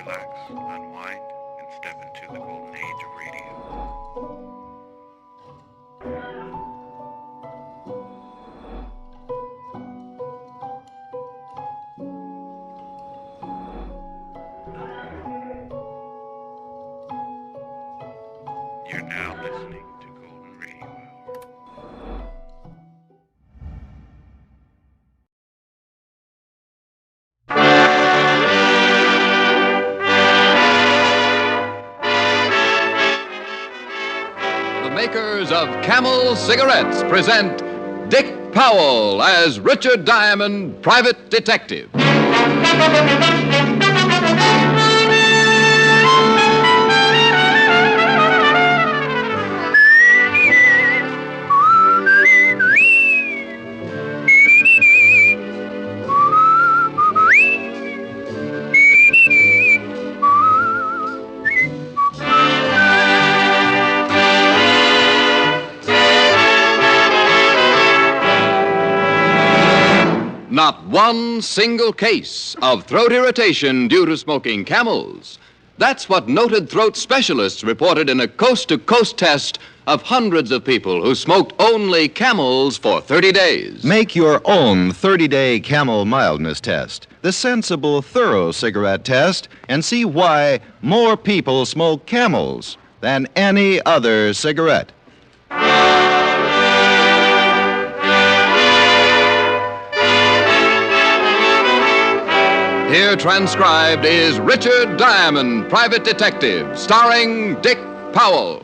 relax, unwind, and step into the golden age of radio. You're now listening to Golden Radio Hour. The makers of Camel Cigarettes present Dick Powell as Richard Diamond, Private Detective. Not one single case of throat irritation due to smoking Camels. That's what noted throat specialists reported in a coast-to-coast test of hundreds of people who smoked only Camels for 30 days. Make your own 30-day Camel mildness test, the sensible, thorough cigarette test, and see why more people smoke Camels than any other cigarette. Here transcribed is Richard Diamond, Private Detective, starring Dick Powell.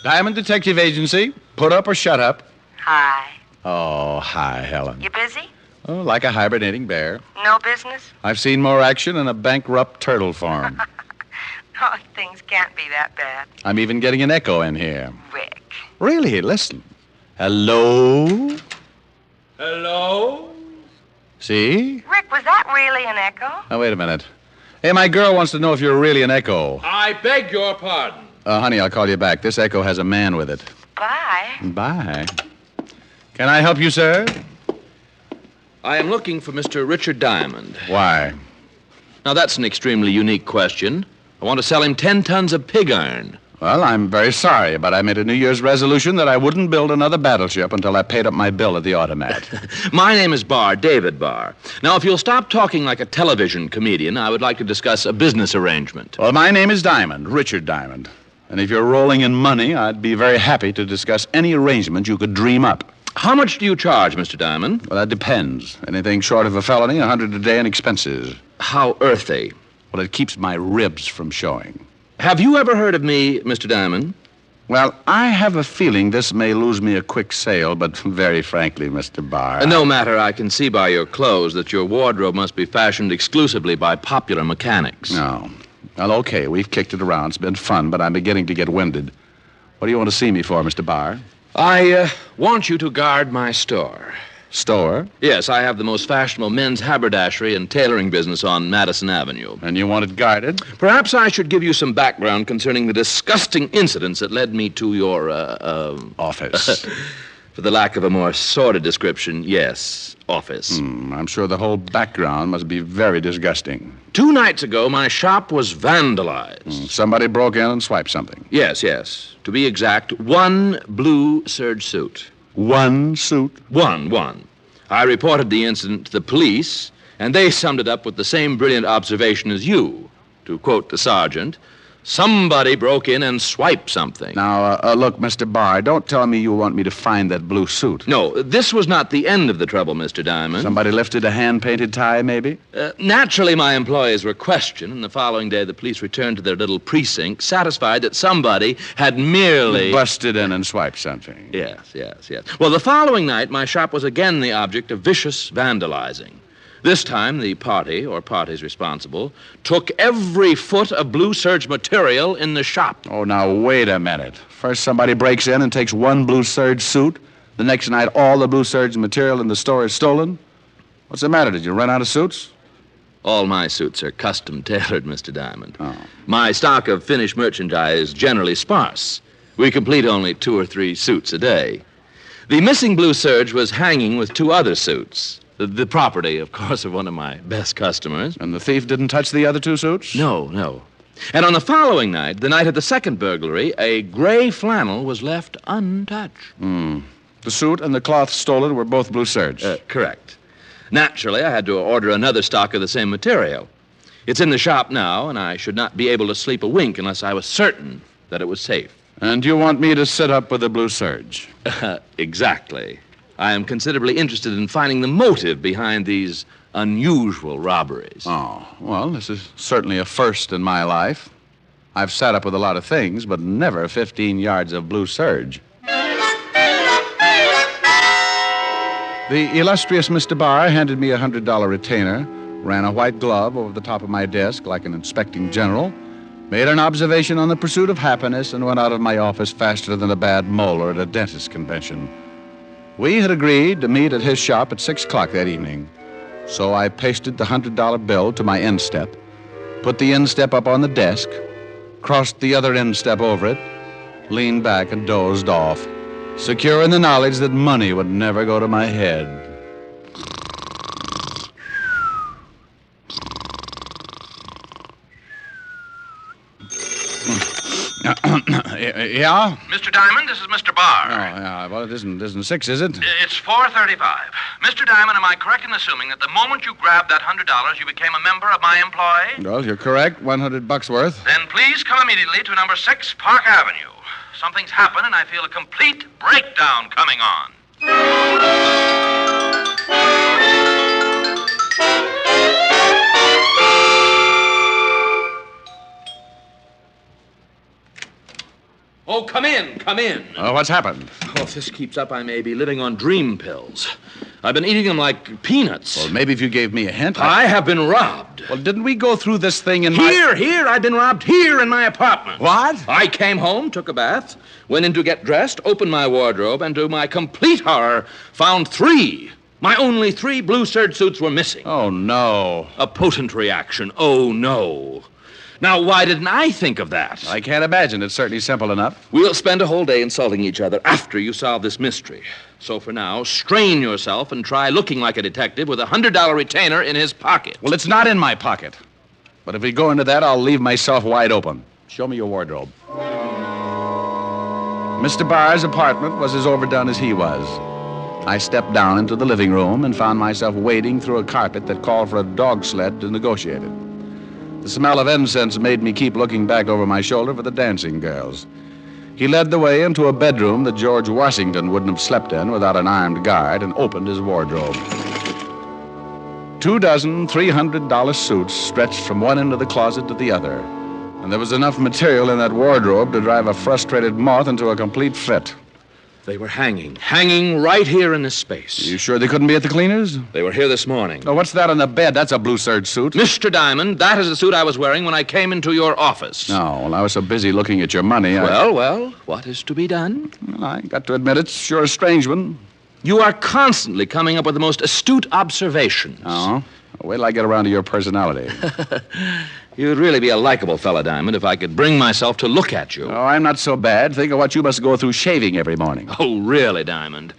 Diamond Detective Agency. Put up or shut up. Hi. Oh, hi, Helen. You busy? Oh, like a hibernating bear. No business? I've seen more action in a bankrupt turtle farm. Oh, things can't be that bad. I'm even getting an echo in here. Rick. Really? Listen. Hello? Hello? See? Rick, was that really an echo? Now, wait a minute. Hey, my girl wants to know if you're really an echo. I beg your pardon. Honey, I'll call you back. This echo has a man with it. Bye. Bye. Can I help you, sir? I am looking for Mr. Richard Diamond. Why? Now, that's an extremely unique question. I want to sell him 10 tons of pig iron. Well, I'm very sorry, but I made a New Year's resolution that I wouldn't build another battleship until I paid up my bill at the automat. My name is Barr, David Barr. Now, if you'll stop talking like a television comedian, I would like to discuss a business arrangement. Well, my name is Diamond, Richard Diamond. And if you're rolling in money, I'd be very happy to discuss any arrangement you could dream up. How much do you charge, Mr. Diamond? Well, that depends. Anything short of a felony, $100 a day in expenses. How earthy? Well, it keeps my ribs from showing. Have you ever heard of me, Mr. Diamond? Well, I have a feeling this may lose me a quick sale, but very frankly, Mr. Barr... No matter, I can see by your clothes that your wardrobe must be fashioned exclusively by popular mechanics. No. Well, okay, we've kicked it around. It's been fun, but I'm beginning to get winded. What do you want to see me for, Mr. Barr? I want you to guard my store. Store? Yes, I have the most fashionable men's haberdashery and tailoring business on Madison Avenue. And you want it guarded? Perhaps I should give you some background concerning the disgusting incidents that led me to your, Office. For the lack of a more sordid description, yes, office. I'm sure the whole background must be very disgusting. 2 nights ago, my shop was vandalized. Somebody broke in and swiped something. Yes. To be exact, 1 blue serge suit. One suit? One. I reported the incident to the police, and they summed it up with the same brilliant observation as you. To quote the sergeant, somebody broke in and swiped something. Now, look, Mr. Barr, don't tell me you want me to find that blue suit. No, this was not the end of the trouble, Mr. Diamond. Somebody lifted a hand-painted tie, maybe? Naturally, my employees were questioned, and the following day the police returned to their little precinct, satisfied that somebody had merely... Busted in and swiped something. Yes. Well, the following night, my shop was again the object of vicious vandalizing. This time, the party, or parties responsible, took every foot of blue serge material in the shop. Oh, now, wait a minute. First, somebody breaks in and takes 1 blue serge suit. The next night, all the blue serge material in the store is stolen. What's the matter? Did you run out of suits? All my suits are custom-tailored, Mr. Diamond. Oh. My stock of finished merchandise is generally sparse. We complete only 2 or 3 suits a day. The missing blue serge was hanging with 2 other suits. The property, of course, of one of my best customers. And the thief didn't touch the other 2 suits? No. And on the following night, the night of the second burglary, a gray flannel was left untouched. The suit and the cloth stolen were both blue serge. Correct. Naturally, I had to order another stock of the same material. It's in the shop now, and I should not be able to sleep a wink unless I was certain that it was safe. And you want me to sit up with the blue serge? Exactly. I am considerably interested in finding the motive behind these unusual robberies. Oh, well, this is certainly a first in my life. I've sat up with a lot of things, but never 15 yards of blue serge. The illustrious Mr. Barr handed me a $100 retainer, ran a white glove over the top of my desk like an inspecting general, made an observation on the pursuit of happiness, and went out of my office faster than a bad molar at a dentist convention. We had agreed to meet at his shop at 6 o'clock that evening. So I pasted the $100 bill to my instep, put the instep up on the desk, crossed the other instep over it, leaned back and dozed off, secure in the knowledge that money would never go to my head. Yeah? Mr. Diamond, this is Mr. Barr. Oh, yeah. Well, it isn't 6, is it? It's 4:35. Mr. Diamond, am I correct in assuming that the moment you grabbed that $100, you became a member of my employ? Well, you're correct. $100 worth. Then please come immediately to number 6 Park Avenue. Something's happened, and I feel a complete breakdown coming on. Oh, come in. Oh, what's happened? Oh, if this keeps up, I may be living on dream pills. I've been eating them like peanuts. Well, maybe if you gave me a hint. I have been robbed. Well, didn't we go through this thing in Here, I've been robbed here in my apartment. What? I came home, took a bath, went in to get dressed, opened my wardrobe, and to my complete horror, found 3. My only 3 blue serge suits were missing. Oh, no. A potent reaction. Oh, no. Now, why didn't I think of that? I can't imagine. It's certainly simple enough. We'll spend a whole day insulting each other after you solve this mystery. So for now, strain yourself and try looking like a detective with a $100 retainer in his pocket. Well, it's not in my pocket. But if we go into that, I'll leave myself wide open. Show me your wardrobe. Mr. Barr's apartment was as overdone as he was. I stepped down into the living room and found myself wading through a carpet that called for a dog sled to negotiate it. The smell of incense made me keep looking back over my shoulder for the dancing girls. He led the way into a bedroom that George Washington wouldn't have slept in without an armed guard and opened his wardrobe. 2 dozen $300 suits stretched from one end of the closet to the other, and there was enough material in that wardrobe to drive a frustrated moth into a complete fit. They were hanging right here in this space. You sure they couldn't be at the cleaners? They were here this morning. Oh, what's that on the bed? That's a blue serge suit. Mr. Diamond, that is the suit I was wearing when I came into your office. No, well, I was so busy looking at your money. Well, what is to be done? Well, I got to admit it's sure a strange one. You are constantly coming up with the most astute observations. Oh? Wait till I get around to your personality. You'd really be a likable fella, Diamond, if I could bring myself to look at you. Oh, I'm not so bad. Think of what you must go through shaving every morning. Oh, really, Diamond?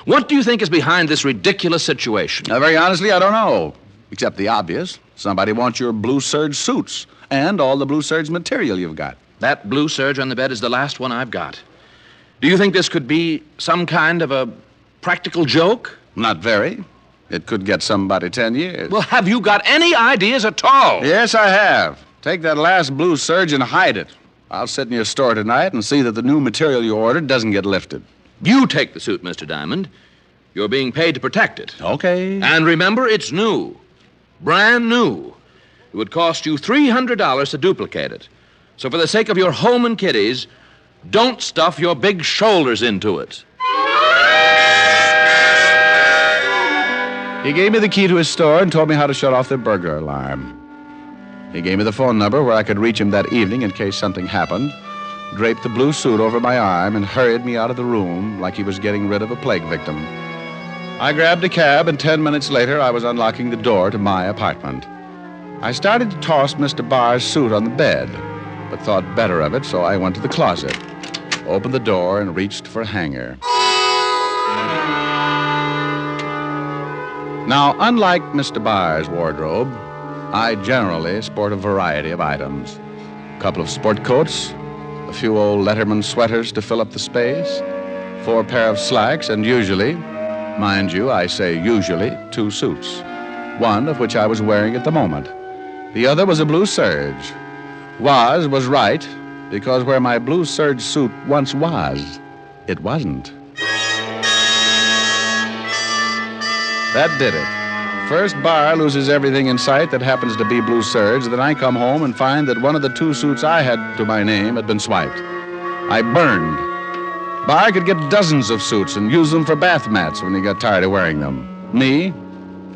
What do you think is behind this ridiculous situation? Now, very honestly, I don't know. Except the obvious. Somebody wants your blue serge suits and all the blue serge material you've got. That blue serge on the bed is the last one I've got. Do you think this could be some kind of a practical joke? Not very. It could get somebody 10 years. Well, have you got any ideas at all? Yes, I have. Take that last blue serge and hide it. I'll sit in your store tonight and see that the new material you ordered doesn't get lifted. You take the suit, Mr. Diamond. You're being paid to protect it. Okay. And remember, it's new. Brand new. It would cost you $300 to duplicate it. So for the sake of your home and kiddies, don't stuff your big shoulders into it. He gave me the key to his store and told me how to shut off the burglar alarm. He gave me the phone number where I could reach him that evening in case something happened, draped the blue suit over my arm, and hurried me out of the room like he was getting rid of a plague victim. I grabbed a cab, and 10 minutes later, I was unlocking the door to my apartment. I started to toss Mr. Barr's suit on the bed, but thought better of it, so I went to the closet, opened the door, and reached for a hanger. Now, unlike Mr. Barr's wardrobe, I generally sport a variety of items. A couple of sport coats, a few old Letterman sweaters to fill up the space, 4 pair of slacks, and usually, mind you, I say usually, 2 suits. One of which I was wearing at the moment. The other was a blue serge. Was right, because where my blue serge suit once was, it wasn't. That did it. First, Barr loses everything in sight that happens to be blue serge. Then I come home and find that one of the 2 suits I had to my name had been swiped. I burned. Barr could get dozens of suits and use them for bath mats when he got tired of wearing them. Me,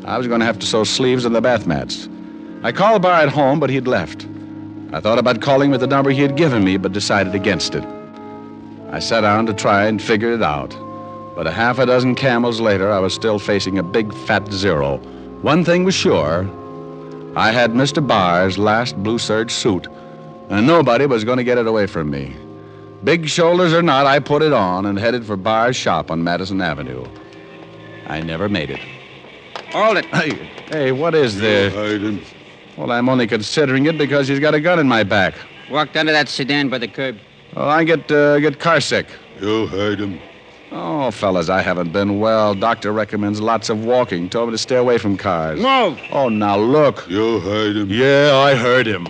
I was going to have to sew sleeves on the bath mats. I called Barr at home, but he'd left. I thought about calling with the number he had given me, but decided against it. I sat down to try and figure it out. But a half a dozen camels later, I was still facing a big fat 0. One thing was sure. I had Mr. Barr's last blue serge suit, and nobody was going to get it away from me. Big shoulders or not, I put it on and headed for Barr's shop on Madison Avenue. I never made it. Hold it. Hey, what is this? Hayden. Well, I'm only considering it because he's got a gun in my back. Walked under that sedan by the curb. Oh, I get car sick. You heard him. Oh, fellas, I haven't been well. Doctor recommends lots of walking. Told me to stay away from cars. Move! Oh, now look. You heard him. Yeah, I heard him.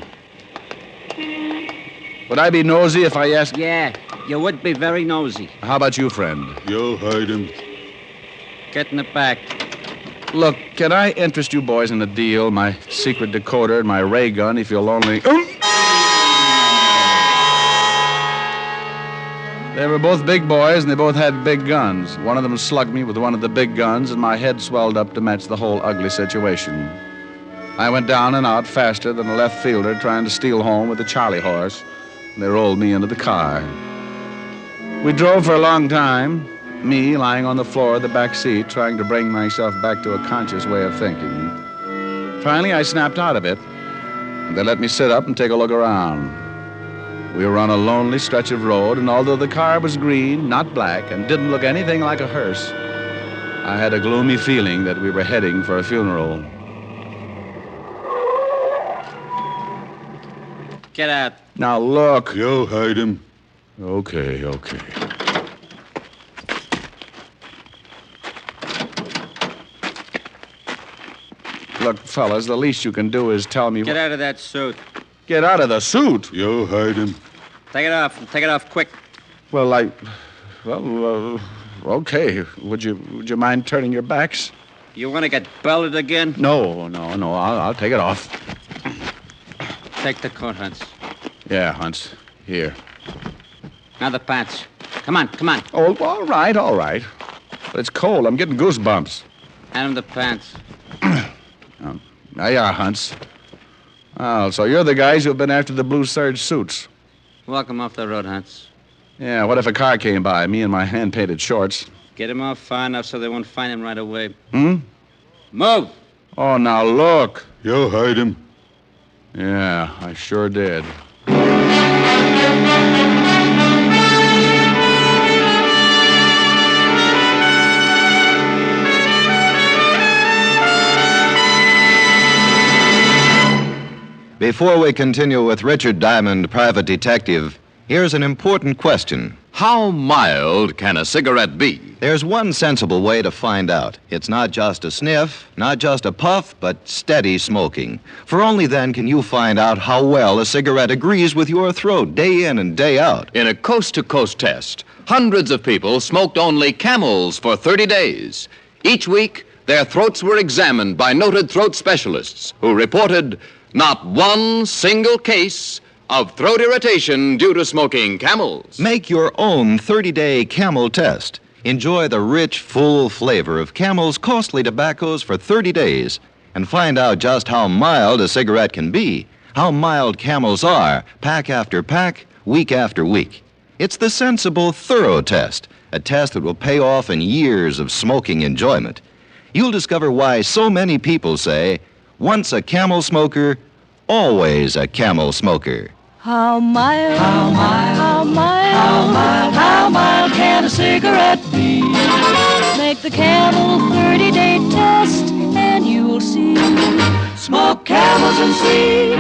Would I be nosy if I asked? Yeah, you would be very nosy. How about you, friend? You heard him. Get in the back. Look, can I interest you boys in a deal? My secret decoder and my ray gun, if you'll only... They were both big boys, and they both had big guns. One of them slugged me with one of the big guns, and my head swelled up to match the whole ugly situation. I went down and out faster than a left fielder trying to steal home with a Charlie horse, and they rolled me into the car. We drove for a long time, me lying on the floor of the back seat, trying to bring myself back to a conscious way of thinking. Finally, I snapped out of it, and they let me sit up and take a look around. We were on a lonely stretch of road, and although the car was green, not black, and didn't look anything like a hearse, I had a gloomy feeling that we were heading for a funeral. Get out. Now, look. You heard him. Okay. Look, fellas, the least you can do is tell me... Get out of that suit. Get out of the suit? You heard him. Take it off. Take it off quick. Well, okay. Would you mind turning your backs? You want to get belted again? No. I'll take it off. Take the coat, Hunts. Yeah, Hunts. Here. Now the pants. Come on. Oh, all right. But it's cold. I'm getting goosebumps. Hand him the pants. There you are, Hunts. Oh, so you're the guys who've been after the blue serge suits. Walk him off the road, Hunts. Yeah, what if a car came by, me in my hand-painted shorts? Get him off far enough so they won't find him right away. Move! Oh, now look. You heard him. Yeah, I sure did. Before we continue with Richard Diamond, Private Detective, here's an important question. How mild can a cigarette be? There's one sensible way to find out. It's not just a sniff, not just a puff, but steady smoking. For only then can you find out how well a cigarette agrees with your throat day in and day out. In a coast-to-coast test, hundreds of people smoked only Camels for 30 days. Each week, their throats were examined by noted throat specialists who reported not one single case of throat irritation due to smoking Camels. Make your own 30-day Camel test. Enjoy the rich, full flavor of Camel's costly tobaccos for 30 days and find out just how mild a cigarette can be, how mild Camels are, pack after pack, week after week. It's the sensible, thorough test, a test that will pay off in years of smoking enjoyment. You'll discover why so many people say, Once a camel smoker, always a camel smoker. How mild, how mild, how mild, how mild, how mild can a cigarette be? Make the Camel 30-day test and you'll see. Smoke Camels and see.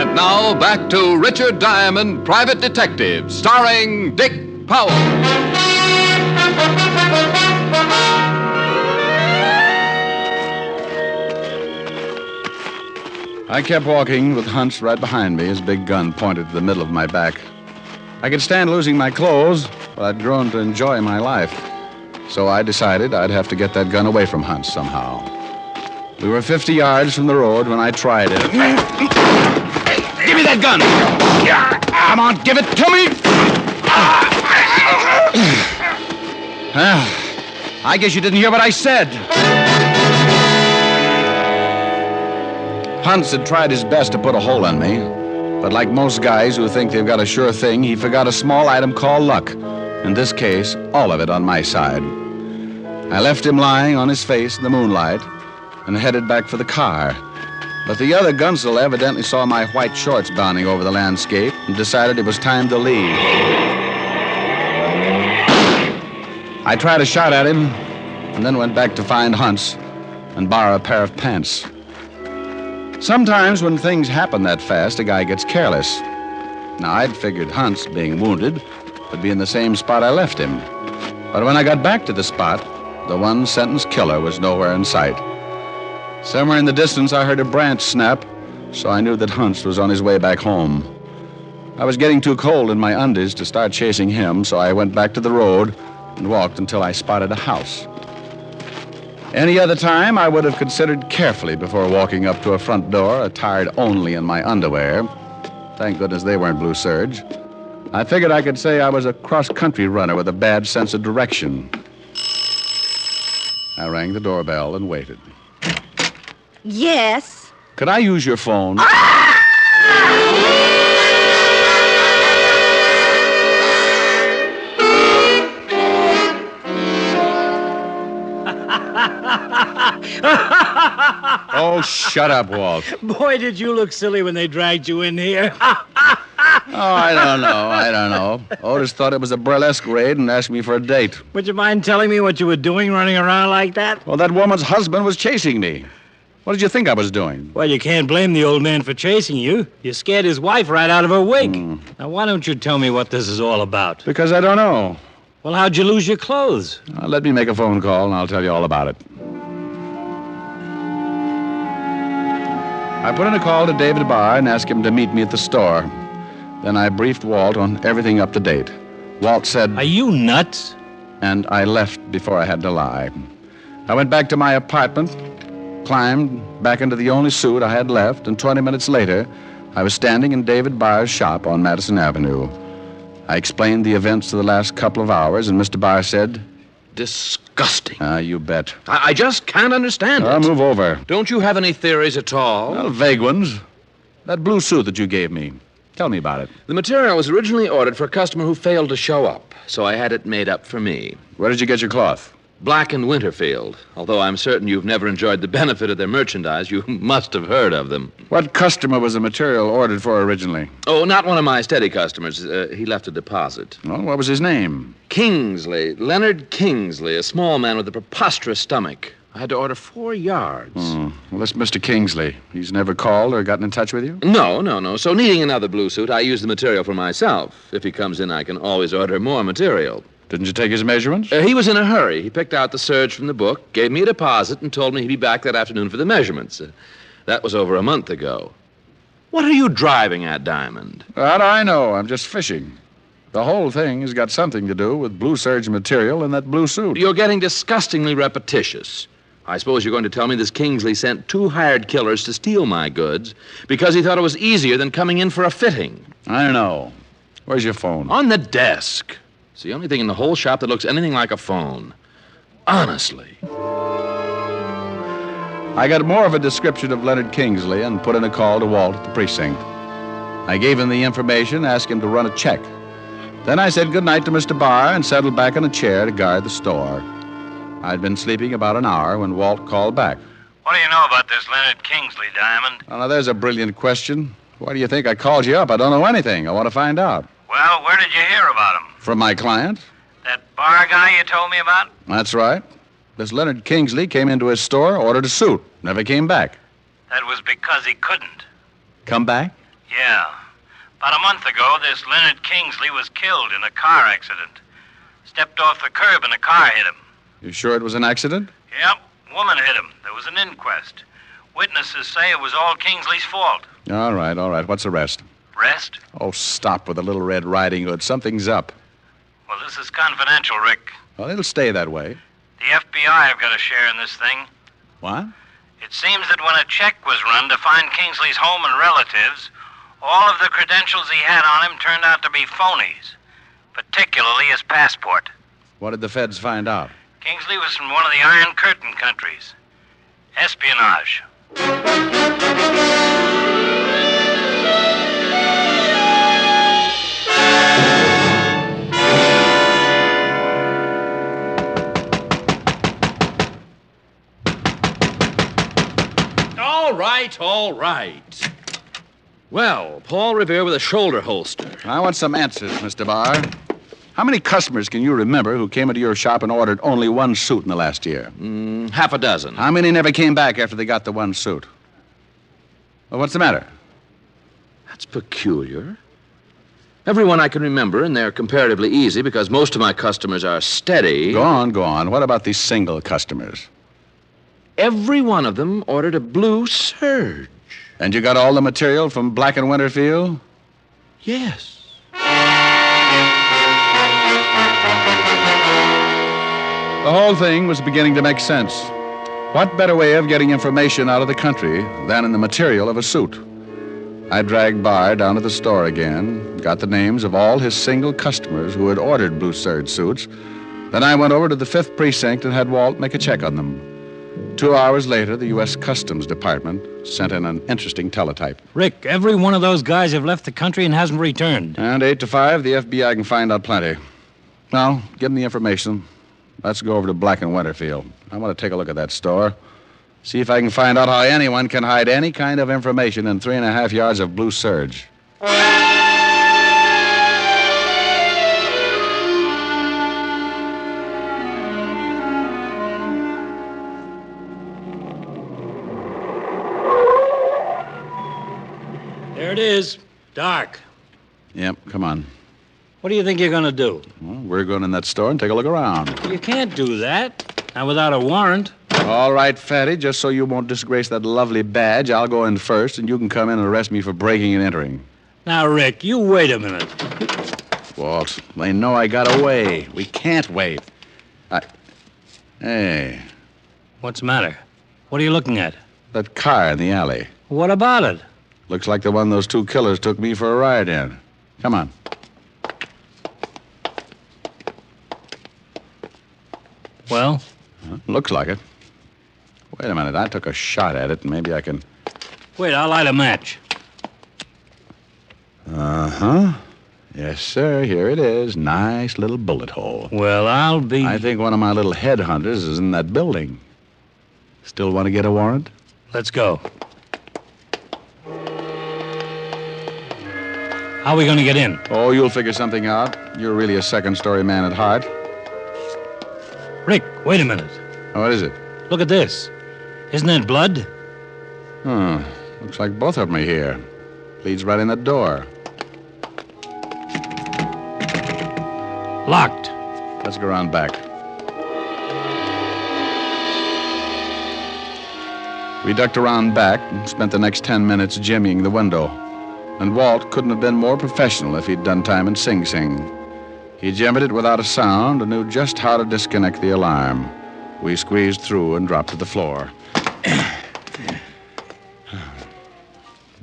And now back to Richard Diamond, Private Detective, starring Dick Powell. I kept walking with Hunts right behind me, his big gun pointed to the middle of my back. I could stand losing my clothes, but I'd grown to enjoy my life. So I decided I'd have to get that gun away from Hunts somehow. We were 50 yards from the road when I tried it. Give me that gun! Come on, give it to me! I guess you didn't hear what I said. Hunts had tried his best to put a hole in me, but like most guys who think they've got a sure thing, he forgot a small item called luck. In this case, all of it on my side. I left him lying on his face in the moonlight and headed back for the car. But the other gunsel evidently saw my white shorts bounding over the landscape and decided it was time to leave. I tried a shot at him and then went back to find Hunts and borrow a pair of pants. Sometimes when things happen that fast, a guy gets careless. Now, I'd figured Hunts, being wounded, would be in the same spot I left him. But when I got back to the spot, the one-sentence killer was nowhere in sight. Somewhere in the distance, I heard a branch snap, so I knew that Hunts was on his way back home. I was getting too cold in my undies to start chasing him, so I went back to the road and walked until I spotted a house. Any other time, I would have considered carefully before walking up to a front door, attired only in my underwear. Thank goodness they weren't blue serge. I figured I could say I was a cross-country runner with a bad sense of direction. I rang the doorbell and waited. Yes. Could I use your phone? Oh, shut up, Walt. Boy, did you look silly when they dragged you in here. Oh, I don't know. Otis thought it was a burlesque raid and asked me for a date. Would you mind telling me what you were doing running around like that? Well, that woman's husband was chasing me. What did you think I was doing? Well, you can't blame the old man for chasing you. You scared his wife right out of her wig. Now, why don't you tell me what this is all about? Because I don't know. Well, how'd you lose your clothes? Let me make a phone call and I'll tell you all about it. I put in a call to David Barr and asked him to meet me at the store. Then I briefed Walt on everything up to date. Walt said, "Are you nuts?" And I left before I had to lie. I went back to my apartment, climbed back into the only suit I had left, and 20 minutes later, I was standing in David Barr's shop on Madison Avenue. I explained the events of the last couple of hours, and Mr. Barr said, Disgusting. You bet. I just can't understand it. Move over. Don't you have any theories at all? Well, vague ones. That blue suit that you gave me. Tell me about it. The material was originally ordered for a customer who failed to show up, so I had it made up for me. Where did you get your cloth? Black & Winterfield. Although I'm certain you've never enjoyed the benefit of their merchandise, you must have heard of them. What customer was the material ordered for originally? Oh, not one of my steady customers. He left a deposit. Well, what was his name? Kingsley. Leonard Kingsley, a small man with a preposterous stomach. I had to order 4 yards. Well, that's Mr. Kingsley. He's never called or gotten in touch with you? No. So needing another blue suit, I use the material for myself. If he comes in, I can always order more material. Didn't you take his measurements? He was in a hurry. He picked out the Serge from the book, gave me a deposit, and told me he'd be back that afternoon for the measurements. That was over a month ago. What are you driving at, Diamond? How do I know? I'm just fishing. The whole thing has got something to do with blue serge material in that blue suit. You're getting disgustingly repetitious. I suppose you're going to tell me this Kingsley sent 2 hired killers to steal my goods because he thought it was easier than coming in for a fitting. I don't know. Where's your phone? On the desk. It's the only thing in the whole shop that looks anything like a phone. Honestly. I got more of a description of Leonard Kingsley and put in a call to Walt at the precinct. I gave him the information, asked him to run a check. Then I said goodnight to Mr. Barr and settled back in a chair to guard the store. I'd been sleeping about an hour when Walt called back. What do you know about this Leonard Kingsley, Diamond? Oh, now, there's a brilliant question. Why do you think I called you up? I don't know anything. I want to find out. Well, where did you hear about him? From my client? That bar guy you told me about? That's right. This Leonard Kingsley came into his store, ordered a suit, never came back. That was because he couldn't. Come back? Yeah. About a month ago, this Leonard Kingsley was killed in a car accident. Stepped off the curb and a car hit him. You sure it was an accident? Yep. Woman hit him. There was an inquest. Witnesses say it was all Kingsley's fault. All right. What's the rest? Rest? Oh, stop with the Little Red Riding Hood. Something's up. Well, this is confidential, Rick. Well, it'll stay that way. The FBI have got a share in this thing. What? It seems that when a check was run to find Kingsley's home and relatives, all of the credentials he had on him turned out to be phonies, particularly his passport. What did the feds find out? Kingsley was from one of the Iron Curtain countries. Espionage. All right. Well, Paul Revere with a shoulder holster. I want some answers, Mr. Barr. How many customers can you remember who came into your shop and ordered only one suit in the last year? Half a dozen. How many never came back after they got the one suit? Well, what's the matter? That's peculiar. Everyone I can remember, and they're comparatively easy because most of my customers are steady. Go on. What about these single customers? Every one of them ordered a blue Serge. And you got all the material from Black and Winterfield? Yes. The whole thing was beginning to make sense. What better way of getting information out of the country than in the material of a suit? I dragged Barr down to the store again, got the names of all his single customers who had ordered blue serge suits. Then I went over to the 5th Precinct and had Walt make a check on them. 2 hours later, the U.S. Customs Department sent in an interesting teletype. Rick, every one of those guys have left the country and hasn't returned. And 8 to 5, the FBI can find out plenty. Well, give them the information. Let's go over to Black and Winterfield. I want to take a look at that store. See if I can find out how anyone can hide any kind of information in 3.5 yards of blue serge. There it is. Dark. Yep, come on. What do you think you're going to do? Well, we're going in that store and take a look around. You can't do that. Not without a warrant. All right, Fatty, just so you won't disgrace that lovely badge, I'll go in first, and you can come in and arrest me for breaking and entering. Now, Rick, you wait a minute. Walt, they know I got away. We can't wait. Hey. What's the matter? What are you looking at? That car in the alley. What about it? Looks like the one those two killers took me for a ride in. Come on. Well? Looks like it. Wait a minute. I took a shot at it, and maybe I can... Wait, I'll light a match. Uh-huh. Yes, sir. Here it is. Nice little bullet hole. Well, I'll be... I think one of my little headhunters is in that building. Still want to get a warrant? Let's go. How are we going to get in? Oh, you'll figure something out. You're really a second-story man at heart. Rick, wait a minute. What is it? Look at this. Isn't that blood? Looks like both of them are here. Leads right in the door. Locked. Let's go around back. We ducked around back and spent the next 10 minutes jimmying the window. And Walt couldn't have been more professional if he'd done time in Sing Sing. He jammed it without a sound and knew just how to disconnect the alarm. We squeezed through and dropped to the floor.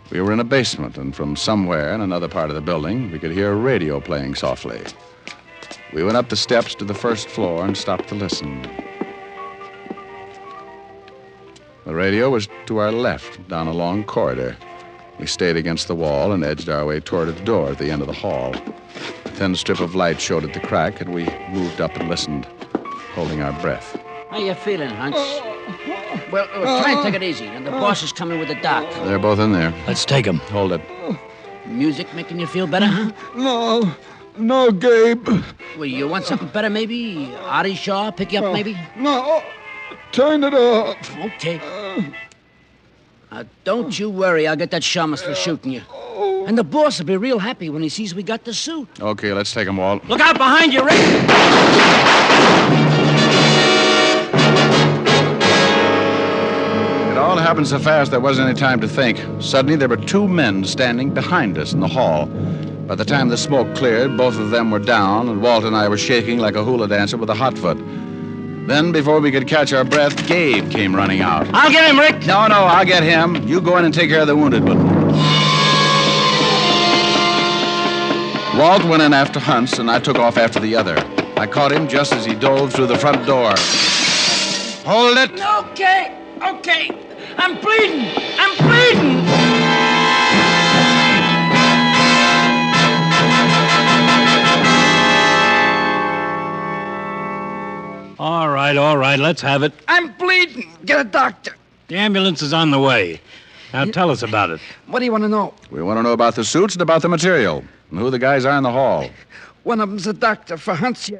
We were in a basement, and from somewhere in another part of the building, we could hear a radio playing softly. We went up the steps to the first floor and stopped to listen. The radio was to our left, down a long corridor. We stayed against the wall and edged our way toward its door at the end of the hall. A thin strip of light showed at the crack, and we moved up and listened, holding our breath. How you feeling, Hunts? Well, try and take it easy. And the boss is coming with the doc. They're both in there. Let's take him. Hold it. Music making you feel better, huh? No, Gabe. Well, you want something better, maybe? Artie Shaw pick you up, maybe? No, turn it off. Okay. Don't you worry. I'll get that shamus for shooting you. And the boss will be real happy when he sees we got the suit. Okay, let's take them, Walt. Look out behind you, Rick! It all happened so fast there wasn't any time to think. Suddenly, there were two men standing behind us in the hall. By the time the smoke cleared, both of them were down, and Walt and I were shaking like a hula dancer with a hot foot. Then, before we could catch our breath, Gabe came running out. I'll get him, Rick! No, I'll get him. You go in and take care of the wounded one. Walt went in after Hunts, and I took off after the other. I caught him just as he dove through the front door. Hold it! Okay. I'm bleeding! All right, let's have it. I'm bleeding. Get a doctor. The ambulance is on the way. Now tell us about it. What do you want to know? We want to know about the suits and about the material, and who the guys are in the hall. One of them's a doctor for Hunts.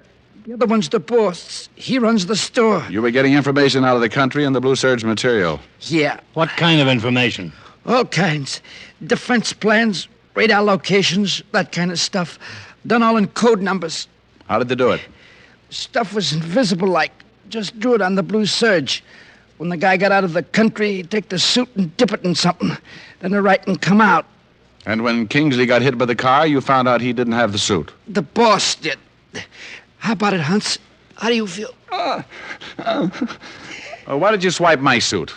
The other one's the boss. He runs the store. You were getting information out of the country and the Blue Serge material. Yeah. What kind of information? All kinds. Defense plans, radar locations, that kind of stuff. Done all in code numbers. How did they do it? Stuff was invisible like. Just drew it on the Blue Serge. When the guy got out of the country, he'd take the suit and dip it in something. Then the writing come out. And when Kingsley got hit by the car, you found out he didn't have the suit. The boss did. How about it, Hunts? How do you feel? Why did you swipe my suit?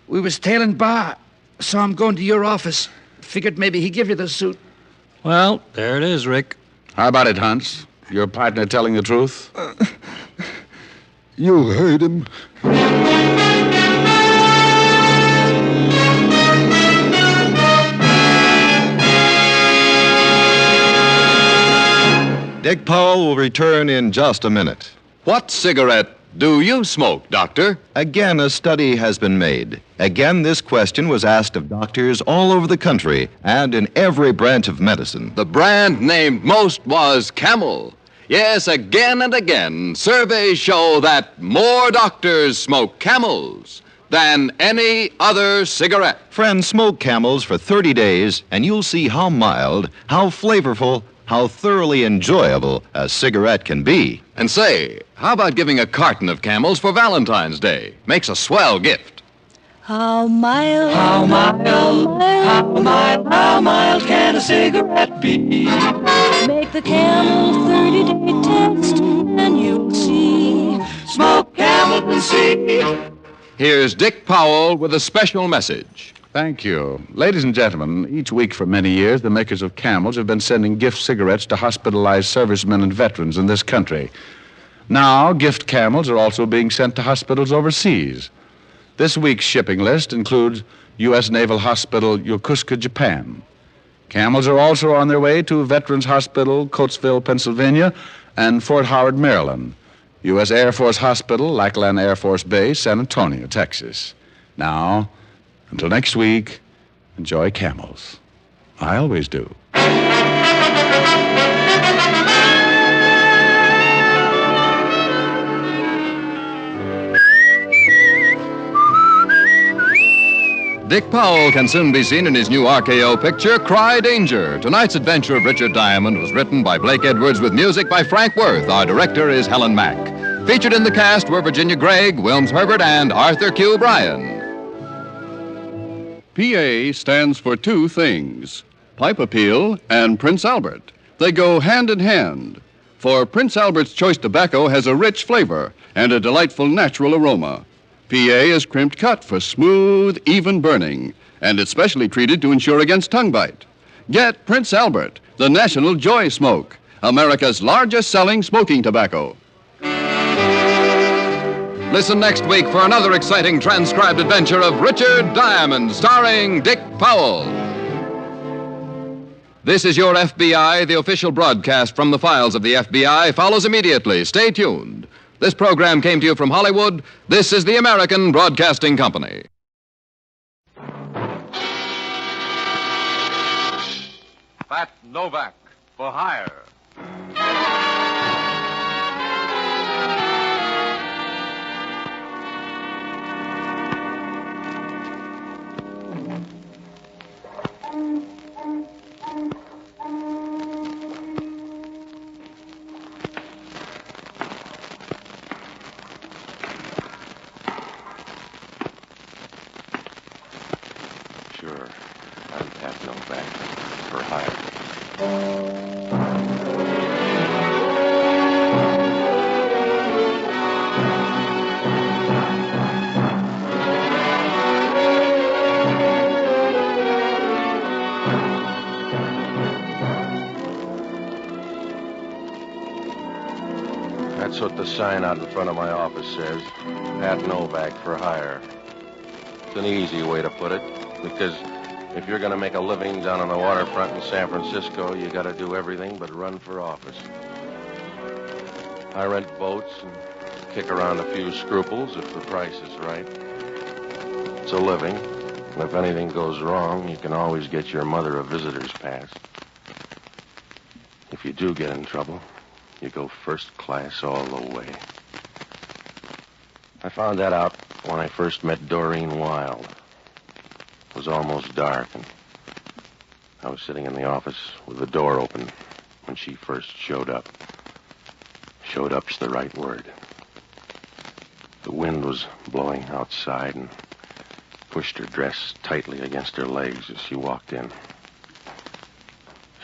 We was tailing Bar. Saw him going to your office. Figured maybe he'd give you the suit. Well, there it is, Rick. How about it, Hunts? Your partner telling the truth? You heard him. Dick Powell will return in just a minute. What cigarette do you smoke, Doctor? Again, a study has been made. Again, this question was asked of doctors all over the country and in every branch of medicine. The brand named most was Camel. Yes, again and again, surveys show that more doctors smoke Camels than any other cigarette. Friends, smoke Camels for 30 days, and you'll see how mild, how flavorful, how thoroughly enjoyable a cigarette can be. And say, how about giving a carton of Camels for Valentine's Day? Makes a swell gift. How mild, how mild, how mild, how mild can a cigarette be? Make the Camel 30-day test and you'll see. Smoke Camel and see. Here's Dick Powell with a special message. Thank you. Ladies and gentlemen, each week for many years, the makers of Camels have been sending gift cigarettes to hospitalized servicemen and veterans in this country. Now, gift Camels are also being sent to hospitals overseas. This week's shipping list includes U.S. Naval Hospital, Yokosuka, Japan. Camels are also on their way to Veterans Hospital, Coatesville, Pennsylvania, and Fort Howard, Maryland. U.S. Air Force Hospital, Lackland Air Force Base, San Antonio, Texas. Now, until next week, enjoy Camels. I always do. Dick Powell can soon be seen in his new RKO picture, Cry Danger. Tonight's adventure of Richard Diamond was written by Blake Edwards with music by Frank Worth. Our director is Helen Mack. Featured in the cast were Virginia Gregg, Wilms Herbert, and Arthur Q. Bryan. PA stands for two things, Pipe Appeal and Prince Albert. They go hand in hand. For Prince Albert's Choice Tobacco has a rich flavor and a delightful natural aroma. PA is crimped cut for smooth, even burning, and it's specially treated to ensure against tongue bite. Get Prince Albert, the National Joy Smoke, America's largest selling smoking tobacco. Listen next week for another exciting transcribed adventure of Richard Diamond, starring Dick Powell. This is Your FBI. The official broadcast from the files of the FBI follows immediately. Stay tuned. This program came to you from Hollywood. This is the American Broadcasting Company. Pat Novak for hire. Sure. I'm Pat Novak for hire. That's what the sign out in front of my office says. Pat Novak for hire. It's an easy way to put it, because if you're going to make a living down on the waterfront in San Francisco, you got to do everything but run for office. I rent boats and kick around a few scruples if the price is right. It's a living, and if anything goes wrong, you can always get your mother a visitor's pass. If you do get in trouble, you go first class all the way. I found that out when I first met Doreen Wilde. It was almost dark, and I was sitting in the office with the door open when she first showed up. Showed up's the right word. The wind was blowing outside and pushed her dress tightly against her legs as she walked in.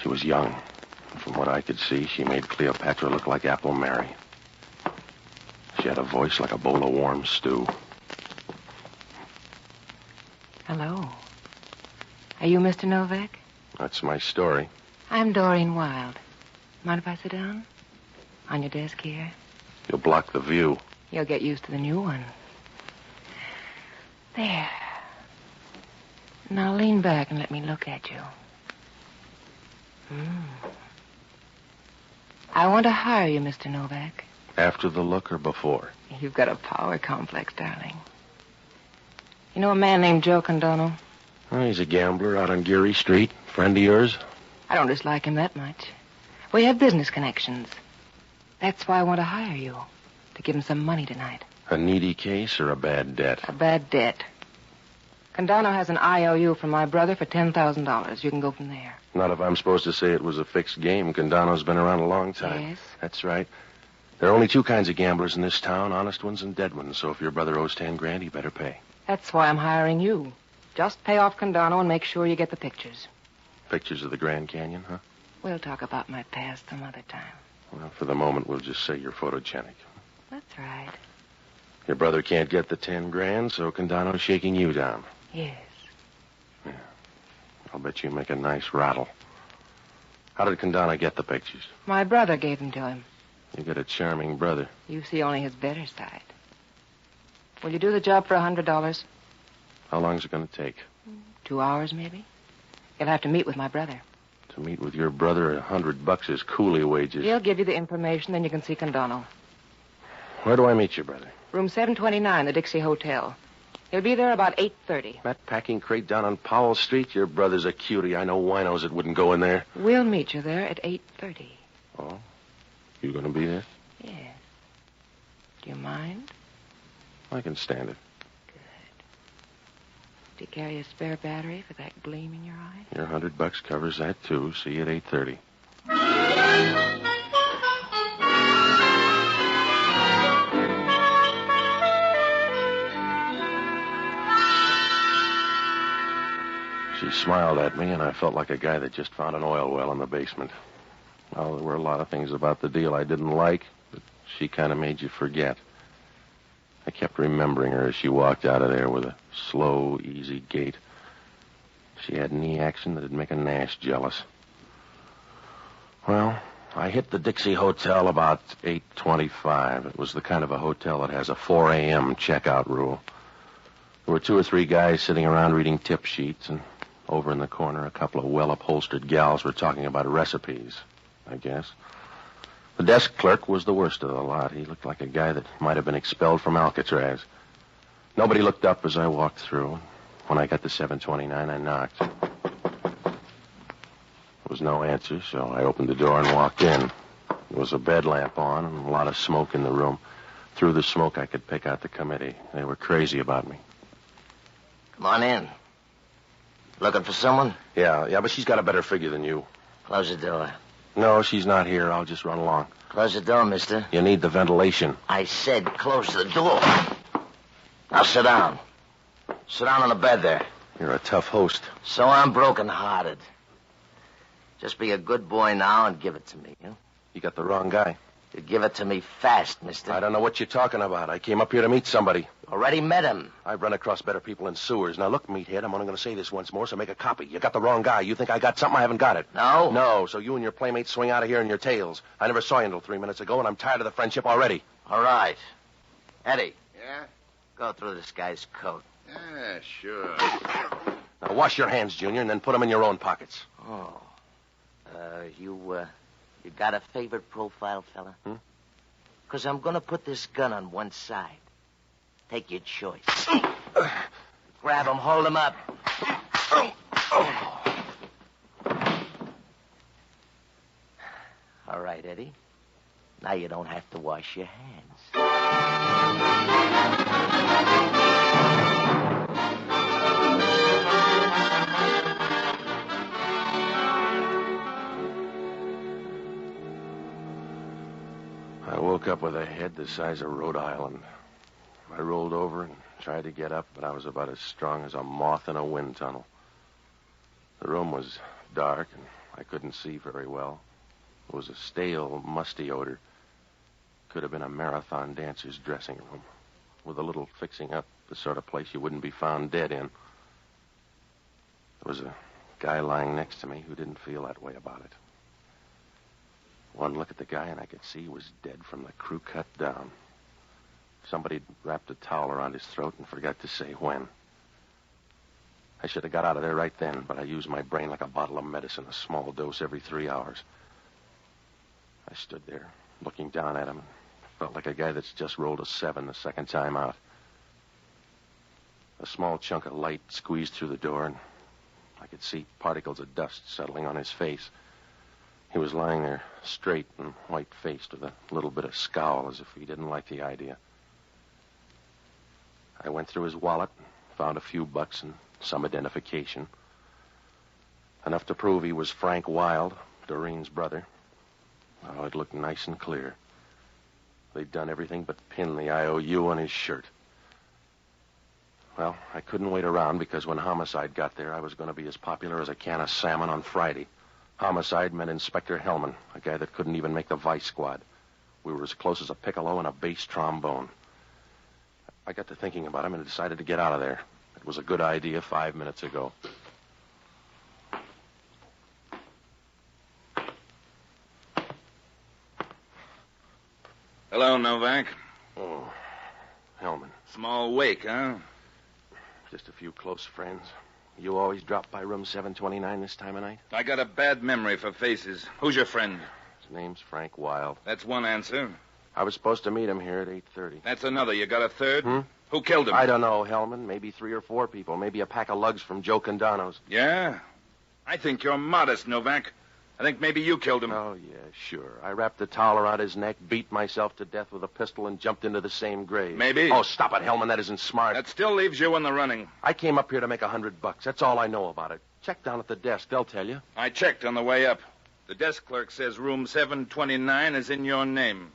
She was young. From what I could see, she made Cleopatra look like Apple Mary. She had a voice like a bowl of warm stew. Hello. Are you Mr. Novak? That's my story. I'm Doreen Wilde. Mind if I sit down? On your desk here? You'll block the view. You'll get used to the new one. There. Now lean back and let me look at you. I want to hire you, Mr. Novak. After the look or before? You've got a power complex, darling. You know a man named Joe Candono? Oh, he's a gambler out on Geary Street. Friend of yours? I don't dislike him that much. We have business connections. That's why I want to hire you. To give him some money tonight. A needy case or a bad debt? A bad debt. Candono has an IOU from my brother for $10,000. You can go from there. Not if I'm supposed to say it was a fixed game. Candono's been around a long time. Yes? That's right. There are only two kinds of gamblers in this town, honest ones and dead ones. So if your brother owes $10,000, he better pay. That's why I'm hiring you. Just pay off Candono and make sure you get the pictures. Pictures of the Grand Canyon, huh? We'll talk about my past some other time. Well, for the moment, we'll just say you're photogenic. That's right. Your brother can't get the $10,000, so Candono's shaking you down. Yes. Yeah. I'll bet you make a nice rattle. How did Candono get the pictures? My brother gave them to him. You got a charming brother. You see only his better side. Will you do the job for $100? How long's it going to take? 2 hours, maybe. You'll have to meet with my brother. To meet with your brother, $100 is coolie wages. He'll give you the information, then you can see Candono. Where do I meet you, brother? Room 729, the Dixie Hotel. He'll be there about 8:30. That packing crate down on Powell Street? Your brother's a cutie. I know winos that wouldn't go in there. We'll meet you there at 8:30. Oh? You going to be there? Yes. Do you mind? I can stand it. Do you carry a spare battery for that gleam in your eye? Your $100 covers that, too. See you at 8:30. She smiled at me, and I felt like a guy that just found an oil well in the basement. Well, there were a lot of things about the deal I didn't like, but she kind of made you forget. I kept remembering her as she walked out of there with a slow, easy gait. She had knee action that'd make a Nash jealous. Well, I hit the Dixie Hotel about 8:25. It was the kind of a hotel that has a 4 a.m. checkout rule. There were 2 or 3 guys sitting around reading tip sheets, and over in the corner, a couple of well-upholstered gals were talking about recipes, I guess. The desk clerk was the worst of the lot. He looked like a guy that might have been expelled from Alcatraz. Nobody looked up as I walked through. When I got to 729, I knocked. There was no answer, so I opened the door and walked in. There was a bed lamp on and a lot of smoke in the room. Through the smoke, I could pick out the committee. They were crazy about me. Come on in. Looking for someone? Yeah, but she's got a better figure than you. Close the door. No, she's not here. I'll just run along. Close the door, mister. You need the ventilation. I said close the door. Now sit down. Sit down on the bed there. You're a tough host. So I'm broken-hearted. Just be a good boy now and give it to me, huh? You got the wrong guy. You give it to me fast, mister. I don't know what you're talking about. I came up here to meet somebody. Already met him. I've run across better people in sewers. Now, look, meathead, I'm only going to say this once more, so make a copy. You got the wrong guy. You think I got something? I haven't got it. No? No, so you and your playmates swing out of here in your tails. I never saw you until 3 minutes ago, and I'm tired of the friendship already. All right. Eddie. Yeah? Go through this guy's coat. Yeah, sure. Now, wash your hands, Junior, and then put them in your own pockets. Oh. You got a favorite profile, fella? Because I'm going to put this gun on one side. Take your choice. Grab him, hold him up. All right, Eddie. Now you don't have to wash your hands. I woke up with a head the size of Rhode Island. I rolled over and tried to get up, but I was about as strong as a moth in a wind tunnel. The room was dark, and I couldn't see very well. It was a stale, musty odor. Could have been a marathon dancer's dressing room. With a little fixing up, the sort of place you wouldn't be found dead in. There was a guy lying next to me who didn't feel that way about it. One look at the guy, and I could see he was dead from the crew cut down. Somebody'd wrapped a towel around his throat and forgot to say when. I should have got out of there right then, but I used my brain like a bottle of medicine, a small dose every 3 hours. I stood there, looking down at him, and felt like a guy that's just rolled a 7 the second time out. A small chunk of light squeezed through the door, and I could see particles of dust settling on his face. He was lying there, straight and white-faced, with a little bit of scowl, as if he didn't like the idea. I went through his wallet, found a few bucks and some identification. Enough to prove he was Frank Wilde, Doreen's brother. Oh, it looked nice and clear. They'd done everything but pin the IOU on his shirt. Well, I couldn't wait around because when homicide got there, I was going to be as popular as a can of salmon on Friday. Homicide meant Inspector Hellman, a guy that couldn't even make the vice squad. We were as close as a piccolo and a bass trombone. I got to thinking about him and decided to get out of there. It was a good idea 5 minutes ago. Hello, Novak. Oh, Hellman. Small wake, huh? Just a few close friends. You always drop by room 729 this time of night? I got a bad memory for faces. Who's your friend? His name's Frank Wilde. That's one answer. I was supposed to meet him here at 8:30. That's another. You got a third? Who killed him? I don't know, Hellman. Maybe 3 or 4 people. Maybe a pack of lugs from Joe Candono's. Yeah? I think you're modest, Novak. I think maybe you killed him. Oh, yeah, sure. I wrapped the towel around his neck, beat myself to death with a pistol, and jumped into the same grave. Maybe. Oh, stop it, Hellman. That isn't smart. That still leaves you in the running. I came up here to make $100. That's all I know about it. Check down at the desk. They'll tell you. I checked on the way up. The desk clerk says room 729 is in your name.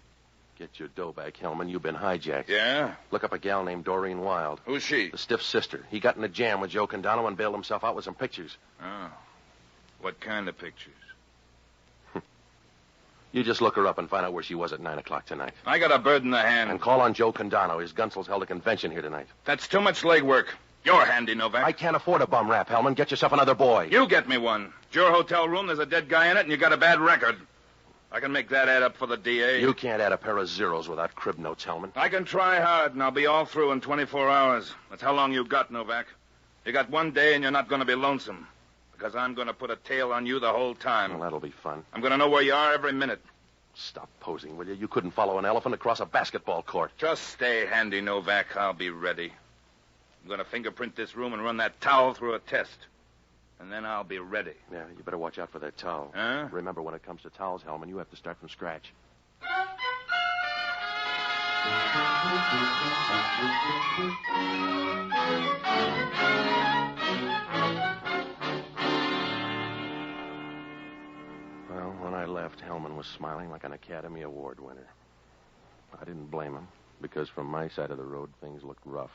Get your dough back, Hellman. You've been hijacked. Yeah? Look up a gal named Doreen Wilde. Who's she? The stiff sister. He got in a jam with Joe Candono and bailed himself out with some pictures. Oh. What kind of pictures? You just look her up and find out where she was at 9 o'clock tonight. I got a bird in the hand. And call on Joe Candono. His Gunsel's held a convention here tonight. That's too much legwork. You're handy, Novak. I can't afford a bum rap, Hellman. Get yourself another boy. You get me one. It's your hotel room. There's a dead guy in it, and you got a bad record. I can make that add up for the DA. You can't add a pair of zeros without crib notes, Hellman. I can try hard, and I'll be all through in 24 hours. That's how long you got, Novak. You got 1 day, and you're not going to be lonesome. Because I'm going to put a tail on you the whole time. Well, that'll be fun. I'm going to know where you are every minute. Stop posing, will you? You couldn't follow an elephant across a basketball court. Just stay handy, Novak. I'll be ready. I'm going to fingerprint this room and run that towel through a test. And then I'll be ready. Yeah, you better watch out for that towel. Huh? Remember, when it comes to towels, Hellman, you have to start from scratch. Well, when I left, Hellman was smiling like an Academy Award winner. I didn't blame him, because from my side of the road, things looked rough.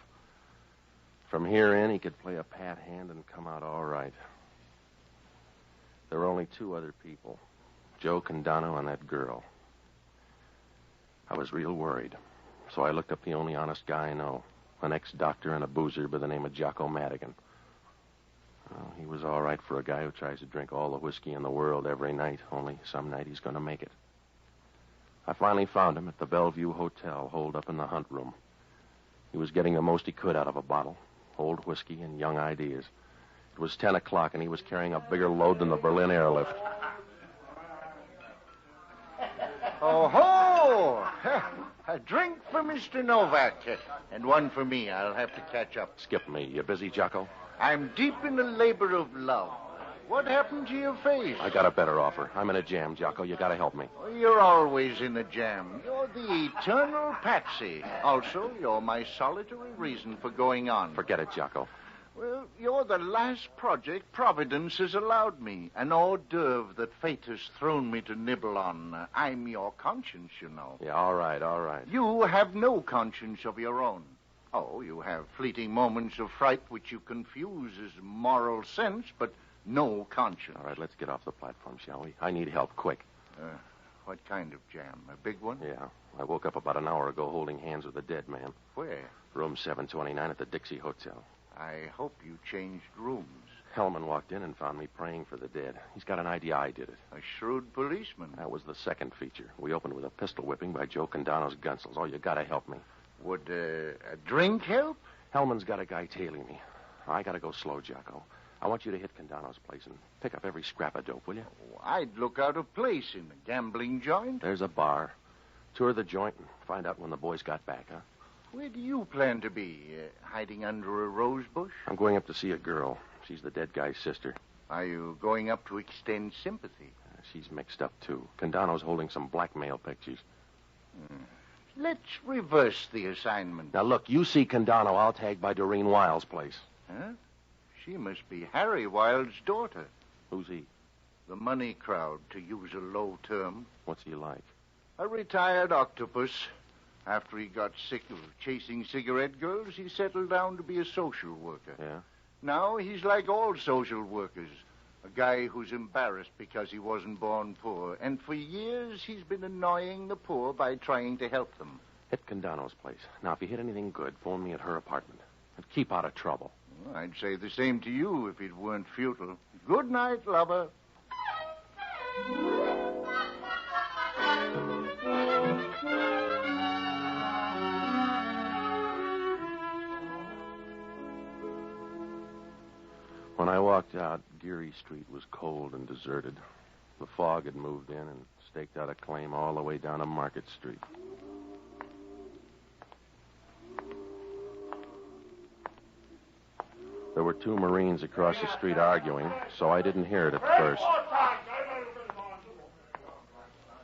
From here in, he could play a pat hand and come out all right. There were only two other people, Joe Candono and that girl. I was real worried, so I looked up the only honest guy I know, an ex-doctor and a boozer by the name of Jocko Madigan. Well, he was all right for a guy who tries to drink all the whiskey in the world every night, only some night he's going to make it. I finally found him at the Bellevue Hotel, holed up in the hunt room. He was getting the most he could out of a bottle, old whiskey and young ideas. It was 10 o'clock, and he was carrying a bigger load than the Berlin airlift. Oh, ho! A drink for Mr. Novak, and one for me. I'll have to catch up. Skip me. You busy, Jocko? I'm deep in the labor of love. What happened to your face? I got a better offer. I'm in a jam, Jocko. You got to help me. You're always in a jam. You're the eternal patsy. Also, you're my solitary reason for going on. Forget it, Jocko. Well, you're the last project Providence has allowed me. An hors d'oeuvre that fate has thrown me to nibble on. I'm your conscience, you know. Yeah, all right, all right. You have no conscience of your own. Oh, you have fleeting moments of fright which you confuse as moral sense, but no conscience. All right, let's get off the platform, shall we? I need help, quick. What kind of jam? A big one? Yeah. I woke up about an hour ago holding hands with a dead man. Where? Room 729 at the Dixie Hotel. I hope you changed rooms. Hellman walked in and found me praying for the dead. He's got an idea I did it. A shrewd policeman. That was the second feature. We opened with a pistol whipping by Joe Candono's gunsels. Oh, you gotta help me. Would a drink help? Hellman's got a guy tailing me. I gotta go slow, Jocko. I want you to hit Candono's place and pick up every scrap of dope, will you? Oh, I'd look out of place in a gambling joint. There's a bar. Tour the joint and find out when the boys got back, huh? Where do you plan to be? Hiding under a rose bush? I'm going up to see a girl. She's the dead guy's sister. Are you going up to extend sympathy? She's mixed up, too. Candono's holding some blackmail pictures. Let's reverse the assignment. Now, look, you see Candono. I'll tag by Doreen Wilde's place. Huh? She must be Harry Wilde's daughter. Who's he? The money crowd, to use a low term. What's he like? A retired octopus. After he got sick of chasing cigarette girls, he settled down to be a social worker. Yeah? Now he's like all social workers. A guy who's embarrassed because he wasn't born poor. And for years, he's been annoying the poor by trying to help them. Hit Candono's place. Now, if you hit anything good, phone me at her apartment. And keep out of trouble. Well, I'd say the same to you if it weren't futile. Good night, lover. When I walked out, Geary Street was cold and deserted. The fog had moved in and staked out a claim all the way down to Market Street. There were two Marines across the street arguing, so I didn't hear it at first.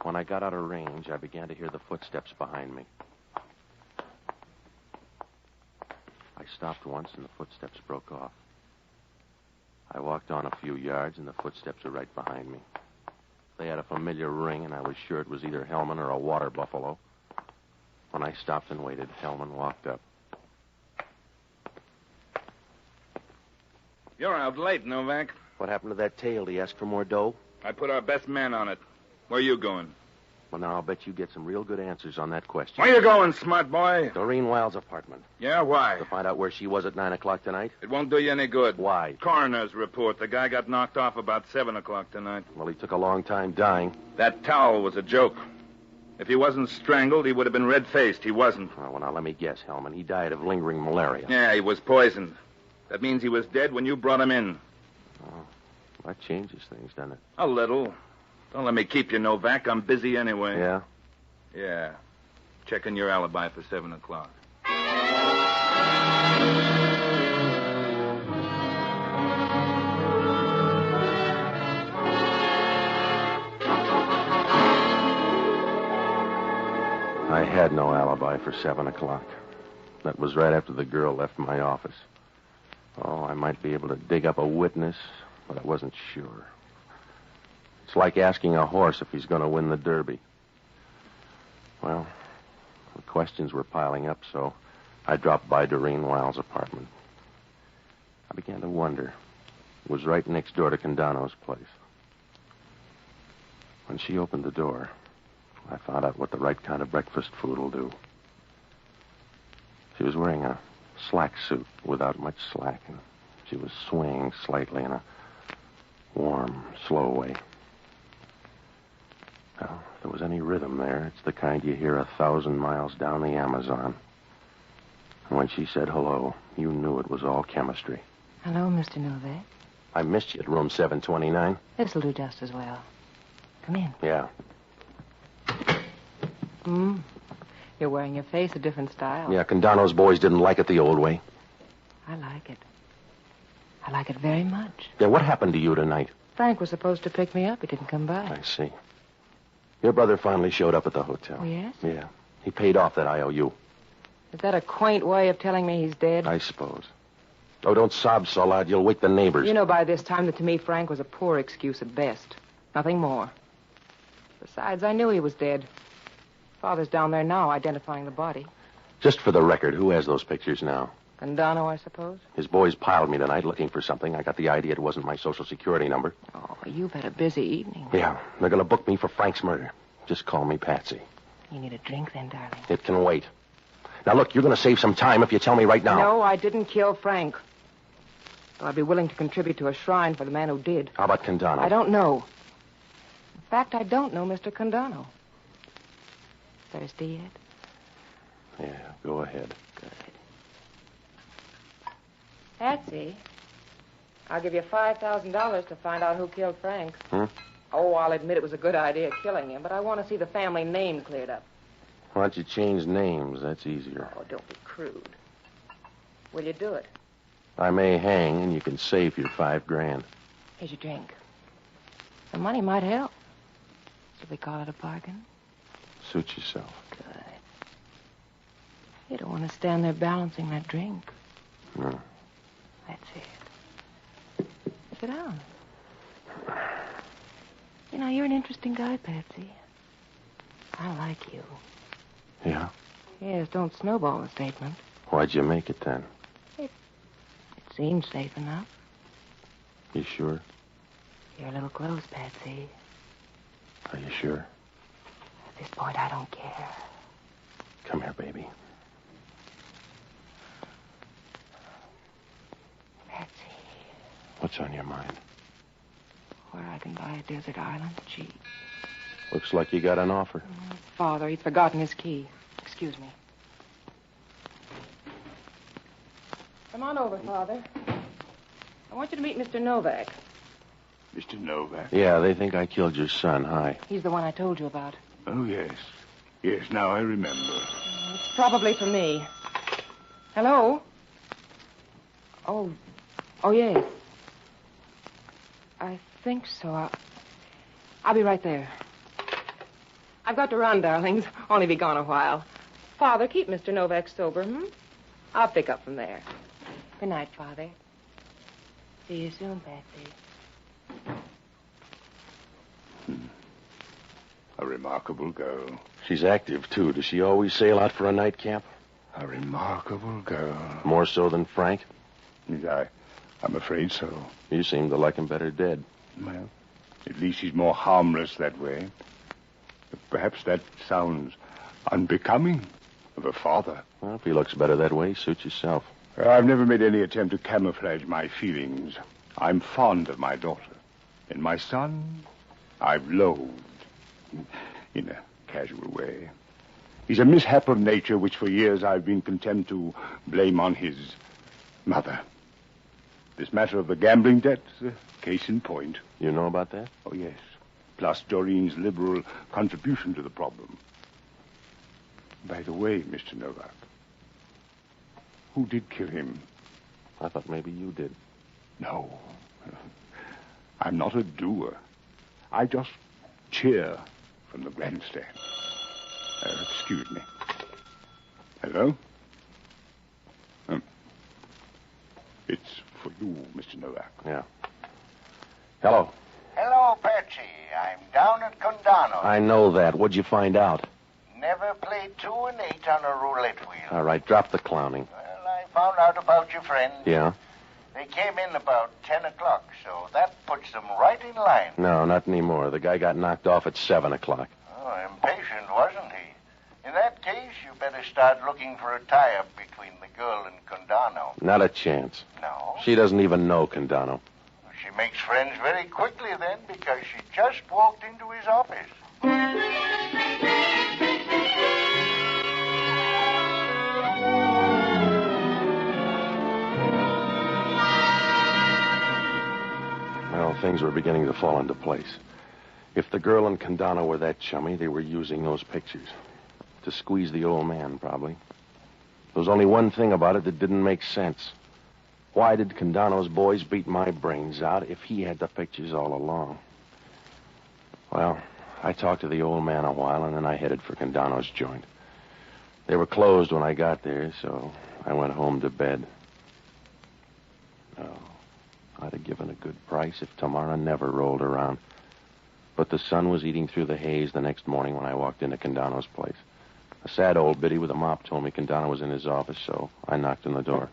When I got out of range, I began to hear the footsteps behind me. I stopped once and the footsteps broke off. I walked on a few yards, and the footsteps were right behind me. They had a familiar ring, and I was sure it was either Hellman or a water buffalo. When I stopped and waited, Hellman walked up. You're out late, Novak. What happened to that tail? Did he ask for more dough? I put our best man on it. Where you going? Well, now, I'll bet you get some real good answers on that question. Where you going, smart boy? Doreen Wilde's apartment. Yeah, why? To find out where she was at 9 o'clock tonight? It won't do you any good. Why? Coroner's report. The guy got knocked off about 7 o'clock tonight. Well, he took a long time dying. That towel was a joke. If he wasn't strangled, he would have been red-faced. He wasn't. Oh, well, now, let me guess, Hellman. He died of lingering malaria. Yeah, he was poisoned. That means he was dead when you brought him in. Oh, that changes things, doesn't it? A little. Don't let me keep you, Novak. I'm busy anyway. Yeah? Yeah. Checking your alibi for 7 o'clock. I had no alibi for 7 o'clock. That was right after the girl left my office. Oh, I might be able to dig up a witness, but I wasn't sure. It's like asking a horse if he's going to win the Derby. Well, the questions were piling up, so I dropped by Doreen Wiles' apartment. I began to wonder. It was right next door to Candono's place. When she opened the door, I found out what the right kind of breakfast food will do. She was wearing a slack suit without much slack, and she was swaying slightly in a warm, slow way. Well, if there was any rhythm there, it's the kind you hear 1,000 miles down the Amazon. And when she said hello, you knew it was all chemistry. Hello, Mr. Novak. I missed you at room 729. This'll do just as well. Come in. Yeah. You're wearing your face a different style. Yeah, Candono's boys didn't like it the old way. I like it. I like it very much. Yeah, what happened to you tonight? Frank was supposed to pick me up. He didn't come by. I see. Your brother finally showed up at the hotel. Oh, yes? Yeah. He paid off that IOU. Is that a quaint way of telling me he's dead? I suppose. Oh, don't sob so loud. You'll wake the neighbors. You know by this time that to me Frank was a poor excuse at best. Nothing more. Besides, I knew he was dead. Father's down there now identifying the body. Just for the record, who has those pictures now? Candono, I suppose? His boys piled me tonight looking for something. I got the idea it wasn't my Social Security number. Oh, you've had a busy evening. Yeah, they're going to book me for Frank's murder. Just call me Patsy. You need a drink then, darling. It can wait. Now, look, you're going to save some time if you tell me right now. No, I didn't kill Frank. But I'd be willing to contribute to a shrine for the man who did. How about Candono? I don't know. In fact, I don't know Mr. Candono. Thirsty yet? Yeah, go ahead. Good. Patsy, I'll give you $5,000 to find out who killed Frank. Oh, I'll admit it was a good idea killing him, but I want to see the family name cleared up. Why don't you change names? That's easier. Oh, don't be crude. Will you do it? I may hang, and you can save your $5,000. Here's your drink. The money might help. Should we call it a bargain? Suit yourself. Good. You don't want to stand there balancing that drink. No. That's it. Sit down. You know, you're an interesting guy, Patsy. I like you. Yeah? Yes, don't snowball the statement. Why'd you make it then? It seems safe enough. You sure? You're a little close, Patsy. Are you sure? At this point, I don't care. Come here, baby. Patsy. What's on your mind? Where I can buy a desert island cheap. Looks like you got an offer. Father, he'd forgotten his key. Excuse me. Come on over, Father. I want you to meet Mr. Novak. Mr. Novak? Yeah, they think I killed your son. Hi. He's the one I told you about. Oh, yes. Yes, now I remember. It's probably for me. Hello? Oh, yes. I think so. I'll be right there. I've got to run, darlings. Only be gone a while. Father, keep Mr. Novak sober, I'll pick up from there. Good night, Father. See you soon, Patsy. A remarkable girl. She's active, too. Does she always sail out for a nightcap? A remarkable girl. More so than Frank? I'm afraid so. You seem to like him better dead. Well, at least he's more harmless that way. Perhaps that sounds unbecoming of a father. Well, if he looks better that way, suit yourself. I've never made any attempt to camouflage my feelings. I'm fond of my daughter. And my son, I've loathed. In a casual way. He's a mishap of nature which for years I've been content to blame on his mother. This matter of the gambling debt is a case in point. You know about that? Oh, yes. plus Doreen's liberal contribution to the problem. By the way, Mr. Novak, who did kill him? I thought maybe you did. No. I'm not a doer. I just cheer from the grandstand. Excuse me. Hello? It's for you, Mr. Novak. Yeah. Hello. Hello, Patsy. I'm down at Candono. I know that. What'd you find out? Never played 2 and 8 on a roulette wheel. All right, drop the clowning. Well, I found out about your friend. Yeah? They came in about 10 o'clock, so that puts them right in line. No, not anymore. The guy got knocked off at 7 o'clock. Oh, impatient, wasn't he? In that case, you better start looking for a tie-up between the girl and Candono. Not a chance. No? She doesn't even know Candono. She makes friends very quickly then because she just walked into his office. Well, things were beginning to fall into place. If the girl and Candono were that chummy, they were using those pictures. To squeeze the old man, probably. There was only one thing about it that didn't make sense. Why did Candono's boys beat my brains out if he had the pictures all along? Well, I talked to the old man a while, and then I headed for Candono's joint. They were closed when I got there, so I went home to bed. Oh, I'd have given a good price if tomorrow never rolled around. But the sun was eating through the haze the next morning when I walked into Candono's place. A sad old biddy with a mop told me Candono was in his office, so I knocked on the door.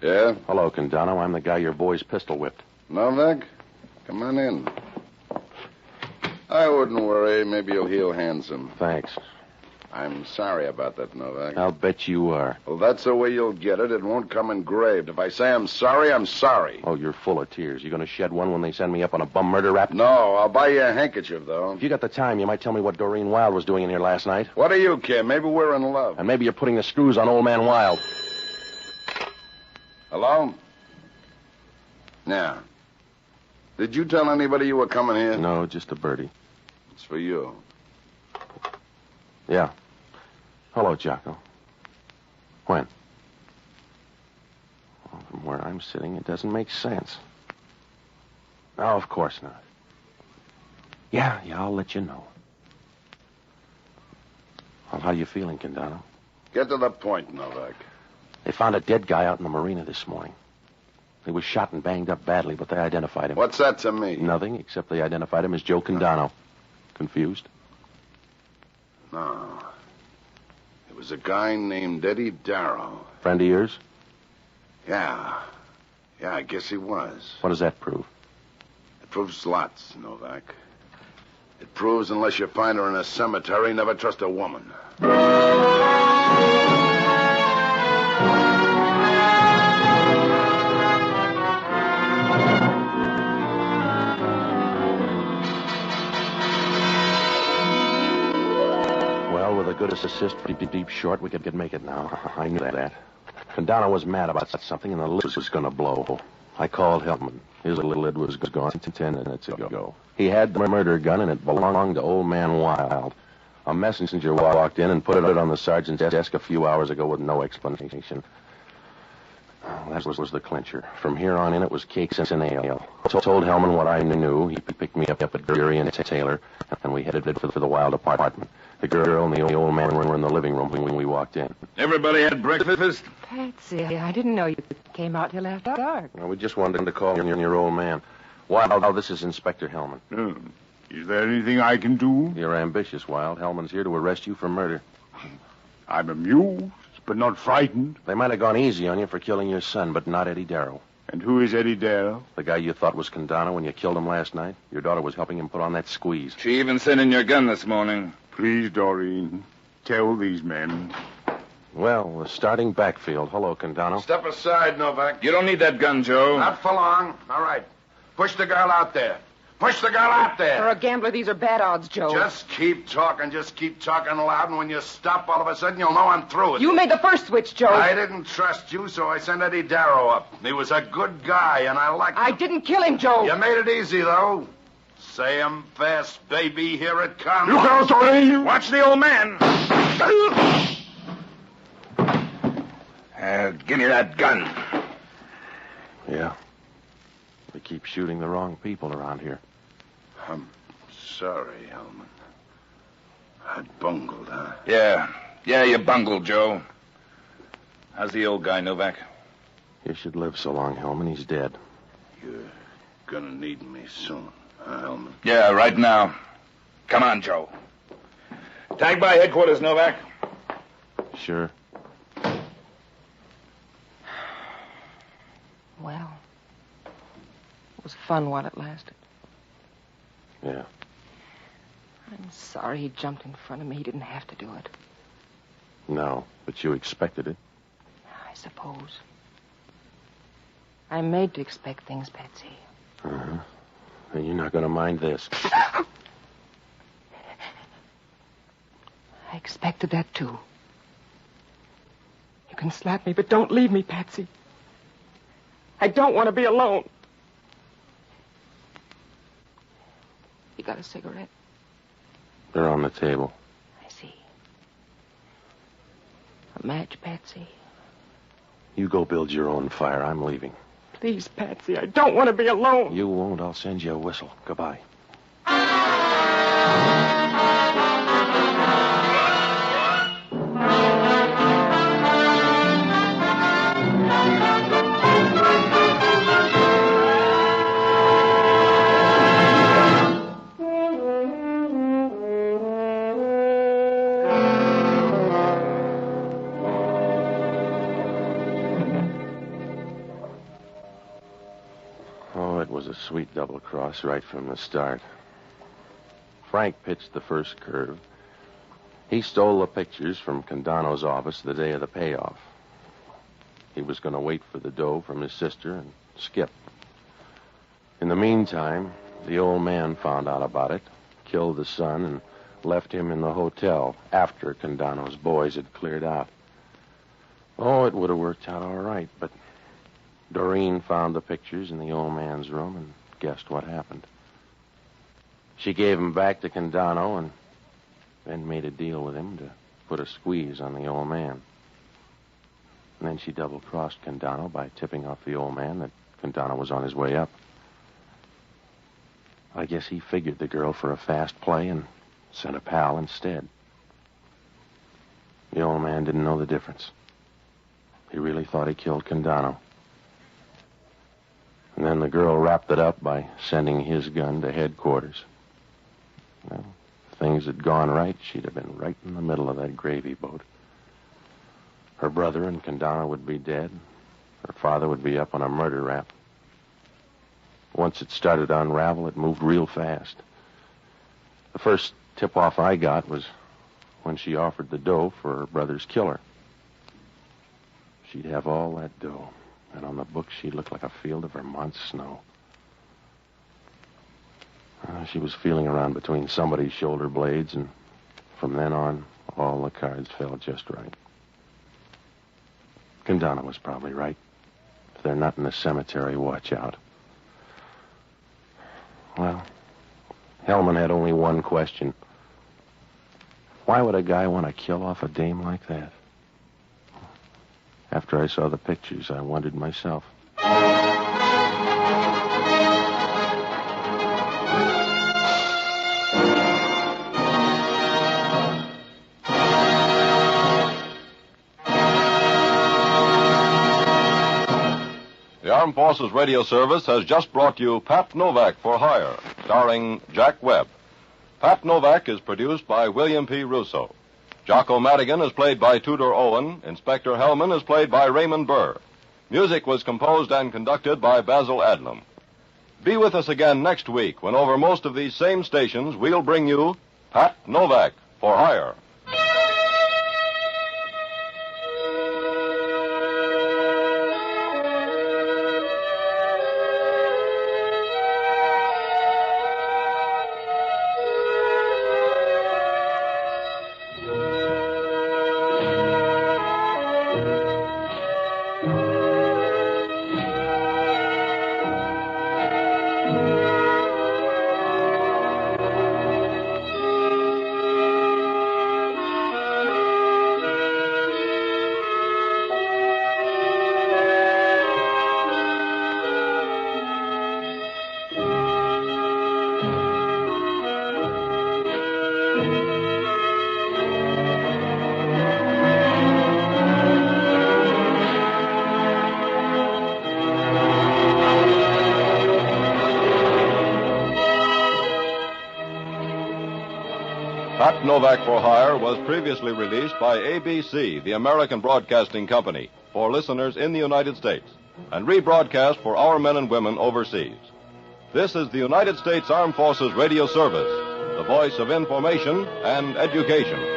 Yeah? Hello, Candono. I'm the guy your boys pistol whipped. Novak? Come on in. I wouldn't worry. Maybe you'll heal handsome. Thanks. I'm sorry about that, Novak. I'll bet you are. Well, that's the way you'll get it. It won't come engraved. If I say I'm sorry, I'm sorry. Oh, you're full of tears. You gonna shed one when they send me up on a bum murder rap? No, I'll buy you a handkerchief, though. If you got the time, you might tell me what Doreen Wilde was doing in here last night. What do you care? Maybe we're in love. And maybe you're putting the screws on old man Wilde. Hello? Yeah. Did you tell anybody you were coming here? No, just a birdie. It's for you. Yeah. Hello, Jocko. When? Well, from where I'm sitting, it doesn't make sense. No, of course not. Yeah, I'll let you know. Well, how you feeling, Candono? Get to the point, Novak. They found a dead guy out in the marina this morning. He was shot and banged up badly, but they identified him. What's that to me? Nothing, except they identified him as Joe Candono. Confused? No. It was a guy named Eddie Darrow. Friend of yours? Yeah. Yeah, I guess he was. What does that prove? It proves lots, Novak. It proves unless you find her in a cemetery, never trust a woman. With a good assist, deep short, we could make it now. I knew that. Candono was mad about something, and the lid was going to blow. I called Hellman. His lid was gone 10 minutes ago. He had the murder gun, and it belonged to old man Wilde. A messenger walked in and put it on the sergeant's desk a few hours ago with no explanation. That was the clincher. From here on in, it was cakes and ale. Told Hellman what I knew. He picked me up at Drury and Taylor, and we headed for the Wilde apartment. The girl and the old man were in the living room when we walked in. Everybody had breakfast? Patsy, I didn't know you came out till after dark. Well, we just wanted to call your old man. Wilde, this is Inspector Hellman. Is there anything I can do? You're ambitious, Wilde. Hellman's here to arrest you for murder. I'm amused, but not frightened. They might have gone easy on you for killing your son, but not Eddie Darrow. And who is Eddie Darrow? The guy you thought was Candono when you killed him last night. Your daughter was helping him put on that squeeze. She even sent in your gun this morning. Please, Doreen, tell these men. Well, the starting backfield. Hello, Candono. Step aside, Novak. You don't need that gun, Joe. Not for long. All right. Push the girl out there. Push the girl out there. For a gambler, these are bad odds, Joe. Just keep talking loud, and when you stop, all of a sudden, you'll know I'm through with You made the first switch, Joe. I didn't trust you, so I sent Eddie Darrow up. He was a good guy, and I liked him. I didn't kill him, Joe. You made it easy, though. Say 'em fast, baby. Here it comes. You go, Tony. Watch the old man. Give me that gun. Yeah. We keep shooting the wrong people around here. I'm sorry, Hellman. I bungled, huh? Yeah, you bungled, Joe. How's the old guy, Novak? You should live so long, Hellman. He's dead. You're gonna need me soon, huh, Hellman? Yeah, right now. Come on, Joe. Tag by headquarters, Novak. Sure. Well, it was fun while it lasted. Yeah. I'm sorry he jumped in front of me. He didn't have to do it. No, but you expected it. I suppose. I'm made to expect things, Patsy. Uh-huh. And you're not going to mind this. I expected that, too. You can slap me, but don't leave me, Patsy. I don't want to be alone. You got a cigarette? They're on the table. I see. A match, Patsy? You go build your own fire. I'm leaving. Please, Patsy, I don't want to be alone. You won't. I'll send you a whistle. Goodbye. A sweet double cross right from the start. Frank pitched the first curve. He stole the pictures from Candono's office the day of the payoff. He was going to wait for the dough from his sister and skip. In the meantime, the old man found out about it, killed the son, and left him in the hotel after Candono's boys had cleared out. Oh, it would have worked out all right, but Doreen found the pictures in the old man's room and guessed what happened. She gave them back to Candono and then made a deal with him to put a squeeze on the old man. And then she double-crossed Candono by tipping off the old man that Candono was on his way up. I guess he figured the girl for a fast play and sent a pal instead. The old man didn't know the difference. He really thought he killed Candono. And then the girl wrapped it up by sending his gun to headquarters. Well, if things had gone right, she'd have been right in the middle of that gravy boat. Her brother and Candono would be dead. Her father would be up on a murder rap. Once it started to unravel, it moved real fast. The first tip-off I got was when she offered the dough for her brother's killer. She'd have all that dough. And on the books, she looked like a field of Vermont snow. She was feeling around between somebody's shoulder blades, and from then on, all the cards fell just right. Candono was probably right. If they're not in the cemetery, watch out. Well, Hellman had only one question. Why would a guy want to kill off a dame like that? After I saw the pictures, I wondered myself. The Armed Forces Radio Service has just brought you Pat Novak for Hire, starring Jack Webb. Pat Novak is produced by William P. Russo. Jocko Madigan is played by Tudor Owen. Inspector Hellman is played by Raymond Burr. Music was composed and conducted by Basil Adlam. Be with us again next week when over most of these same stations we'll bring you Pat Novak for Hire. Pat Novak for Hire was previously released by ABC, the American Broadcasting Company, for listeners in the United States, and rebroadcast for our men and women overseas. This is the United States Armed Forces Radio Service, the voice of information and education.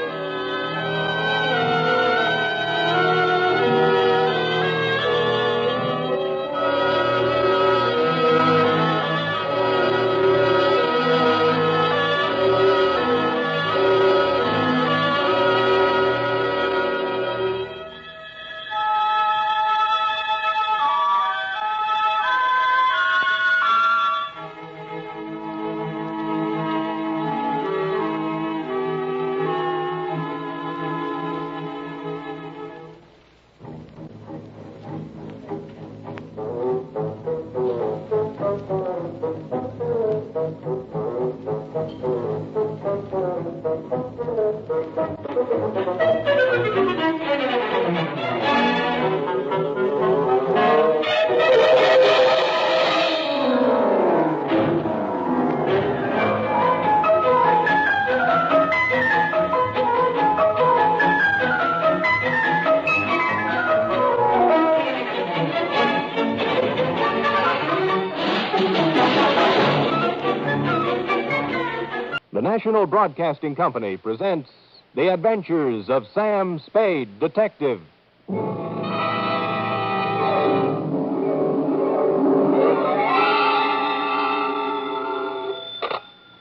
The National Broadcasting Company presents The Adventures of Sam Spade, Detective.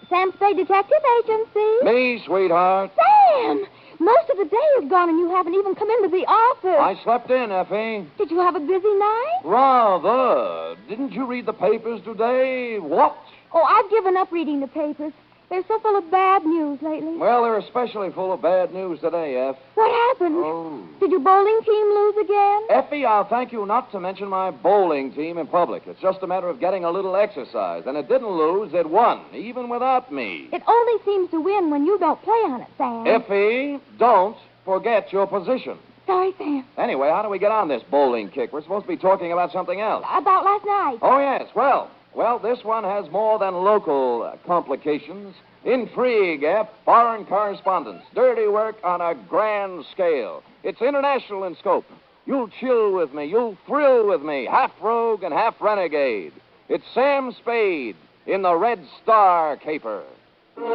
Sam Spade Detective Agency. Me, sweetheart. Sam! Most of the day is gone and you haven't even come into the office. I slept in, Effie. Did you have a busy night? Rather. Didn't you read the papers today? What? Oh, I've given up reading the papers. They're so full of bad news lately. Well, they're especially full of bad news today, Eff. What happened? Oh. Did your bowling team lose again? Effie, I'll thank you not to mention my bowling team in public. It's just a matter of getting a little exercise. And it didn't lose, it won, even without me. It only seems to win when you don't play on it, Sam. Effie, don't forget your position. Sorry, Sam. Anyway, how do we get on this bowling kick? We're supposed to be talking about something else. About last night. Oh, yes. Well, this one has more than local complications. Intrigue, foreign correspondence, dirty work on a grand scale. It's international in scope. You'll chill with me, you'll thrill with me, half rogue and half renegade. It's Sam Spade in the Red Star caper. For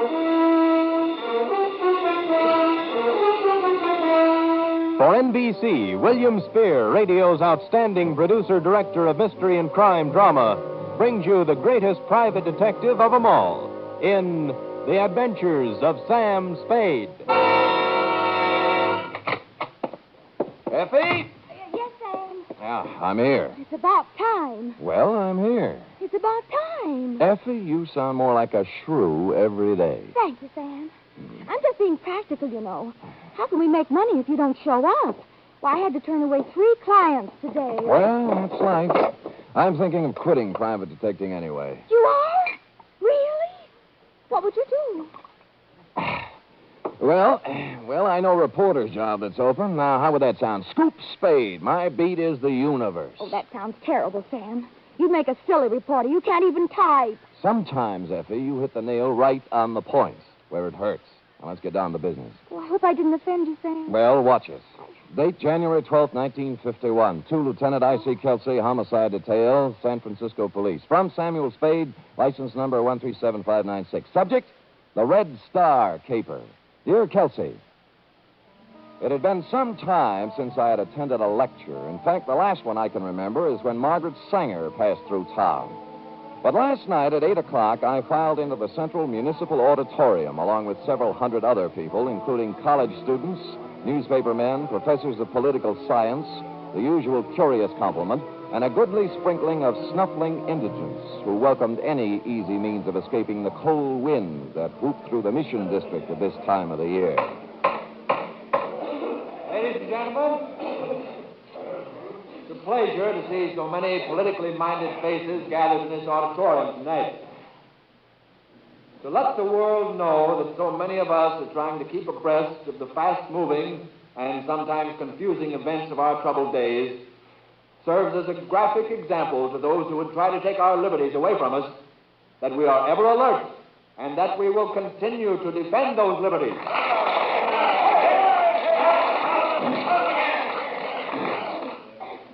NBC, William Spear, radio's outstanding producer-director of mystery and crime drama, brings you the greatest private detective of them all in The Adventures of Sam Spade. Effie? Yes, Sam. Yeah, I'm here. It's about time. Well, I'm here. It's about time. Effie, you sound more like a shrew every day. Thank you, Sam. I'm just being practical, you know. How can we make money if you don't show up? Why, I had to turn away 3 clients today. Well, that's life. I'm thinking of quitting private detecting anyway. You are? Really? What would you do? Well, I know a reporter's job that's open. Now, how would that sound? Scoop Spade. My beat is the universe. Oh, that sounds terrible, Sam. You'd make a silly reporter. You can't even type. Sometimes, Effie, you hit the nail right on the point, where it hurts. Now, let's get down to business. Well, I hope I didn't offend you, Sam. Well, watch us. Date January 12th, 1951. To Lieutenant I.C. Kelsey, homicide detail, San Francisco Police. From Samuel Spade, license number 137596. Subject, the Red Star caper. Dear Kelsey, it had been some time since I had attended a lecture. In fact, the last one I can remember is when Margaret Sanger passed through town. But last night at 8 o'clock, I filed into the Central Municipal Auditorium along with several hundred other people, including college students, newspaper men, professors of political science, the usual curious complement, and a goodly sprinkling of snuffling indigents who welcomed any easy means of escaping the cold winds that whoop through the Mission District at this time of the year. Ladies and gentlemen, it's a pleasure to see so many politically minded faces gathered in this auditorium tonight. To let the world know that so many of us are trying to keep abreast of the fast-moving and sometimes confusing events of our troubled days serves as a graphic example to those who would try to take our liberties away from us that we are ever alert and that we will continue to defend those liberties.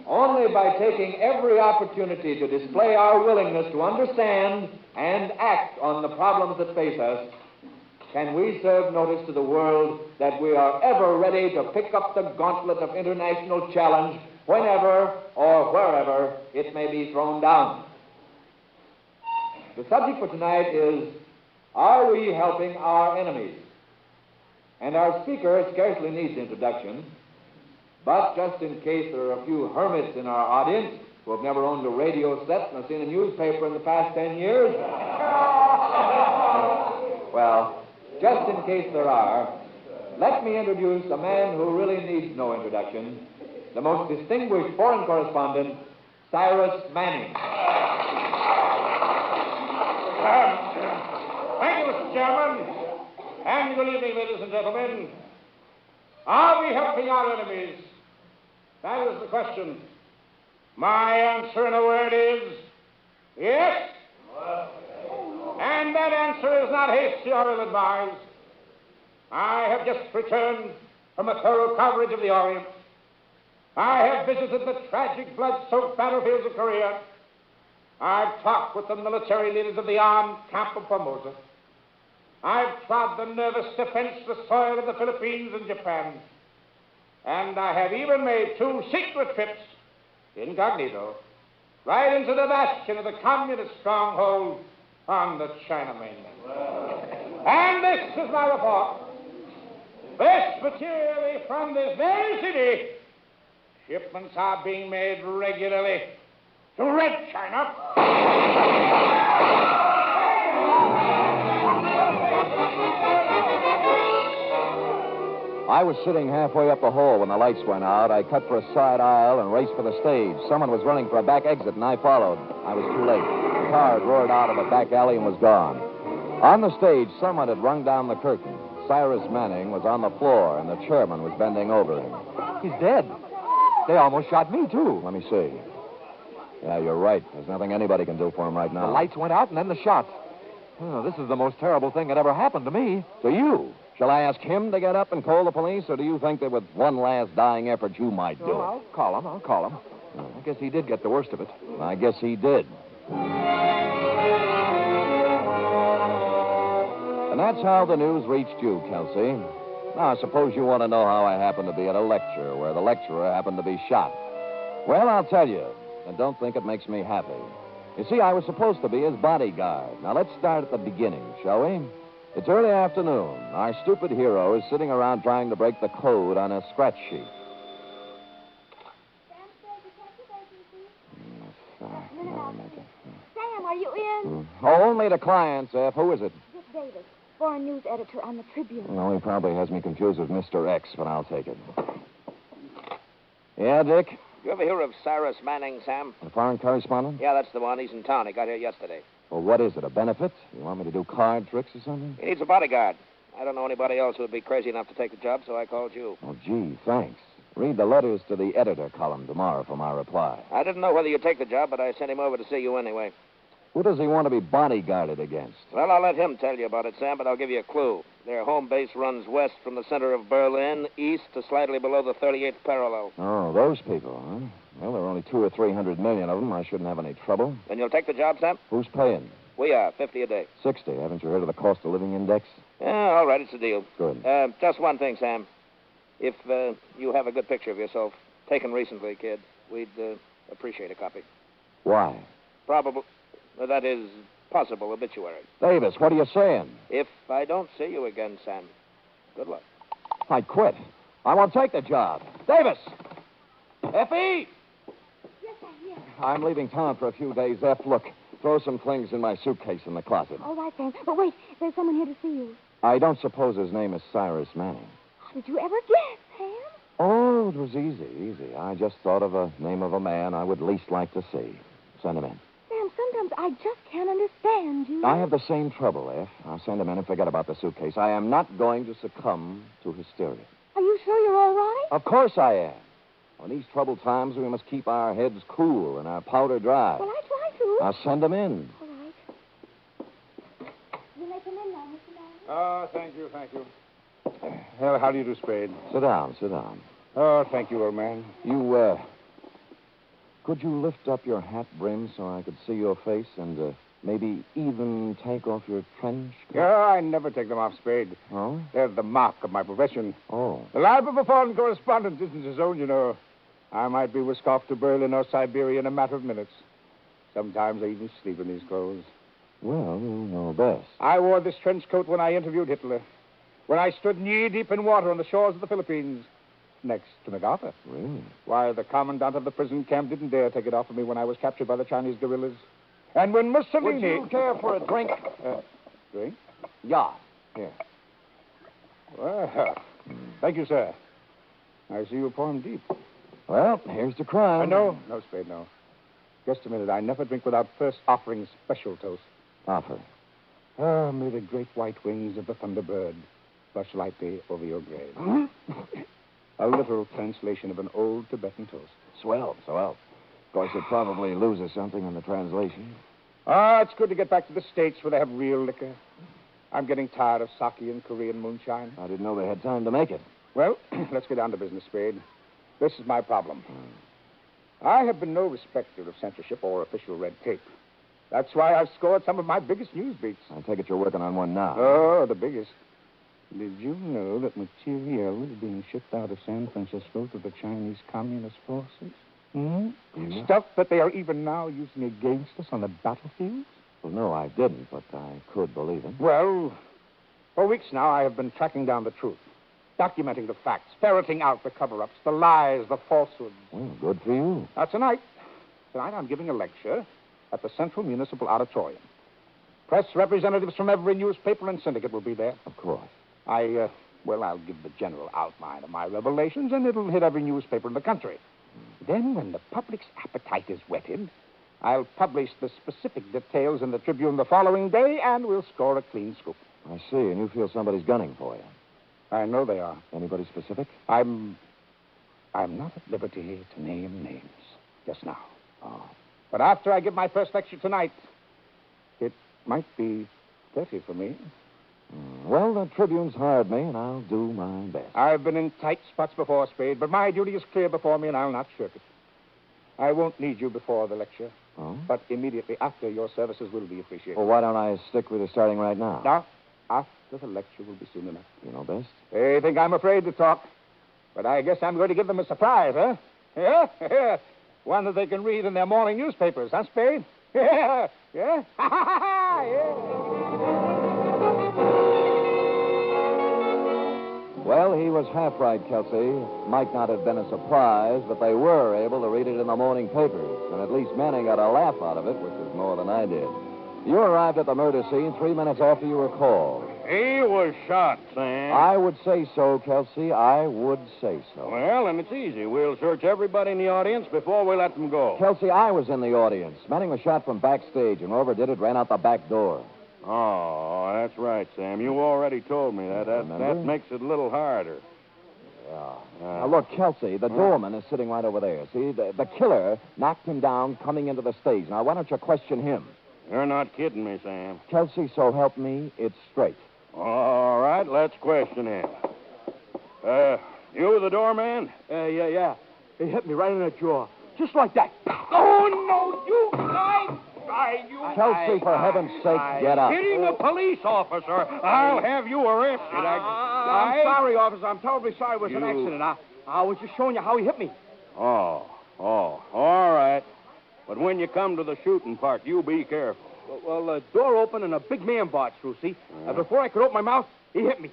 Only by taking every opportunity to display our willingness to understand and act on the problems that face us can we serve notice to the world that we are ever ready to pick up the gauntlet of international challenge whenever or wherever it may be thrown down. The subject for tonight is, are we helping our enemies? And our speaker scarcely needs introduction, but just in case there are a few hermits in our audience who have never owned a radio set nor seen a newspaper in the past 10 years, well, just in case there are, let me introduce a man who really needs no introduction, the most distinguished foreign correspondent, Cyrus Manning. Thank you, Mr. Chairman. And good evening, ladies and gentlemen. Are we helping our enemies? That is the question. My answer in a word is yes. And that answer is not hasty or ill-advised. I have just returned from a thorough coverage of the Orient. I have visited the tragic, blood-soaked battlefields of Korea. I've talked with the military leaders of the armed camp of Formosa. I've trod the nervous, defenseless soil of the Philippines and Japan. And I have even made 2 secret trips, incognito, right into the bastion of the communist stronghold on the China mainland. And this is my report. This materially from this very city, shipments are being made regularly to Red China. I was sitting halfway up the hall when the lights went out. I cut for a side aisle and raced for the stage. Someone was running for a back exit, and I followed. I was too late. The car had roared out of a back alley and was gone. On the stage, someone had rung down the curtain. Cyrus Manning was on the floor, and the chairman was bending over him. He's dead. They almost shot me, too. Let me see. Yeah, you're right. There's nothing anybody can do for him right now. The lights went out and then the shots. Oh, this is the most terrible thing that ever happened to me. To you? Shall I ask him to get up and call the police, or do you think that with one last dying effort you might do it? I'll call him. I guess he did get the worst of it. I guess he did. And that's how the news reached you, Kelsey. Now, I suppose you want to know how I happened to be at a lecture where the lecturer happened to be shot. Well, I'll tell you, and don't think it makes me happy. You see, I was supposed to be his bodyguard. Now, let's start at the beginning, shall we? It's early afternoon. Our stupid hero is sitting around trying to break the code on a scratch sheet. Sam, are you in? Only to clients, F. Who is it? Dick Davis, foreign news editor on the Tribune. Well, he probably has me confused with Mr. X, but I'll take it. Yeah, Dick? You ever hear of Cyrus Manning, Sam? The foreign correspondent? Yeah, that's the one. He's in town. He got here yesterday. Well, what is it, a benefit? You want me to do card tricks or something? He needs a bodyguard. I don't know anybody else who would be crazy enough to take the job, so I called you. Oh, gee, thanks. Read the letters to the editor column tomorrow for my reply. I didn't know whether you'd take the job, but I sent him over to see you anyway. Who does he want to be bodyguarded against? Well, I'll let him tell you about it, Sam, but I'll give you a clue. Their home base runs west from the center of Berlin, east to slightly below the 38th parallel. Oh, those people, huh? Well, there are only 200 or 300 million of them. I shouldn't have any trouble. Then you'll take the job, Sam? Who's paying? We are, 50 a day. 60. Haven't you heard of the cost of living index? Yeah, all right, it's a deal. Good. Just one thing, Sam. If you have a good picture of yourself, taken recently, kid, we'd appreciate a copy. Why? Probable. That is, possible obituary. Davis, what are you saying? If I don't see you again, Sam, good luck. I quit. I won't take the job. Davis! Effie! Yes, I'm here. I'm leaving town for a few days. F, look. Throw some things in my suitcase in the closet. All right, Sam. But wait, there's someone here to see you. I don't suppose his name is Cyrus Manning. How did you ever guess, Sam? Oh, it was easy. I just thought of a name of a man I would least like to see. Send him in. Sam, sometimes I just can't understand you. I have the same trouble, F. I'll send him in and forget about the suitcase. I am not going to succumb to hysteria. Are you sure you're all right? Of course I am. In these troubled times, we must keep our heads cool and our powder dry. Well, I try to. I'll send him in. All right. You may come Oh, thank you, thank you. Well, how do you do, Spade? Sit down, sit down. Oh, thank you, old man. You, could you lift up your hat brim so I could see your face and, maybe even take off your trench coat? Yeah, I never take them off, Spade. Oh? They're the mark of my profession. Oh. The life of a foreign correspondent isn't his own, you know. I might be whisked off to Berlin or Siberia in a matter of minutes. Sometimes I even sleep in these clothes. Well, you know best. I wore this trench coat when I interviewed Hitler. When I stood knee-deep in water on the shores of the Philippines. Next to MacArthur. Really? Why, the commandant of the prison camp didn't dare take it off of me when I was captured by the Chinese guerrillas. And when Mussolini... Would you care for a drink? Drink? Yeah. Here. Well, thank you, sir. I see you pour 'em deep. Well, here's the crime. No, Spade, no. Just a minute. I never drink without first offering special toast. Offer. Ah, may the great white wings of the Thunderbird brush lightly over your grave. A literal translation of an old Tibetan toast. Swell. Of course, it probably loses something in the translation. Ah, it's good to get back to the States where they have real liquor. I'm getting tired of sake and Korean moonshine. I didn't know they had time to make it. Well, let's get down to business, Spade. This is my problem. I have been no respecter of censorship or official red tape. That's why I've scored some of my biggest news beats. I take it you're working on one now. Oh, the biggest. Did you know that material is being shipped out of San Francisco to the Chinese Communist forces? Yeah. Stuff that they are even now using against us on the battlefield? Well, no, I didn't, but I could believe it. Well, for weeks now, I have been tracking down the truth, documenting the facts, ferreting out the cover-ups, the lies, the falsehoods. Well, good for you. Now, tonight I'm giving a lecture at the Central Municipal Auditorium. Press representatives from every newspaper and syndicate will be there. Of course. I'll give the general outline of my revelations, and it'll hit every newspaper in the country. Then, when the public's appetite is whetted, I'll publish the specific details in the Tribune the following day, and we'll score a clean scoop. I see, and you feel somebody's gunning for you. I know they are. Anybody specific? I'm not at liberty to name names just now. Oh. But after I give my first lecture tonight, it might be 30 for me. Well, the Tribune's hired me, and I'll do my best. I've been in tight spots before, Spade, but my duty is clear before me, and I'll not shirk it. I won't need you before the lecture, but immediately after, your services will be appreciated. Well, why don't I stick with you starting right now? Now, after the lecture will be soon enough. You know best? They think I'm afraid to talk, but I guess I'm going to give them a surprise, huh? Yeah? One that they can read in their morning newspapers, huh, Spade? Yeah? Yeah? Well, he was half right, Kelsey. Might not have been a surprise, but they were able to read it in the morning papers. And at least Manning got a laugh out of it, which is more than I did. You arrived at the murder scene 3 minutes after you were called. He was shot, Sam. I would say so, Kelsey. I would say so. Well, and it's easy. We'll search everybody in the audience before we let them go. Kelsey, I was in the audience. Manning was shot from backstage, and whoever did it ran out the back door. Oh, that's right, Sam. You already told me that. That makes it a little harder. Yeah. Now, look, Kelsey, the doorman is sitting right over there. See, the killer knocked him down coming into the stage. Now, why don't you question him? You're not kidding me, Sam. Kelsey, so help me, it's straight. All right, let's question him. You the doorman? Yeah. He hit me right in the jaw. Just like that. Oh, no, you guys! Kelsey, for heaven's sake, get up. Hitting a police officer. I'll have you arrested. I'm sorry, officer. I'm terribly sorry. It was an accident. I was just showing you how he hit me. Oh, all right. But when you come to the shooting part, you be careful. Well, the door opened and a big man barged through, see? Before I could open my mouth, he hit me.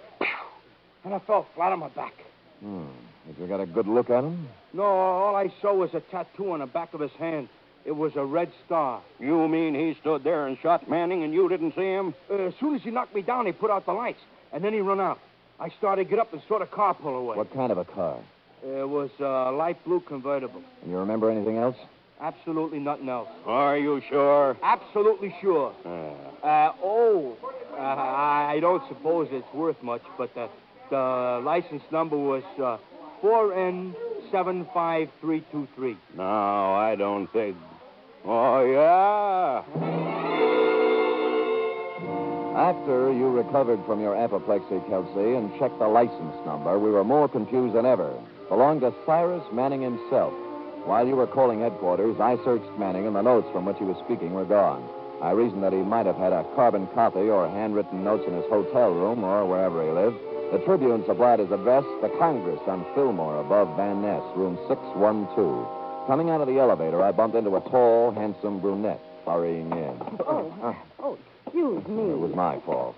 And I fell flat on my back. Did you get a good look at him? No, all I saw was a tattoo on the back of his hand. It was a red star. You mean he stood there and shot Manning and you didn't see him? As soon as he knocked me down, he put out the lights. And then he run out. I started to get up and saw the car pull away. What kind of a car? It was a light blue convertible. And you remember anything else? Absolutely nothing else. Are you sure? Absolutely sure. I don't suppose it's worth much, but the license number was 4N75323. No, I don't think. Oh, yeah. After you recovered from your apoplexy, Kelsey, and checked the license number, we were more confused than ever. Belonged to Cyrus Manning himself. While you were calling headquarters, I searched Manning, and the notes from which he was speaking were gone. I reasoned that he might have had a carbon copy or handwritten notes in his hotel room or wherever he lived. The Tribune supplied his address, the Congress on Fillmore, above Van Ness, room 612. Coming out of the elevator, I bumped into a tall, handsome brunette hurrying in. Excuse me. It was my fault.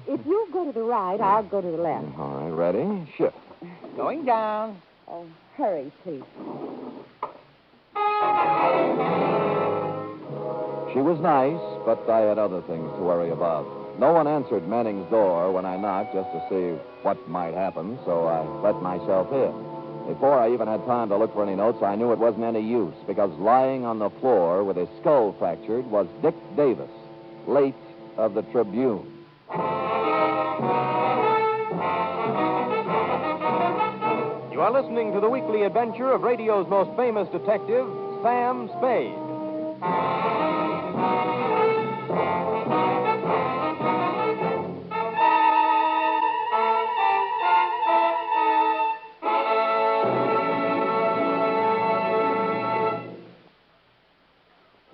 If you go to the right, I'll go to the left. All right, ready? Shift. Going down. Oh, hurry, please. She was nice, but I had other things to worry about. No one answered Manning's door when I knocked just to see what might happen, so I let myself in. Before I even had time to look for any notes, I knew it wasn't any use, because lying on the floor with his skull fractured was Dick Davis, late of the Tribune. You are listening to the weekly adventure of radio's most famous detective, Sam Spade.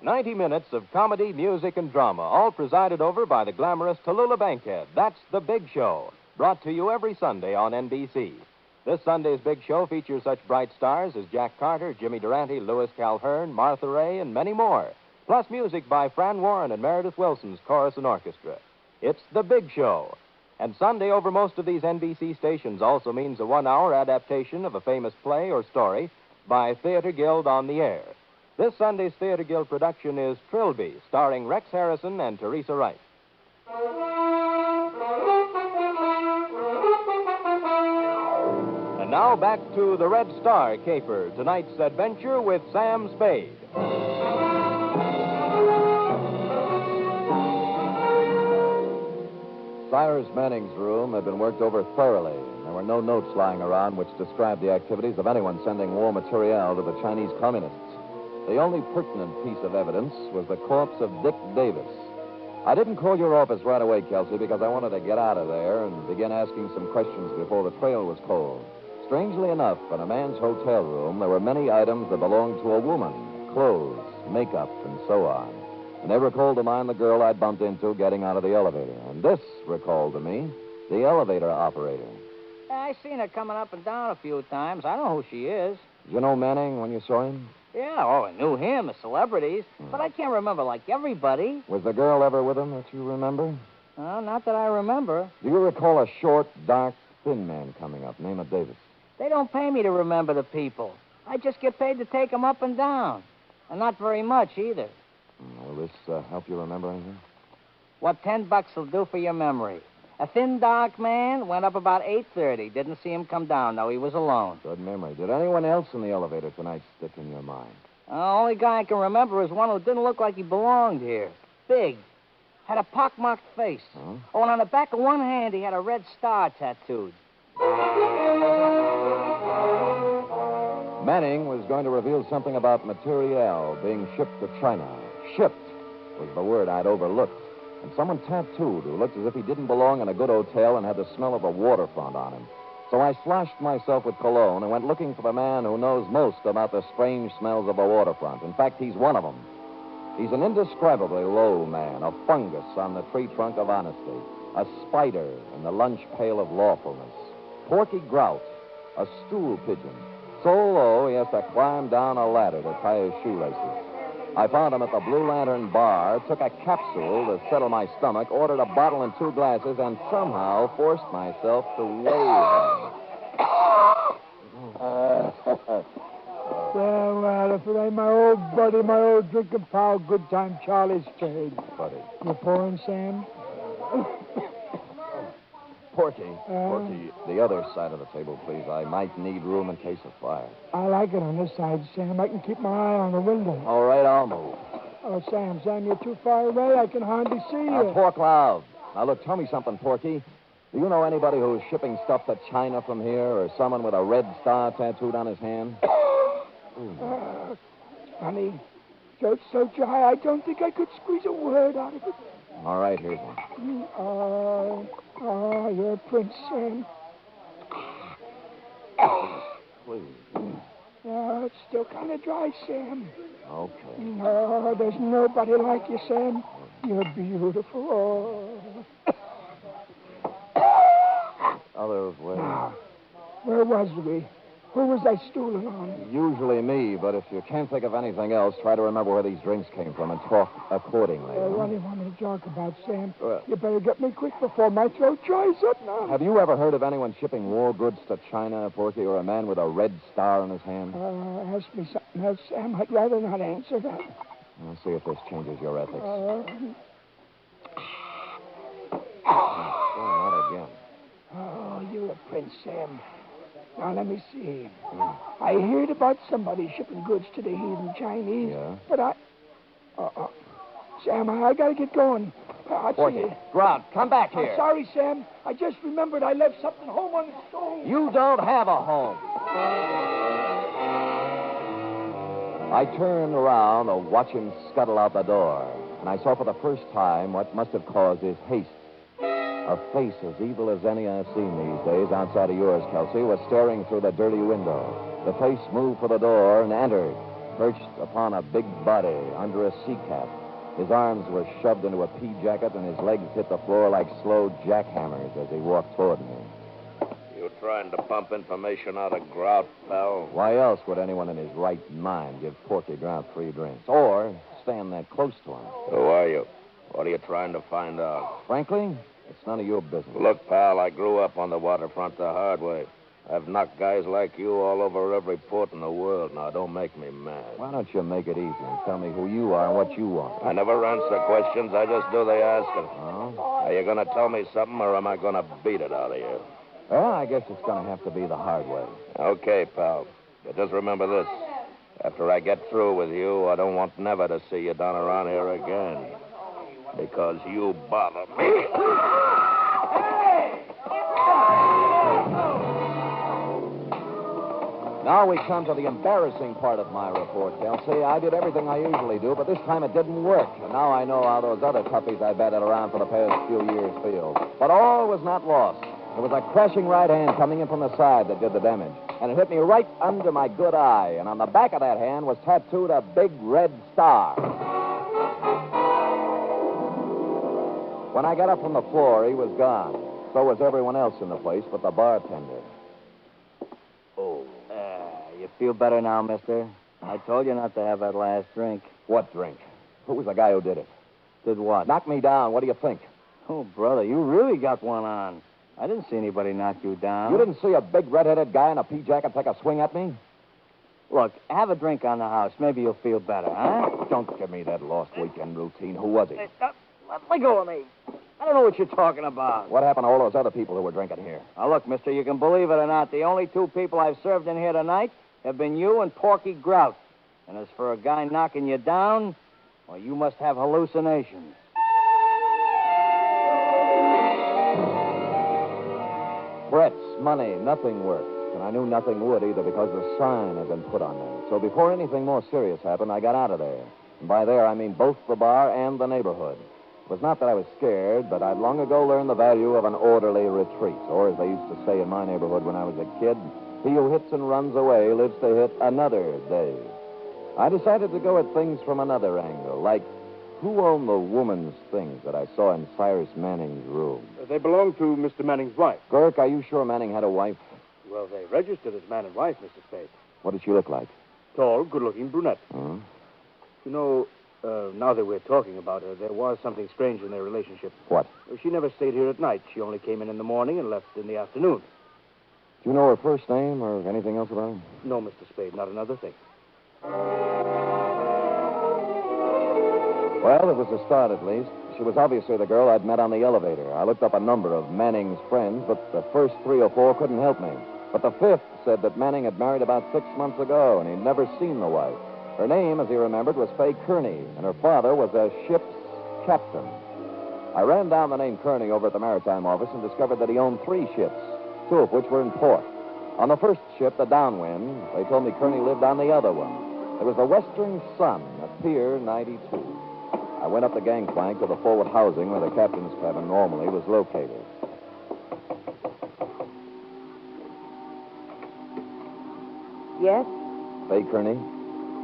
"90 minutes of comedy, music, and drama, all presided over by the glamorous Tallulah Bankhead. That's The Big Show, brought to you every Sunday on NBC. This Sunday's Big Show features such bright stars as Jack Carter, Jimmy Durante, Louis Calhern, Martha Ray, and many more. Plus music by Fran Warren and Meredith Wilson's chorus and orchestra. It's The Big Show. And Sunday over most of these NBC stations also means a 1-hour adaptation of a famous play or story by Theater Guild on the Air. This Sunday's Theater Guild production is Trilby, starring Rex Harrison and Teresa Wright. And now back to the Red Star caper, tonight's adventure with Sam Spade. Cyrus Manning's room had been worked over thoroughly. There were no notes lying around which described the activities of anyone sending war material to the Chinese communists. The only pertinent piece of evidence was the corpse of Dick Davis. I didn't call your office right away, Kelsey, because I wanted to get out of there and begin asking some questions before the trail was cold. Strangely enough, in a man's hotel room, there were many items that belonged to a woman. Clothes, makeup, and so on. And they recalled to mind the girl I'd bumped into getting out of the elevator. And this recalled to me the elevator operator. I seen her coming up and down a few times. I know who she is. Did you know Manning when you saw him? Yeah, I knew him, the celebrities. But I can't remember like everybody. Was the girl ever with him that you remember? Not that I remember. Do you recall a short, dark, thin man coming up, name of Davis? They don't pay me to remember the people. I just get paid to take them up and down. And not very much either. Will this help you remember anything? What $10 will do for your memory. A thin, dark man went up about 8:30. Didn't see him come down, though. He was alone. Good memory. Did anyone else in the elevator tonight stick in your mind? The only guy I can remember is one who didn't look like he belonged here. Big. Had a pockmarked face. Huh? Oh, and on the back of one hand, he had a red star tattooed. Manning was going to reveal something about materiel being shipped to China. Shipped was the word I'd overlooked. And someone tattooed who looked as if he didn't belong in a good hotel and had the smell of a waterfront on him. So I sloshed myself with cologne and went looking for the man who knows most about the strange smells of a waterfront. In fact, he's one of them. He's an indescribably low man, a fungus on the tree trunk of honesty, a spider in the lunch pail of lawfulness, porky grout, a stool pigeon, so low he has to climb down a ladder to tie his shoelaces. I found him at the Blue Lantern bar, took a capsule to settle my stomach, ordered a bottle and 2 glasses, and somehow forced myself to wave him. Well, if it ain't my old buddy, my old drinking pal, good time Charlie Spade. Buddy. You pouring, Sam? Porky, the other side of the table, please. I might need room in case of fire. I like it on this side, Sam. I can keep my eye on the window. All right, I'll move. Oh, Sam, you're too far away. I can hardly see you. Talk loud. Now, look, tell me something, Porky. Do you know anybody who's shipping stuff to China from here, or someone with a red star tattooed on his hand? Funny. throat's so dry, I don't think I could squeeze a word out of it. All right, here's one. You're Prince Sam. Please. Oh, it's still kind of dry, Sam. Okay. No, there's nobody like you, Sam. You're beautiful. Other way. Now, where was we? Who was I stooling on? Usually me, but if you can't think of anything else, try to remember where these drinks came from and talk accordingly. What do you want me to talk about, Sam? You better get me quick before my throat dries up now. Have you ever heard of anyone shipping war goods to China, Porky, or a man with a red star in his hand? Ask me something else, Sam. I'd rather not answer that. I'll see if this changes your ethics. Not again. Oh, you're a prince, Sam. Now, let me see. I heard about somebody shipping goods to the heathen Chinese. Yeah? But Sam, I gotta get going. I'll see you. Grot, come back here. I'm sorry, Sam. I just remembered I left something home on the stove. You don't have a home. I turned around to watch him scuttle out the door, and I saw for the first time what must have caused his haste. A face as evil as any I've seen these days outside of yours, Kelsey, was staring through the dirty window. The face moved for the door and entered, perched upon a big body under a sea cap. His arms were shoved into a pea jacket, and his legs hit the floor like slow jackhammers as he walked toward me. You trying to pump information out of Grout, pal? Why else would anyone in his right mind give Porky Grout free drinks? Or stand that close to him? Who are you? What are you trying to find out? Frankly, it's none of your business. Look, pal, I grew up on the waterfront the hard way. I've knocked guys like you all over every port in the world. Now, don't make me mad. Why don't you make it easy and tell me who you are and what you want? I never answer questions. I just do the asking. Oh? Are you going to tell me something, or am I going to beat it out of you? Well, I guess it's going to have to be the hard way. Okay, pal. But just remember this. After I get through with you, I don't want never to see you down around here again. Because you bother me. Now we come to the embarrassing part of my report, Kelsey. I did everything I usually do, but this time it didn't work. And now I know how those other puppies I batted around for the past few years feel. But all was not lost. It was a crashing right hand coming in from the side that did the damage. And it hit me right under my good eye. And on the back of that hand was tattooed a big red star. When I got up from the floor, he was gone. So was everyone else in the place but the bartender. You feel better now, mister? I told you not to have that last drink. What drink? Who was the guy who did it? Did what? Knock me down. What do you think? Oh, brother, you really got one on. I didn't see anybody knock you down. You didn't see a big red-headed guy in a pea jacket take a swing at me? Look, have a drink on the house. Maybe you'll feel better, huh? Don't give me that lost weekend routine. Who was he? Let go of me. I don't know what you're talking about. What happened to all those other people who were drinking here? Now, look, mister, you can believe it or not, the only two people I've served in here tonight have been you and Porky Grout. And as for a guy knocking you down, well, you must have hallucinations. Threats, money, nothing worked. And I knew nothing would either because the sign had been put on them. So before anything more serious happened, I got out of there. And by there, I mean both the bar and the neighborhood. It was not that I was scared, but I'd long ago learned the value of an orderly retreat. Or, as they used to say in my neighborhood when I was a kid, he who hits and runs away lives to hit another day. I decided to go at things from another angle, like who owned the woman's things that I saw in Cyrus Manning's room? They belong to Mr. Manning's wife. Girk, are you sure Manning had a wife? Well, they registered as man and wife, Mr. Spade. What did she look like? Tall, good-looking brunette. Huh? You know, now that we're talking about her, there was something strange in their relationship. What? She never stayed here at night. She only came in the morning and left in the afternoon. Do you know her first name or anything else about her? No, Mr. Spade, not another thing. Well, it was a start, at least. She was obviously the girl I'd met on the elevator. I looked up a number of Manning's friends, but the first 3 or 4 couldn't help me. But the 5th said that Manning had married about 6 months ago, and he'd never seen the wife. Her name, as he remembered, was Fay Kearney, and her father was a ship's captain. I ran down the name Kearney over at the maritime office and discovered that he owned 3 ships, 2 of which were in port. On the first ship, the Downwind, they told me Kearney lived on the other one. It was the Western Sun, a Pier 92. I went up the gangplank to the forward housing where the captain's cabin normally was located. Yes? Big Carney,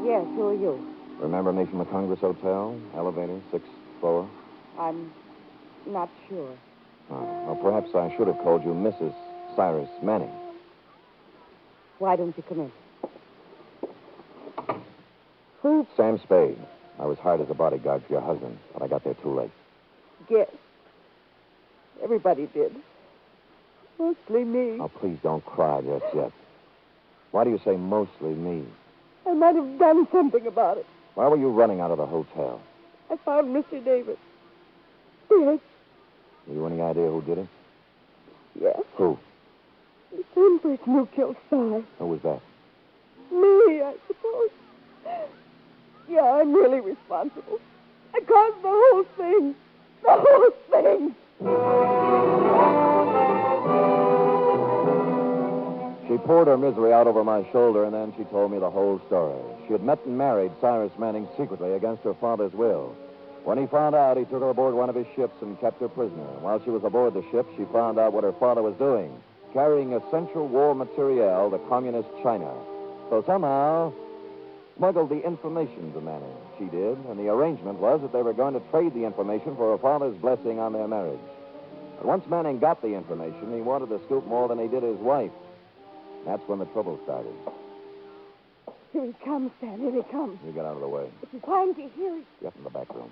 Yes, who are you? remember me from the Congress Hotel? Elevator, 6th floor? I'm not sure. Well, perhaps I should have called you Mrs. Cyrus Manning. Why don't you come in? Who? Sam Spade. I was hired as a bodyguard for your husband, but I got there too late. Guess. Everybody did. Mostly me. Oh, please don't cry just yet. Why do you say mostly me? I might have done something about it. Why were you running out of the hotel? I found Mr. Davis. Yes. Have you any idea who did it? Yes. Who? The same person who killed Si. Who was that? Me, I suppose. Yeah, I'm really responsible. I caused the whole thing. The whole thing. She poured her misery out over my shoulder, and then she told me the whole story. She had met and married Cyrus Manning secretly against her father's will. When he found out, he took her aboard one of his ships and kept her prisoner. While she was aboard the ship, she found out what her father was doing, carrying essential war materiel to communist China. So somehow, smuggled the information to Manning. She did, and the arrangement was that they were going to trade the information for her father's blessing on their marriage. But once Manning got the information, he wanted the scoop more than he did his wife. That's when the trouble started. Here he comes, Sam. Here he comes. You get out of the way. It's time to hear it. Get in the back room.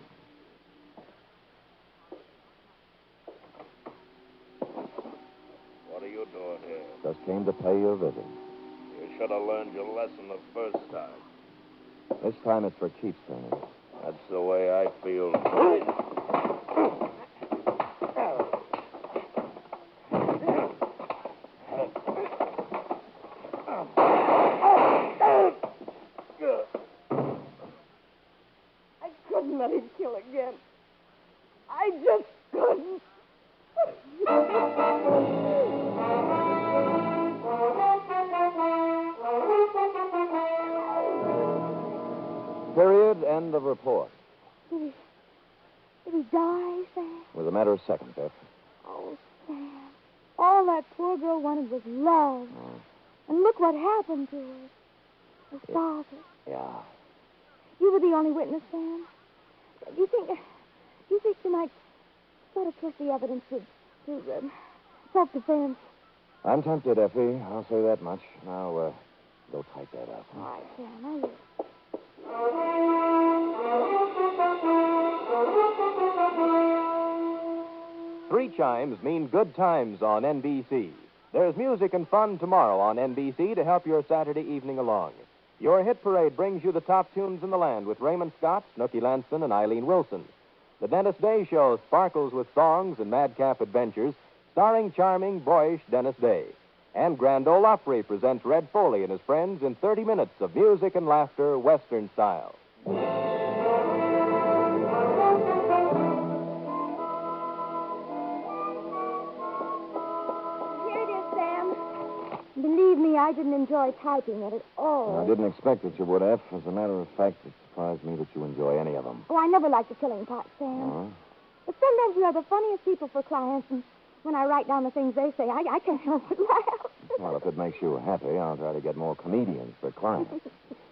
What are you doing here? Just came to pay you a visit. You should have learned your lesson the first time. This time it's for keeps, Denny. That's the way I feel. I couldn't let him kill again. I just couldn't. Period. End of report. Did he die, Sam? It was a matter of seconds, Beth. Oh, Sam. All that poor girl wanted was love. And look what happened to her. Her father. Yeah. You were the only witness, Sam. Do you think you might sort of twist the evidence to self-defense? I'm tempted, Effie. I'll say that much. Now, go type that up. All right, Sam. I will. Three chimes mean good times on NBC. There's music and fun tomorrow on NBC to help your Saturday evening along. Your hit parade brings you the top tunes in the land with Raymond Scott, Snooky Lanston, and Eileen Wilson. The Dennis Day Show sparkles with songs and madcap adventures, starring charming, boyish Dennis Day. And Grand Ole Opry presents Red Foley and his friends in 30 minutes of music and laughter, Western style. Here it is, Sam. Believe me, I didn't enjoy typing it at all. I didn't expect that you would, F. As a matter of fact, it surprised me that you enjoy any of them. Oh, I never liked the killing part, Sam. But sometimes you are the funniest people for clients, and when I write down the things they say, I can't help but laugh. Well, if it makes you happy, I'll try to get more comedians for clients.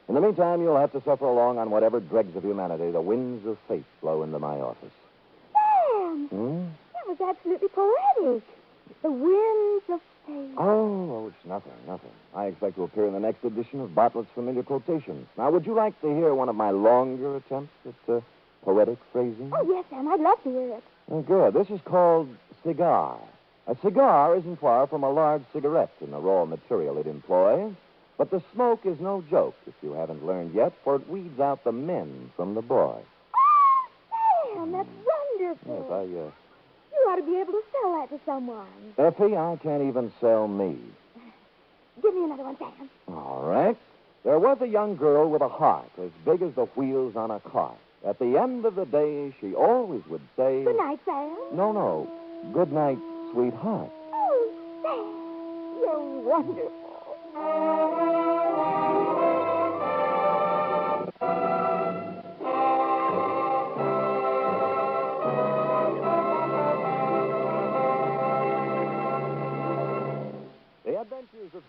In the meantime, you'll have to suffer along on whatever dregs of humanity the winds of fate blow into my office. Sam! That was absolutely poetic. The winds of fate. Oh, it's nothing. I expect to appear in the next edition of Bartlett's Familiar Quotations. Now, would you like to hear one of my longer attempts at poetic phrasing? Oh, yes, Sam. I'd love to hear it. Oh, good. This is called cigar. A cigar isn't far from a large cigarette in the raw material it employs, but the smoke is no joke, if you haven't learned yet, for it weeds out the men from the boys. Oh, Sam, that's wonderful. Yes, You ought to be able to sell that to someone. Effie, I can't even sell me. Give me another one, Sam. All right. There was a young girl with a heart as big as the wheels on a cart. At the end of the day, she always would say... Good night, Sam. No. Good night, sweetheart. Oh, Sam, you're wonderful.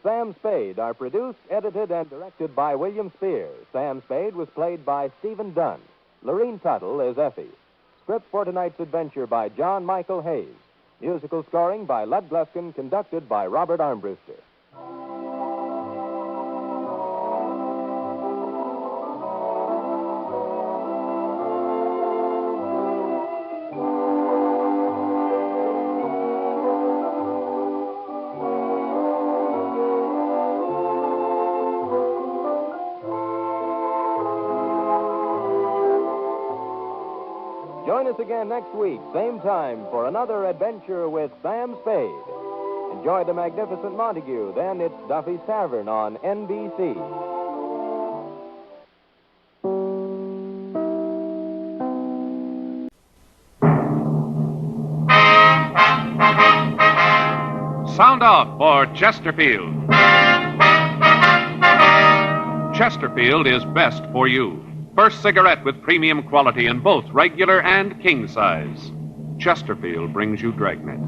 Sam Spade are produced, edited, and directed by William Spears. Sam Spade was played by Stephen Dunn. Lorene Tuttle is Effie. Script for tonight's adventure by John Michael Hayes. Musical scoring by Lud Gluskin, conducted by Robert Armbruster. Join us again next week, same time, for another adventure with Sam Spade. Enjoy The Magnificent Montague. Then it's Duffy's Tavern on NBC. Sound off for Chesterfield. Chesterfield is best for you. First cigarette with premium quality in both regular and king size. Chesterfield brings you Dragnet.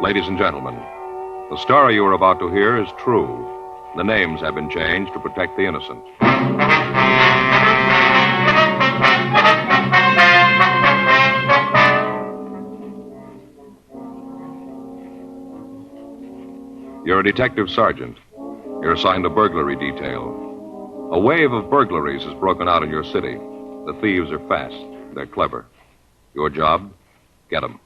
Ladies and gentlemen, the story you are about to hear is true. The names have been changed to protect the innocent. You're a detective sergeant. You're assigned a burglary detail. A wave of burglaries has broken out in your city. The thieves are fast. They're clever. Your job? Get them.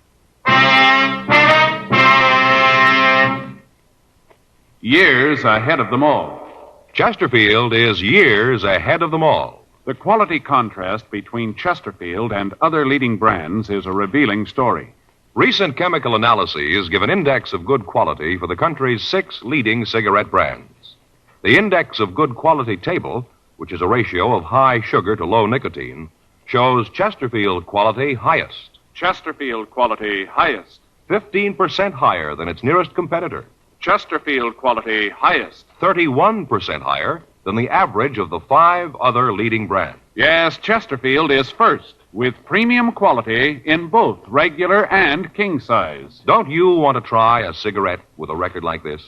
Years ahead of them all. Chesterfield is years ahead of them all. The quality contrast between Chesterfield and other leading brands is a revealing story. Recent chemical analyses give an index of good quality for the country's 6 leading cigarette brands. The index of good quality table, which is a ratio of high sugar to low nicotine, shows Chesterfield quality highest. Chesterfield quality highest. 15% higher than its nearest competitor. Chesterfield quality highest. 31% higher than the average of the 5 other leading brands. Yes, Chesterfield is first, with premium quality in both regular and king size. Don't you want to try a cigarette with a record like this?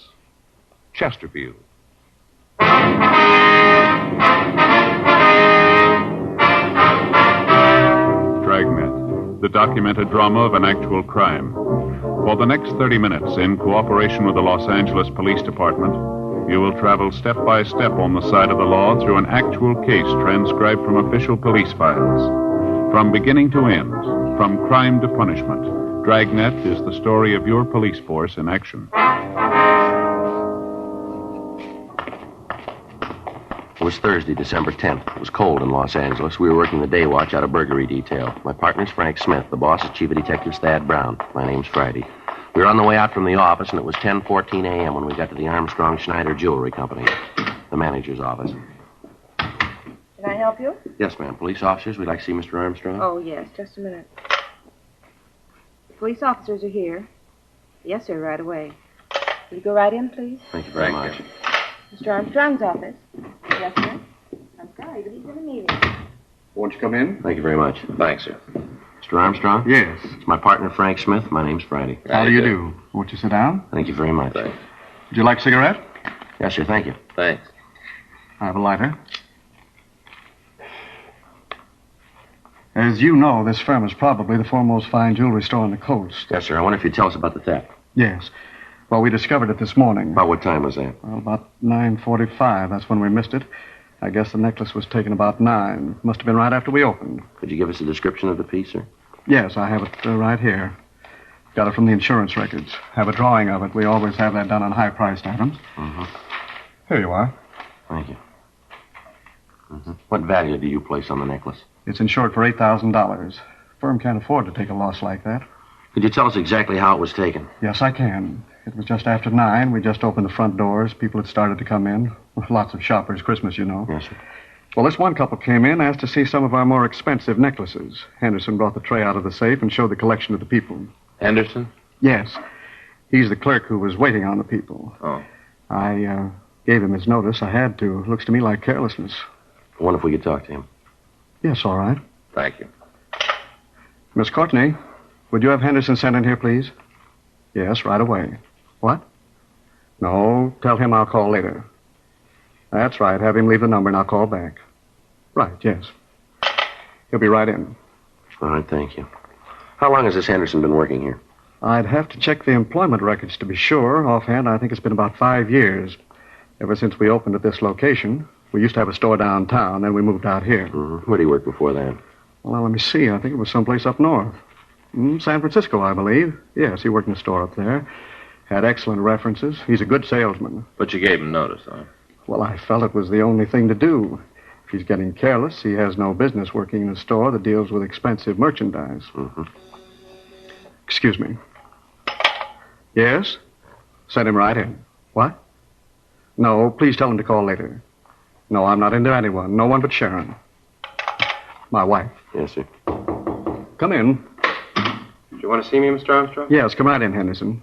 Chesterfield. Dragnet, the documented drama of an actual crime. For the next 30 minutes, in cooperation with the Los Angeles Police Department, you will travel step by step on the side of the law through an actual case transcribed from official police files. From beginning to end, from crime to punishment, Dragnet is the story of your police force in action. It was Thursday, December 10th. It was cold in Los Angeles. We were working the day watch out of burglary detail. My partner's Frank Smith. The boss is Chief of Detectives Thad Brown. My name's Friday. We were on the way out from the office, and it was 10:14 a.m. when we got to the Armstrong Schneider Jewelry Company, the manager's office. Can I help you? Yes, ma'am. Police officers, we'd like to see Mr. Armstrong. Oh, yes. Just a minute. The police officers are here. Yes, sir, right away. Will you go right in, please? Thank you very much. Mr. Armstrong's office. Yes, sir. I'm sorry, but he's in a meeting. Won't you come in? Thank you very much. Thanks, sir. Mr. Armstrong? Yes. It's my partner, Frank Smith. My name's Friday. How do you do? Won't you sit down? Thank you very much. Would you like a cigarette? Yes, sir. Thank you. Thanks. I have a lighter. As you know, this firm is probably the foremost fine jewelry store on the coast. Yes, sir. I wonder if you'd tell us about the theft. Yes. Well, we discovered it this morning. About what time was that? Well, about 9:45. That's when we missed it. I guess the necklace was taken about 9. Must have been right after we opened. Could you give us a description of the piece, sir? Yes, I have it right here. Got it from the insurance records. Have a drawing of it. We always have that done on high-priced items. Mm-hmm. Here you are. Thank you. Mm-hmm. What value do you place on the necklace? It's insured for $8,000. Firm can't afford to take a loss like that. Could you tell us exactly how it was taken? Yes, I can. It was just after 9. We just opened the front doors. People had started to come in. Lots of shoppers. Christmas, you know. Yes, sir. Well, this one couple came in, asked to see some of our more expensive necklaces. Henderson brought the tray out of the safe and showed the collection to the people. Henderson? Yes. He's the clerk who was waiting on the people. Oh. I gave him his notice. I had to. Looks to me like carelessness. I wonder if we could talk to him. Yes, all right. Thank you. Miss Courtney, would you have Henderson sent in here, please? Yes, right away. What? No, tell him I'll call later. That's right. Have him leave the number and I'll call back. Right, yes. He'll be right in. All right, thank you. How long has this Henderson been working here? I'd have to check the employment records to be sure. Offhand, I think it's been about 5 years. Ever since we opened at this location. We used to have a store downtown, then we moved out here. Mm-hmm. Where did he work before that? Well, let me see. I think it was someplace up north. San Francisco, I believe. Yes, he worked in a store up there. Had excellent references. He's a good salesman. But you gave him notice, huh? Well, I felt it was the only thing to do. If he's getting careless, he has no business working in a store that deals with expensive merchandise. Mm-hmm. Excuse me. Yes? Send him right in. What? No, please tell him to call later. No, I'm not into anyone. No one but Sharon. My wife. Yes, sir. Come in. Do you want to see me, Mr. Armstrong? Yes, come right in, Henderson.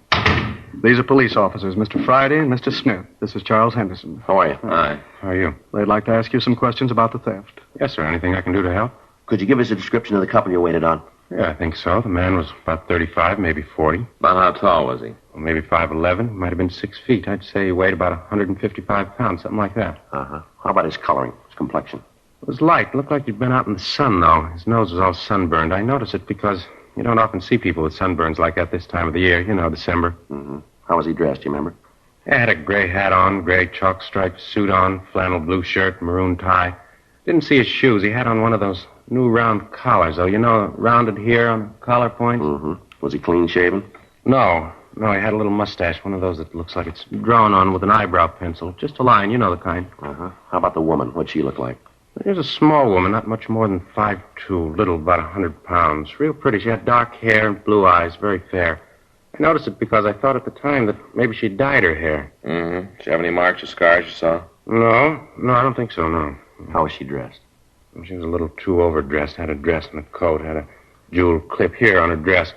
These are police officers, Mr. Friday and Mr. Smith. This is Charles Henderson. How are you? Hi. How are you? They'd like to ask you some questions about the theft. Yes, sir. Anything I can do to help? Could you give us a description of the couple you waited on? Yeah, I think so. The man was about 35, maybe 40. About how tall was he? Well, maybe 5'11". Might have been 6 feet. I'd say he weighed about 155 pounds, something like that. Uh-huh. How about his coloring, his complexion? It was light. Looked like he'd been out in the sun, though. His nose was all sunburned. I noticed it because you don't often see people with sunburns like that this time of the year. You know, December. Mm-hmm. How was he dressed, do you remember? Yeah, had a gray hat on, gray chalk-striped suit on, flannel blue shirt, maroon tie. Didn't see his shoes. He had on one of those new round collars, though. You know, rounded here on the collar point. Mm-hmm. Was he clean-shaven? No, he had a little mustache, one of those that looks like it's drawn on with an eyebrow pencil. Just a line, you know the kind. Uh-huh. How about the woman? What'd she look like? There's a small woman, not much more than 5'2", little, about 100 pounds. Real pretty. She had dark hair and blue eyes, very fair. I noticed it because I thought at the time that maybe she dyed her hair. Mm-hmm. Did you have any marks or scars you saw? No, I don't think so, no. How was she dressed? Well, she was a little too overdressed. Had a dress and a coat. Had a jeweled clip here on her dress.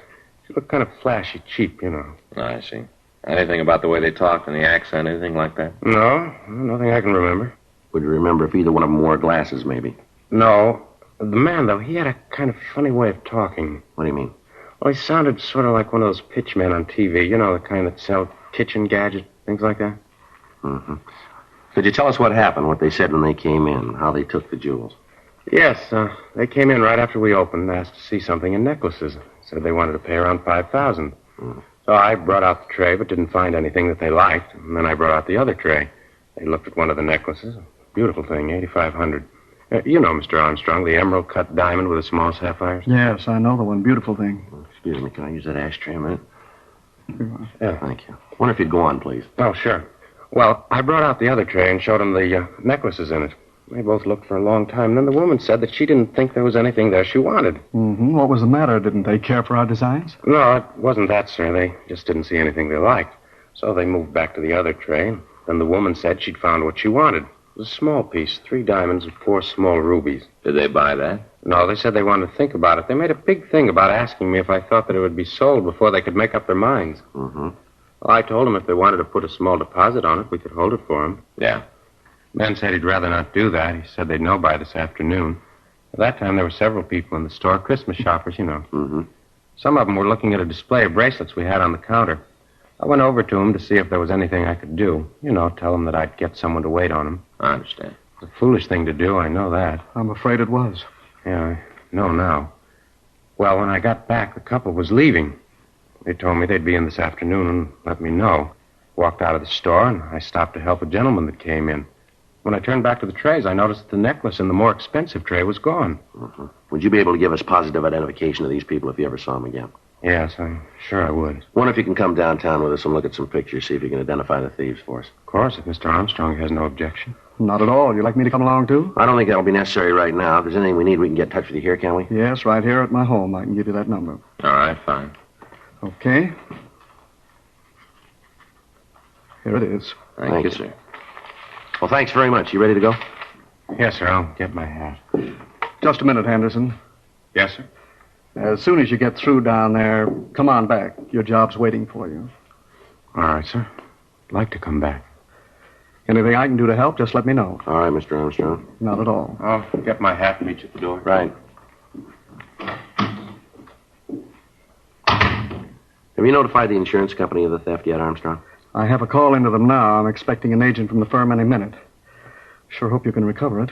She looked kind of flashy, cheap, you know. I see. Anything about the way they talked and the accent, anything like that? No, nothing I can remember. Would you remember if either one of them wore glasses, maybe? No. The man, though, he had a kind of funny way of talking. What do you mean? Well, he sounded sort of like one of those pitchmen on TV. You know, the kind that sell kitchen gadgets, things like that. Mm-hmm. Could you tell us what happened, what they said when they came in, how they took the jewels? Yes, they came in right after we opened, asked to see something in necklaces. Said they wanted to pay around $5,000. Mm. So I brought out the tray, but didn't find anything that they liked. And then I brought out the other tray. They looked at one of the necklaces. Beautiful thing, $8,500. You know, Mr. Armstrong, the emerald-cut diamond with the small sapphires? Yes, I know the one. Beautiful thing. Excuse me, can I use that ashtray a minute? Yeah. Thank you. Wonder if you'd go on, please. Oh, sure. Well, I brought out the other tray and showed them the necklaces in it. They both looked for a long time. Then the woman said that she didn't think there was anything there she wanted. Mm-hmm. What was the matter? Didn't they care for our designs? No, it wasn't that, sir. They just didn't see anything they liked. So they moved back to the other tray. Then the woman said she'd found what she wanted. It was a small piece, 3 diamonds and 4 small rubies. Did they buy that? No, they said they wanted to think about it. They made a big thing about asking me if I thought that it would be sold before they could make up their minds. Mm-hmm. Well, I told them if they wanted to put a small deposit on it, we could hold it for them. Yeah. Ben said he'd rather not do that. He said they'd know by this afternoon. At that time, there were several people in the store, Christmas shoppers, you know. Mm-hmm. Some of them were looking at a display of bracelets we had on the counter. I went over to them to see if there was anything I could do. You know, tell them that I'd get someone to wait on them. I understand. It's a foolish thing to do, I know that. I'm afraid it was. Yeah, I know now. Well, when I got back, the couple was leaving. They told me they'd be in this afternoon and let me know. Walked out of the store, and I stopped to help a gentleman that came in. When I turned back to the trays, I noticed that the necklace in the more expensive tray was gone. Mm-hmm. Would you be able to give us positive identification of these people if you ever saw them again? Yes, I'm sure I would. Wonder if you can come downtown with us and look at some pictures, see if you can identify the thieves for us. Of course, if Mr. Armstrong has no objection. Not at all. You'd like me to come along, too? I don't think that'll be necessary right now. If there's anything we need, we can get in touch with you here, can we? Yes, right here at my home. I can give you that number. All right, fine. Okay. Here it is. Thank you, sir. Well, thanks very much. You ready to go? Yes, sir. I'll get my hat. Just a minute, Henderson. Yes, sir. As soon as you get through down there, come on back. Your job's waiting for you. All right, sir. I'd like to come back. Anything I can do to help, just let me know. All right, Mr. Armstrong. Not at all. I'll get my hat and meet you at the door. Right. Have you notified the insurance company of the theft yet, Armstrong? I have a call into them now. I'm expecting an agent from the firm any minute. Sure hope you can recover it.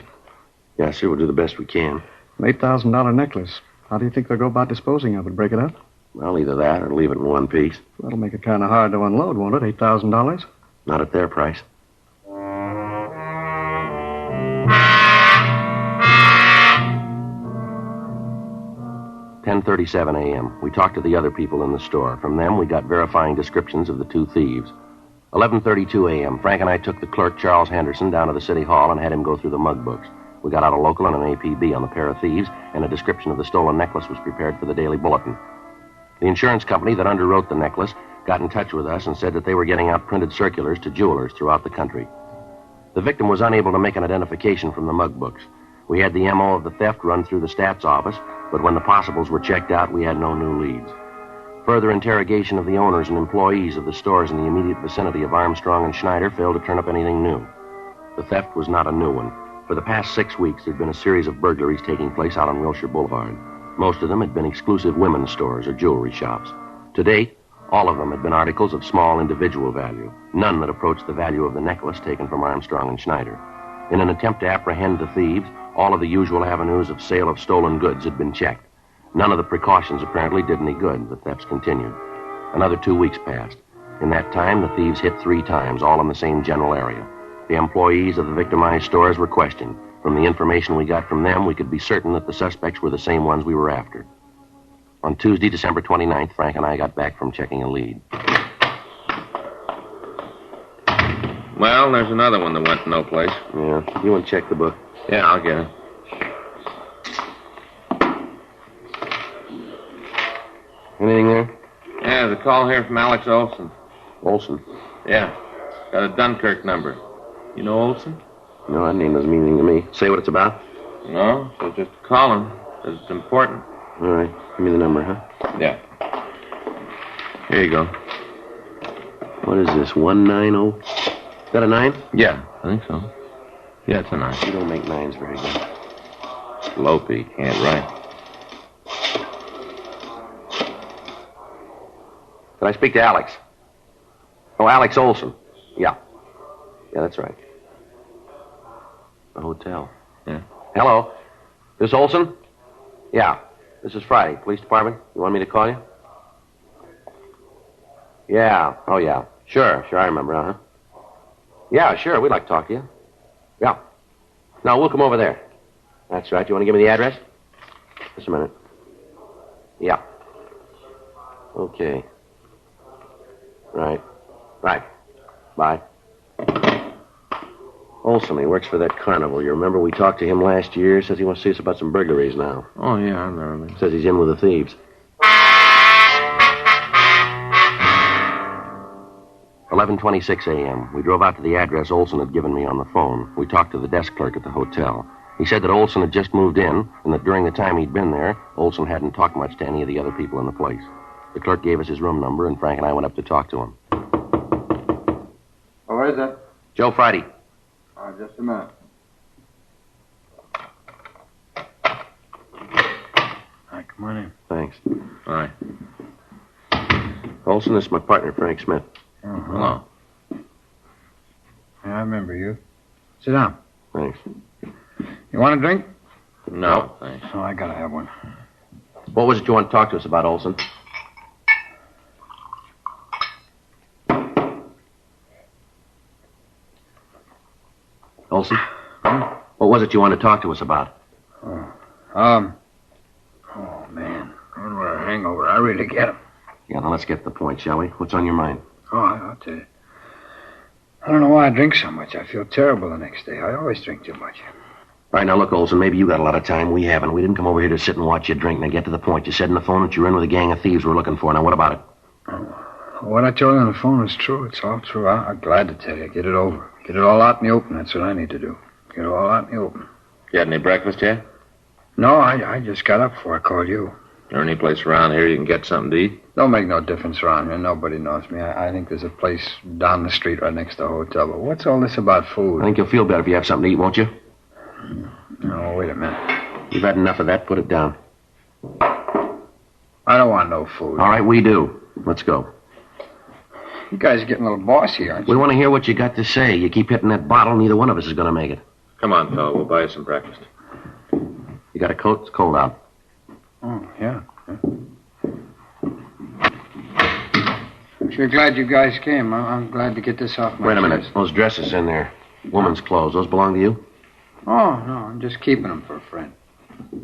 Yeah, sir, we'll do the best we can. An $8,000 necklace. How do you think they'll go about disposing of it? Break it up? Well, either that or leave it in one piece. That'll make it kind of hard to unload, won't it? $8,000? Not at their price. "10:37 a.m. We talked to the other people in the store. From them, we got verifying descriptions of the two thieves. 11:32 a.m. Frank and I took the clerk, Charles Henderson, down to the city hall and had him go through the mug books. We got out a local and an APB on the pair of thieves, and a description of the stolen necklace was prepared for the Daily Bulletin. The insurance company that underwrote the necklace got in touch with us and said that they were getting out printed circulars to jewelers throughout the country. The victim was unable to make an identification from the mug books. We had the M.O. of the theft run through the stats office, but when the possibles were checked out, we had no new leads. Further interrogation of the owners and employees of the stores in the immediate vicinity of Armstrong and Schneider failed to turn up anything new. The theft was not a new one. For the past 6 weeks, there'd been a series of burglaries taking place out on Wilshire Boulevard. Most of them had been exclusive women's stores or jewelry shops. To date, all of them had been articles of small individual value, none that approached the value of the necklace taken from Armstrong and Schneider. In an attempt to apprehend the thieves, all of the usual avenues of sale of stolen goods had been checked. None of the precautions apparently did any good. The thefts continued. Another 2 weeks passed. In that time, the thieves hit 3 times, all in the same general area. The employees of the victimized stores were questioned. From the information we got from them, we could be certain that the suspects were the same ones we were after. On Tuesday, December 29th, Frank and I got back from checking a lead. Well, there's another one that went no place. Yeah, you want to check the book? Yeah, I'll get it. Anything there? Yeah, there's a call here from Alex Olson. Olson? Yeah. Got a Dunkirk number. You know Olson? No, that name doesn't mean anything to me. Say what it's about? No, so just call him. Says it's important. All right. Give me the number, huh? Yeah. Here you go. What is this, 190? Is that a 9? Yeah, I think so. Yeah, it's a 9. You don't make 9s very good. Lopey, can't write. Can I speak to Alex? Oh, Alex Olson. Yeah. Yeah, that's right. The hotel. Yeah. Hello. This Olson? Yeah. This is Friday. Police department. You want me to call you? Yeah. Oh, yeah. Sure, I remember, huh? Yeah, sure. We'd like to talk to you. Yeah. No, we'll come over there. That's right. You want to give me the address? Just a minute. Yeah. Okay. Right. Bye. Olson, he works for that carnival. You remember we talked to him last year? Says he wants to see us about some burglaries now. Oh, yeah, I remember. Says he's in with the thieves. 11:26 a.m. We drove out to the address Olson had given me on the phone. We talked to the desk clerk at the hotel. He said that Olson had just moved in, and that during the time he'd been there, Olson hadn't talked much to any of the other people in the place. The clerk gave us his room number, and Frank and I went up to talk to him. Oh, where is it? Joe Friday. Just a minute. Hi, come on in. Thanks. All right. Olson, this is my partner, Frank Smith. Oh, hello. Yeah, I remember you. Sit down. Thanks. You want a drink? No, thanks. Oh, I gotta have one. What was it you want to talk to us about, Olson? Olson? What was it you wanted to talk to us about? Oh, man. What a hangover. I really get 'em. Yeah, now let's get to the point, shall we? What's on your mind? Oh, I'll tell you. I don't know why I drink so much. I feel terrible the next day. I always drink too much. All right, now look, Olson, maybe you got a lot of time. We haven't. We didn't come over here to sit and watch you drink. Now get to the point. You said on the phone that you're in with a gang of thieves we're looking for. Now what about it? What I told you on the phone is true. It's all true. I'm glad to tell you. Get it over. Get it all out in the open. That's what I need to do. Get it all out in the open. You had any breakfast yet? No, I just got up before I called you. Is there any place around here you can get something to eat? Don't make no difference around here. Nobody knows me. I think there's a place down the street right next to the hotel. But what's all this about food? I think you'll feel better if you have something to eat, won't you? No, wait a minute. You've had enough of that. Put it down. I don't want no food. All right, we do. Let's go. You guys are getting a little bossy, aren't you? We want to hear what you got to say. You keep hitting that bottle, neither one of us is going to make it. Come on, fella. We'll buy you some breakfast. You got a coat? It's cold out. Oh, yeah. Sure glad you guys came. I'm glad to get this off my Wait a minute. chest. Those dresses in there. Woman's clothes. Those belong to you? Oh, no. I'm just keeping them for a friend.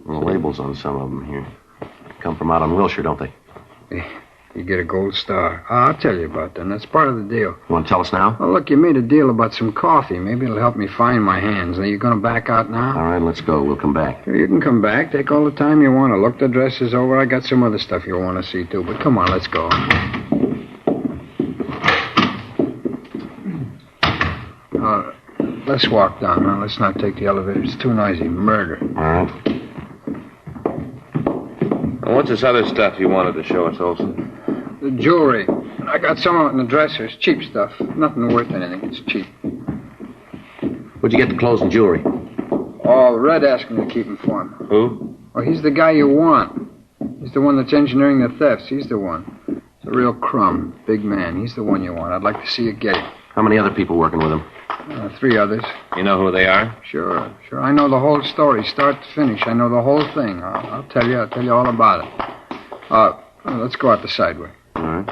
Well, labels on some of them here. Come from out on Wilshire, don't they? You get a gold star. I'll tell you about them. That's part of the deal. You want to tell us now? Oh, look, you made a deal about some coffee. Maybe it'll help me find my hands. Are you going to back out now? All right, let's go. We'll come back. Sure, you can come back. Take all the time you want to. Look the dresses over. I got some other stuff you'll want to see, too. But come on, let's go. Let's walk down now. Let's not take the elevator. It's too noisy. Murder. All right. Well, what's this other stuff you wanted to show us, Olson? The jewelry. I got some of it in the dressers. Cheap stuff. Nothing worth anything. It's cheap. Where'd you get the clothes and jewelry? Oh, Red asked me to keep him for him. Who? Well, he's the guy you want. He's the one that's engineering the thefts. He's the one. It's a real crumb. Big man. He's the one you want. I'd like to see you get him. How many other people working with him? 3 others. You know who they are? Sure. I know the whole story, start to finish. I know the whole thing. I'll tell you all about it. Let's go out the side way. All right.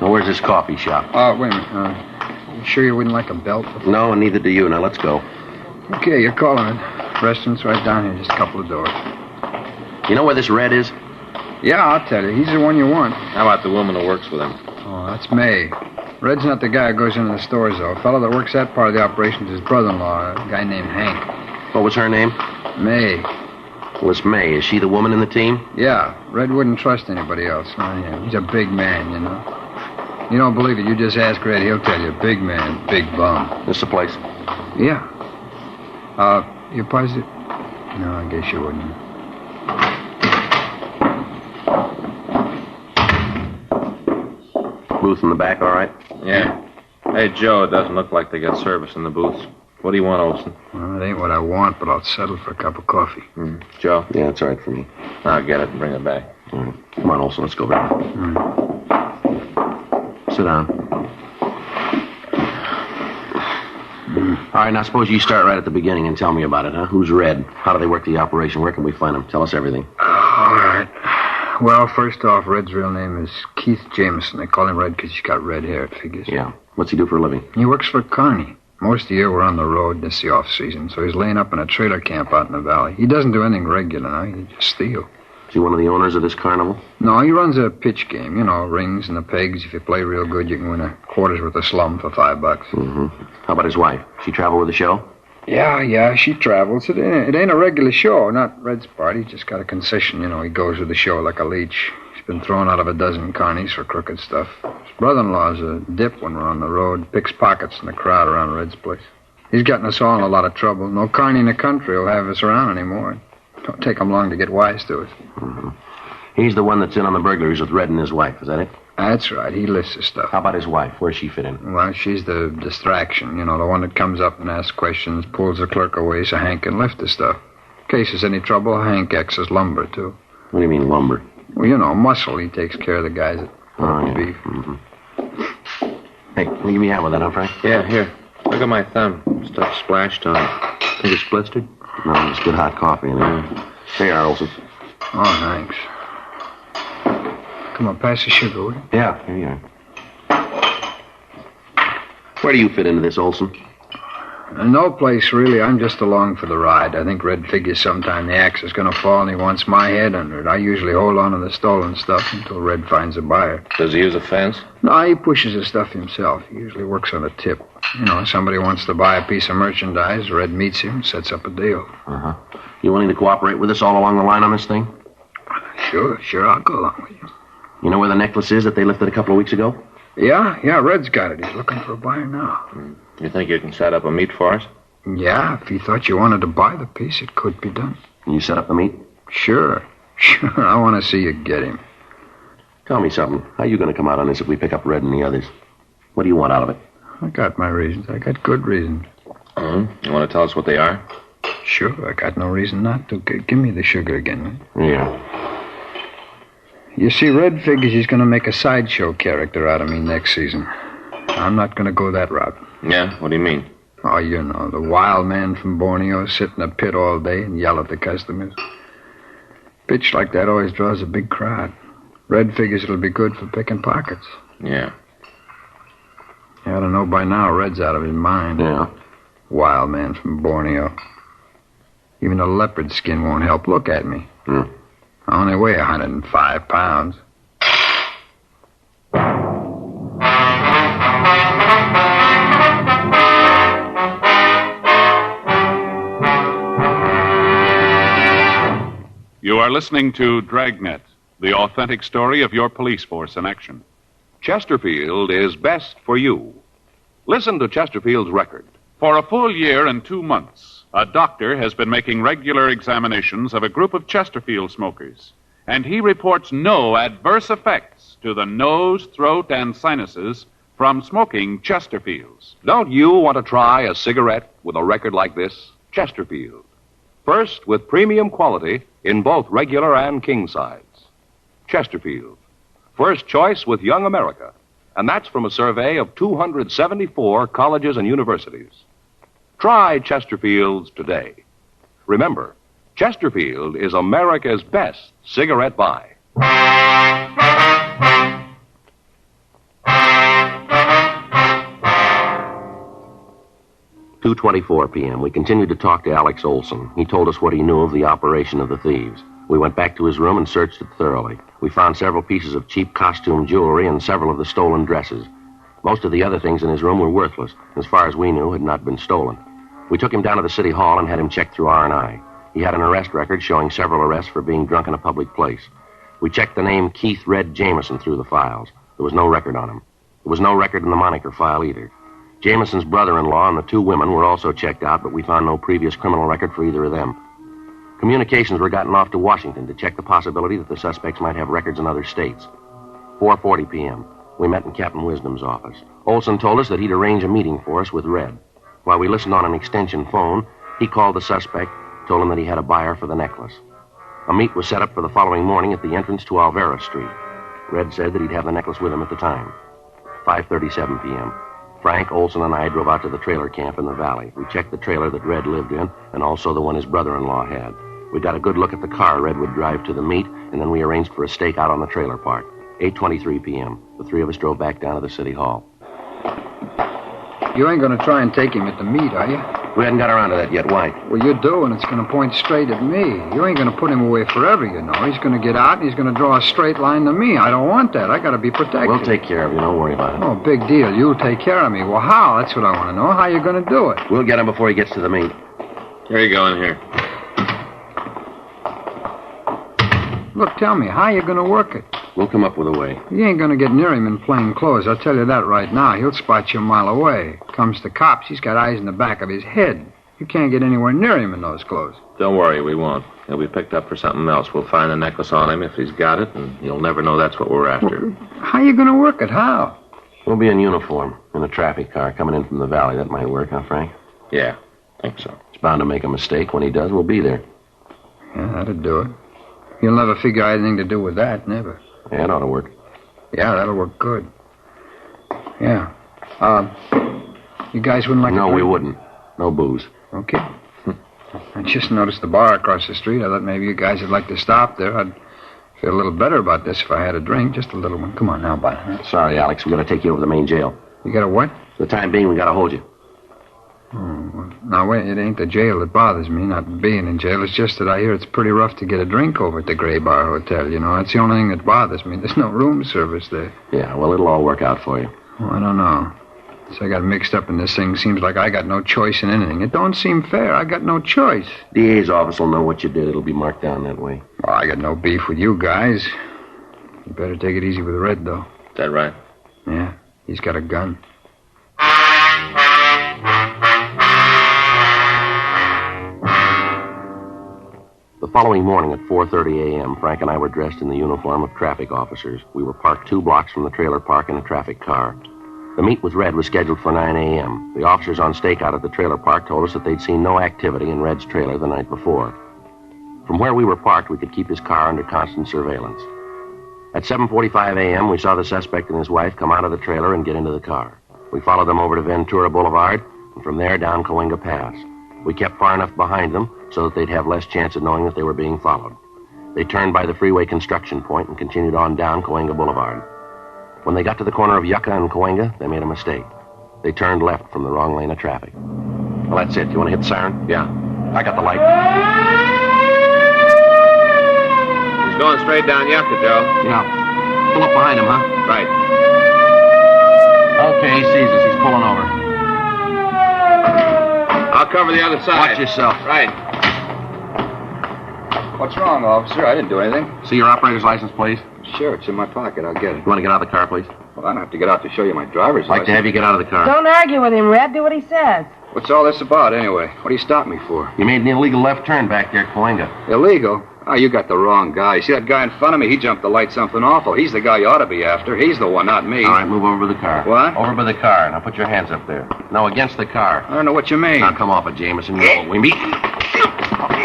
Now, where's this coffee shop? Wait a minute. You sure you wouldn't like a belt? No, and neither do you. Now, let's go. Okay, you're calling it. Restaurant's right down here, just a couple of doors. You know where this Red is? Yeah, I'll tell you. He's the one you want. How about the woman who works with him? Oh, that's May. Red's not the guy who goes into the stores, though. A fellow that works that part of the operation is his brother-in-law, a guy named Hank. What was her name? May. Was May. Is she the woman in the team? Yeah. Red wouldn't trust anybody else. Not him. He's a big man, you know. You don't believe it, you just ask Red. He'll tell you. Big man, big bum. This the place? Yeah. You positive? No, I guess you wouldn't. Booth in the back, all right? Yeah. Hey, Joe, it doesn't look like they got service in the booths. What do you want, Olson? Well, it ain't what I want, but I'll settle for a cup of coffee. Joe? Yeah, it's all right for me. I'll get it and bring it back. All right. Come on, Olson, let's go back. Sit down. All right, now suppose you start right at the beginning and tell me about it, huh? Who's Red? How do they work the operation? Where can we find them? Tell us everything. All right. Well, first off, Red's real name is Keith Jameson. They call him Red because he's got red hair, it figures. Yeah. What's he do for a living? He works for Carney. Most of the year we're on the road. This is the off-season, so he's laying up in a trailer camp out in the valley. He doesn't do anything regular now. He just steals. Is he one of the owners of this carnival? No, he runs a pitch game. You know, rings and the pegs. If you play real good, you can win a quarters worth of slum for $5. Mm-hmm. How about his wife? She travel with the show? Yeah, she travels. It ain't a regular show, not Red's part. He just got a concession, you know. He goes with the show like a leech. He's been thrown out of a dozen carnies for crooked stuff. His brother-in-law's a dip when we're on the road. Picks pockets in the crowd around Red's place. He's gotten us all in a lot of trouble. No carney in the country will have us around anymore. Don't take him long to get wise to it. Mm-hmm. He's the one that's in on the burglaries with Red and his wife, is that it? That's right. He lists the stuff. How about his wife? Where's she fit in? Well, she's the distraction. You know, the one that comes up and asks questions, pulls the clerk away so Hank can lift the stuff. In case there's any trouble, Hank acts as lumber, too. What do you mean, lumber? Well, you know, muscle. He takes care of the guys that beef. Mm-hmm. Hey, can you give me a hand with that, huh, Frank? Yeah, here. Look at my thumb. Stuff splashed on it. Think it's blistered? No, it's good hot coffee in there. Here you are, Olson. Oh, thanks. Come on, pass the sugar, will you? Yeah, here you are. Where do you fit into this, Olson? No place, really. I'm just along for the ride. I think Red figures sometime the axe is going to fall and he wants my head under it. I usually hold on to the stolen stuff until Red finds a buyer. Does he use a fence? No, he pushes the stuff himself. He usually works on a tip. You know, somebody wants to buy a piece of merchandise, Red meets him, sets up a deal. Uh-huh. You willing to cooperate with us all along the line on this thing? Sure, I'll go along with you. You know where the necklace is that they lifted a couple of weeks ago? Yeah, Red's got it. He's looking for a buyer now. You think you can set up a meet for us? Yeah, if he thought you wanted to buy the piece, it could be done. Can you set up the meet? Sure. I want to see you get him. Tell me something. How are you going to come out on this if we pick up Red and the others? What do you want out of it? I got my reasons. I got good reasons. You want to tell us what they are? Sure, I got no reason not to. Give me the sugar again, man. Yeah. You see, Red figures he's going to make a sideshow character out of me next season. I'm not going to go that route. Yeah? What do you mean? Oh, you know, the wild man from Borneo sit in a pit all day and yell at the customers. Pitch like that always draws a big crowd. Red figures it'll be good for picking pockets. Yeah. You ought to know by now Red's out of his mind. Yeah. Wild man from Borneo. Even a leopard skin won't help. Look at me. I only weigh 105 pounds. You are listening to Dragnet, the authentic story of your police force in action. Chesterfield is best for you. Listen to Chesterfield's record. For a full year and 2 months, a doctor has been making regular examinations of a group of Chesterfield smokers, and he reports no adverse effects to the nose, throat, and sinuses from smoking Chesterfields. Don't you want to try a cigarette with a record like this? Chesterfield. First, with premium quality in both regular and king size. Chesterfield. First choice with Young America. And that's from a survey of 274 colleges and universities. Try Chesterfield's today. Remember, Chesterfield is America's best cigarette buy. 2:24 p.m. We continued to talk to Alex Olson. He told us what he knew of the operation of the thieves. We went back to his room and searched it thoroughly. We found several pieces of cheap costume jewelry and several of the stolen dresses. Most of the other things in his room were worthless. As far as we knew, had not been stolen. We took him down to the city hall and had him checked through R&I. He had an arrest record showing several arrests for being drunk in a public place. We checked the name Keith Red Jameson through the files. There was no record on him. There was no record in the moniker file either. Jameson's brother-in-law and the two women were also checked out, but we found no previous criminal record for either of them. Communications were gotten off to Washington to check the possibility that the suspects might have records in other states. 4:40 p.m. We met in Captain Wisdom's office. Olson told us that he'd arrange a meeting for us with Red. While we listened on an extension phone, he called the suspect, told him that he had a buyer for the necklace. A meet was set up for the following morning at the entrance to Alvera Street. Red said that he'd have the necklace with him at the time. 5:37 p.m. Frank, Olson, and I drove out to the trailer camp in the valley. We checked the trailer that Red lived in, and also the one his brother-in-law had. We got a good look at the car Red would drive to the meet, and then we arranged for a stakeout on the trailer park. 8:23 p.m. The three of us drove back down to the city hall. You ain't going to try and take him at the meet, are you? We hadn't got around to that yet. Why? Well, you do, and it's going to point straight at me. You ain't going to put him away forever, you know. He's going to get out, and he's going to draw a straight line to me. I don't want that. I got to be protected. We'll take care of you. Don't worry about it. Oh, big deal. You'll take care of me. Well, how? That's what I want to know. How you going to do it? We'll get him before he gets to the meet. Here you go, in here. Look, tell me, how you going to work it? We'll come up with a way. You ain't going to get near him in plain clothes. I'll tell you that right now. He'll spot you a mile away. Comes to cops, he's got eyes in the back of his head. You can't get anywhere near him in those clothes. Don't worry, we won't. He'll be picked up for something else. We'll find the necklace on him if he's got it, and you'll never know that's what we're after. Well, how you going to work it? How? We'll be in uniform, in a traffic car coming in from the valley. That might work, huh, Frank? Yeah, think so. He's bound to make a mistake. When he does, we'll be there. Yeah, that'll do it. You'll never figure anything to do with that, never. Yeah, it ought to work. Yeah, that'll work good. Yeah. You guys wouldn't like No, we wouldn't. No booze. Okay. I just noticed the bar across the street. I thought maybe you guys would like to stop there. I'd feel a little better about this if I had a drink. Just a little one. Come on now, bud. Huh? Sorry, Alex. We got to take you over to the main jail. You got a what? For the time being, we got to hold you. Oh, well, now, wait. It ain't the jail that bothers me, not being in jail. It's just that I hear it's pretty rough to get a drink over at the Gray Bar Hotel, you know. That's the only thing that bothers me. There's no room service there. Yeah, well, it'll all work out for you. Oh, I don't know. So I got mixed up in this thing. Seems like I got no choice in anything. It don't seem fair. I got no choice. DA's office will know what you did. It'll be marked down that way. Well, I got no beef with you guys. You better take it easy with Red, though. Is that right? Yeah, he's got a gun. The following morning at 4:30 a.m., Frank and I were dressed in the uniform of traffic officers. We were parked 2 blocks from the trailer park in a traffic car. The meet with Red was scheduled for 9 a.m. The officers on stakeout at the trailer park told us that they'd seen no activity in Red's trailer the night before. From where we were parked, we could keep his car under constant surveillance. At 7:45 a.m., we saw the suspect and his wife come out of the trailer and get into the car. We followed them over to Ventura Boulevard, and from there down Cahuenga Pass. We kept far enough behind them so that they'd have less chance of knowing that they were being followed. They turned by the freeway construction point and continued on down Cahuenga Boulevard. When they got to the corner of Yucca and Cahuenga, they made a mistake. They turned left from the wrong lane of traffic. Well, that's it. You want to hit the siren? Yeah. I got the light. He's going straight down Yucca, Joe. Yeah. Pull up behind him, huh? Right. Okay, he sees us. He's pulling over. I'll cover the other side. Watch yourself. Right. What's wrong, officer? I didn't do anything. See your operator's license, please? Sure, it's in my pocket. I'll get it. You want to get out of the car, please? Well, I don't have to get out to show you my driver's I'd like license. to have you get out of the car. Don't argue with him, Red. Do what he says. What's all this about, anyway? What do you stop me for? You made an illegal left turn back there at Cahuenga. Illegal? Oh, you got the wrong guy. See that guy in front of me? He jumped the light something awful. He's the guy you ought to be after. He's the one, not me. All right, move over by the car. What? Over by the car. Now put your hands up there. No, against the car. I don't know what you mean. Now come off it, Jameson. You know what we mean. Get out of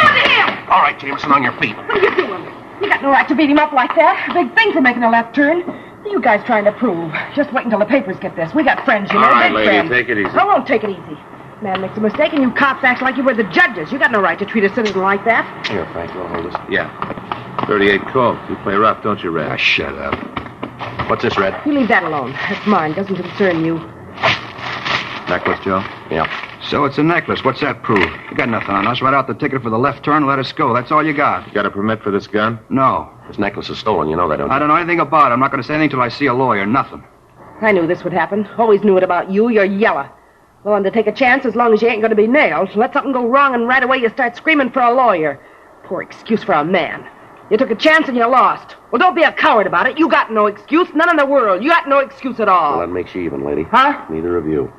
here! All right, Jameson, on your feet. What are you doing? You got no right to beat him up like that. A big thing for making a left turn. What are you guys trying to prove? Just wait until the papers get this. We got friends, you know. All right, big lady, friends. take it easy. I won't take it easy. Man makes a mistake and you cops act like you were the judges. You got no right to treat a citizen like that. Here, Frank, you'll hold this. Yeah. 38 Colt. You play rough, don't you, Red? Ah, shut up. What's this, Red? You leave that alone. That's mine. Doesn't concern you. Necklace, Joe? Yeah. So it's a necklace. What's that prove? You got nothing on us. Write out the ticket for the left turn and let us go. That's all you got. You got a permit for this gun? No. This necklace is stolen. You know that, don't you? I don't know anything about it. I'm not going to say anything till I see a lawyer. Nothing. I knew this would happen. Always knew it about you. You're yellow. Willing to take a chance as long as you ain't going to be nailed. Let something go wrong and right away you start screaming for a lawyer. Poor excuse for a man. You took a chance and you lost. Well, don't be a coward about it. You got no excuse. None in the world. You got no excuse at all. Well, that makes you even, lady. Huh? Neither of you.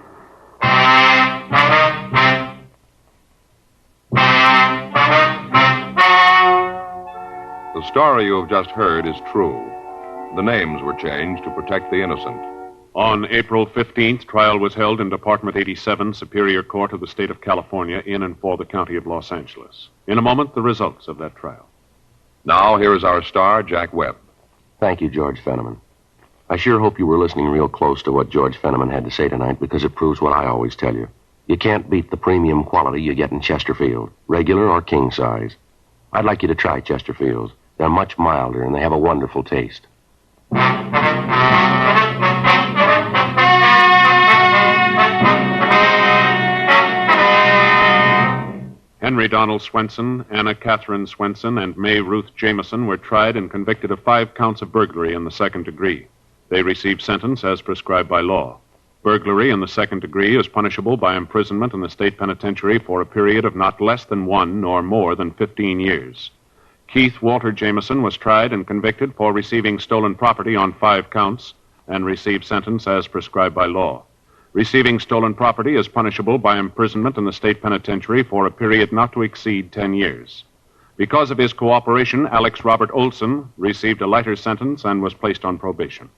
The story you have just heard is true. The names were changed to protect the innocent. On April 15th, trial was held in Department 87, Superior Court of the State of California, in and for the County of Los Angeles. In a moment, the results of that trial. Now, here is our star, Jack Webb. Thank you, George Fenneman. I sure hope you were listening real close to what George Fenneman had to say tonight, because it proves what I always tell you. You can't beat the premium quality you get in Chesterfield, regular or king size. I'd like you to try Chesterfields. They're much milder, and they have a wonderful taste. Henry Donald Swenson, Anna Catherine Swenson, and May Ruth Jameson were tried and convicted of 5 counts of burglary in the second degree. They received sentence as prescribed by law. Burglary in the second degree is punishable by imprisonment in the state penitentiary for a period of not less than 1 nor more than 15 years. Keith Walter Jameson was tried and convicted for receiving stolen property on 5 counts and received sentence as prescribed by law. Receiving stolen property is punishable by imprisonment in the state penitentiary for a period not to exceed 10 years. Because of his cooperation, Alex Robert Olson received a lighter sentence and was placed on probation.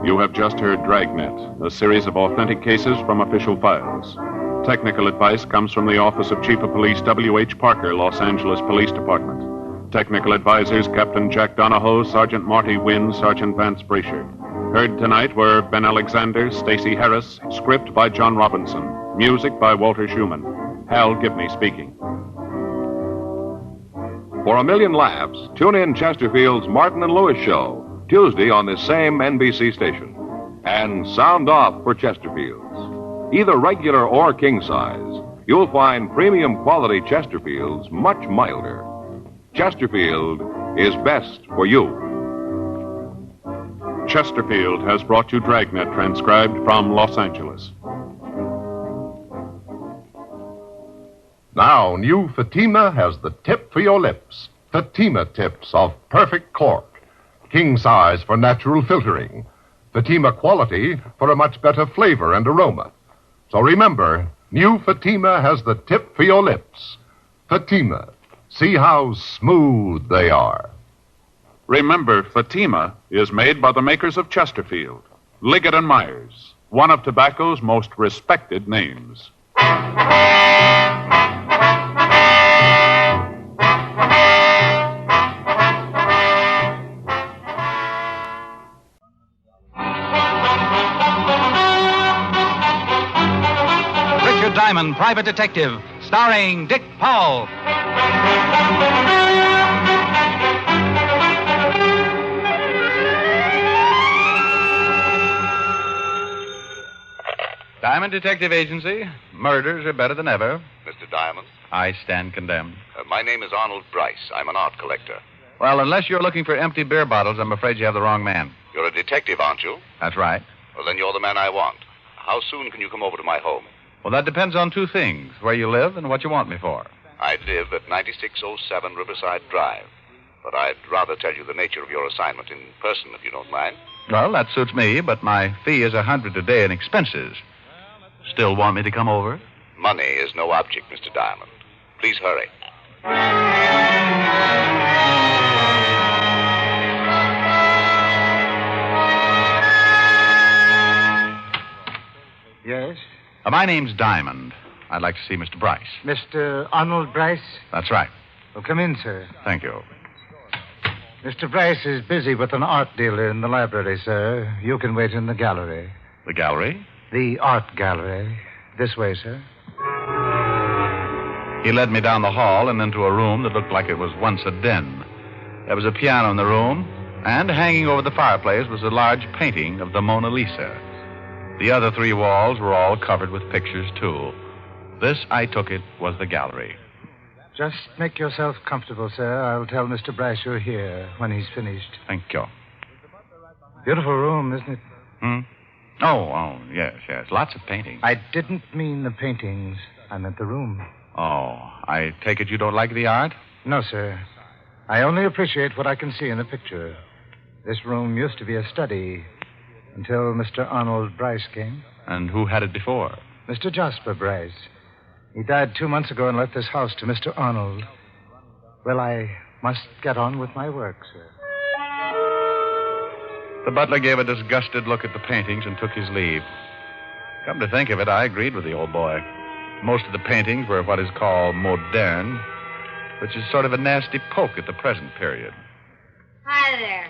You have just heard Dragnet, a series of authentic cases from official files. Technical advice comes from the Office of Chief of Police W.H. Parker, Los Angeles Police Department. Technical advisors Captain Jack Donahoe, Sergeant Marty Wynn, Sergeant Vance Brasher. Heard tonight were Ben Alexander, Stacey Harris, script by John Robinson, music by Walter Schumann. Hal Gibney speaking. For a million laughs, tune in Chesterfield's Martin and Lewis Show, Tuesday on this same NBC station. And sound off for Chesterfields. Either regular or king size, you'll find premium quality Chesterfields much milder. Chesterfield is best for you. Chesterfield has brought you Dragnet, transcribed from Los Angeles. Now, new Fatima has the tip for your lips. Fatima tips of perfect cork. King size for natural filtering. Fatima quality for a much better flavor and aroma. So remember, new Fatima has the tip for your lips. Fatima. See how smooth they are. Remember, Fatima is made by the makers of Chesterfield, Liggett and Myers, one of tobacco's most respected names. Richard Diamond, Private Detective, starring Dick Powell. Diamond Detective Agency. Murders are better than ever. Mr. Diamond? I stand condemned. My name is Arnold Bryce. I'm an art collector. Well, unless you're looking for empty beer bottles, I'm afraid you have the wrong man. You're a detective, aren't you? That's right. Well, then you're the man I want. How soon can you come over to my home? Well, that depends on two things, where you live and what you want me for. I live at 9607 Riverside Drive. But I'd rather tell you the nature of your assignment in person, if you don't mind. Well, that suits me, but my fee is $100 a day in expenses. Still want me to come over? Money is no object, Mr. Diamond. Please hurry. Yes? My name's Diamond. I'd like to see Mr. Bryce. Mr. Arnold Bryce? That's right. Well, come in, sir. Thank you. Mr. Bryce is busy with an art dealer in the library, sir. You can wait in the gallery. The gallery? The art gallery. This way, sir. He led me down the hall and into a room that looked like it was once a den. There was a piano in the room, and hanging over the fireplace was a large painting of the Mona Lisa. The other three walls were all covered with pictures, too. This, I took it, was the gallery. Just make yourself comfortable, sir. I'll tell Mr. Bryce you're here when he's finished. Thank you. Beautiful room, isn't it? Oh, yes. Lots of paintings. I didn't mean the paintings. I meant the room. Oh, I take it you don't like the art? No, sir. I only appreciate what I can see in the picture. This room used to be a study until Mr. Arnold Bryce came. And who had it before? Mr. Jasper Bryce. He died 2 months ago and left this house to Mr. Arnold. Well, I must get on with my work, sir. The butler gave a disgusted look at the paintings and took his leave. Come to think of it, I agreed with the old boy. Most of the paintings were what is called moderne, which is sort of a nasty poke at the present period. Hi there.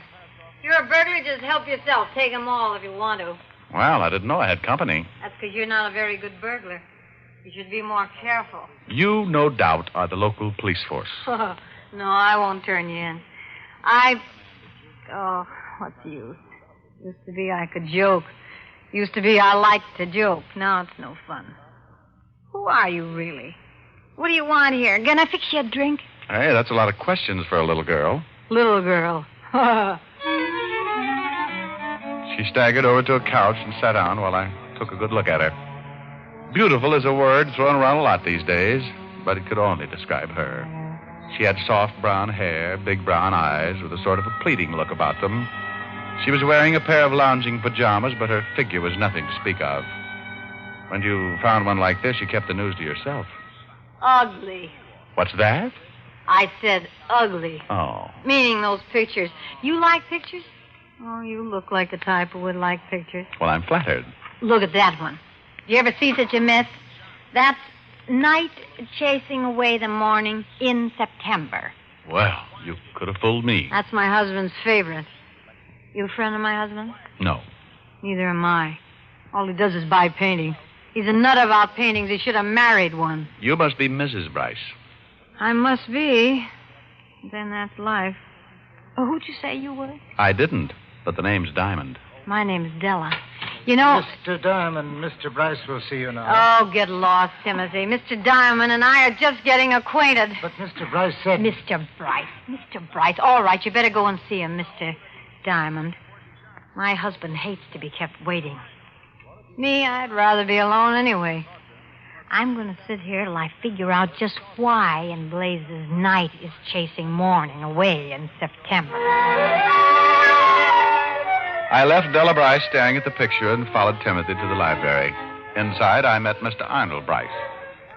If you're a burglar, just help yourself. Take them all if you want to. Well, I didn't know I had company. That's because you're not a very good burglar. You should be more careful. You, no doubt, are the local police force. No, I won't turn you in. Oh, what's the use? Used to be I could joke. Used to be I liked to joke. Now it's no fun. Who are you, really? What do you want here? Can I fix you a drink? Hey, that's a lot of questions for a little girl. Little girl. She staggered over to a couch and sat down while I took a good look at her. Beautiful is a word thrown around a lot these days, but it could only describe her. She had soft brown hair, big brown eyes, with a sort of a pleading look about them. She was wearing a pair of lounging pajamas, but her figure was nothing to speak of. When you found one like this, you kept the news to yourself. Ugly. What's that? I said ugly. Oh. Meaning those pictures. You like pictures? Oh, you look like the type who would like pictures. Well, I'm flattered. Look at that one. Do you ever see such a mess? That's night chasing away the morning in September. Well, you could have fooled me. That's my husband's favorite. You a friend of my husband? No. Neither am I. All he does is buy painting. He's a nut about paintings. He should have married one. You must be Mrs. Bryce. I must be. Then that's life. Oh, who'd you say you were? I didn't, but the name's Diamond. My name's Della. You know... Mr. Diamond, Mr. Bryce will see you now. Oh, get lost, Timothy. Mr. Diamond and I are just getting acquainted. But Mr. Bryce said... Mr. Bryce. All right, you better go and see him, Mr. Diamond. My husband hates to be kept waiting. Me, I'd rather be alone anyway. I'm going to sit here till I figure out just why in blazes night is chasing morning away in September. I left Della Bryce staring at the picture and followed Timothy to the library. Inside, I met Mr. Arnold Bryce.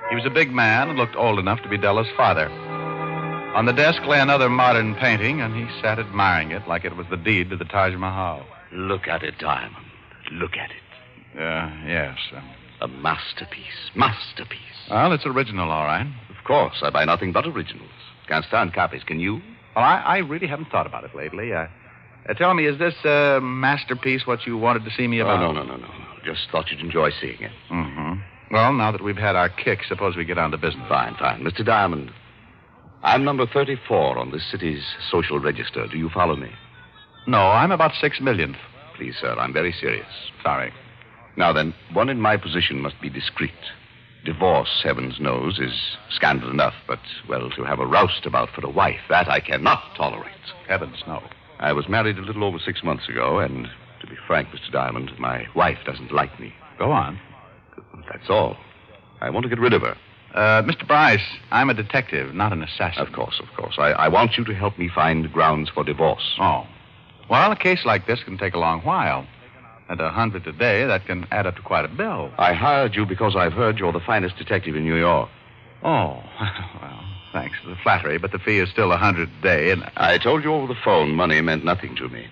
He was a big man and looked old enough to be Della's father. On the desk lay another modern painting, and he sat admiring it like it was the deed to the Taj Mahal. Look at it, Diamond. Look at it. Yes. A masterpiece. Masterpiece. Well, it's original, all right. Of course. I buy nothing but originals. Can't stand copies, can you? Well, I really haven't thought about it lately. Tell me, is this masterpiece what you wanted to see me about? Oh, no. Just thought you'd enjoy seeing it. Mm-hmm. Well, now that we've had our kick, suppose we get on to business. Fine. Mr. Diamond, I'm number 34 on this city's social register. Do you follow me? No, I'm about 6 millionth. Please, sir, I'm very serious. Sorry. Now then, one in my position must be discreet. Divorce, heavens knows, is scandal enough, but, well, to have a roustabout for a wife, that I cannot tolerate. Heavens, no. I was married a little over 6 months ago, and to be frank, Mr. Diamond, my wife doesn't like me. Go on. That's all. I want to get rid of her. Mr. Bryce, I'm a detective, not an assassin. Of course. I want you to help me find grounds for divorce. Oh. Well, a case like this can take a long while. At 100 a day, that can add up to quite a bill. I hired you because I've heard you're the finest detective in New York. Oh, well, thanks for the flattery, but the fee is still 100 a day, and... I told you over the phone money meant nothing to me.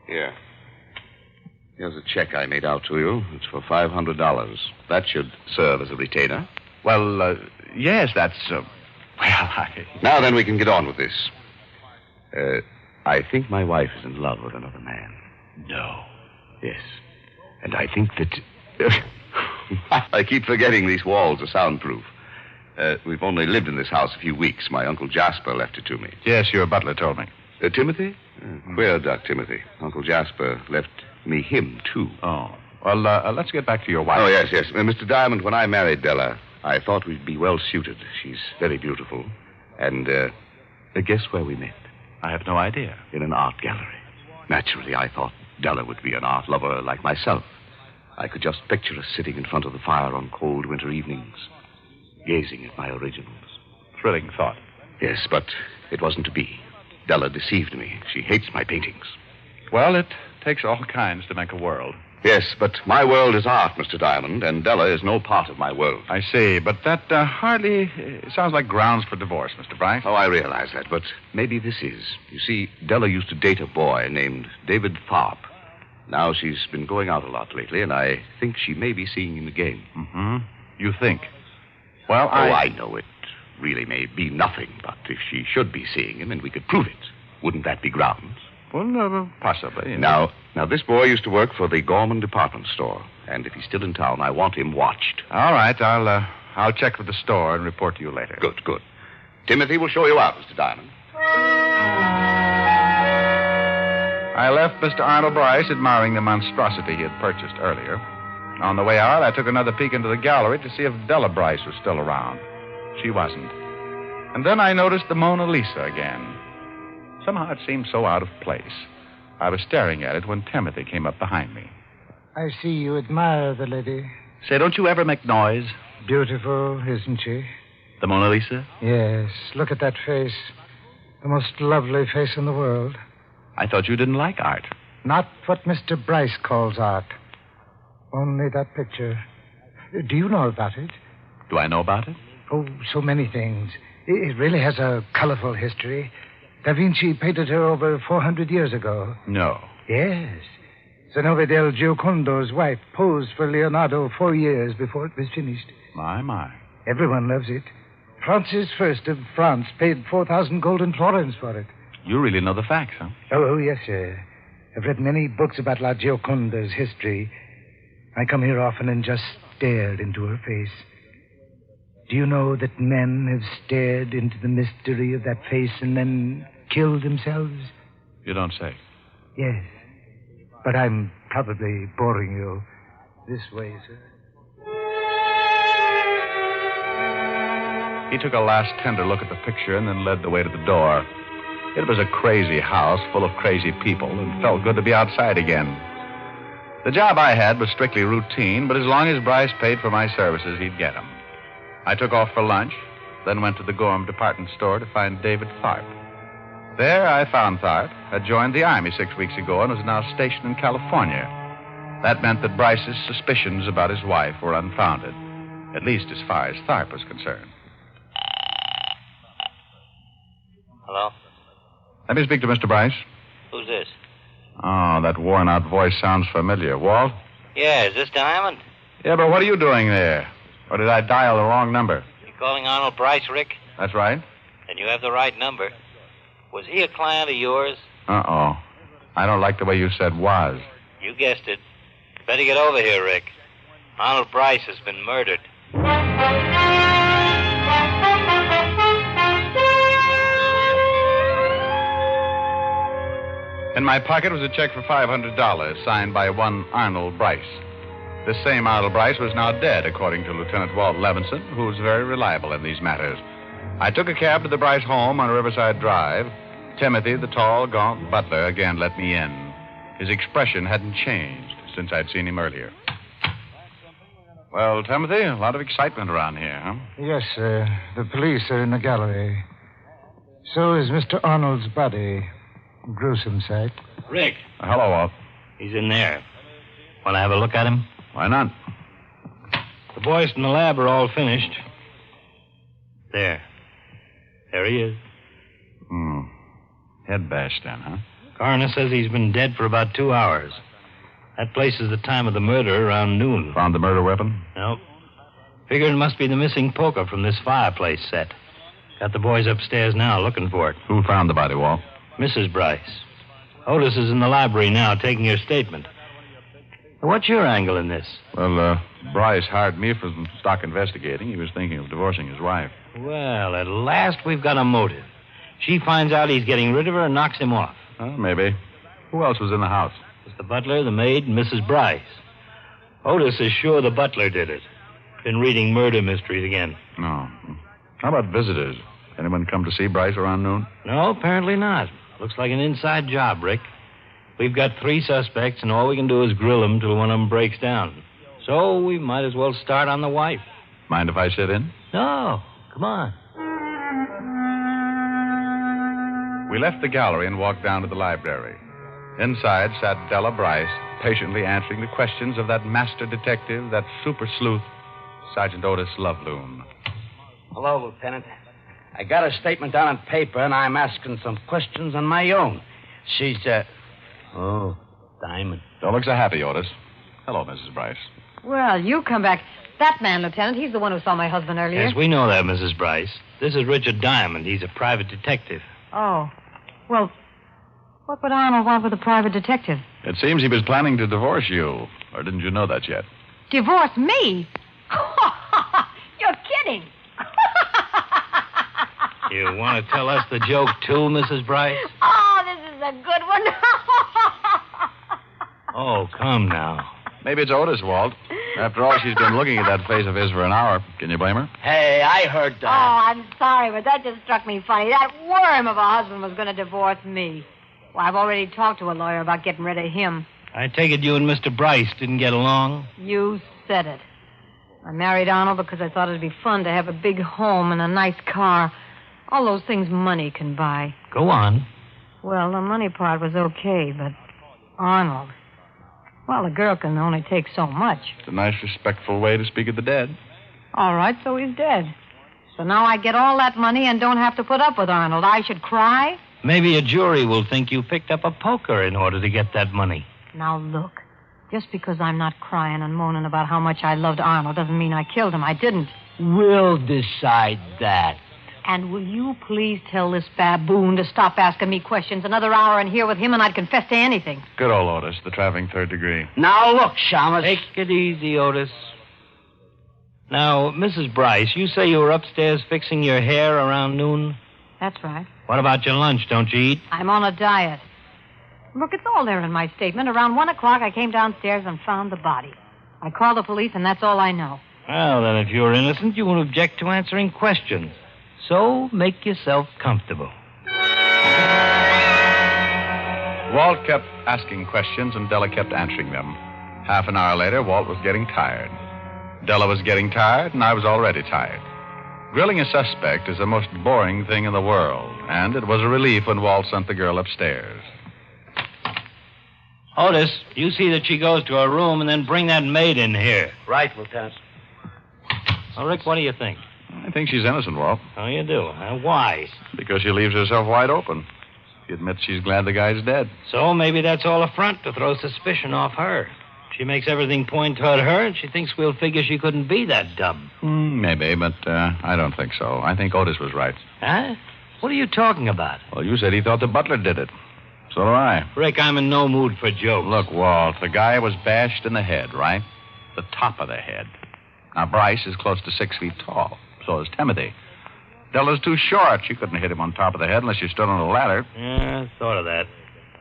Here. Here's a check I made out to you. It's for $500. That should serve as a retainer. Well, yes, that's... Now then, we can get on with this. I think my wife is in love with another man. No. Yes. And I think that... I keep forgetting these walls are soundproof. We've only lived in this house a few weeks. My Uncle Jasper left it to me. Yes, your butler told me. Timothy? Queer duck, Timothy. Uncle Jasper left me him, too. Oh. Well, let's get back to your wife. Oh, yes. Mr. Diamond, when I married Della, I thought we'd be well suited. She's very beautiful. And, guess where we met? I have no idea. In an art gallery. Naturally, I thought Della would be an art lover like myself. I could just picture us sitting in front of the fire on cold winter evenings, gazing at my originals. Thrilling thought. Yes, but it wasn't to be. Della deceived me. She hates my paintings. Well, it takes all kinds to make a world. Yes, but my world is art, Mr. Diamond, and Della is no part of my world. I see, but that hardly sounds like grounds for divorce, Mr. Bryce. Oh, I realize that, but maybe this is. You see, Della used to date a boy named David Tharp. Now she's been going out a lot lately, and I think she may be seeing him again. Mm-hmm. You think? Well, I know it really may be nothing, but if she should be seeing him and we could prove it, wouldn't that be grounds? Well, possibly. Now, this boy used to work for the Gorman department store, and if he's still in town, I want him watched. All right, I'll check with the store and report to you later. Good. Timothy will show you out, Mr. Diamond. I left Mr. Arnold Bryce admiring the monstrosity he had purchased earlier. On the way out, I took another peek into the gallery to see if Della Bryce was still around. She wasn't. And then I noticed the Mona Lisa again. Somehow it seemed so out of place. I was staring at it when Timothy came up behind me. I see you admire the lady. Say, don't you ever make noise? Beautiful, isn't she? The Mona Lisa? Yes. Look at that face. The most lovely face in the world. I thought you didn't like art. Not what Mr. Bryce calls art. Only that picture. Do you know about it? Do I know about it? Oh, so many things. It really has a colorful history. Da Vinci painted her over 400 years ago. No. Yes. Zenobia del Giocondo's wife posed for Leonardo 4 years before it was finished. My. Everyone loves it. Francis I of France paid 4,000 golden florins for it. You really know the facts, huh? Oh, yes, sir. I've read many books about La Gioconda's history. I come here often and just stared into her face. Do you know that men have stared into the mystery of that face and then killed themselves? You don't say. Yes. But I'm probably boring you. This way, sir. He took a last tender look at the picture and then led the way to the door. It was a crazy house full of crazy people, and felt good to be outside again. The job I had was strictly routine, but as long as Bryce paid for my services, he'd get them. I took off for lunch, then went to the Gorham department store to find David Tharp. There I found Tharp, had joined the Army 6 weeks ago and was now stationed in California. That meant that Bryce's suspicions about his wife were unfounded, at least as far as Tharp was concerned. Hello? Let me speak to Mr. Bryce. Who's this? Oh, that worn-out voice sounds familiar. Walt? Yeah, is this Diamond? Yeah, but what are you doing there? Or did I dial the wrong number? You calling Arnold Bryce, Rick? That's right. Then you have the right number. Was he a client of yours? Uh-oh. I don't like the way you said was. You guessed it. Better get over here, Rick. Arnold Bryce has been murdered. In my pocket was a check for $500 signed by one Arnold Bryce. This same Arnold Bryce was now dead, according to Lieutenant Walt Levinson, who was very reliable in these matters. I took a cab to the Bryce home on Riverside Drive. Timothy, the tall, gaunt butler, again let me in. His expression hadn't changed since I'd seen him earlier. Well, Timothy, a lot of excitement around here, huh? Yes, sir. The police are in the gallery. So is Mr. Arnold's body. Gruesome sight. Rick. Hello, Walt. He's in there. Want to have a look at him? Why not? The boys from the lab are all finished. There he is. Head bashed in, huh? Coroner says he's been dead for about 2 hours. That places the time of the murder around noon. Found the murder weapon? Nope. Figure it must be the missing poker from this fireplace set. Got the boys upstairs now looking for it. Who found the body, Walt? Mrs. Bryce. Otis is in the library now taking her statement. What's your angle in this? Well, Bryce hired me for some stock investigating. He was thinking of divorcing his wife. Well, at last we've got a motive. She finds out he's getting rid of her and knocks him off. Maybe. Who else was in the house? It's the butler, the maid, and Mrs. Bryce. Otis is sure the butler did it. Been reading murder mysteries again. No. How about visitors? Anyone come to see Bryce around noon? No, apparently not. Looks like an inside job, Rick. We've got 3 suspects, and all we can do is grill them till one of them breaks down. So we might as well start on the wife. Mind if I sit in? No. Come on. We left the gallery and walked down to the library. Inside sat Della Bryce, patiently answering the questions of that master detective, that super sleuth, Sergeant Otis Loveloon. Hello, Lieutenant. I got a statement down on paper, and I'm asking some questions on my own. She's, Oh, Diamond. Don't look so happy, Otis. Hello, Mrs. Bryce. Well, you come back. That man, Lieutenant, he's the one who saw my husband earlier. Yes, we know that, Mrs. Bryce. This is Richard Diamond. He's a private detective. Oh. Well, what would Arnold want with a private detective? It seems he was planning to divorce you. Or didn't you know that yet? Divorce me? You're kidding. You want to tell us the joke, too, Mrs. Bryce? Oh, this is a good one. Oh, come now. Maybe it's Otis, Walt. After all, she's been looking at that face of his for an hour. Can you blame her? Hey, I heard that. Oh, I'm sorry, but that just struck me funny. That worm of a husband was going to divorce me. Well, I've already talked to a lawyer about getting rid of him. I take it you and Mr. Bryce didn't get along? You said it. I married Arnold because I thought it'd be fun to have a big home and a nice car. All those things money can buy. Go on. Well, the money part was okay, but Arnold... Well, a girl can only take so much. It's a nice, respectful way to speak of the dead. All right, so he's dead. So now I get all that money and don't have to put up with Arnold. I should cry? Maybe a jury will think you picked up a poker in order to get that money. Now, look. Just because I'm not crying and moaning about how much I loved Arnold doesn't mean I killed him. I didn't. We'll decide that. And will you please tell this baboon to stop asking me questions? Another hour in here with him and I'd confess to anything. Good old Otis, the traveling third degree. Now, look, Shamus. Take it easy, Otis. Now, Mrs. Bryce, you say you were upstairs fixing your hair around noon? That's right. What about your lunch? Don't you eat? I'm on a diet. Look, it's all there in my statement. Around 1 o'clock, I came downstairs and found the body. I called the police, and that's all I know. Well, then, if you're innocent, you won't object to answering questions. So make yourself comfortable. Walt kept asking questions, and Della kept answering them. Half an hour later, Walt was getting tired. Della was getting tired, and I was already tired. Grilling a suspect is the most boring thing in the world, and it was a relief when Walt sent the girl upstairs. Otis, you see that she goes to her room and then bring that maid in here. Right, Lieutenant. Well, Rick, what do you think? I think she's innocent, Walt. Oh, you do? Why? Because she leaves herself wide open. She admits she's glad the guy's dead. So maybe that's all a front to throw suspicion off her. She makes everything point toward her, and she thinks we'll figure she couldn't be that dumb. Maybe, but I don't think so. I think Otis was right. Huh? What are you talking about? Well, you said he thought the butler did it. So do I. Rick, I'm in no mood for jokes. Look, Walt, the guy was bashed in the head, right? The top of the head. Now, Bryce is close to 6 feet tall. So is Timothy. Della's too short. She couldn't hit him on top of the head unless she stood on a ladder. Yeah, thought of that.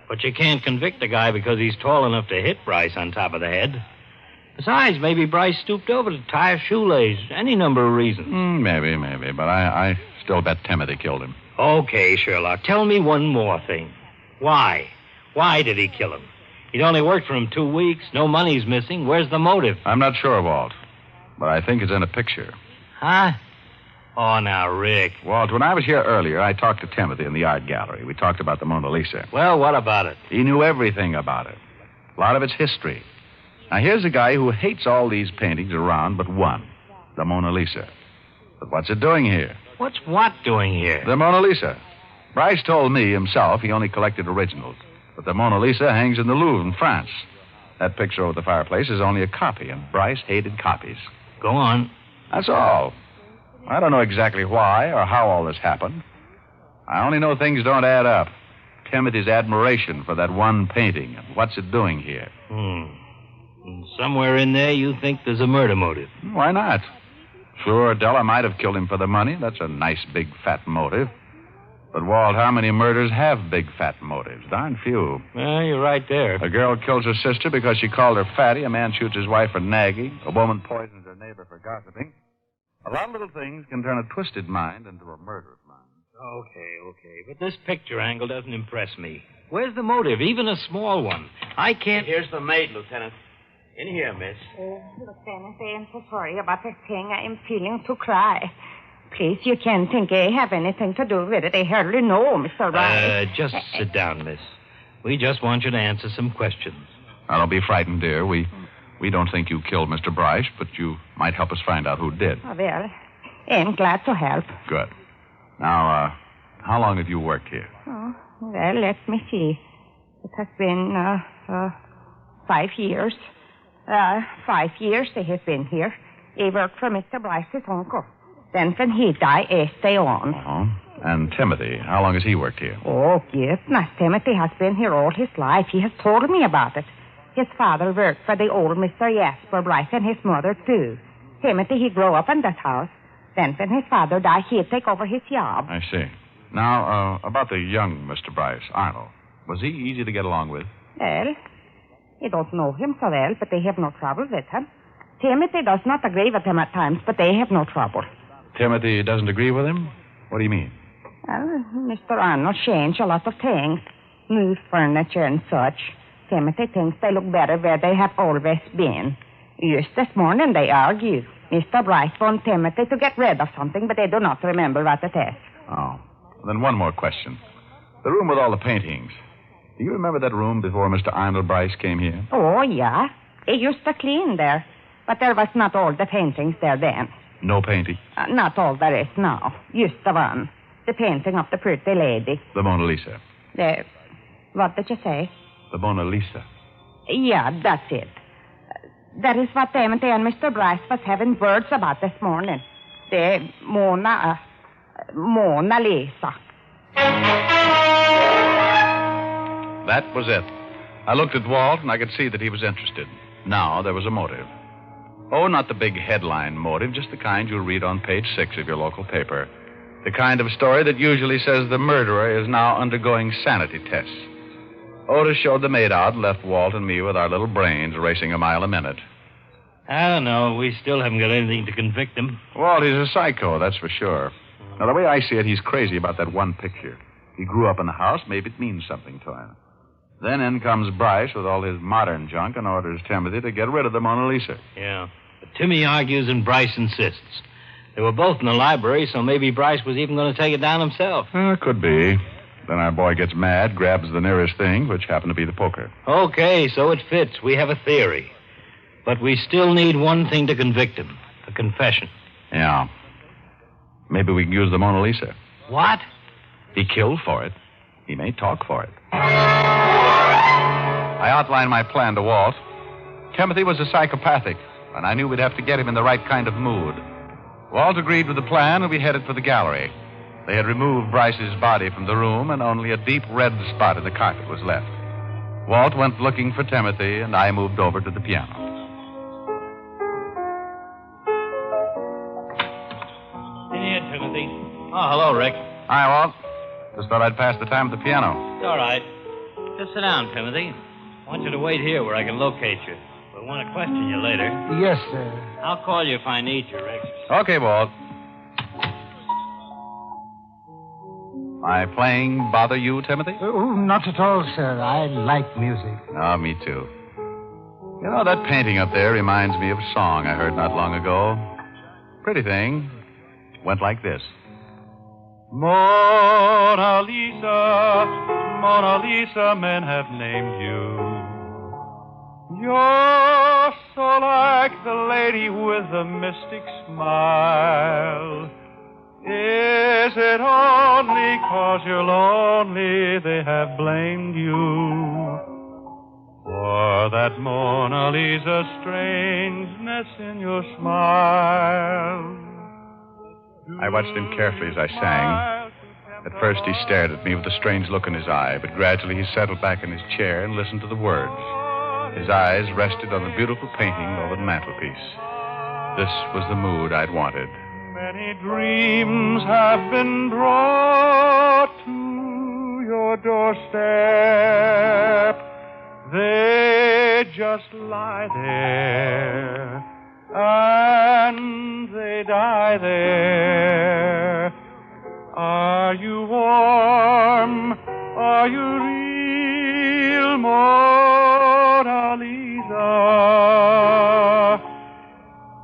But you can't convict a guy because he's tall enough to hit Bryce on top of the head. Besides, maybe Bryce stooped over to tie a shoelace. Any number of reasons. Maybe. But I still bet Timothy killed him. Okay, Sherlock. Tell me one more thing. Why? Why did he kill him? He'd only worked for him 2 weeks. No money's missing. Where's the motive? I'm not sure, Walt. But I think it's in a picture. Huh? Oh, now, Rick. Walt, when I was here earlier, I talked to Timothy in the art gallery. We talked about the Mona Lisa. Well, what about it? He knew everything about it. A lot of its history. Now, here's a guy who hates all these paintings around but one. The Mona Lisa. But what's it doing here? What's what doing here? The Mona Lisa. Bryce told me himself he only collected originals. But the Mona Lisa hangs in the Louvre in France. That picture over the fireplace is only a copy, and Bryce hated copies. Go on. That's all. I don't know exactly why or how all this happened. I only know things don't add up. Timothy's admiration for that one painting and what's it doing here. And somewhere in there you think there's a murder motive. Why not? Sure, Della might have killed him for the money. That's a nice, big, fat motive. But, Walt, how many murders have big, fat motives? Darn few. Well, you're right there. A girl kills her sister because she called her fatty. A man shoots his wife for nagging. A woman poisons her neighbor for gossiping. A lot of little things can turn a twisted mind into a murderous mind. Okay. But this picture angle doesn't impress me. Where's the motive, even a small one? I can't... Here's the maid, Lieutenant. In here, miss. Lieutenant, I am so sorry about this thing. I am feeling to cry. Please, you can't think I have anything to do with it. I hardly know, Mr. Rice. Just sit down, miss. We just want you to answer some questions. Now, don't be frightened, dear. We don't think you killed Mr. Bryce, but you might help us find out who did. Oh, well, I'm glad to help. Good. Now, how long have you worked here? Oh, well, let me see. It has been 5 years. 5 years I have been here. I worked for Mr. Bryce's uncle. Then when he died, I stay on. Oh. And Timothy, how long has he worked here? Oh, goodness. Timothy has been here all his life. He has told me about it. His father worked for the old Mr. Jasper Bryce and his mother, too. Timothy, he grew up in that house. Then when his father died, he'd take over his job. I see. Now, about the young Mr. Bryce, Arnold. Was he easy to get along with? Well, I don't know him so well, but they have no trouble with him. Timothy does not agree with him at times, but they have no trouble. Timothy doesn't agree with him? What do you mean? Well, Mr. Arnold changed a lot of things. New furniture and such. Timothy thinks they look better where they have always been. Just this morning they argue. Mr. Bryce wants Timothy to get rid of something, but they do not remember what it is. Oh. Then one more question. The room with all the paintings. Do you remember that room before Mr. Arnold Bryce came here? Oh, yeah. He used to clean there. But there was not all the paintings there then. No painting? Not all there is now. Just the one. The painting of the pretty lady. The Mona Lisa. What did you say? The Mona Lisa. Yeah, that's it. That is what Timothy and Mr. Bryce was having words about this morning. The Mona Lisa. That was it. I looked at Walt, and I could see that he was interested. Now there was a motive. Oh, not the big headline motive, just the kind you'll read on page 6 of your local paper. The kind of story that usually says the murderer is now undergoing sanity tests. Otis showed the maid out and left Walt and me with our little brains racing a mile a minute. I don't know. We still haven't got anything to convict him. Walt, he's a psycho, that's for sure. Now, the way I see it, he's crazy about that one picture. He grew up in the house. Maybe it means something to him. Then in comes Bryce with all his modern junk and orders Timothy to get rid of the Mona Lisa. Yeah. But Timmy argues and Bryce insists. They were both in the library, so maybe Bryce was even going to take it down himself. Could be. Then our boy gets mad, grabs the nearest thing, which happened to be the poker. Okay, so it fits. We have a theory. But we still need one thing to convict him. A confession. Yeah. Maybe we can use the Mona Lisa. What? He killed for it. He may talk for it. I outlined my plan to Walt. Timothy was a psychopathic, and I knew we'd have to get him in the right kind of mood. Walt agreed with the plan, and we headed for the gallery. They had removed Bryce's body from the room, and only a deep red spot in the carpet was left. Walt went looking for Timothy, and I moved over to the piano. In here, Timothy. Oh, hello, Rick. Hi, Walt. Just thought I'd pass the time at the piano. It's all right. Just sit down, Timothy. I want you to wait here where I can locate you. We'll want to question you later. Yes, sir. I'll call you if I need you, Rick. Okay, Walt. My playing bother you, Timothy? Oh, not at all, sir. I like music. Oh, me too. You know, that painting up there reminds me of a song I heard not long ago. Pretty thing. Went like this. Mona Lisa, men have named you. You're so like the lady with the mystic smile. Is it only 'cause you're lonely they have blamed you for that Mona Lisa strangeness in your smile? I watched him carefully as I sang. At first he stared at me with a strange look in his eye, but gradually he settled back in his chair and listened to the words. His eyes rested on the beautiful painting over the mantelpiece. This was the mood I'd wanted. Many dreams have been brought to your doorstep. They just lie there, and they die there. Are you warm? Are you real, Mona Lisa?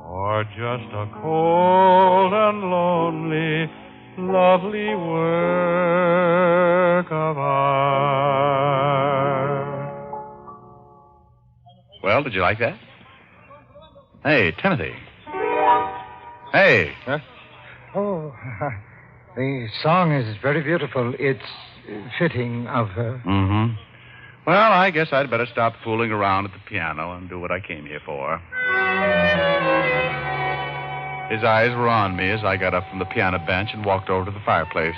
Or just a cold and lonely, lovely work of art? Well, did you like that? Hey, Timothy. Hey. Huh? Oh, the song is very beautiful. It's fitting of her. Mm-hmm. Well, I guess I'd better stop fooling around at the piano and do what I came here for. His eyes were on me as I got up from the piano bench and walked over to the fireplace.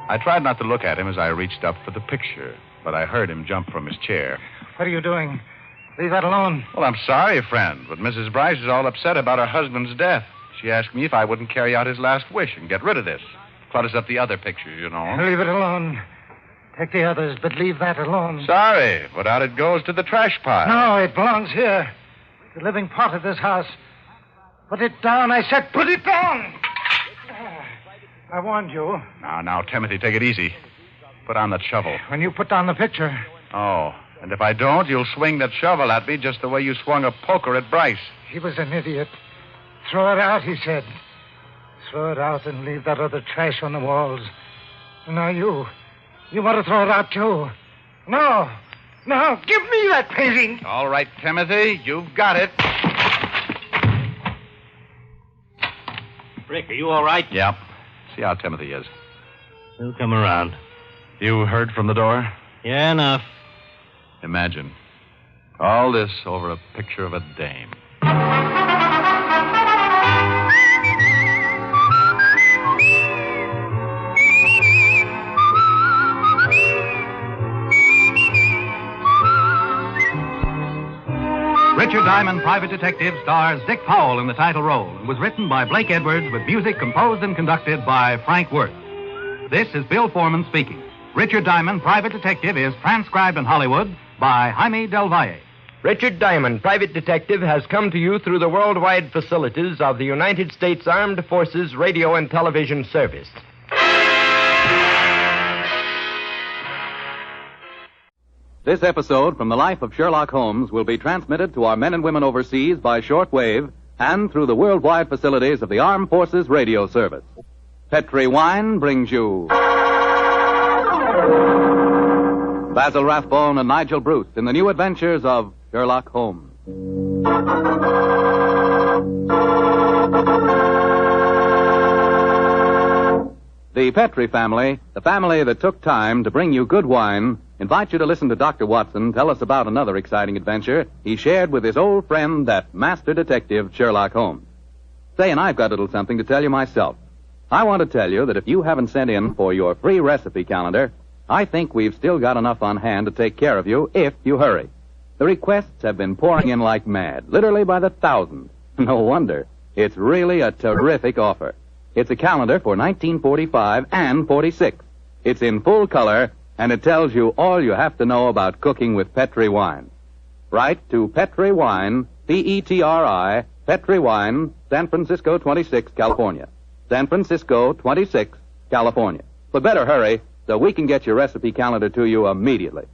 I tried not to look at him as I reached up for the picture, but I heard him jump from his chair. What are you doing? Leave that alone. Well, I'm sorry, friend, but Mrs. Bryce is all upset about her husband's death. She asked me if I wouldn't carry out his last wish and get rid of this. Clutters up the other pictures, you know. Leave it alone. Take the others, but leave that alone. Sorry, but out it goes to the trash pile. No, it belongs here. The living part of this house. Put it down, I said. Put it down! I warned you. Now, Timothy, take it easy. Put on that shovel. When you put down the picture. Oh, and if I don't, you'll swing that shovel at me just the way you swung a poker at Bryce. He was an idiot. Throw it out, he said. Throw it out and leave that other trash on the walls. Now you want to throw it out, too. No, give me that painting. All right, Timothy, you've got it. Rick, are you all right? Yep. See how Timothy is. He'll come around. You heard from the door? Yeah, enough. Imagine. All this over a picture of a dame. Richard Diamond, Private Detective, stars Dick Powell in the title role and was written by Blake Edwards with music composed and conducted by Frank Worth. This is Bill Foreman speaking. Richard Diamond, Private Detective, is transcribed in Hollywood by Jaime Del Valle. Richard Diamond, Private Detective, has come to you through the worldwide facilities of the United States Armed Forces Radio and Television Service. This episode from the life of Sherlock Holmes will be transmitted to our men and women overseas by shortwave and through the worldwide facilities of the Armed Forces Radio Service. Petri Wine brings you Basil Rathbone and Nigel Bruce in the new adventures of Sherlock Holmes. The Petri family, the family that took time to bring you good wine, invite you to listen to Dr. Watson tell us about another exciting adventure he shared with his old friend, that master detective, Sherlock Holmes. Say, and I've got a little something to tell you myself. I want to tell you that if you haven't sent in for your free recipe calendar, I think we've still got enough on hand to take care of you if you hurry. The requests have been pouring in like mad, literally by the thousands. No wonder. It's really a terrific offer. It's a calendar for 1945 and 46. It's in full color, and it tells you all you have to know about cooking with Petri wine. Write to Petri Wine, Petri, Petri Wine, San Francisco 26, California. San Francisco 26, California. But better hurry so we can get your recipe calendar to you immediately.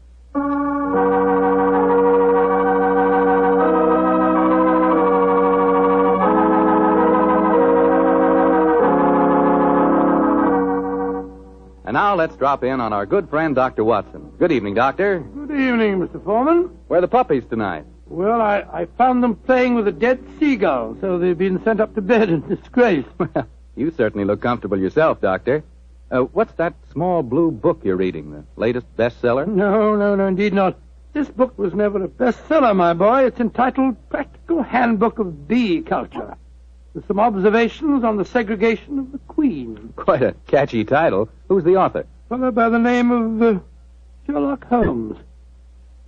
And now let's drop in on our good friend, Dr. Watson. Good evening, Doctor. Good evening, Mr. Foreman. Where are the puppies tonight? Well, I found them playing with a dead seagull, so they've been sent up to bed in disgrace. Well, you certainly look comfortable yourself, Doctor. What's that small blue book you're reading, the latest bestseller? No, indeed not. This book was never a bestseller, my boy. It's entitled Practical Handbook of Bee Culture, with some observations on the segregation of the queen. Quite a catchy title. Who's the author? A fellow by the name of Sherlock Holmes.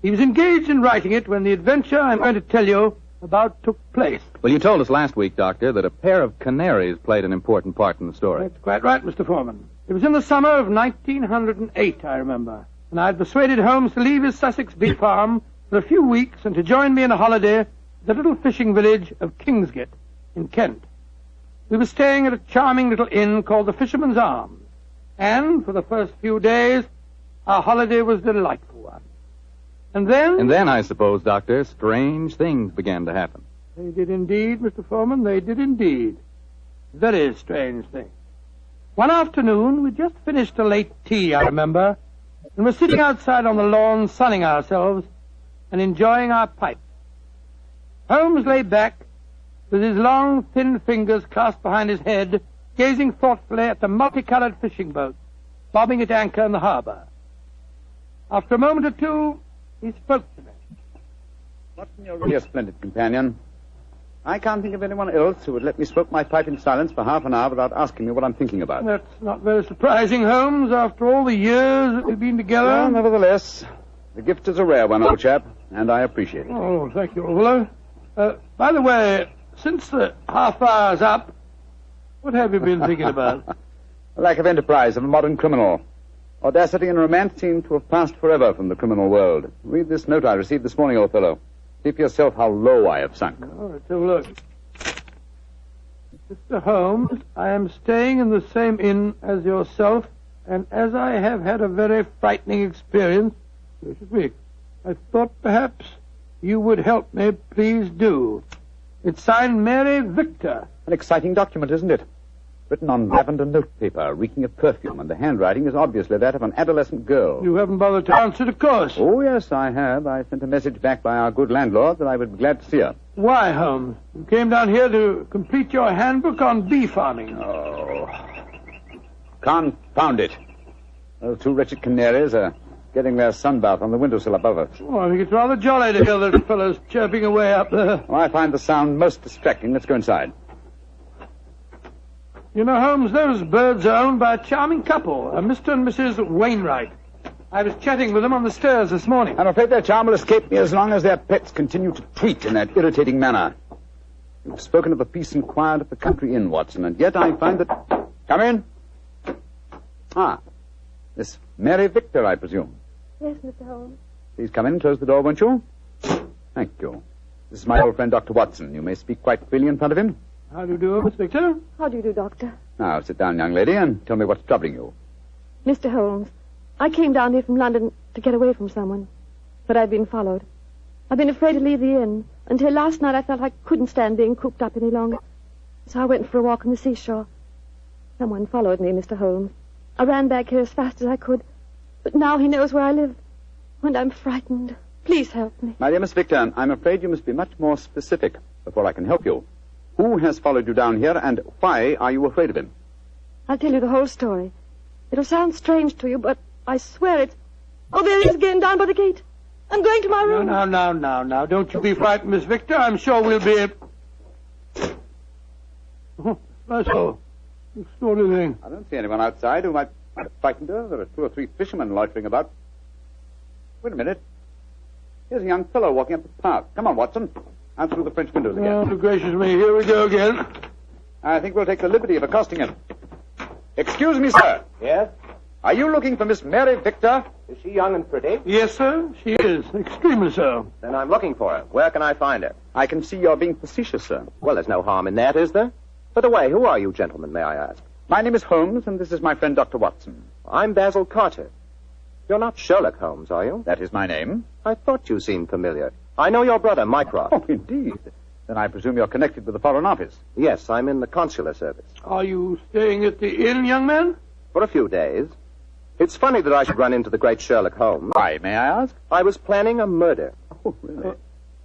He was engaged in writing it when the adventure I'm going to tell you about took place. Well, you told us last week, Doctor, that a pair of canaries played an important part in the story. That's quite right, Mr. Foreman. It was in the summer of 1908, I remember, and I'd persuaded Holmes to leave his Sussex bee farm for a few weeks and to join me in a holiday at the little fishing village of Kingsgate in Kent. We were staying at a charming little inn called the Fisherman's Arms, and for the first few days, our holiday was a delightful one. And then, I suppose, Doctor, strange things began to happen. They did indeed, Mr. Foreman, they did indeed. Very strange things. One afternoon, we'd just finished a late tea, I remember, and were sitting outside on the lawn sunning ourselves and enjoying our pipes. Holmes lay back, with his long, thin fingers clasped behind his head, gazing thoughtfully at the multicolored fishing boats bobbing at anchor in the harbor. After a moment or two, he spoke to me. Watson, you're really a splendid companion. I can't think of anyone else who would let me smoke my pipe in silence for half an hour without asking me what I'm thinking about. That's not very surprising, Holmes, after all the years that we've been together. Well, nevertheless, the gift is a rare one, old chap, and I appreciate it. Oh, thank you, old fellow. By the way, since the half hour's up, what have you been thinking about? The lack of enterprise of a modern criminal. Audacity and romance seem to have passed forever from the criminal world. Read this note I received this morning, old fellow. See for yourself how low I have sunk. All right, have a look. Mr. Holmes, I am staying in the same inn as yourself, and as I have had a very frightening experience this week, I thought perhaps you would help me. Please do. It's signed Mary Victor. An exciting document, isn't it? Written on lavender notepaper, reeking of perfume, and the handwriting is obviously that of an adolescent girl. You haven't bothered to answer, of course. Oh, yes, I have. I sent a message back by our good landlord that I would be glad to see her. Why, Holmes? You came down here to complete your handbook on bee farming. Oh. Confound it. Those two wretched canaries are getting their sunbath on the windowsill above us. Oh, I think it's rather jolly to hear those fellows chirping away up there. Well, I find the sound most distracting. Let's go inside. You know, Holmes, those birds are owned by a charming couple, Mr. and Mrs. Wainwright. I was chatting with them on the stairs this morning. I'm afraid their charm will escape me as long as their pets continue to tweet in that irritating manner. You've spoken of the peace and quiet of the country inn, Watson, and yet I find that... Come in. Ah, Miss Mary Victor, I presume. Yes, Mr. Holmes. Please come in and close the door, won't you? Thank you. This is my old friend, Dr. Watson. You may speak quite freely in front of him. How do you do, Miss Victor? How do you do, Doctor? Now, sit down, young lady, and tell me what's troubling you. Mr. Holmes, I came down here from London to get away from someone, but I've been followed. I've been afraid to leave the inn. Until last night I felt I couldn't stand being cooped up any longer. So I went for a walk on the seashore. Someone followed me, Mr. Holmes. I ran back here as fast as I could, but now he knows where I live, and I'm frightened. Please help me. My dear Miss Victor, I'm afraid you must be much more specific before I can help you. Who has followed you down here, and why are you afraid of him? I'll tell you the whole story. It'll sound strange to you, but I swear Oh, there he is again, down by the gate. I'm going to my room. Now. Don't you be frightened, Miss Victor. I'm sure we'll be... Oh, that's all. Extraordinary thing. I don't see anyone outside who might have frightened her. There are 2 or 3 fishermen loitering about. Wait a minute. Here's a young fellow walking up the path. Come on, Watson. Out through the French windows again. Oh, gracious me. Here we go again. I think we'll take the liberty of accosting him. Excuse me, sir. Yes? Are you looking for Miss Mary Victor? Is she young and pretty? Yes, sir. She is. Extremely so. Then I'm looking for her. Where can I find her? I can see you're being facetious, sir. Well, there's no harm in that, is there? By the way, who are you gentlemen, may I ask? My name is Holmes, and this is my friend Dr. Watson. I'm Basil Carter. You're not Sherlock Holmes, are you? That is my name. I thought you seemed familiar. I know your brother, Mycroft. Oh, indeed. Then I presume you're connected with the Foreign Office. Yes, I'm in the consular service. Are you staying at the inn, young man? For a few days. It's funny that I should run into the great Sherlock Holmes. Why, may I ask? I was planning a murder. Oh, really?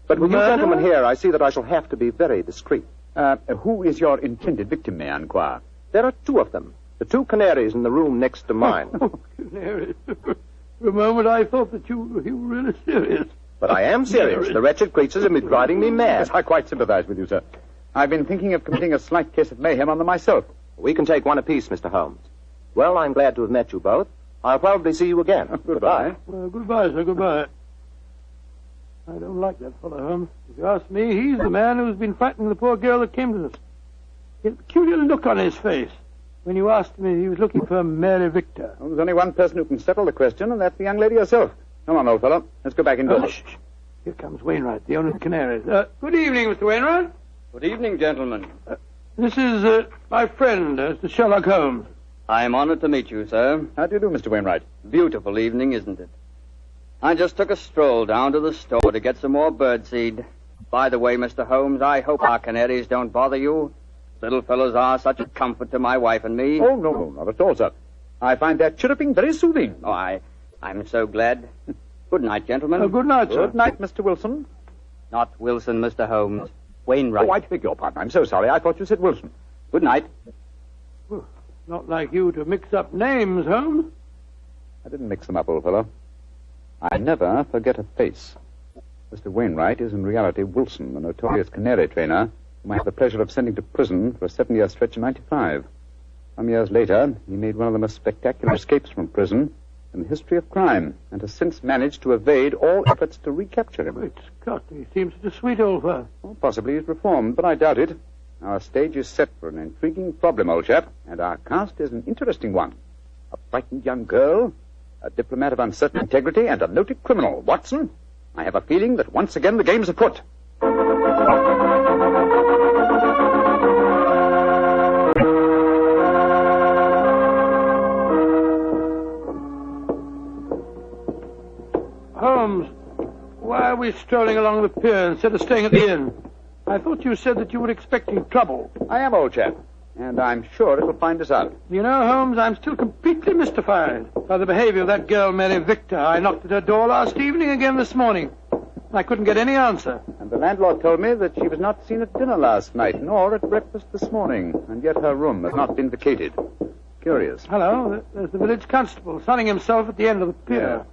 But with you gentlemen here, I see that I shall have to be very discreet. Who is your intended victim, may I inquire? There are 2 of them. The 2 canaries in the room next to mine. Oh, canaries. For a moment, I thought that you were really serious. But I am serious. The wretched creatures have been driving me mad. Yes, I quite sympathize with you, sir. I've been thinking of committing a slight case of mayhem on them myself. We can take one apiece, Mr. Holmes. Well, I'm glad to have met you both. I'll probably see you again. Goodbye. Well, goodbye, sir. Goodbye. I don't like that fellow, Holmes. If you ask me, he's the man who's been frightening the poor girl that came to us. He had a peculiar look on his face when you asked him if he was looking for Mary Victor. Well, there's only one person who can settle the question, and that's the young lady herself. Come on, old fellow. Let's go back indoors. Shh. Here comes Wainwright, the owner of the Canaries. Good evening, Mr. Wainwright. Good evening, gentlemen. This is my friend, Mr. Sherlock Holmes. I'm honored to meet you, sir. How do you do, Mr. Wainwright? Beautiful evening, isn't it? I just took a stroll down to the store to get some more birdseed. By the way, Mr. Holmes, I hope our canaries don't bother you. Little fellows are such a comfort to my wife and me. Oh, no, not at all, sir. I find their chirruping very soothing. Oh, I'm so glad. Good night, gentlemen. Good night, sir. Good night, Mr. Wilson. Not Wilson, Mr. Holmes. Wainwright. Oh, I beg your pardon. I'm so sorry. I thought you said Wilson. Good night. Not like you to mix up names, Holmes. I didn't mix them up, old fellow. I never forget a face. Mr. Wainwright is in reality Wilson, the notorious canary trainer, whom I had the pleasure of sending to prison for a 7-year stretch in '95. Some years later, he made one of the most spectacular escapes from prison in the history of crime, and has since managed to evade all efforts to recapture him. Great Scott, he seems such a sweet old fellow. Well, possibly he's reformed, but I doubt it. Our stage is set for an intriguing problem, old chap, and our cast is an interesting one. A frightened young girl, a diplomat of uncertain integrity, and a noted criminal. Watson, I have a feeling that once again the game's afoot. Holmes, why are we strolling along the pier instead of staying at the inn? I thought you said that you were expecting trouble. I am, old chap, and I'm sure it'll find us out. You know, Holmes, I'm still completely mystified by the behavior of that girl, Mary Victor. I knocked at her door last evening, again this morning. I couldn't get any answer. And the landlord told me that she was not seen at dinner last night, nor at breakfast this morning, and yet her room has not been vacated. Curious. Hello, there's the village constable, sunning himself at the end of the pier. Yeah.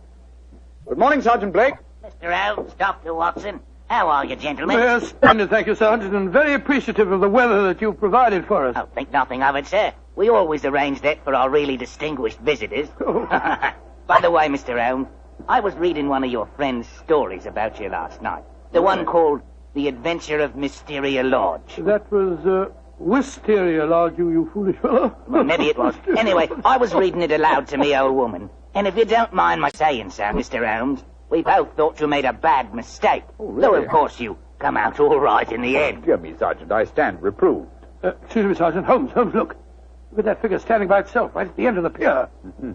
Good morning, Sergeant Blake. Mr. Holmes, Dr. Watson. How are you, gentlemen? Yes, splendid, thank you, Sergeant, and very appreciative of the weather that you've provided for us. Oh, think nothing of it, sir. We always arrange that for our really distinguished visitors. By the way, Mr. Holmes, I was reading one of your friend's stories about you last night. The one called The Adventure of Mysteria Lodge. That was, Wisteria Lodge, you foolish fellow. Well, maybe it was. Anyway, I was reading it aloud to me old woman. And if you don't mind my saying so, Mr. Holmes, we both thought you made a bad mistake. Oh, really? Though, of course, you come out all right in the end. Dear me, Sergeant, I stand reproved. Excuse me, Sergeant. Holmes, look. Look at that figure standing by itself right at the end of the pier. Mm-hmm.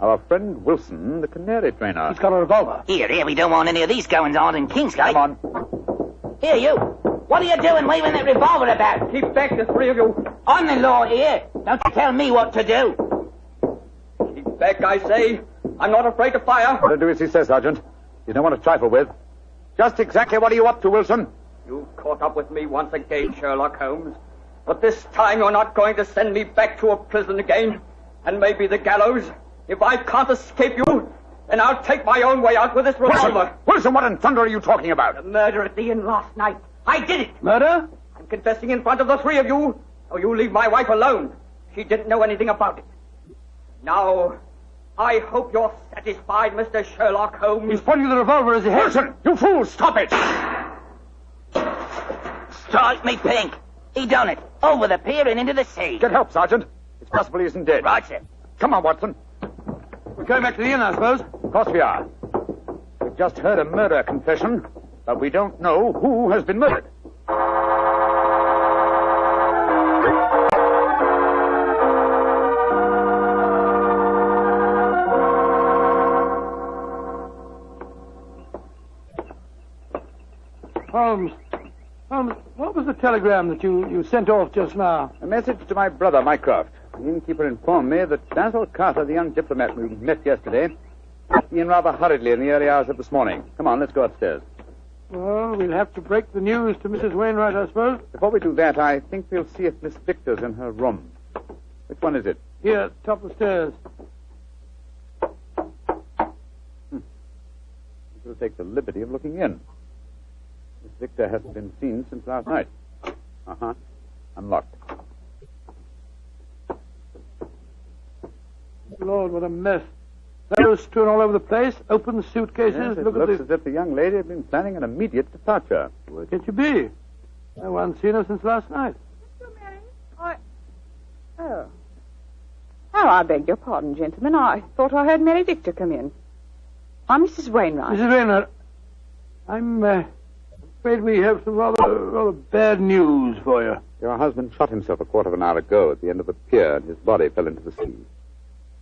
Our friend Wilson, the canary trainer. He's got a revolver. Here, we don't want any of these goings-on in Kingsgate. Come on. Here, you. What are you doing waving that revolver about? Keep back, the 3 of you. I'm the law here. Don't you tell me what to do. Keep back, I say. I'm not afraid to fire. What to do as he says, Sergeant. You don't want to trifle with. Just exactly what are you up to, Wilson? You've caught up with me once again, Sherlock Holmes. But this time you're not going to send me back to a prison again, and maybe the gallows. If I can't escape you, and I'll take my own way out with this revolver. Wilson, what in thunder are you talking about? The murder at the inn last night. I did it. Murder? I'm confessing in front of the three of you. Oh, you leave my wife alone. She didn't know anything about it. Now, I hope you're satisfied, Mr. Sherlock Holmes. He's pointing the revolver as he heads. Wilson, you fool, stop it! Strike me pink. He done it. Over the pier and into the sea. Get help, Sergeant. It's possible he isn't dead. Right, sir. Come on, Watson. We're going back to the inn, I suppose. Of course we are. We've just heard a murder confession, but we don't know who has been murdered. Holmes, what was the telegram that you sent off just now? A message to my brother, Mycroft. The innkeeper informed me that Basil Carter, the young diplomat we met yesterday, left the inn rather hurriedly in the early hours of this morning. Come on, let's go upstairs. Well, we'll have to break the news to Mrs. Wainwright, I suppose. Before we do that, I think we'll see if Miss Victor's in her room. Which one is it? Here, top of the stairs. We'll take the liberty of looking in. Miss Victor hasn't been seen since last night. Uh-huh. Unlocked. Lord, what a mess. Clothes strewn all over the place, open suitcases. Yes, it Look looks at as if the young lady had been planning an immediate departure. Where can she be? No one's seen her since last night. Oh, I beg your pardon, gentlemen. I thought I heard Mary Victor come in. I'm Mrs. Wainwright. Mrs. Wainwright, I'm afraid we have some rather bad news for you. Your husband shot himself a quarter of an hour ago at the end of the pier, and his body fell into the sea.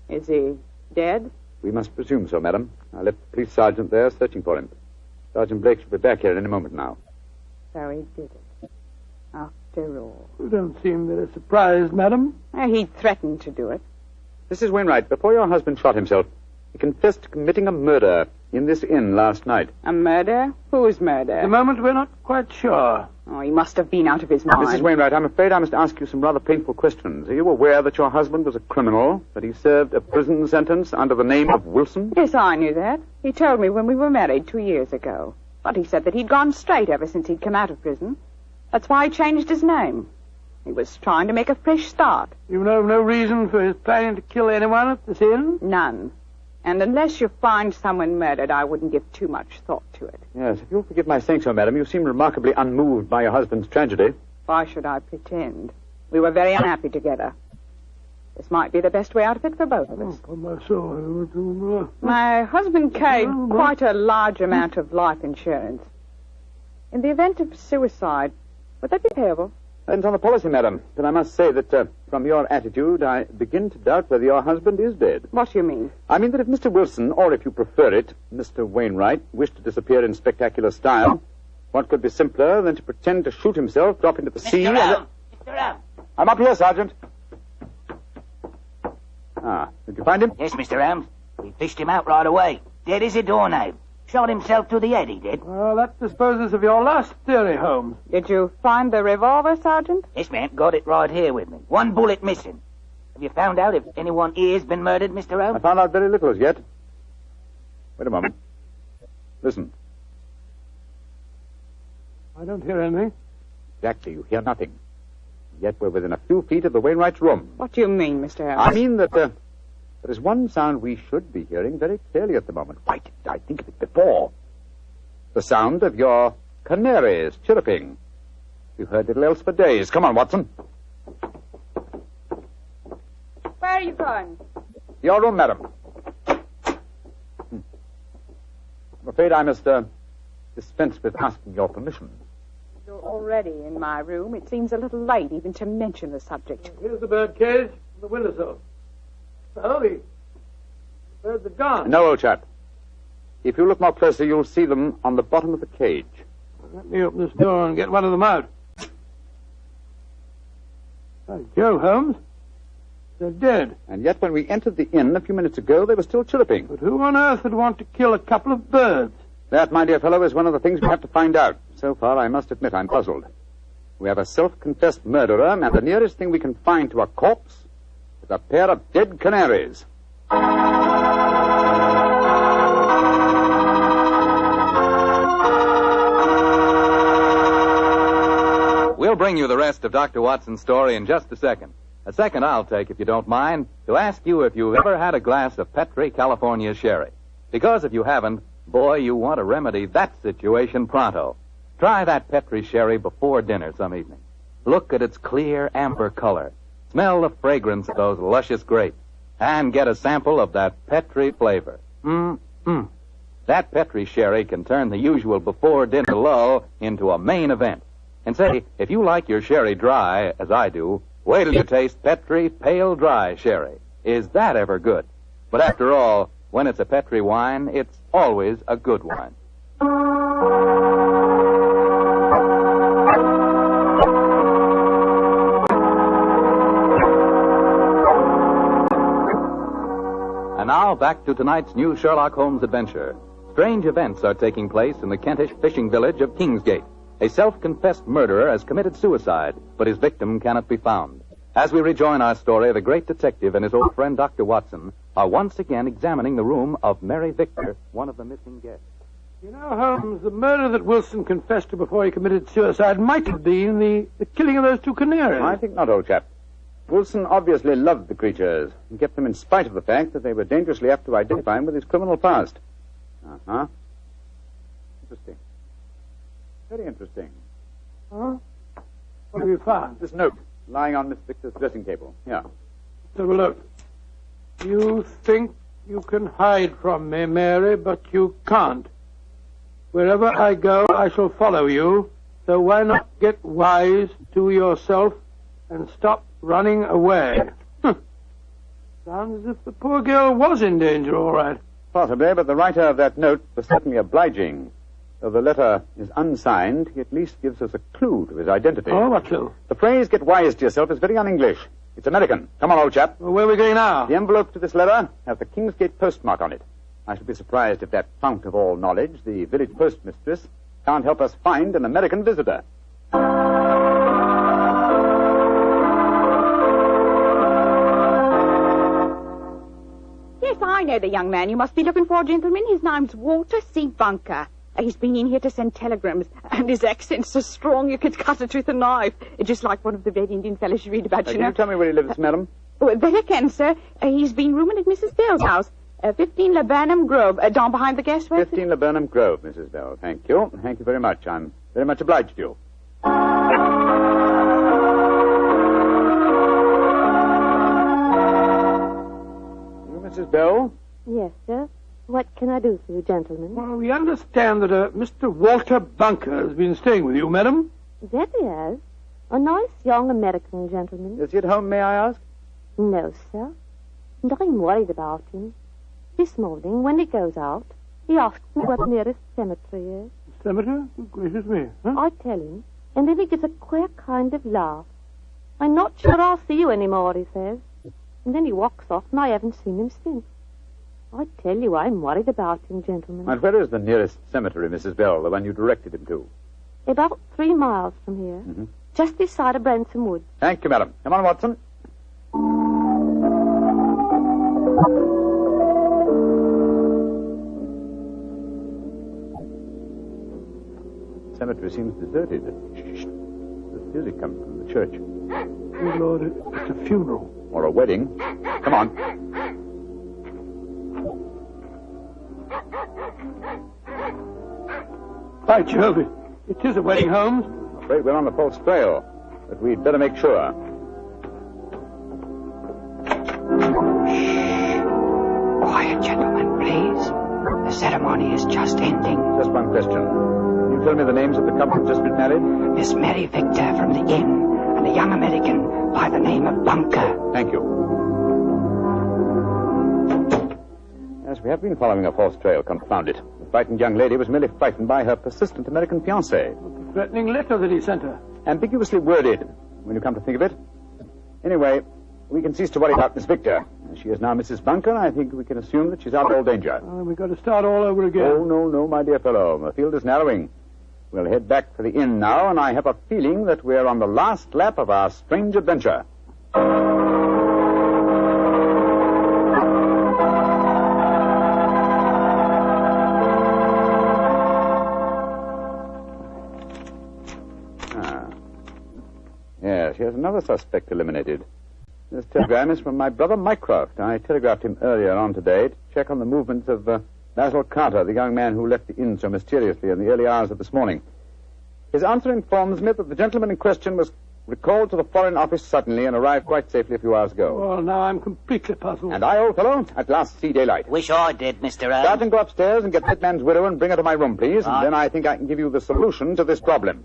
Is he dead? We must presume so, madam. I left the police sergeant there searching for him. Sergeant Blake should be back here any moment now. So he did it. After all. You don't seem very surprised, madam. He threatened to do it. Mrs. Wainwright, before your husband shot himself, he confessed to committing a murder in this inn last night. A murder? Whose murder? At the moment, we're not quite sure. Oh, he must have been out of his mind. Mrs. Wainwright, I'm afraid I must ask you some rather painful questions. Are you aware that your husband was a criminal, that he served a prison sentence under the name of Wilson? Yes, I knew that. He told me when we were married 2 years ago. But he said that he'd gone straight ever since he'd come out of prison. That's why he changed his name. He was trying to make a fresh start. You know no reason for his planning to kill anyone at this inn? None. And unless you find someone murdered, I wouldn't give too much thought to it. Yes, if you'll forgive my saying so, madam, you seem remarkably unmoved by your husband's tragedy. Why should I pretend? We were very unhappy together. This might be the best way out of it for both of us. Oh, my soul. My husband carried quite a large amount of life insurance. In the event of suicide, would that be payable? Depends on the policy, madam. But I must say that from your attitude, I begin to doubt whether your husband is dead. What do you mean? I mean that if Mr. Wilson, or if you prefer it, Mr. Wainwright, wished to disappear in spectacular style, what could be simpler than to pretend to shoot himself, drop into the sea... Mr. Ram! I'm up here, Sergeant. Did you find him? Yes, Mr. Ram. We fished him out right away. Dead as a doornail. Shot himself through the head, he did. Well, that disposes of your last theory, Holmes. Did you find the revolver, Sergeant? Yes, ma'am. Got it right here with me. One bullet missing. Have you found out if anyone here's been murdered, Mr. Holmes? I found out very little as yet. Wait a moment. Listen. I don't hear anything. Exactly, you hear nothing. Yet we're within a few feet of the Wainwright's room. What do you mean, Mr. Holmes? I mean that there is one sound we should be hearing very clearly at the moment. Why didn't I think of it before? The sound of your canaries chirruping. We've heard little else for days. Come on, Watson. Where are you going? Your room, madam. I'm afraid I must dispense with asking your permission. You're already in my room. It seems a little late even to mention the subject. Here's the bird cage and the windowsill. Oh, the birds are gone. No, old chap. If you look more closely, you'll see them on the bottom of the cage. Let me open this door and get one of them out. By Jove, Holmes. They're dead. And yet when we entered the inn a few minutes ago, they were still chirruping. But who on earth would want to kill a couple of birds? That, my dear fellow, is one of the things we have to find out. So far, I must admit, I'm puzzled. We have a self-confessed murderer, and the nearest thing we can find to a corpse is a pair of dead canaries. We'll bring you the rest of Dr. Watson's story in just a second. A second I'll take, if you don't mind, to ask you if you've ever had a glass of Petri California sherry. Because if you haven't, boy, you want to remedy that situation pronto. Try that Petri sherry before dinner some evening. Look at its clear amber color. Smell the fragrance of those luscious grapes. And get a sample of that Petri flavor. That Petri sherry can turn the usual before-dinner lull into a main event. And say, if you like your sherry dry, as I do, wait till you taste Petri Pale Dry Sherry. Is that ever good? But after all, when it's a Petri wine, it's always a good wine. And now, back to tonight's new Sherlock Holmes adventure. Strange events are taking place in the Kentish fishing village of Kingsgate. A self-confessed murderer has committed suicide, but his victim cannot be found. As we rejoin our story, the great detective and his old friend Dr. Watson are once again examining the room of Mary Victor, one of the missing guests. You know, Holmes, the murder that Wilson confessed to before he committed suicide might have been the killing of those two canaries. I think not, old chap. Wilson obviously loved the creatures and kept them in spite of the fact that they were dangerously apt to identify him with his criminal past. Uh-huh. Interesting. Very interesting. Huh? What have you found? This note lying on Miss Victor's dressing table. Yeah. Let's have a look. You think you can hide from me, Mary, but you can't. Wherever I go, I shall follow you. So why not get wise to yourself and stop running away? Sounds as if the poor girl was in danger, all right. Possibly, but the writer of that note was certainly obliging. Though the letter is unsigned, he at least gives us a clue to his identity. Oh, what clue? The phrase, get wise to yourself, is very un-English. It's American. Come on, old chap. Well, where are we going now? The envelope to this letter has the Kingsgate postmark on it. I should be surprised if that fount of all knowledge, the village postmistress, can't help us find an American visitor. Yes, I know the young man you must be looking for, gentlemen. His name's Walter C. Bunker. He's been in here to send telegrams, and his accent's so strong you could cut it with a knife. Just like one of the Red Indian fellows you read about, you know. Can you tell me where he lives, madam? That I can, sir. He's been rooming at Mrs. Bell's house. 15 Laburnum Grove, down behind the gas works. 15 Laburnum Grove, Mrs. Bell. Thank you. Thank you very much. I'm very much obliged to you. You, Mrs. Bell? Yes, sir. What can I do for you, gentlemen? Well, we understand that Mr. Walter Bunker has been staying with you, madam. That he has. A nice young American gentleman. Is he at home, may I ask? No, sir. And I'm worried about him. This morning, when he goes out, he asks me what the nearest cemetery is. Cemetery? Oh, gracious me. Huh? I tell him, and then he gives a queer kind of laugh. I'm not sure I'll see you anymore, he says. And then he walks off, and I haven't seen him since. I tell you, I'm worried about him, gentlemen. And where is the nearest cemetery, Mrs. Bell, the one you directed him to? About 3 miles from here. Mm-hmm. Just this side of Branson Wood. Thank you, madam. Come on, Watson. The cemetery seems deserted. Shh. There's music coming from the church. Good Lord, it's a funeral. Or a wedding. Come on. By Jove, it is a wedding, Holmes. I'm afraid we're on the false trail, but we'd better make sure. Quiet, gentlemen, please. The ceremony is just ending. Just one question. Can you tell me the names of the couple just been married? Miss Mary Victor from the inn, and a young American by the name of Bunker. Thank you. Yes, we have been following a false trail, confound it. The frightened young lady was merely frightened by her persistent American fiancé. The threatening letter that he sent her. Ambiguously worded, when you come to think of it. Anyway, we can cease to worry about Miss Victor. She is now Mrs. Bunker. I think we can assume that she's out of all danger. We've got to start all over again. Oh, no, my dear fellow. The field is narrowing. We'll head back to the inn now, and I have a feeling that we're on the last lap of our strange adventure. another suspect eliminated. This telegram is from my brother Mycroft. I telegraphed him earlier on today to check on the movements of Basil Carter, the young man who left the inn so mysteriously in the early hours of this morning. His answer informs me that the gentleman in question was recalled to the Foreign Office suddenly and arrived quite safely a few hours ago. Well, now I'm completely puzzled. And I, old fellow, at last see daylight. Wish I did, Mr. Holmes. Sergeant, go upstairs and get that man's widow and bring her to my room, please. And then I think I can give you the solution to this problem.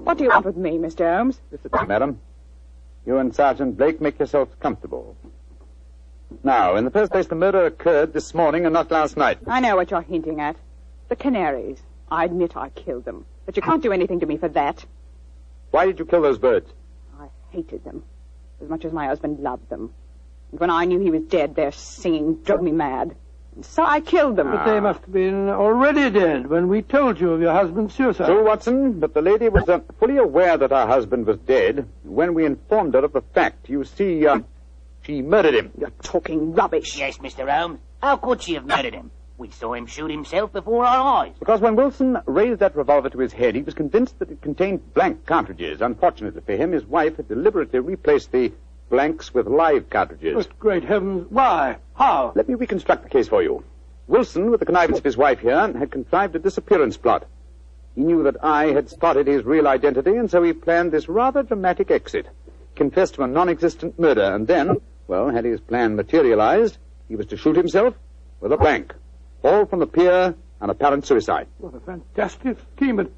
What do you want with me, Mr. Holmes? Listen, madam. You and Sergeant Blake make yourselves comfortable. Now, in the first place, the murder occurred this morning and not last night. I know what you're hinting at. The Canaries. I admit I killed them. But you can't do anything to me for that. Why did you kill those birds? I hated them. As much as my husband loved them. And when I knew he was dead, their singing drove me mad. And so I killed them. But they must have been already dead when we told you of your husband's suicide. True, Watson, but the lady was fully aware that her husband was dead when we informed her of the fact. You see, she murdered him. You're talking rubbish. Yes, Mr. Holmes. How could she have murdered him? We saw him shoot himself before our eyes. Because when Wilson raised that revolver to his head, he was convinced that it contained blank cartridges. Unfortunately for him, his wife had deliberately replaced the blanks with live cartridges. But great heavens, why? How? Let me reconstruct the case for you. Wilson, with the connivance of his wife here, had contrived a disappearance plot. He knew that I had spotted his real identity, and so he planned this rather dramatic exit. Confessed to a non-existent murder, and then, well, had his plan materialized, he was to shoot himself with a blank. All from the pier, an apparent suicide. What a fantastic scheme, but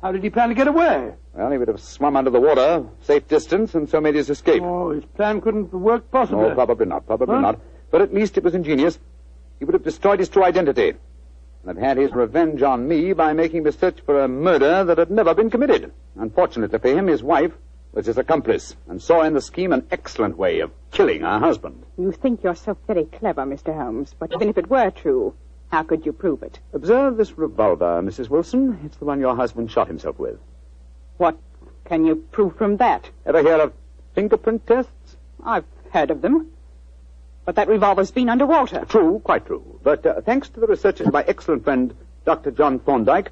how did he plan to get away? Well, he would have swum under the water, safe distance, and so made his escape. Oh, his plan couldn't work possibly. Oh, probably not, not. But at least it was ingenious. He would have destroyed his true identity and have had his revenge on me by making me search for a murder that had never been committed. Unfortunately for him, his wife was his accomplice and saw in the scheme an excellent way of killing her husband. You think you're so very clever, Mr. Holmes, but even if it were true, how could you prove it? Observe this revolver, Mrs. Wilson. It's the one your husband shot himself with. What can you prove from that? Ever hear of fingerprint tests? I've heard of them. But that revolver's been underwater. True, quite true. But thanks to the researches of my excellent friend, Dr. John Thorndyke,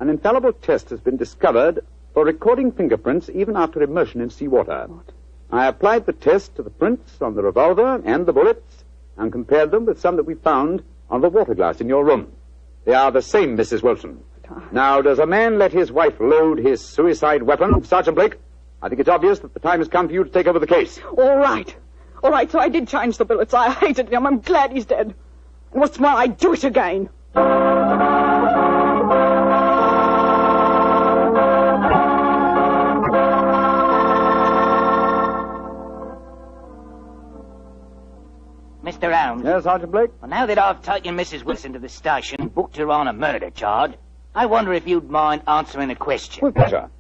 an infallible test has been discovered for recording fingerprints even after immersion in seawater. What? I applied the test to the prints on the revolver and the bullets and compared them with some that we found on the water glass in your room. They are the same, Mrs. Wilson. Now, does a man let his wife load his suicide weapon? Sergeant Blake, I think it's obvious that the time has come for you to take over the case. All right, so I did change the bullets. I hated him. I'm glad he's dead. And what's more, I'd do it again. Mr. Holmes. Yes, Sergeant Blake? Well, now that I've taken Mrs. Wilson to the station and booked her on a murder charge, I wonder if you'd mind answering a question. With pleasure.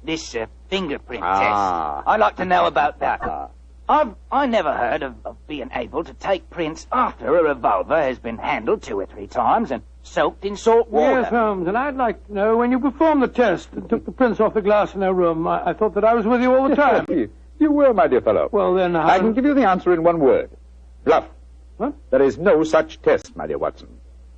This fingerprint test. I'd like to know about that. I never heard of being able to take prints after a revolver has been handled 2 or 3 times and soaked in salt water. Yes, Holmes, and I'd like to know when you performed the test and took the prints off the glass in her room. I thought that I was with you all the time. You were, my dear fellow. Well, then I can give you the answer in one word. Bluff. What? There is no such test, my dear Watson.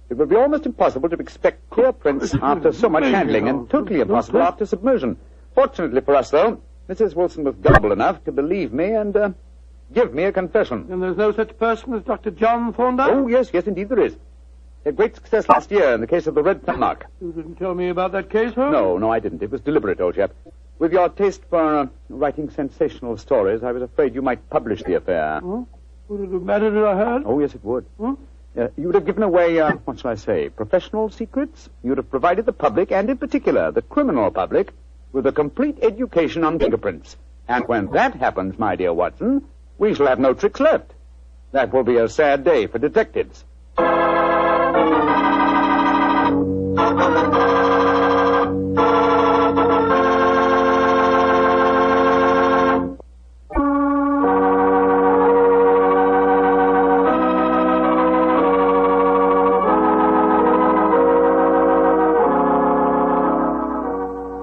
It would be almost impossible to expect clear prints after so much handling, and totally impossible after submersion. Fortunately for us, though, Mrs. Wilson was gullible enough to believe me and give me a confession. And there's no such person as Dr. John Thorndyke? Oh, yes, indeed there is. He had great success last year in the case of the Red Thumb Mark. You didn't tell me about that case, Holmes? No, I didn't. It was deliberate, old chap. With your taste for writing sensational stories, I was afraid you might publish the affair. Huh? Would it have mattered if I heard? Oh, yes, it would. Huh? You would have given away, what shall I say, professional secrets. You would have provided the public, and in particular the criminal public, with a complete education on fingerprints. And when that happens, my dear Watson, we shall have no tricks left. That will be a sad day for detectives.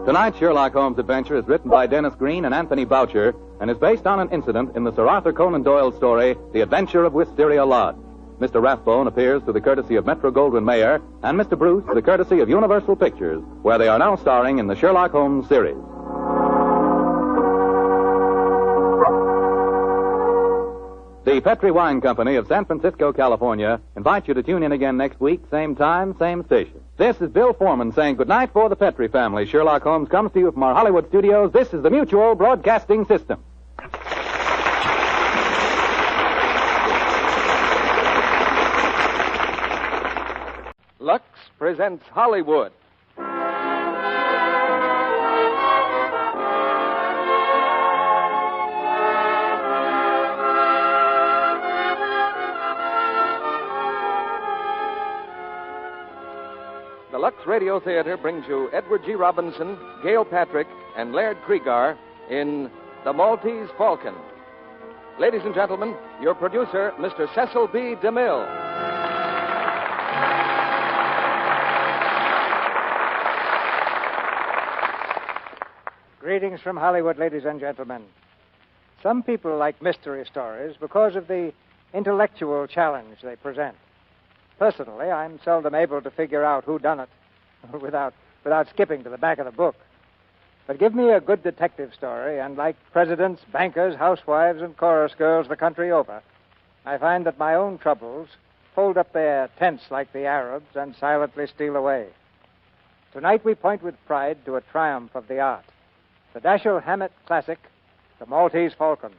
Tonight's Sherlock Holmes adventure is written by Dennis Green and Anthony Boucher and is based on an incident in the Sir Arthur Conan Doyle story, The Adventure of Wisteria Lodge. Mr. Rathbone appears through the courtesy of Metro-Goldwyn-Mayer, and Mr. Bruce through the courtesy of Universal Pictures, where they are now starring in the Sherlock Holmes series. The Petri Wine Company of San Francisco, California, invites you to tune in again next week, same time, same station. This is Bill Foreman saying goodnight for the Petri family. Sherlock Holmes comes to you from our Hollywood studios. This is the Mutual Broadcasting System. Lux presents Hollywood. The Lux Radio Theater brings you Edward G. Robinson, Gail Patrick, and Laird Cregar in The Maltese Falcon. Ladies and gentlemen, your producer, Mr. Cecil B. DeMille. Greetings from Hollywood, ladies and gentlemen. Some people like mystery stories because of the intellectual challenge they present. Personally, I'm seldom able to figure out who done it without skipping to the back of the book. But give me a good detective story, and like presidents, bankers, housewives, and chorus girls the country over, I find that my own troubles fold up their tents like the Arabs and silently steal away. Tonight we point with pride to a triumph of the art. The Dashiell Hammett classic, The Maltese Falcon,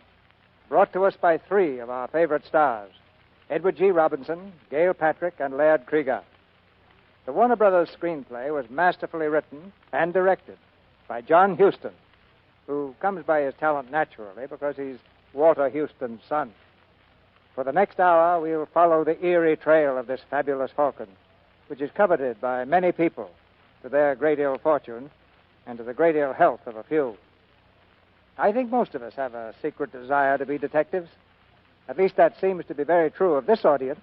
brought to us by three of our favorite stars, Edward G. Robinson, Gail Patrick, and Laird Cregar. The Warner Brothers screenplay was masterfully written and directed by John Huston, who comes by his talent naturally because he's Walter Huston's son. For the next hour, we'll follow the eerie trail of this fabulous falcon, which is coveted by many people to their great ill fortune and to the great ill health of a few. I think most of us have a secret desire to be detectives. At least that seems to be very true of this audience,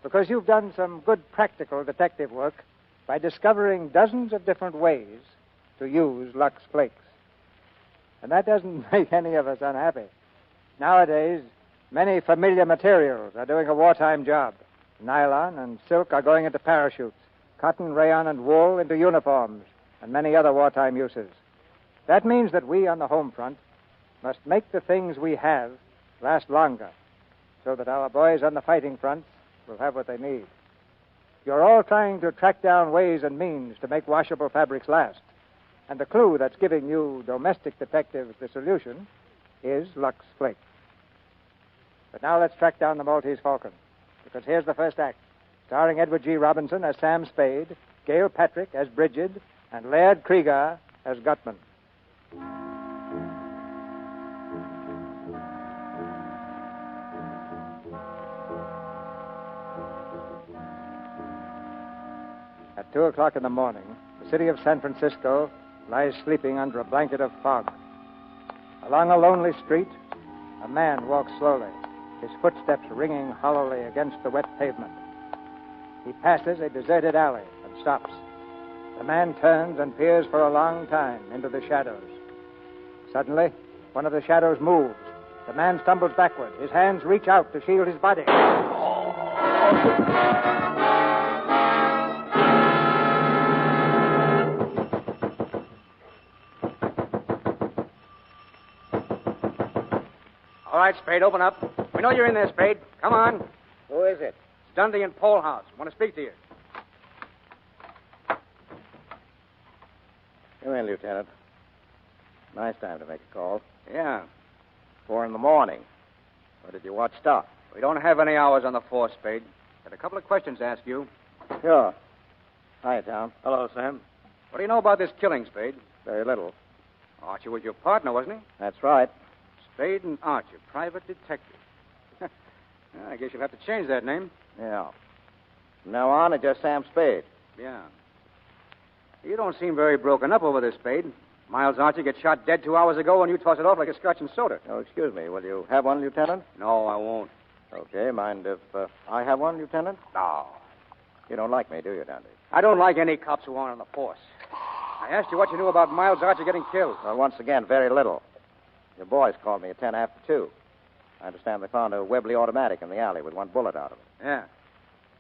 because you've done some good practical detective work by discovering dozens of different ways to use Lux Flakes. And that doesn't make any of us unhappy. Nowadays, many familiar materials are doing a wartime job. Nylon and silk are going into parachutes, cotton, rayon, and wool into uniforms, and many other wartime uses. That means that we on the home front must make the things we have last longer, so that our boys on the fighting fronts will have what they need. You're all trying to track down ways and means to make washable fabrics last, and the clue that's giving you domestic detectives the solution is Lux Flakes. But now let's track down the Maltese Falcon, because here's the first act, starring Edward G. Robinson as Sam Spade, Gail Patrick as Bridget, and Laird Cregar as Gutman. At 2 o'clock in the morning, the city of San Francisco lies sleeping under a blanket of fog. Along a lonely street, a man walks slowly, his footsteps ringing hollowly against the wet pavement. He passes a deserted alley and stops. The man turns and peers for a long time into the shadows. Suddenly, one of the shadows moves. The man stumbles backward. His hands reach out to shield his body. All right, Spade, open up. We know you're in there, Spade. Come on. Who is it? It's Dundee and Polehouse. Want to speak to you. Come in, Lieutenant. Nice time to make a call. Yeah. 4 a.m. Where did your watch stop? We don't have any hours on the force, Spade. Got a couple of questions to ask you. Sure. Hi, Tom. Hello, Sam. What do you know about this killing, Spade? Very little. Archie was your partner, wasn't he? That's right. Spade and Archie, private detective. I guess you'll have to change that name. Yeah. From now on, it's just Sam Spade. Yeah. You don't seem very broken up over this, Spade. Miles Archie gets shot dead 2 hours ago, and you toss it off like a scotch and soda. Oh, excuse me. Will you have one, Lieutenant? No, I won't. Okay. Mind if I have one, Lieutenant? No. You don't like me, do you, Dundee? I don't like any cops who aren't on the force. I asked you what you knew about Miles Archie getting killed. Well, once again, very little. Your boys called me at 2:10. I understand they found a Webley automatic in the alley with one bullet out of it. Yeah.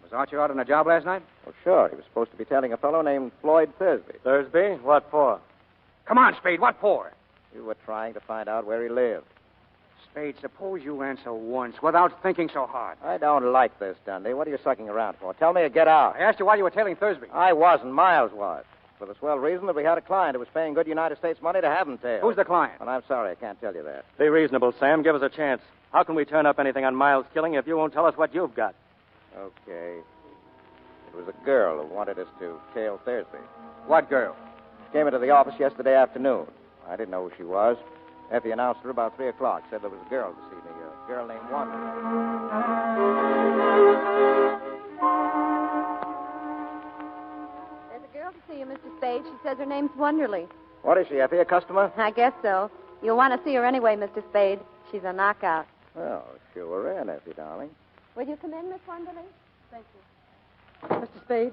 Was Archer out on a job last night? Well, sure. He was supposed to be tailing a fellow named Floyd Thursby. Thursby? What for? Come on, Spade. What for? You were trying to find out where he lived. Spade, suppose you answer once without thinking so hard. I don't like this, Dundee. What are you sucking around for? Tell me or get out. I asked you why you were tailing Thursby. I wasn't. Miles was. For the swell reason that we had a client who was paying good United States money to have him tailed. Who's the client? Well, I'm sorry. I can't tell you that. Be reasonable, Sam. Give us a chance. How can we turn up anything on Miles' killing if you won't tell us what you've got? Okay. It was a girl who wanted us to tail Thursby. What girl? Came into the office yesterday afternoon. I didn't know who she was. Effie announced her about 3 o'clock. Said there was a girl to see me, a girl named Wanda. There's a girl to see you, Mr. Spade. She says her name's Wonderly. What is she, Effie, a customer? I guess so. You'll want to see her anyway, Mr. Spade. She's a knockout. Well, sure in, Effie, darling. Will you come in, Miss Wonderly? Thank you. Mr. Spade?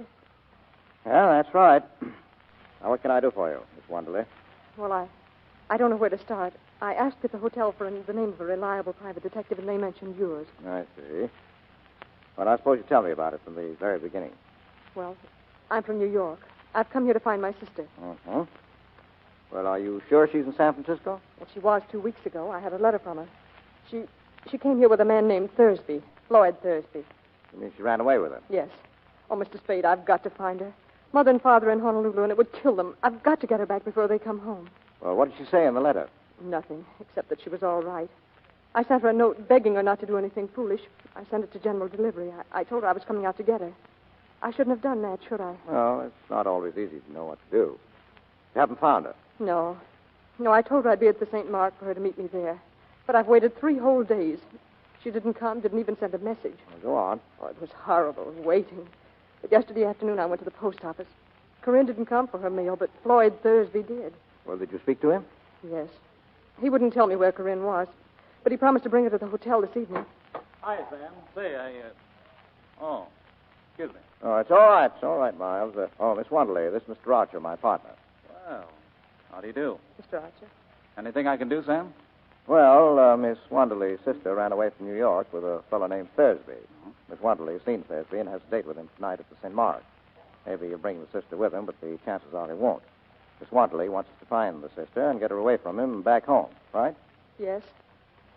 Yeah, that's right. Now, what can I do for you, Miss Wonderly? Well, I don't know where to start. I asked at the hotel for the name of a reliable private detective, and they mentioned yours. I see. Well, I suppose you tell me about it from the very beginning. Well, I'm from New York. I've come here to find my sister. Uh-huh. Well, are you sure she's in San Francisco? Well, she was 2 weeks ago. I had a letter from her. She came here with a man named Thursby, Floyd Thursby. You mean she ran away with him? Yes. Oh, Mr. Spade, I've got to find her. Mother and father in Honolulu, and it would kill them. I've got to get her back before they come home. Well, what did she say in the letter? Nothing, except that she was all right. I sent her a note begging her not to do anything foolish. I sent it to General Delivery. I told her I was coming out to get her. I shouldn't have done that, should I? Well, it's not always easy to know what to do. You haven't found her? No. No, I told her I'd be at the St. Mark for her to meet me there. But I've waited 3 whole days. She didn't come, didn't even send a message. Well, go on. Oh, it was horrible, waiting. But yesterday afternoon I went to the post office. Corinne didn't come for her mail, but Floyd Thursby did. Well, did you speak to him? Yes. He wouldn't tell me where Corinne was, but he promised to bring her to the hotel this evening. Hi, Sam. Say, Oh, excuse me. Oh, it's all right. It's all right, Miles. Miss Wonderly, this is Mr. Archer, my partner. Well, how do you do? Mr. Archer. Anything I can do, Sam? Well, Miss Wonderly's sister ran away from New York with a fellow named Thursby. Miss Wonderly has seen Thursby and has a date with him tonight at the St. Mark. Maybe he'll bring the sister with him, but the chances are he won't. Miss Wonderly wants us to find the sister and get her away from him and back home, right? Yes.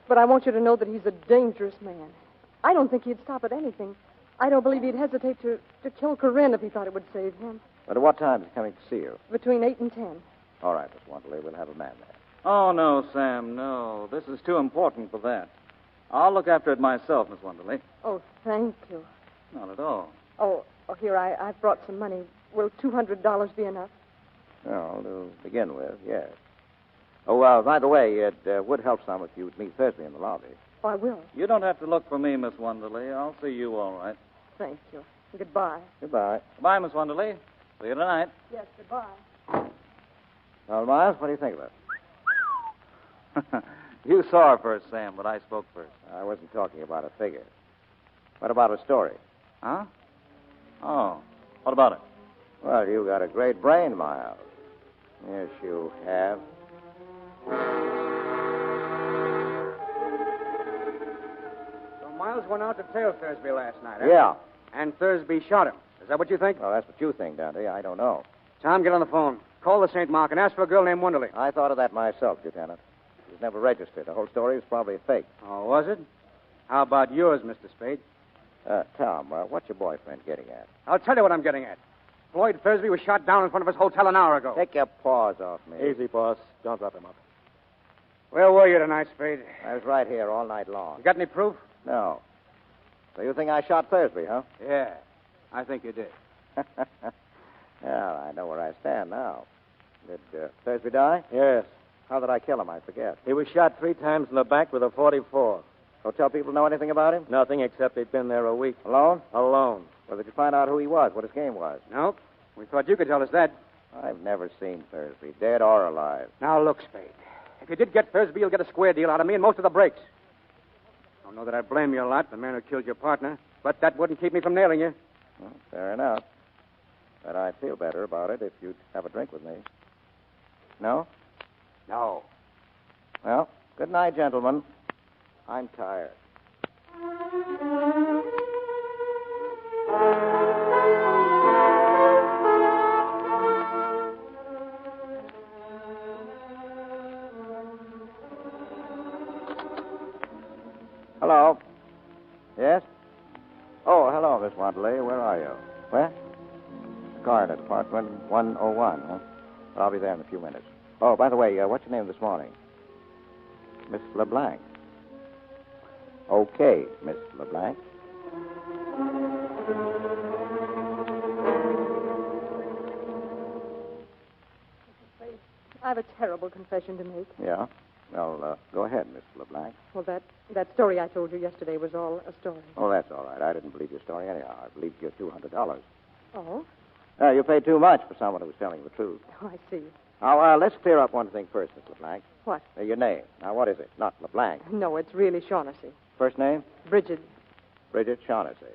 But I want you to know that he's a dangerous man. I don't think he'd stop at anything. I don't believe he'd hesitate to kill Corinne if he thought it would save him. But at what time is he coming to see you? Between 8 and 10. All right, Miss Wonderly, we'll have a man there. Oh, no, Sam, no. This is too important for that. I'll look after it myself, Miss Wonderly. Oh, thank you. Not at all. Oh, here, I've brought some money. Will $200 be enough? Well, to begin with, yes. Oh, by the way, it would help some if you would meet Thursby in the lobby. Oh, I will. You don't have to look for me, Miss Wonderly. I'll see you all right. Thank you. Goodbye. Goodbye. Goodbye, Miss Wonderly. See you tonight. Yes, goodbye. Well, Miles, what do you think of it? You saw her first, Sam, but I spoke first. I wasn't talking about a figure. What about a story? Huh? Oh, what about it? Well, you got a great brain, Miles. Yes, you have. So Miles went out to tail Thursby last night, huh? Yeah. And Thursby shot him. Is that what you think? Well, that's what you think, Dundee. I don't know. Tom, get on the phone. Call the St. Mark and ask for a girl named Wonderly. I thought of that myself, Lieutenant. She was never registered. The whole story was probably a fake. Oh, was it? How about yours, Mr. Spade? Tom, what's your boyfriend getting at? I'll tell you what I'm getting at. Floyd Thursby was shot down in front of his hotel an hour ago. Take your paws off me. Easy, boss. Don't wrap him up. Where were you tonight, Spade? I was right here all night long. You got any proof? No. So you think I shot Thursby, huh? Yeah, I think you did. Well, I know where I stand now. Did Thursby die? Yes. How did I kill him? I forget. He was shot 3 times in the back with a .44. Hotel people know anything about him? Nothing except he'd been there a week. Alone? Alone. Well, did you find out who he was, what his game was? Nope. We thought you could tell us that. I've never seen Thursby, dead or alive. Now, look, Spade. If you did get Thursby, you'll get a square deal out of me and most of the breaks. I don't know that I blame you a lot, the man who killed your partner, but that wouldn't keep me from nailing you. Well, fair enough. But I'd feel better about it if you'd have a drink with me. No? No. Well, good night, gentlemen. I'm tired. Hello. Yes? Oh, hello, Miss Wantley. Where are you? Where? Coroner, Department 101, huh? I'll be there in a few minutes. Oh, by the way, what's your name this morning? Miss LeBlanc. Okay, Miss LeBlanc. I have a terrible confession to make. Yeah? Well, go ahead, Miss LeBlanc. Well, that story I told you yesterday was all a story. Oh, that's all right. I didn't believe your story anyhow. I believed your $200. Oh? You paid too much for someone who was telling the truth. Oh, I see. Now, let's clear up one thing first, Miss LeBlanc. What? Your name. Now, what is it? Not LeBlanc. No, it's really Shaughnessy. First name? Bridget. Bridget Shaughnessy.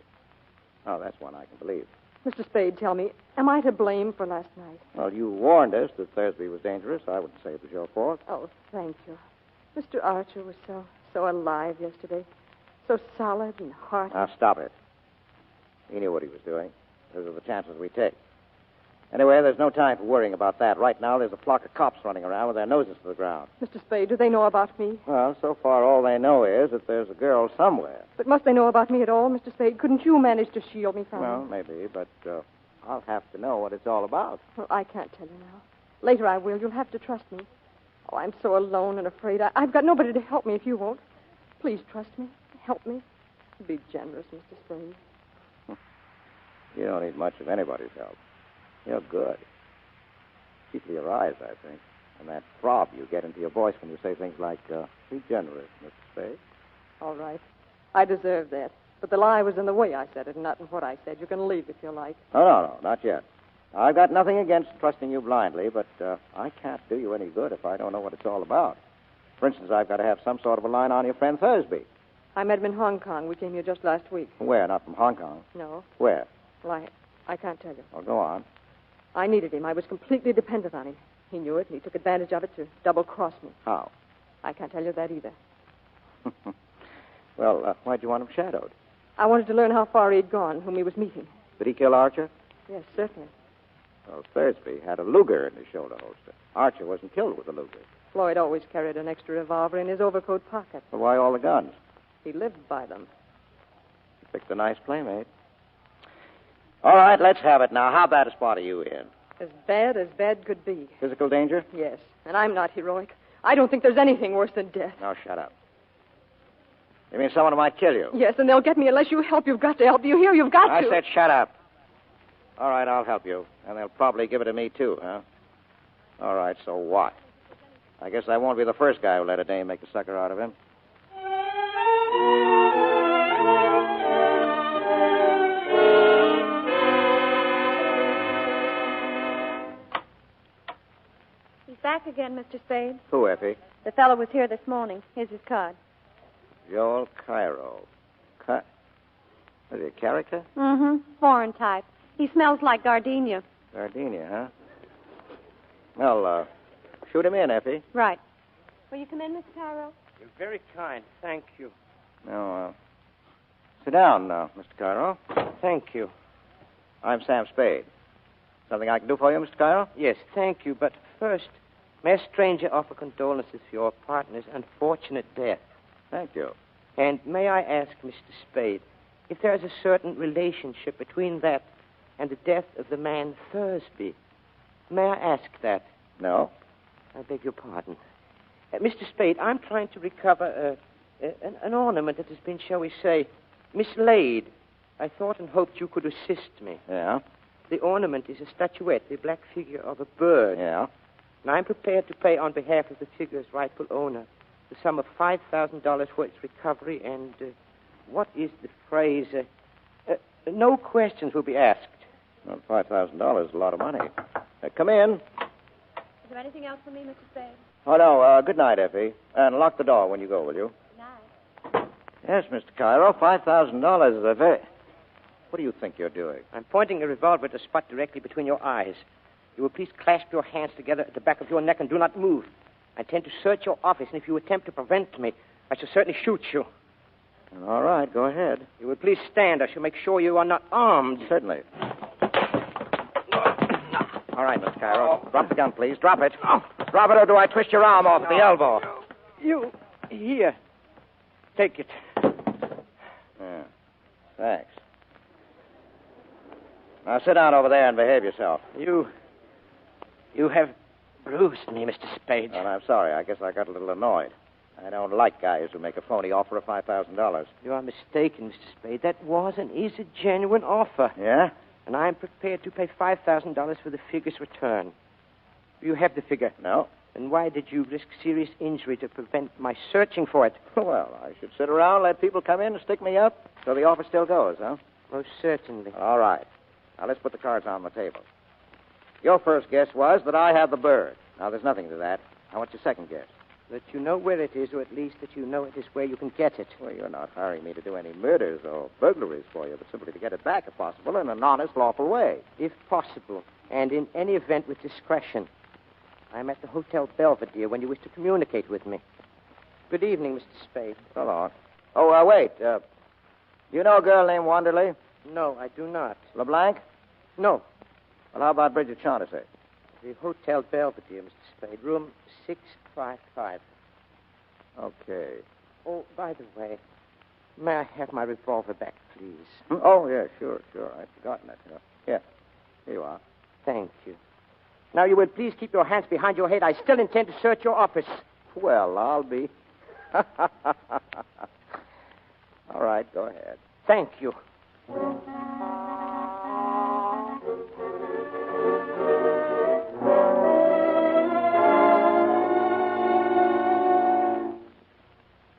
Oh, that's one I can believe. Mr. Spade, tell me, am I to blame for last night? Well, you warned us that Thursby was dangerous. I wouldn't say it was your fault. Oh, thank you. Mr. Archer was so alive yesterday. So solid and hearty. Now, stop it. He knew what he was doing. Those are the chances we take. Anyway, there's no time for worrying about that. Right now, there's a flock of cops running around with their noses to the ground. Mr. Spade, do they know about me? Well, so far, all they know is that there's a girl somewhere. But must they know about me at all, Mr. Spade? Couldn't you manage to shield me from Well, them? maybe, but I'll have to know what it's all about. Well, I can't tell you now. Later I will. You'll have to trust me. Oh, I'm so alone and afraid. I've got nobody to help me if you won't. Please trust me. Help me. Be generous, Mr. Spade. You don't need much of anybody's help. You're good. People your eyes, I think. And that throb you get into your voice when you say things like, be generous, Mr. Spade. All right. I deserve that. But the lie was in the way I said it, and not in what I said. You can leave if you like. No, not yet. I've got nothing against trusting you blindly, but I can't do you any good if I don't know what it's all about. For instance, I've got to have some sort of a line on your friend Thursby. I met him in Hong Kong. We came here just last week. Where? Not from Hong Kong? No. Where? Well, I can't tell you. Well, go on. I needed him. I was completely dependent on him. He knew it, and he took advantage of it to double-cross me. How? I can't tell you that either. Well, why'd you want him shadowed? I wanted to learn how far he'd gone, whom he was meeting. Did he kill Archer? Yes, certainly. Well, Thursby had a Luger in his shoulder holster. Archer wasn't killed with a Luger. Floyd always carried an extra revolver in his overcoat pocket. Well, why all the guns? He lived by them. You picked a nice playmate. All right, let's have it now. How bad a spot are you in? As bad could be. Physical danger? Yes, and I'm not heroic. I don't think there's anything worse than death. Now, shut up. You mean someone might kill you? Yes, and they'll get me unless you help. You've got to help. Do you hear? You've got to. I said shut up. All right, I'll help you. And they'll probably give it to me, too, huh? All right, so what? I guess I won't be the first guy who let a dame make a sucker out of him. He's back again, Mr. Spade. Who, Effie? The fellow was here this morning. Here's his card. Joel Cairo. Is he a character? Mm-hmm. Foreign type. He smells like gardenia. Gardenia, huh? Well, shoot him in, Effie. Right. Will you come in, Mr. Cairo? You're very kind. Thank you. Now, sit down now, Mr. Cairo. Thank you. I'm Sam Spade. Something I can do for you, Mr. Cairo? Yes, thank you. But first, may a stranger offer condolences for your partner's unfortunate death. Thank you. And may I ask, Mr. Spade, if there is a certain relationship between that and the death of the man Thursby? May I ask that? No. I beg your pardon. Mr. Spade, I'm trying to recover an ornament that has been, shall we say, mislaid. I thought and hoped you could assist me. Yeah? The ornament is a statuette, the black figure of a bird. Yeah? And I'm prepared to pay on behalf of the figure's rightful owner the sum of $5,000 for its recovery and, what is the phrase? No questions will be asked. Well, $5,000 is a lot of money. Come in. Is there anything else for me, Mr. Spade? Oh, no. Good night, Effie. And lock the door when you go, will you? Good night. Yes, Mr. Cairo, $5,000 is a very... What do you think you're doing? I'm pointing a revolver at a spot directly between your eyes. You will please clasp your hands together at the back of your neck and do not move. I intend to search your office, and if you attempt to prevent me, I shall certainly shoot you. All right, go ahead. You will please stand. I shall make sure you are not armed. Certainly. All right, Miss Cairo. Drop the gun, please. Drop it. Drop it, or do I twist your arm off at the elbow? You, here. Take it. Yeah. Thanks. Now sit down over there and behave yourself. You have bruised me, Mr. Spade. Well, I'm sorry. I guess I got a little annoyed. I don't like guys who make a phony offer of $5,000. You are mistaken, Mr. Spade. That was and is a genuine offer. Yeah? And I am prepared to pay $5,000 for the figure's return. Do you have the figure? No. Then why did you risk serious injury to prevent my searching for it? Well, I should sit around, let people come in and stick me up, so the offer still goes, huh? Most certainly. All right. Now, let's put the cards on the table. Your first guess was that I have the bird. Now, there's nothing to that. Now, what's your second guess? That you know where it is, or at least that you know it is where you can get it. Well, you're not hiring me to do any murders or burglaries for you, but simply to get it back, if possible, in an honest, lawful way. If possible, and in any event with discretion. I'm at the Hotel Belvedere when you wish to communicate with me. Good evening, Mr. Spade. So long. Oh, wait. You know a girl named Wanderley? No, I do not. LeBlanc? No. Well, how about Bridget Shaughnessy? The Hotel Belvedere, Mr. Spade. Room 655. Okay. Oh, by the way, may I have my revolver back, please? Oh, yeah, sure. I'd forgotten it. Here you are. Thank you. Now, you will please keep your hands behind your head. I still intend to search your office. Well, I'll be. All right, go ahead. Thank you.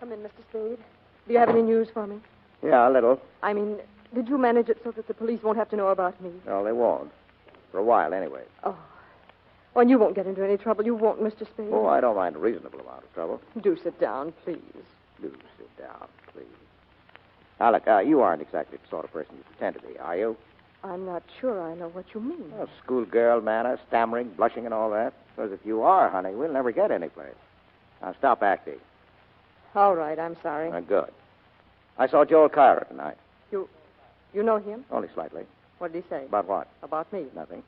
Come in, Mr. Spade. Do you have any news for me? Yeah, a little. I mean, did you manage it so that the police won't have to know about me? No, they won't. For a while, anyway. Oh, and you won't get into any trouble. You won't, Mr. Spade. Oh, I don't mind a reasonable amount of trouble. Do sit down, please. Do sit down, please. Now, look, you aren't exactly the sort of person you pretend to be, are you? I'm not sure I know what you mean. Well, schoolgirl manner, stammering, blushing, and all that. Because if you are, honey, we'll never get anyplace. Now, stop acting. All right, I'm sorry. Good. I saw Joel Cairo tonight. You know him? Only slightly. What did he say? About what? About me. Nothing.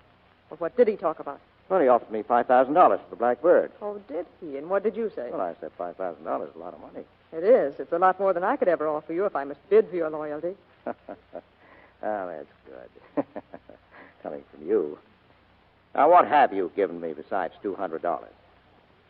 Well, what did he talk about? Well, he offered me $5,000 for the Black Bird. Oh, did he? And what did you say? Well, I said $5,000 is a lot of money. It is. It's a lot more than I could ever offer you if I must bid for your loyalty. Oh, that's good. Coming from you. Now, what have you given me besides $200?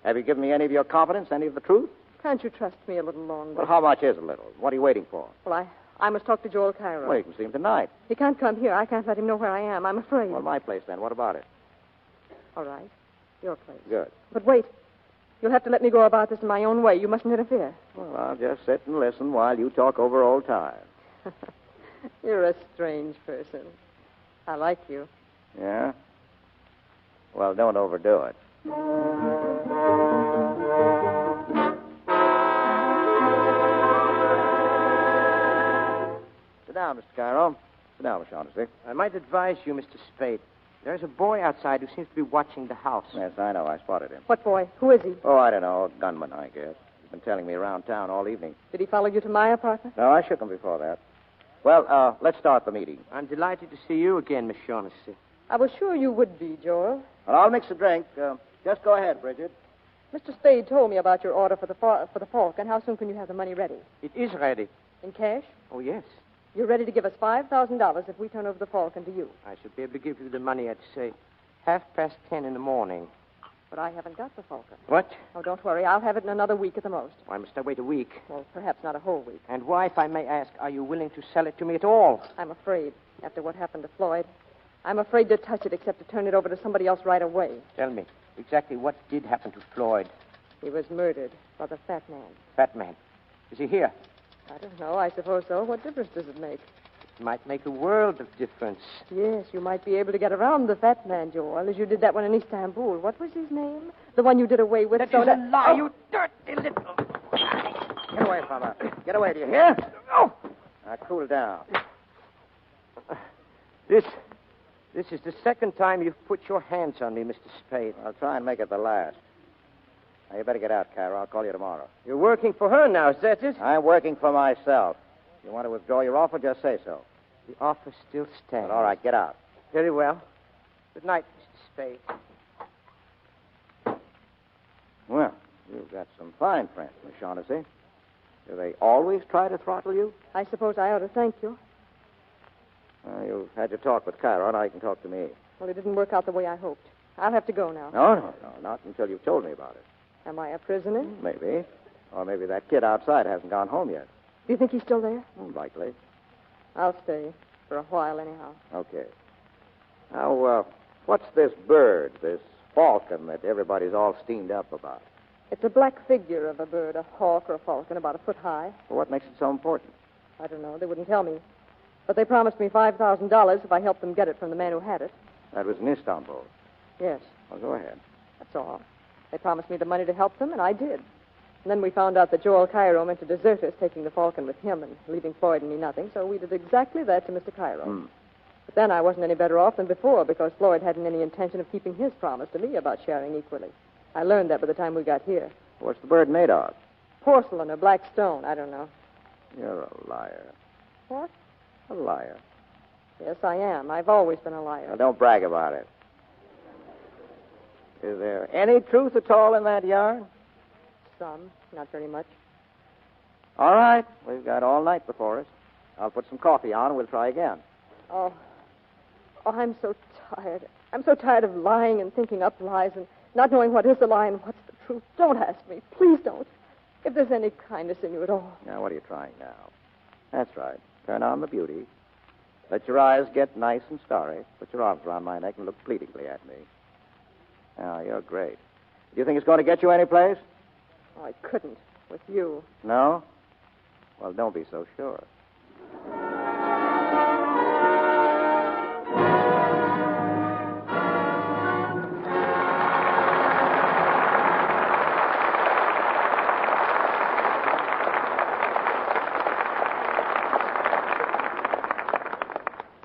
Have you given me any of your confidence, any of the truth? Can't you trust me a little longer? Well, how much is a little? What are you waiting for? Well, I must talk to Joel Cairo. Well, you can see him tonight. He can't come here. I can't let him know where I am. I'm afraid. Well, my place, then. What about it? All right. Your place. Good. But wait. You'll have to let me go about this in my own way. You mustn't interfere. Well, I'll just sit and listen while you talk over old times. You're a strange person. I like you. Yeah? Well, don't overdo it. Sit down, Mr. Cairo. Sit down, Miss Shaughnessy. I might advise you, Mr. Spade. There's a boy outside who seems to be watching the house. Yes, I know. I spotted him. What boy? Who is he? Oh, I don't know. A gunman, I guess. He's been telling me around town all evening. Did he follow you to my apartment? No, I shook him before that. Well, let's start the meeting. I'm delighted to see you again, Miss Shaughnessy. I was sure you would be, Joel. Well, I'll mix a drink. Just go ahead, Bridget. Mr. Spade told me about your order for the Falcon. How soon can you have the money ready? It is ready. In cash? Oh, yes. You're ready to give us $5,000 if we turn over the Falcon to you. I should be able to give you the money at, say, 10:30 in the morning. But I haven't got the Falcon. What? Oh, don't worry. I'll have it in another week at the most. Why must I wait a week? Well, perhaps not a whole week. And why, if I may ask, are you willing to sell it to me at all? I'm afraid, after what happened to Floyd. I'm afraid to touch it except to turn it over to somebody else right away. Tell me, exactly what did happen to Floyd? He was murdered by the fat man. Fat man? Is he here? I don't know. I suppose so. What difference does it make? It might make a world of difference. Yes, you might be able to get around the fat man, Joel, as you did that one in Istanbul. What was his name? The one you did away with. That is a lie, you dirty little... Get away from her. Get away, do you hear? Oh! Now, cool down. This is the second time you've put your hands on me, Mr. Spade. I'll try and make it the last. Now, you better get out, Cairo. I'll call you tomorrow. You're working for her now, Serge. I'm working for myself. If you want to withdraw your offer, just say so. The offer still stands. But all right, get out. Very well. Good night, Mr. Spade. Well, you've got some fine friends, Miss Shaughnessy. Do they always try to throttle you? I suppose I ought to thank you. You've had your talk with Cairo, and now you can talk to me. Well, it didn't work out the way I hoped. I'll have to go now. No, not until you've told me about it. Am I a prisoner? Maybe. Or maybe that kid outside hasn't gone home yet. Do you think he's still there? Likely. I'll stay. For a while, anyhow. Okay. Now, what's this bird, this falcon that everybody's all steamed up about? It's a black figure of a bird, a hawk or a falcon, about a foot high. Well, what makes it so important? I don't know. They wouldn't tell me. But they promised me $5,000 if I helped them get it from the man who had it. That was in Istanbul. Yes. Well, go ahead. That's all. They promised me the money to help them, and I did. And then we found out that Joel Cairo meant to desert us, taking the falcon with him and leaving Floyd and me nothing, so we did exactly that to Mr. Cairo. But then I wasn't any better off than before, because Floyd hadn't any intention of keeping his promise to me about sharing equally. I learned that by the time we got here. What's the bird made of? Porcelain or black stone, I don't know. You're a liar. What? A liar. Yes, I am. I've always been a liar. Now, don't brag about it. Is there any truth at all in that yarn? Some, not very much. All right. We've got all night before us. I'll put some coffee on and we'll try again. Oh, I'm so tired. I'm so tired of lying and thinking up lies and not knowing what is the lie and what's the truth. Don't ask me. Please don't. If there's any kindness in you at all. Now, what are you trying now? That's right. Turn on the beauty. Let your eyes get nice and starry. Put your arms around my neck and look pleadingly at me. Now, you're great. Do you think it's going to get you any place? Oh, I couldn't with you. No? Well, don't be so sure.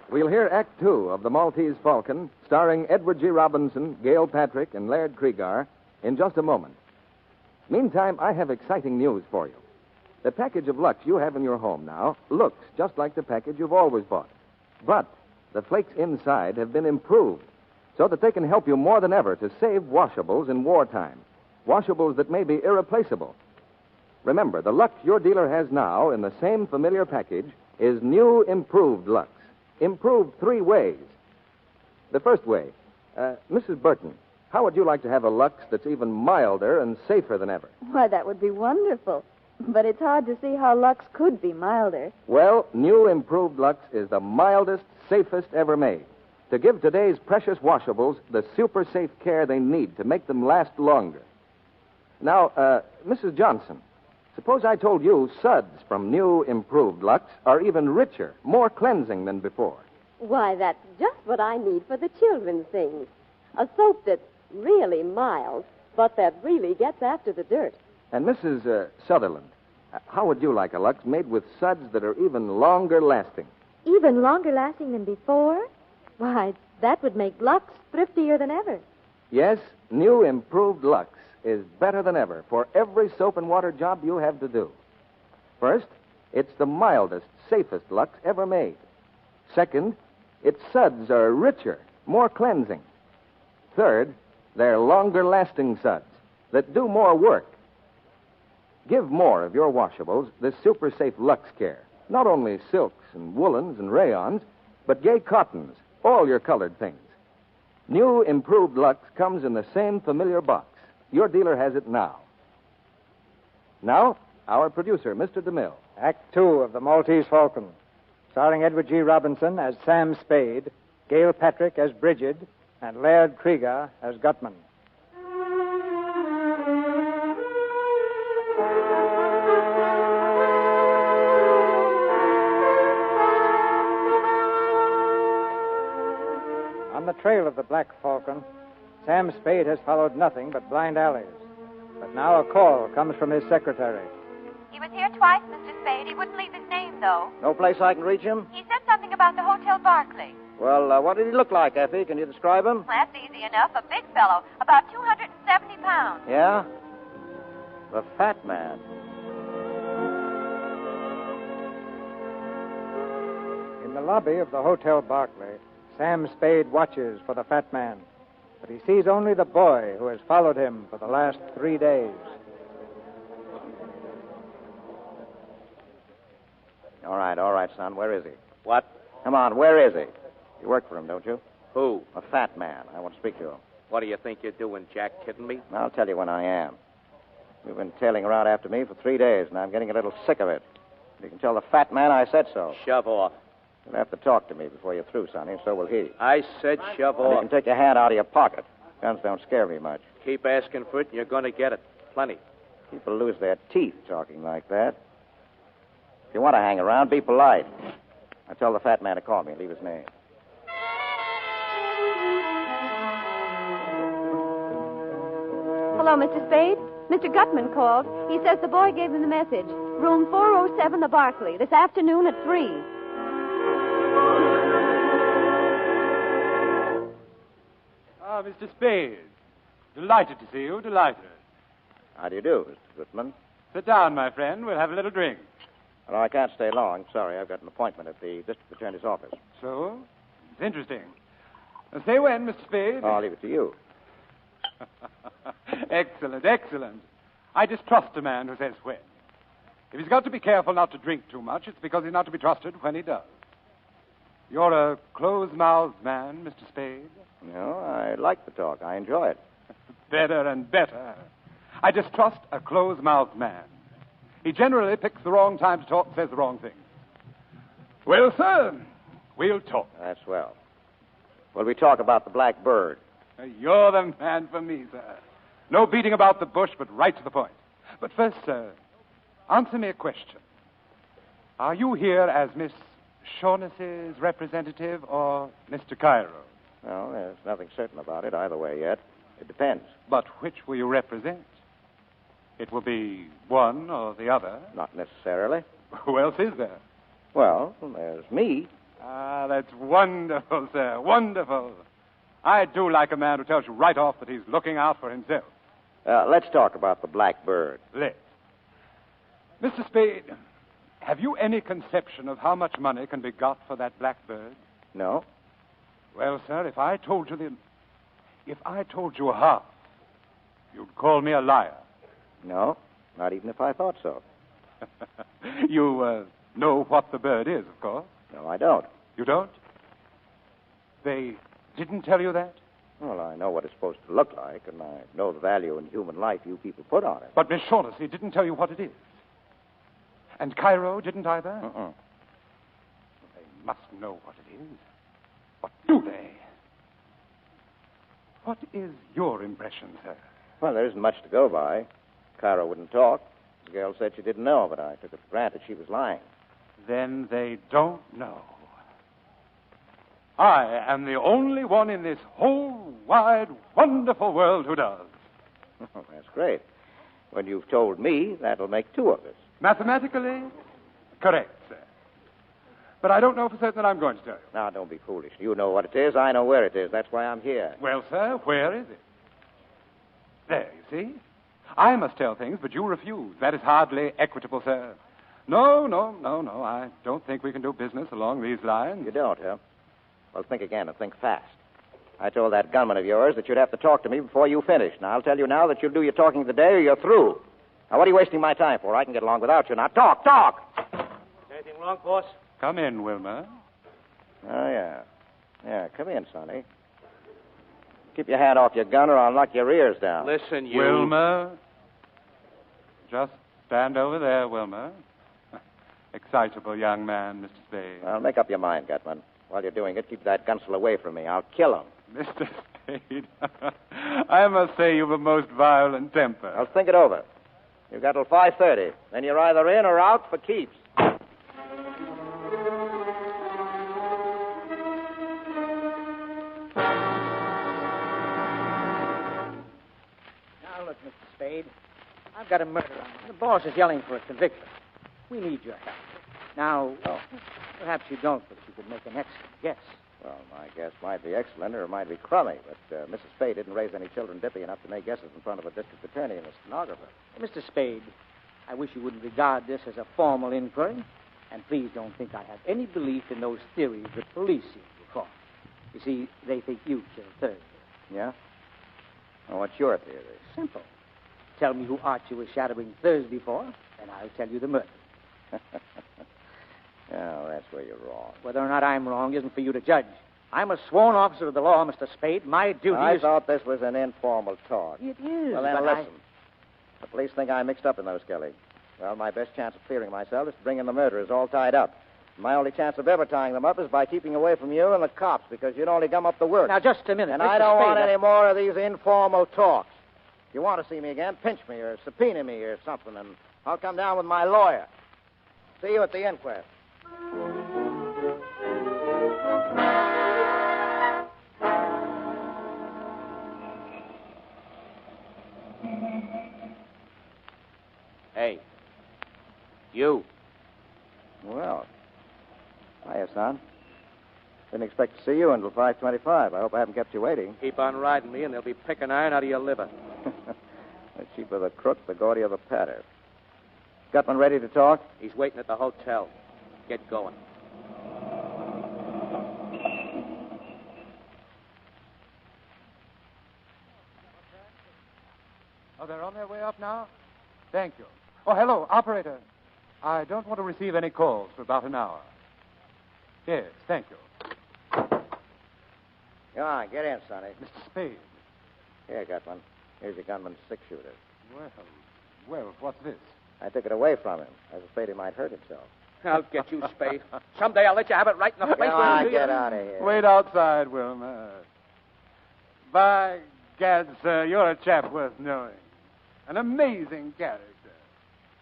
We'll hear Act Two of The Maltese Falcon, starring Edward G. Robinson, Gail Patrick, and Laird Kriegar, in just a moment. Meantime, I have exciting news for you. The package of Lux you have in your home now looks just like the package you've always bought. But the flakes inside have been improved so that they can help you more than ever to save washables in wartime. Washables that may be irreplaceable. Remember, the Lux your dealer has now in the same familiar package is new improved Lux. Improved 3 ways. The first way, Mrs. Burton, how would you like to have a Lux that's even milder and safer than ever? Why, that would be wonderful. But it's hard to see how Lux could be milder. Well, new improved Lux is the mildest, safest ever made. To give today's precious washables the super safe care they need to make them last longer. Now, Mrs. Johnson, suppose I told you suds from new improved Lux are even richer, more cleansing than before. Why, that's just what I need for the children's things. A soap that's really mild, but that really gets after the dirt. And Mrs. Sutherland, how would you like a Lux made with suds that are even longer lasting? Even longer lasting than before? Why, that would make Lux thriftier than ever. Yes, new improved Lux is better than ever for every soap and water job you have to do. First, it's the mildest, safest Lux ever made. Second, its suds are richer, more cleansing. Third, they're longer-lasting suds that do more work. Give more of your washables this super-safe Lux care. Not only silks and woolens and rayons, but gay cottons, all your colored things. New improved Lux comes in the same familiar box. Your dealer has it now. Now, our producer, Mr. DeMille. Act Two of The Maltese Falcon, starring Edward G. Robinson as Sam Spade, Gail Patrick as Bridget, and Laird Kriegar as Gutman. On the trail of the Black Falcon, Sam Spade has followed nothing but blind alleys. But now a call comes from his secretary. He was here twice, Mr. Spade. He wouldn't leave his name, though. No place I can reach him? He said something about the Hotel Barclay. Well, what did he look like, Effie? Can you describe him? Well, that's easy enough. A big fellow, about 270 pounds. Yeah? The Fat Man. In the lobby of the Hotel Barclay, Sam Spade watches for the Fat Man, but he sees only the boy who has followed him for the last 3 days. All right, son. Where is he? What? Come on, where is he? You work for him, don't you? Who? A fat man. I want to speak to him. What do you think you're doing, Jack? Kidding me? I'll tell you when I am. You've been tailing around after me for 3 days, and I'm getting a little sick of it. You can tell the fat man I said so. Shove off. You'll have to talk to me before you're through, Sonny, and so will he. I said shove And you off. can take your hand out of your pocket. Guns don't scare me much. Keep asking for it, and you're going to get it. Plenty. People lose their teeth talking like that. If you want to hang around, be polite. I tell the fat man to call me and leave his name. Hello, Mr. Spade. Mr. Gutman called. He says the boy gave him the message. Room 407, the Barclay, this afternoon at 3. Ah, Mr. Spade. Delighted to see you, delighted. How do you do, Mr. Gutman? Sit down, my friend. We'll have a little drink. Well, I can't stay long. Sorry, I've got an appointment at the district attorney's office. So? It's interesting. Say when, Mr. Spade? I'll leave it to you. Excellent, excellent. I distrust a man who says when. If he's got to be careful not to drink too much, it's because he's not to be trusted when he does. You're a close-mouthed man, Mr. Spade. No, I like the talk. I enjoy it. Better and better. I distrust a close-mouthed man. He generally picks the wrong time to talk and says the wrong thing. Well, sir, we'll talk. That's well. Well, we talk about the Black Bird. You're the man for me, sir. No beating about the bush, but right to the point. But first, sir, answer me a question. Are you here as Miss Shaughnessy's representative or Mr. Cairo? Well, there's nothing certain about it either way yet. It depends. But which will you represent? It will be one or the other. Not necessarily. Who else is there? Well, there's me. Ah, that's wonderful, sir. Wonderful. I do like a man who tells you right off that he's looking out for himself. Let's talk about the Black Bird. Let's. Mr. Spade, have you any conception of how much money can be got for that black bird? No. Well, sir, if I told you half, you'd call me a liar. No, not even if I thought so. You know what the bird is, of course. No, I don't. You don't? They didn't tell you that? Well, I know what it's supposed to look like, and I know the value in human life you people put on it. But Miss Shaughnessy didn't tell you what it is. And Cairo didn't either? Uh-uh. They must know what it is. But do they? What is your impression, sir? Well, there isn't much to go by. Cairo wouldn't talk. The girl said she didn't know, but I took it for granted she was lying. Then they don't know. I am the only one in this whole wide, wonderful world who does. Oh, that's great. When you've told me, that'll make two of us. Mathematically, correct, sir. But I don't know for certain that I'm going to tell you. Now, don't be foolish. You know what it is. I know where it is. That's why I'm here. Well, sir, where is it? There, you see? I must tell things, but you refuse. That is hardly equitable, sir. No. I don't think we can do business along these lines. You don't, huh? Well, think again and think fast. I told that gunman of yours that you'd have to talk to me before you finished. Now, I'll tell you now that you'll do your talking today or you're through. Now, what are you wasting my time for? I can get along without you. Now, talk! Anything wrong, boss? Come in, Wilmer. Oh, yeah. Yeah, come in, Sonny. Keep your hand off your gun or I'll knock your ears down. Listen, you... Wilmer. Just stand over there, Wilmer. Excitable young man, Mr. Spade. Well, make up your mind, Gutman. While you're doing it, keep that gunsel away from me. I'll kill him. Mr. Spade, I must say you've a most violent temper. I'll think it over. You've got till 5:30. Then you're either in or out for keeps. Now, look, Mr. Spade. I've got a murder on me. The boss is yelling for a conviction. We need your help. Now, perhaps you don't, but you could make an excellent guess. Well, my guess might be excellent or it might be crummy, but Mrs. Spade didn't raise any children dippy enough to make guesses in front of a district attorney and a stenographer. Mr. Spade, I wish you wouldn't regard this as a formal inquiry. And please don't think I have any belief in those theories the police seem to form. You see, they think you killed Thursday. Yeah? Well, what's your theory? Simple. Tell me who Archie was shadowing Thursday for, and I'll tell you the murder. Oh, that's where you're wrong. Whether or not I'm wrong isn't for you to judge. I'm a sworn officer of the law, Mr. Spade. My duty I is... thought this was an informal talk. It is, Well, then but listen. The police think I'm mixed up in those, Kelly. Well, my best chance of clearing myself is to bring in the murderers all tied up. My only chance of ever tying them up is by keeping away from you and the cops, because you'd only gum up the work. Now, just a minute. And Mr. I don't Spade, want any more of these informal talks. If you want to see me again, pinch me or subpoena me or something, and I'll come down with my lawyer. See you at the inquest. Hey. You. Well, hiya, son. Didn't expect to see you until 5:25. I hope I haven't kept you waiting. Keep on riding me, and they'll be picking iron out of your liver. The cheaper the crook, the gaudier the patter. Gutman ready to talk? He's waiting at the hotel. Get going. Oh, they're on their way up now? Thank you. Oh, hello, operator. I don't want to receive any calls for about an hour. Yes, thank you. Come on, get in, Sonny. Mr. Spade. Here, Gutman. Here's your gunman's six-shooter. Well, what's this? I took it away from him. I was afraid he might hurt himself. I'll get you, Spade. Someday I'll let you have it right in the face. Come on, get out of here. Wait outside, Wilma. By gad, sir, you're a chap worth knowing. An amazing character.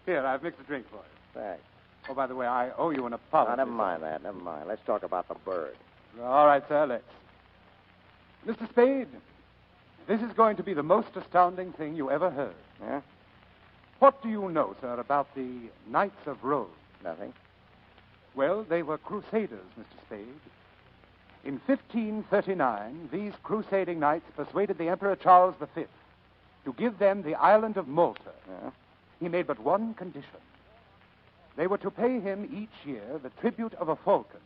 Here, I've mixed a drink for you. Thanks. Oh, by the way, I owe you an apology. Now, never mind that. Never mind. Let's talk about the bird. All right, sir, let's. Mr. Spade, this is going to be the most astounding thing you ever heard. Yeah? What do you know, sir, about the Knights of Rose? Nothing. Well, they were crusaders, Mr. Spade. In 1539, these crusading knights persuaded the Emperor Charles V to give them the island of Malta. Yeah? He made but one condition. They were to pay him each year the tribute of a falcon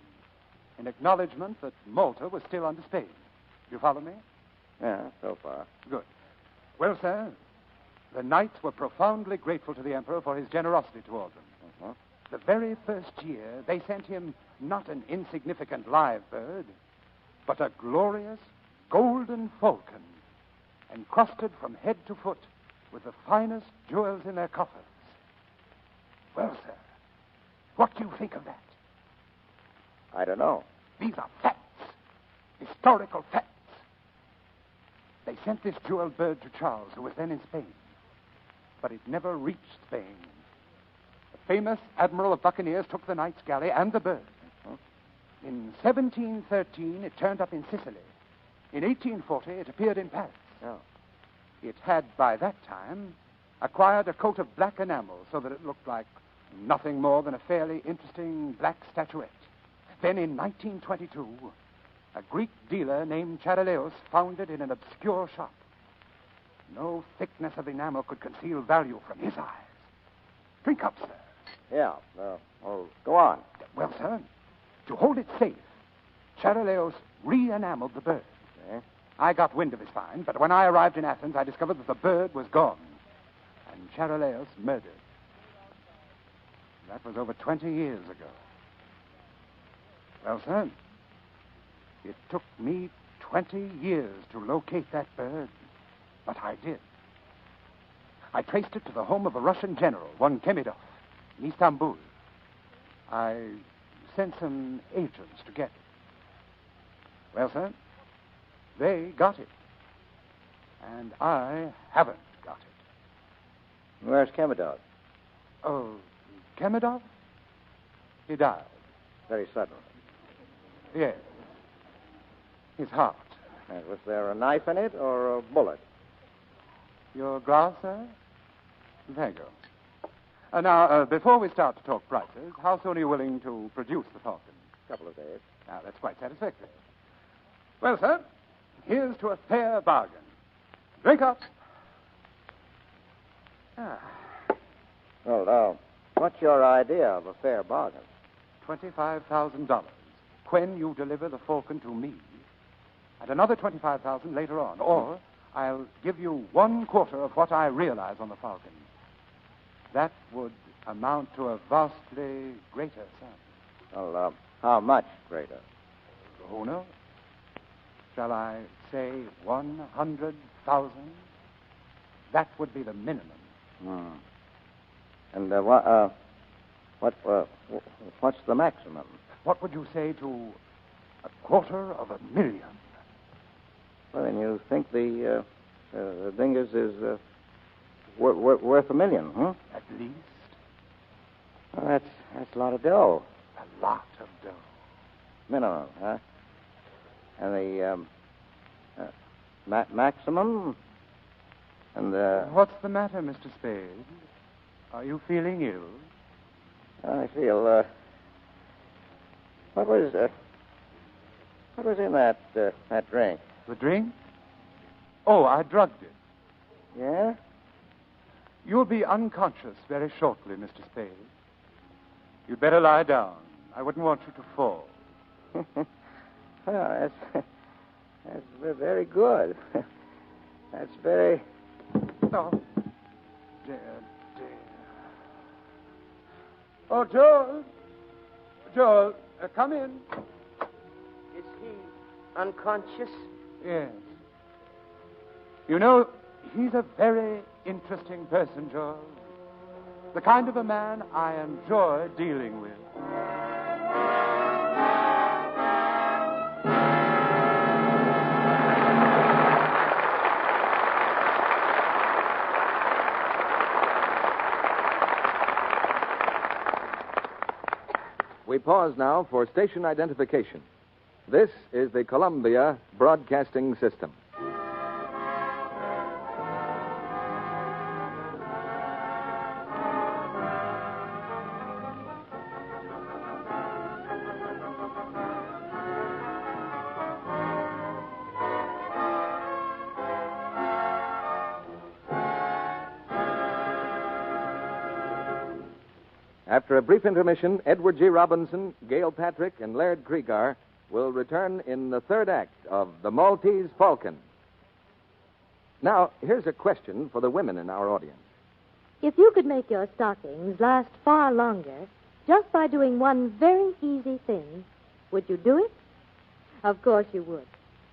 in acknowledgement that Malta was still under Spain. You follow me? Yeah, so far. Good. Well, sir, the knights were profoundly grateful to the Emperor for his generosity toward them. Uh-huh. The very first year, they sent him not an insignificant live bird, but a glorious golden falcon, encrusted from head to foot with the finest jewels in their coffers. Well, sir, what do you think of that? I don't know. These are facts, historical facts. They sent this jeweled bird to Charles, who was then in Spain. But it never reached Spain. The famous Admiral of Buccaneers took the knight's galley and the bird. In 1713, it turned up in Sicily. In 1840, it appeared in Paris. Oh. It had, by that time, acquired a coat of black enamel so that it looked like nothing more than a fairly interesting black statuette. Then in 1922, a Greek dealer named Charaleos found it in an obscure shop. No thickness of enamel could conceal value from his eyes. Drink up, sir. Yeah, go on. Well, sir, to hold it safe, Charaleos re-enameled the bird. Okay. I got wind of his find, but when I arrived in Athens, I discovered that the bird was gone, and Charaleos murdered. That was over 20 years ago. Well, sir, it took me 20 years to locate that bird, but I did. I traced it to the home of a Russian general, one Kemidov, in Istanbul. I sent some agents to get it. Well, sir, they got it. And I haven't got it. Where's Kemidov? Oh, Kemidov? He died. Very suddenly. Yes. His heart. And was there a knife in it or a bullet? Your glass, sir? Thank you. Now, before we start to talk prices, how soon are you willing to produce the Falcon? A couple of days. Now, that's quite satisfactory. Well, sir, here's to a fair bargain. Drink up. Well, what's your idea of a fair bargain? $25,000 when you deliver the Falcon to me, and another $25,000 later on. Or I'll give you 1/4 of what I realize on the Falcon. That would amount to a vastly greater sum. Well, how much greater? Oh, no. Shall I say 100,000? That would be the minimum. And what's the maximum? What would you say to $250,000? Well, then you think the thing is worth $1 million, huh? At least. Well, that's a lot of dough. A lot of dough. Minimum, huh? And the maximum? And What's the matter, Mr. Spade? Are you feeling ill? I feel. What was in that drink? The drink? Oh, I drugged it. Yeah? You'll be unconscious very shortly, Mr. Spade. You'd better lie down. I wouldn't want you to fall. Well, that's very good. That's very... Oh, dear. Oh, Joel, come in. Is he unconscious? Yes. You know, he's a very interesting person, Joel. The kind of a man I enjoy dealing with. We pause now for station identification. This is the Columbia Broadcasting System. After a brief intermission, Edward G. Robinson, Gail Patrick, and Laird Cregar will return in the third act of The Maltese Falcon. Now, here's a question for the women in our audience. If you could make your stockings last far longer just by doing one very easy thing, would you do it? Of course you would.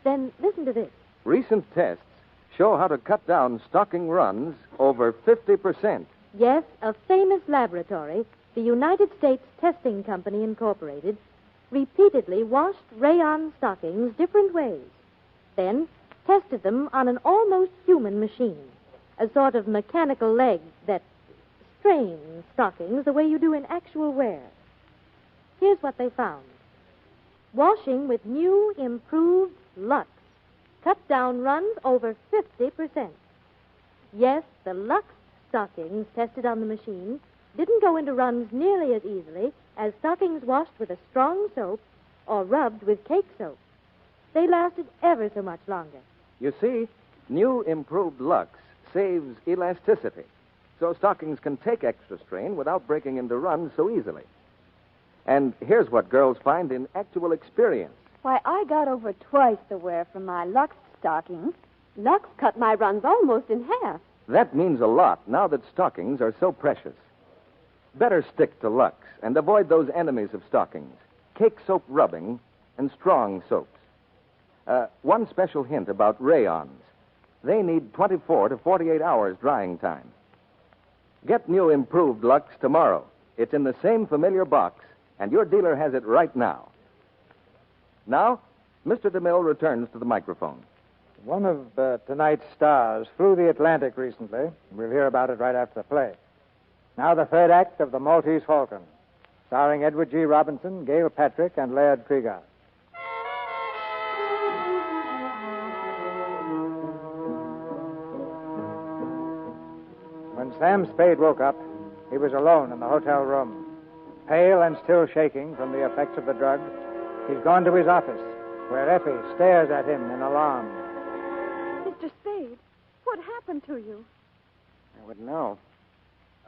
Then listen to this. Recent tests show how to cut down stocking runs over 50%. Yes, a famous laboratory, the United States Testing Company Incorporated, repeatedly washed rayon stockings different ways, then tested them on an almost human machine, a sort of mechanical leg that strains stockings the way you do in actual wear. Here's what they found. Washing with new, improved Lux cut down runs over 50%. Yes, the Lux stockings tested on the machine didn't go into runs nearly as easily as stockings washed with a strong soap or rubbed with cake soap. They lasted ever so much longer. You see, new improved Lux saves elasticity, so stockings can take extra strain without breaking into runs so easily. And here's what girls find in actual experience. Why, I got over twice the wear from my Lux stockings. Lux cut my runs almost in half. That means a lot now that stockings are so precious. Better stick to Lux and avoid those enemies of stockings, cake soap rubbing and strong soaps. One special hint about rayons. They need 24 to 48 hours drying time. Get new improved Lux tomorrow. It's in the same familiar box, and your dealer has it right now. Now, Mr. DeMille returns to the microphone. One of tonight's stars flew the Atlantic recently. We'll hear about it right after the play. Now the third act of The Maltese Falcon, starring Edward G. Robinson, Gail Patrick, and Laird Cregar. When Sam Spade woke up, he was alone in the hotel room. Pale and still shaking from the effects of the drug, he'd gone to his office, where Effie stares at him in alarm. Mr. Spade, what happened to you? I wouldn't know.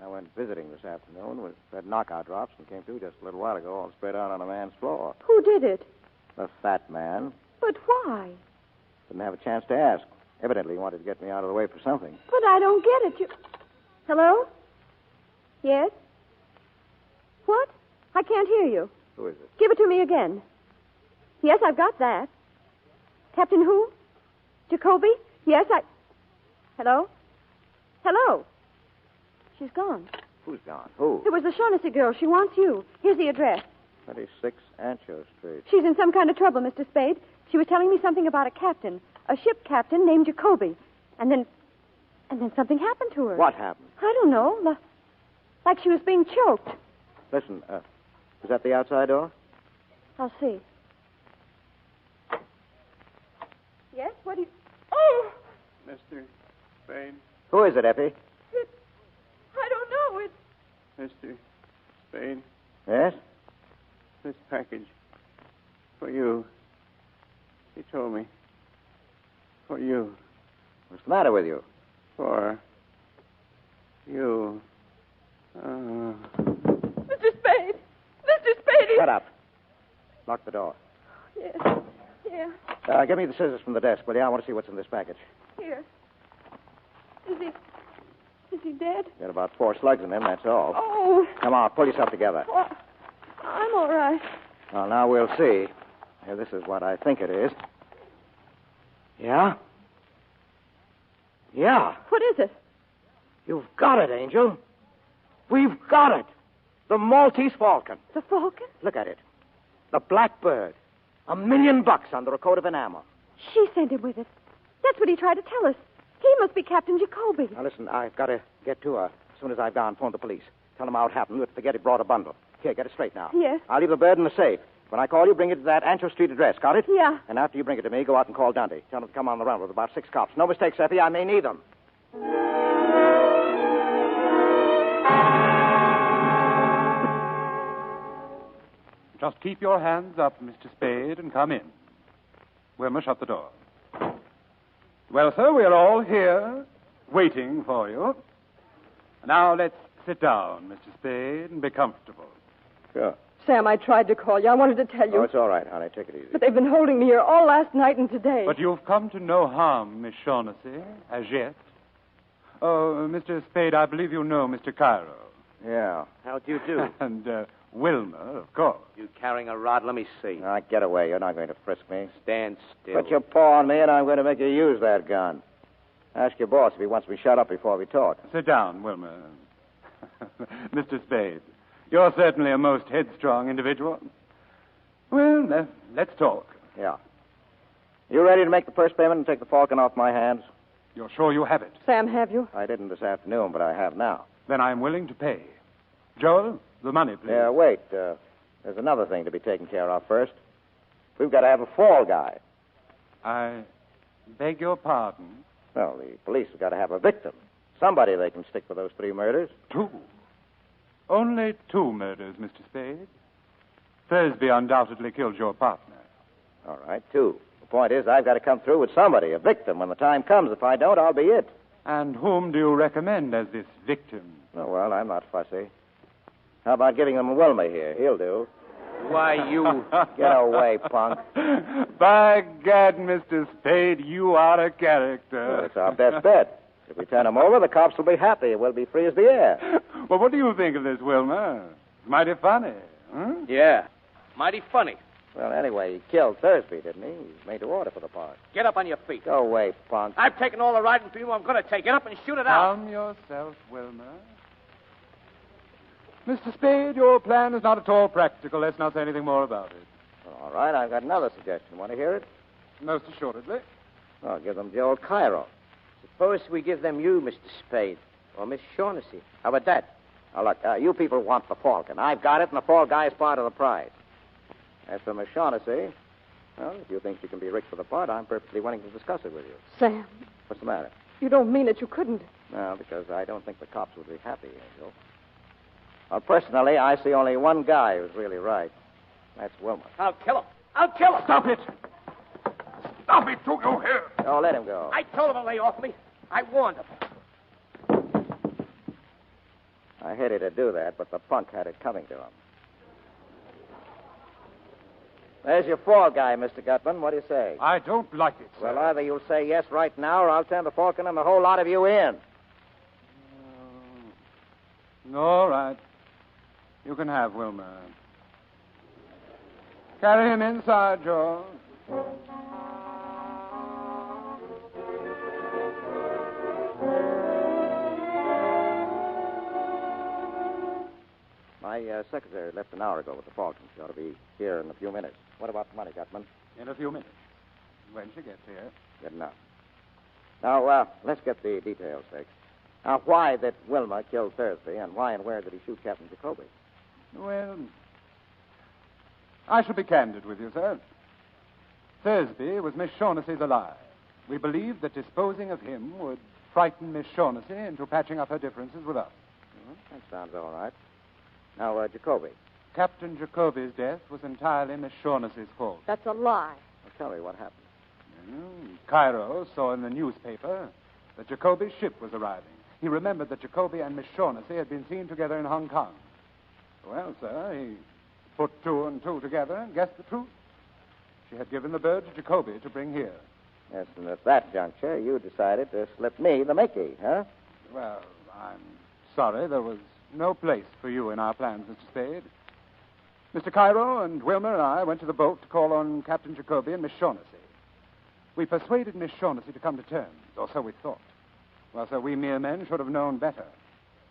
I went visiting this afternoon with red knockout drops and came to just a little while ago, all spread out on a man's floor. Who did it? A fat man. But why? Didn't have a chance to ask. Evidently he wanted to get me out of the way for something. But I don't get it. You... Hello? Yes? What? I can't hear you. Who is it? Give it to me again. Yes, I've got that. Captain who? Jacoby? Yes, Hello? Hello? She's gone. Who's gone? Who? It was the Shaughnessy girl. She wants you. Here's the address. 26 Ancho Street. She's in some kind of trouble, Mr. Spade. She was telling me something about a captain, a ship captain named Jacoby. And then something happened to her. What happened? I don't know. Like she was being choked. Listen, is that the outside door? I'll see. Yes? What do you... Oh! Mr. Spade. Who is it, Effie? I don't know. It's... Mr. Spade. Yes? This package. For you. He told me. For you. What's the matter with you? For you. Mr. Spade! Mr. Spade! Shut up. Lock the door. Yes. Yeah. Give me the scissors from the desk, will you? I want to see what's in this package. Here. Is he dead? Got about 4 slugs in him, that's all. Oh. Come on, pull yourself together. Oh, I'm all right. Well, now we'll see. Here, this is what I think it is. Yeah? Yeah. What is it? You've got it, Angel. We've got it. The Maltese Falcon. The Falcon? Look at it. The Blackbird. $1 million under a coat of enamel. She sent him with it. That's what he tried to tell us. He must be Captain Jacoby. Now, listen, I've got to get to her. As soon as I've gone, phone the police. Tell them how it happened. Don't forget he brought a bundle. Here, get it straight now. Yes. I'll leave the bird in the safe. When I call you, bring it to that Ancho Street address. Got it? Yeah. And after you bring it to me, go out and call Dundee. Tell him to come on the run with about 6 cops. No mistakes, Effie. I may need them. Just keep your hands up, Mr. Spade, and come in. Wilma, shut the door. Well, sir, we're all here, waiting for you. Now, let's sit down, Mr. Spade, and be comfortable. Sure. Sam, I tried to call you. I wanted to tell you. Oh, it's all right, honey. Take it easy. But they've been holding me here all last night and today. But you've come to no harm, Miss Shaughnessy, as yet. Oh, Mr. Spade, I believe you know Mr. Cairo. Yeah. How'd you do? And Wilma, of course. You carrying a rod? Let me see. Now, get away. You're not going to frisk me. Stand still. Put your paw on me, and I'm going to make you use that gun. Ask your boss if he wants me shut up before we talk. Sit down, Wilma. Mr. Spade, you're certainly a most headstrong individual. Well, let's talk. Yeah. You ready to make the first payment and take the Falcon off my hands? You're sure you have it? Sam, have you? I didn't this afternoon, but I have now. Then I'm willing to pay. Joel, the money, please. Yeah, wait. There's another thing to be taken care of first. We've got to have a fall guy. I beg your pardon? Well, the police have got to have a victim. Somebody they can stick for those 3 murders. 2? Only 2 murders, Mr. Spade. Thursby undoubtedly killed your partner. All right, 2. The point is, I've got to come through with somebody, a victim, when the time comes. If I don't, I'll be it. And whom do you recommend as this victim? Oh, well, I'm not fussy. How about giving them Wilma here? He'll do. Why, you... Get away, punk. By gad, Mr. Spade, you are a character. Well, it's our best bet. If we turn him over, the cops will be happy. We'll be free as the air. Well, what do you think of this, Wilma? Mighty funny, huh? Yeah, mighty funny. Well, anyway, he killed Thursby, didn't he? He's made to order for the part. Get up on your feet. Go away, punk. I've taken all the riding for you. I'm going to take it up and shoot it out. Calm yourself, Wilma. Mr. Spade, your plan is not at all practical. Let's not say anything more about it. All right, I've got another suggestion. Want to hear it? Most assuredly. I'll give them Joel Cairo. Suppose we give them you, Mr. Spade, or Miss Shaughnessy. How about that? Now, look, you people want the Falcon. I've got it, and the fall guy is part of the prize. As for Miss Shaughnessy, well, if you think she can be rigged for the part, I'm perfectly willing to discuss it with you. Sam, What's the matter? you don't mean it. You couldn't. No, because I don't think the cops would be happy, Angel. Well, personally, I see only one guy who's really right. That's Wilma. I'll kill him. I'll kill him. Stop it. stop it, do you hear? Oh, let him go. I told him to lay off me. I warned him. I hated to do that, but the punk had it coming to him. There's your fall guy, Mr. Gutman. What do you say? I don't like it, sir. Well, either you'll say yes right now, or I'll turn the Falcon and the whole lot of you in. All right. You can have Wilmer. Carry him inside, George. My secretary left an hour ago with the Falcon. She ought to be here in a few minutes. What about the money, Gutman? In a few minutes. When she gets here. Good enough. Now, let's get the details fixed. Now, why did Wilma kill Thursby, and why and where did he shoot Captain Jacoby? Well, I shall be candid with you, sir. Thursby was Miss Shaughnessy's ally. We believed that disposing of him would frighten Miss Shaughnessy into patching up her differences with us. That sounds all right. Now, Jacoby. Captain Jacoby's death was entirely Miss Shaughnessy's fault. That's a lie. Well, tell me what happened. Cairo saw in the newspaper that Jacoby's ship was arriving. He remembered that Jacoby and Miss Shaughnessy had been seen together in Hong Kong. Well, sir, he put two and two together and guessed the truth. She had given the bird to Jacoby to bring here. Yes, and at that juncture, you decided to slip me the Mickey, huh? Well, I'm sorry there was no place for you in our plans, Mr. Spade. Mr. Cairo and Wilmer and I went to the boat to call on Captain Jacoby and Miss Shaughnessy. We persuaded Miss Shaughnessy to come to terms, or so we thought. Well, sir, we mere men should have known better.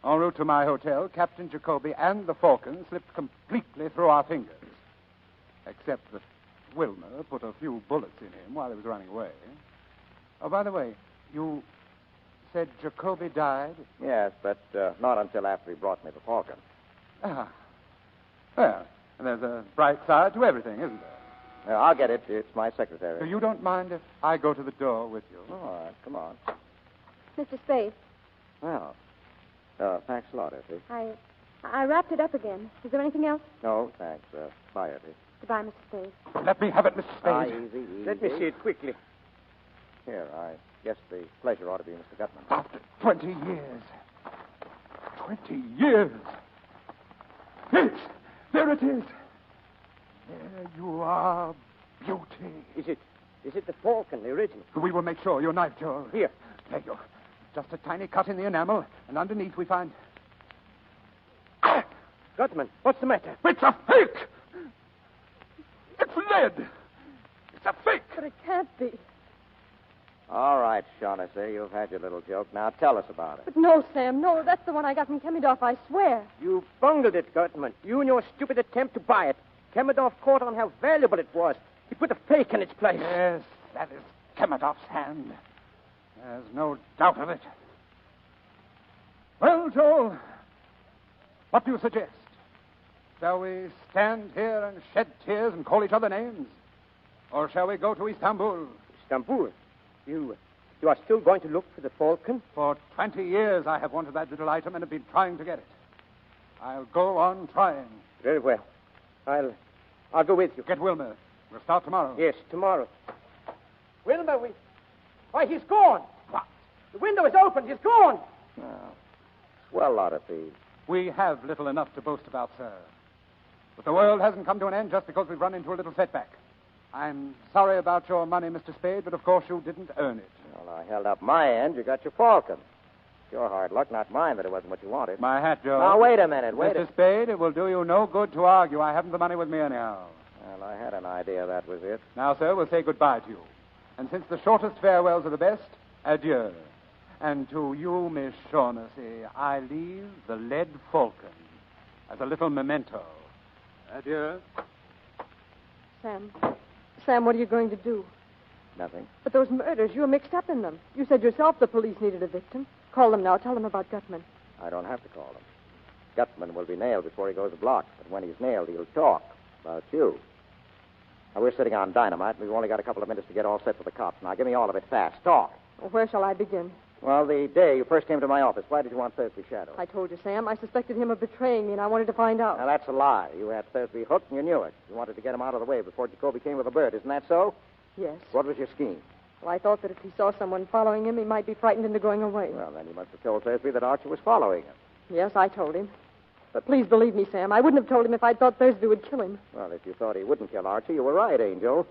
En route to my hotel, Captain Jacoby and the Falcon slipped completely through our fingers. Except that Wilmer put a few bullets in him while he was running away. Oh, by the way, you said Jacoby died? Yes, but not until after he brought me the Falcon. Ah. Well, there's a bright side to everything, isn't there? I'll get it. It's my secretary. So you don't mind if I go to the door with you? All right, come on. Mr. Spade, Well, thanks a lot, Effie. I wrapped it up again. Is there anything else? No, thanks. Bye, Effie. Goodbye, Mr. Spade. Let me have it, Mr. Spade. Easy. Let me see it quickly. Here, I guess the pleasure ought to be Mr. Gutman. After 20 years. 20 years. Yes, there it is. There you are, beauty. Is it the Falcon, the original? We will make sure. Your knife, Joe. Here. There you go. Just a tiny cut in the enamel, and underneath we find... Gutman, what's the matter? It's a fake! It's lead! It's a fake! But it can't be. All right, Shaughnessy, you've had your little joke. Now tell us about it. But no, Sam, no. That's the one I got from Kemidorf, I swear. You bungled it, Gutman. You and your stupid attempt to buy it. Kemidorf caught on how valuable it was. He put a fake in its place. Yes, that is Kemidorf's hand. There's no doubt of it. Well, Joel, what do you suggest? Shall we stand here and shed tears and call each other names? Or shall we go to Istanbul? Istanbul? You are still going to look for the Falcon? For 20 years I have wanted that little item and have been trying to get it. I'll go on trying. Very well. I'll go with you. Get Wilmer. We'll start tomorrow. Yes, tomorrow. Wilmer, why, he's gone. What? The window is open. He's gone. Swell lot of thieves. We have little enough to boast about, sir. But the world hasn't come to an end just because we've run into a little setback. I'm sorry about your money, Mr. Spade, but of course you didn't earn it. Well, I held up my end. You got your Falcon. It's your hard luck, not mine, that it wasn't what you wanted. My hat, Joe. Now, wait a minute. Mr. Spade, it will do you no good to argue. I haven't the money with me anyhow. Well, I had an idea that was it. Now, sir, we'll say goodbye to you. And since the shortest farewells are the best, adieu. And to you, Miss Shaughnessy, I leave the lead Falcon as a little memento. Adieu. Sam, what are you going to do? Nothing. But those murders, you were mixed up in them. You said yourself the police needed a victim. Call them now. Tell them about Gutman. I don't have to call him. Gutman will be nailed before he goes block. But when he's nailed, he'll talk about you. Now, we're sitting on dynamite, and we've only got a couple of minutes to get all set for the cops. Now, give me all of it fast. Talk. Well, where shall I begin? Well, the day you first came to my office, why did you want Thursby shadowed? I told you, Sam. I suspected him of betraying me, and I wanted to find out. Now, that's a lie. You had Thursby hooked, and you knew it. You wanted to get him out of the way before Jacoby came with a bird. Isn't that so? Yes. What was your scheme? Well, I thought that if he saw someone following him, he might be frightened into going away. Well, then you must have told Thursby that Archie was following him. Yes, I told him. But please believe me, Sam. I wouldn't have told him if I'd thought Thursby would kill him. Well, if you thought he wouldn't kill Archie, you were right, Angel.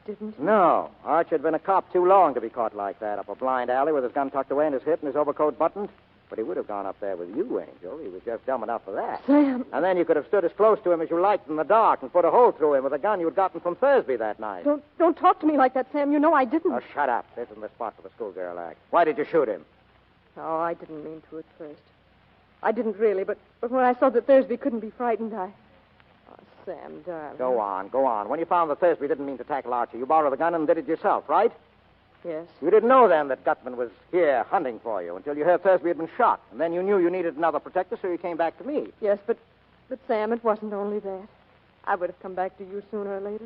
Didn't? No. Archie had been a cop too long to be caught like that, up a blind alley with his gun tucked away in his hip and his overcoat buttoned. But he would have gone up there with you, Angel. He was just dumb enough for that. Sam. And then you could have stood as close to him as you liked in the dark and put a hole through him with a gun you'd gotten from Thursby that night. Don't talk to me like that, Sam. You know I didn't. Oh, shut up. This isn't the spot for the schoolgirl act. Why did you shoot him? Oh, I didn't mean to at first. I didn't really, but when I saw that Thursby couldn't be frightened, Oh, Sam, darling. Go on. When you found that Thursby didn't mean to tackle Archie, you borrowed the gun and did it yourself, right? Yes. You didn't know then that Gutman was here hunting for you until you heard Thursby had been shot. And then you knew you needed another protector, so you came back to me. Yes, but Sam, it wasn't only that. I would have come back to you sooner or later.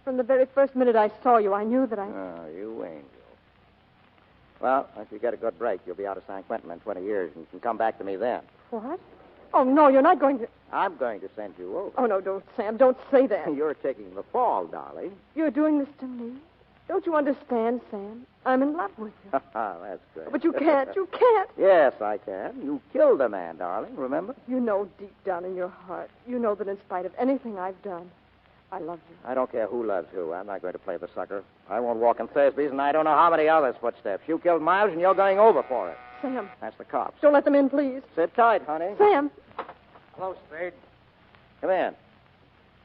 From the very first minute I saw you, I knew that I... Oh, you angel. Well, if you get a good break, you'll be out of San Quentin in 20 years, and you can come back to me then. What? Oh, no, you're not going to... I'm going to send you over. Oh, no, don't, Sam. Don't say that. You're taking the fall, darling. You're doing this to me. Don't you understand, Sam? I'm in love with you. That's great. But you can't. You can't. Yes, I can. You killed a man, darling, remember? You know deep down in your heart, you know that in spite of anything I've done, I love you. I don't care who loves who. I'm not going to play the sucker. I won't walk in Thursby's, and I don't know how many others' footsteps. You killed Miles, and you're going over for it. Sam. That's the cops. Don't let them in, please. Sit tight, honey. Sam. Hello, Spade. Come in. Did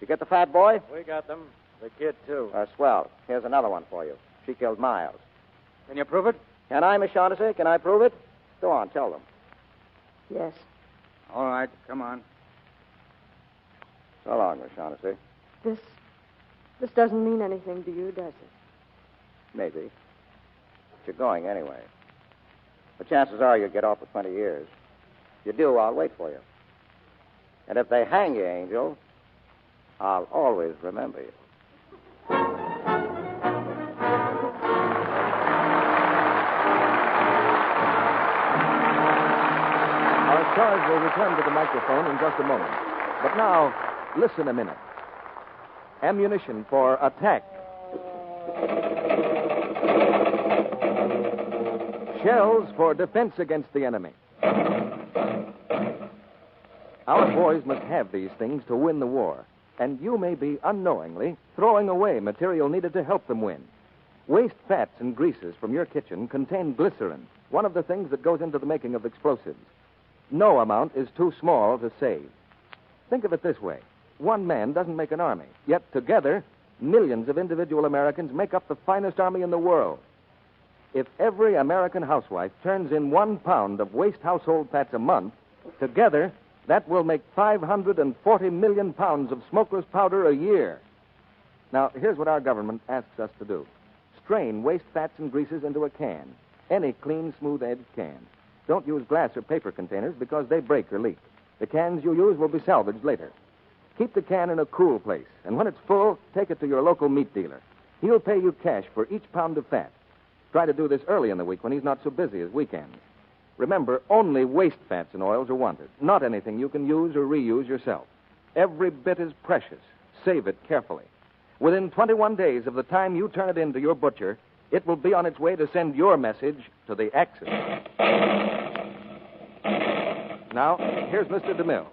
you get the fat boy? We got them. The kid, too. Swell. Here's another one for you. She killed Miles. Can you prove it? Can I, Miss Shaughnessy? Can I prove it? Go on, tell them. Yes. All right, come on. So long, Miss Shaughnessy. This doesn't mean anything to you, does it? Maybe. But you're going anyway. The chances are you'll get off for 20 years. If you do, I'll wait for you. And if they hang you, Angel, I'll always remember you. Our stars will return to the microphone in just a moment. But now, listen a minute. Ammunition for attack. Shells for defense against the enemy. Our boys must have these things to win the war. And you may be unknowingly throwing away material needed to help them win. Waste fats and greases from your kitchen contain glycerin, one of the things that goes into the making of explosives. No amount is too small to save. Think of it this way. One man doesn't make an army, yet together, millions of individual Americans make up the finest army in the world. If every American housewife turns in 1 pound of waste household fats a month, together, that will make 540 million pounds of smokeless powder a year. Now, here's what our government asks us to do. Strain waste fats and greases into a can. Any clean, smooth-edged can. Don't use glass or paper containers because they break or leak. The cans you use will be salvaged later. Keep the can in a cool place, and when it's full, take it to your local meat dealer. He'll pay you cash for each pound of fat. Try to do this early in the week when he's not so busy as weekends. Remember, only waste fats and oils are wanted, not anything you can use or reuse yourself. Every bit is precious. Save it carefully. Within 21 days of the time you turn it in to your butcher, it will be on its way to send your message to the Axis. Now, here's Mr. DeMille.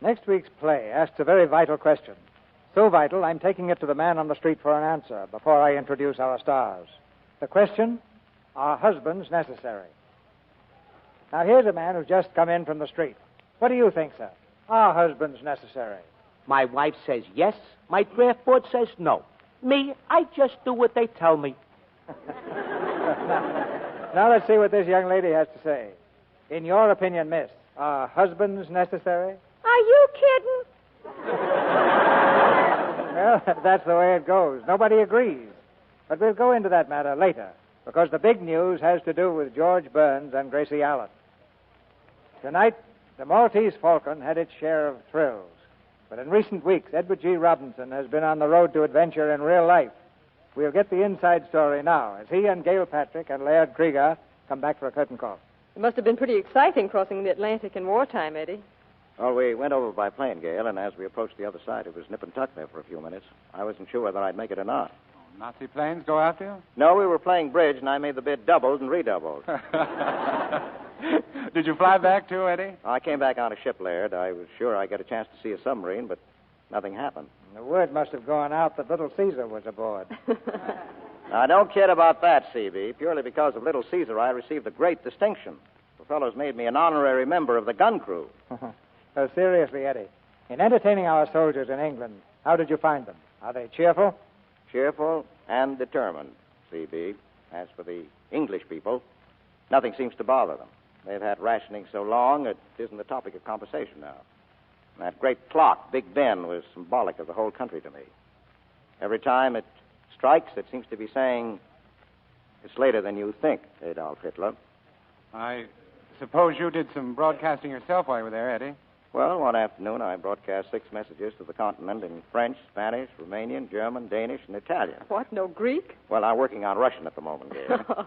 Next week's play asks a very vital question. So vital, I'm taking it to the man on the street for an answer before I introduce our stars. The question, are husbands necessary? Now, here's a man who's just come in from the street. What do you think, sir? Are husbands necessary? My wife says yes. My draft board says no. Me, I just do what they tell me. Now let's see what this young lady has to say. In your opinion, miss, are husbands necessary? Are you kidding? Well, that's the way it goes. Nobody agrees. But we'll go into that matter later, because the big news has to do with George Burns and Gracie Allen. Tonight, the Maltese Falcon had its share of thrills. But in recent weeks, Edward G. Robinson has been on the road to adventure in real life. We'll get the inside story now, as he and Gail Patrick and Laird Krieger come back for a curtain call. It must have been pretty exciting crossing the Atlantic in wartime, Eddie. Well, we went over by plane, Gale, and as we approached the other side, it was nip and tuck there for a few minutes. I wasn't sure whether I'd make it or not. Nazi planes go out there? No, we were playing bridge, and I made the bid doubled and redoubled. Did you fly back, too, Eddie? I came back on a ship, Laird. I was sure I'd get a chance to see a submarine, but nothing happened. The word must have gone out that Little Caesar was aboard. Now, don't kid about that, CB. Purely because of Little Caesar, I received a great distinction. The fellows made me an honorary member of the gun crew. So seriously, Eddie, in entertaining our soldiers in England, how did you find them? Are they cheerful? Cheerful and determined, CB. As for the English people, nothing seems to bother them. They've had rationing so long, it isn't the topic of conversation now. And that great clock, Big Ben, was symbolic of the whole country to me. Every time it strikes, it seems to be saying, it's later than you think, Adolf Hitler. I suppose you did some broadcasting yourself while you were there, Eddie. Well, one afternoon I broadcast 6 messages to the continent in French, Spanish, Romanian, German, Danish, and Italian. What, no Greek? Well, I'm working on Russian at the moment, Gail.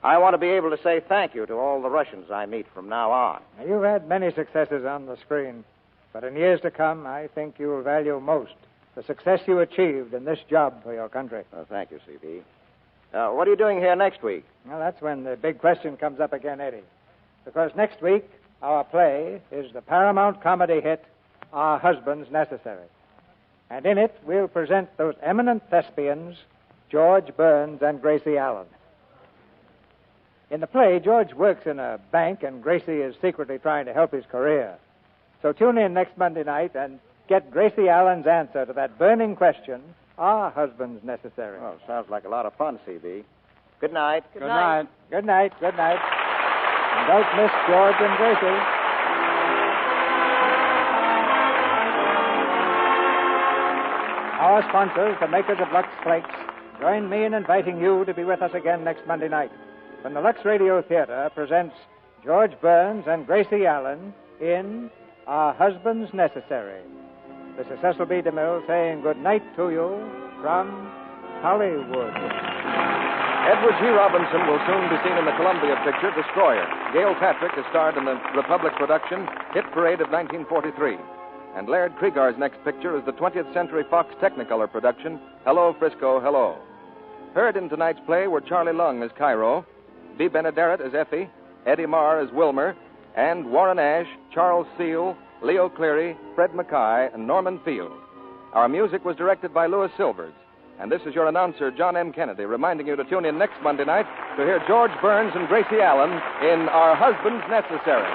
I want to be able to say thank you to all the Russians I meet from now on. Now, you've had many successes on the screen, but in years to come, I think you will value most the success you achieved in this job for your country. Oh, thank you, CB. What are you doing here next week? Well, that's when the big question comes up again, Eddie. Because next week, our play is the Paramount comedy hit, Our Husbands Necessary. And in it, we'll present those eminent thespians, George Burns and Gracie Allen. In the play, George works in a bank, and Gracie is secretly trying to help his career. So tune in next Monday night and get Gracie Allen's answer to that burning question, Are husbands necessary? Oh, sounds like a lot of fun, CB. Good night. Good night. Good night. Good night. And don't miss George and Gracie. Our sponsors, the makers of Lux Flakes, join me in inviting you to be with us again next Monday night when the Lux Radio Theater presents George Burns and Gracie Allen in Are Husbands Necessary? This is Cecil B. DeMille saying good night to you from Hollywood. Edward G. Robinson will soon be seen in the Columbia picture Destroyer. Gail Patrick is starred in the Republic production Hit Parade of 1943. And Laird Kriegar's next picture is the 20th Century Fox Technicolor production Hello, Frisco, Hello. Heard in tonight's play were Charlie Lung as Cairo, Bea Benaderet as Effie, Eddie Marr as Wilmer, and Warren Ash, Charles Seal, Leo Cleary, Fred Mackay, and Norman Field. Our music was directed by Louis Silvers. And this is your announcer, John M. Kennedy, reminding you to tune in next Monday night to hear George Burns and Gracie Allen in Our Husbands Necessary.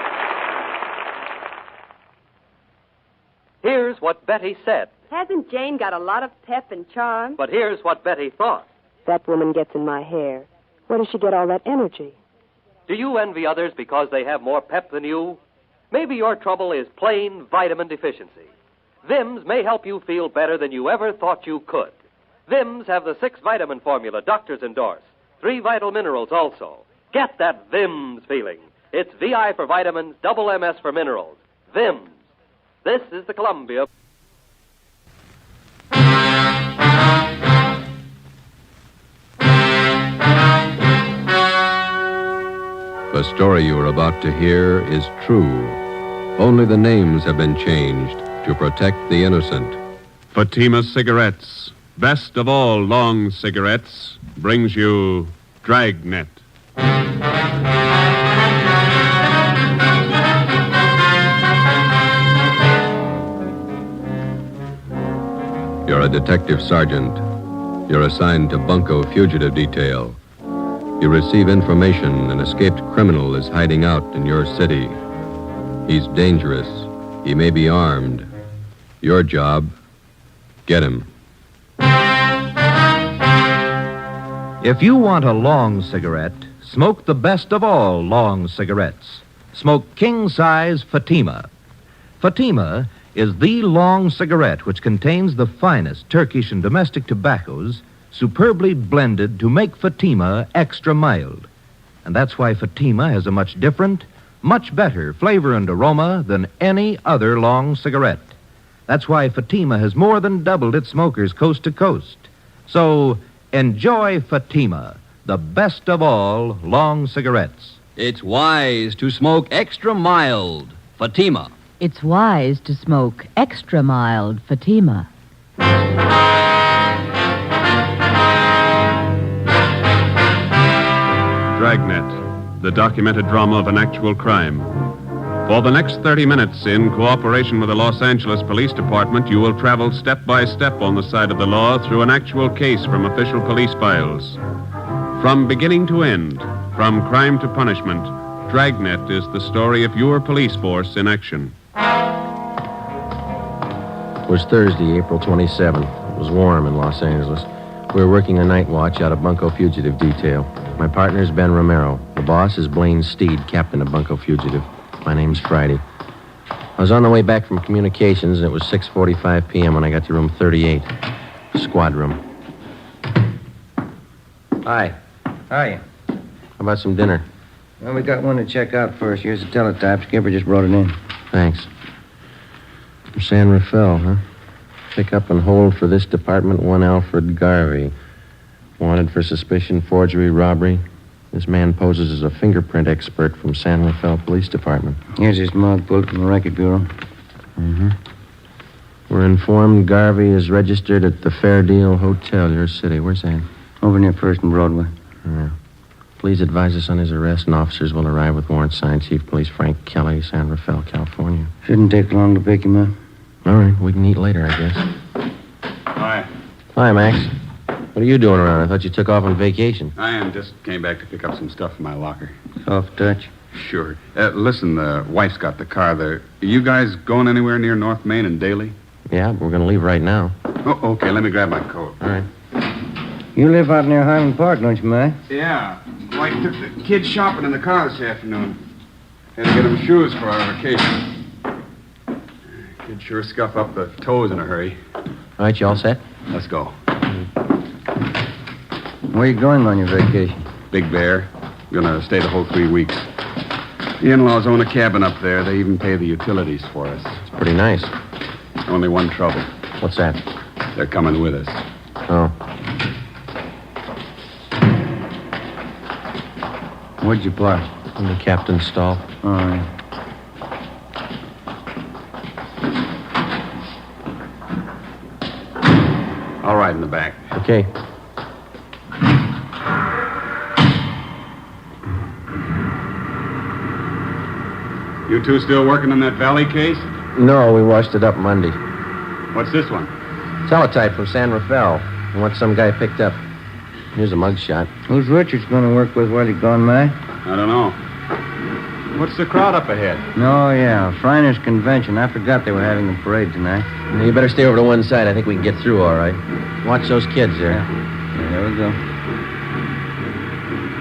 Here's what Betty said. Hasn't Jane got a lot of pep and charm? But here's what Betty thought. That woman gets in my hair. Where does she get all that energy? Do you envy others because they have more pep than you? Maybe your trouble is plain vitamin deficiency. Vims may help you feel better than you ever thought you could. Vims have the 6-vitamin formula doctors endorse. 3 vital minerals also. Get that Vims feeling. It's VI for vitamins, double MS for minerals. Vims. This is the Columbia. The story you are about to hear is true. Only the names have been changed to protect the innocent. Fatima Cigarettes, best of all long cigarettes, brings you Dragnet. You're a detective sergeant. You're assigned to Bunko Fugitive Detail. You receive information an escaped criminal is hiding out in your city. He's dangerous. He may be armed. Your job, get him. If you want a long cigarette, smoke the best of all long cigarettes. Smoke king-size Fatima. Fatima is the long cigarette which contains the finest Turkish and domestic tobaccos superbly blended to make Fatima extra mild. And that's why Fatima has a much different, much better flavor and aroma than any other long cigarette. That's why Fatima has more than doubled its smokers coast to coast. So enjoy Fatima, the best of all long cigarettes. It's wise to smoke extra mild. Fatima. it's wise to smoke extra mild Fatima. Dragnet, the documented drama of an actual crime. For the next 30 minutes, in cooperation with the Los Angeles Police Department, you will travel step by step on the side of the law through an actual case from official police files. From beginning to end, from crime to punishment, Dragnet is the story of your police force in action. It was Thursday, April 27th. It was warm in Los Angeles. We were working a night watch out of Bunco Fugitive Detail. My partner's Ben Romero. The boss is Blaine Steed, captain of Bunco Fugitive. My name's Friday. I was on the way back from communications, and it was 6:45 p.m. when I got to room 38, squad room. Hi. How are you? How about some dinner? Well, we got one to check out first. Here's the teletype. Skipper just brought it in. Thanks. From San Rafael, huh? Pick up and hold for this department one Alfred Garvey. Wanted for suspicion, forgery, robbery. This man poses as a fingerprint expert from San Rafael Police Department. Here's his mug pulled from the Record Bureau. Mm-hmm. We're informed Garvey is registered at the Fair Deal Hotel, your city. Where's that? Over near First and Broadway. Yeah. Please advise us on his arrest, and officers will arrive with warrant signed. Chief Police Frank Kelly, San Rafael, California. Shouldn't take long to pick him up. All right, we can eat later, I guess. Hi. Hi, Max. What are you doing around? I thought you took off on vacation. I am. Just came back to pick up some stuff in my locker. Soft touch. Sure. Listen, the wife's got the car there. Are you guys going anywhere near North Main and Daly? Yeah, we're going to leave right now. Oh, okay. Let me grab my coat. All right. You live out near Highland Park, don't you, Max? Yeah. Wife took the kids shopping in the car this afternoon. Had to get them shoes for our vacation. Kids sure scuff up the toes in a hurry. All right, you all set? Let's go. Where are you going on your vacation? Big Bear. Gonna stay the whole 3 weeks. The in-laws own a cabin up there. They even pay the utilities for us. It's pretty nice. Only one trouble. What's that? They're coming with us. Oh. Where'd you park? In the captain's stall. All right. All right, in the back. Okay. You two still working on that Valley case? No, we washed it up Monday. What's this one? Teletype from San Rafael. I want some guy picked up. Here's a mugshot. Who's Richards going to work with while he's gone, Mac? I don't know. What's the crowd up ahead? Oh, yeah. Shriners Convention. I forgot they were having a parade tonight. You better stay over to one side. I think we can get through all right. Watch those kids there. Yeah, there we go.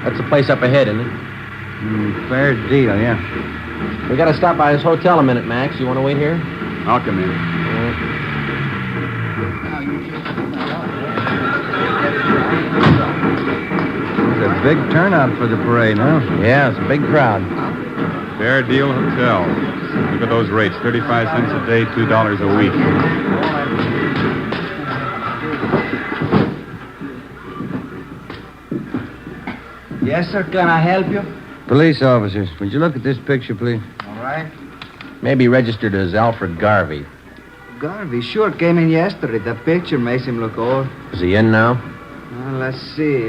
That's the place up ahead, isn't it? Fair deal, yeah. We got to stop by his hotel a minute, Max. You want to wait here? I'll come in. It's a big turnout for the parade, huh? Yeah, it's a big crowd. Fair Deal Hotel. Look at those rates. 35 cents a day, $2 a week. Yes, sir. Can I help you? Police officers, would you look at this picture, please? All right. Maybe registered as Alfred Garvey. Garvey sure came in yesterday. The picture makes him look old. Is he in now? Let's see.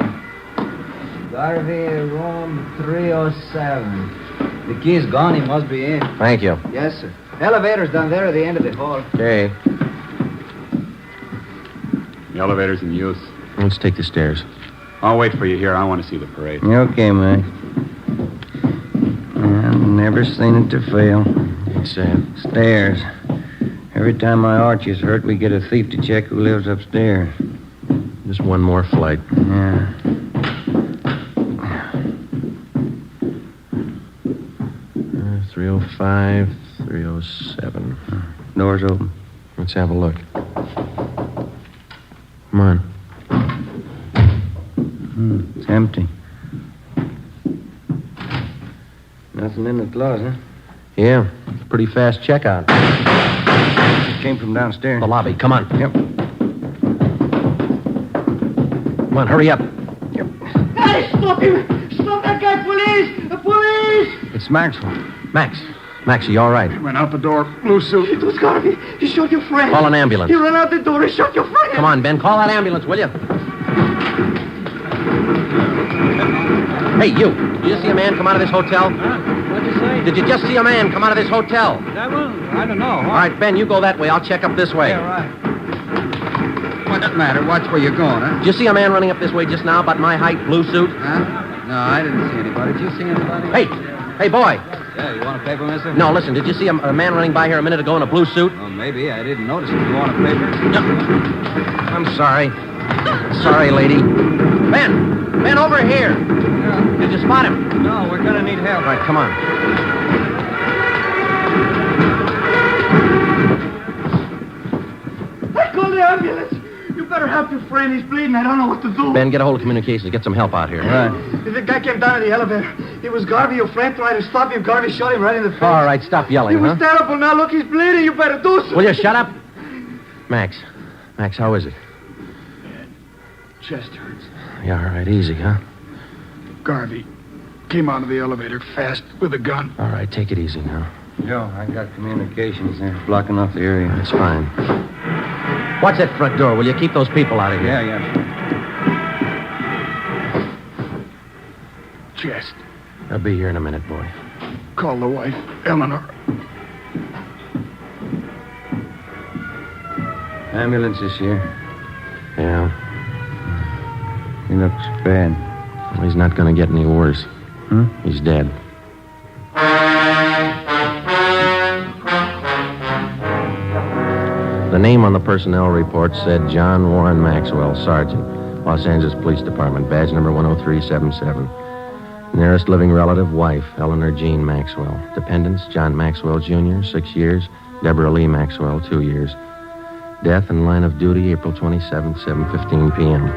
Garvey, room 307. The key's gone. He must be in. Thank you. Yes, sir. Elevator's down there at the end of the hall. Okay. The elevator's in use. Let's take the stairs. I'll wait for you here. I want to see the parade. Okay, Mac. I've never seen it to fail. What's that? Stairs. Every time my arch is hurt, we get a thief to check who lives upstairs. Just one more flight. Yeah. 305, 307. Door's open. Let's have a look. Come on. It's empty. Nothing in the closet, huh? Yeah, pretty fast checkout. It came from downstairs. The lobby. Come on. Yep. Come on, hurry up. Hey, stop him! Stop that guy, police! The police! It's Maxwell. Max, Max, are you all right? He went out the door, blue suit. It was Garvey. He shot your friend. Call an ambulance. He ran out the door. He shot your friend. Come on, Ben. Call that ambulance, will you? Hey, you. Did you see a man come out of this hotel? What'd you say? Did you just see a man come out of this hotel? That one? I don't know. All right, Ben, you go that way. I'll check up this way. Yeah, right. What does it matter? Watch where you're going, huh? Did you see a man running up this way just now, about my height, blue suit? Huh? No, I didn't see anybody. Did you see anybody? Hey, boy. Yeah, you want a paper, mister? No, listen, did you see a man running by here a minute ago in a blue suit? Well, maybe. I didn't notice it. You want a paper? No. I'm sorry. Sorry, lady. Ben, over here. Yeah. Did you spot him? No, we're gonna need help. All right, come on. I called the ambulance. You better help your friend. He's bleeding. I don't know what to do. Ben, get a hold of communications. Get some help out here. Right. The guy came down in the elevator. It was Garvey. Your friend tried to stop him. Garvey shot him right in the face. All right, stop yelling, He was terrible. Now, look, he's bleeding. You better do something. Will you shut up? Max, how is it? Chest hurts. Yeah, all right, easy, huh? Garvey came out of the elevator fast with a gun. All right, take it easy now. Joe, I got communications there blocking off the area. That's fine. Watch that front door, will you? Keep those people out of here. Yeah. Chest. I'll be here in a minute, boy. Call the wife, Eleanor. Ambulance is here. Yeah. He looks bad. Well, he's not going to get any worse. He's dead. The name on the personnel report said John Warren Maxwell, Sergeant, Los Angeles Police Department, badge number 10377. Nearest living relative, wife, Eleanor Jean Maxwell. Dependents, John Maxwell, Jr., 6 years. Deborah Lee Maxwell, 2 years. Death in line of duty, April 27th, 7:15 p.m.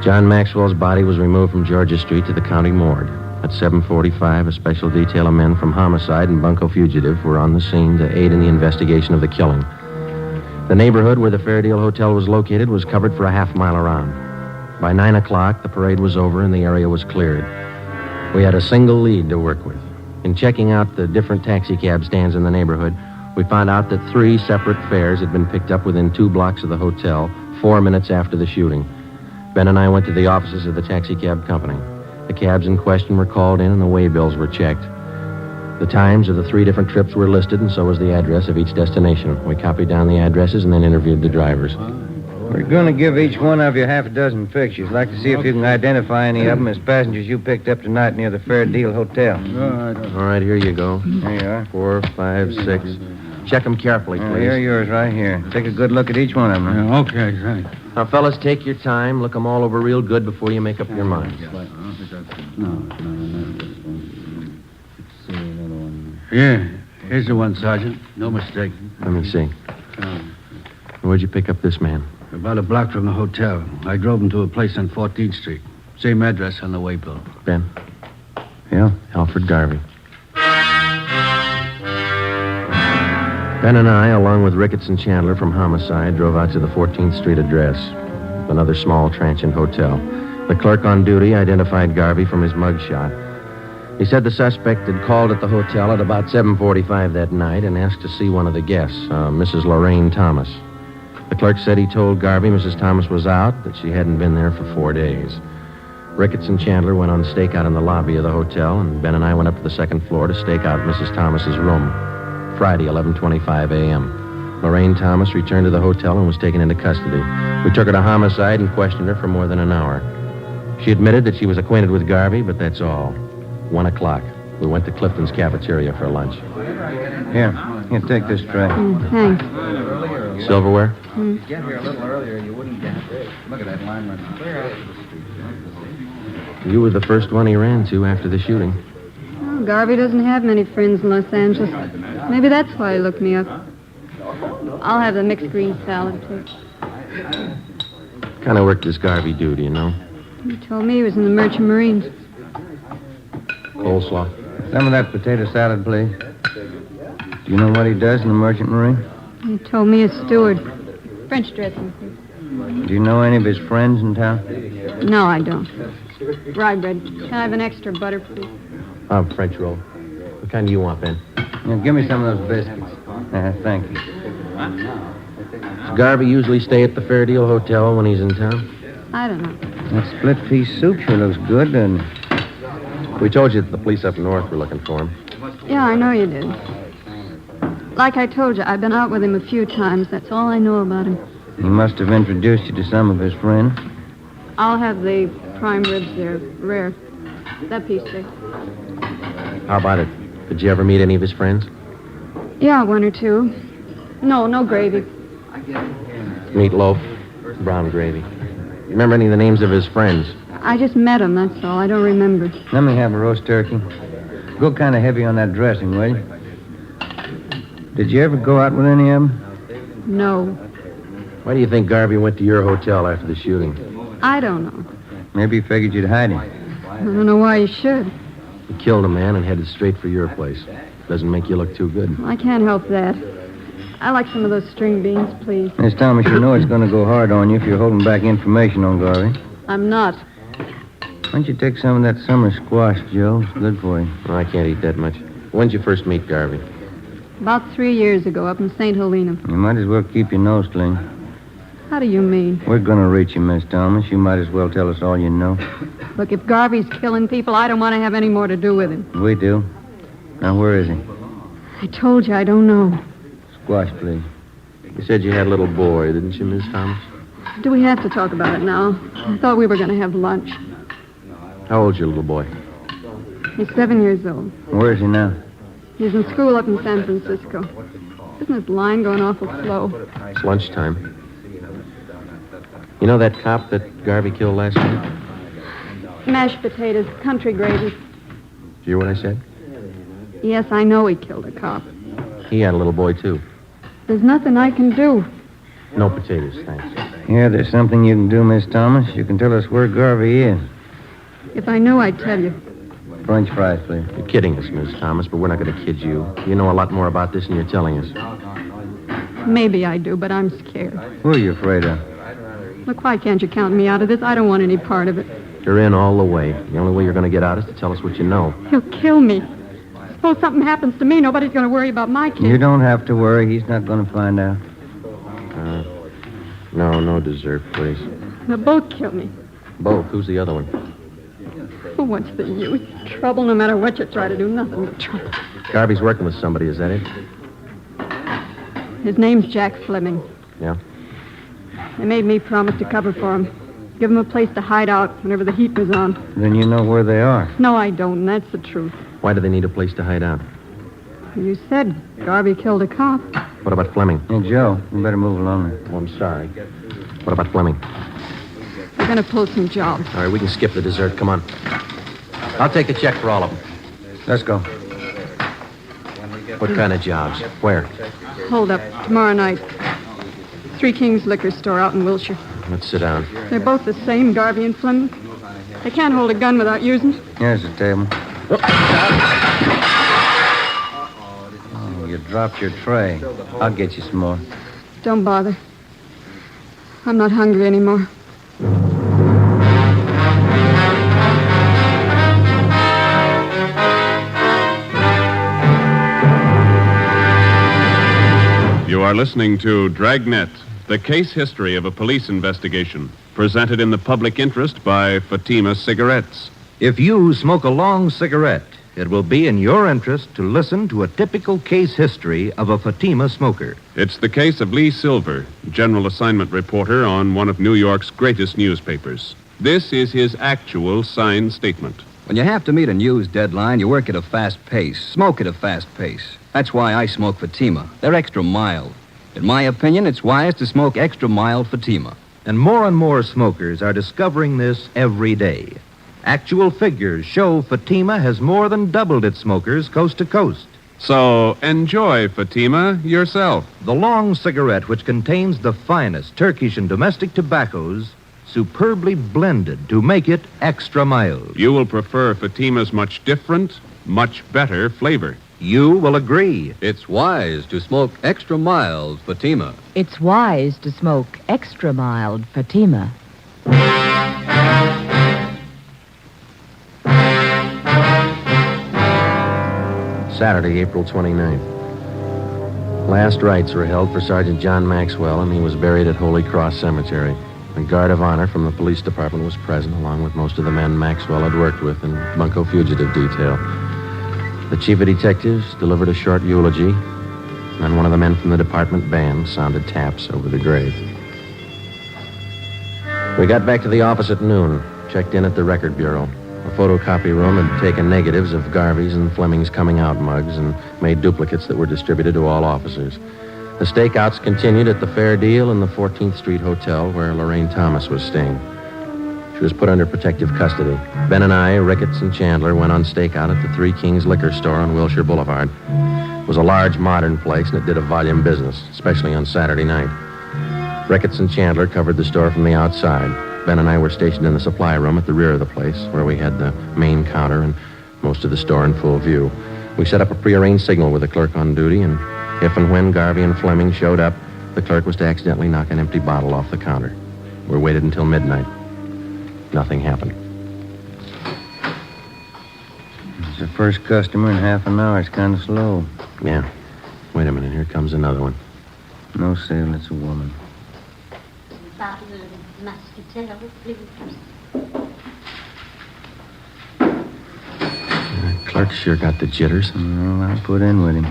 John Maxwell's body was removed from Georgia Street to the county morgue. At 7:45, a special detail of men from homicide and bunco fugitive were on the scene to aid in the investigation of the killing. The neighborhood where the Fairdale Hotel was located was covered for a half mile around. By 9 o'clock, the parade was over and the area was cleared. We had a single lead to work with. In checking out the different taxi cab stands in the neighborhood, we found out that 3 separate fares had been picked up within 2 blocks of the hotel 4 minutes after the shooting. Ben and I went to the offices of the taxi cab company. The cabs in question were called in and the way bills were checked. The times of the 3 different trips were listed, and so was the address of each destination. We copied down the addresses and then interviewed the drivers. We're going to give each one of you half a dozen pictures. Like to see if you can identify any of them as passengers you picked up tonight near the Fairdale Hotel. All right, here you go. There you are. 4, 5, 6. Check them carefully, please. Here are yours right here. Take a good look at each one of them. Yeah, okay, thanks. Now, fellas, take your time. Look them all over real good before you make up your minds. Yeah, here's the one, Sergeant. No mistake. Let me see. Where'd you pick up this man? About a block from the hotel. I drove him to a place on 14th Street. Same address on the waybill. Ben? Yeah? Alfred Garvey. Ben and I, along with Ricketts and Chandler from Homicide, drove out to the 14th Street address, another small transient hotel. The clerk on duty identified Garvey from his mugshot. He said the suspect had called at the hotel at about 7:45 that night and asked to see one of the guests, Mrs. Lorraine Thomas. The clerk said he told Garvey Mrs. Thomas was out, that she hadn't been there for 4 days. Ricketts and Chandler went on stakeout in the lobby of the hotel, and Ben and I went up to the second floor to stake out Mrs. Thomas's room. Friday, 11:25 a.m. Lorraine Thomas returned to the hotel and was taken into custody. We took her to Homicide and questioned her for more than an hour. She admitted that she was acquainted with Garvey, but that's all. 1 o'clock. We went to Clifton's cafeteria for lunch. Here, take this tray. Thanks. Silverware? Get here a little earlier, you wouldn't get it. Look at that line running clear out of the street. You were the first one he ran to after the shooting. Oh, Garvey doesn't have many friends in Los Angeles. Maybe that's why he looked me up. I'll have the mixed green salad, please. Kind of work does Garvey do, do you know? He told me he was in the Merchant Marines. Coleslaw. Some of that potato salad, please. Do you know what he does in the Merchant Marine? He told me a steward. French dressing, please. Do you know any of his friends in town? No, I don't. Rye bread. Can I have an extra butter, please? French roll. What kind do you want, Ben? Now, give me some of those biscuits. Thank you. Does Garvey usually stay at the Fair Deal Hotel when he's in town? I don't know. That split pea soup sure looks good, doesn't it? We told you that the police up north were looking for him. Yeah, I know you did. Like I told you, I've been out with him a few times. That's all I know about him. He must have introduced you to some of his friends. I'll have the prime ribs there. Rare. That piece there. How about it? Did you ever meet any of his friends? Yeah, one or two. No gravy. Meatloaf, brown gravy. You remember any of the names of his friends? I just met him, that's all. I don't remember. Let me have a roast turkey. Go kind of heavy on that dressing, will you? Did you ever go out with any of them? No. Why do you think Garvey went to your hotel after the shooting? I don't know. Maybe he figured you'd hide him. I don't know why he should. He killed a man and headed straight for your place. Doesn't make you look too good. I can't help that. I like some of those string beans, please. Miss Thomas, you know it's going to go hard on you if you're holding back information on Garvey. I'm not. Why don't you take some of that summer squash, Joe? It's good for you. Oh, I can't eat that much. When did you first meet Garvey? About 3 years ago, up in St. Helena. You might as well keep your nose clean. How do you mean? We're going to reach you, Miss Thomas. You might as well tell us all you know. Look, if Garvey's killing people, I don't want to have any more to do with him. We do. Now, where is he? I told you, I don't know. Squash, please. You said you had a little boy, didn't you, Miss Thomas? Do we have to talk about it now? I thought we were going to have lunch. How old's your little boy? He's 7 years old. Where is he now? He's in school up in San Francisco. Isn't his line going awful slow? It's lunchtime. You know that cop that Garvey killed last night? Mashed potatoes, country gravy. Did you hear what I said? Yes, I know he killed a cop. He had a little boy, too. There's nothing I can do. No potatoes, thanks. Yeah, there's something you can do, Miss Thomas. You can tell us where Garvey is. If I knew, I'd tell you. French fries, please. You're kidding us, Miss Thomas, but we're not going to kid you. You know a lot more about this than you're telling us. Maybe I do, but I'm scared. Who are you afraid of? Look, why can't you count me out of this? I don't want any part of it. You're in all the way. The only way you're going to get out is to tell us what you know. He'll kill me. Suppose something happens to me, nobody's going to worry about my kid. You don't have to worry. He's not going to find out. No dessert, please. They'll both kill me. Both? Who's the other one? Oh, what's the use? Trouble, no matter what you try to do, nothing but trouble. Garvey's working with somebody, is that it? His name's Jack Fleming. Yeah? They made me promise to cover for him. Give him a place to hide out whenever the heat was on. Then you know where they are. No, I don't, and that's the truth. Why do they need a place to hide out? You said Garvey killed a cop. What about Fleming? Hey, Joe, you better move along there. Oh, I'm sorry. What about Fleming? They're going to pull some jobs. All right, we can skip the dessert. Come on. I'll take a check for all of them. Let's go. What kind of jobs? Where? Hold up. Tomorrow night. Three Kings Liquor Store out in Wilshire. Let's sit down. They're both the same, Garvey and Fleming. They can't hold a gun without using it. Here's the table. Oh, you dropped your tray. I'll get you some more. Don't bother. I'm not hungry anymore. You are listening to Dragnet, the case history of a police investigation, presented in the public interest by Fatima Cigarettes. If you smoke a long cigarette, it will be in your interest to listen to a typical case history of a Fatima smoker. It's the case of Lee Silver, general assignment reporter on one of New York's greatest newspapers. This is his actual signed statement. When you have to meet a news deadline, you work at a fast pace, smoke at a fast pace. That's why I smoke Fatima. They're extra mild. In my opinion, it's wise to smoke extra mild Fatima. And more smokers are discovering this every day. Actual figures show Fatima has more than doubled its smokers coast to coast. So enjoy Fatima yourself. The long cigarette, which contains the finest Turkish and domestic tobaccos, superbly blended to make it extra mild. You will prefer Fatima's much different, much better flavor. You will agree. It's wise to smoke extra mild Fatima. It's wise to smoke extra mild Fatima. Saturday, April 29th. Last rites were held for Sergeant John Maxwell, and he was buried at Holy Cross Cemetery. A guard of honor from the police department was present, along with most of the men Maxwell had worked with in Bunko Fugitive Detail. The chief of detectives delivered a short eulogy, and then one of the men from the department band sounded taps over the grave. We got back to the office at noon, checked in at the record bureau. The photocopy room had taken negatives of Garvey's and Fleming's coming out mugs and made duplicates that were distributed to all officers. The stakeouts continued at the Fair Deal and the 14th Street Hotel where Lorraine Thomas was staying. She was put under protective custody. Ben and I, Ricketts and Chandler, went on stakeout at the Three Kings Liquor Store on Wilshire Boulevard. It was a large, modern place, and it did a volume business, especially on Saturday night. Ricketts and Chandler covered the store from the outside. Ben and I were stationed in the supply room at the rear of the place, where we had the main counter and most of the store in full view. We set up a prearranged signal with the clerk on duty, and if and when Garvey and Fleming showed up, the clerk was to accidentally knock an empty bottle off the counter. We waited until midnight. Nothing happened. It's the first customer in half an hour. It's kind of slow. Yeah. Wait a minute. Here comes another one. No sale. It's a woman. Bottle of muscatel, please. The clerk sure got the jitters. Well, I'll put in with him.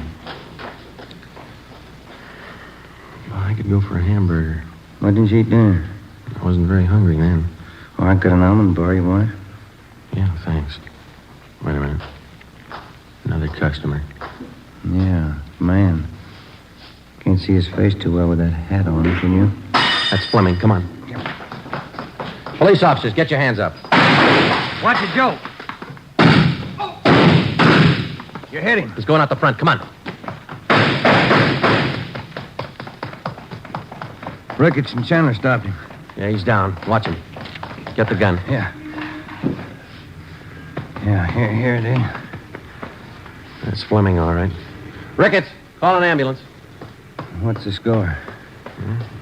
Well, I could go for a hamburger. What did you eat dinner? I wasn't very hungry then. Oh, I got an almond bar. You want it? Yeah, thanks. Wait a minute. Another customer. Yeah, man. Can't see his face too well with that hat on, can you? That's Fleming. Come on. Police officers, get your hands up. Watch it, Joe. You're hitting. He's going out the front. Come on. Ricketts and Chandler stopped him. Yeah, he's down. Watch him. Get the gun. Yeah. Yeah, here it is. That's Fleming, all right. Ricketts, call an ambulance. What's the score?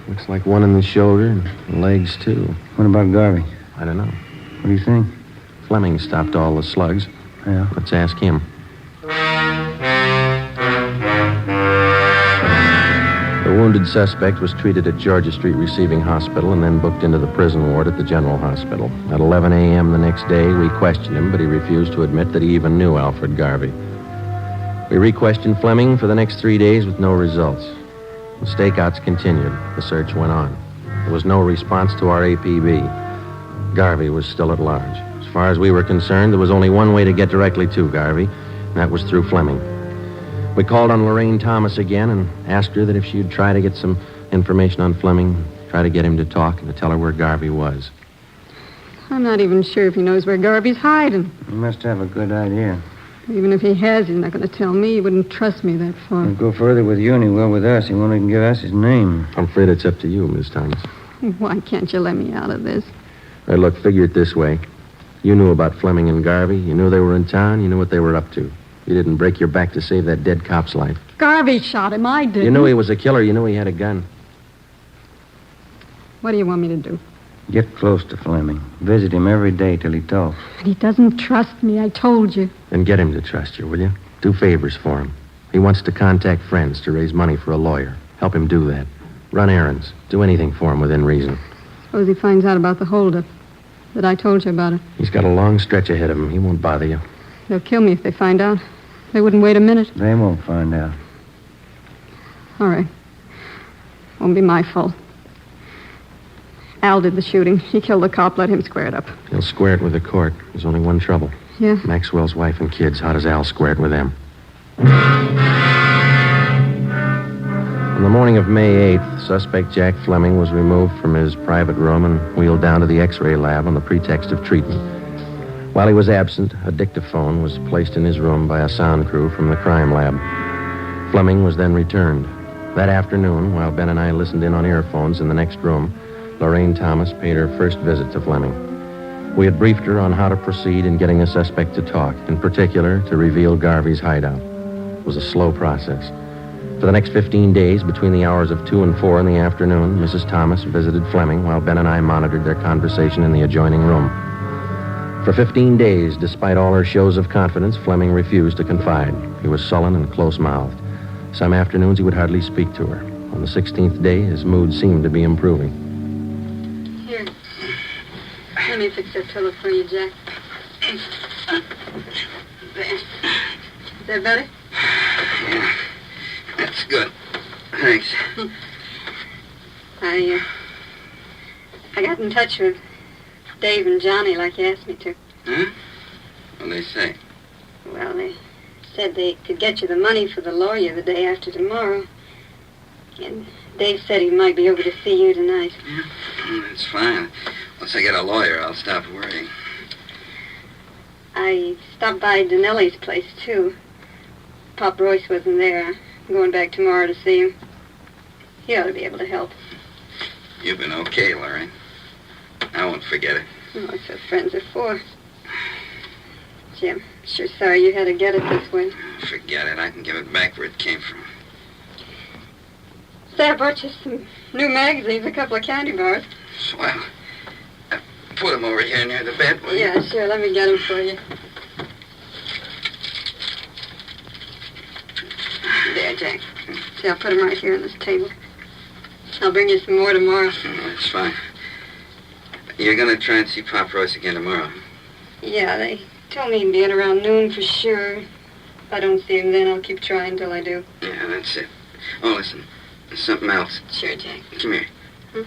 Looks like one in the shoulder and legs, too. What about Garvey? I don't know. What do you think? Fleming stopped all the slugs. Yeah. Let's ask him. The wounded suspect was treated at Georgia Street Receiving Hospital and then booked into the prison ward at the General Hospital. At 11 a.m. the next day, we questioned him, but he refused to admit that he even knew Alfred Garvey. We re-questioned Fleming for the next 3 days with no results. The stakeouts continued. The search went on. There was no response to our APB. Garvey was still at large. As far as we were concerned, there was only one way to get directly to Garvey, and that was through Fleming. We called on Lorraine Thomas again and asked her that if she'd try to get some information on Fleming, try to get him to talk and to tell her where Garvey was. I'm not even sure if he knows where Garvey's hiding. He must have a good idea. Even if he has, he's not going to tell me. He wouldn't trust me that far. He'll go further with you than he will with us. He won't even give us his name. I'm afraid it's up to you, Miss Thomas. Why can't you let me out of this? All right, look, figure it this way. You knew about Fleming and Garvey. You knew they were in town. You knew what they were up to. You didn't break your back to save that dead cop's life. Garvey shot him. I didn't. You knew he was a killer. You knew he had a gun. What do you want me to do? Get close to Fleming. Visit him every day till he talks. But he doesn't trust me. I told you. Then get him to trust you, will you? Do favors for him. He wants to contact friends to raise money for a lawyer. Help him do that. Run errands. Do anything for him within reason. Suppose he finds out about the holdup. That I told you about it. He's got a long stretch ahead of him. He won't bother you. They'll kill me if they find out. They wouldn't wait a minute. They won't find out. All right. Won't be my fault. Al did the shooting. He killed the cop. Let him square it up. He'll square it with the court. There's only one trouble. Yeah? Maxwell's wife and kids. How does Al square it with them? On the morning of May 8th, suspect Jack Fleming was removed from his private room and wheeled down to the X-ray lab on the pretext of treatment. While he was absent, a dictaphone was placed in his room by a sound crew from the crime lab. Fleming was then returned. That afternoon, while Ben and I listened in on earphones in the next room, Lorraine Thomas paid her first visit to Fleming. We had briefed her on how to proceed in getting the suspect to talk, in particular, to reveal Garvey's hideout. It was a slow process. For the next 15 days, between the hours of 2 and 4 in the afternoon, Mrs. Thomas visited Fleming while Ben and I monitored their conversation in the adjoining room. For 15 days, despite all her shows of confidence, Fleming refused to confide. He was sullen and close-mouthed. Some afternoons he would hardly speak to her. On the 16th day, his mood seemed to be improving. Here. Let me fix that pillow for you, Jack. There. Is that better? Yeah, that's good. Thanks. I got in touch with Dave and Johnny like you asked me to. Huh? What'd they say? Well, they said they could get you the money for the lawyer the day after tomorrow. And Dave said he might be over to see you tonight. Yeah, that's fine. Once I get a lawyer, I'll stop worrying. I stopped by Danelli's place, too. Pop Royce wasn't there. I'm going back tomorrow to see him. He ought to be able to help. You've been okay, Larry. I won't forget it. Oh, that's what friends are for. Gee, I'm sure sorry you had to get it this way. Forget it. I can give it back where it came from. Say, I bought you some new magazines, a couple of candy bars. Swell. Put them over here near the bed, will you? Yeah, sure. Let me get them for you. There, Jack. See, I'll put them right here on this table. I'll bring you some more tomorrow. That's fine. You're going to try and see Pop Royce again tomorrow? Yeah, they told me he'd be in around noon for sure. If I don't see him then, I'll keep trying till I do. Yeah, that's it. Oh, listen. There's something else. Sure, Jack. Come here. Hmm?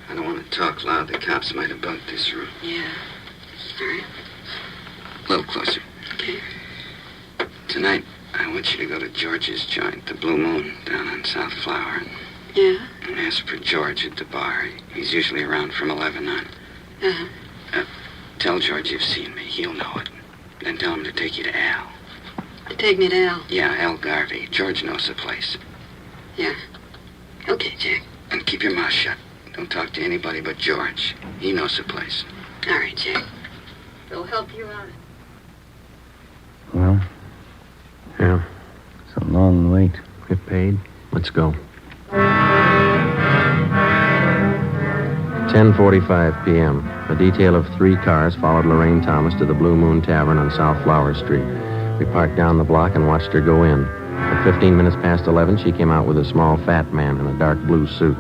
I don't want to talk loud. The cops might have bugged this room. Yeah. All right. A little closer. Okay. Tonight, I want you to go to George's joint, the Blue Moon, down on South Flower. Yeah? And ask for George at the bar. He's usually around from 11 on. Uh-huh. Tell George you've seen me. He'll know it. Then tell him to take you to Al. To take me to Al? Yeah, Al Garvey. George knows the place. Yeah. Okay, Jack. And keep your mouth shut. Don't talk to anybody but George. He knows the place. All right, Jack. They'll help you out. Well? Yeah. It's a long wait. Get paid. Let's go. 10:45 p.m. A detail of 3 cars followed Lorraine Thomas to the Blue Moon Tavern on South Flower Street. We parked down the block and watched her go in. At 15 minutes past 11, she came out with a small fat man in a dark blue suit.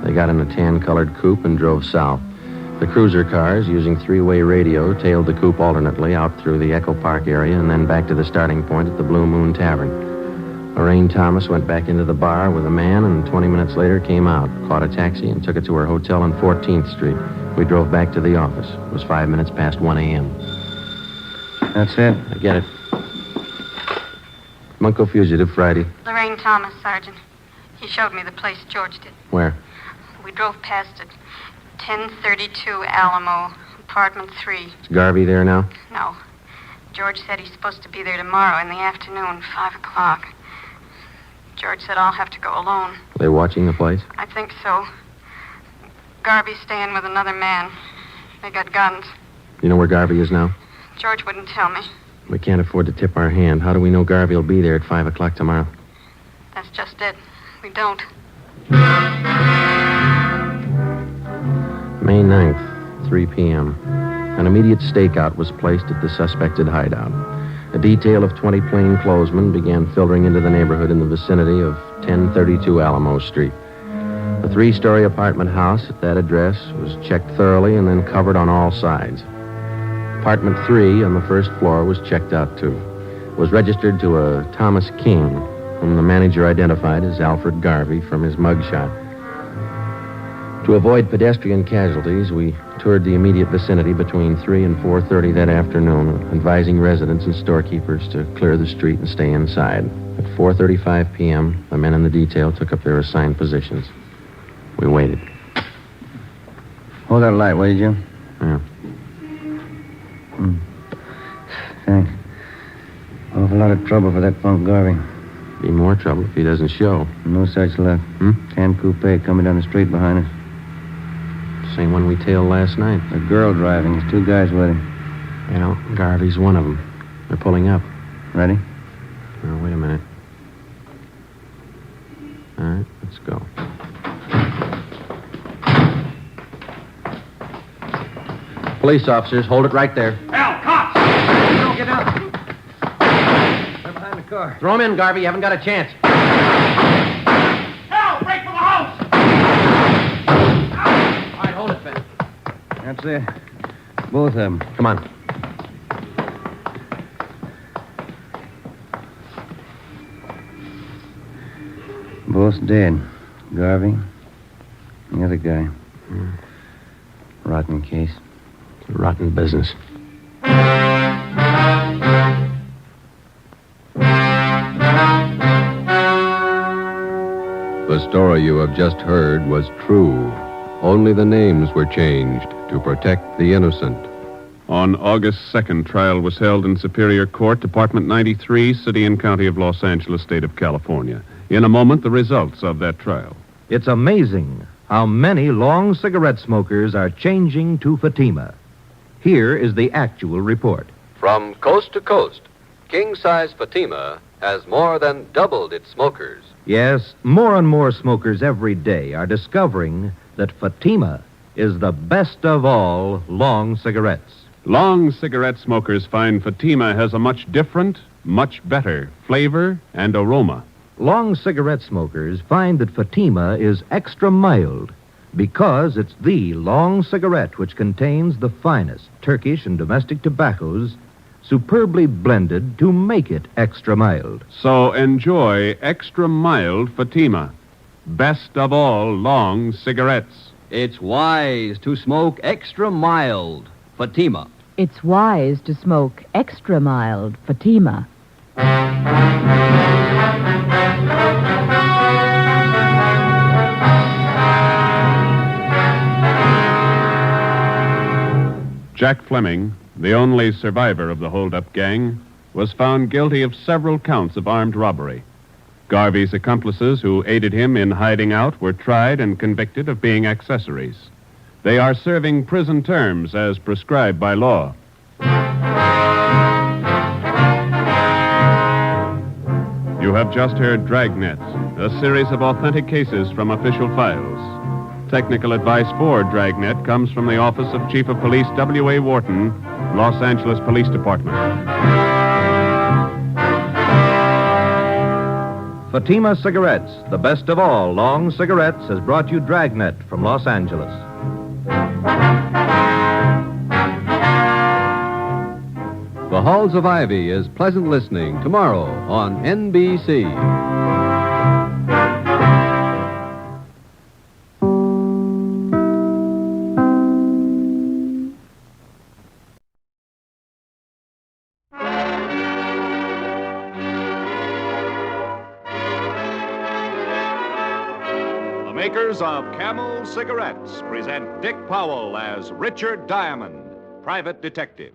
They got in a tan-colored coupe and drove south. The cruiser cars, using 3-way radio, tailed the coupe alternately out through the Echo Park area and then back to the starting point at the Blue Moon Tavern. Lorraine Thomas went back into the bar with a man and 20 minutes later came out, caught a taxi, and took it to her hotel on 14th Street. We drove back to the office. It was 5 minutes past 1 a.m. That's it? I get it. Bunko Fugitive, Friday. Lorraine Thomas, Sergeant. He showed me the place George did. Where? We drove past it. 1032 Alamo, apartment 3. Is Garvey there now? No. George said he's supposed to be there tomorrow in the afternoon, 5 o'clock. George said I'll have to go alone. Are they watching the place? I think so. Garvey's staying with another man. They got guns. You know where Garvey is now? George wouldn't tell me. We can't afford to tip our hand. How do we know Garvey will be there at 5 o'clock tomorrow? That's just it. We don't. May 9th, 3 p.m. An immediate stakeout was placed at the suspected hideout. A detail of 20 plainclothesmen began filtering into the neighborhood in the vicinity of 1032 Alamo Street. The 3-story apartment house at that address was checked thoroughly and then covered on all sides. Apartment 3 on the first floor was checked out, too. It was registered to a Thomas King, whom the manager identified as Alfred Garvey from his mugshot. To avoid pedestrian casualties, we toured the immediate vicinity between 3 and 4:30 that afternoon, advising residents and storekeepers to clear the street and stay inside. At 4:35 p.m., the men in the detail took up their assigned positions. We waited. Hold that light, will you? Yeah. Thanks. Awful lot of trouble for that punk Garvey. Be more trouble if he doesn't show. No such luck. Tan coupe coming down the street behind us. Same one we tailed last night. A girl driving. There's 2 guys with her. Well, Garvey's one of them. They're pulling up. Ready? Oh, wait a minute. All right, let's go. Police officers, hold it right there. Al, cops! Don't get down. They're behind the car. Throw him in, Garvey. You haven't got a chance. Al, break for the house! All right, hold it, Ben. That's it. Both of them. Come on. Both dead. Garvey. The other guy. Rotten case. It's a rotten business. The story you have just heard was true. Only the names were changed to protect the innocent. On August 2nd, trial was held in Superior Court, Department 93, City and County of Los Angeles, State of California. In a moment, the results of that trial. It's amazing how many long cigarette smokers are changing to Fatima. Here is the actual report. From coast to coast, king-size Fatima has more than doubled its smokers. Yes, more and more smokers every day are discovering that Fatima is the best of all long cigarettes. Long cigarette smokers find Fatima has a much different, much better flavor and aroma. Long cigarette smokers find that Fatima is extra mild because it's the long cigarette which contains the finest Turkish and domestic tobaccos superbly blended to make it extra mild. So enjoy extra mild Fatima. Best of all long cigarettes. It's wise to smoke extra mild Fatima. It's wise to smoke extra mild Fatima. Jack Fleming, the only survivor of the hold-up gang, was found guilty of several counts of armed robbery. Garvey's accomplices who aided him in hiding out were tried and convicted of being accessories. They are serving prison terms as prescribed by law. You have just heard Dragnet, a series of authentic cases from official files. Technical advice for Dragnet comes from the Office of Chief of Police W.A. Wharton, Los Angeles Police Department. Fatima Cigarettes, the best of all long cigarettes, has brought you Dragnet from Los Angeles. The Halls of Ivy is pleasant listening tomorrow on NBC. The makers of Camel Cigarettes present Dick Powell as Richard Diamond, private detective.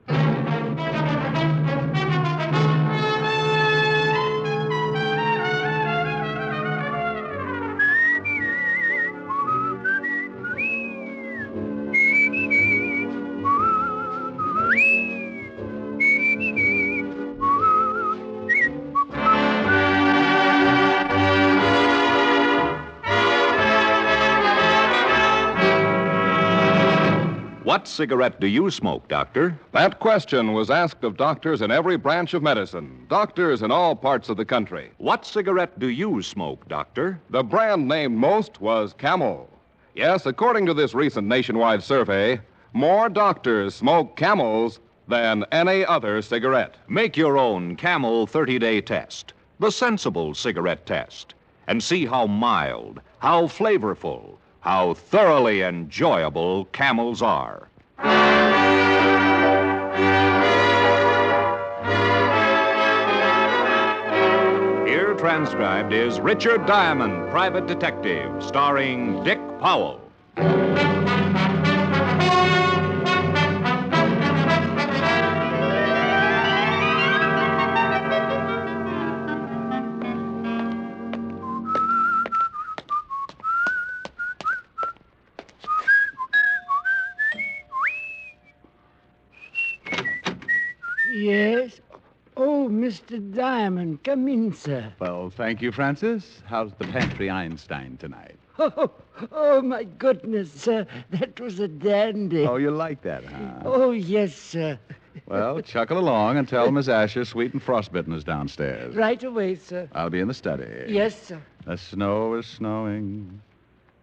What cigarette do you smoke, Doctor? That question was asked of doctors in every branch of medicine, doctors in all parts of the country. What cigarette do you smoke, Doctor? The brand named most was Camel. Yes, according to this recent nationwide survey, more doctors smoke Camels than any other cigarette. Make your own Camel 30-day test, the sensible cigarette test, and see how mild, how flavorful, how thoroughly enjoyable Camels are. Here transcribed is Richard Diamond, private detective, starring Dick Powell. Yes? Oh, Mr. Diamond, come in, sir. Well, thank you, Francis. How's the pantry Einstein tonight? Oh, my goodness, sir. That was a dandy. Oh, you like that, huh? Oh, yes, sir. Well, chuckle along and tell Miss Asher Sweet and Frostbitten is downstairs. Right away, sir. I'll be in the study. Yes, sir. The snow is snowing.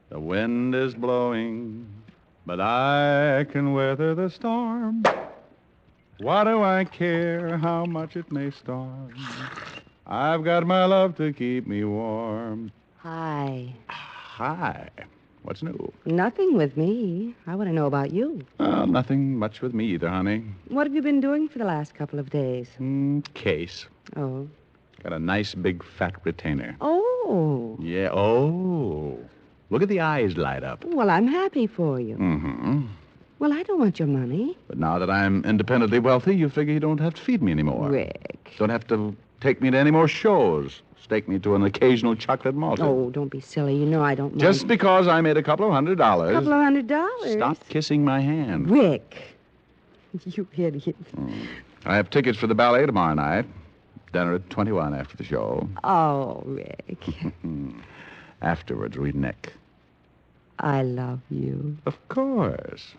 The wind is blowing. But I can weather the storm. Why do I care how much it may storm? I've got my love to keep me warm. Hi. Hi. What's new? Nothing with me. I want to know about you. Nothing much with me either, honey. What have you been doing for the last couple of days? Case. Oh. Got a nice big fat retainer. Oh. Yeah, oh. Look at the eyes light up. Well, I'm happy for you. Mm-hmm. Well, I don't want your money. But now that I'm independently wealthy, you figure you don't have to feed me anymore. Rick. Don't have to take me to any more shows. Stake me to an occasional chocolate Maltese. Oh, don't be silly. You know I don't mind. Just because I made a couple of $100. Couple of $100? Stop kissing my hand. Rick. You idiot. I have tickets for the ballet tomorrow night. Dinner at 21 after the show. Oh, Rick. Afterwards, read Nick. I love you. Of course.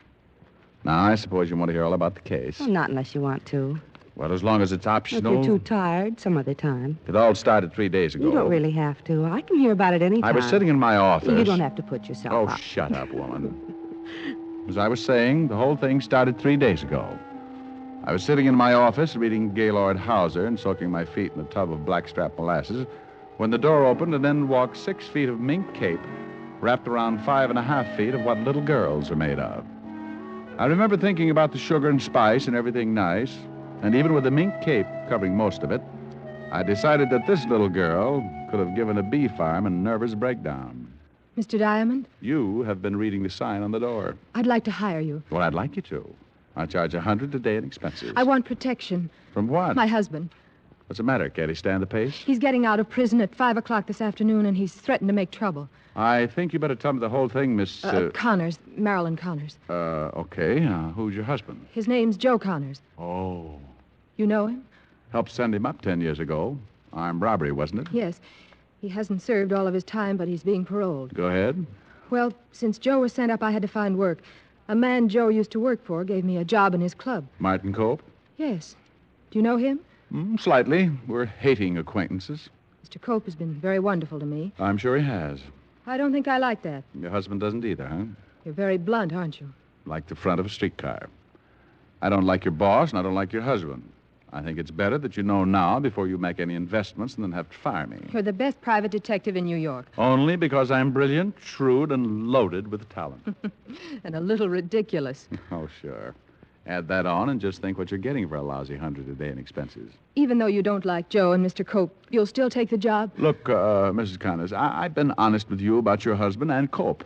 Now, I suppose you want to hear all about the case. Well, not unless you want to. Well, as long as it's optional. If you're too tired, some other time. It all started 3 days ago. You don't really have to. I can hear about it any time. I was sitting in my office. You don't have to put yourself Oh, up. shut up, woman. As I was saying, the whole thing started 3 days ago. I was sitting in my office reading Gaylord Hauser and soaking my feet in a tub of blackstrap molasses when the door opened and in walked 6 feet of mink cape wrapped around 5.5 feet of what little girls are made of. I remember thinking about the sugar and spice and everything nice, and even with the mink cape covering most of it, I decided that this little girl could have given a bee farm a nervous breakdown. Mr. Diamond, You have been reading the sign on the door. I'd like to hire you. Well, I'd like you to. I charge $100 a day in expenses. I want protection. From what? My husband. What's the matter? Can't he stand the pace? He's getting out of prison at 5 o'clock this afternoon, and he's threatened to make trouble. I think you better tell me the whole thing, Miss... Connors, Marilyn Connors. Okay. Who's your husband? His name's Joe Connors. Oh. You know him? Helped send him up 10 years ago. Armed robbery, wasn't it? Yes. He hasn't served all of his time, but he's being paroled. Go ahead. Well, since Joe was sent up, I had to find work. A man Joe used to work for gave me a job in his club. Martin Cope? Yes. Do you know him? Slightly. We're hating acquaintances. Mr. Cope has been very wonderful to me. I'm sure he has. I don't think I like that. Your husband doesn't either, huh? You're very blunt, aren't you? Like the front of a streetcar. I don't like your boss, and I don't like your husband. I think it's better that you know now before you make any investments and then have to fire me. You're the best private detective in New York. Only because I'm brilliant, shrewd, and loaded with talent. And a little ridiculous. Oh, sure. Add that on and just think what you're getting for a lousy $100 a day in expenses. Even though you don't like Joe and Mr. Cope, you'll still take the job? Look, Mrs. Connors, I've been honest with you about your husband and Cope.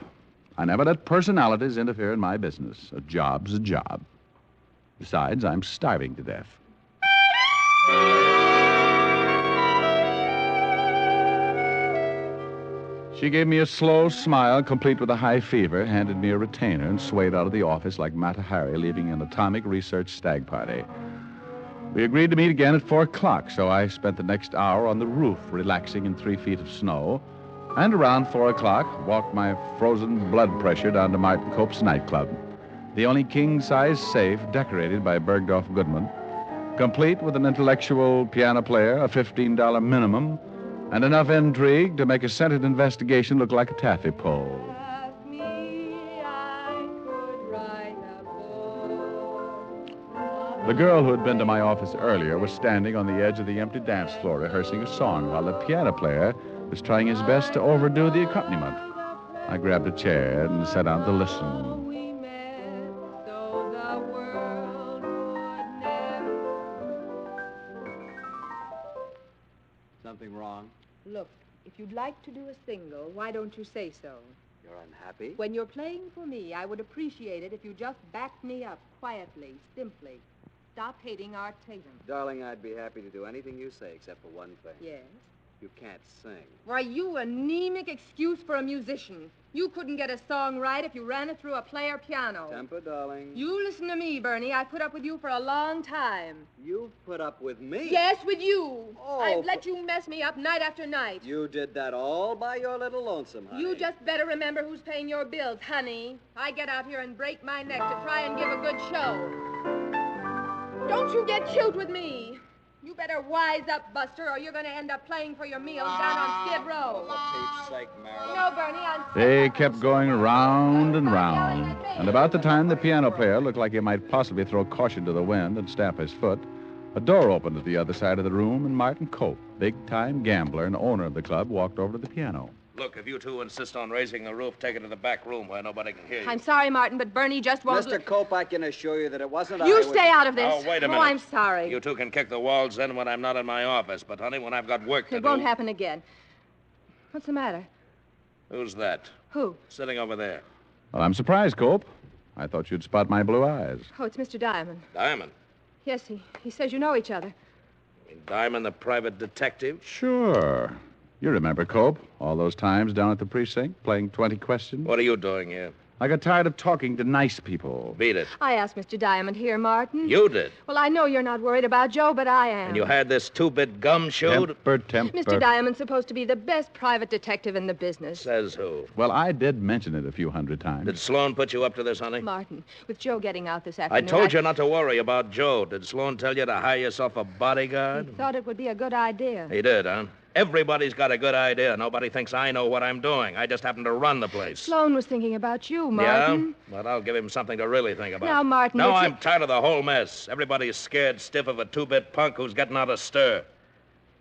I never let personalities interfere in my business. A job's a job. Besides, I'm starving to death. She gave me a slow smile, complete with a high fever, handed me a retainer, and swayed out of the office like Mata Hari leaving an atomic research stag party. We agreed to meet again at 4 o'clock, so I spent the next hour on the roof, relaxing in 3 feet of snow, and around 4 o'clock, walked my frozen blood pressure down to Martin Cope's nightclub, the only king-size safe decorated by Bergdorf Goodman, complete with an intellectual piano player, a $15 minimum, and enough intrigue to make a scented investigation look like a taffy pole. The girl who had been to my office earlier was standing on the edge of the empty dance floor rehearsing a song while the piano player was trying his best to overdo the accompaniment. I grabbed a chair and sat down to listen. Something wrong? Look, if you'd like to do a single, why don't you say so? You're unhappy? When you're playing for me, I would appreciate it if you just backed me up quietly, simply. Stop hating Art Tatum. Darling, I'd be happy to do anything you say except for one thing. Yes? You can't sing. Why, you anemic excuse for a musician. You couldn't get a song right if you ran it through a player piano. Temper, darling. You listen to me, Bernie. I've put up with you for a long time. You've put up with me? Yes, with you. Oh, I've let you mess me up night after night. You did that all by your little lonesome, honey. You just better remember who's paying your bills, honey. I get out here and break my neck to try and give a good show. Don't you get cute with me. You better wise up, Buster, or you're going to end up playing for your meals down on Skid Row. For Pete's sake, Marilyn. No, Bernie, I'm... They kept going round and round. And about the time the piano player looked like he might possibly throw caution to the wind and stamp his foot, a door opened at the other side of the room, and Martin Cope, big-time gambler and owner of the club, walked over to the piano. Look, if you two insist on raising the roof, take it to the back room where nobody can hear you. I'm sorry, Martin, but Bernie just won't... Mr. Cope, I can assure you that it wasn't You stay out of this. Oh, wait a minute. Oh, I'm sorry. You two can kick the walls in when I'm not in my office, but, honey, when I've got work to do... It won't happen again. What's the matter? Who's that? Who? Sitting over there. Well, I'm surprised, Cope. I thought you'd spot my blue eyes. Oh, it's Mr. Diamond. Diamond? Yes, he says you know each other. Diamond, the private detective? Sure. You remember, Cope, all those times down at the precinct, playing 20 questions? What are you doing here? I got tired of talking to nice people. Beat it. I asked Mr. Diamond here, Martin. You did? Well, I know you're not worried about Joe, but I am. And you had this two-bit gum chewed? Temper. Mr. Diamond's supposed to be the best private detective in the business. Says who? Well, I did mention it a few hundred times. Did Sloan put you up to this, honey? Martin, with Joe getting out this I afternoon... told you not to worry about Joe. Did Sloan tell you to hire yourself a bodyguard? He thought it would be a good idea. He did, huh? Everybody's got a good idea. Nobody thinks I know what I'm doing. I just happen to run the place. Sloan was thinking about you, Martin. Yeah? Well, I'll give him something to really think about. Now, Martin... No, I'm tired of the whole mess. Everybody's scared stiff of a two-bit punk who's getting out of stir.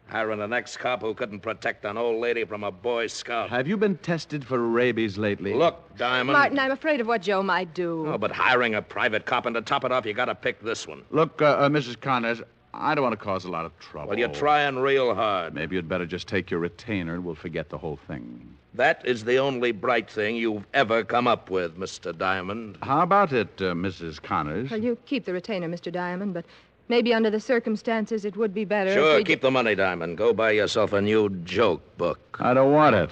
Hiring an ex-cop who couldn't protect an old lady from a Boy Scout. Have you been tested for rabies lately? Look, Diamond... Martin, I'm afraid of what Joe might do. Oh, but hiring a private cop, and to top it off, you gotta pick this one. Look, Mrs. Connors, I don't want to cause a lot of trouble. Well, you're trying real hard. Maybe you'd better just take your retainer and we'll forget the whole thing. That is the only bright thing you've ever come up with, Mr. Diamond. How about it, Mrs. Connors? Well, you keep the retainer, Mr. Diamond, but maybe under the circumstances it would be better Sure, if we... keep the money, Diamond. Go buy yourself a new joke book. I don't want it.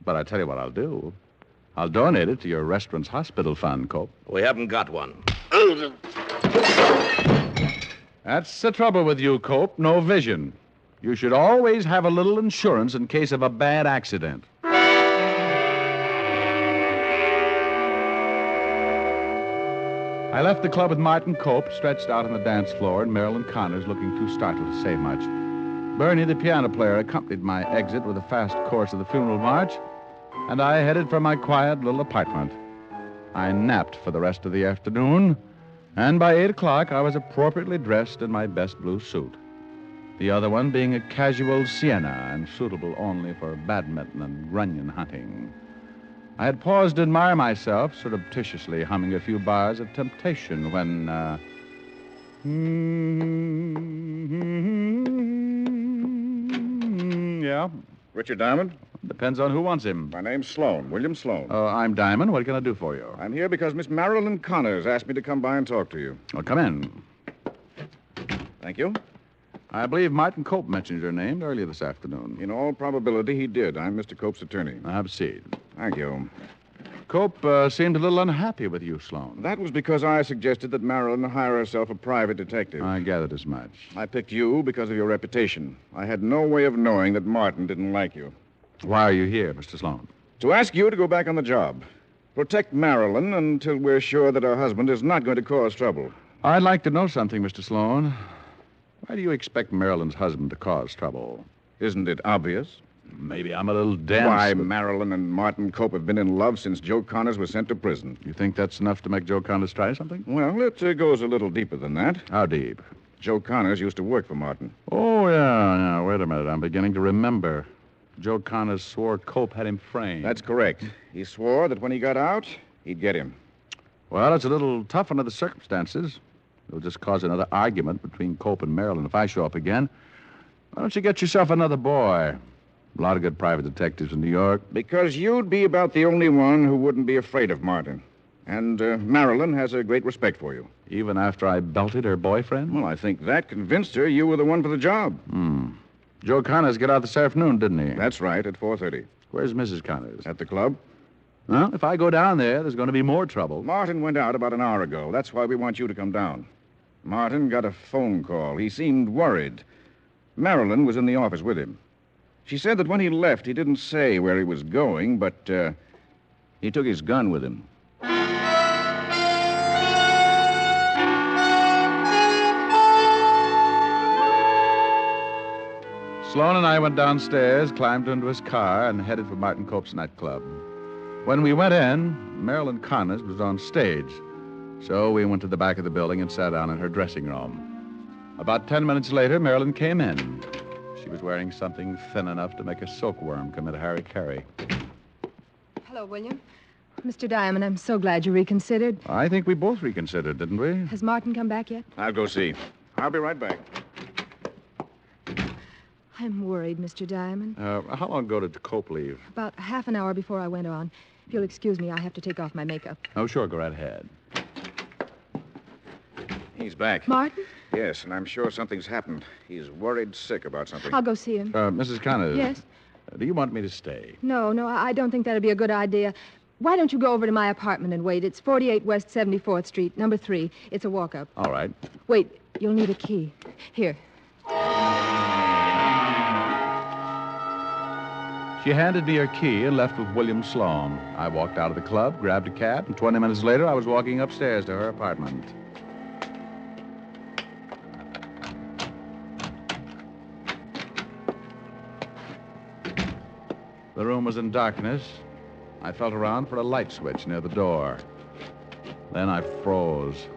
But I tell you what I'll do. I'll donate it to your restaurant's hospital fund, Cope. We haven't got one. That's the trouble with you, Cope. No vision. You should always have a little insurance in case of a bad accident. I left the club with Martin Cope stretched out on the dance floor and Marilyn Connors looking too startled to say much. Bernie, the piano player, accompanied my exit with a fast course of the funeral march, and I headed for my quiet little apartment. I napped for the rest of the afternoon, and by 8 o'clock I was appropriately dressed in my best blue suit. The other one being a casual sienna and suitable only for badminton and runyon hunting. I had paused to admire myself, surreptitiously humming a few bars of Temptation when, Yeah? Richard Diamond? Depends on who wants him. My name's Sloan, William Sloan. I'm Diamond. What can I do for you? I'm here because Miss Marilyn Connors asked me to come by and talk to you. Well, come in. Thank you. I believe Martin Cope mentioned your name earlier this afternoon. In all probability, he did. I'm Mr. Cope's attorney. Have a seat. Thank you. Cope seemed a little unhappy with you, Sloan. That was because I suggested that Marilyn hire herself a private detective. I gathered as much. I picked you because of your reputation. I had no way of knowing that Martin didn't like you. Why are you here, Mr. Sloan? To ask you to go back on the job. Protect Marilyn until we're sure that her husband is not going to cause trouble. I'd like to know something, Mr. Sloan. Why do you expect Marilyn's husband to cause trouble? Isn't it obvious? Maybe I'm a little dense. Why, but... Marilyn and Martin Cope have been in love since Joe Connors was sent to prison. You think that's enough to make Joe Connors try something? Well, it goes a little deeper than that. How deep? Joe Connors used to work for Martin. Oh, yeah. Wait a minute. I'm beginning to remember. Joe Connors swore Cope had him framed. That's correct. He swore that when he got out, he'd get him. Well, it's a little tough under the circumstances. It'll just cause another argument between Cope and Marilyn if I show up again. Why don't you get yourself another boy? A lot of good private detectives in New York. Because you'd be about the only one who wouldn't be afraid of Martin. And Marilyn has a great respect for you. Even after I belted her boyfriend? Well, I think that convinced her you were the one for the job. Joe Connors got out this afternoon, didn't he? That's right, at 4:30. Where's Mrs. Connors? At the club. Well, if I go down there, there's going to be more trouble. Martin went out about an hour ago. That's why we want you to come down. Martin got a phone call. He seemed worried. Marilyn was in the office with him. She said that when he left, he didn't say where he was going, but he took his gun with him. Sloan and I went downstairs, climbed into his car, and headed for Martin Cope's nightclub. When we went in, Marilyn Connors was on stage. So we went to the back of the building and sat down in her dressing room. About 10 minutes later, Marilyn came in. She was wearing something thin enough to make a silkworm commit a harry-carry. Hello, William. Mr. Diamond, I'm so glad you reconsidered. I think we both reconsidered, didn't we? Has Martin come back yet? I'll go see. I'll be right back. I'm worried, Mr. Diamond. How long ago did Cope leave? About half an hour before I went on. If you'll excuse me, I have to take off my makeup. Oh, sure, go right ahead. He's back. Martin? Yes, and I'm sure something's happened. He's worried sick about something. I'll go see him. Mrs. Connors. Yes? Do you want me to stay? No, I don't think that'd be a good idea. Why don't you go over to my apartment and wait? It's 48 West 74th Street, number 3. It's a walk-up. All right. Wait, you'll need a key. Here. She handed me her key and left with William Sloan. I walked out of the club, grabbed a cab, and 20 minutes later, I was walking upstairs to her apartment. The room was in darkness. I felt around for a light switch near the door. Then I froze.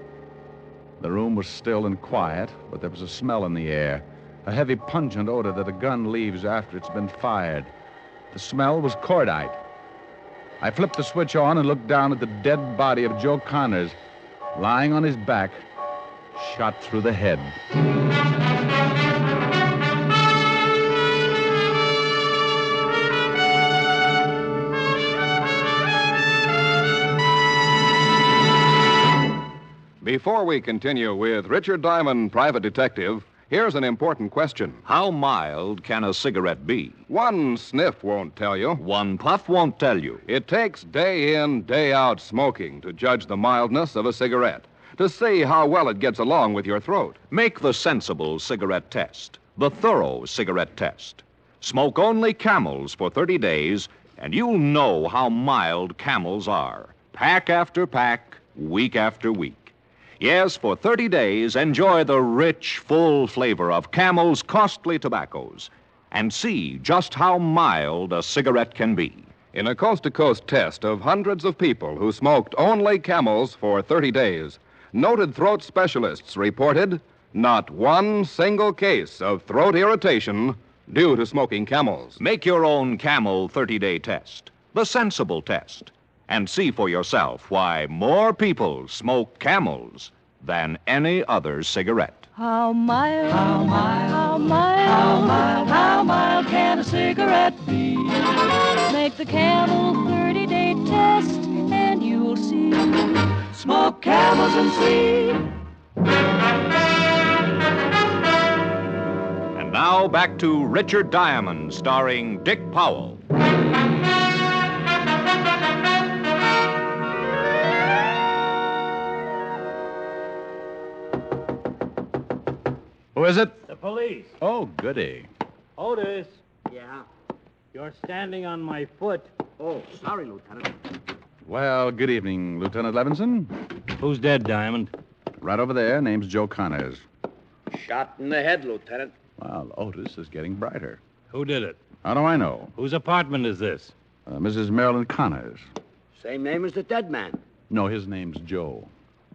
The room was still and quiet, but there was a smell in the air, a heavy, pungent odor that a gun leaves after it's been fired. The smell was cordite. I flipped the switch on and looked down at the dead body of Joe Connors, lying on his back, shot through the head. Before we continue with Richard Diamond, Private Detective, here's an important question. How mild can a cigarette be? One sniff won't tell you. One puff won't tell you. It takes day in, day out smoking to judge the mildness of a cigarette, to see how well it gets along with your throat. Make the sensible cigarette test, the thorough cigarette test. Smoke only Camels for 30 days, and you'll know how mild Camels are. Pack after pack, week after week. Yes, for 30 days, enjoy the rich, full flavor of Camel's costly tobaccos and see just how mild a cigarette can be. In a coast-to-coast test of hundreds of people who smoked only Camels for 30 days, noted throat specialists reported not one single case of throat irritation due to smoking Camels. Make your own Camel 30-day test, the sensible test, and see for yourself why more people smoke Camels than any other cigarette. How mild, how mild, how mild, how mild, how mild can a cigarette be? Make the Camel 30-day test and you'll see. Smoke Camels and see. And now back to Richard Diamond, starring Dick Powell. Who is it? The police. Oh, goody. Otis, Yeah? you're standing on my foot. Oh, sorry, Lieutenant. Well, good evening, Lieutenant Levinson. Who's dead, Diamond? Right over there, name's Joe Connors. Shot in the head, Lieutenant. Well, Otis is getting brighter. Who did it? How do I know? Whose apartment is this? Mrs. Marilyn Connors. Same name as the dead man. No, his name's Joe.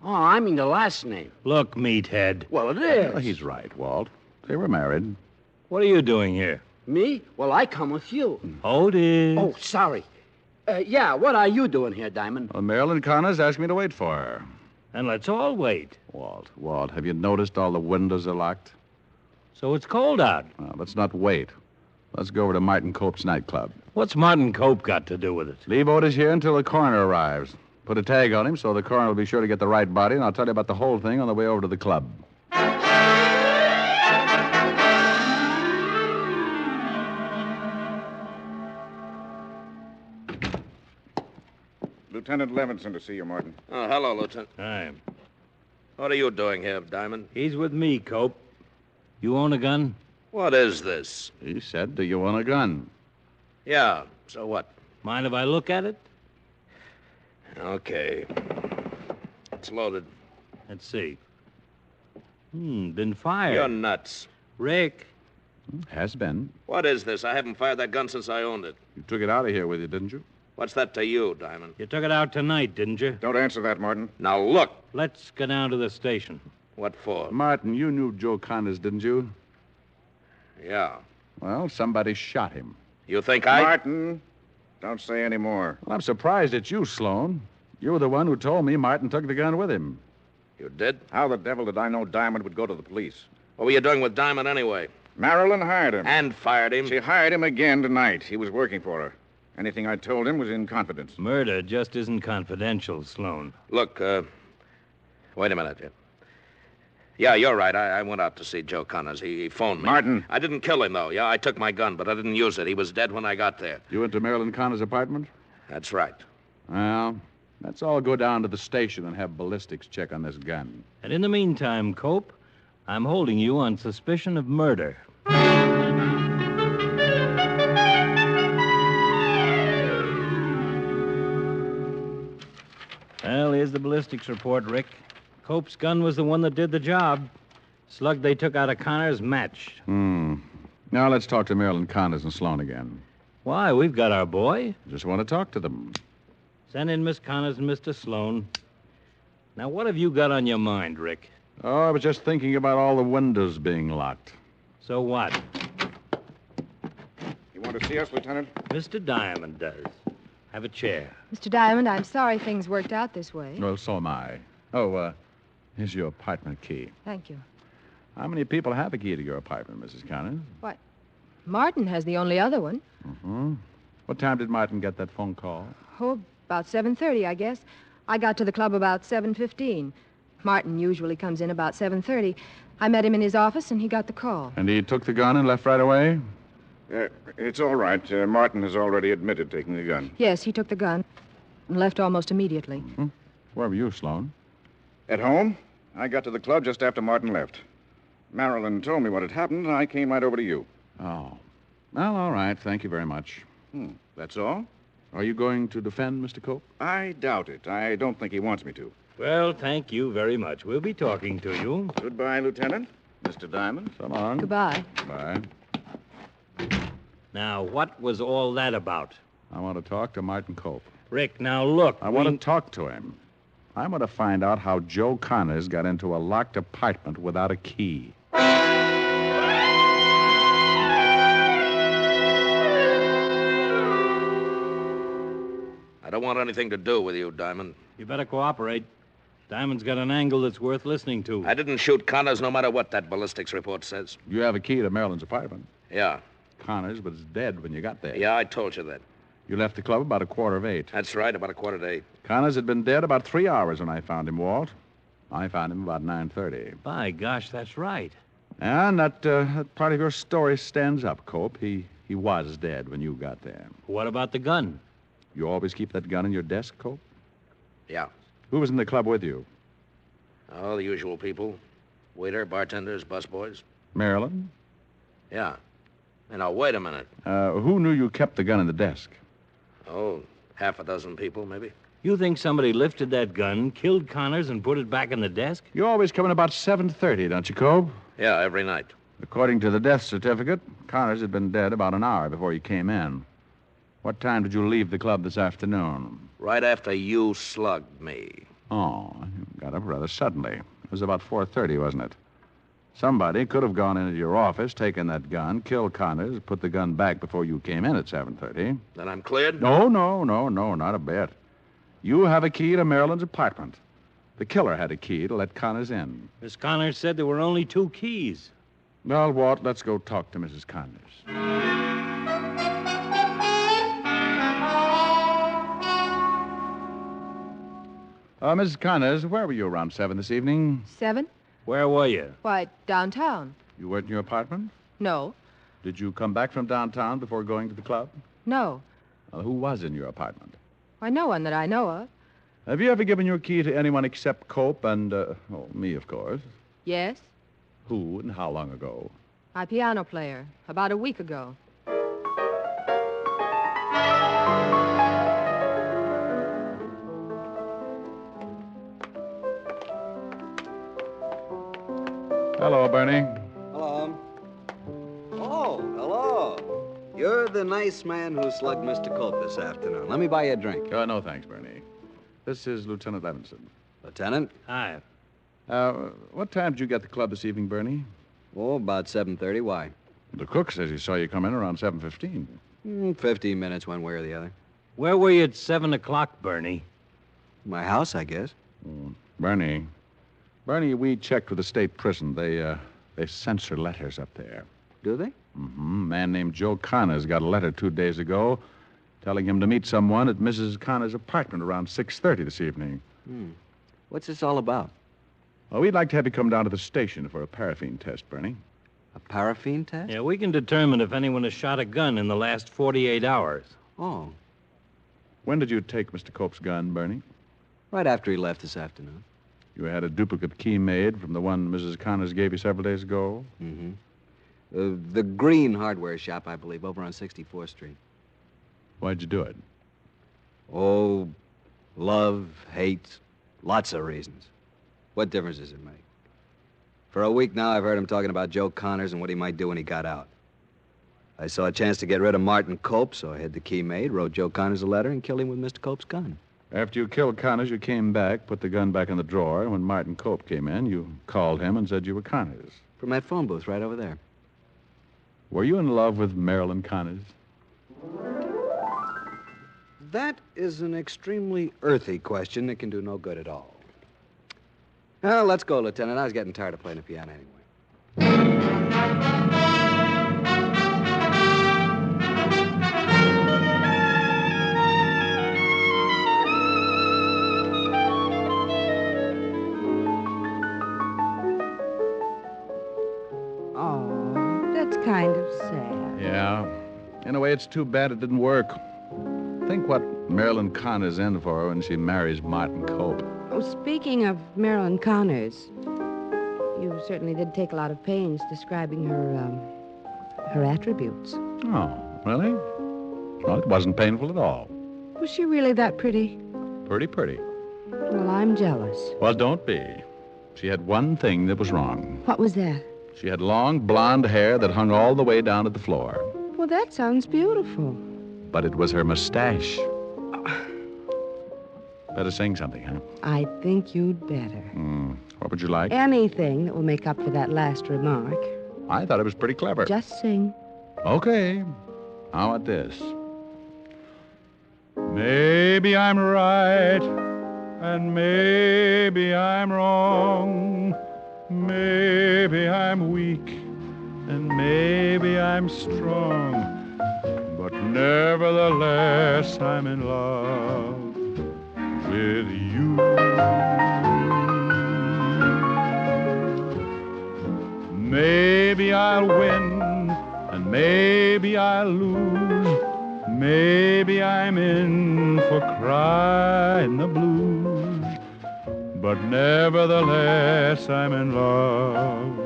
Oh, I mean the last name. Look, meathead. Well, it is. Well, he's right, Walt. They were married. What are you doing here? Me? Well, I come with you. Otis. Oh, sorry. Yeah, what are you doing here, Diamond? Well, Marilyn Connors asked me to wait for her. And let's all wait. Walt, have you noticed all the windows are locked? So it's cold out. Let's not wait. Let's go over to Martin Cope's nightclub. What's Martin Cope got to do with it? Leave Otis here until the coroner arrives. Put a tag on him so the coroner will be sure to get the right body, and I'll tell you about the whole thing on the way over to the club. Lieutenant Levinson to see you, Martin. Oh, hello, Lieutenant. Hi. What are you doing here, Diamond? He's with me, Cope. You own a gun? What is this? He said, do you own a gun? Yeah, so what? Mind if I look at it? Okay. It's loaded. Let's see. Been fired. You're nuts. Rick. Has been. What is this? I haven't fired that gun since I owned it. You took it out of here with you, didn't you? What's that to you, Diamond? You took it out tonight, didn't you? Don't answer that, Martin. Now, look. Let's go down to the station. What for? Martin, you knew Joe Connors, didn't you? Yeah. Well, somebody shot him. You think Martin, don't say any more. Well, I'm surprised at you, Sloan. You were the one who told me Martin took the gun with him. You did? How the devil did I know Diamond would go to the police? What were you doing with Diamond anyway? Marilyn hired him. And fired him? She hired him again tonight. He was working for her. Anything I told him was in confidence. Murder just isn't confidential, Sloan. Look, wait a minute. Yeah, you're right. I went out to see Joe Connors. He phoned me. Martin. I didn't kill him, though. Yeah, I took my gun, but I didn't use it. He was dead when I got there. You went to Marilyn Connors' apartment? That's right. Well, let's all go down to the station and have ballistics check on this gun. And in the meantime, Cope, I'm holding you on suspicion of murder. Well, here's the ballistics report, Rick. Cope's gun was the one that did the job. Slug they took out of Connors matched. Now let's talk to Marilyn Connors and Sloan again. Why, we've got our boy. Just want to talk to them. Send in Miss Connors and Mr. Sloan. Now, what have you got on your mind, Rick? Oh, I was just thinking about all the windows being locked. So what? You want to see us, Lieutenant? Mr. Diamond does. Have a chair. Mr. Diamond, I'm sorry things worked out this way. Well, so am I. Oh, here's your apartment key. Thank you. How many people have a key to your apartment, Mrs. Connors? What? Martin has the only other one. Mm-hmm. What time did Martin get that phone call? Oh, about 7:30, I guess. I got to the club about 7:15. Martin usually comes in about 7:30. I met him in his office, and he got the call. And he took the gun and left right away? It's all right. Martin has already admitted taking the gun. Yes, he took the gun and left almost immediately. Mm-hmm. Where were you, Sloan? At home. I got to the club just after Martin left. Marilyn told me what had happened, and I came right over to you. Oh. Well, all right. Thank you very much. That's all? Are you going to defend Mr. Cope? I doubt it. I don't think he wants me to. Well, thank you very much. We'll be talking to you. Goodbye, Lieutenant. Mr. Diamond. So long. Goodbye. Bye. Now, what was all that about? I want to talk to Martin Cope. Rick, now look. I want to talk to him. I want to find out how Joe Connors got into a locked apartment without a key. I don't want anything to do with you, Diamond. You better cooperate. Diamond's got an angle that's worth listening to. I didn't shoot Connors no matter what that ballistics report says. You have a key to Marilyn's apartment. Yeah. Connors was dead when you got there. Yeah, I told you that. You left the club about 7:45. That's right, about 7:45. Connors had been dead about 3 hours when I found him, Walt. I found him about 9:30. By gosh, that's right. And that part of your story stands up, Cope. He was dead when you got there. What about the gun? You always keep that gun in your desk, Cope? Yeah. Who was in the club with you? Oh, the usual people. Waiter, bartenders, busboys. Marilyn? Yeah. Now, wait a minute. Who knew you kept the gun in the desk? Oh, half a dozen people, maybe. You think somebody lifted that gun, killed Connors, and put it back in the desk? You always come in about 7:30, don't you, Cope? Yeah, every night. According to the death certificate, Connors had been dead about an hour before you came in. What time did you leave the club this afternoon? Right after you slugged me. Oh, you got up rather suddenly. It was about 4:30, wasn't it? Somebody could have gone into your office, taken that gun, killed Connors, put the gun back before you came in at 7:30. Then I'm cleared? No, not a bit. You have a key to Marilyn's apartment. The killer had a key to let Connors in. Miss Connors said there were only 2 keys. Well, Walt, let's go talk to Mrs. Connors. Mrs. Connors, where were you around 7 this evening? 7? Where were you? Why, downtown. You weren't in your apartment? No. Did you come back from downtown before going to the club? No. Who was in your apartment? Why, no one that I know of. Have you ever given your key to anyone except Cope and, me, of course? Yes, Who and how long ago? my piano player, about a week ago. Hello, Bernie. Hello. Oh, hello. You're the nice man who slugged Mr. Cope this afternoon. Let me buy you a drink. No, thanks, Bernie. This is Lieutenant Levinson. Lieutenant? Hi. What time did you get to the club this evening, Bernie? Oh, about 7:30. Why? The cook says he saw you come in around 7:15. 15 minutes one way or the other. Where were you at 7 o'clock, Bernie? My house, I guess. Bernie, we checked with the state prison. They censor letters up there. Do they? Mm-hmm. A man named Joe Connors got a letter 2 days ago telling him to meet someone at Mrs. Connors' apartment around 6:30 this evening. What's this all about? Well, we'd like to have you come down to the station for a paraffin test, Bernie. A paraffin test? Yeah, we can determine if anyone has shot a gun in the last 48 hours. Oh. When did you take Mr. Cope's gun, Bernie? Right after he left this afternoon. You had a duplicate key made from the one Mrs. Connors gave you several days ago? Mm-hmm. The Green Hardware Shop, I believe, over on 64th Street. Why'd you do it? Oh, love, hate, lots of reasons. What difference does it make? For a week now, I've heard him talking about Joe Connors and what he might do when he got out. I saw a chance to get rid of Martin Cope, so I had the key made, wrote Joe Connors a letter, and killed him with Mr. Cope's gun. After you killed Connors, you came back, put the gun back in the drawer, and when Martin Cope came in, you called him and said you were Connors. From that phone booth right over there. Were you in love with Marilyn Connors? That is an extremely earthy question that can do no good at all. Well, let's go, Lieutenant. I was getting tired of playing the piano anyway. Oh, that's kind of sad. Yeah. In a way, it's too bad it didn't work. Think what Marilyn Connors in for when she marries Martin Cope. Oh, speaking of Marilyn Connors, you certainly did take a lot of pains describing her attributes. Oh, really? Well, it wasn't painful at all. Was she really that pretty? Pretty. Well, I'm jealous. Well, don't be. She had one thing that was wrong. What was that? She had long blonde hair that hung all the way down to the floor. Well, that sounds beautiful. But it was her mustache. Better sing something, huh? I think you'd better. What would you like? Anything that will make up for that last remark. I thought it was pretty clever. Just sing. Okay. How about this? Maybe I'm right, and maybe I'm wrong. Maybe I'm weak, and maybe I'm strong. But nevertheless, I'm in love with you. Maybe I'll win, and maybe I'll lose. Maybe I'm in for crying the blues. But nevertheless, I'm in love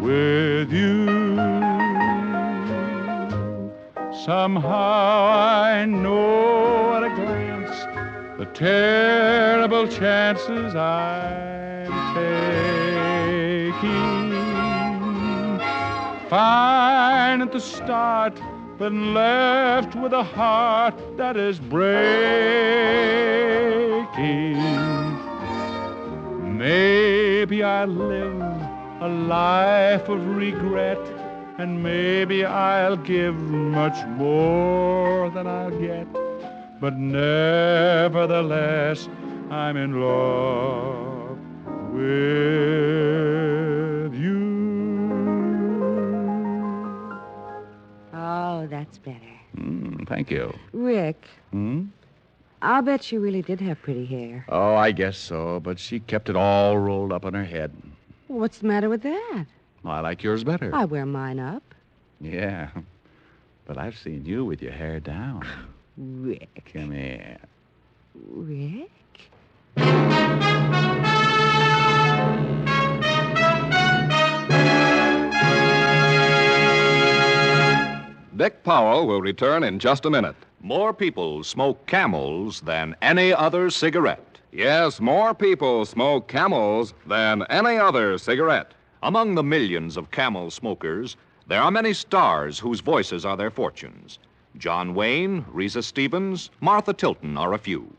with you. Somehow I know at a glance the terrible chances I'm taking. Fine at the start, been left with a heart that is breaking. Maybe I live a life of regret, and maybe I'll give much more than I'll get. But nevertheless, I'm in love with you. Oh, that's better. Thank you. Rick, I'll bet she really did have pretty hair. Oh, I guess so, but she kept it all rolled up on her head. What's the matter with that? I like yours better. I wear mine up. Yeah, but I've seen you with your hair down. Rick. Come here. Rick? Dick Powell will return in just a minute. More people smoke Camels than any other cigarette. Yes, more people smoke Camels than any other cigarette. Among the millions of Camel smokers, there are many stars whose voices are their fortunes. John Wayne, Risa Stevens, Martha Tilton are a few.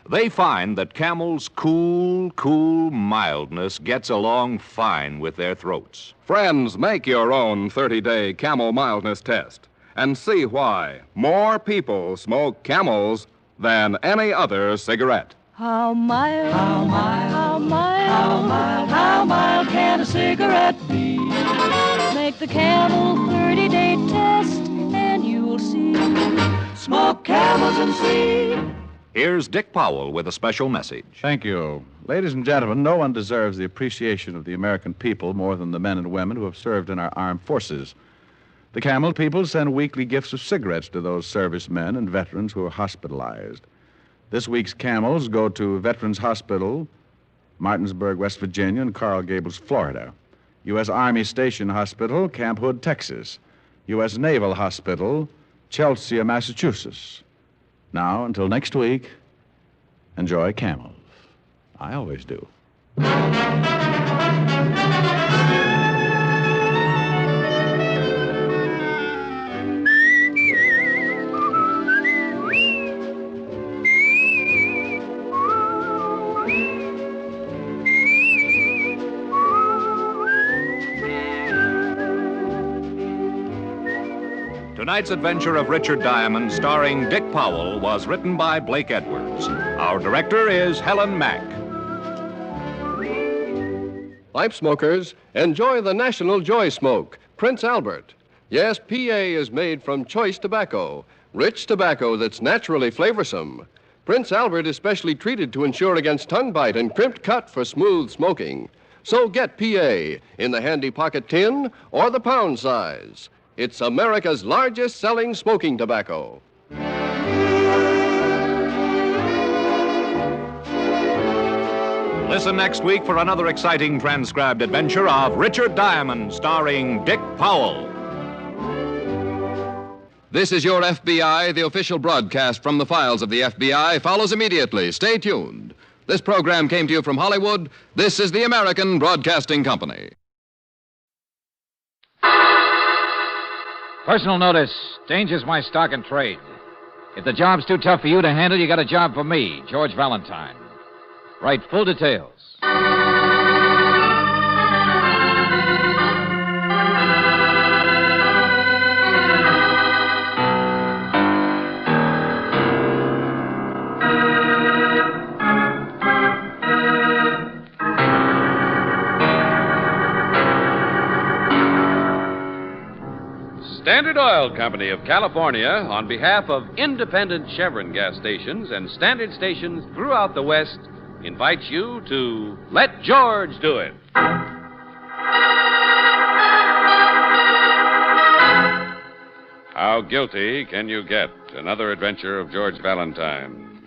They find that Camel's cool mildness gets along fine with their throats. Friends, make your own 30-day Camel mildness test and see why more people smoke Camels than any other cigarette. How mild, how mild, how mild, how mild, how mild can a cigarette be? Make the Camel 30-day test and you'll see. Smoke Camels and see. Here's Dick Powell with a special message. Thank you. Ladies and gentlemen, no one deserves the appreciation of the American people more than the men and women who have served in our armed forces. The Camel people send weekly gifts of cigarettes to those servicemen and veterans who are hospitalized. This week's Camels go to Veterans Hospital, Martinsburg, West Virginia, and Coral Gables, Florida. U.S. Army Station Hospital, Camp Hood, Texas. U.S. Naval Hospital, Chelsea, Massachusetts. Now, until next week, enjoy Camels. I always do. Tonight's adventure of Richard Diamond, starring Dick Powell, was written by Blake Edwards. Our director is Helen Mack. Pipe smokers, enjoy the National Joy Smoke, Prince Albert. Yes, PA is made from choice tobacco, rich tobacco that's naturally flavorsome. Prince Albert is specially treated to ensure against tongue bite and crimped cut for smooth smoking. So get PA in the handy pocket tin or the pound size. It's America's largest selling smoking tobacco. Listen next week for another exciting transcribed adventure of Richard Diamond, starring Dick Powell. This is your FBI. The official broadcast from the files of the FBI follows immediately. Stay tuned. This program came to you from Hollywood. This is the American Broadcasting Company. Personal notice. Danger's my stock and trade. If the job's too tough for you to handle, you got a job for me, George Valentine. Write full details. Standard Oil Company of California, on behalf of independent Chevron gas stations and standard stations throughout the West, invites you to Let George Do It. How guilty can you get? Another adventure of George Valentine.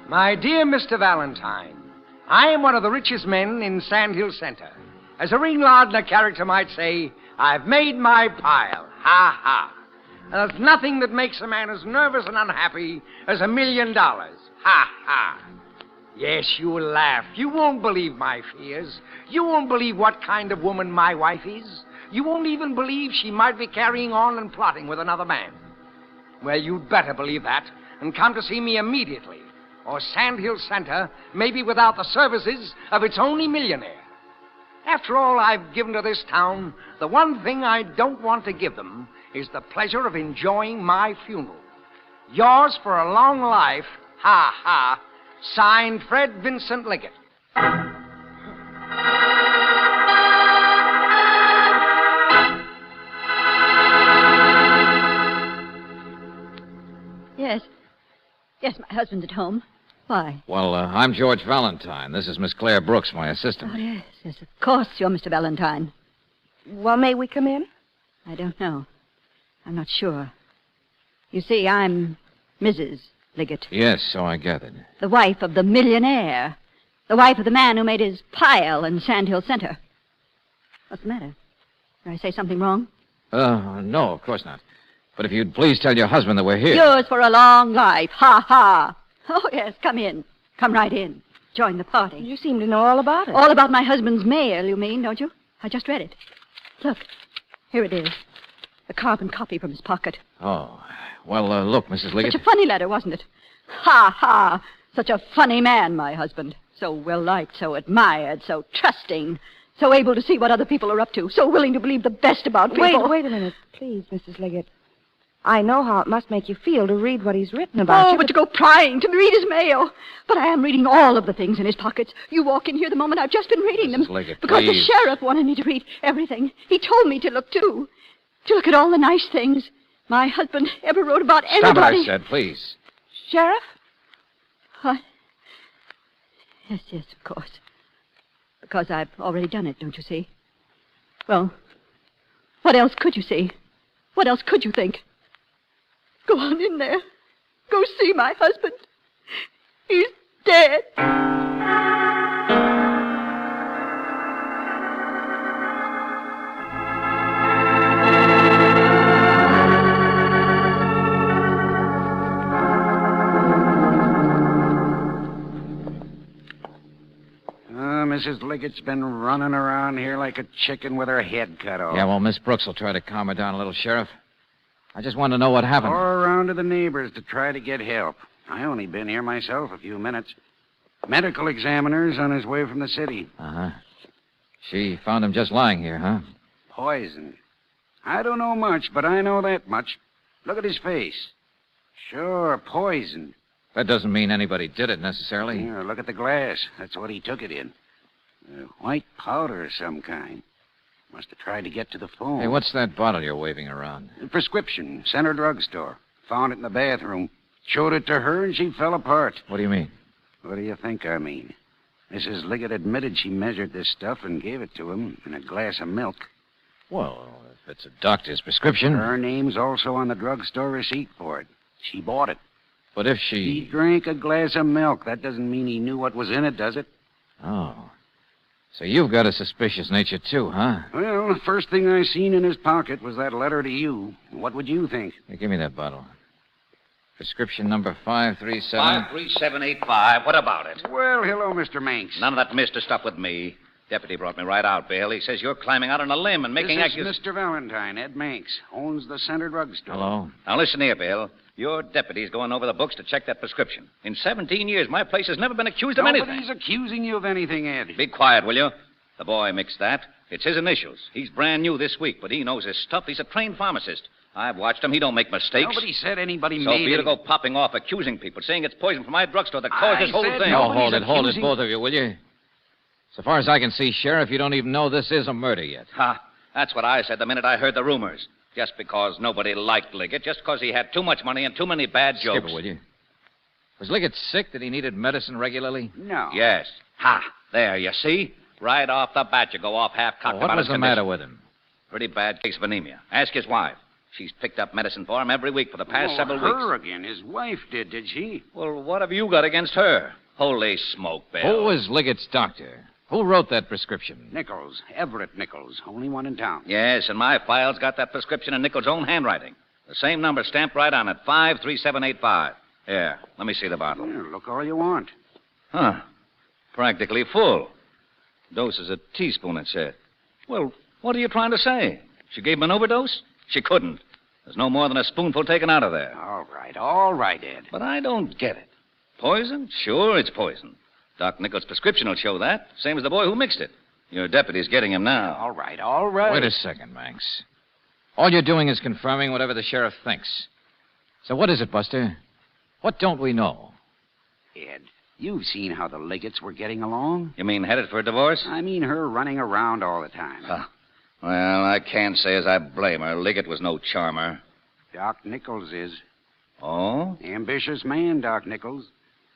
My dear Mr. Valentine, I am one of the richest men in Sand Hill Center. As a ring lardner character might say, I've made my pile. Ha, ha. And there's nothing that makes a man as nervous and unhappy as $1 million. Ha, ha. Yes, you will laugh. You won't believe my fears. You won't believe what kind of woman my wife is. You won't even believe she might be carrying on and plotting with another man. Well, you'd better believe that and come to see me immediately, or Sand Hill Center may be without the services of its only millionaire. After all I've given to this town, the one thing I don't want to give them is the pleasure of enjoying my funeral. Yours for a long life, ha, ha, signed Fred Vincent Liggett. Yes. Yes, my husband's at home. Why? Well, I'm George Valentine. This is Miss Claire Brooks, my assistant. Oh, yes, yes, of course you're Mr. Valentine. Well, may we come in? I don't know. I'm not sure. You see, I'm Mrs. Liggett, Yes, so I gathered. the wife of the millionaire, the wife of the man who made his pile in Sandhill Center. What's the matter? Did I say something wrong? No, of course not. But if you'd please tell your husband that we're here. Yours for a long life. Ha, ha. Oh, yes, come in. Come right in. Join the party. You seem to know all about it. All about my husband's mail, you mean, don't you? I just read it. Look, here it is. A carbon copy from his pocket. Oh, well, look, Mrs. Liggett. Such a funny letter, wasn't it? Ha, ha. Such a funny man, my husband. So well-liked, so admired, so trusting, so able to see what other people are up to, so willing to believe the best about people. Wait a minute, please, Mrs. Liggett. I know how it must make you feel to read what he's written about you. But to go prying, to read his mail. But I am reading all of the things in his pockets. You walk in here the moment I've just been reading them. Mrs. Liggett, because please. the sheriff wanted me to read everything. He told me to look, too. To look at all the nice things my husband ever wrote about Stop anybody. it, I said, please. Sheriff? What? Yes, of course. Because I've already done it, don't you see? Well, what else could you see? What else could you think? Go on in there. Go see my husband. He's dead. Mrs. Liggett's been running around here like a chicken with her head cut off. Yeah, well, Miss Brooks will try to calm her down a little, Sheriff. I just want to know what happened. Or around to the neighbors to try to get help. I only been here myself a few minutes. Medical examiner's on his way from the city. Uh-huh. She found him just lying here, huh? Poisoned. I don't know much, but I know that much. Look at his face. Sure, poisoned. That doesn't mean anybody did it necessarily. Yeah, look at the glass. That's what he took it in. White powder of some kind. Must have tried to get to the phone. Hey, what's that bottle you're waving around? A prescription. Center drugstore. Found it in the bathroom. Showed it to her and she fell apart. What do you mean? What do you think I mean? Mrs. Liggett admitted she measured this stuff and gave it to him in a glass of milk. Well, if it's a doctor's prescription. Her name's also on the drugstore receipt for it. She bought it. But if He drank a glass of milk. That doesn't mean he knew what was in it, does it? Oh. So you've got a suspicious nature, too, huh? Well, the first thing I seen in his pocket was that letter to you. What would you think? Here, give me that bottle. Prescription number 537. 53785. What about it? Well, hello, Mr. Manx. None of that mister stuff with me. Deputy brought me right out, Bill. He says you're climbing out on a limb and making This is Mr. Valentine, Ed Manx. Owns the Center Drugstore. Hello. Now, listen here, Bill. Your deputy's going over the books to check that prescription. In 17 years, my place has never been accused of anything. Nobody's accusing you of anything, Ed. Be quiet, will you? The boy mixed that. It's his initials. He's brand new this week, but he knows his stuff. He's a trained pharmacist. I've watched him. He don't make mistakes. Nobody said anybody So made for you to it. go popping off, accusing people, saying it's poison from my drugstore that caused this whole thing. No, hold it, both of you, will you? So far as I can see, Sheriff, you don't even know this is a murder yet. Ha! That's what I said the minute I heard the rumors. Just because nobody liked Liggett, just because he had too much money and too many bad jokes. Skip it, will you? Was Liggett sick that he needed medicine regularly? No. Yes. Ha! There, you see? Right off the bat, you go off half-cocked What about was his the matter condition. with him? Pretty bad case of anemia. Ask his wife. She's picked up medicine for him every week for the past several weeks. Her again. His wife did she? Well, what have you got against her? Holy smoke, Bill. Who was Liggett's doctor? Who wrote that prescription? Nichols. Everett Nichols. Only one in town. Yes, and my file's got that prescription in Nichols' own handwriting. The same number stamped right on it, 53785. Here, let me see the bottle. Yeah, look all you want. Huh. Practically full. Dose is a teaspoon, it said. Well, what are you trying to say? She gave him an overdose? She couldn't. There's no more than a spoonful taken out of there. All right, Ed. But I don't get it. Poison? Sure, it's poison. Doc Nichols' prescription will show that, same as the boy who mixed it. Your deputy's getting him now. All right. Wait a second, Manx. All you're doing is confirming whatever the sheriff thinks. So what is it, Buster? What don't we know? Ed, you've seen how the Liggetts were getting along. You mean headed for a divorce? I mean her running around all the time. Huh. Well, I can't say as I blame her. Liggett was no charmer. Doc Nichols is. Oh? Ambitious man, Doc Nichols.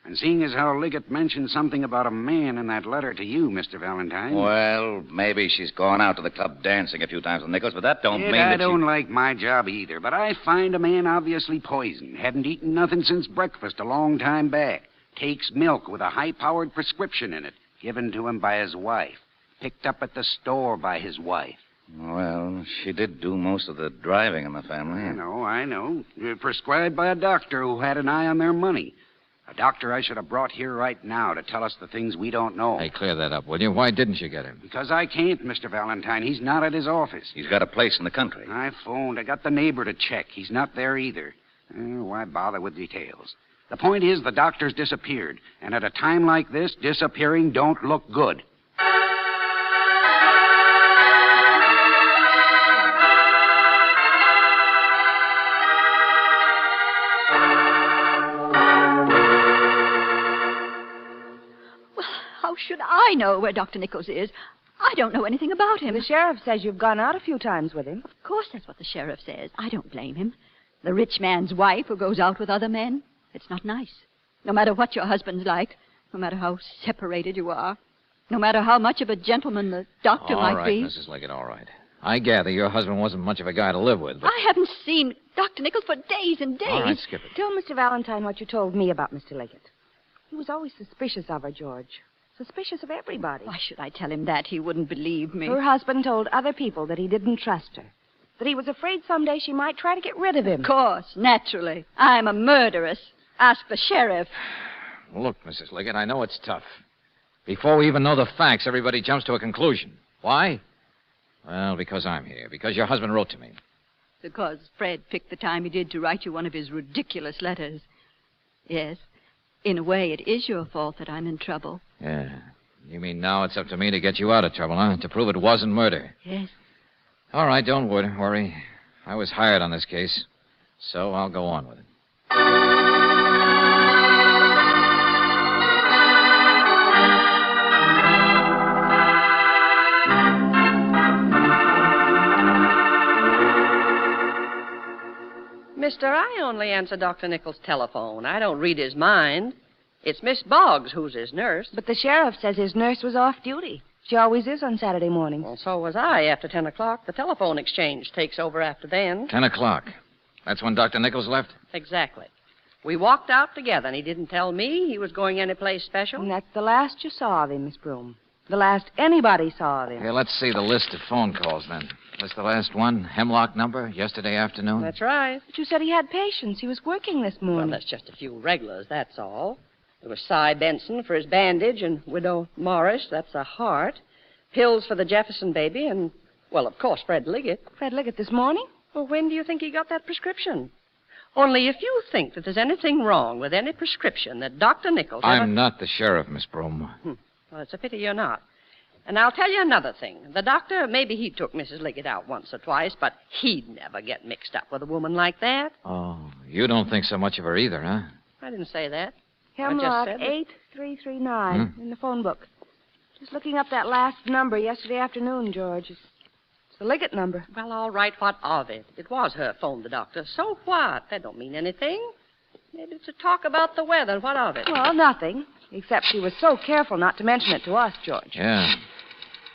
And seeing as how Liggett mentioned something about a man in that letter to you, Mr. Valentine. Well, maybe she's gone out to the club dancing a few times with Nichols, but that don't mean I that don't like my job either, but I find a man obviously poisoned. Hadn't eaten nothing since breakfast a long time back. Takes milk with a high-powered prescription in it, given to him by his wife. Picked up at the store by his wife. Well, she did do most of the driving in the family. I know. Prescribed by a doctor who had an eye on their money. A doctor I should have brought here right now to tell us the things we don't know. Hey, clear that up, will you? Why didn't you get him? Because I can't, Mr. Valentine. He's not at his office. He's got a place in the country. I phoned. I got the neighbor to check. He's not there either. Why bother with details? The point is the doctor's disappeared. And at a time like this, disappearing don't look good. How should I know where Dr. Nichols is? I don't know anything about him. The sheriff says you've gone out a few times with him. Of course that's what the sheriff says. I don't blame him. The rich man's wife who goes out with other men. It's not nice. No matter what your husband's like, no matter how separated you are, no matter how much of a gentleman the doctor might be. All right, Mrs. Liggett, all right. I gather your husband wasn't much of a guy to live with, but... I haven't seen Dr. Nichols for days and days. All right, skip it. Tell Mr. Valentine what you told me about Mr. Liggett. He was always suspicious of her, George. Suspicious of everybody. Why should I tell him that? He wouldn't believe me. Her husband told other people that he didn't trust her. That he was afraid someday she might try to get rid of him. Of course, naturally. I'm a murderess. Ask the sheriff. Look, Mrs. Liggett, I know it's tough. Before we even know the facts, everybody jumps to a conclusion. Why? Well, because I'm here. Because your husband wrote to me. Because Fred picked the time he did to write you one of his ridiculous letters. Yes. In a way, it is your fault that I'm in trouble. Yeah. You mean now it's up to me to get you out of trouble, huh? To prove it wasn't murder. Yes. All right, don't worry. I was hired on this case, so I'll go on with it. Mister, I only answer Dr. Nichols' telephone. I don't read his mind. It's Miss Boggs who's his nurse. But the sheriff says his nurse was off duty. She always is on Saturday mornings. Well, so was I after 10 o'clock. The telephone exchange takes over after then. 10 o'clock. That's when Dr. Nichols left? Exactly. We walked out together, and he didn't tell me he was going anyplace special. And that's the last you saw of him, Miss Broom. The last anybody saw of him. Here, let's see the list of phone calls, then. That's the last one. Hemlock number, yesterday afternoon. That's right. But you said he had patients. He was working this morning. Well, that's just a few regulars, that's all. There was Cy Benson for his bandage, and Widow Morris, that's a heart. Pills for the Jefferson baby, and, well, of course, Fred Liggett. Fred Liggett this morning? Well, when do you think he got that prescription? Only if you think that there's anything wrong with any prescription that Dr. Nichols... I'm not the sheriff, Miss Broom. Well, it's a pity you're not. And I'll tell you another thing. The doctor, maybe he took Mrs. Liggett out once or twice, but he'd never get mixed up with a woman like that. Oh, you don't think so much of her either, huh? I didn't say that. Hemlock I just said 8339 in the phone book. Just looking up that last number yesterday afternoon, George. It's the Liggett number. Well, all right, what of it? It was her phone, the doctor. So what? That don't mean anything. Maybe it's a talk about the weather. What of it? Well, nothing. Except she was so careful not to mention it to us, George. Yeah.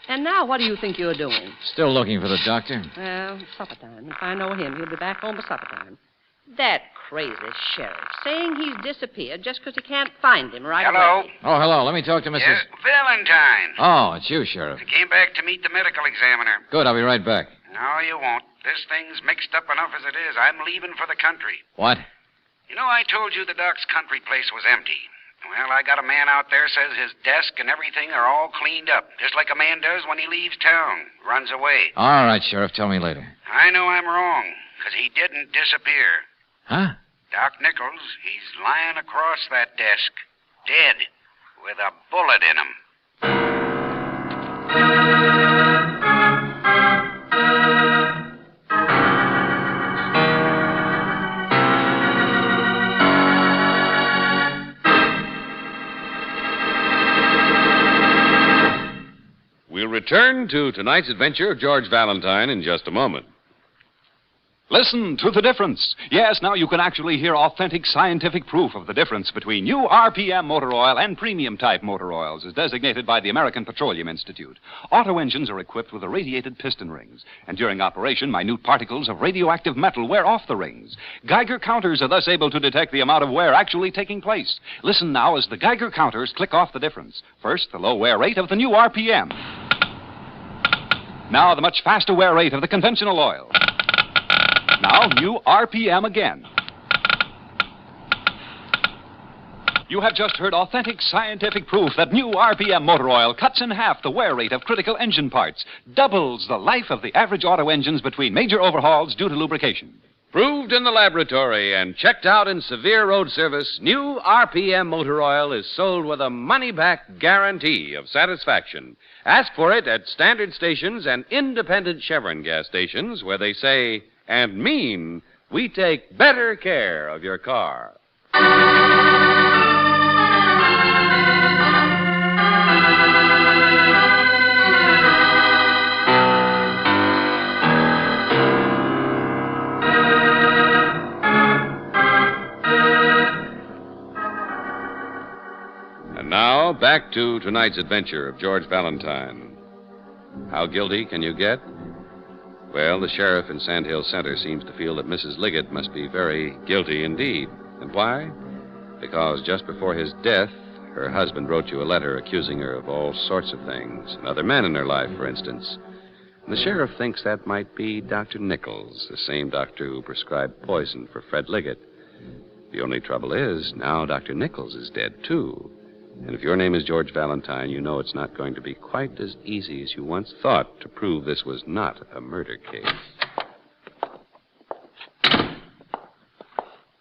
And now, what do you think you're doing? Still looking for the doctor. Well, supper time. If I know him, he'll be back home by supper time. That crazy sheriff saying he's disappeared just because he can't find him right Hello? away. Oh, hello. Let me talk to Mrs. Yeah, Valentine. Oh, it's you, Sheriff. I came back to meet the medical examiner. Good, I'll be right back. No, you won't. This thing's mixed up enough as it is. I'm leaving for the country. What? You know, I told you the doc's country place was empty. Well, I got a man out there says his desk and everything are all cleaned up, just like a man does when he leaves town, runs away. All right, Sheriff. Tell me later. I know I'm wrong, because he didn't disappear. Huh? Doc Nichols, he's lying across that desk, dead, with a bullet in him. We'll return to tonight's adventure of George Valentine in just a moment. Listen to the difference. Yes, now you can actually hear authentic scientific proof of the difference between new RPM motor oil and premium type motor oils as designated by the American Petroleum Institute. Auto engines are equipped with irradiated piston rings, and during operation, minute particles of radioactive metal wear off the rings. Geiger counters are thus able to detect the amount of wear actually taking place. Listen now as the Geiger counters click off the difference. First, the low wear rate of the new RPM. Now, the much faster wear rate of the conventional oil. Now, new RPM again. You have just heard authentic scientific proof that new RPM motor oil cuts in half the wear rate of critical engine parts, doubles the life of the average auto engines between major overhauls due to lubrication. Proved in the laboratory and checked out in severe road service, new RPM motor oil is sold with a money-back guarantee of satisfaction. Ask for it at standard stations and independent Chevron gas stations where they say and mean we take better care of your car. And now, back to tonight's adventure of George Valentine. How guilty can you get? Well, the sheriff in Sand Hill Center seems to feel that Mrs. Liggett must be very guilty indeed. And why? Because just before his death, her husband wrote you a letter accusing her of all sorts of things, another man in her life, for instance. And the sheriff thinks that might be Dr. Nichols, the same doctor who prescribed poison for Fred Liggett. The only trouble is, now Dr. Nichols is dead, too. And if your name is George Valentine, you know it's not going to be quite as easy as you once thought to prove this was not a murder case.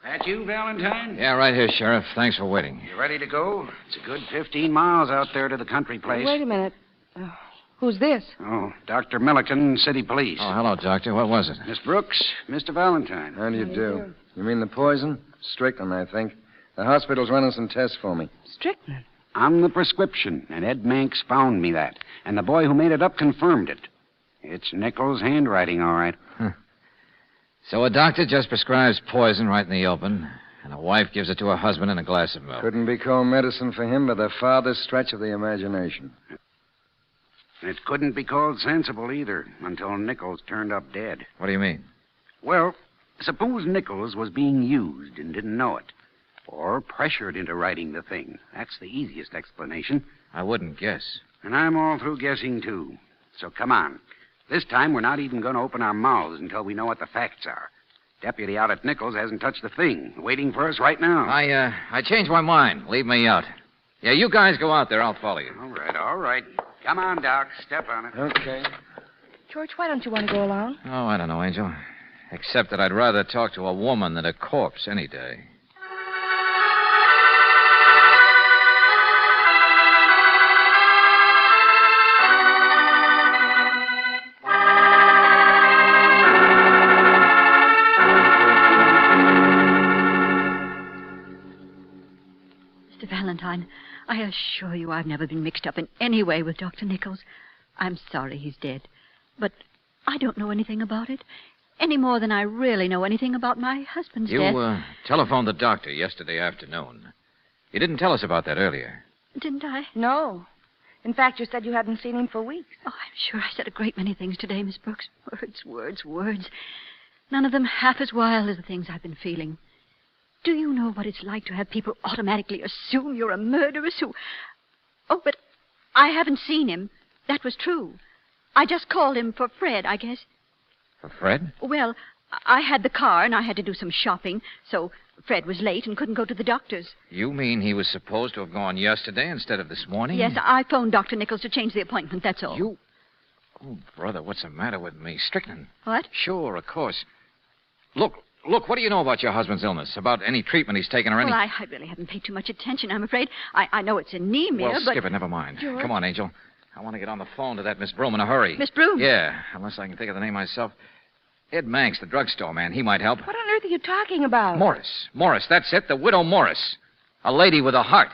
That you, Valentine? Yeah, right here, Sheriff. Thanks for waiting. You ready to go? It's a good 15 miles out there to the country place. Wait a minute. Who's this? Oh, Dr. Milliken, City Police. Oh, hello, Doctor. What was it? Miss Brooks, Mr. Valentine. How do you do? You mean the poison? Strychnine, I think. The hospital's running some tests for me. Strychnine? I'm the prescription, and Ed Manx found me that. And the boy who made it up confirmed it. It's Nichols' handwriting, all right. So a doctor just prescribes poison right in the open, and a wife gives it to her husband in a glass of milk. Couldn't be called medicine for him by the farthest stretch of the imagination. It couldn't be called sensible either until Nichols turned up dead. What do you mean? Well, suppose Nichols was being used and didn't know it. Or pressured into writing the thing. That's the easiest explanation. I wouldn't guess. And I'm all through guessing, too. So come on. This time, we're not even going to open our mouths until we know what the facts are. Deputy out at Nichols hasn't touched the thing. Waiting for us right now. I changed my mind. Leave me out. Yeah, you guys go out there. I'll follow you. All right. Come on, Doc. Step on it. Okay. George, why don't you want to go along? Oh, I don't know, Angel. Except that I'd rather talk to a woman than a corpse any day. Valentine, I assure you I've never been mixed up in any way with Dr. Nichols. I'm sorry he's dead, but I don't know anything about it, any more than I really know anything about my husband's death. You telephoned the doctor yesterday afternoon. You didn't tell us about that earlier. Didn't I? No. In fact, you said you hadn't seen him for weeks. Oh, I'm sure I said a great many things today, Miss Brooks. Words. None of them half as wild as the things I've been feeling. Do you know what it's like to have people automatically assume you're a murderess who... Oh, but I haven't seen him. That was true. I just called him for Fred, I guess. For Fred? Well, I had the car and I had to do some shopping, so Fred was late and couldn't go to the doctor's. You mean he was supposed to have gone yesterday instead of this morning? Yes, I phoned Dr. Nichols to change the appointment, that's all. You... Oh, brother, what's the matter with me? Strychnine. What? Sure, of course. Look, what do you know about your husband's illness? About any treatment he's taken or any... Well, I really haven't paid too much attention, I'm afraid. I know it's anemia, well, but... skip it, never mind. George? Come on, Angel. I want to get on the phone to that Miss Broom in a hurry. Miss Broom? Yeah, unless I can think of the name myself. Ed Manx, the drugstore man. He might help. What on earth are you talking about? Morris, that's it. The widow Morris. A lady with a heart.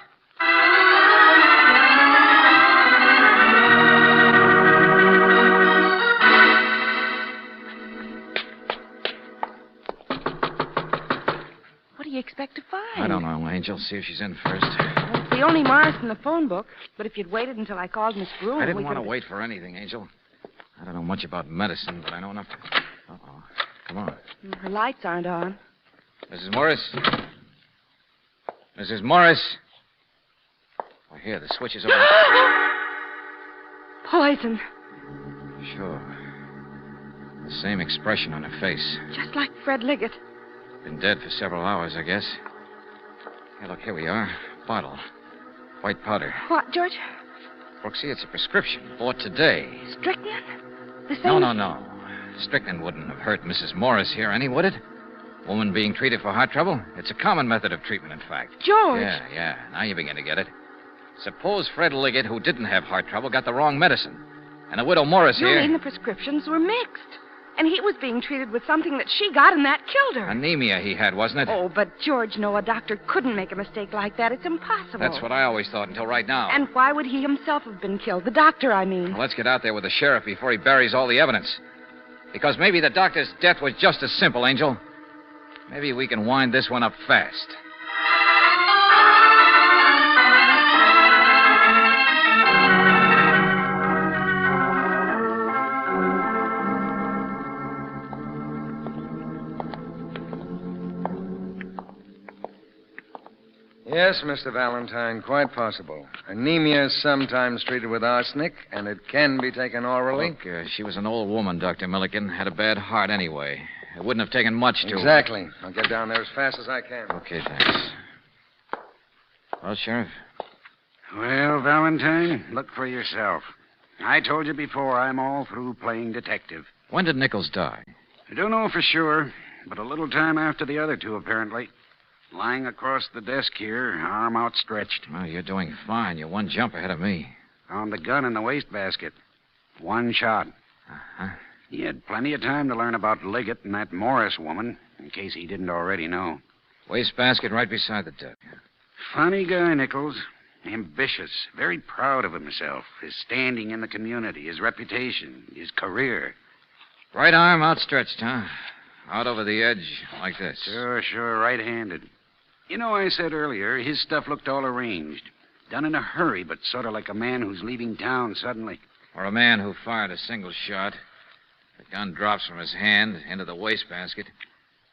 Angel. See if she's in first. Well, it's the only Morris in the phone book. But if you'd waited until I called Miss Broom... I didn't want to wait for anything, Angel. I don't know much about medicine, but I know enough to... Uh-oh. Come on. Her lights aren't on. Mrs. Morris? Mrs. Morris? Oh, here, the switch is over. Poison. Sure. The same expression on her face. Just like Fred Liggett. Been dead for several hours, I guess. Hey, look, here we are. Bottle. White powder. What, George? Brooksy, it's a prescription. Bought today. Strychnine? The same... No. Strychnine wouldn't have hurt Mrs. Morris here any, would it? Woman being treated for heart trouble? It's a common method of treatment, in fact. George! Yeah. Now you begin to get it. Suppose Fred Liggett, who didn't have heart trouble, got the wrong medicine. And the widow Morris here... You mean the prescriptions were mixed. And he was being treated with something that she got, and that killed her. Anemia he had, wasn't it? Oh, but George, no, a doctor couldn't make a mistake like that. It's impossible. That's what I always thought until right now. And why would he himself have been killed? The doctor, I mean. Well, let's get out there with the sheriff before he buries all the evidence. Because maybe the doctor's death was just as simple, Angel. Maybe we can wind this one up fast. Yes, Mr. Valentine, quite possible. Anemia is sometimes treated with arsenic, and it can be taken orally. Look, she was an old woman, Dr. Milliken. Had a bad heart anyway. It wouldn't have taken much to... Exactly. I'll get down there as fast as I can. Okay, thanks. Well, Sheriff? Well, Valentine, look for yourself. I told you before, I'm all through playing detective. When did Nichols die? I don't know for sure, but a little time after the other two, apparently. Lying across the desk here, arm outstretched. Well, you're doing fine. You're one jump ahead of me. Found the gun in the wastebasket. One shot. Uh-huh. He had plenty of time to learn about Liggett and that Morris woman, in case he didn't already know. Wastebasket right beside the desk. Funny guy, Nichols. Ambitious, very proud of himself, his standing in the community, his reputation, his career. Right arm outstretched, huh? Out over the edge, like this. Sure, right-handed. You know, I said earlier, his stuff looked all arranged. Done in a hurry, but sort of like a man who's leaving town suddenly. Or a man who fired a single shot. The gun drops from his hand into the wastebasket,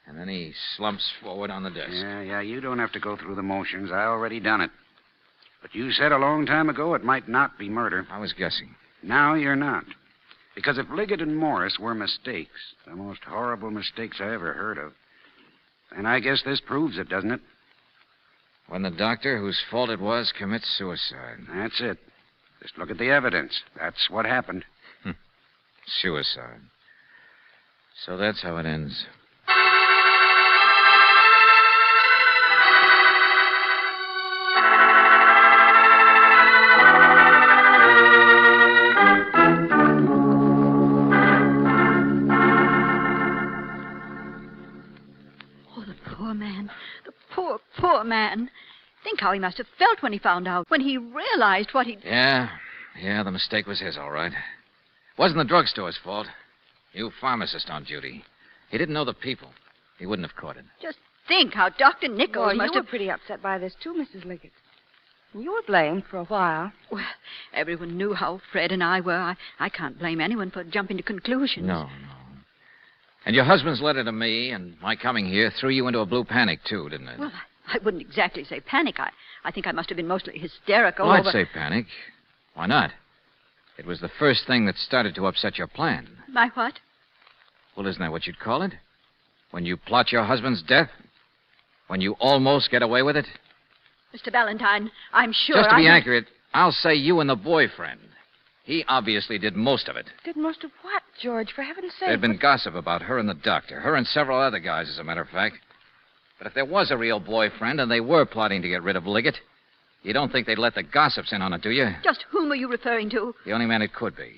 and then he slumps forward on the desk. Yeah, you don't have to go through the motions. I already done it. But you said a long time ago it might not be murder. I was guessing. Now you're not. Because if Liggett and Morris were mistakes, the most horrible mistakes I ever heard of, and I guess this proves it, doesn't it? When the doctor, whose fault it was, commits suicide. That's it. Just look at the evidence. That's what happened. Suicide. So that's how it ends. Poor man. Think how he must have felt when he found out, when he realized what he'd... Yeah, the mistake was his, all right. Wasn't the drugstore's fault. You pharmacist on duty. He didn't know the people. He wouldn't have caught it. Just think how Dr. Nichols Well, must you were have... pretty upset by this, too, Mrs. Liggett. You were blamed for a while. Well, everyone knew how Fred and I were. I can't blame anyone for jumping to conclusions. No. And your husband's letter to me and my coming here threw you into a blue panic, too, didn't it? Well, I wouldn't exactly say panic. I think I must have been mostly hysterical Well, over... I'd say panic. Why not? It was the first thing that started to upset your plan. My what? Well, isn't that what you'd call it? When you plot your husband's death? When you almost get away with it? Mr. Valentine, I'm sure Just to be accurate, I'll say you and the boyfriend. He obviously did most of it. Did most of what, George? For heaven's sake. There'd been gossip about her and the doctor. Her and several other guys, as a matter of fact. But if there was a real boyfriend and they were plotting to get rid of Liggett, you don't think they'd let the gossips in on it, do you? Just whom are you referring to? The only man it could be.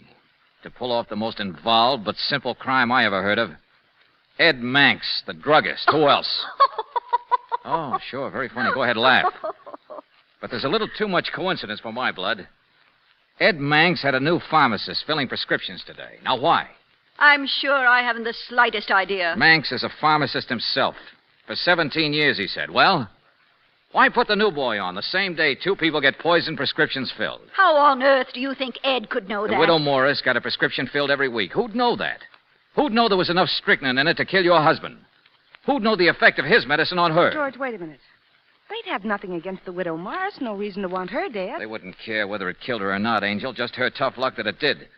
To pull off the most involved but simple crime I ever heard of. Ed Manx, the druggist. Who else? Oh, sure. Very funny. Go ahead, laugh. But there's a little too much coincidence for my blood. Ed Manx had a new pharmacist filling prescriptions today. Now, why? I'm sure I haven't the slightest idea. Manx is a pharmacist himself. For 17 years, he said. Well, Why put the new boy on the same day two people get poison prescriptions filled? How on earth do you think Ed could know The that? widow Morris got a prescription filled every week. Who'd know that? Who'd know there was enough strychnine in it to kill your husband? Who'd know the effect of his medicine on her? George, wait a minute. They'd have nothing against the widow Morris. No reason to want her dead. They wouldn't care whether it killed her or not, Angel. Just her tough luck that it did.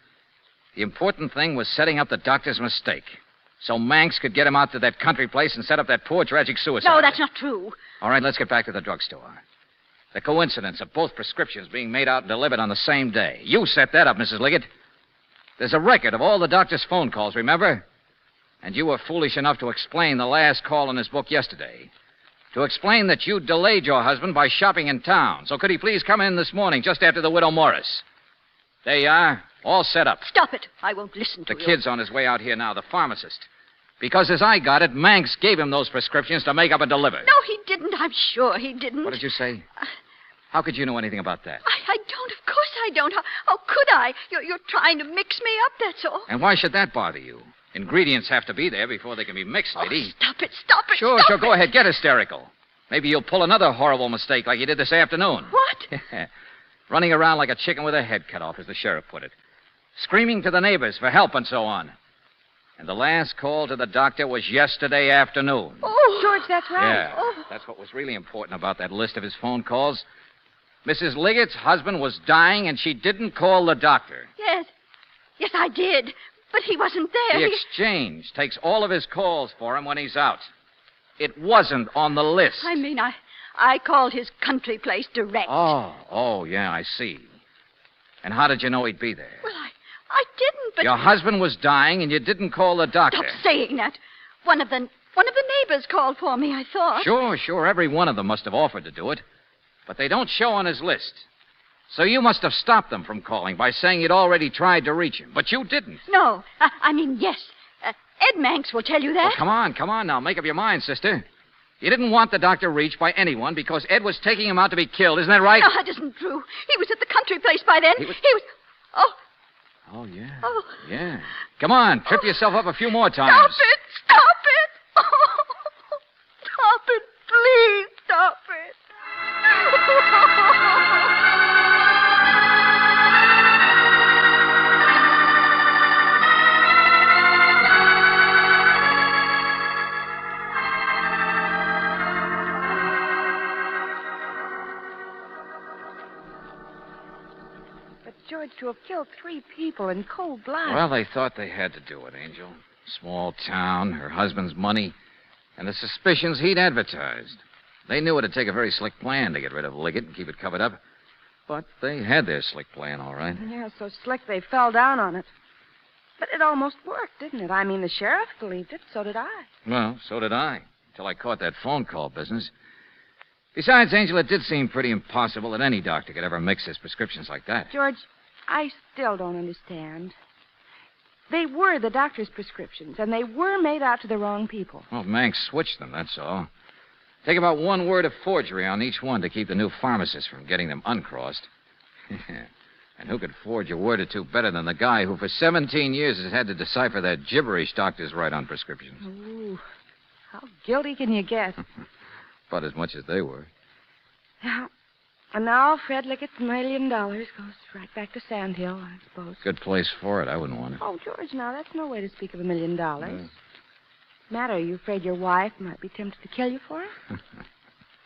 The important thing was setting up the doctor's mistake. So Manx could get him out to that country place and set up that poor tragic suicide. No, that's not true. All right, let's get back to the drugstore. The coincidence of both prescriptions being made out and delivered on the same day. You set that up, Mrs. Liggett. There's a record of all the doctor's phone calls, remember? And you were foolish enough to explain the last call in his book yesterday. To explain that you delayed your husband by shopping in town. So could he please come in this morning just after the widow Morris? There you are, all set up. Stop it. I won't listen to The you. kid's on his way out here now, the pharmacist. Because as I got it, Manx gave him those prescriptions to make up and deliver. No, he didn't. I'm sure he didn't. What did you say? How could you know anything about that? I don't. Of course I don't. How could I? You're trying to mix me up, that's all. And why should that bother you? Ingredients have to be there before they can be mixed, lady. Stop it. Stop it. Sure, stop go ahead. Get hysterical. Maybe you'll pull another horrible mistake like you did this afternoon. What? Running around like a chicken with a head cut off, as the sheriff put it. Screaming to the neighbors for help and so on. And the last call to the doctor was yesterday afternoon. Oh, George, that's right. Yeah, that's what was really important about that list of his phone calls. Mrs. Liggett's husband was dying, and she didn't call the doctor. Yes. Yes, I did. But he wasn't there. The exchange takes all of his calls for him when he's out. It wasn't on the list. I mean, I called his country place direct. Oh, yeah, I see. And how did you know he'd be there? Well, I didn't, but... Your husband was dying, and you didn't call the doctor. Stop saying that. One of the neighbors called for me, I thought. Sure. Every one of them must have offered to do it. But they don't show on his list. So you must have stopped them from calling by saying you'd already tried to reach him. But you didn't. No. I mean, yes. Ed Manx will tell you that. Well, come on now. Make up your mind, sister. You didn't want the doctor reached by anyone because Ed was taking him out to be killed. Isn't that right? No, that isn't true. He was at the country place by then. He was... Oh. Oh, yeah. Oh. Yeah. Come on. Trip yourself up a few more times. Stop it. Stop it. Oh. Stop it. Please stop it. But, George, to have killed 3 people in cold blood. Well, they thought they had to do it, Angel. Small town, her husband's money, and the suspicions he'd advertised. They knew it'd take a very slick plan to get rid of Liggett and keep it covered up. But they had their slick plan, all right. Yeah, so slick they fell down on it. But it almost worked, didn't it? I mean, the sheriff believed it, so did I. Well, so did I, until I caught that phone call business. Besides, Angel, it did seem pretty impossible that any doctor could ever mix his prescriptions like that. George, I still don't understand. They were the doctor's prescriptions, and they were made out to the wrong people. Well, Manx switched them, that's all. Take about 1 word of forgery on each one to keep the new pharmacist from getting them uncrossed. And who could forge a word or two better than the guy who for 17 years has had to decipher that gibberish doctors write on prescriptions? Ooh, how guilty can you get? About as much as they were. Yeah. And now Fred Liggett's $1 million goes right back to Sandhill, I suppose. Good place for it. I wouldn't want it. Oh, George, now that's no way to speak of $1 million. Matter, are you afraid your wife might be tempted to kill you for it?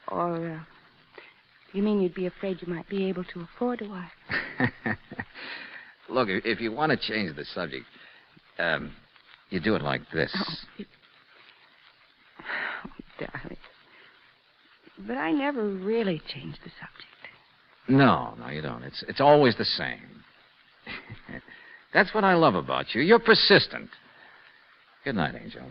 Or, you mean you'd be afraid you might be able to afford a wife? Look, if you want to change the subject, you do it like this. Oh, darling. But I never really change the subject. No, you don't. It's always the same. That's what I love about you. You're persistent. Good night, Angel.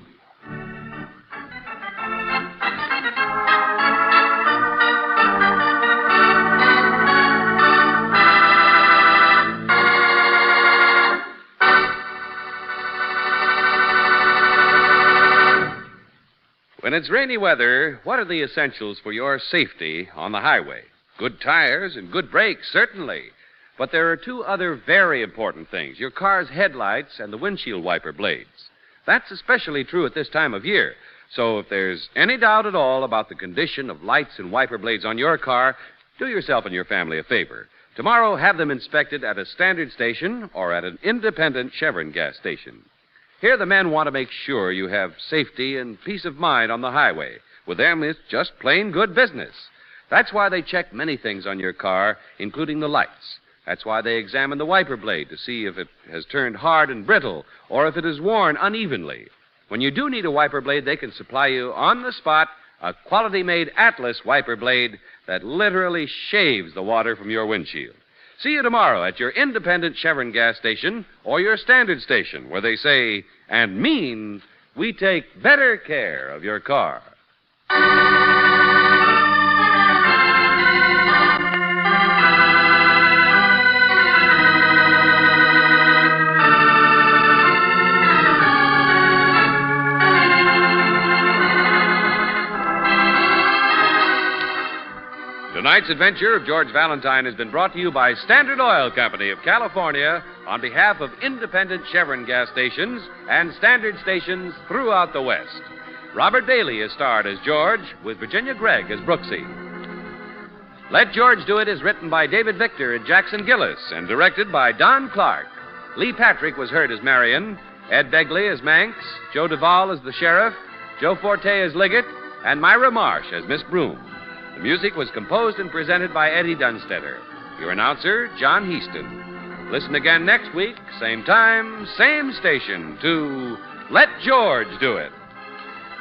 When it's rainy weather, what are the essentials for your safety on the highway? Good tires and good brakes, certainly. But there are 2 other very important things, your car's headlights and the windshield wiper blades. That's especially true at this time of year. So if there's any doubt at all about the condition of lights and wiper blades on your car, do yourself and your family a favor. Tomorrow, have them inspected at a standard station or at an independent Chevron gas station. Here, the men want to make sure you have safety and peace of mind on the highway. With them, it's just plain good business. That's why they check many things on your car, including the lights. That's why they examine the wiper blade to see if it has turned hard and brittle or if it is worn unevenly. When you do need a wiper blade, they can supply you on the spot a quality-made Atlas wiper blade that literally shaves the water from your windshield. See you tomorrow at your independent Chevron gas station or your standard station, where they say and mean, we take better care of your car. Tonight's adventure of George Valentine has been brought to you by Standard Oil Company of California on behalf of independent Chevron gas stations and standard stations throughout the West. Robert Bailey is starred as George, with Virginia Gregg as Brooksy. Let George Do It is written by David Victor and Jackson Gillis and directed by Don Clark. Lee Patrick was heard as Marion, Ed Begley as Manx, Joe Duvall as the Sheriff, Joe Forte as Liggett, and Myra Marsh as Miss Broom. The music was composed and presented by Eddie Dunstetter. Your announcer, John Heaston. Listen again next week, same time, same station, to Let George Do It.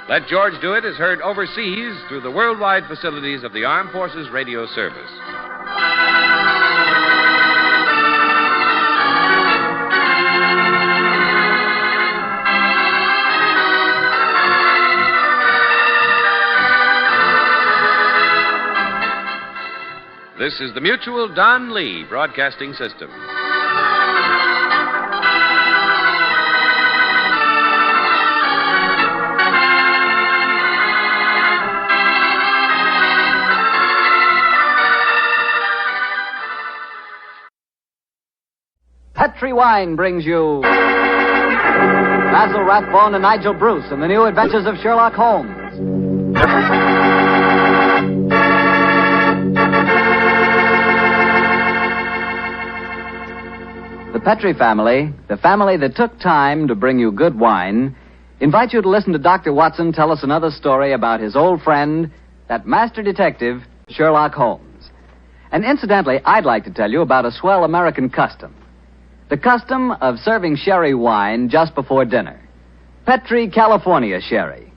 Let George Do It is heard overseas through the worldwide facilities of the Armed Forces Radio Service. This is the Mutual Don Lee Broadcasting System. Petri Wine brings you Basil Rathbone and Nigel Bruce in the new adventures of Sherlock Holmes. The Petri family, the family that took time to bring you good wine, invite you to listen to Dr. Watson tell us another story about his old friend, that master detective, Sherlock Holmes. And incidentally, I'd like to tell you about a swell American custom. The custom of serving sherry wine just before dinner. Petri California sherry.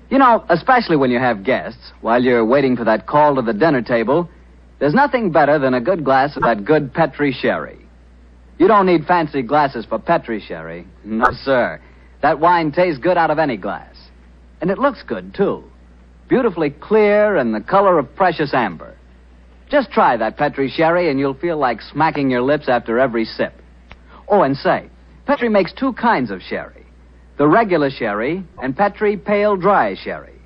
You know, especially when you have guests, while you're waiting for that call to the dinner table, there's nothing better than a good glass of that good Petri sherry. You don't need fancy glasses for Petri sherry. No, sir. That wine tastes good out of any glass. And it looks good, too. Beautifully clear and the color of precious amber. Just try that Petri sherry and you'll feel like smacking your lips after every sip. Oh, and say, Petri makes two kinds of sherry. The regular sherry and Petri pale dry sherry.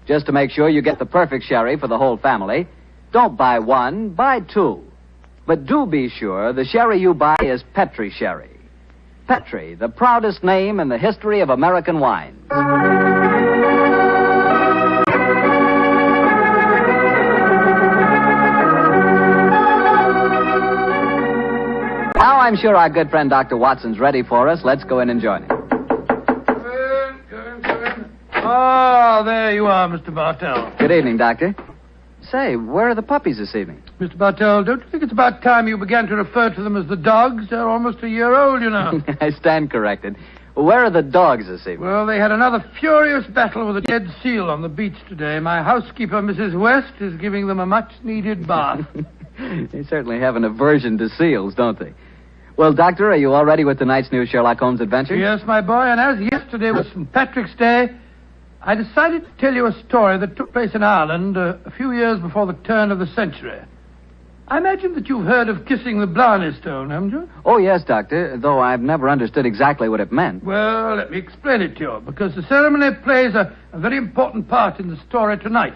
Just to make sure you get the perfect sherry for the whole family, don't buy one, buy two. But do be sure the sherry you buy is Petri sherry. Petri, the proudest name in the history of American wines. Now I'm sure our good friend Dr. Watson's ready for us. Let's go in and join him. Oh, there you are, Mr. Bartell. Good evening, Doctor. Say, where are the puppies this evening? Mr. Bartell, don't you think it's about time you began to refer to them as the dogs? They're almost a year old, you know. I stand corrected. Where are the dogs this evening? Well, they had another furious battle with a dead seal on the beach today. My housekeeper, Mrs. West, is giving them a much-needed bath. They certainly have an aversion to seals, don't they? Well, Doctor, are you all ready with tonight's new Sherlock Holmes adventure? Yes, my boy, and as yesterday was St. Patrick's Day, I decided to tell you a story that took place in Ireland a few years before the turn of the century. I imagine that you've heard of kissing the Blarney stone, haven't you? Oh, yes, Doctor, though I've never understood exactly what it meant. Well, let me explain it to you, because the ceremony plays a very important part in the story tonight.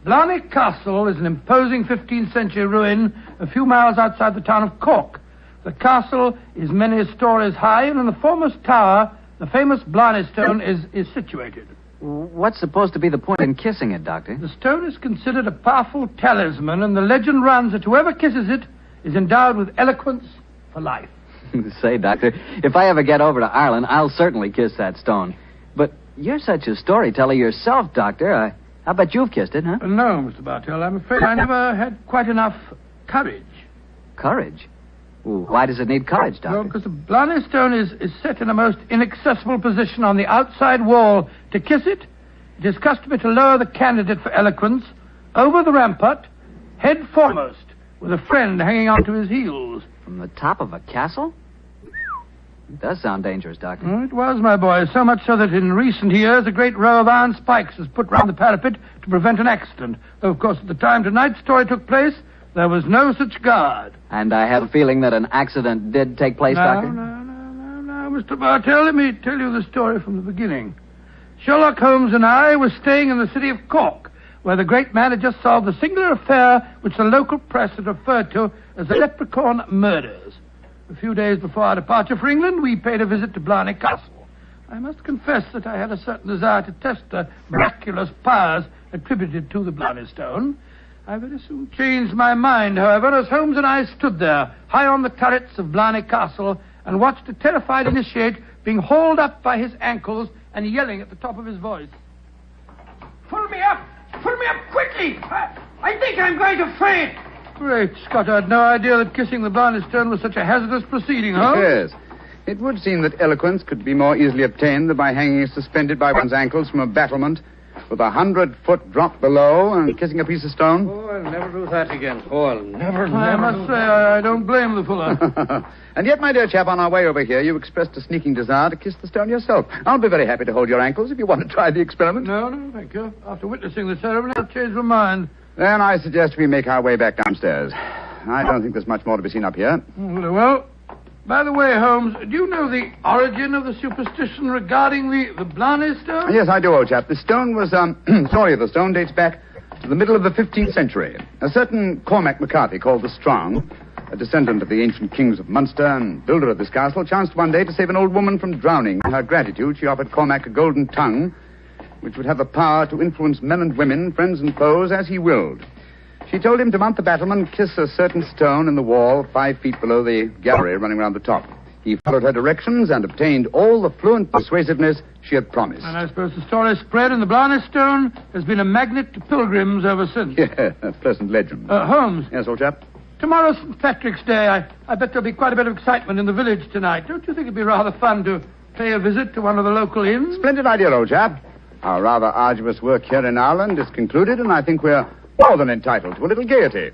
Blarney Castle is an imposing 15th century ruin a few miles outside the town of Cork. The castle is many stories high, and in the foremost tower, the famous Blarney stone is situated. What's supposed to be the point in kissing it, Doctor? The stone is considered a powerful talisman, and the legend runs that whoever kisses it is endowed with eloquence for life. Say, Doctor, if I ever get over to Ireland, I'll certainly kiss that stone. But you're such a storyteller yourself, Doctor. I bet you've kissed it, huh? No, Mr. Bartell. I'm afraid I never had quite enough courage. Courage? Ooh, why does it need courage, Doctor? Well, because the Blarney stone is set in a most inaccessible position on the outside wall. To kiss it, it is customary to lower the candidate for eloquence over the rampart, head foremost, with a friend hanging onto his heels. From the top of a castle? It does sound dangerous, Doctor. It was, my boy, so much so that in recent years a great row of iron spikes was put round the parapet to prevent an accident. Though, of course, at the time tonight's story took place, there was no such guard. And I have a feeling that an accident did take place, Doctor? No, Mr. Bartell, let me tell you the story from the beginning. Sherlock Holmes and I were staying in the city of Cork, where the great man had just solved the singular affair which the local press had referred to as the Leprechaun Murders. A few days before our departure for England, we paid a visit to Blarney Castle. I must confess that I had a certain desire to test the miraculous powers attributed to the Blarney stone. I very soon changed my mind, however, as Holmes and I stood there, high on the turrets of Blarney Castle, and watched a terrified initiate being hauled up by his ankles and yelling at the top of his voice. Pull me up! Pull me up quickly! I think I'm going to faint! Great Scott, I had no idea that kissing the Blarney stone was such a hazardous proceeding, huh? Yes. It would seem that eloquence could be more easily obtained than by hanging suspended by one's ankles from a battlement with 100-foot drop below and kissing a piece of stone. Oh, I'll never do that again. Oh, I'll never I must say, I don't blame the fuller. And yet, my dear chap, on our way over here, you expressed a sneaking desire to kiss the stone yourself. I'll be very happy to hold your ankles if you want to try the experiment. No, thank you. After witnessing the ceremony, I've changed my mind. Then I suggest we make our way back downstairs. I don't think there's much more to be seen up here. Well, by the way, Holmes, do you know the origin of the superstition regarding the Blarney stone? Yes, I do, old chap. The stone was, the stone dates back to the middle of the 15th century. A certain Cormac McCarthy, called the Strong, a descendant of the ancient kings of Munster and builder of this castle, chanced one day to save an old woman from drowning. In her gratitude, she offered Cormac a golden tongue, which would have the power to influence men and women, friends and foes, as he willed. She told him to mount the battlement, kiss a certain stone in the wall 5 feet below the gallery running round the top. He followed her directions and obtained all the fluent persuasiveness she had promised. And I suppose the story spread, and the Blarney stone has been a magnet to pilgrims ever since. Yeah, a pleasant legend. Holmes. Yes, old chap? Tomorrow's St. Patrick's Day. I bet there'll be quite a bit of excitement in the village tonight. Don't you think it'd be rather fun to pay a visit to one of the local inns? Splendid idea, old chap. Our rather arduous work here in Ireland is concluded, and I think we're more than entitled to a little gaiety.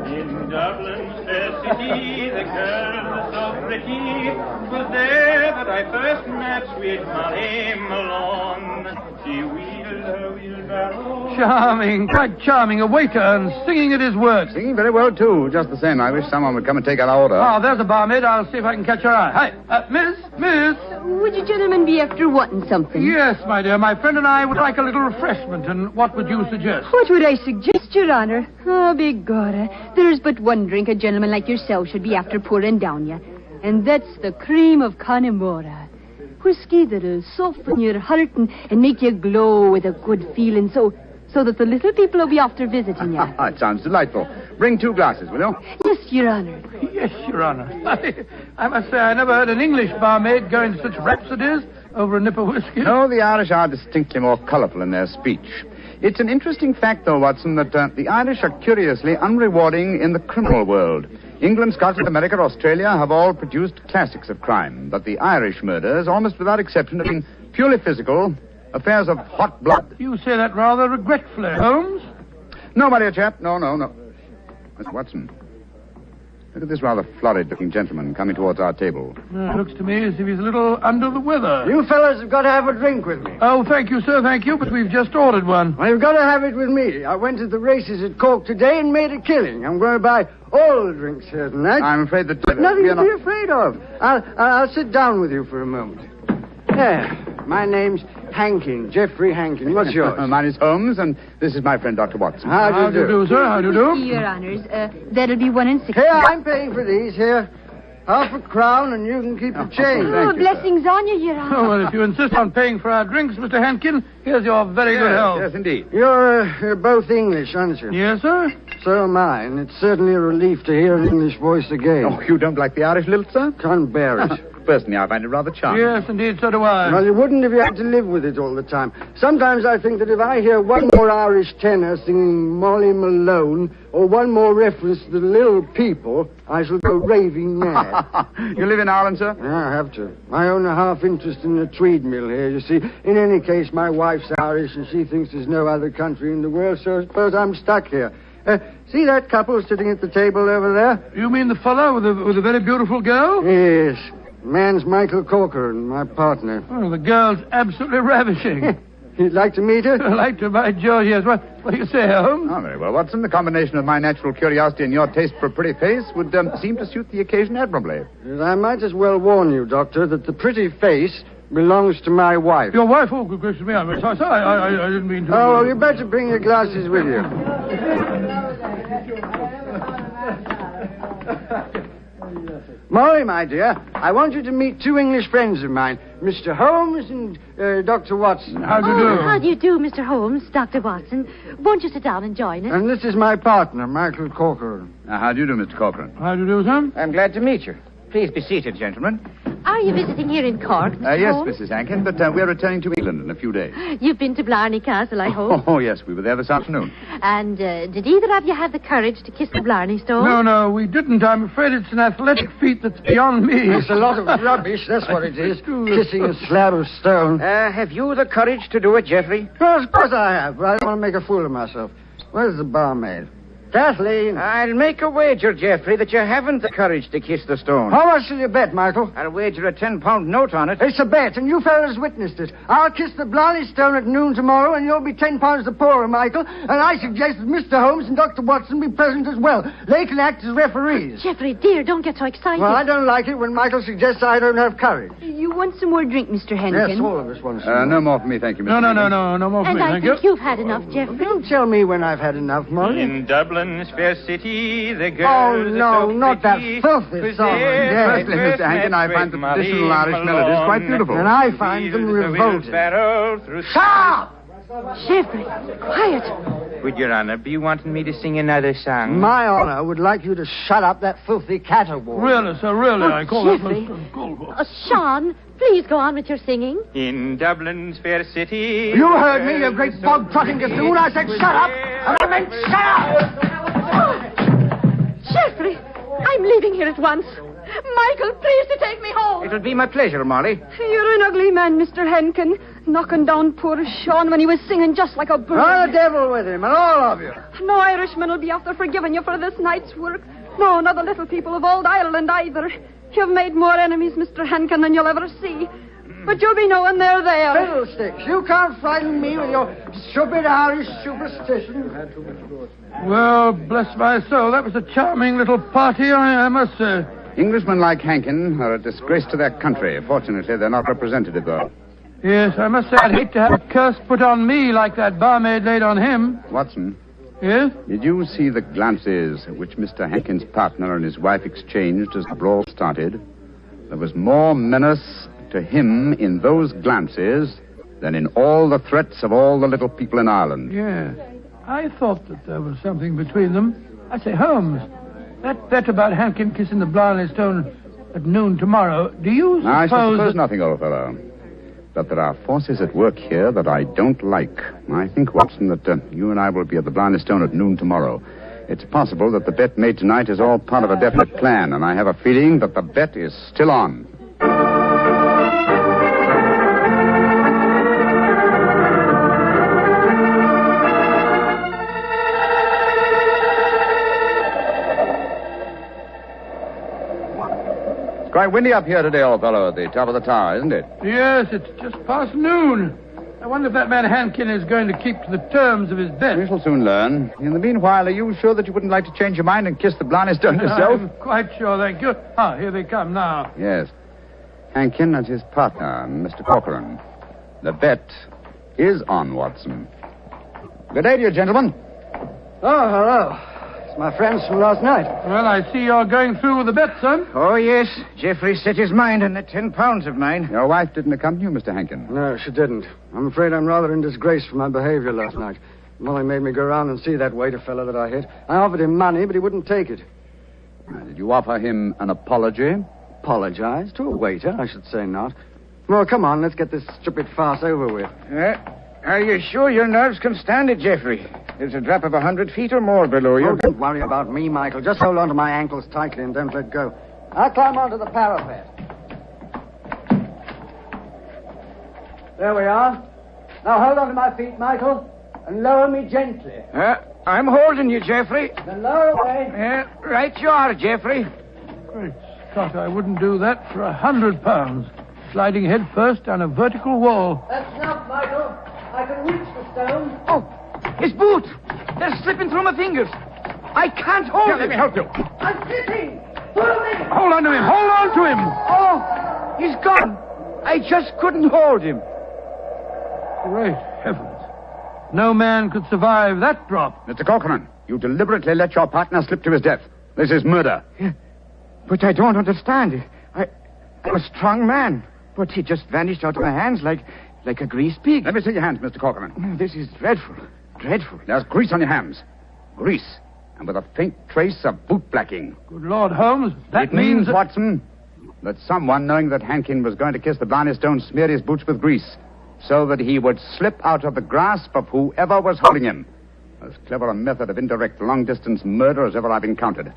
In Dublin's fair city, the girl so pretty, 'twas there that I first met sweet Molly Malone. She wheeled her wheelbarrow. Charming, quite charming. A waiter and singing at his work. Singing very well, too. Just the same, I wish someone would come and take our order. Oh, there's a barmaid. I'll see if I can catch her eye. Hi, miss. Would you gentlemen be after wanting something? Yes, my dear. My friend and I would like a little refreshment, and what would you suggest? What would I suggest, Your Honor? Oh, begorra. There's but one drink a gentleman like yourself should be after pouring down you, and that's the cream of Connemara. Whiskey that'll soften your heart and make you glow with a good feeling, so that the little people will be after visiting you. It sounds delightful. Bring 2 glasses, will you? Yes, Your Honor. Yes, Your Honor. I must say I never heard an English barmaid go into such rhapsodies over a nip of whiskey. No, the Irish are distinctly more colourful in their speech. It's an interesting fact, though, Watson, that the Irish are curiously unrewarding in the criminal world. England, Scotland, America, Australia have all produced classics of crime, but the Irish murders, almost without exception, have been purely physical, affairs of hot blood. You say that rather regretfully, Holmes. No, my dear chap. No. Mr. Watson, look at this rather florid-looking gentleman coming towards our table. It looks to me as if he's a little under the weather. You fellas have got to have a drink with me. Oh, thank you, sir, thank you, but we've just ordered one. Well, you've got to have it with me. I went to the races at Cork today and made a killing. I'm going to buy all the drinks here tonight. I'm afraid that... Nothing to be afraid of. I'll sit down with you for a moment. There. My name's Hankin, Geoffrey Hankin. What's yours? Mine is Holmes, and this is my friend, Dr. Watson. How do you do, sir? How do you do? Your Honors, that'll be 1 and 6. Here, I'm paying for these. Here. Half a crown, and you can keep the change. Oh, blessings on you, Your Honor. Oh, well, if you insist on paying for our drinks, Mr. Hankin, here's your very good health. Yes, indeed. You're both English, aren't you? Yes, sir. So am I, and it's certainly a relief to hear an English voice again. Oh, you don't like the Irish lilt, sir? Can't bear it. Personally, I find it rather charming. Yes, indeed, so do I. Well, you wouldn't if you had to live with it all the time. Sometimes I think that if I hear one more Irish tenor singing Molly Malone, or one more reference to the little people, I shall go raving mad. You live in Ireland, sir? Yeah, I have to. I own a half interest in the Tweed mill here, you see. In any case, my wife's Irish, and she thinks there's no other country in the world, so I suppose I'm stuck here. See that couple sitting at the table over there? You mean the fellow with a very beautiful girl? Yes. Man's Michael Corcoran, my partner. Oh, the girl's absolutely ravishing. You'd like to meet her? I'd like to, by George, yes. What do you say, Holmes? Oh, very well, Watson. The combination of my natural curiosity and your taste for a pretty face would seem to suit the occasion admirably. I might as well warn you, Doctor, that the pretty face belongs to my wife. Your wife? Oh, good gracious me. I'm sorry. I didn't mean to... Oh, well, you better bring your glasses with you. Molly, my dear, I want you to meet 2 English friends of mine, Mr. Holmes and Dr. Watson. How do you do? How do you do, Mr. Holmes, Dr. Watson? Won't you sit down and join us? And this is my partner, Michael Corcoran. How do you do, Mr. Corcoran? How do you do, sir? I'm glad to meet you. Please be seated, gentlemen. Are you visiting here in Cork, Mr. Yes, Holmes? Mrs. Hankin, but we're returning to England in a few days. You've been to Blarney Castle, I hope. Oh, yes, we were there this afternoon. And did either of you have the courage to kiss the Blarney stone? No, we didn't. I'm afraid it's an athletic feat that's beyond me. It's a lot of rubbish, that's what it is. Kissing a slab of stone. Have you the courage to do it, Geoffrey? Well, of course I have, but I don't want to make a fool of myself. Where's the barmaid? Kathleen. I'll make a wager, Geoffrey, that you haven't the courage to kiss the stone. How much will you bet, Michael? I'll wager a £10 note on it. It's a bet, and you fellas witnessed it. I'll kiss the Blarney stone at noon tomorrow, and you'll be £10 the poorer, Michael. And I suggest that Mr. Holmes and Dr. Watson be present as well. They can act as referees. Geoffrey, dear, don't get so excited. Well, I don't like it when Michael suggests I don't have courage. You want some more drink, Mr. Henkin? Yes, all of us want some. No more for me, thank you, Mr. No more for and me, I thank you. think you've had enough, Geoffrey. Don't tell me when I've had enough, Molly. In Dublin's fair city, the girls Oh, no, are so not that pretty. filthy song. Firstly, Mr. Hankin, I find the traditional Irish melodies quite beautiful. And I find them revolting. Stop! Geoffrey, quiet. Would Your Honor be wanting me to sing another song? My honor would like you to shut up that filthy caterwaul. Really, sir, really, I call Geoffrey. that... Sean, please go on with your singing. In Dublin's fair city. You heard me, you great bog-trotting gazoo. I said shut up, and I meant shut up! Geoffrey, I'm leaving here at once. Michael, please to take me home. It'll be my pleasure, Molly. You're an ugly man, Mr. Henkin. Knocking down poor Sean when he was singing just like a bird. Oh, the devil with him, and all of you. No Irishman will be after forgiving you for this night's work. No, not the little people of old Ireland either. You've made more enemies, Mr. Henkin, than you'll ever see. But you'll be knowing they're there. Fiddlesticks, you can't frighten me with your stupid Irish superstition. Well, bless my soul, that was a charming little party, I must say. Englishmen like Hankin are a disgrace to their country. Fortunately, they're not representative, though. Yes, I must say I'd hate to have a curse put on me like that barmaid laid on him. Watson. Yes? Did you see the glances which Mr. Hankin's partner and his wife exchanged as the brawl started? There was more menace to him in those glances than in all the threats of all the little people in Ireland. Yeah. I thought that there was something between them. I say, Holmes, that bet about Hankin kissing the Blarney stone at noon tomorrow, do you suppose... I suppose nothing, old fellow. But there are forces at work here that I don't like. I think, Watson, that you and I will be at the Blarney stone at noon tomorrow. It's possible that the bet made tonight is all part of a definite plan, and I have a feeling that the bet is still on. It's quite windy up here today, old fellow, at the top of the tower, isn't it? Yes, it's just past noon. I wonder if that man Hankin is going to keep to the terms of his bet. We shall soon learn. In the meanwhile, are you sure that you wouldn't like to change your mind and kiss the Blarney stone yourself? I'm quite sure, thank you. Ah, here they come now. Yes. Hankin and his partner, Mr. Corcoran. The bet is on, Watson. Good day to you, gentlemen. Oh, hello. It's my friends from last night. Well, I see you're going through with the bet, son. Oh, yes. Geoffrey set his mind on the 10 pounds of mine. Your wife didn't accompany you, Mr. Hankin? No, she didn't. I'm afraid I'm rather in disgrace for my behavior last night. Molly made me go around and see that waiter fellow that I hit. I offered him money, but he wouldn't take it. Did you offer him an apology? Apologize? To a waiter? I should say not. Well, come on, let's get this stupid farce over with. Are you sure your nerves can stand it, Geoffrey? There's a drop of 100 feet or more below you. Oh, don't worry about me, Michael. Just hold on to my ankles tightly and don't let go. I'll climb onto the parapet. There we are. Now hold on to my feet, Michael, and lower me gently. I'm holding you, Geoffrey. Then lower away. Right you are, Geoffrey. Great Scott, I wouldn't do that for 100 pounds. Sliding head first down a vertical wall. That's enough, Michael. I can reach the stone. Oh, his boot! They're slipping through my fingers. I can't hold it. Let me help you. I'm slipping. Pull me. Hold on to him. Hold on to him. Oh, he's gone. I just couldn't hold him. Great heavens. No man could survive that drop. Mr. Corcoran, you deliberately let your partner slip to his death. This is murder. Yeah, but I don't understand. I'm a strong man, but he just vanished out of my hands like a greased pig. Let me see your hands, Mr. Corcoran. This is dreadful. Dreadful. There's grease on your hands. Grease. And with a faint trace of boot blacking. Good Lord, Holmes, It means, Watson, that someone, knowing that Hankin was going to kiss the Blarney stone, smeared his boots with grease, so that he would slip out of the grasp of whoever was holding him. As clever a method of indirect long-distance murder as ever I've encountered.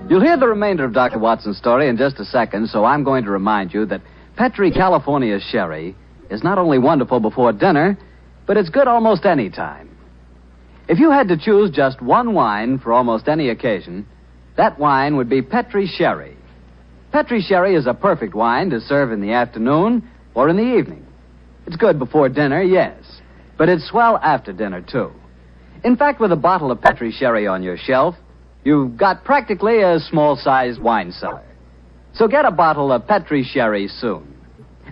You'll hear the remainder of Dr. Watson's story in just a second, so I'm going to remind you that Petri California Sherry is not only wonderful before dinner, but it's good almost any time. If you had to choose just one wine for almost any occasion, that wine would be Petri Sherry. Petri Sherry is a perfect wine to serve in the afternoon or in the evening. It's good before dinner, yes, but it's swell after dinner, too. In fact, with a bottle of Petri Sherry on your shelf, you've got practically a small-sized wine cellar. So get a bottle of Petri Sherry soon.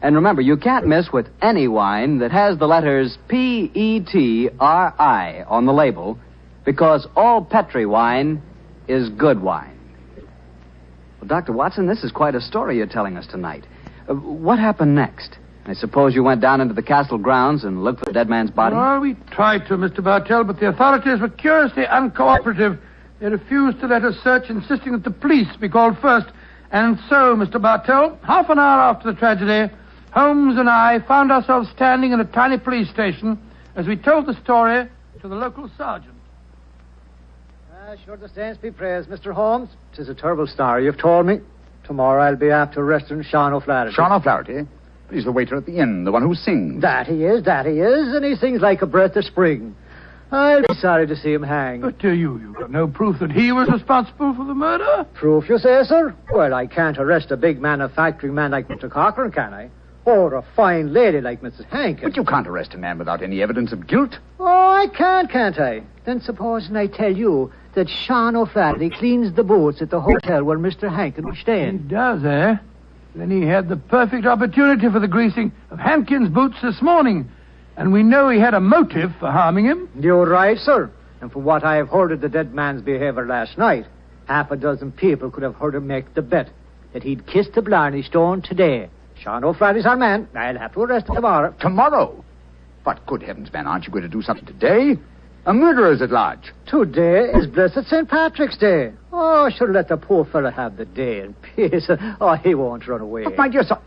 And remember, you can't miss with any wine that has the letters Petri on the label, because all Petri wine is good wine. Well, Dr. Watson, this is quite a story you're telling us tonight. What happened next? I suppose you went down into the castle grounds and looked for the dead man's body? Well, we tried to, Mr. Bartell, but the authorities were curiously uncooperative. They refused to let us search, insisting that the police be called first. And so, Mr. Bartell, half an hour after the tragedy, Holmes and I found ourselves standing in a tiny police station as we told the story to the local sergeant. Sure the saints be praised, Mr. Holmes. 'Tis a terrible story you've told me. Tomorrow I'll be after arresting Sean O'Flaherty. Sean O'Flaherty? He's the waiter at the inn, the one who sings. That he is, and he sings like a breath of spring. I'll be sorry to see him hang. But you've got no proof that he was responsible for the murder? Proof, you say, sir? Well, I can't arrest a big manufacturing man like Mr. Corcoran, can I? Or a fine lady like Mrs. Hankin. But you can't arrest a man without any evidence of guilt. Oh, I can't I? Then supposing I tell you that Sean O'Flaherty cleans the boots at the hotel where Mr. Hankin was staying. He does, eh? Then he had the perfect opportunity for the greasing of Hankin's boots this morning. And we know he had a motive for harming him. You're right, sir. And from what I have heard of the dead man's behavior last night, half a dozen people could have heard him make the bet that he'd kiss the Blarney stone today. Sean O'Flaherty's our man. I'll have to arrest him tomorrow. Tomorrow? But good heavens, man, aren't you going to do something today? A murderer is at large. Today is blessed St. Patrick's Day. Oh, should let the poor fellow have the day in peace. Oh, he won't run away. But my dear son...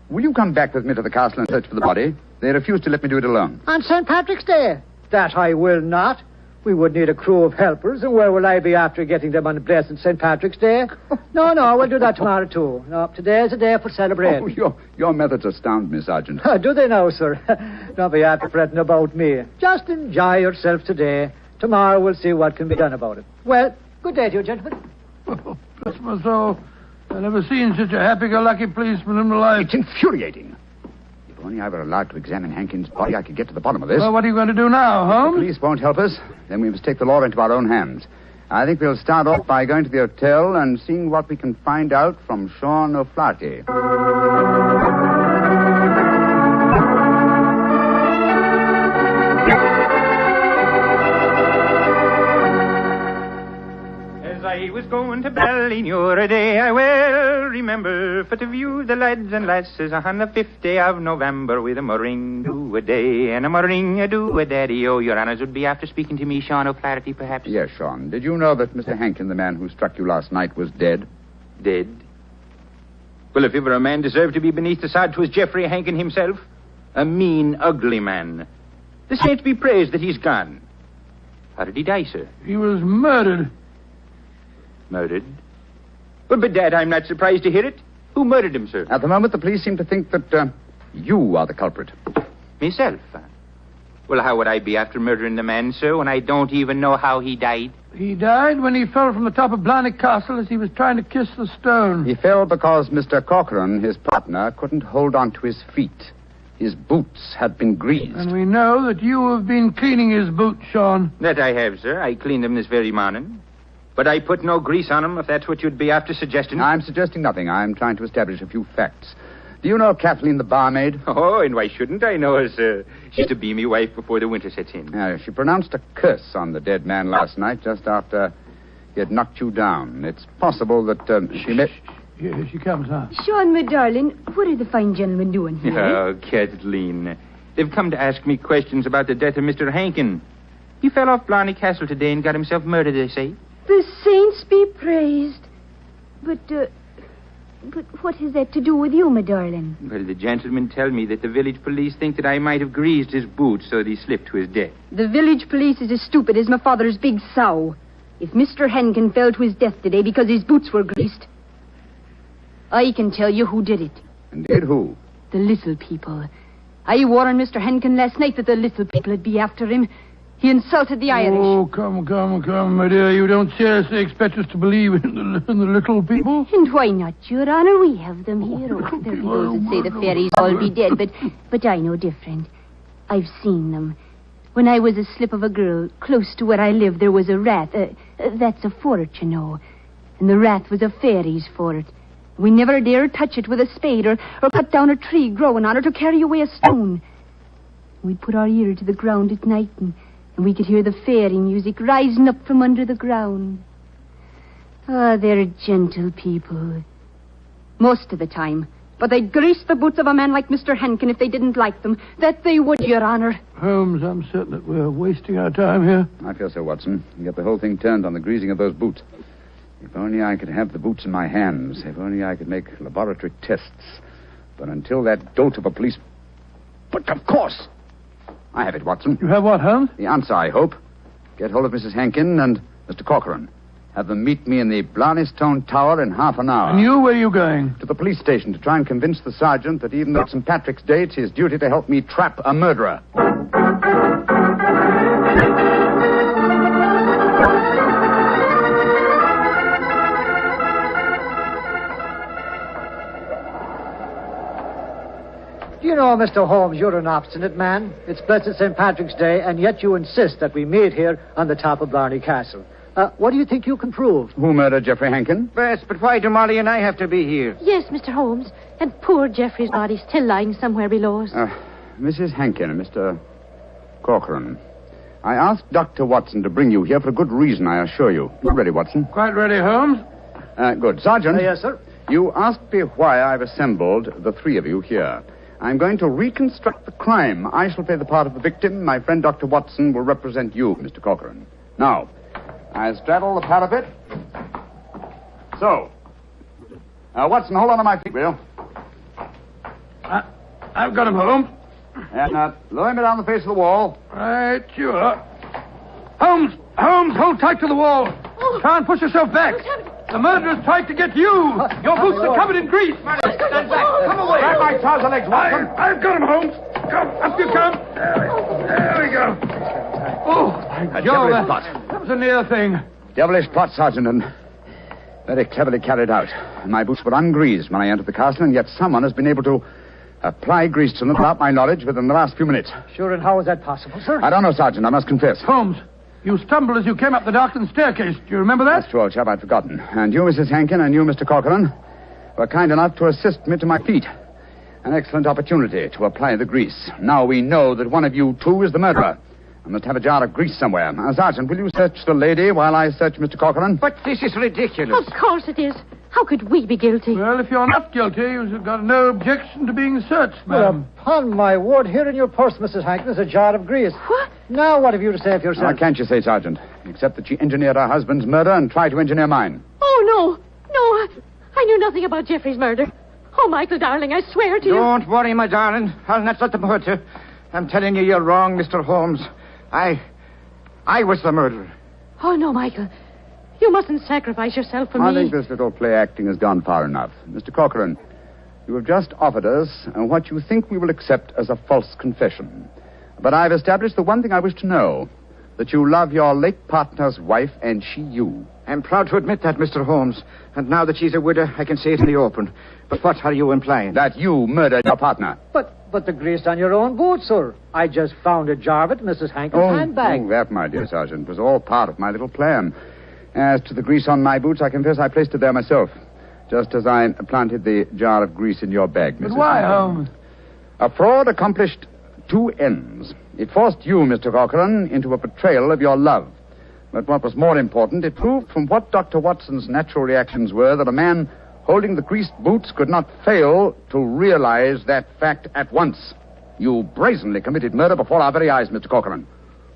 will you come back with me to the castle and search for the body? They refuse to let me do it alone. On St. Patrick's Day? That I will not. We would need a crew of helpers, and where will I be after getting them on blessed St. Patrick's Day? No, we'll do that tomorrow, too. No, today's a day for celebrating. Oh, your methods astound me, Sergeant. Do they now, sir? Don't be after fretting about me. Just enjoy yourself today. Tomorrow we'll see what can be done about it. Well, good day to you, gentlemen. Oh, bless my soul. I've never seen such a happy-go-lucky policeman in my life. It's infuriating. If only I were allowed to examine Hankins' body, I could get to the bottom of this. Well, what are you going to do now, The Holmes? police won't help us. Then we must take the law into our own hands. I think we'll start off by going to the hotel and seeing what we can find out from Sean O'Flaherty. I was going to Ballinure a day, I well remember, for to view the lads and lasses on the 5th day of November with a meringue a day and a meringue a daddy. Oh, your honors would be after speaking to me, Sean O'Flaherty, perhaps? Yes, Sean. Did you know that Mr. Hankin, the man who struck you last night, was dead? Dead? Well, if ever a man deserved to be beneath the sod, 'twas Geoffrey Hankin himself. A mean, ugly man. The saints be praised that he's gone. How did he die, sir? He was murdered. Murdered? Well, but, Dad, I'm not surprised to hear it. Who murdered him, sir? At the moment, the police seem to think that you are the culprit. Myself? Well, how would I be after murdering the man, sir, when I don't even know how he died? He died when he fell from the top of Blarney Castle as he was trying to kiss the stone. He fell because Mr. Corcoran, his partner, couldn't hold on to his feet. His boots had been greased. And we know that you have been cleaning his boots, Sean. That I have, sir. I cleaned them this very morning. But I put no grease on them, if that's what you'd be after suggesting. I'm suggesting nothing. I'm trying to establish a few facts. Do you know Kathleen, the barmaid? Oh, and why shouldn't I know her, sir? She's to be me wife before the winter sets in. She pronounced a curse on the dead man last night, just after he had knocked you down. It's possible that she may... Here she comes, huh? Sean, my darling, what are the fine gentlemen doing here? Oh, Kathleen. They've come to ask me questions about the death of Mr. Hankin. He fell off Blarney Castle today and got himself murdered, they say. The saints be praised. But what has that to do with you, my darling? Well, the gentlemen tell me that the village police think that I might have greased his boots so that he slipped to his death. The village police is as stupid as my father's big sow. If Mr. Hankin fell to his death today because his boots were greased, I can tell you who did it. Indeed, who? The little people. I warned Mr. Hankin last night that the little people would be after him. He insulted the Irish. Oh, come, my dear. You don't seriously expect us to believe in the little people? And why not, Your Honor? We have them here. Oh, there'll be those that say the fairies all be dead, but I know different. I've seen them. When I was a slip of a girl, close to where I lived, there was a rat. That's a fort, you know. And the rat was a fairy's fort. We never dared touch it with a spade or cut down a tree growing on it or carry away a stone. We'd put our ear to the ground at night and we could hear the fairy music rising up from under the ground. Ah, they're gentle people. Most of the time. But they'd grease the boots of a man like Mr. Hankin if they didn't like them. That they would, Your Honor. Holmes, I'm certain that we're wasting our time here. I feel so, Watson. You get the whole thing turned on the greasing of those boots. If only I could have the boots in my hands. If only I could make laboratory tests. But until that dolt of a police... But of course! I have it, Watson. You have what, Holmes? The answer, I hope. Get hold of Mrs. Hankin and Mr. Corcoran. Have them meet me in the Blarney Stone Tower in half an hour. And you, where are you going? To the police station to try and convince the sergeant that even though it's St. Patrick's Day, it's his duty to help me trap a murderer. Do you know, Mr. Holmes, you're an obstinate man. It's blessed St. Patrick's Day, and yet you insist that we meet here on the top of Blarney Castle. What do you think you can prove? Who murdered Geoffrey Hankin? Yes, but why do Molly and I have to be here? Yes, Mr. Holmes. And poor Geoffrey's body's still lying somewhere below us. Mrs. Hankin and Mr. Corcoran, I asked Dr. Watson to bring you here for a good reason, I assure you. You ready, Watson? Quite ready, Holmes. Good. Sergeant. Yes, sir. You asked me why I've assembled the three of you here. I'm going to reconstruct the crime. I shall play the part of the victim. My friend Dr. Watson will represent you, Mr. Corcoran. Now, I straddle the parapet. So. Watson, hold on to my feet, will you? I've got him, Holmes. And lower me down the face of the wall. Right, you are. Holmes, hold tight to the wall. Try and push yourself back. The murderer's tried to get you. Your boots are covered in grease. Stand back. Come away. Grab my trouser legs, Watson. I've got him, Holmes. Come, up you come. There we go. Oh, Joe, that was a near thing. Devilish plot, Sergeant, and very cleverly carried out. My boots were ungreased when I entered the castle, and yet someone has been able to apply grease to them without my knowledge within the last few minutes. Sure, and how is that possible, sir? I don't know, Sergeant, I must confess. Holmes, you stumbled as you came up the darkened staircase. Do you remember that? That's true, old chap, I'd forgotten. And you, Mrs. Hankin, and you, Mr. Corcoran, were kind enough to assist me to my feet. An excellent opportunity to apply the grease. Now we know that one of you two is the murderer. I must have a jar of grease somewhere. Sergeant, will you search the lady while I search Mr. Corcoran? But this is ridiculous. Of course it is. How could we be guilty? Well, if you're not guilty, you've got no objection to being searched, ma'am. Well, upon my word, here in your purse, Mrs. Hankin, is a jar of grease. What? Now, what have you to say for yourself? What can't you say, Sergeant? Except that she engineered her husband's murder and tried to engineer mine. Oh, no, I knew nothing about Jeffrey's murder. Oh, Michael, darling, I swear to you. Don't worry, my darling. I'll not let them hurt you. I'm telling you, you're wrong, Mr. Holmes. I was the murderer. Oh, no, Michael. You mustn't sacrifice yourself for me. I think this little play acting has gone far enough. Mr. Corcoran, you have just offered us what you think we will accept as a false confession. But I've established the one thing I wish to know, that you love your late partner's wife and she you. I'm proud to admit that, Mr. Holmes. And now that she's a widow, I can say it in the open. But what are you implying? That you murdered your partner. But the grease on your own boot, sir. I just found a jar of it in Mrs. Hankin's handbag. Oh, that, my dear Sergeant, was all part of my little plan. As to the grease on my boots, I confess I placed it there myself. Just as I planted the jar of grease in your bag, Mrs. But why, Holmes? A fraud accomplished two ends. It forced you, Mr. Corcoran, into a betrayal of your love. But what was more important, it proved from what Dr. Watson's natural reactions were that a man holding the greased boots could not fail to realize that fact at once. You brazenly committed murder before our very eyes, Mr. Corcoran,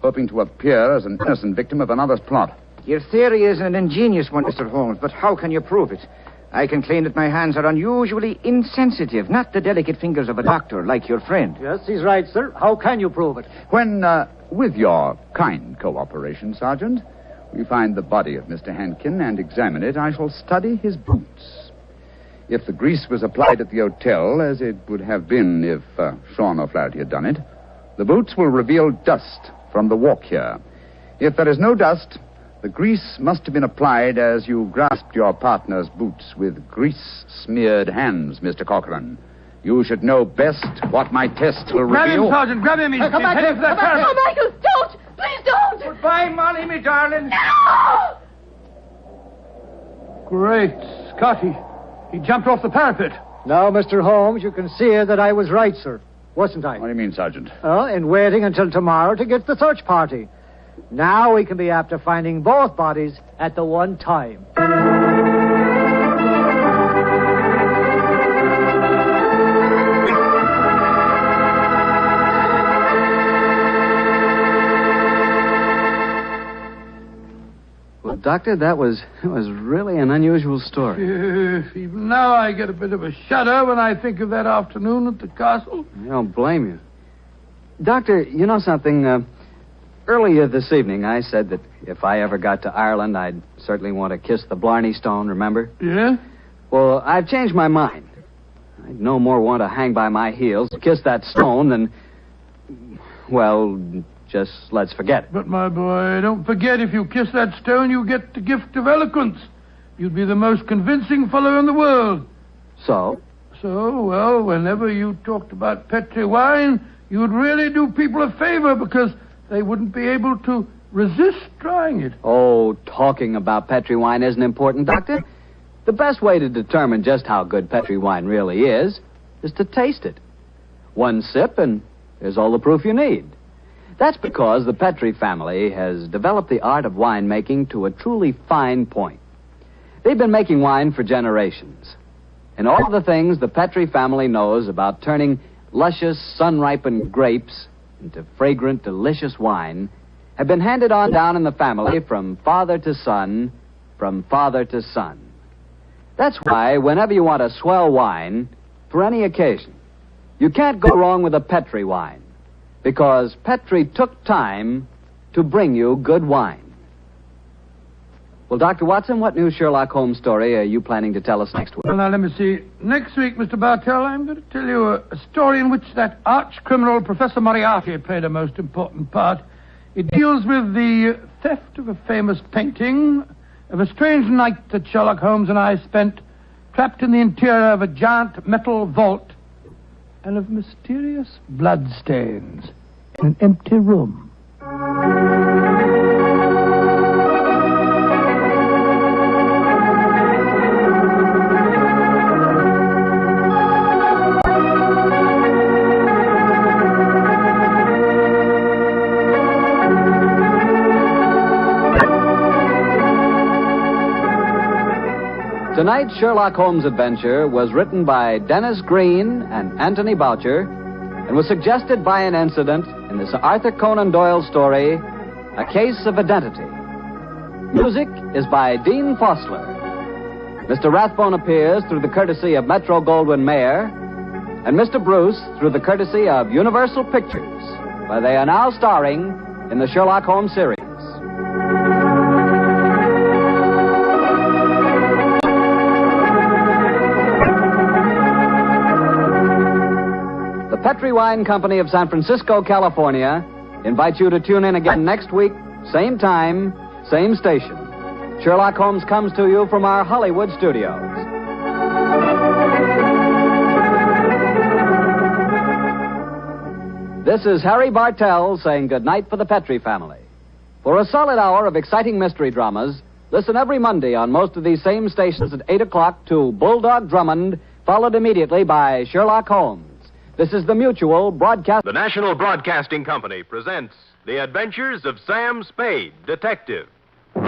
hoping to appear as an innocent victim of another's plot. Your theory is an ingenious one, Mr. Holmes, but how can you prove it? I can claim that my hands are unusually insensitive, not the delicate fingers of a doctor like your friend. Yes, he's right, sir. How can you prove it? When, with your kind cooperation, Sergeant, we find the body of Mr. Hankin and examine it, I shall study his boots. If the grease was applied at the hotel, as it would have been if Sean O'Flaherty had done it, the boots will reveal dust from the walk here. If there is no dust, the grease must have been applied as you grasped your partner's boots with grease-smeared hands, Mr. Corcoran. You should know best what my tests will Grab reveal. him, Sergeant. Grab him. He's Come back heading for that parapet. Oh, Michael, don't! Please don't! Goodbye, Molly, me darling. No! Great Scotty. He jumped off the parapet. Now, Mr. Holmes, you can see that I was right, sir. Wasn't I? What do you mean, Sergeant? In waiting until tomorrow to get the search party. Now we can be after finding both bodies at the one time. Well, Doctor, that was really an unusual story. Even now I get a bit of a shudder when I think of that afternoon at the castle. I don't blame you. Doctor, you know something? Earlier this evening, I said that if I ever got to Ireland, I'd certainly want to kiss the Blarney stone, remember? Yeah? Well, I've changed my mind. I'd no more want to hang by my heels, kiss that stone than... Well, just let's forget it. But, my boy, don't forget if you kiss that stone, you get the gift of eloquence. You'd be the most convincing fellow in the world. So? So, well, whenever you talked about Petri wine, you'd really do people a favor because they wouldn't be able to resist trying it. Oh, talking about Petri wine isn't important, Doctor. The best way to determine just how good Petri wine really is to taste it. One sip and there's all the proof you need. That's because the Petri family has developed the art of winemaking to a truly fine point. They've been making wine for generations. And all the things the Petri family knows about turning luscious, sun-ripened grapes into fragrant, delicious wine have been handed on down in the family from father to son, from father to son. That's why whenever you want a swell wine, for any occasion, you can't go wrong with a Petri wine, because Petri took time to bring you good wine. Well, Dr. Watson, what new Sherlock Holmes story are you planning to tell us next week? Well, now, let me see. Next week, Mr. Bartell, I'm going to tell you a story in which that arch-criminal Professor Moriarty played a most important part. It deals with the theft of a famous painting of a strange night that Sherlock Holmes and I spent trapped in the interior of a giant metal vault and of mysterious bloodstains in an empty room. Tonight's Sherlock Holmes adventure was written by Dennis Green and Anthony Boucher and was suggested by an incident in the Sir Arthur Conan Doyle story, A Case of Identity. Music is by Dean Fossler. Mr. Rathbone appears through the courtesy of Metro-Goldwyn-Mayer, and Mr. Bruce through the courtesy of Universal Pictures, where they are now starring in the Sherlock Holmes series. Petri Wine Company of San Francisco, California, invites you to tune in again next week, same time, same station. Sherlock Holmes comes to you from our Hollywood studios. This is Harry Bartell saying goodnight for the Petri family. For a solid hour of exciting mystery dramas, listen every Monday on most of these same stations at 8 o'clock to Bulldog Drummond, followed immediately by Sherlock Holmes. This is the Mutual Broadcast. The National Broadcasting Company presents The Adventures of Sam Spade, Detective. Sam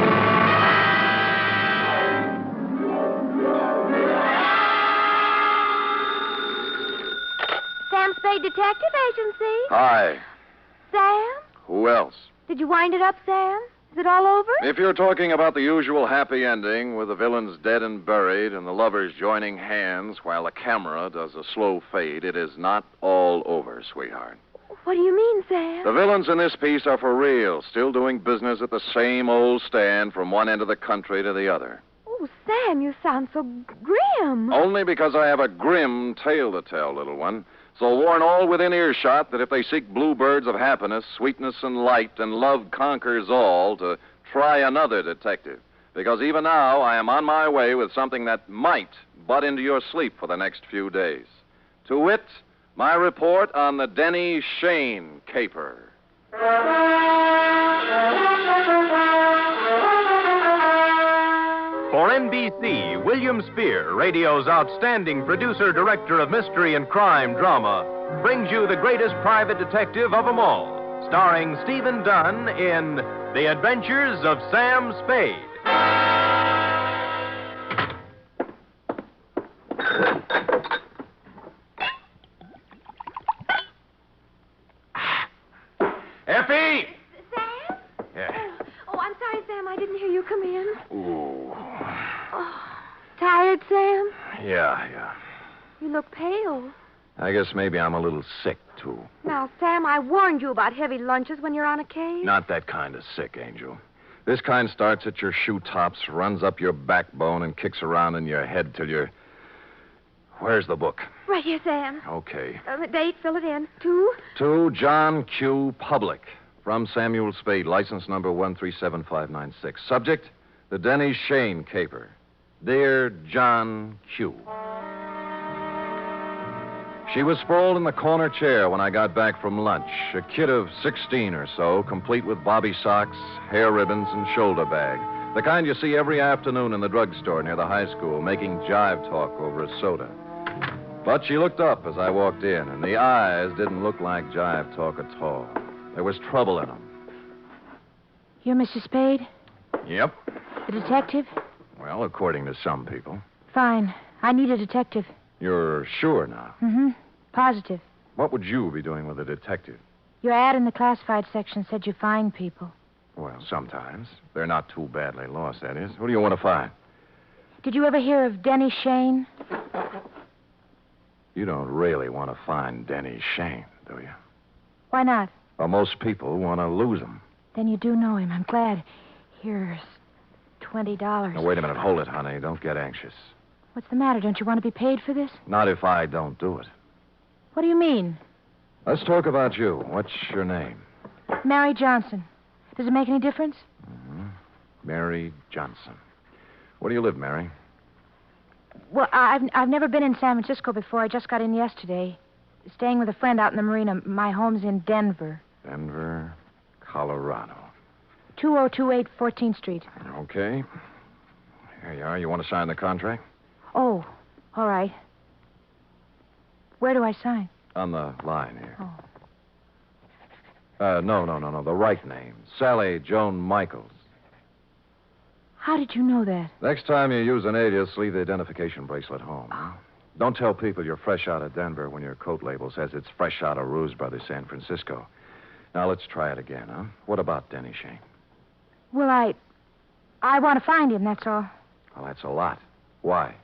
Spade Detective Agency. Hi. Sam? Who else? Did you wind it up, Sam? Is it all over? If you're talking about the usual happy ending with the villains dead and buried and the lovers joining hands while the camera does a slow fade, it is not all over, sweetheart. What do you mean, Sam? The villains in this piece are for real, still doing business at the same old stand from one end of the country to the other. Oh, Sam, you sound so grim. Only because I have a grim tale to tell, little one. So warn all within earshot that if they seek bluebirds of happiness, sweetness, and light, and love conquers all, to try another detective. Because even now I am on my way with something that might butt into your sleep for the next few days. To wit, my report on the Denny Shane caper. For NBC, William Spear, radio's outstanding producer-director of mystery and crime drama, brings you the greatest private detective of them all, starring Stephen Dunn in The Adventures of Sam Spade. Effie! Sam? Yeah. Oh, I'm sorry, Sam. I didn't hear you come in. Ooh. Oh, tired, Sam? Yeah. You look pale. I guess maybe I'm a little sick, too. Now, Sam, I warned you about heavy lunches when you're on a case. Not that kind of sick, Angel. This kind starts at your shoe tops, runs up your backbone, and kicks around in your head till you're... Where's the book? Right here, Sam. Okay. The date, fill it in. 2? To John Q. Public. From Samuel Spade, license number 137596. Subject, the Denny Shane caper. Dear John Q. She was sprawled in the corner chair when I got back from lunch. A kid of 16 or so, complete with bobby socks, hair ribbons, and shoulder bag. The kind you see every afternoon in the drugstore near the high school, making jive talk over a soda. But she looked up as I walked in, and the eyes didn't look like jive talk at all. There was trouble in them. You're Mr. Spade? Yep. The detective? Well, according to some people. Fine. I need a detective. You're sure now? Mm-hmm. Positive. What would you be doing with a detective? Your ad in the classified section said you find people. Well, sometimes. They're not too badly lost, that is. Who do you want to find? Did you ever hear of Denny Shane? You don't really want to find Denny Shane, do you? Why not? Well, most people want to lose him. Then you do know him. I'm glad. Here's $20. Now, wait a minute. Hold it, honey. Don't get anxious. What's the matter? Don't you want to be paid for this? Not if I don't do it. What do you mean? Let's talk about you. What's your name? Mary Johnson. Does it make any difference? Mm-hmm. Mary Johnson. Where do you live, Mary? Well, I've never been in San Francisco before. I just got in yesterday. staying with a friend out in the marina. My home's in Denver. Denver, Colorado. 2028 14th Street. Okay. Here you are. You want to sign the contract? Oh, all right. Where do I sign? On the line here. Oh. No. The right name. Sally Joan Michaels. How did you know that? Next time you use an alias, leave the identification bracelet home. Huh? Don't tell people you're fresh out of Denver when your coat label says it's fresh out of Ruse Brothers, San Francisco. Now, let's try it again, huh? What about Denny Shane? Well, I want to find him, that's all. Well, that's a lot. Why?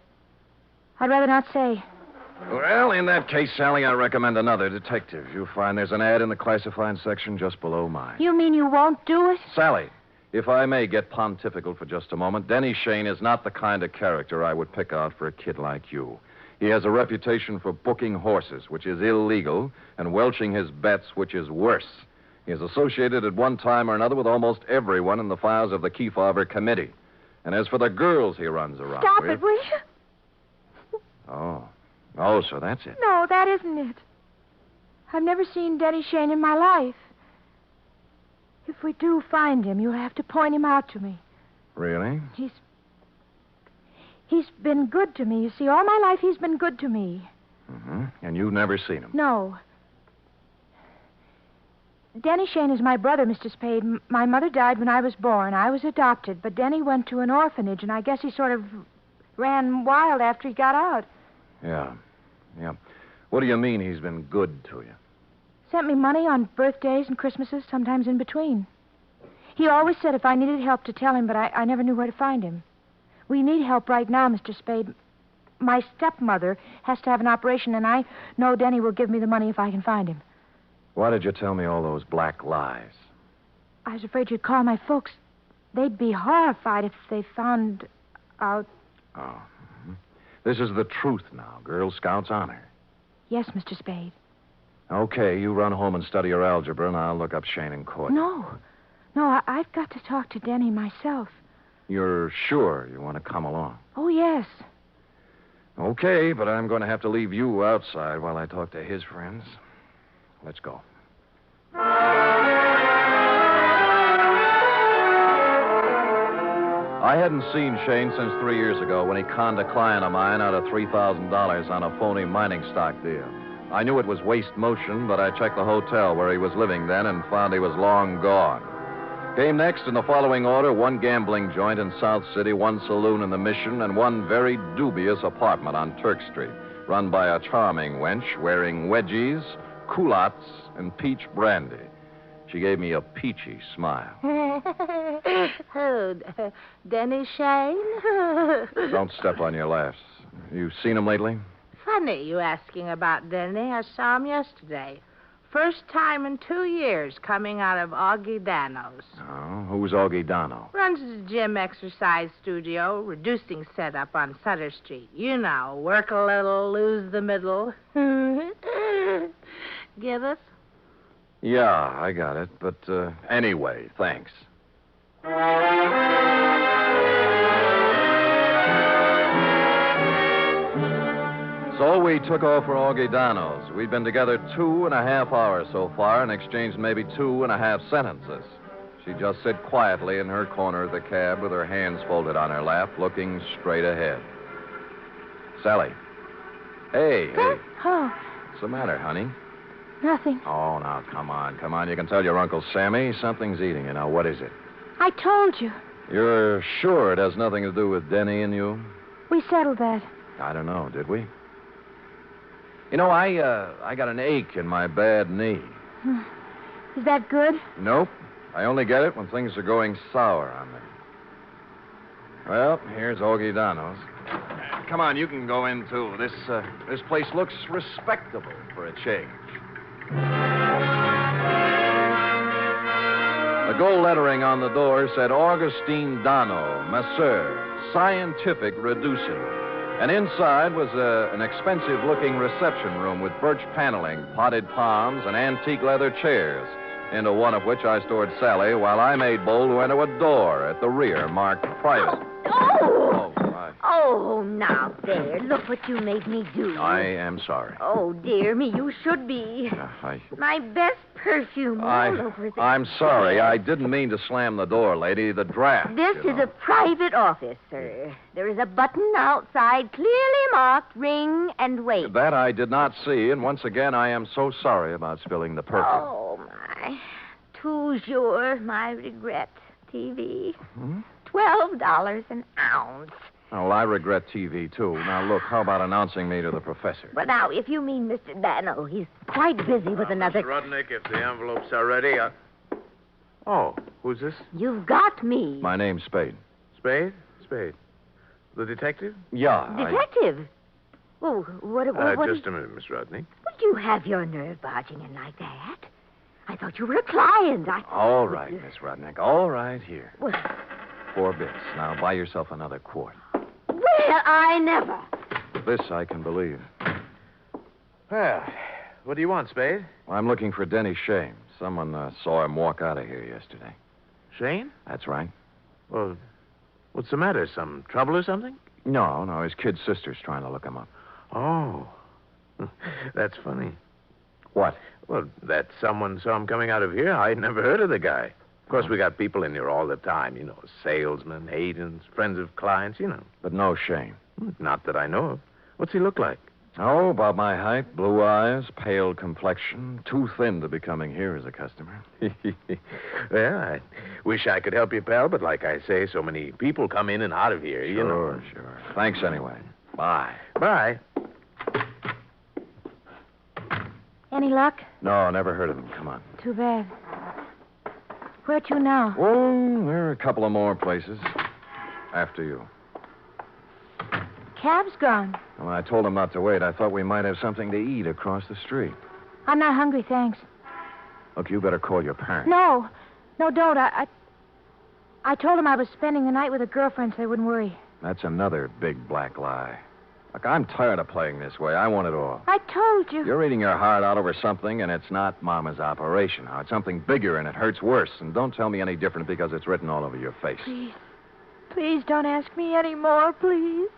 I'd rather not say. Well, in that case, Sally, I recommend another detective. You'll find there's an ad in the classified section just below mine. You mean you won't do it? Sally, if I may get pontifical for just a moment, Denny Shane is not the kind of character I would pick out for a kid like you. He has a reputation for booking horses, which is illegal, and welching his bets, which is worse. He is associated at one time or another with almost everyone in the files of the Kefauver Committee. And as for the girls he runs around Stop with... it, will you? Oh, so that's it. No, that isn't it. I've never seen Denny Shane in my life. If we do find him, you'll have to point him out to me. Really? He's been good to me. You see, all my life he's been good to me. Mm-hmm. And you've never seen him? No. Denny Shane is my brother, Mr. Spade. My mother died when I was born. I was adopted, but Denny went to an orphanage, and I guess he sort of ran wild after he got out. Yeah. What do you mean he's been good to you? Sent me money on birthdays and Christmases, sometimes in between. He always said if I needed help to tell him, but I never knew where to find him. We need help right now, Mr. Spade. My stepmother has to have an operation, and I know Denny will give me the money if I can find him. Why did you tell me all those black lies? I was afraid you'd call my folks. They'd be horrified if they found out. Oh. Mm-hmm. This is the truth now. Girl Scouts honor. Yes, Mr. Spade. Okay, you run home and study your algebra, and I'll look up Shane in court. No, I've got to talk to Denny myself. You're sure you want to come along? Oh, yes. Okay, but I'm going to have to leave you outside while I talk to his friends. Let's go. I hadn't seen Shane since 3 years ago when he conned a client of mine out of $3,000 on a phony mining stock deal. I knew it was waste motion, but I checked the hotel where he was living then and found he was long gone. Came next in the following order: one gambling joint in South City, one saloon in the Mission, and one very dubious apartment on Turk Street, run by a charming wench wearing wedgies, culottes, and peach brandy. She gave me a peachy smile. Oh, Denny Shane? Don't step on your laughs. You seen him lately? Funny you asking about Denny. I saw him yesterday. First time in 2 years coming out of Augie Dano's. Oh, who's Augie Dano? Runs his gym exercise studio, reducing setup on Sutter Street. You know, work a little, lose the middle. Get it? Yeah, I got it. But anyway, thanks. So we took off for Augie Dano's. We'd been together 2.5 hours so far and exchanged maybe 2.5 sentences. She'd just sit quietly in her corner of the cab with her hands folded on her lap, looking straight ahead. Sally. Hey. Oh. What's the matter, honey? Nothing. Oh, now, come on. You can tell your Uncle Sammy something's eating you. Now, what is it? I told you. You're sure it has nothing to do with Denny and you? We settled that. I don't know, did we? You know, I got an ache in my bad knee. Is that good? Nope. I only get it when things are going sour on me. Well, here's Augie Dano's. Come on, you can go in, too. This place looks respectable for a change. The gold lettering on the door said Augustine Dano, Masseur, Scientific Reducing. And inside was an expensive-looking reception room with birch paneling, potted palms, and antique leather chairs, into one of which I stored Sally while I made bold to enter a door at the rear marked private. Oh, Oh, now, there. Look what you made me do. I am sorry. Oh, dear me, you should be. My best perfume all over the... I'm sorry. I didn't mean to slam the door, lady. The draft. This is a private office, sir. There is a button outside clearly marked ring and wait. That I did not see, and once again, I am so sorry about spilling the perfume. Oh, my. Toujours, my regret. TV. $12 an ounce. Well, I regret TV, too. Now, look, how about announcing me to the professor? Well, now, if you mean Mr. Dano, he's quite busy with another... Mr. Rudnick, if the envelopes are ready, Oh, who's this? You've got me. My name's Spade. Spade? Spade. The detective? Yeah. Detective? Oh, what just a minute, Miss Rudnick. Would you have your nerve barging in like that? I thought you were a client. All right, Miss Rudnick. All right, here. Well, 4 bits. Now, buy yourself another quart. well, I never. This I can believe. Well, what do you want, Spade? Well, I'm looking for Denny Shane. Someone saw him walk out of here yesterday. Shane? That's right. Well, what's the matter? Some trouble or something? No, his kid sister's trying to look him up. Oh. That's funny. What? Well, that someone saw him coming out of here. I'd never heard of the guy. Of course, we got people in here all the time, salesmen, agents, friends of clients, But no Shane. Not that I know of. What's he look like? Oh, about my height, blue eyes, pale complexion, too thin to be coming here as a customer. Well, I wish I could help you, pal, but like I say, so many people come in and out of here, Sure. Thanks anyway. Bye. Bye. Any luck? No, never heard of him. Come on. Too bad. Where to now? Oh, there are a couple of more places. After you. Cab's gone. Well, I told him not to wait. I thought we might have something to eat across the street. I'm not hungry, thanks. Look, you better call your parents. No, don't. I told him I was spending the night with a girlfriend so they wouldn't worry. That's another big black lie. Look, I'm tired of playing this way. I want it all. I told you. You're eating your heart out over something, and it's not Mama's operation. Now, it's something bigger, and it hurts worse. And don't tell me any different because it's written all over your face. Please don't ask me any more, please.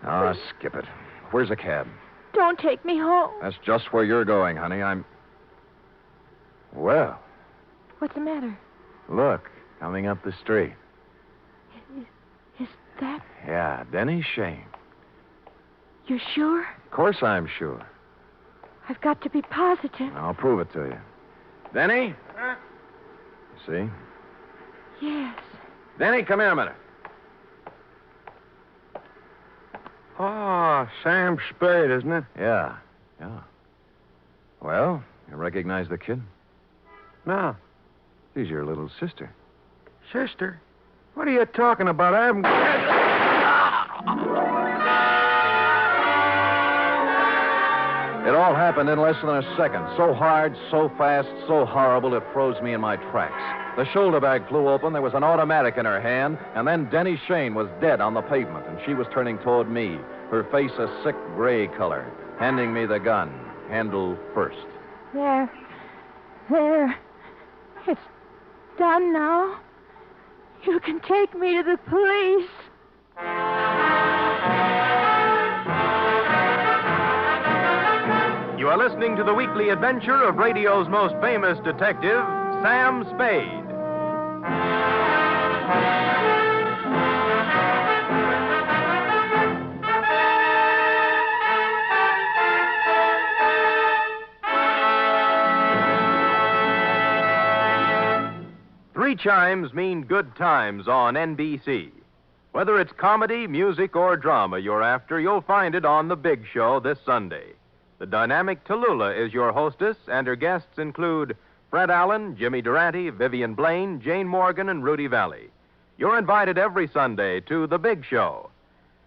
Oh, skip it. Where's a cab? Don't take me home. That's just where you're going, honey. Well, What's the matter? look, coming up the street. Is that... Yeah, Denny Shane. You're sure? Of course I'm sure. I've got to be positive. I'll prove it to you. Denny? See? Yes. Denny, come here a minute. Oh, Sam Spade, isn't it? Yeah. Well, you recognize the kid? No. She's your little sister. Sister? What are you talking about? I haven't... It all happened in less than a second. So hard, so fast, so horrible, it froze me in my tracks. The shoulder bag flew open, there was an automatic in her hand, and then Denny Shane was dead on the pavement, and she was turning toward me, her face a sick gray color, handing me the gun, handle first. There. It's done now. You can take me to the police. You are listening to the weekly adventure of radio's most famous detective, Sam Spade. 3 chimes mean good times on NBC. Whether it's comedy, music, or drama you're after, you'll find it on The Big Show this Sunday. The dynamic Tallulah is your hostess, and her guests include Fred Allen, Jimmy Durante, Vivian Blaine, Jane Morgan, and Rudy Valley. You're invited every Sunday to The Big Show.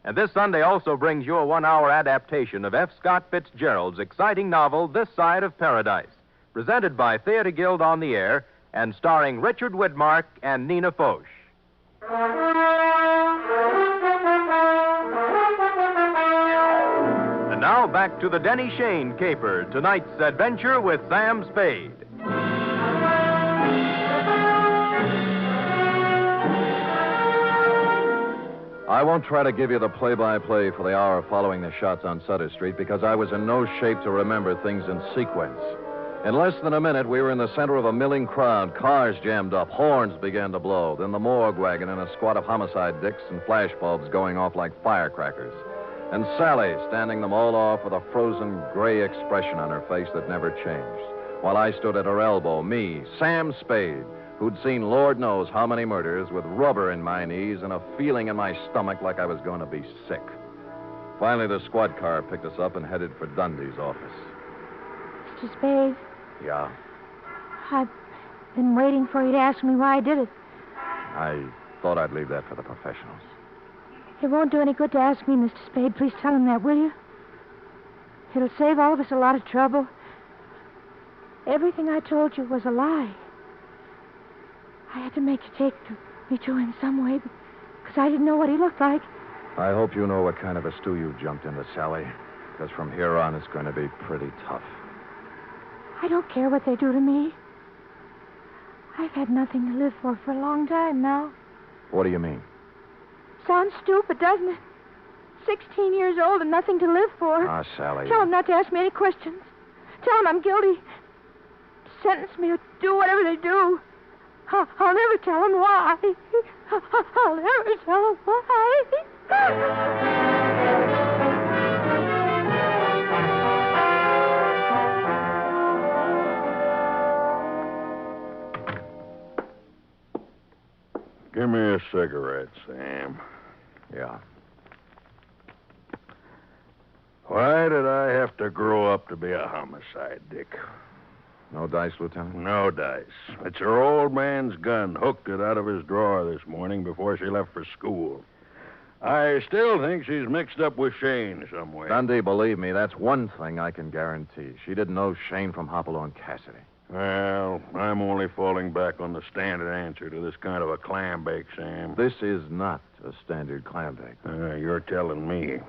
And this Sunday also brings you a 1-hour adaptation of F. Scott Fitzgerald's exciting novel, This Side of Paradise, presented by Theater Guild on the Air and starring Richard Widmark and Nina Foch. And now back to the Denny Shane caper, tonight's adventure with Sam Spade. I won't try to give you the play-by-play for the hour following the shots on Sutter Street because I was in no shape to remember things in sequence. In less than a minute, we were in the center of a milling crowd. Cars jammed up. Horns began to blow. Then the morgue wagon and a squad of homicide dicks and flashbulbs going off like firecrackers. And Sally standing them all off with a frozen gray expression on her face that never changed. While I stood at her elbow, me, Sam Spade, who'd seen Lord knows how many murders, with rubber in my knees and a feeling in my stomach like I was going to be sick. Finally, the squad car picked us up and headed for Dundee's office. Mr. Spade, Yeah? I've been waiting for you to ask me why I did it. I thought I'd leave that for the professionals. It won't do any good to ask me, Mr. Spade. Please tell him that, will you? It'll save all of us a lot of trouble. Everything I told you was a lie. I had to make you take me to him some way because I didn't know what he looked like. I hope you know what kind of a stew you jumped into, Sally, because from here on it's going to be pretty tough. I don't care what they do to me. I've had nothing to live for a long time now. What do you mean? Sounds stupid, doesn't it? 16 years old and nothing to live for. Ah, Sally. Tell him not to ask me any questions. Tell him I'm guilty. Sentence me or do whatever they do. I'll never tell him why. I'll never tell him why. Give me a cigarette, Sam. Yeah. Why did I have to grow up to be a homicide, Dick? No dice, Lieutenant? No dice. It's her old man's gun. Hooked it out of his drawer this morning before she left for school. I still think she's mixed up with Shane some way. Dundee, believe me, that's one thing I can guarantee. She didn't know Shane from Hopalong Cassidy. Well, I'm only falling back on the standard answer to this kind of a clam bake, Sam. This is not a standard clam bake. You're telling me.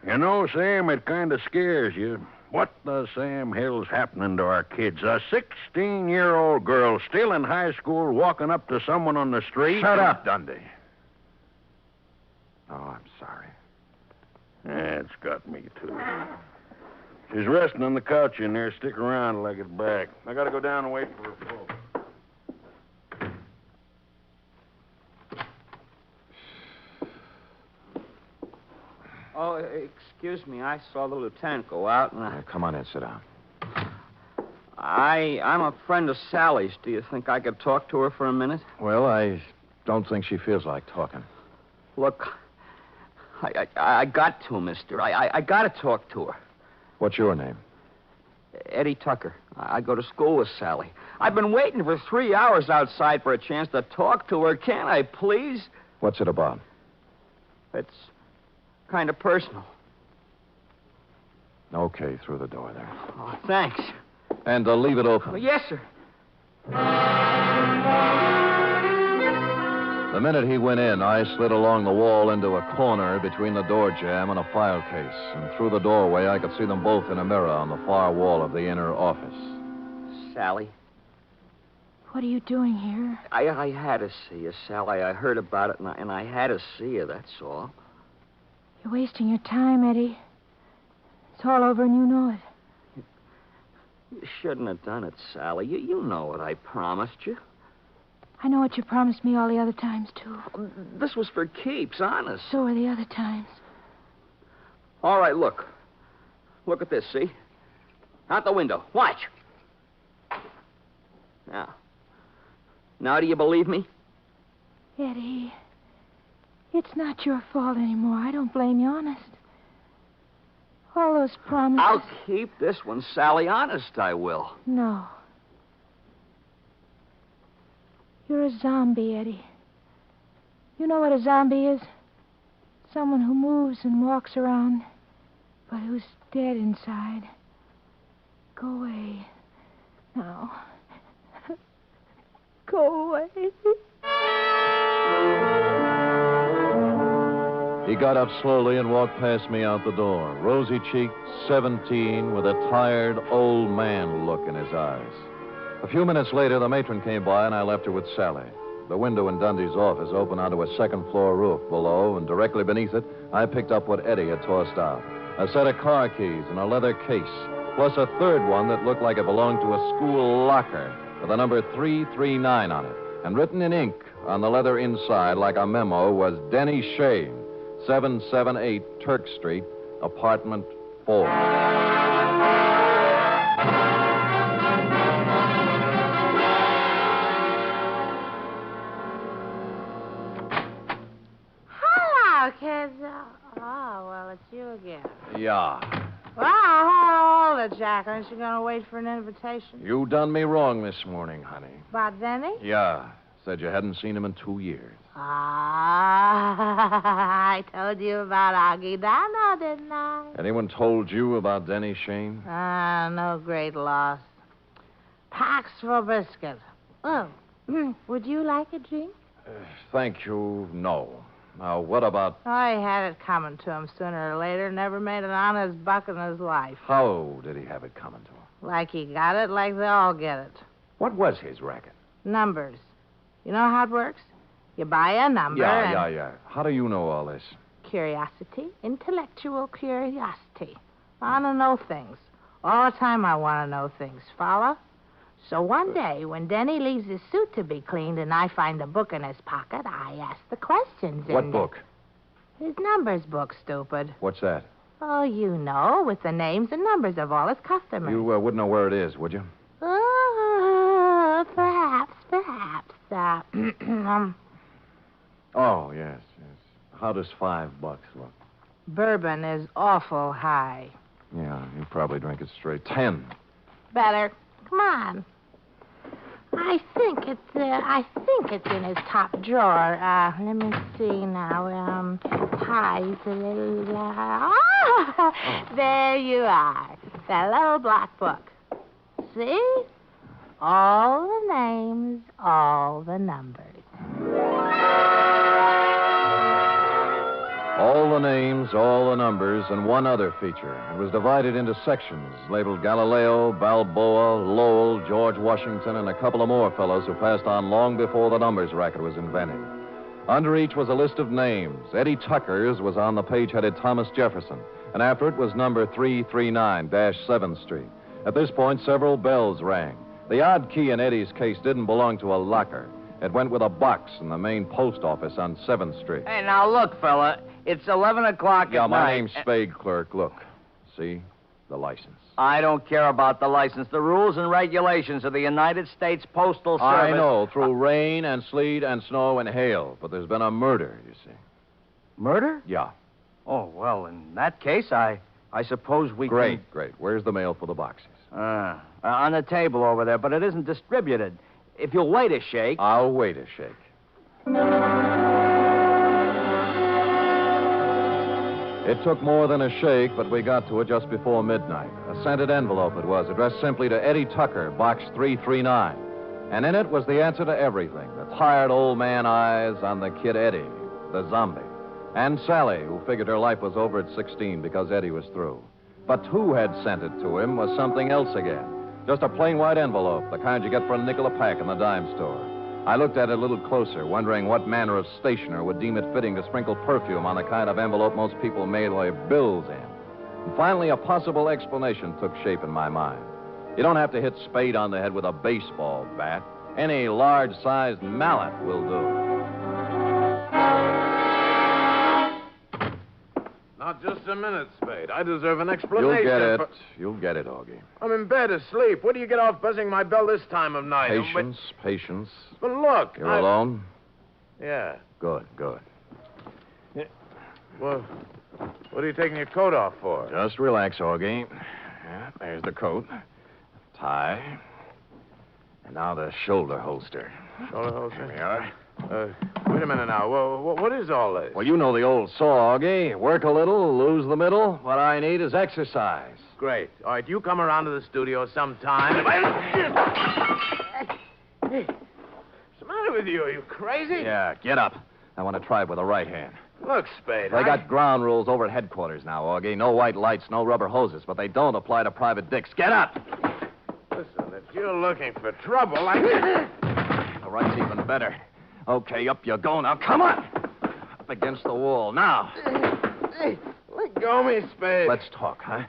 You know, Sam, it kind of scares you. What the Sam Hill's happening to our kids? A 16-year-old girl still in high school walking up to someone on the street? Shut up, Dundee. Oh, I'm sorry. It's got me, too. She's resting on the couch in there. Stick around till I get back. I gotta go down and wait for her folks. Oh, excuse me. I saw the lieutenant go out, and Come on in, sit down. I'm a friend of Sally's. Do you think I could talk to her for a minute? Well, I don't think she feels like talking. Look, I got to, mister. I got to talk to her. What's your name? Eddie Tucker. I go to school with Sally. I've been waiting for 3 hours outside for a chance to talk to her. Can't I, please? What's it about? It's kind of personal. Okay, through the door there. Oh, thanks. And leave it open. Oh, yes, sir. The minute he went in, I slid along the wall into a corner between the door jamb and a file case. And through the doorway, I could see them both in a mirror on the far wall of the inner office. Sally? What are you doing here? I had to see you, Sally. I heard about it, and I had to see you, that's all. You're wasting your time, Eddie. It's all over and you know it. You shouldn't have done it, Sally. You know what I promised you. I know what you promised me all the other times, too. This was for keeps, honest. So were the other times. All right, look. Look at this, see? Out the window. Watch. Now do you believe me? Eddie, it's not your fault anymore. I don't blame you, honest. All those promises... I'll keep this one, Sally. Honest, I will. No. You're a zombie, Eddie. You know what a zombie is? Someone who moves and walks around, but who's dead inside. Go away. Now. Go away. He got up slowly and walked past me out the door, rosy-cheeked, 17, with a tired, old man look in his eyes. A few minutes later, the matron came by, and I left her with Sally. The window in Dundee's office opened onto a second-floor roof below, and directly beneath it, I picked up what Eddie had tossed out. A set of car keys in a leather case, plus a third one that looked like it belonged to a school locker with the number 339 on it. And written in ink on the leather inside, like a memo, was Denny Shane, 778 Turk Street, apartment 4. Hello, kids. Oh, well, it's you again. Yeah. Well, hold it, Jack. Aren't you going to wait for an invitation? You done me wrong this morning, honey. About Denny? Yeah. Said you hadn't seen him in 2 years. Ah, I told you about Candono, didn't I? Anyone told you about Denny Shane? No great loss. Pax for biscuit. Oh, would you like a drink? Thank you, no. Now, what about... I had it coming to him sooner or later. Never made an honest buck in his life. How did he have it coming to him? Like he got it, like they all get it. What was his racket? Numbers. You know how it works? You buy a number Yeah. How do you know all this? Curiosity. Intellectual curiosity. I want to know things. All the time I want to know things. Follow? So one day, when Denny leaves his suit to be cleaned and I find a book in his pocket, I ask the questions. What book? His numbers book, stupid. What's that? Oh, you know, with the names and numbers of all his customers. You wouldn't know where it is, would you? Oh, perhaps. Oh, yes. How does $5 look? Bourbon is awful high. Yeah, you probably drink it straight. 10. Better. Come on. I think it's in his top drawer. Let me see now. Ties a little. There you are. That little black book. See? All the names, all the numbers. All the names, all the numbers, and one other feature. It was divided into sections, labeled Galileo, Balboa, Lowell, George Washington, and a couple of more fellows who passed on long before the numbers racket was invented. Under each was a list of names. Eddie Tucker's was on the page headed Thomas Jefferson, and after it was number 339-7th Street. At this point, several bells rang. The odd key in Eddie's case didn't belong to a locker. It went with a box in the main post office on 7th Street. Hey, now look, fella. It's 11 o'clock at night. Yeah, my name's Spade, clerk. Look. See? The license. I don't care about the license. The rules and regulations of the United States Postal Service... I know, through rain and sleet and snow and hail. But there's been a murder, you see. Murder? Yeah. Oh, well, in that case, I suppose we Great. Where's the mail for the boxes? On the table over there, but it isn't distributed. If you'll wait a shake... I'll wait a shake. It took more than a shake, but we got to it just before midnight. A scented envelope it was, addressed simply to Eddie Tucker, box 339. And in it was the answer to everything. The tired old man eyes on the kid Eddie, the zombie. And Sally, who figured her life was over at 16 because Eddie was through. But who had sent it to him was something else again. Just a plain white envelope, the kind you get for a nickel a pack in the dime store. I looked at it a little closer, wondering what manner of stationer would deem it fitting to sprinkle perfume on the kind of envelope most people mail their bills in. And finally, a possible explanation took shape in my mind. You don't have to hit Spade on the head with a baseball bat. Any large-sized mallet will do. Now, just a minute, Spade. I deserve an explanation. You'll get it, Augie. I'm in bed asleep. What do you get off buzzing my bell this time of night? Patience. But look. You're alone? Yeah. Good. Yeah. Well, what are you taking your coat off for? Just relax, Augie. Yeah, there's the coat. Tie. And now the shoulder holster. Shoulder holster? Here we are. Wait a minute now. Well, what is all this? Well, you know the old saw, Augie. Work a little, lose the middle. What I need is exercise. Great. All right, you come around to the studio sometime. What's the matter with you? Are you crazy? Yeah, get up. I want to try it with the right hand. Look, Spade. They got ground rules over at headquarters now, Augie. No white lights, no rubber hoses, but they don't apply to private dicks. Get up! Listen, if you're looking for trouble, The right's even better. Okay, up you go now. Come on. Up against the wall. Now. Hey, let go me, Spade. Let's talk, huh?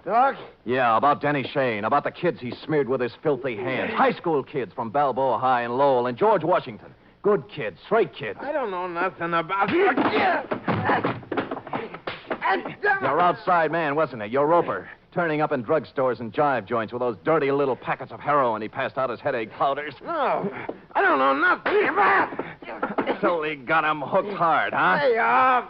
Talk? Yeah, about Denny Shane, about the kids he smeared with his filthy hands. High school kids from Balboa High and Lowell and George Washington. Good kids, straight kids. I don't know nothing about... Your outside man, wasn't it? Your roper. Turning up in drugstores and jive joints with those dirty little packets of heroin he passed out as headache powders. No, I don't know nothing about... So they got him hooked hard, huh? Hey, off.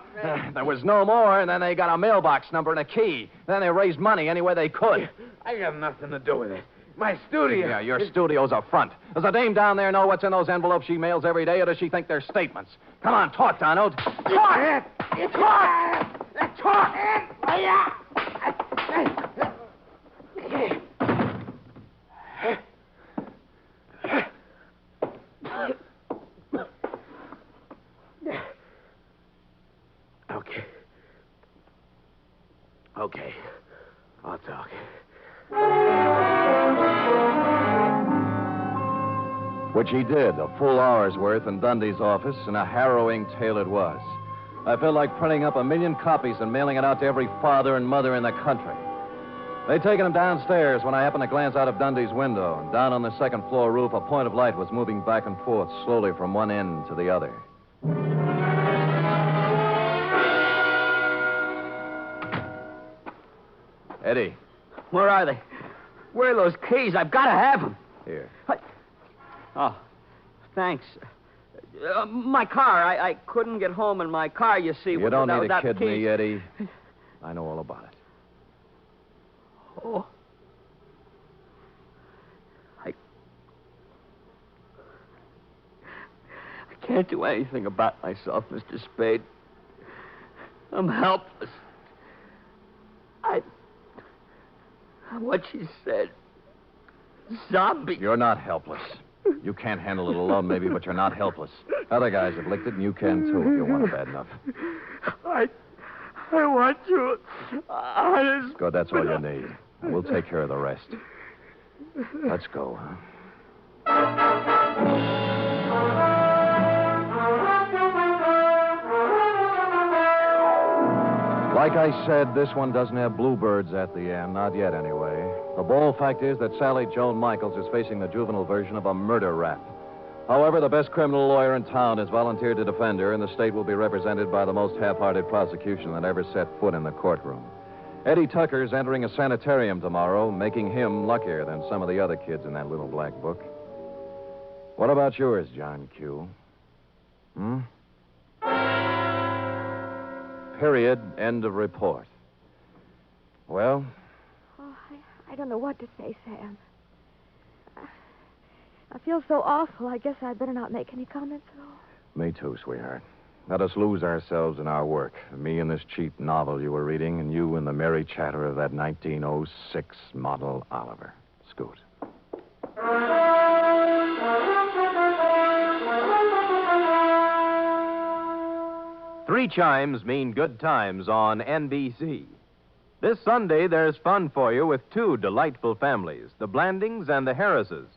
There was no more, and then they got a mailbox number and a key. Then they raised money any way they could. I got nothing to do with it. My studio. Yeah, your studio's a front. Does the dame down there know what's in those envelopes she mails every day, or does she think they're statements? Come on, talk, Donald. Talk! Talk! Okay. I'll talk. Which he did, a full hour's worth in Dundee's office, and a harrowing tale it was. I felt like printing up 1 million copies and mailing it out to every father and mother in the country. They'd taken him downstairs when I happened to glance out of Dundee's window, and down on the second floor roof, a point of light was moving back and forth, slowly from one end to the other. Eddie. Where are they? Where are those keys? I've got to have them. Here. Oh, thanks. My car. I couldn't get home in my car, you see. You don't need to kid keys. me, Eddie. I know all about it. Oh. I can't do anything about myself, Mr. Spade. I'm helpless. What she said. Zombie. You're not helpless. You can't handle it alone, maybe, but you're not helpless. Other guys have licked it, and you can, too, if you want it bad enough. I want you. Honest. Good, that's all you need. We'll take care of the rest. Let's go, huh? Like I said, this one doesn't have bluebirds at the end. Not yet, anyway. The bold fact is that Sally Joan Michaels is facing the juvenile version of a murder rap. However, the best criminal lawyer in town has volunteered to defend her, and the state will be represented by the most half-hearted prosecution that ever set foot in the courtroom. Eddie Tucker's entering a sanitarium tomorrow, making him luckier than some of the other kids in that little black book. What about yours, John Q? Period. End of report. Well? Oh, I don't know what to say, Sam. I feel so awful. I guess I'd better not make any comments at all. Me too, sweetheart. Let us lose ourselves in our work. Me in this cheap novel you were reading, and you in the merry chatter of that 1906 model Oliver. Scoot. Three chimes mean good times on NBC. This Sunday, there's fun for you with two delightful families, the Blandings and the Harrises.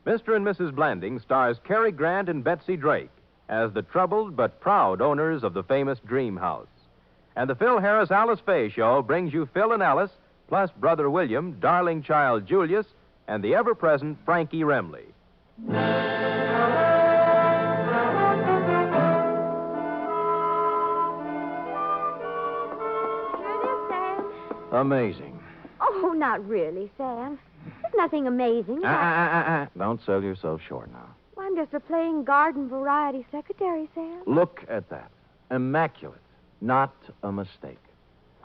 Mr. and Mrs. Blanding stars Cary Grant and Betsy Drake as the troubled but proud owners of the famous Dream House. And the Phil Harris Alice Faye Show brings you Phil and Alice, plus Brother William, darling child Julius, and the ever-present Frankie Remley. Amazing. Oh, not really, Sam. There's nothing amazing about... Don't sell yourself short now. Well, I'm just a plain garden variety secretary, Sam. Look at that. Immaculate. Not a mistake.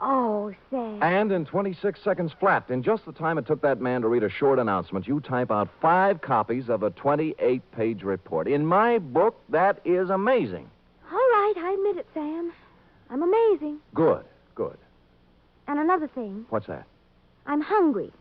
Oh, Sam. And in 26 seconds flat, in just the time it took that man to read a short announcement, you type out 5 copies of a 28-page report. In my book, that is amazing. All right, I admit it, Sam. I'm amazing. Good, good. And another thing. What's that? I'm hungry.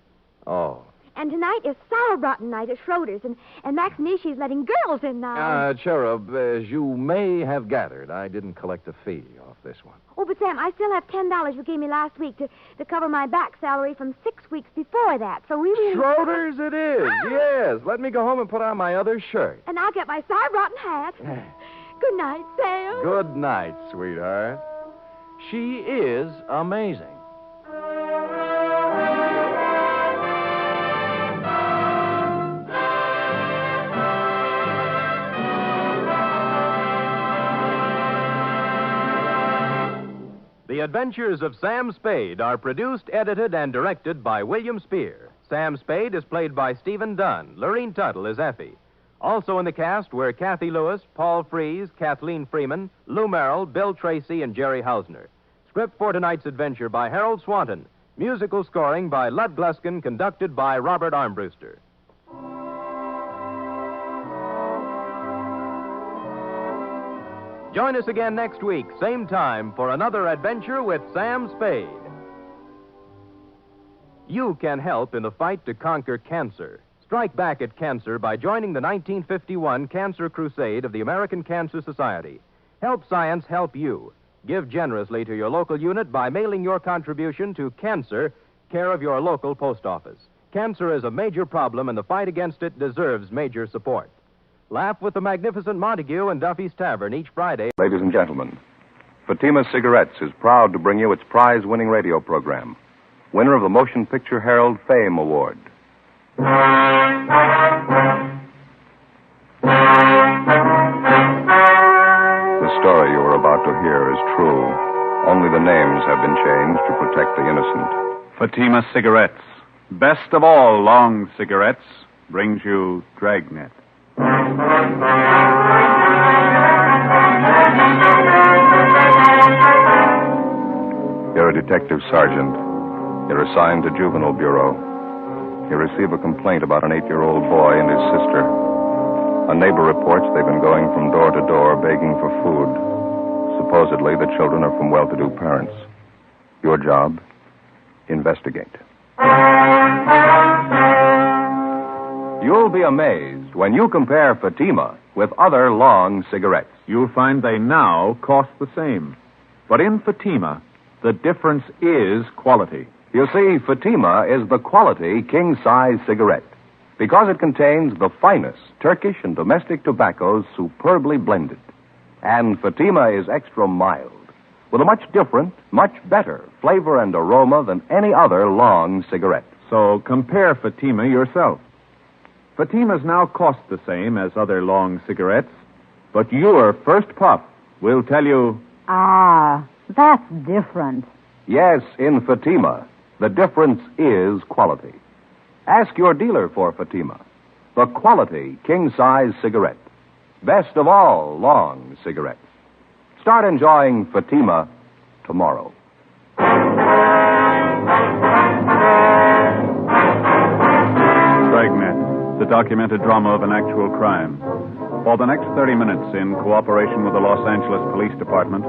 Oh. And tonight is sauerbraten night at Schroeder's, and Max Nishi's letting girls in now. Cherub, as you may have gathered, I didn't collect a fee off this one. Oh, but Sam, I still have $10 you gave me last week to cover my back salary from 6 weeks before that. So we really... Schroeder's it is, yes. Let me go home and put on my other shirt. And I'll get my sauerbraten hat. Good night, Sam. Good night, sweetheart. She is amazing. The Adventures of Sam Spade are produced, edited, and directed by William Spear. Sam Spade is played by Stephen Dunn. Lorene Tuttle is Effie. Also in the cast were Kathy Lewis, Paul Freese, Kathleen Freeman, Lou Merrill, Bill Tracy, and Jerry Hausner. Script for tonight's adventure by Harold Swanton. Musical scoring by Lud Gluskin, conducted by Robert Armbruster. Join us again next week, same time, for another adventure with Sam Spade. You can help in the fight to conquer cancer. Strike back at cancer by joining the 1951 Cancer Crusade of the American Cancer Society. Help science help you. Give generously to your local unit by mailing your contribution to Cancer, care of your local post office. Cancer is a major problem, and the fight against it deserves major support. Laugh with the magnificent Montague in Duffy's Tavern each Friday. Ladies and gentlemen, Fatima Cigarettes is proud to bring you its prize-winning radio program, winner of the Motion Picture Herald Fame Award. The story you are about to hear is true. Only the names have been changed to protect the innocent. Fatima Cigarettes, best of all long cigarettes, brings you Dragnet. You're a detective sergeant. You're assigned to Juvenile Bureau. You receive a complaint about an 8-year-old boy and his sister. A neighbor reports they've been going from door to door begging for food. Supposedly, the children are from well-to-do parents. Your job? Investigate. You'll be amazed when you compare Fatima with other long cigarettes. You'll find they now cost the same. But in Fatima, the difference is quality. You see, Fatima is the quality king-size cigarette because it contains the finest Turkish and domestic tobaccos superbly blended. And Fatima is extra mild with a much different, much better flavor and aroma than any other long cigarette. So compare Fatima yourself. Fatimas now cost the same as other long cigarettes, but your first puff will tell you... Ah, that's different. Yes, in Fatima, the difference is quality. Ask your dealer for Fatima, the quality king-size cigarette. Best of all long cigarettes. Start enjoying Fatima tomorrow. Dragnet, the documented drama of an actual crime. For the next 30 minutes, in cooperation with the Los Angeles Police Department,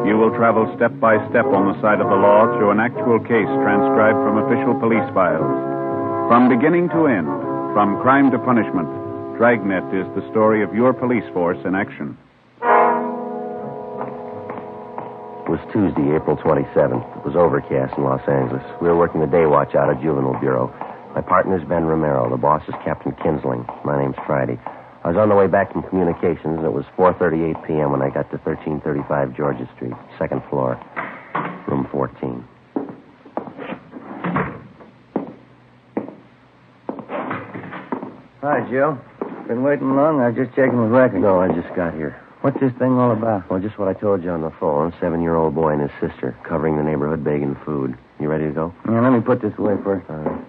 you will travel step by step on the side of the law through an actual case transcribed from official police files. From beginning to end, from crime to punishment, Dragnet is the story of your police force in action. It was Tuesday, April 27th. It was overcast in Los Angeles. We were working the day watch out at Juvenile Bureau. My partner's Ben Romero. The boss is Captain Kinsling. My name's Friday. I was on the way back from communications, and it was 4:38 p.m. when I got to 1335 Georgia Street, second floor, room 14. Hi, Joe. Been waiting long? I was just checking with records. No, I just got here. What's this thing all about? Well, just what I told you on the phone. 7-year-old boy and his sister covering the neighborhood begging food. You ready to go? Yeah, let me put this away first. All right.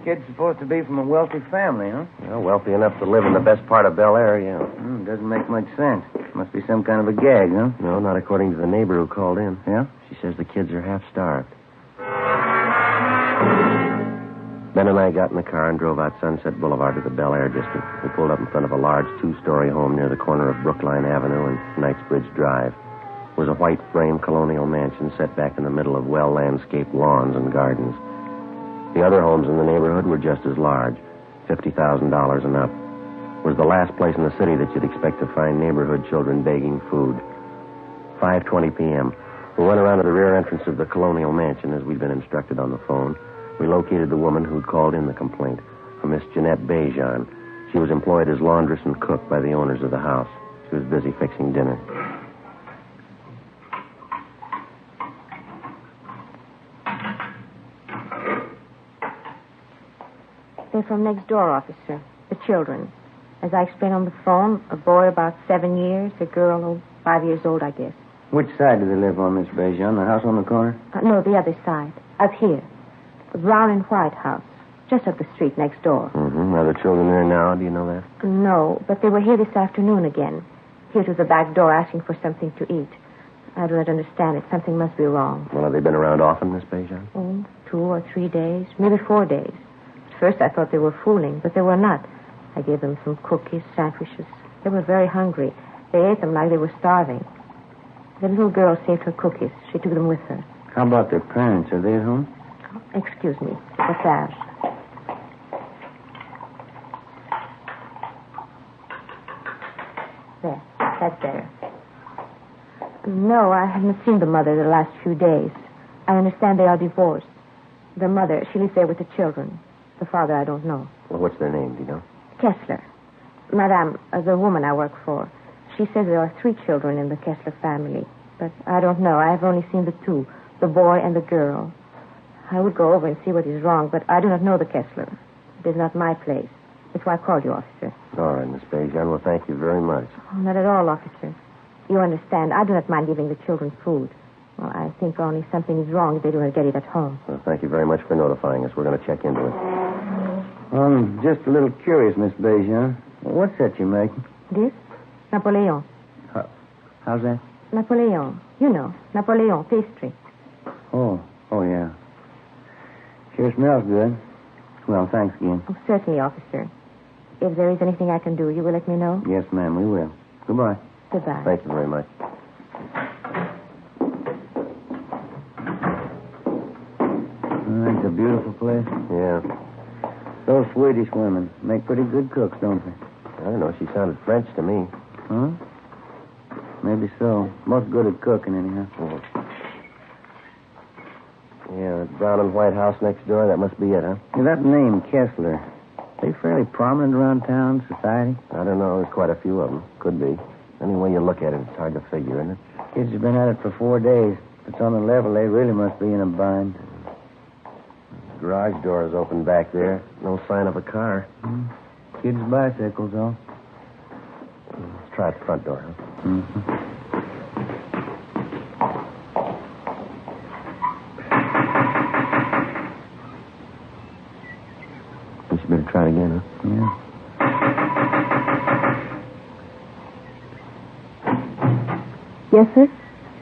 Kid's supposed to be from a wealthy family, huh? Well, wealthy enough to live in the best part of Bel Air, yeah. Doesn't make much sense. Must be some kind of a gag, huh? No, not according to the neighbor who called in. Yeah? She says the kids are half-starved. Ben and I got in the car and drove out Sunset Boulevard to the Bel Air district. We pulled up in front of a large 2-story home near the corner of Brookline Avenue and Knightsbridge Drive. It was a white frame colonial mansion set back in the middle of well-landscaped lawns and gardens. The other homes in the neighborhood were just as large, $50,000 and up. It was the last place in the city that you'd expect to find neighborhood children begging food. 5:20 p.m. We went around to the rear entrance of the Colonial Mansion as we'd been instructed on the phone. We located the woman who'd called in the complaint, a Miss Jeanette Bejan. She was employed as laundress and cook by the owners of the house. She was busy fixing dinner. They're from next door, officer. The children. As I explained on the phone, a boy about 7 years, a girl 5 years old, I guess. Which side do they live on, Miss Bejan? The house on the corner? No, the other side. Up here. The brown and white house. Just up the street next door. Mm-hmm. Are the children there now? Do you know that? No, but they were here this afternoon again. Here to the back door asking for something to eat. I do not understand it. Something must be wrong. Well, have they been around often, Miss Bejan? 2 or 3 days, maybe 4 days. At first I thought they were fooling, but they were not. I gave them some cookies, sandwiches. They were very hungry. They ate them like they were starving. The little girl saved her cookies. She took them with her. How about their parents? Are they at home? Excuse me. What's that? There. That's better. No, I haven't seen the mother the last few days. I understand they are divorced. The mother, she lives there with the children. The father, I don't know. Well, what's their name, do you know? Kessler. Madame, the woman I work for, she says there are 3 children in the Kessler family. But I don't know. I have only seen the 2, the boy and the girl. I would go over and see what is wrong, but I do not know the Kessler. It is not my place. That's why I called you, officer. All right, Miss Bejan. Well, thank you very much. Oh, not at all, officer. You understand, I do not mind giving the children food. Well, I think only something is wrong if they do not get it at home. Well, thank you very much for notifying us. We're going to check into it. I'm just a little curious, Miss Bejan. What's that you're making? This? Napoleon. How's that? Napoleon. You know, Napoleon pastry. Oh, yeah. Sure smells good. Well, thanks again. Oh, certainly, officer. If there is anything I can do, you will let me know? Yes, ma'am, we will. Goodbye. Goodbye. Thank you very much. It's a beautiful place. Yeah. Those Swedish women make pretty good cooks, don't they? I don't know. She sounded French to me. Huh? Maybe so. Most good at cooking, anyhow. Yeah, that brown and white house next door, that must be it, huh? Yeah, that name, Kessler, they fairly prominent around town, society? I don't know. There's quite a few of them. Could be. Any way you look at it, it's hard to figure, isn't it? Kids have been at it for 4 days. If it's on the level, they really must be in a bind. The garage door is open back there. No sign of a car. Kids' bicycles, though. Let's try the front door, huh? Mm-hmm. We should better try it again, huh? Yeah. Yes, sir?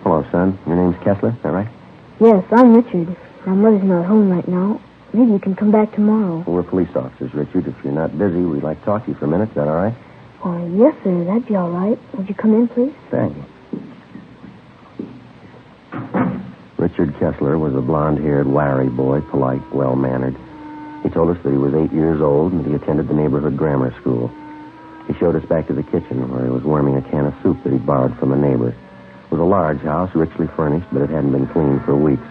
Hello, son. Your name's Kessler, is that right? Yes, I'm Richard. My mother's not home right now. Maybe you can come back tomorrow. Well, we're police officers, Richard. If you're not busy, we'd like to talk to you for a minute. Is that all right? Yes, sir. That'd be all right. Would you come in, please? Thank you. Richard Kessler was a blonde-haired, wiry boy, polite, well-mannered. He told us that he was 8 years old and that he attended the neighborhood grammar school. He showed us back to the kitchen where he was warming a can of soup that he'd borrowed from a neighbor. It was a large house, richly furnished, but it hadn't been cleaned for weeks.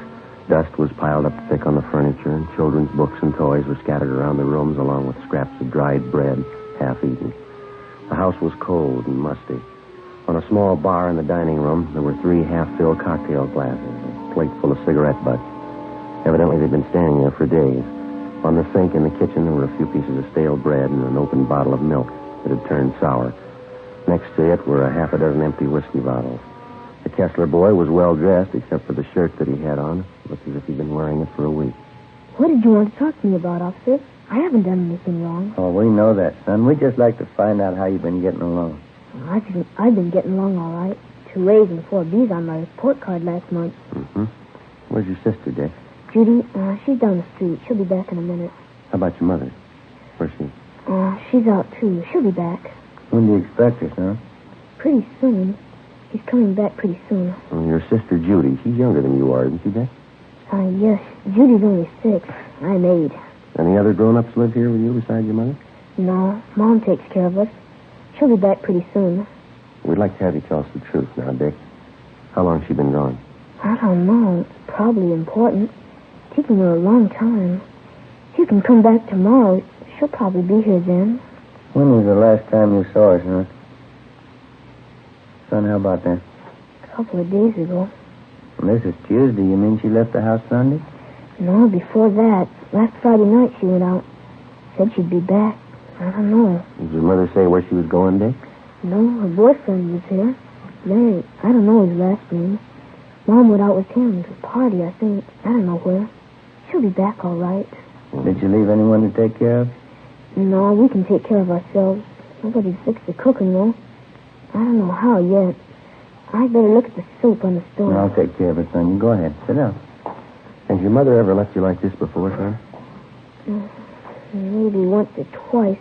Dust was piled up thick on the furniture, and children's books and toys were scattered around the rooms along with scraps of dried bread, half-eaten. The house was cold and musty. On a small bar in the dining room, there were 3 half-filled cocktail glasses, a plate full of cigarette butts. Evidently, they'd been standing there for days. On the sink in the kitchen, there were a few pieces of stale bread and an open bottle of milk that had turned sour. Next to it were a half a dozen empty whiskey bottles. The Kessler boy was well-dressed, except for the shirt that he had on. It looked as if he'd been wearing it for a week. What did you want to talk to me about, officer? I haven't done anything wrong. Oh, we know that, son. We'd just like to find out how you've been getting along. I've been getting along all right. 2 A's and 4 B's on my report card last month. Mm-hmm. Where's your sister, Dick? Judy, she's down the street. She'll be back in a minute. How about your mother? Where's she? She's out, too. She'll be back. When do you expect her, son? Pretty soon. She's coming back pretty soon. Well, your sister, Judy, she's younger than you are, isn't she, Dick? Yes. Judy's only 6. I'm 8. Any other grown-ups live here with you besides your mother? No, Mom takes care of us. She'll be back pretty soon. We'd like to have you tell us the truth now, Dick. How long has she been gone? I don't know. It's probably important. Taking her a long time. If you can come back tomorrow, she'll probably be here then. When was the last time you saw her, son? Son, how about that? A couple of days ago. And this is Tuesday. You mean she left the house Sunday? No, before that. Last Friday night she went out. Said she'd be back. I don't know. Did your mother say where she was going, Dick? No, her boyfriend was here. Larry. I don't know his last name. Mom went out with him to a party, I think. I don't know where. She'll be back all right. Did you leave anyone to take care of? No, we can take care of ourselves. Nobody's fixed the cooking, though. I don't know how yet. I'd better look at the soup on the stove. I'll take care of it, son. You go ahead. Sit down. Has your mother ever left you like this before, son? Maybe once or twice.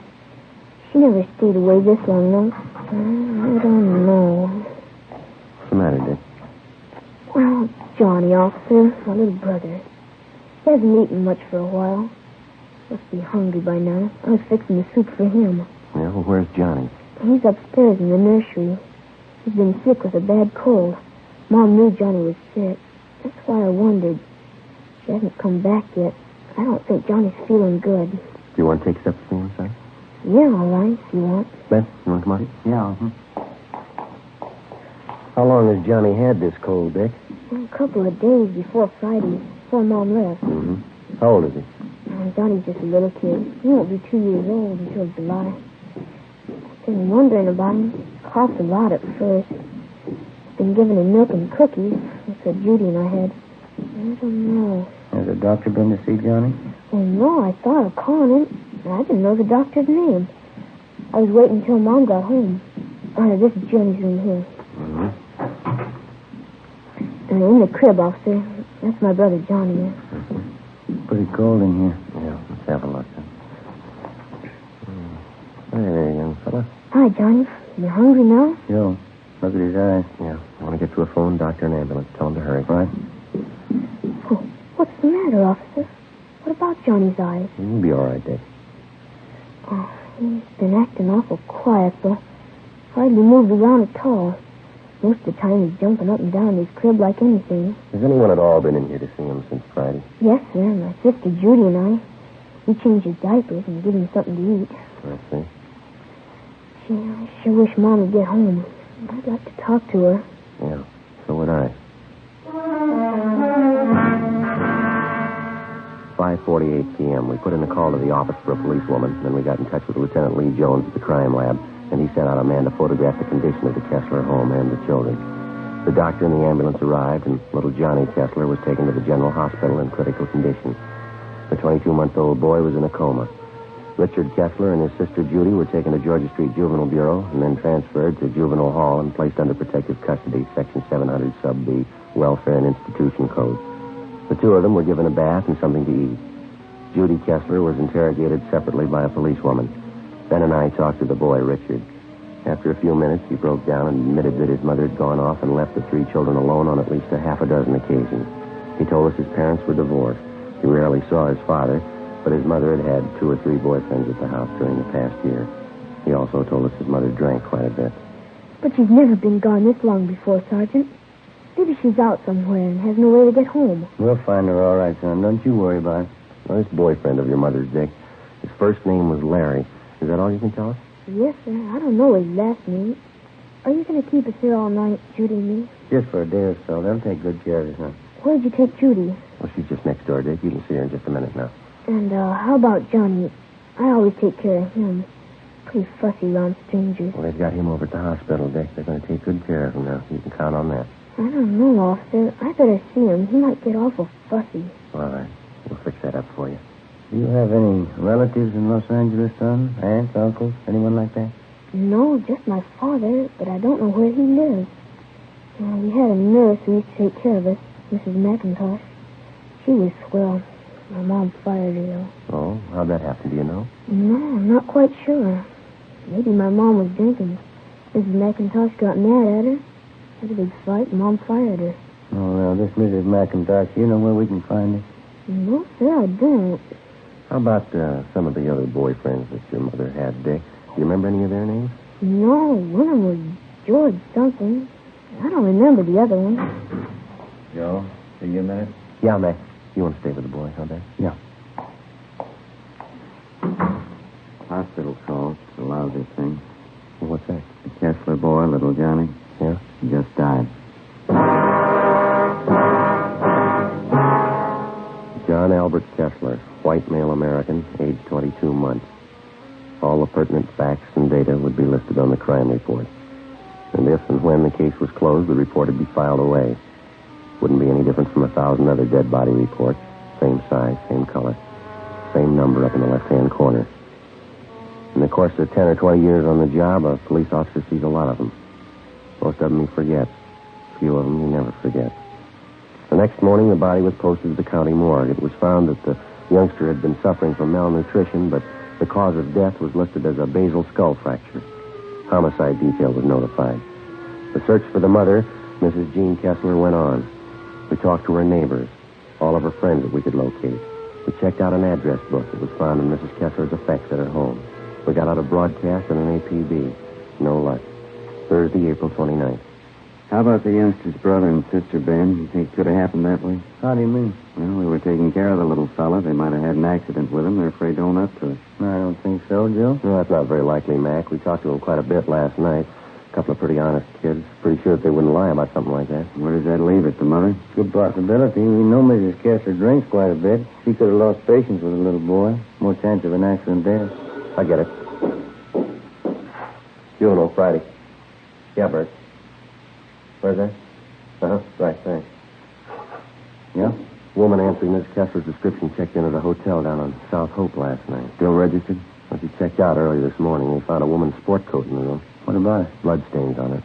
She never stayed away this long, though. I don't know. What's the matter, Dick? Well, Johnny, officer, my little brother. He hasn't eaten much for a while. Must be hungry by now. I was fixing the soup for him. Yeah, well, where's Johnny? He's upstairs in the nursery. He's been sick with a bad cold. Mom knew Johnny was sick. That's why I wondered. She hasn't come back yet. I don't think Johnny's feeling good. Do you want to take steps for him, son? Yeah, all right, if you want. Ben, you want to come on? Yeah. How long has Johnny had this cold, Dick? A couple of days before Friday, before Mom left. Mm-hmm. How old is he? Johnny's just a little kid. He won't be 2 years old until July. I've been wondering about him. He coughed a lot at first. Been giving him milk and cookies. That's what Judy and I had. I don't know. Has the doctor been to see Johnny? Oh, no, I thought of calling him. I didn't know the doctor's name. I was waiting until Mom got home. This is Johnny's room here. Mm-hmm. In the crib, officer. That's my brother Johnny. Mm-hmm. Pretty cold in here. Yeah, let's have a look. Hey, young fella. Hi, Johnny. You hungry now? Yo, look at his eyes. Yeah, I want to get to a phone, doctor, and ambulance. Tell him to hurry. Right. Oh, what's the matter, officer? What about Johnny's eyes? He'll be all right, Dick. Oh, he's been acting awful quiet, though. Hardly moved around at all. Most of the time he's jumping up and down in his crib like anything. Has anyone at all been in here to see him since Friday? Yes, sir. My sister Judy and I. We change his diapers and give him something to eat. I see. Gee, I sure wish Mom would get home. I'd like to talk to her. Yeah, so would I. 5:48 p.m. We put in a call to the office for a policewoman. Then we got in touch with Lieutenant Lee Jones at the crime lab, and he sent out a man to photograph the condition of the Kessler home and the children. The doctor and the ambulance arrived, and little Johnny Kessler was taken to the general hospital in critical condition. The 22-month-old boy was in a coma. Richard Kessler and his sister Judy were taken to Georgia Street Juvenile Bureau and then transferred to Juvenile Hall and placed under protective custody, Section 700 Sub B, Welfare and Institution Code. The two of them were given a bath and something to eat. Judy Kessler was interrogated separately by a policewoman. Ben and I talked to the boy, Richard. After a few minutes, he broke down and admitted that his mother had gone off and left the three children alone on at least a half a dozen occasions. He told us his parents were divorced. He rarely saw his father, but his mother had had 2 or 3 boyfriends at the house during the past year. He also told us his mother drank quite a bit. But she's never been gone this long before, Sergeant. Maybe she's out somewhere and has no way to get home. We'll find her all right, son. Don't you worry about it. Well, this boyfriend of your mother's, Dick, his first name was Larry. Is that all you can tell us? Yes, sir. I don't know his last name. Are you going to keep us here all night, Judy and me? Just for a day or so. They'll take good care of you, son. Where'd you take Judy? Well, she's just next door, Dick. You can see her in just a minute now. And how about Johnny? I always take care of him. Pretty fussy around strangers. Well, they've got him over at the hospital, Dick. They're going to take good care of him now. You can count on that. I don't know, officer. I better see him. He might get awful fussy. All right. We'll fix that up for you. Do you have any relatives in Los Angeles, son? Aunts, uncles, anyone like that? No, just my father, but I don't know where he lives. We had a nurse who used to take care of us, Mrs. McIntosh. She was swell. My mom fired her, though. Oh, how'd that happen? Do you know? No, I'm not quite sure. Maybe my mom was drinking. Mrs. McIntosh got mad at her. Had a big fight, and Mom fired her. Oh, well, this Mrs. McIntosh, you know where we can find her? No, sir, I don't. How about some of the other boyfriends that your mother had, Dick? Do you remember any of their names? No, one of them was George something. I don't remember the other one. Joe, see you a minute? Yeah, Mac. You want to stay with the boy, huh, Dad? Yeah. Hospital call. It's a lousy thing. Well, what's that? The Kessler boy, little Johnny. Yeah? He just died. John Albert Kessler, white male American, age 22 months. All the pertinent facts and data would be listed on the crime report. And if and when the case was closed, the report would be filed away. Wouldn't be any different from 1,000 other dead body reports. Same size, same color. Same number up in the left-hand corner. In the course of 10 or 20 years on the job, a police officer sees a lot of them. Most of them he forgets. Few of them he never forgets. The next morning, the body was posted to the county morgue. It was found that the youngster had been suffering from malnutrition, but the cause of death was listed as a basal skull fracture. Homicide detail was notified. The search for the mother, Mrs. Jean Kessler, went on. We talked to her neighbors, all of her friends that we could locate. We checked out an address book that was found in Mrs. Kessler's effects at her home. We got out a broadcast and an APB. No luck. Thursday, April 29th. How about the youngster's brother and sister, Ben? You think it could have happened that way? How do you mean? Well, we were taking care of the little fella. They might have had an accident with him. They're afraid to own up to it. I don't think so, Joe. No, that's not very likely, Mac. We talked to them quite a bit last night. A couple of pretty honest kids. Pretty sure that they wouldn't lie about something like that. Where does that leave it, the mother? Good possibility. We know Mrs. Kessler drinks quite a bit. She could have lost patience with a little boy. More chance of an accident there. I get it. Juvenile, Friday. Yeah, Bert. Where's that? Right, thanks. Yeah? Woman answering Miss Kessler's description checked in at a hotel down on South Hope last night. Still registered? Well, she checked out early this morning. They found a woman's sport coat in the room. What about it? Blood stains on it.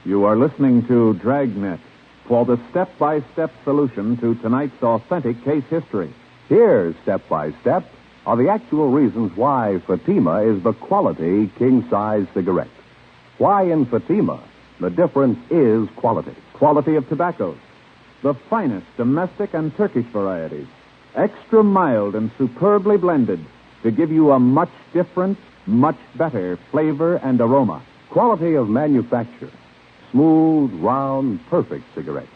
You are listening to Dragnet for the step-by-step solution to tonight's authentic case history. Here's step-by-step are the actual reasons why Fatima is the quality king-size cigarette. Why in Fatima the difference is quality. Quality of tobaccos. The finest domestic and Turkish varieties. Extra mild and superbly blended to give you a much different, much better flavor and aroma. Quality of manufacture. Smooth, round, perfect cigarettes.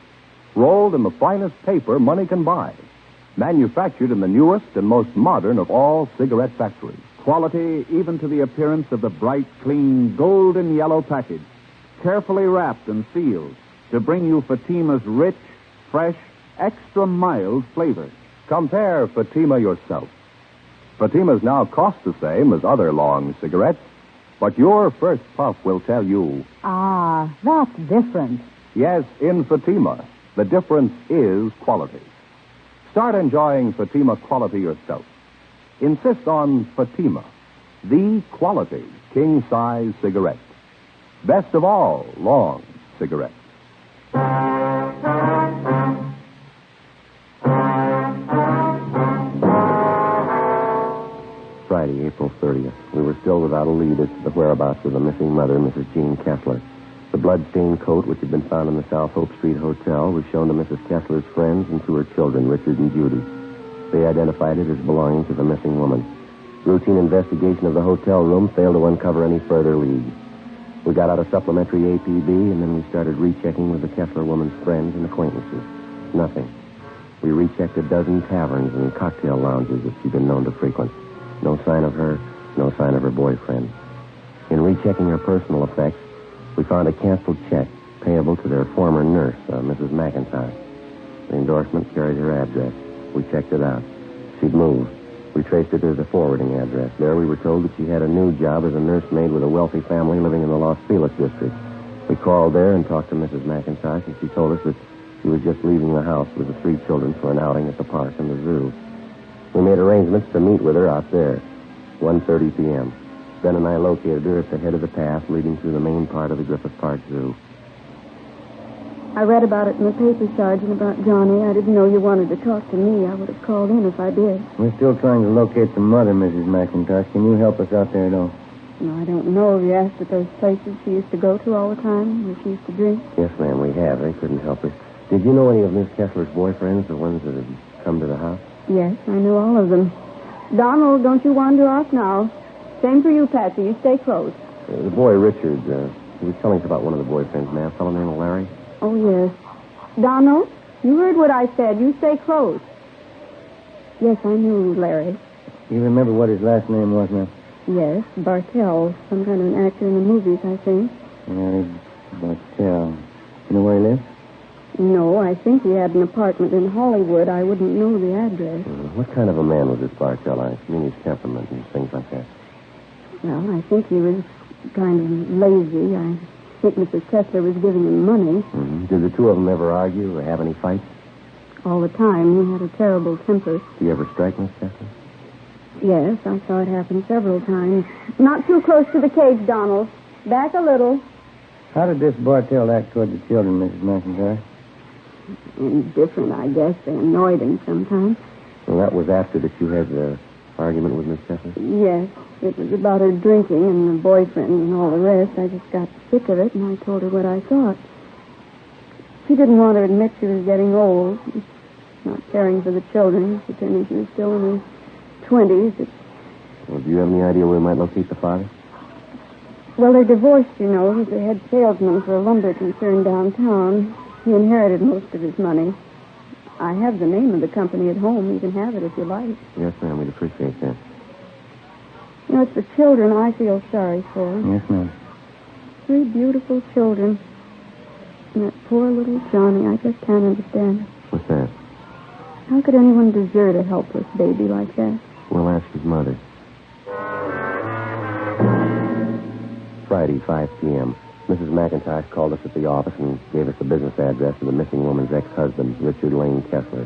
Rolled in the finest paper money can buy. Manufactured in the newest and most modern of all cigarette factories. Quality even to the appearance of the bright, clean, golden yellow package. Carefully wrapped and sealed to bring you Fatima's rich, fresh, extra mild flavor. Compare Fatima yourself. Fatimas now cost the same as other long cigarettes, but your first puff will tell you, Ah, that's different. yes, in Fatima, the difference is quality. Start enjoying Fatima quality yourself. Insist on Fatima, the quality king-size cigarette. Best of all, long cigarettes. Friday, April 30th. We were still without a lead as to the whereabouts of the missing mother, Mrs. Jean Kessler. The blood-stained coat, which had been found in the South Hope Street Hotel, was shown to Mrs. Kessler's friends and to her children, Richard and Judy. They identified it as belonging to the missing woman. Routine investigation of the hotel room failed to uncover any further leads. We got out a supplementary APB, and then we started rechecking with the Kessler woman's friends and acquaintances. Nothing. We rechecked a dozen taverns and cocktail lounges that she'd been known to frequent. No sign of her, no sign of her boyfriend. In rechecking her personal effects, we found a canceled check payable to their former nurse, Mrs. McIntosh. The endorsement carried her address. We checked it out. She'd moved. We traced her to the forwarding address. There we were told that she had a new job as a nursemaid with a wealthy family living in the Los Feliz district. We called there and talked to Mrs. McIntosh, and she told us that she was just leaving the house with the 3 children for an outing at the park and the zoo. We made arrangements to meet with her out there, 1:30 p.m. Ben and I located her at the head of the path leading through the main part of the Griffith Park Zoo. I read about it in the paper, Sergeant, about Johnny. I didn't know you wanted to talk to me. I would have called in if I did. We're still trying to locate the mother, Mrs. McIntosh. Can you help us out there at all? No, I don't know if you asked at those places she used to go to all the time, where she used to drink. Yes, ma'am, we have. They couldn't help her. Did you know any of Miss Kessler's boyfriends, the ones that had come to the house? Yes, I knew all of them. Donald, don't you wander off now. Same for you, Patsy. You stay close. The boy, Richard, he was telling us about one of the boyfriends, ma'am, a fellow named Larry. Oh, yes. Donald, you heard what I said. You stay close. Yes, I knew Larry. You remember what his last name was, ma'am? Yes, Bartell. Some kind of an actor in the movies, I think. Larry Bartell. You know where he lives? No, I think he had an apartment in Hollywood. I wouldn't know the address. What kind of a man was this Bartell? I mean his temperament and things like that. Well, I think he was kind of lazy. I think Mrs. Kessler was giving him money. Mm-hmm. Did the two of them ever argue or have any fights? All the time. He had a terrible temper. Do you ever strike Miss Kessler? Yes, I saw it happen several times. Not too close to the cage, Donald. Back a little. How did this Bartell act toward the children, Mrs. McIntyre? Indifferent, I guess. They annoyed him sometimes. Well, that was after that you had the argument with Miss Kessler? Yes. It was about her drinking and the boyfriend and all the rest. I just got sick of it, and I told her what I thought. She didn't want to admit she was getting old, not caring for the children, pretending she was still in her 20s. Well, do you have any idea where we might locate the father? Well, they're divorced, you know. He's the head salesman for a lumber concern downtown. He inherited most of his money. I have the name of the company at home. You can have it if you like. Yes, ma'am. We'd appreciate that. You know, it's the children I feel sorry for. Yes, ma'am. 3 beautiful children. And that poor little Johnny, I just can't understand it. What's that? How could anyone desert a helpless baby like that? We'll ask his mother. Friday, 5 p.m. Mrs. McIntosh called us at the office and gave us the business address of the missing woman's ex-husband, Richard Lane Kessler.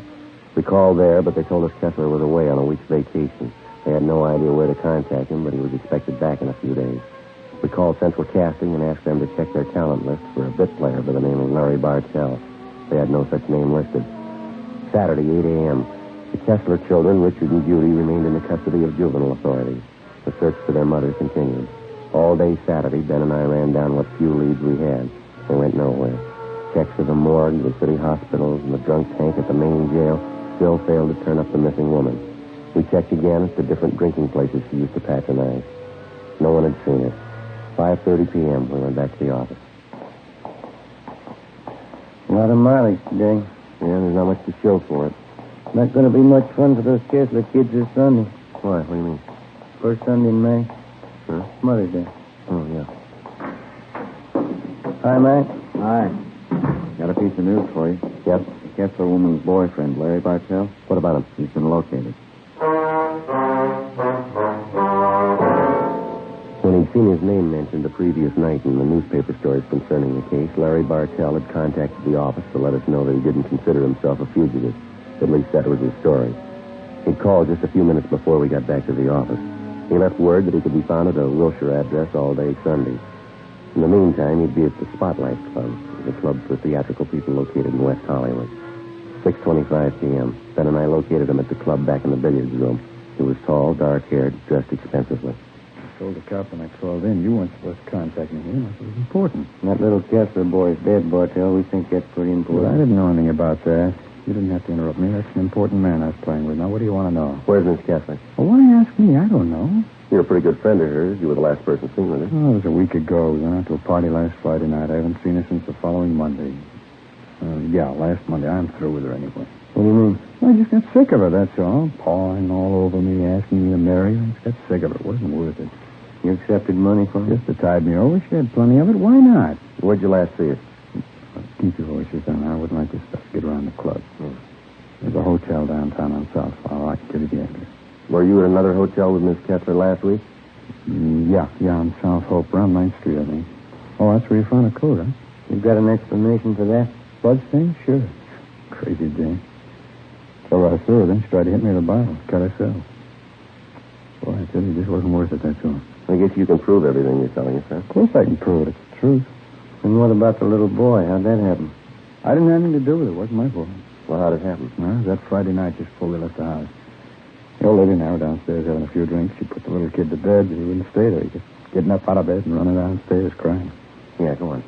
We called there, but they told us Kessler was away on a week's vacation. They had no idea where to contact him, but he was expected back in a few days. We called Central Casting and asked them to check their talent list for a bit player by the name of Larry Bartell. They had no such name listed. Saturday, 8 a.m. The Kessler children, Richard and Judy, remained in the custody of juvenile authorities. The search for their mother continued. All day Saturday, Ben and I ran down what few leads we had. They went nowhere. Checks to the morgue, the city hospitals, and the drunk tank at the main jail still failed to turn up the missing woman. We checked again at the different drinking places she used to patronize. No one had seen her. 5:30 p.m., we went back to the office. A lot of mileage today. Yeah, there's not much to show for it. Not going to be much fun for those Kessler kids this Sunday. Why? What do you mean? First Sunday in May. Huh? Mother's Day. Oh, yeah. Hi, Mac. Hi. Got a piece of news for you. Yep. The Kessler woman's boyfriend, Larry Bartell. What about him? He's been located. When he'd seen his name mentioned the previous night in the newspaper stories concerning the case, Larry Bartell had contacted the office to let us know that he didn't consider himself a fugitive. At least that was his story. He'd called just a few minutes before we got back to the office. He left word that he could be found at a Wilshire address all day Sunday. In the meantime, he'd be at the Spotlight Club, the club for theatrical people located in West Hollywood. 6:25 p.m. Ben and I located him at the club back in the billiards room. He was tall, dark-haired, dressed expensively. I told the cop when I called in, you weren't supposed to contact me. It was important. That little Kessler boy's dead, Bartell. We think that's pretty important. Well, I didn't know anything about that. You didn't have to interrupt me. That's an important man I was playing with. Now, what do you want to know? Where's Miss Kessler? Well, why ask me? I don't know. You're a pretty good friend of hers. You were the last person seen with her. Oh, it was a week ago. We went out to a party last Friday night. I haven't seen her since the following Monday. Last Monday. I'm through with her anyway. What do you mean? Well, I just got sick of her, that's all. Pawing all over me, asking me to marry her. I just got sick of it. It wasn't worth it. You accepted money for her? Just to tide me over. She had plenty of it. Why not? Where'd you last see her? Keep your voices down. I wouldn't like this stuff to get around the club. There's a hotel downtown on South Flower. I can give you the address. Were you at another hotel with Miss Kessler last week? Yeah, on South Hope, around 9th Street, I think. Oh, that's where you found a coat, huh? You've got an explanation for that? Bloodstain? Sure. Crazy Jane. So I saw her, then she tried to hit me with a bottle. Cut herself. Boy, I tell you, this wasn't worth it, that's all. I guess you can prove everything you're telling us, huh? Of course I can prove it. It's the truth. And what about the little boy? How'd that happen? I didn't have anything to do with it. It wasn't my fault. Well, how'd it happen? Well, that Friday night just before we left the house. The old lady and I were downstairs having a few drinks. She put the little kid to bed, but he wouldn't stay there. He just getting up out of bed and running downstairs crying. Yeah, go on.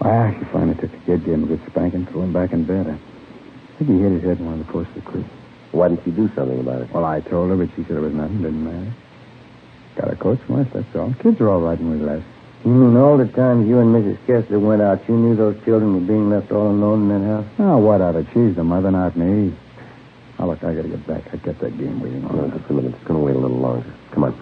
Well, she finally took the kid, gave him a good spanking, threw him back in bed. I think he hit his head in one of the posts of the creek. Why didn't you do something about it? Well, I told her, but she said it was nothing, didn't matter. Got her coach from us, that's all. Kids are all right when we left. You mean all the times you and Mrs. Kessler went out, you knew those children were being left all alone in that house? Oh, what out of She's the mother, not me. Oh, look, I gotta get back. I kept that game waiting on. No, just a minute. It's going to wait a little longer. Come on.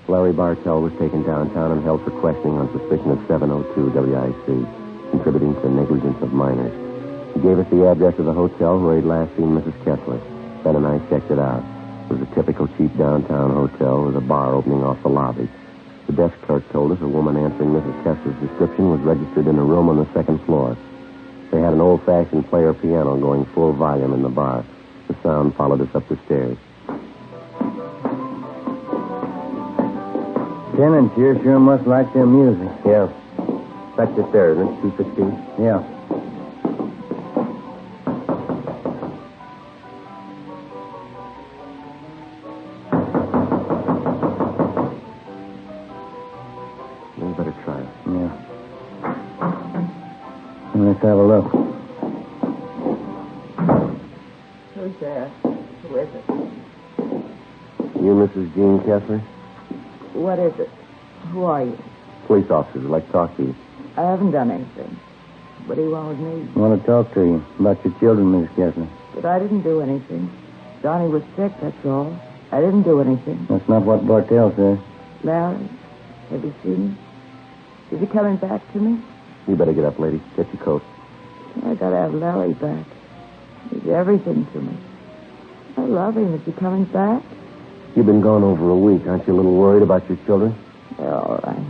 Larry Bartell was taken downtown and held for questioning on suspicion of 702 WIC, contributing to negligence of minors. He gave us the address of the hotel where he'd last seen Mrs. Kessler. Ben and I checked it out. It was a typical cheap downtown hotel with a bar opening off the lobby. The desk clerk told us a woman answering Mrs. Kessler's description was registered in a room on the second floor. They had an old-fashioned player piano going full volume in the bar. The sound followed us up the stairs. Tenants here sure must like their music. Yeah. That's it there, isn't it? 216? Yeah. We better try it. Yeah. Let's have a look. Who's there? Who is it? You, Mrs. Jean Kessler? What is it? Who are you? Police officers would like to talk to you. I haven't done anything. What do you want with me? I want to talk to you about your children, Mrs. Kessler. But I didn't do anything. Johnny was sick, that's all. I didn't do anything. That's not what Bartell says. Larry, have you seen him? Is he coming back to me? You better get up, lady. Get your coat. I gotta have Larry back. He's everything to me. I love him. Is he coming back? You've been gone over a week. Aren't you a little worried about your children? They're all right.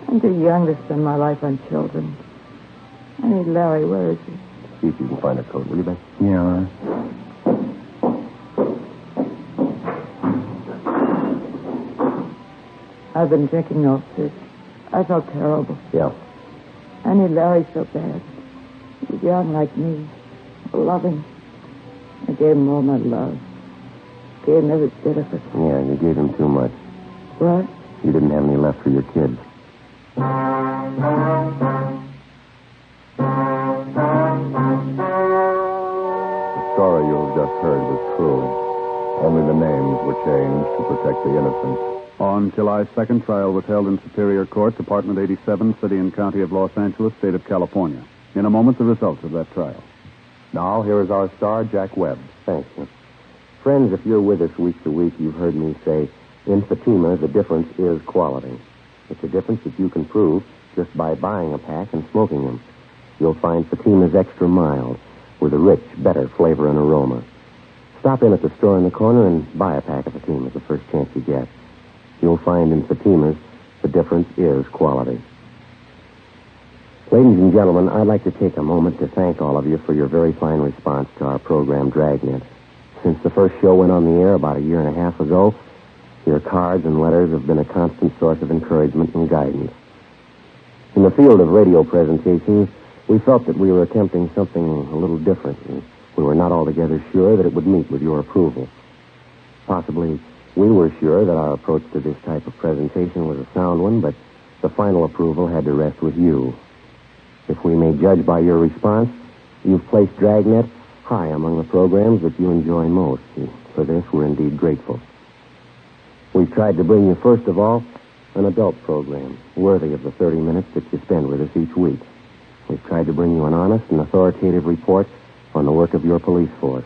I'm too young to spend my life on children. I need Larry. Where is he? See if you can find a coat, will you, Ben? Yeah, all right. I've been drinking all sick. I felt terrible. Yeah. I need Larry so bad. He's young like me. I love him. I gave him all my love. Gave him every bit of it. Yeah, you gave him too much. What? You didn't have any left for your kids. The story you have just heard was true. Only the names were changed to protect the innocent. On July 2nd, trial was held in Superior Court, Department 87, City and County of Los Angeles, State of California. In a moment, the results of that trial. Now, here is our star, Jack Webb. Thanks, Jim. Friends, if you're with us week to week, you've heard me say, in Fatima, the difference is quality. It's a difference that you can prove just by buying a pack and smoking them. You'll find Fatima's extra mild, with a rich, better flavor and aroma. Stop in at the store in the corner and buy a pack of Fatimas the first chance you get. You'll find in Fatimas, the difference is quality. Ladies and gentlemen, I'd like to take a moment to thank all of you for your very fine response to our program, Dragnet. Since the first show went on the air about a year and a half ago, your cards and letters have been a constant source of encouragement and guidance. In the field of radio presentations, we felt that we were attempting something a little different, and we were not altogether sure that it would meet with your approval. Possibly, we were sure that our approach to this type of presentation was a sound one, but the final approval had to rest with you. If we may judge by your response, you've placed Dragnet high among the programs that you enjoy most, and for this we're indeed grateful. We've tried to bring you, first of all, an adult program worthy of the 30 minutes that you spend with us each week. We've tried to bring you an honest and authoritative report on the work of your police force.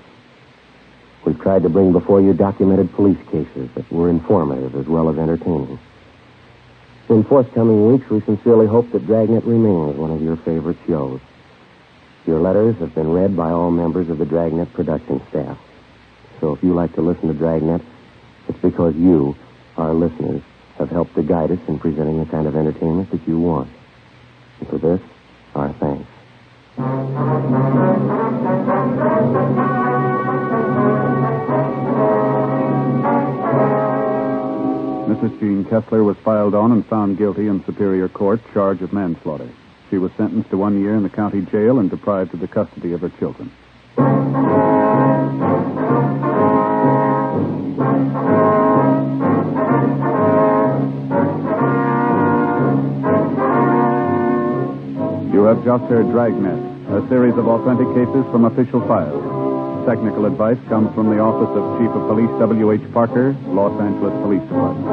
We've tried to bring before you documented police cases that were informative as well as entertaining. In forthcoming weeks, we sincerely hope that Dragnet remains one of your favorite shows. Your letters have been read by all members of the Dragnet production staff. So if you like to listen to Dragnet, it's because you, our listeners, have helped to guide us in presenting the kind of entertainment that you want. And for this, our thanks. Mrs. Jean Kessler was filed on and found guilty in Superior Court, charge of manslaughter. She was sentenced to 1 year in the county jail and deprived of the custody of her children. just heard Dragnet, a series of authentic cases from official files. Technical advice comes from the Office of Chief of Police W.H. Parker, Los Angeles Police Department.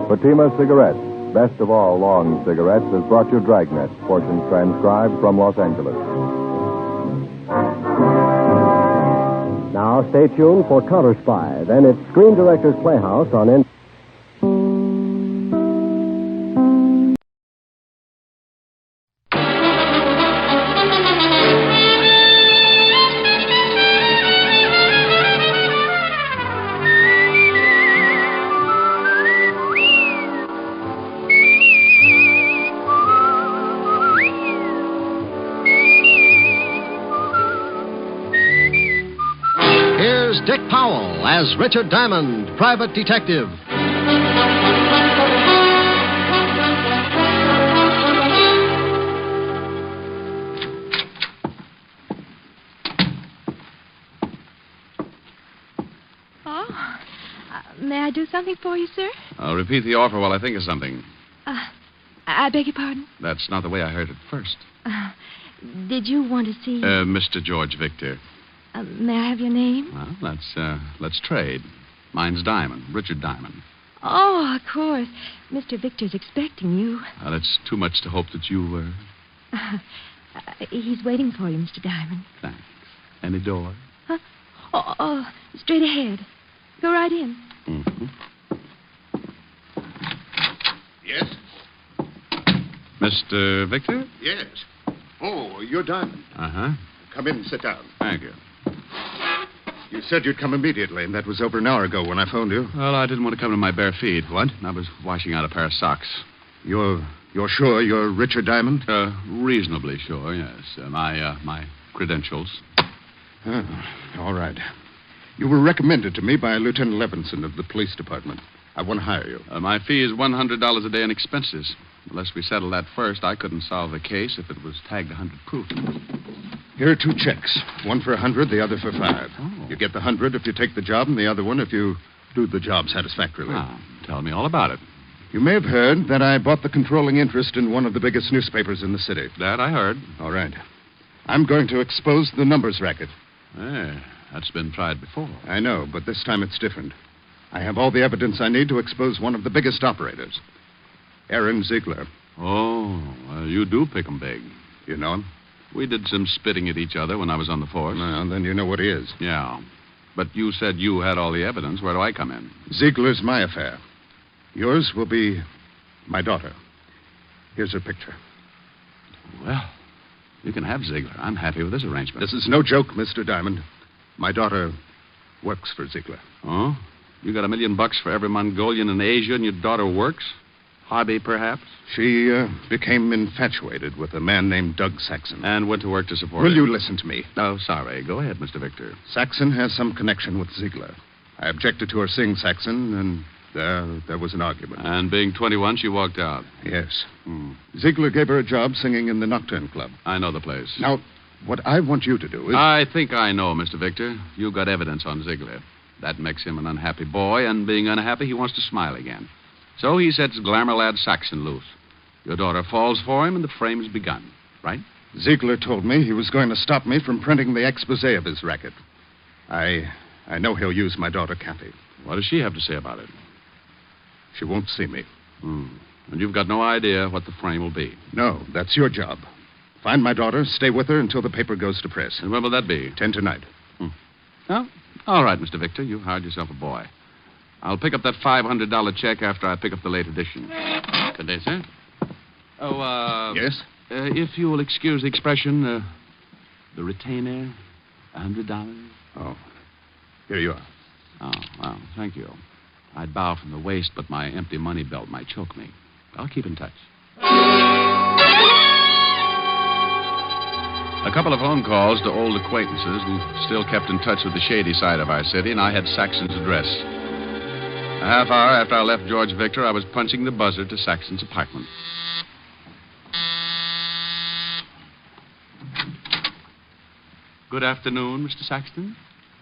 Fatima Cigarettes, best of all long cigarettes, has brought you Dragnet, portions transcribed from Los Angeles. Now stay tuned for Counter Spy. Then it's Screen Directors Playhouse on Dick Powell as Richard Diamond, private detective. May I do something for you, sir? I'll repeat the offer while I think of something. I beg your pardon? That's not the way I heard it first. Did you want to see... Mr. George Victor. May I have your name? Well, let's trade. Mine's Diamond, Richard Diamond. Oh, of course. Mr. Victor's expecting you. Well, it's too much to hope that you... He's waiting for you, Mr. Diamond. Thanks. Any door? Huh? Oh, straight ahead. Go right in. Mm-hmm. Yes? Mr. Victor? Yes. Oh, you're Diamond. Uh-huh. Come in and sit down. Thank you. You said you'd come immediately, and that was over an hour ago when I phoned you. Well, I didn't want to come to my bare feet. What? I was washing out a pair of socks. You're sure you're Richard Diamond? Reasonably sure, yes. My credentials. All right. You were recommended to me by Lieutenant Levinson of the police department. I want to hire you. My fee is $100 a day in expenses. Unless we settle that first, I couldn't solve the case if it was tagged 100 proof. Here are 2 checks. One for 100, the other for 5. Oh. You get the 100 if you take the job, and the other one if you do the job satisfactorily. Tell me all about it. You may have heard that I bought the controlling interest in one of the biggest newspapers in the city. That I heard. All right. I'm going to expose the numbers racket. That's been tried before. I know, but this time it's different. I have all the evidence I need to expose one of the biggest operators, Aaron Ziegler. Oh, well, you do pick 'em big. You know him? We did some spitting at each other when I was on the force. Well, then you know what he is. Yeah. But you said you had all the evidence. Where do I come in? Ziegler's my affair. Yours will be my daughter. Here's her picture. Well, you can have Ziegler. I'm happy with this arrangement. This is no joke, Mr. Diamond. My daughter works for Ziegler. Oh? You got $1 million for every Mongolian in Asia, and your daughter works? Hobby, perhaps? She became infatuated with a man named Doug Saxon. And went to work to support Will him. you listen to me? Oh, sorry. Go ahead, Mr. Victor. Saxon has some connection with Ziegler. I objected to her seeing Saxon, and there was an argument. And being 21, she walked out. Yes. Ziegler gave her a job singing in the Nocturne Club. I know the place. Now, what I want you to do is... I think I know, Mr. Victor. You got evidence on Ziegler. That makes him an unhappy boy, and being unhappy, he wants to smile again. So he sets glamour lad Saxon loose. Your daughter falls for him, and the frame's begun, right? Ziegler told me he was going to stop me from printing the expose of his racket. I know he'll use my daughter, Kathy. What does she have to say about it? She won't see me. And you've got no idea what the frame will be? No, that's your job. Find my daughter, stay with her until the paper goes to press. And when will that be? 10 tonight. Oh, all right, Mr. Victor. You hired yourself a boy. I'll pick up that $500 check after I pick up the late edition. Good day, sir. Oh, Yes? If you will excuse the expression, the retainer, $100. Oh, here you are. Oh, well, thank you. I'd bow from the waist, but my empty money belt might choke me. I'll keep in touch. A couple of phone calls to old acquaintances who still kept in touch with the shady side of our city, and I had Saxon's address. A half hour after I left George Victor, I was punching the buzzer to Saxon's apartment. Good afternoon, Mr. Saxton.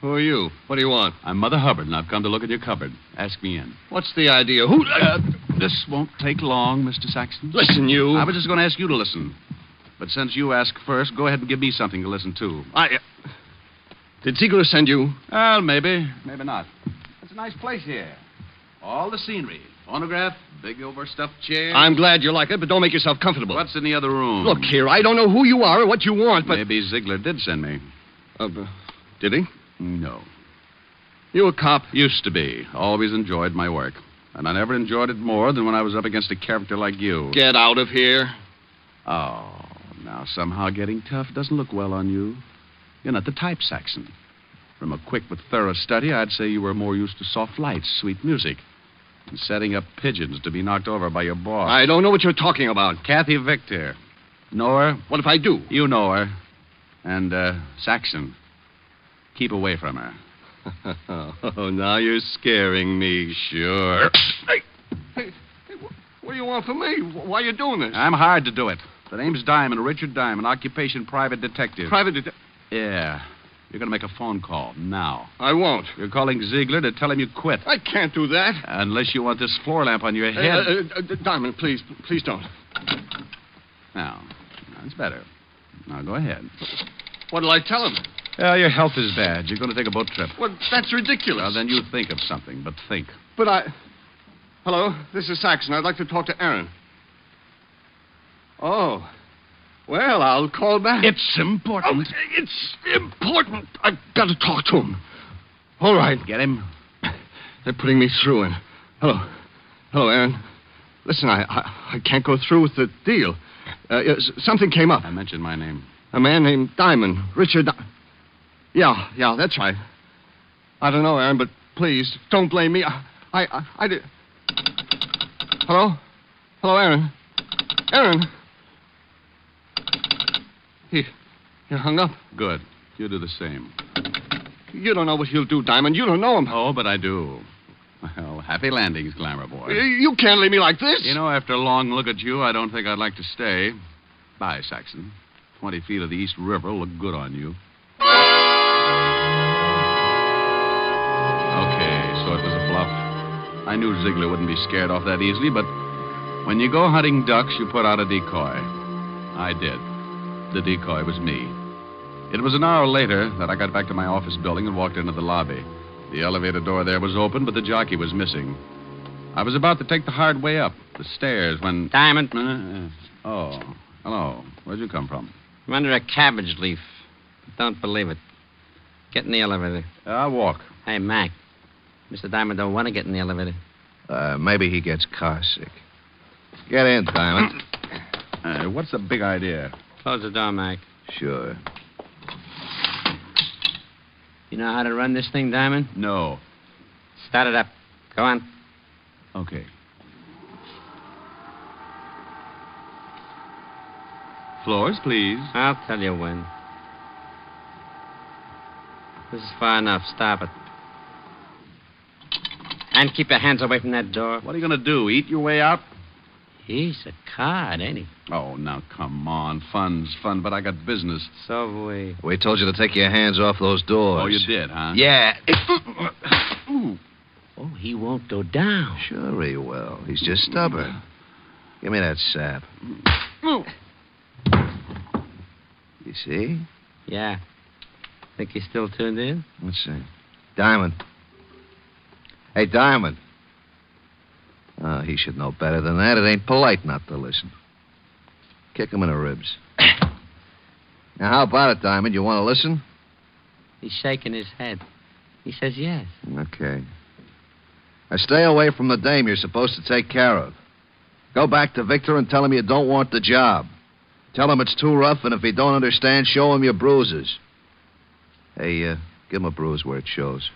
Who are you? What do you want? I'm Mother Hubbard, and I've come to look at your cupboard. Ask me in. What's the idea? Who... This won't take long, Mr. Saxon. Listen, you... I was just going to ask you to listen. But since you asked first, go ahead and give me something to listen to. Did Ziegler send you? Well, maybe. Maybe not. It's a nice place here. All the scenery. Phonograph, big overstuffed chairs. I'm glad you like it, but don't make yourself comfortable. What's in the other room? Look here, I don't know who you are or what you want, but... Maybe Ziegler did send me. Did he? No. You a cop? Used to be. Always enjoyed my work. And I never enjoyed it more than when I was up against a character like you. Get out of here. Oh, now somehow getting tough doesn't look well on you. You're not the type, Saxon. From a quick but thorough study, I'd say you were more used to soft lights, sweet music, and setting up pigeons to be knocked over by your boss. I don't know what you're talking about. Kathy Victor. Know her? What if I do? You know her. And, Saxon, keep away from her. Oh, now you're scaring me. Sure. Hey, what do you want from me? Why are you doing this? I'm hired to do it. The name's Diamond, Richard Diamond, occupation private detective. Private detective? Yeah. You're going to make a phone call now. I won't. You're calling Ziegler to tell him you quit. I can't do that. Unless you want this floor lamp on your head. Diamond, please don't. Now, that's better. Now, go ahead. What'll I tell him? Your health is bad. You're going to take a boat trip. Well, that's ridiculous. Well, then you think of something, but think. But Hello, this is Saxon. I'd like to talk to Aaron. Oh. Well, I'll call back. It's important. Oh, it's important. I've got to talk to him. All right. Get him? They're putting me through in. Hello, Aaron. Listen, I can't go through with the deal. Something came up. I mentioned my name. A man named Diamond. Richard... Yeah, that's right. I don't know, Aaron, but please, don't blame me. I did... Hello, Aaron. Aaron. He hung up. Good. You do the same. You don't know what he'll do, Diamond. You don't know him. Oh, but I do. Well, happy landings, Glamour Boy. You can't leave me like this. You know, after a long look at you, I don't think I'd like to stay. Bye, Saxon. 20 feet of the East River will look good on you. Okay, so it was a bluff. I knew Ziegler wouldn't be scared off that easily, but when you go hunting ducks, you put out a decoy. I did. The decoy was me. It was an hour later that I got back to my office building and walked into the lobby. The elevator door there was open, but the jockey was missing. I was about to take the hard way up, the stairs, when... Diamond. Oh, hello. Where'd you come from? I'm under a cabbage leaf. Don't believe it. Get in the elevator. I'll walk. Hey, Mac. Mr. Diamond don't want to get in the elevator. Maybe he gets car sick. Get in, Diamond. What's the big idea? Close the door, Mac. Sure. You know how to run this thing, Diamond? No. Start it up. Go on. Okay. Floors, please. I'll tell you when. This is far enough. Stop it. And keep your hands away from that door. What are you going to do? Eat your way out? He's a card, ain't he? Oh, now, come on. Fun's fun, but I got business. So have we. We told you to take your hands off those doors. Oh, you did, huh? Yeah. Ooh. Oh, he won't go down. Sure he will. He's just stubborn. Give me that sap. You see? Yeah. Think he's still tuned in? Let's see. Diamond. Hey, Diamond. Oh, he should know better than that. It ain't polite not to listen. Kick him in the ribs. Now, how about it, Diamond? You want to listen? He's shaking his head. He says yes. Okay. Now, stay away from the dame you're supposed to take care of. Go back to Victor and tell him you don't want the job. Tell him it's too rough, and if he don't understand, show him your bruises. Hey, give him a bruise where it shows.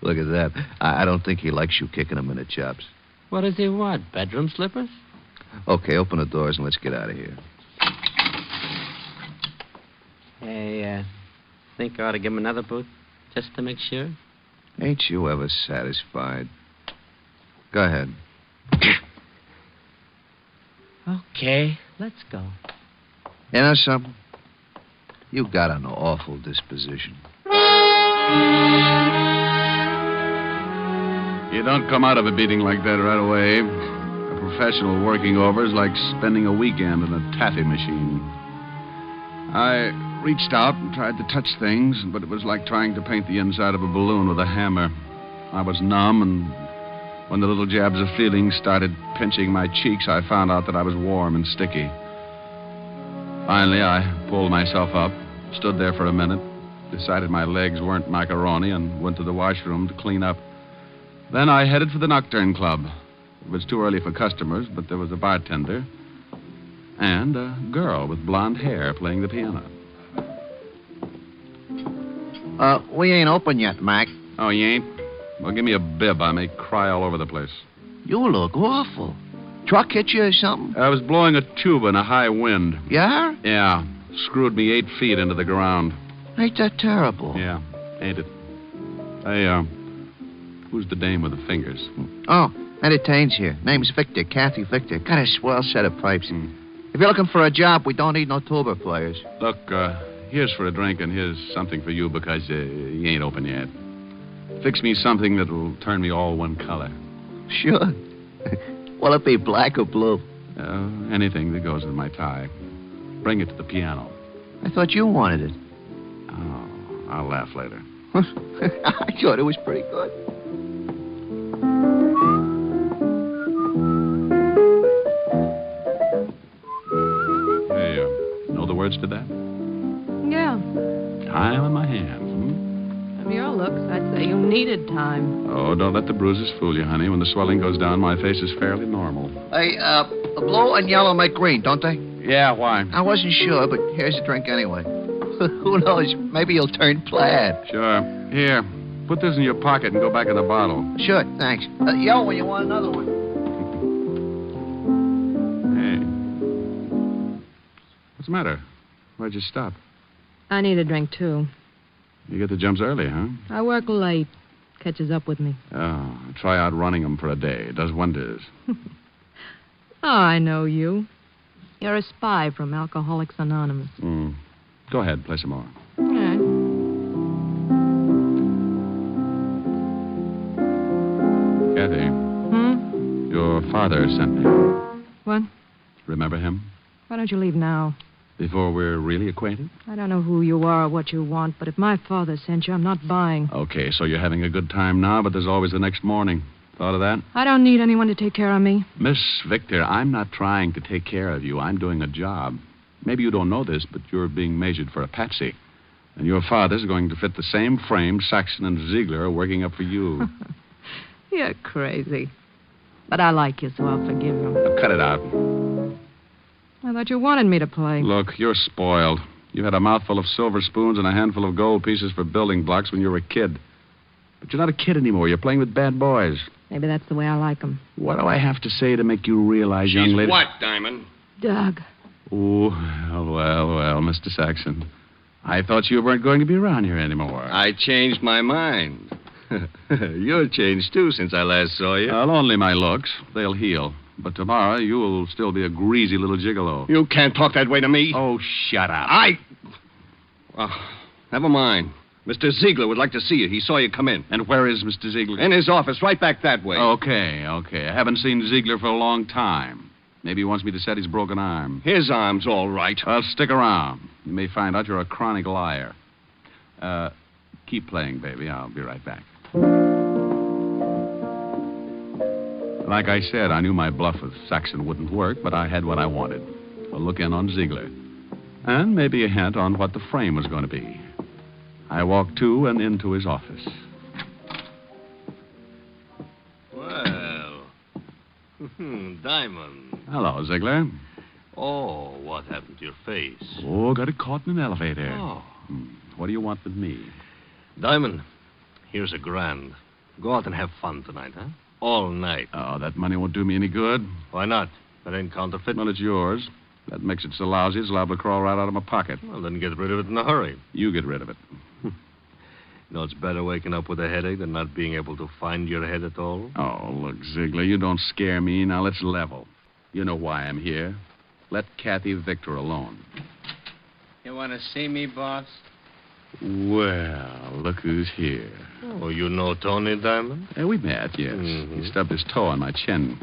Look at that. I don't think he likes you kicking him in the chops. What does he want? Bedroom slippers? Okay, open the doors and let's get out of here. Hey, think I ought to give him another boot, just to make sure? Ain't you ever satisfied? Go ahead. Okay, let's go. You know something? You got an awful disposition. You don't come out of a beating like that right away. A professional working over is like spending a weekend in a taffy machine. I reached out and tried to touch things, but it was like trying to paint the inside of a balloon with a hammer. I was numb, and when the little jabs of feeling started pinching my cheeks, I found out that I was warm and sticky. Finally, I pulled myself up, stood there for a minute, decided my legs weren't macaroni, and went to the washroom to clean up. Then I headed for the Nocturne Club. It was too early for customers, but there was a bartender and a girl with blonde hair playing the piano. We ain't open yet, Mac. Oh, you ain't? Well, give me a bib. I may cry all over the place. You look awful. Truck hit you or something? I was blowing a tuba in a high wind. Yeah? Yeah. Screwed me 8 feet into the ground. Ain't that terrible? Yeah, ain't it? Hey, who's the dame with the fingers? Oh, entertains here. Name's Victor, Kathy Victor. Got a swell set of pipes. If you're looking for a job, we don't need no tuba players. Look, here's for a drink and here's something for you because you ain't open yet. Fix me something that'll turn me all one color. Sure. Will it be black or blue? Anything that goes with my tie. Bring it to the piano. I thought you wanted it. Oh, I'll laugh later. I thought it was pretty good. Hey, know the words to that? Yeah. Time in my hands. From your looks, I'd say you needed time. Oh, don't let the bruises fool you, honey. When the swelling goes down, my face is fairly normal. Hey, blue and yellow make green, don't they? Yeah, why? I wasn't sure, but here's a drink anyway. Who knows? Maybe you'll turn plaid. Sure. Here, put this in your pocket and go back in the bottle. Sure, thanks. Yell when you want another one. Hey. What's the matter? Why'd you stop? I need a drink, too. You get the jumps early, huh? I work late. Catches up with me. Oh, try out running them for a day. It does wonders. Oh, I know you. You're a spy from Alcoholics Anonymous. Go ahead, play some more. All right. Kathy. Your father sent me. What? Remember him? Why don't you leave now? Before we're really acquainted? I don't know who you are or what you want, but if my father sent you, I'm not buying. Okay, so you're having a good time now, but there's always the next morning. Thought of that? I don't need anyone to take care of me. Miss Victor, I'm not trying to take care of you. I'm doing a job. Maybe you don't know this, but you're being measured for a patsy. And your father's going to fit the same frame Saxon and Ziegler are working up for you. You're crazy. But I like you, so I'll forgive you. Now, cut it out. I thought you wanted me to play. Look, you're spoiled. You had a mouthful of silver spoons and a handful of gold pieces for building blocks when you were a kid. But you're not a kid anymore. You're playing with bad boys. Maybe that's the way I like them. What do I have to say to make you realize, young lady? What, Diamond? Doug. Oh, well, Mr. Saxon. I thought you weren't going to be around here anymore. I changed my mind. You're changed, too, since I last saw you. Well, only my looks. They'll heal. But tomorrow, you will still be a greasy little gigolo. You can't talk that way to me. Oh, shut up. Never mind. Mr. Ziegler would like to see you. He saw you come in. And where is Mr. Ziegler? In his office, right back that way. Okay. I haven't seen Ziegler for a long time. Maybe he wants me to set his broken arm. His arm's all right. Well, stick around. You may find out you're a chronic liar. Keep playing, baby. I'll be right back. Like I said, I knew my bluff with Saxon wouldn't work, but I had what I wanted. A look in on Ziegler. And maybe a hint on what the frame was going to be. I walked to and into his office. Well, Diamond. Hello, Ziegler. Oh, what happened to your face? Oh, got it caught in an elevator. Oh. What do you want with me? Diamond, here's $1,000. Go out and have fun tonight, huh? All night. Oh, that money won't do me any good. Why not? That ain't counterfeit. Well, it's yours. That makes it so lousy it's liable to crawl right out of my pocket. Well, then get rid of it in a hurry. You get rid of it. You know, it's better waking up with a headache than not being able to find your head at all. Oh, look, Ziegler, you don't scare me. Now, let's level. You know why I'm here. Let Kathy Victor alone. Yeah, want to see me, boss? Well, look who's here. Oh, you know Tony Diamond? We met, yes. He stubbed his toe on my chin.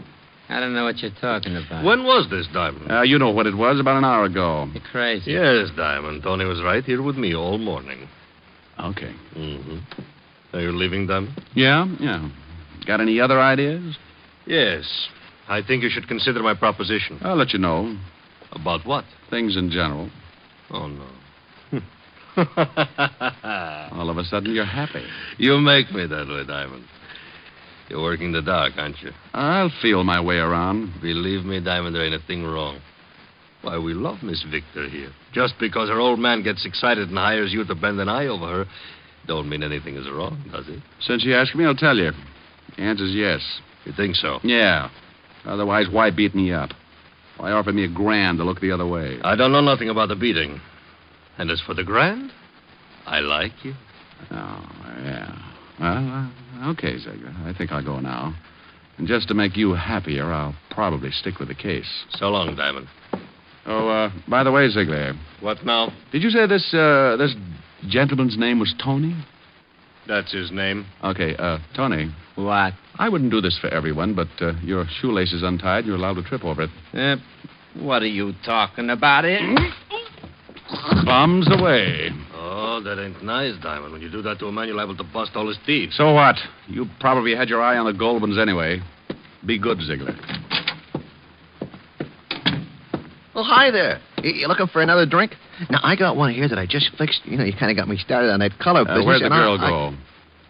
I don't know what you're talking about. When was this, Diamond? You know what it was, about an hour ago. You're crazy. Yes, Diamond. Tony was right here with me all morning. Okay. Are you leaving, Diamond? Yeah. Got any other ideas? Yes. I think you should consider my proposition. I'll let you know. About what? Things in general. Oh, no. All of a sudden, you're happy. You make me that way, Diamond. You're working the dark, aren't you? I'll feel my way around. Believe me, Diamond, there ain't a thing wrong. Why, we love Miss Victor here. Just because her old man gets excited and hires you to bend an eye over her, don't mean anything is wrong, does it? Since you asked me, I'll tell you. The answer's yes. You think so? Yeah. Otherwise, why beat me up? Why offer me $1,000 to look the other way? I don't know nothing about the beating. And as for the $1,000, I like you. Oh, yeah. Well, okay, Ziegler. I think I'll go now. And just to make you happier, I'll probably stick with the case. So long, Diamond. Oh, by the way, Ziegler. What now? Did you say this gentleman's name was Tony? That's his name. Okay, Tony. What? I wouldn't do this for everyone, but your shoelace is untied. You're allowed to trip over it. What are you talking about? Bums away. Oh, that ain't nice, Diamond. When you do that to a man, you're liable to bust all his teeth. So what? You probably had your eye on the gold ones anyway. Be good, Ziegler. Well, hi there. You looking for another drink? Now, I got one here that I just fixed. You kind of got me started on that color business. Where'd the girl go?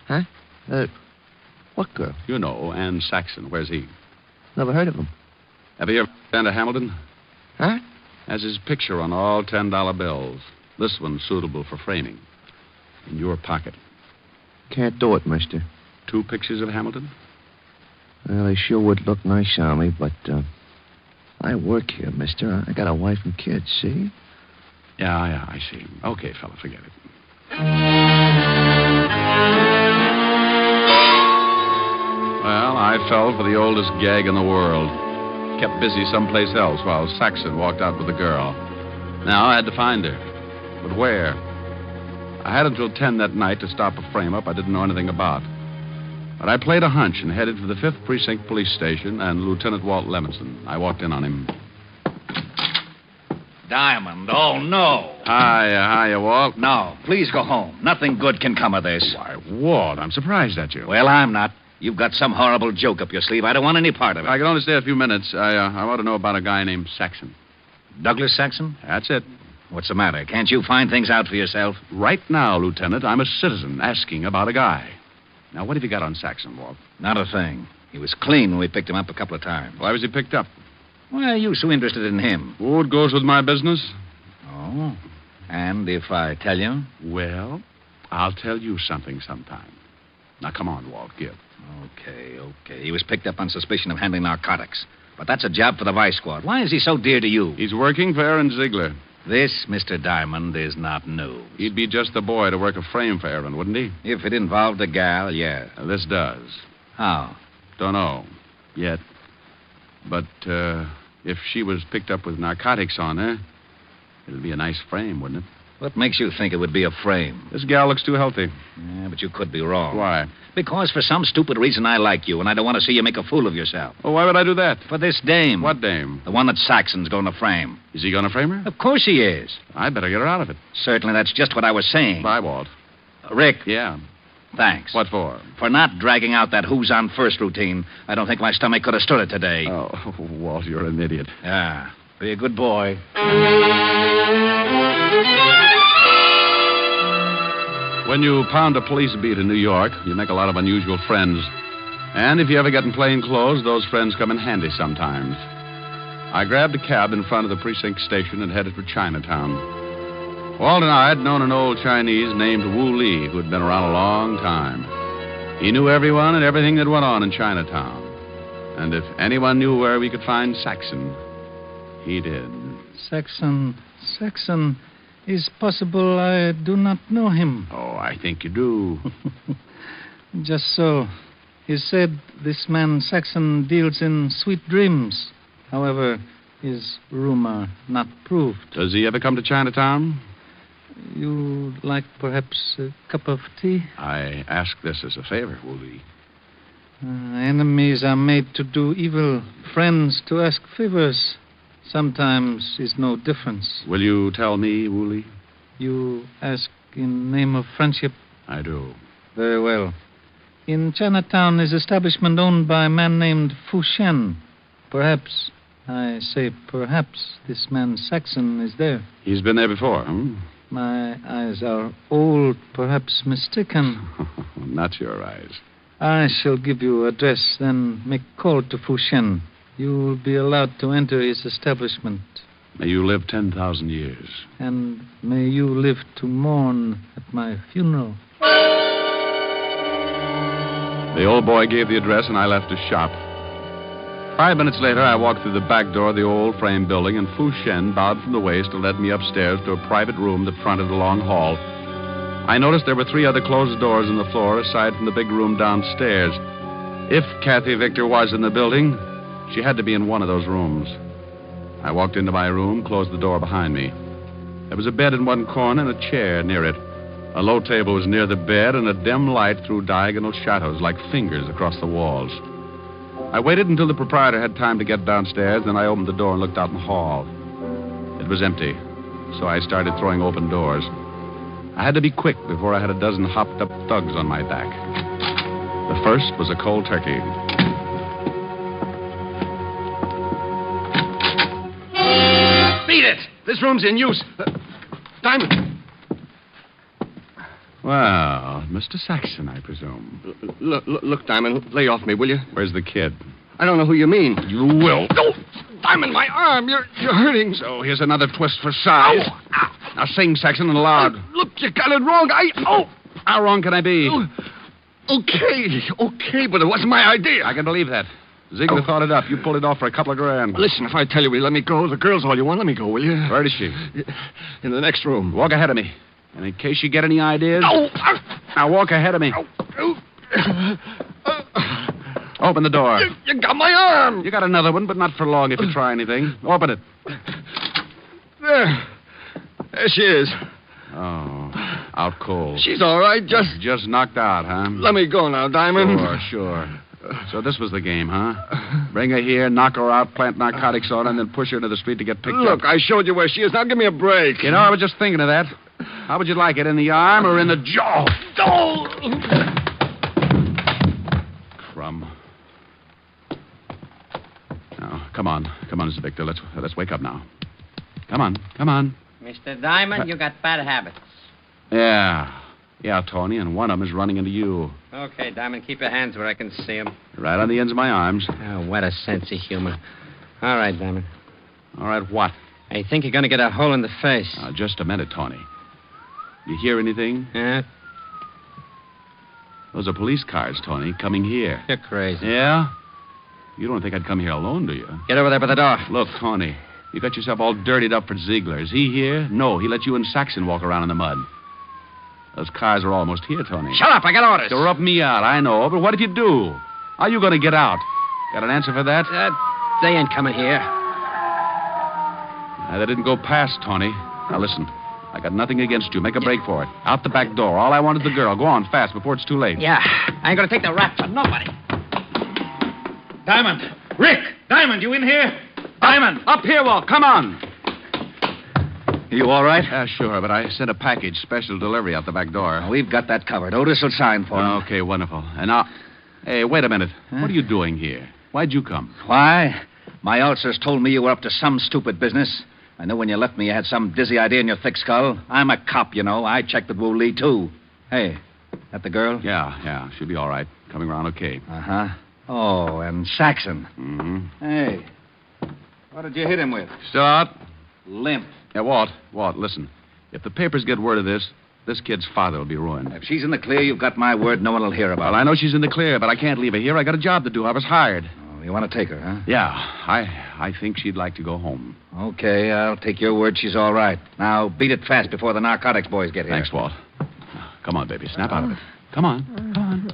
Huh? What girl? You know, Ann Saxon. Where's he? Never heard of him. Have you ever been to Hamilton? Huh? Has his picture on all $10 bills. This one's suitable for framing. In your pocket. Can't do it, mister. 2 pictures of Hamilton? Well, they sure would look nice on me, but, I work here, mister. I got a wife and kids, see? Yeah, I see. Okay, fella, forget it. Well, I fell for the oldest gag in the world. Kept busy someplace else while Saxon walked out with the girl. Now I had to find her. But where? I had until 10 that night to stop a frame-up I didn't know anything about. But I played a hunch and headed for the 5th Precinct Police Station and Lieutenant Walt Levinson. I walked in on him. Diamond, oh, no. Hiya, Walt. No, please go home. Nothing good can come of this. Why, Walt, I'm surprised at you. Well, I'm not. You've got some horrible joke up your sleeve. I don't want any part of it. I can only stay a few minutes. I want to know about a guy named Saxon. Douglas Saxon? That's it. What's the matter? Can't you find things out for yourself? Right now, Lieutenant, I'm a citizen asking about a guy. Now, what have you got on Saxon, Walt? Not a thing. He was clean when we picked him up a couple of times. Why was he picked up? Why are you so interested in him? Oh, it goes with my business. Oh. And if I tell you? Well, I'll tell you something sometime. Now, come on, Walt, give. Okay. He was picked up on suspicion of handling narcotics. But that's a job for the Vice Squad. Why is he so dear to you? He's working for Aaron Ziegler. This, Mr. Diamond, is not news. He'd be just the boy to work a frame for Aaron, wouldn't he? If it involved a gal, yeah. This does. How? Don't know. Yet. But, if she was picked up with narcotics on her, it'd be a nice frame, wouldn't it? What makes you think it would be a frame? This gal looks too healthy. Yeah, but you could be wrong. Why? Because for some stupid reason I like you, and I don't want to see you make a fool of yourself. Oh, why would I do that? For this dame. What dame? The one that Saxon's going to frame. Is he going to frame her? Of course he is. I better get her out of it. Certainly, that's just what I was saying. Bye, Walt. Rick. Yeah? Thanks. What for? For not dragging out that who's on first routine. I don't think my stomach could have stood it today. Oh, Walt, you're an idiot. Yeah. Be a good boy. When you pound a police beat in New York, you make a lot of unusual friends. And if you ever get in plain clothes, those friends come in handy sometimes. I grabbed a cab in front of the precinct station and headed for Chinatown. Walt and I had known an old Chinese named Wu Li who had been around a long time. He knew everyone and everything that went on in Chinatown. And if anyone knew where we could find Saxon, he did. Saxon. Is possible I do not know him. Oh, I think you do. Just so. He said this man Saxon deals in sweet dreams. However, is rumor not proved. Does he ever come to Chinatown? You like perhaps a cup of tea? I ask this as a favor, Wooly. Enemies are made to do evil. Friends to ask favors. Sometimes is no difference. Will you tell me, Wooly? You ask in name of friendship? I do. Very well. In Chinatown is establishment owned by a man named Fu Shen. Perhaps, I say perhaps, this man Saxon is there. He's been there before, hmm? My eyes are old, perhaps mistaken. Not your eyes. I shall give you address, then make call to Fu Shen. You will be allowed to enter his establishment. May you live 10,000 years. And may you live to mourn at my funeral. The old boy gave the address, and I left his shop. 5 minutes later, I walked through the back door of the old frame building, and Fu Shen bowed from the waist to let me upstairs to a private room that fronted a long hall. I noticed there were 3 other closed doors in the floor, aside from the big room downstairs. If Kathy Victor was in the building, she had to be in one of those rooms. I walked into my room, closed the door behind me. There was a bed in one corner and a chair near it. A low table was near the bed, and a dim light threw diagonal shadows like fingers across the walls. I waited until the proprietor had time to get downstairs, then I opened the door and looked out in the hall. It was empty, so I started throwing open doors. I had to be quick before I had a dozen hopped-up thugs on my back. The first was a cold turkey. Beat it! This room's in use. Diamond. Well, Mr. Saxon, I presume. Look, Diamond, lay off me, will you? Where's the kid? I don't know who you mean. You will. No! Diamond, my arm! You're hurting. So here's another twist for size. Ow. Now sing, Saxon, and loud. Look, you got it wrong. How wrong can I be? Okay, but it wasn't my idea. I can believe that. Ziegler thought it up. You pulled it off for a couple of grand. Listen, if I tell you we let me go, the girl's all you want, let me go, will you? Where is she? In the next room. Walk ahead of me. And in case you get any ideas... Now walk ahead of me. Open the door. You got my arm. You got another one, but not for long if you try anything. Open it. There she is. Oh, out cold. She's all right, Just knocked out, huh? Let me go now, Diamond. Sure. So this was the game, huh? Bring her here, knock her out, plant narcotics on her, and then push her into the street to get picked up. Look, I showed you where she is. Now give me a break. You know, I was just thinking of that. How would you like it, in the arm or in the jaw? Crumb. Now, come on, Mr. Victor. Let's wake up now. Come on. Mr. Diamond, you got bad habits. Yeah, Tony, and one of them is running into you. Okay, Diamond, keep your hands where I can see them. Right on the ends of my arms. Oh, what a sense of humor. All right, Diamond. All right, what? I think you're going to get a hole in the face. Just a minute, Tony. You hear anything? Yeah? Those are police cars, Tony, coming here. You're crazy. Yeah? You don't think I'd come here alone, do you? Get over there by the door. Look, Tony, you got yourself all dirtied up for Ziegler. Is he here? No, he let you and Saxon walk around in the mud. Those cars are almost here, Tony. Shut up, I got orders. They'll rub me out, I know, but what if you do? How are you going to get out? Got an answer for that? They ain't coming here. They didn't go past, Tony. Now listen, I got nothing against you. Make a break for it. Out the back door. All I want is the girl. Go on, fast, before it's too late. Yeah, I ain't going to take the rap for nobody. Diamond! Rick! Diamond, you in here? Diamond! Up here, Walt. Come on. You all right? Yeah, sure, but I sent a package, special delivery out the back door. We've got that covered. Otis will sign for him. Okay, wonderful. And now... Hey, wait a minute. Huh? What are you doing here? Why'd you come? Why? My ulcers told me you were up to some stupid business. I knew when you left me you had some dizzy idea in your thick skull. I'm a cop, you know. I checked with Wu Lee, too. Hey, that the girl? Yeah. She'll be all right. Coming around okay. Uh-huh. Oh, and Saxon. Mm-hmm. Hey, what did you hit him with? Still out? Limp. Yeah, Walt, listen. If the papers get word of this kid's father will be ruined. If she's in the clear, you've got my word. No one will hear about it. Well, I know she's in the clear, but I can't leave her here. I got a job to do. I was hired. Oh, you want to take her, huh? Yeah, I think she'd like to go home. Okay, I'll take your word she's all right. Now, beat it fast before the narcotics boys get here. Thanks, Walt. Come on, baby. Snap out of it. Come on.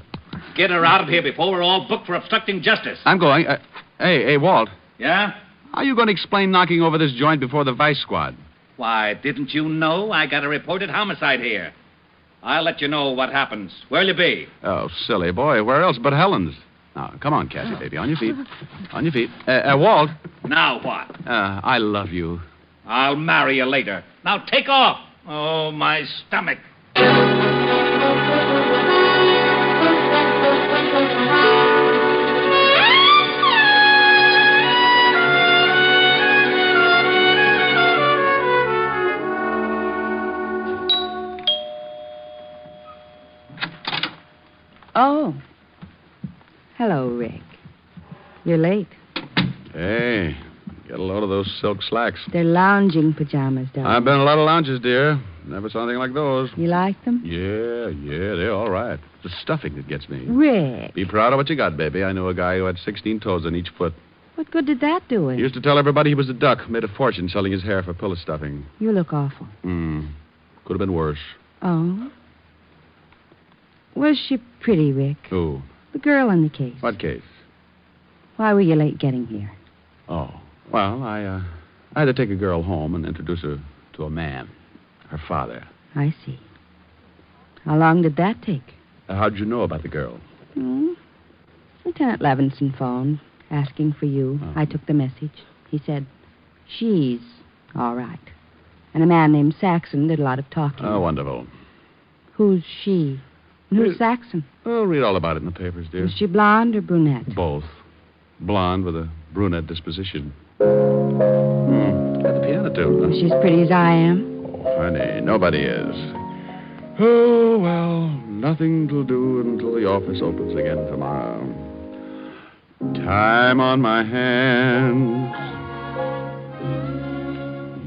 Get her out of here before we're all booked for obstructing justice. I'm going. Hey, Walt. Yeah? How are you going to explain knocking over this joint before the vice squad? Why, didn't you know I got a reported homicide here? I'll let you know what happens. Where'll you be? Oh, silly boy. Where else but Helen's? Now, come on, Cassie, baby. On your feet. On your feet. Walt. Now what? I love you. I'll marry you later. Now take off. Oh, my stomach. Oh. Hello, Rick. You're late. Hey, get a load of those silk slacks. They're lounging pajamas, darling. I've been in a lot of lounges, dear. Never saw anything like those. You like them? Yeah, they're all right. It's the stuffing that gets me. Rick. Be proud of what you got, baby. I knew a guy who had 16 toes on each foot. What good did that do him? He used to tell everybody he was a duck, made a fortune selling his hair for pillow stuffing. You look awful. Could have been worse. Oh? Was she pretty, Rick? Who? The girl in the case. What case? Why were you late getting here? Oh, well, I had to take a girl home and introduce her to a man, her father. I see. How long did that take? How'd you know about the girl? Lieutenant Levinson phoned, asking for you. Oh. I took the message. He said, she's all right. And a man named Saxon did a lot of talking. Oh, wonderful. Who's she? And who's Saxon? Oh, read all about it in the papers, dear. Is she blonde or brunette? Both. Blonde with a brunette disposition. Got the piano too, huh? Is she as pretty as I am? Oh, honey, nobody is. Oh, well, nothing to do until the office opens again tomorrow. Time on my hands.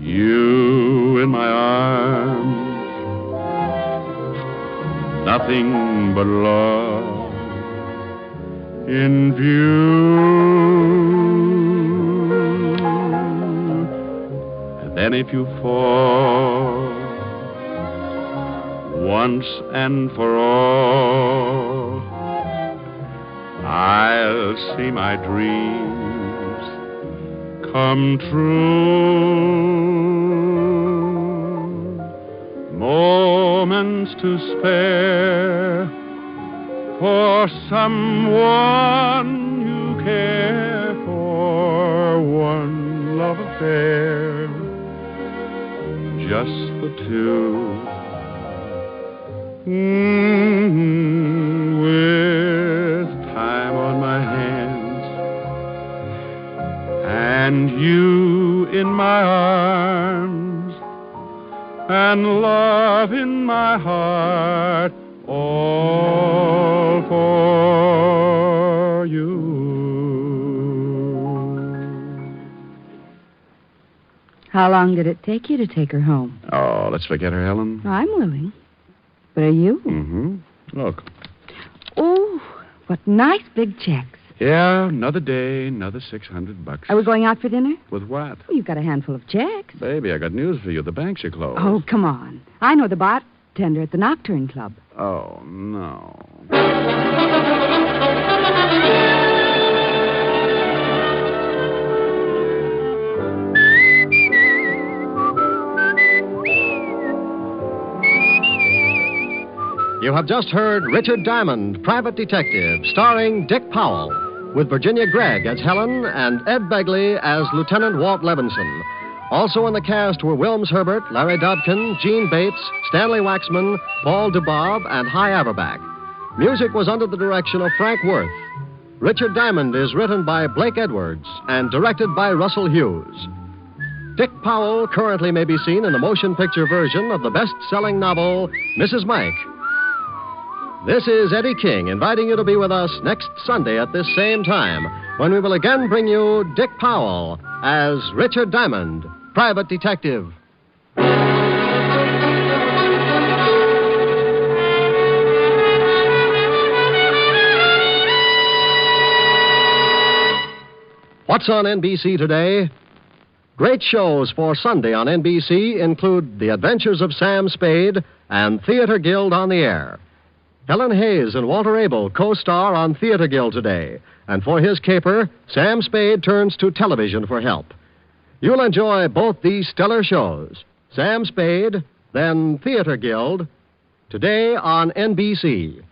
You in my arms. Nothing but love in view. And then if you fall once and for all, I'll see my dreams come true. Moments to spare for someone you care for. One love affair, just the two. With time on my hands and you in my arms and love in my heart, all for you. How long did it take you to take her home? Oh, let's forget her, Helen. I'm willing. But are you? Look. Oh, what nice big checks. Yeah, another day, another $600. Are we going out for dinner? With what? Well, you've got a handful of checks. Baby, I got news for you. The banks are closed. Oh, come on. I know the bartender at the Nocturne Club. Oh, no. You have just heard Richard Diamond, Private Detective, starring Dick Powell, with Virginia Gregg as Helen and Ed Begley as Lieutenant Walt Levinson. Also in the cast were Wilms Herbert, Larry Dobkin, Gene Bates, Stanley Waxman, Paul DeBob, and Hy Averback. Music was under the direction of Frank Worth. Richard Diamond is written by Blake Edwards and directed by Russell Hughes. Dick Powell currently may be seen in the motion picture version of the best-selling novel, Mrs. Mike. This is Eddie King inviting you to be with us next Sunday at this same time when we will again bring you Dick Powell as Richard Diamond, Private Detective. What's on NBC today? Great shows for Sunday on NBC include The Adventures of Sam Spade and Theater Guild on the Air. Helen Hayes and Walter Abel co-star on Theater Guild today, and for his caper, Sam Spade turns to television for help. You'll enjoy both these stellar shows. Sam Spade, then Theater Guild, today on NBC.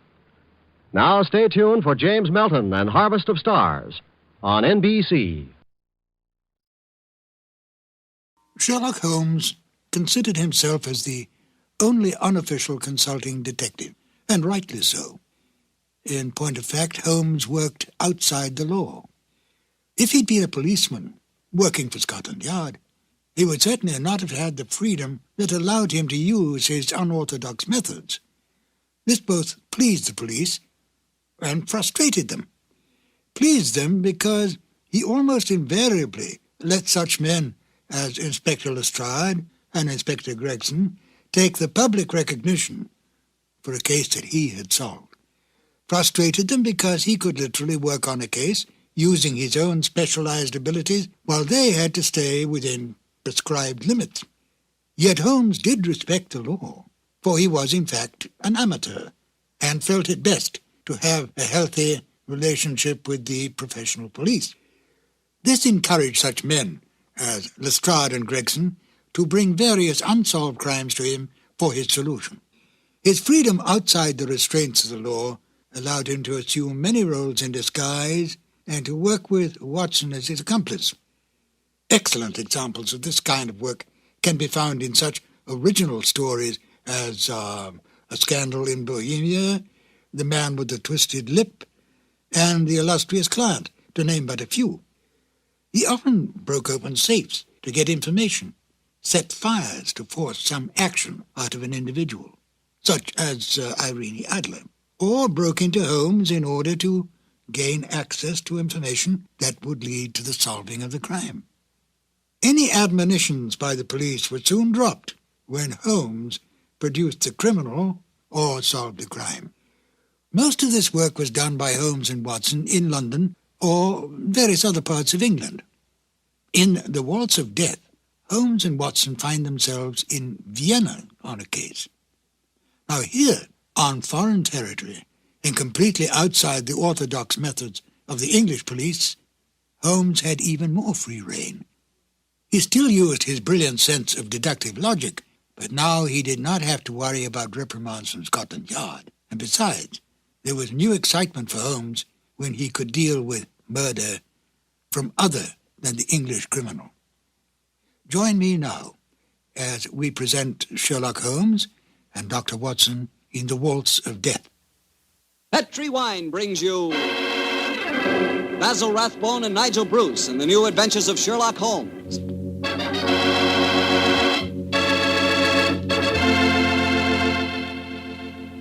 Now stay tuned for James Melton and Harvest of Stars on NBC. Sherlock Holmes considered himself as the only unofficial consulting detective, and rightly so. In point of fact, Holmes worked outside the law. If he'd been a policeman working for Scotland Yard, he would certainly not have had the freedom that allowed him to use his unorthodox methods. This both pleased the police and frustrated them. Pleased them because he almost invariably let such men as Inspector Lestrade and Inspector Gregson take the public recognition for a case that he had solved. Frustrated them because he could literally work on a case using his own specialized abilities while they had to stay within prescribed limits. Yet Holmes did respect the law, for he was in fact an amateur and felt it best to have a healthy relationship with the professional police. This encouraged such men as Lestrade and Gregson to bring various unsolved crimes to him for his solution. His freedom outside the restraints of the law allowed him to assume many roles in disguise and to work with Watson as his accomplice. Excellent examples of this kind of work can be found in such original stories as A Scandal in Bohemia, The Man with the Twisted Lip, and The Illustrious Client, to name but a few. He often broke open safes to get information, set fires to force some action out of an individual, such as Irene Adler, or broke into homes in order to gain access to information that would lead to the solving of the crime. Any admonitions by the police were soon dropped when Holmes produced the criminal or solved the crime. Most of this work was done by Holmes and Watson in London or various other parts of England. In The Waltz of Death, Holmes and Watson find themselves in Vienna on a case. Now here, on foreign territory, and completely outside the orthodox methods of the English police, Holmes had even more free rein. He still used his brilliant sense of deductive logic, but now he did not have to worry about reprimands from Scotland Yard. And besides, there was new excitement for Holmes when he could deal with murder from other than the English criminal. Join me now as we present Sherlock Holmes and Dr. Watson in The Waltz of Death. Petri Wine brings you Basil Rathbone and Nigel Bruce in the new adventures of Sherlock Holmes.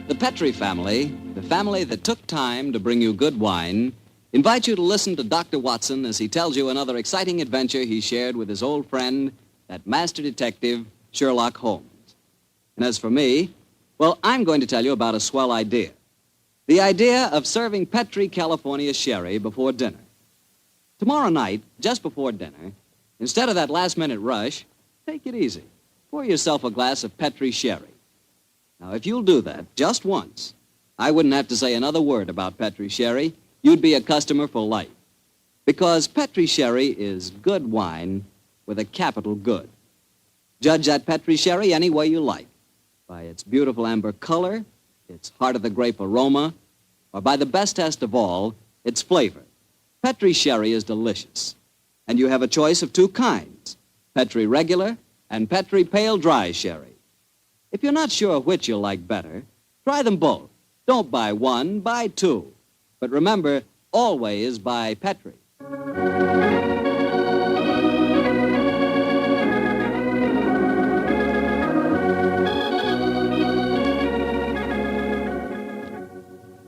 The Petri family, the family that took time to bring you good wine, invite you to listen to Dr. Watson as he tells you another exciting adventure he shared with his old friend, that master detective, Sherlock Holmes. And as for me, well, I'm going to tell you about a swell idea. The idea of serving Petri California sherry before dinner. Tomorrow night, just before dinner, instead of that last-minute rush, take it easy. Pour yourself a glass of Petri sherry. Now, if you'll do that just once, I wouldn't have to say another word about Petri sherry. You'd be a customer for life. Because Petri sherry is good wine with a capital good. Judge that Petri sherry any way you like. By its beautiful amber color, its heart-of-the-grape aroma, or by the best test of all, its flavor. Petri sherry is delicious. And you have a choice of two kinds, Petri regular and Petri pale dry sherry. If you're not sure which you'll like better, try them both. Don't buy one, buy two. But remember, always buy Petri.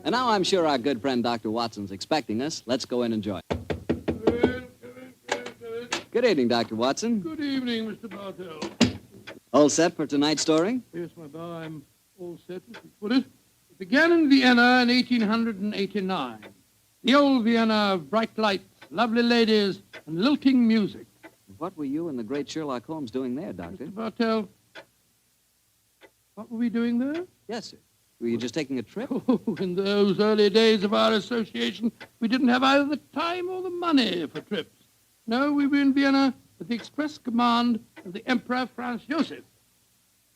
And now I'm sure our good friend Dr. Watson's expecting us. Let's go in and join. Good evening, Dr. Watson. Good evening, Mr. Bartell. All set for tonight's story? Yes, my boy, I'm all set, as you put it. It began in Vienna in 1889. The old Vienna of bright lights, lovely ladies, and lilting music. What were you and the great Sherlock Holmes doing there, Doctor? Mr. Bartell, what were we doing there? Yes, sir. Were you just taking a trip? Oh, in those early days of our association, we didn't have either the time or the money for trips. No, we were in Vienna at the express command of the Emperor Franz Joseph.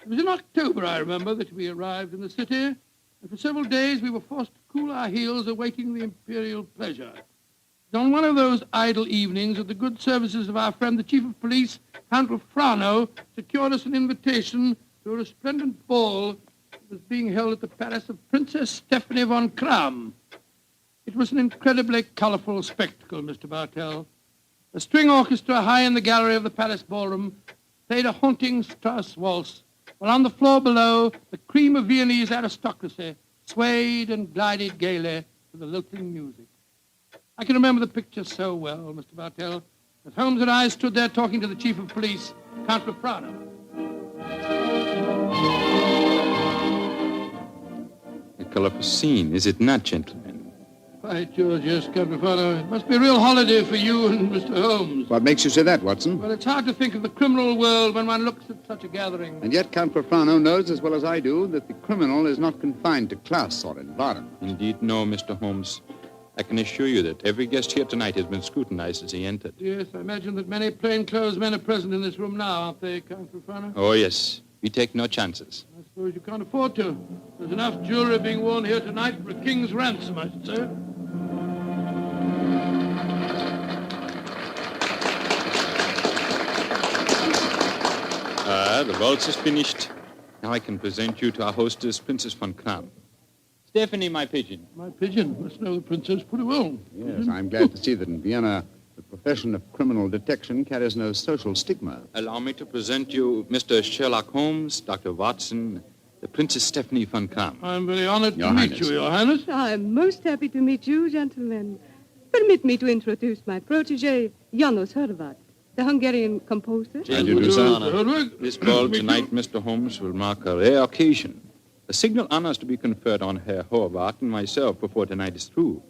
It was in October, I remember, that we arrived in the city, and for several days we were forced to cool our heels awaiting the imperial pleasure. On one of those idle evenings that the good services of our friend, the Chief of Police, Count Frano, secured us an invitation to a resplendent ball that was being held at the palace of Princess Stephanie von Kram. It was an incredibly colorful spectacle, Mr. Bartell. A string orchestra high in the gallery of the palace ballroom played a haunting Strauss waltz, while on the floor below, the cream of Viennese aristocracy swayed and glided gaily to the lilting music. I can remember the picture so well, Mr. Bartell, as Holmes and I stood there talking to the Chief of Police, Count Frano. A colorful scene, is it not, gentlemen? Right, George, yes, Count Frano. It must be a real holiday for you and Mr. Holmes. What makes you say that, Watson? Well, it's hard to think of the criminal world when one looks at such a gathering. And yet Count Frano knows as well as I do that the criminal is not confined to class or environment. Indeed, no, Mr. Holmes. I can assure you that every guest here tonight has been scrutinized as he entered. Yes, I imagine that many plainclothes men are present in this room now, aren't they, Count Frano? Oh, yes. We take no chances. I suppose you can't afford to. There's enough jewelry being worn here tonight for a king's ransom, I should say. The waltz is finished. Now I can present you to our hostess, Princess von Kram. Stephanie, my pigeon. My pigeon must know the princess pretty well. Yes, I'm glad to see that in Vienna the profession of criminal detection carries no social stigma. Allow me to present you Mr. Sherlock Holmes, Dr. Watson, the Princess Stephanie von Kram. I'm very honored to meet you, Your Highness. I'm most happy to meet you, gentlemen. Permit me to introduce my protege, Janos Horvat, the Hungarian composer. How do you do, sir? This ball tonight, Mr. Holmes, will mark a rare occasion. A signal honor is to be conferred on Herr Horvath and myself before tonight is through.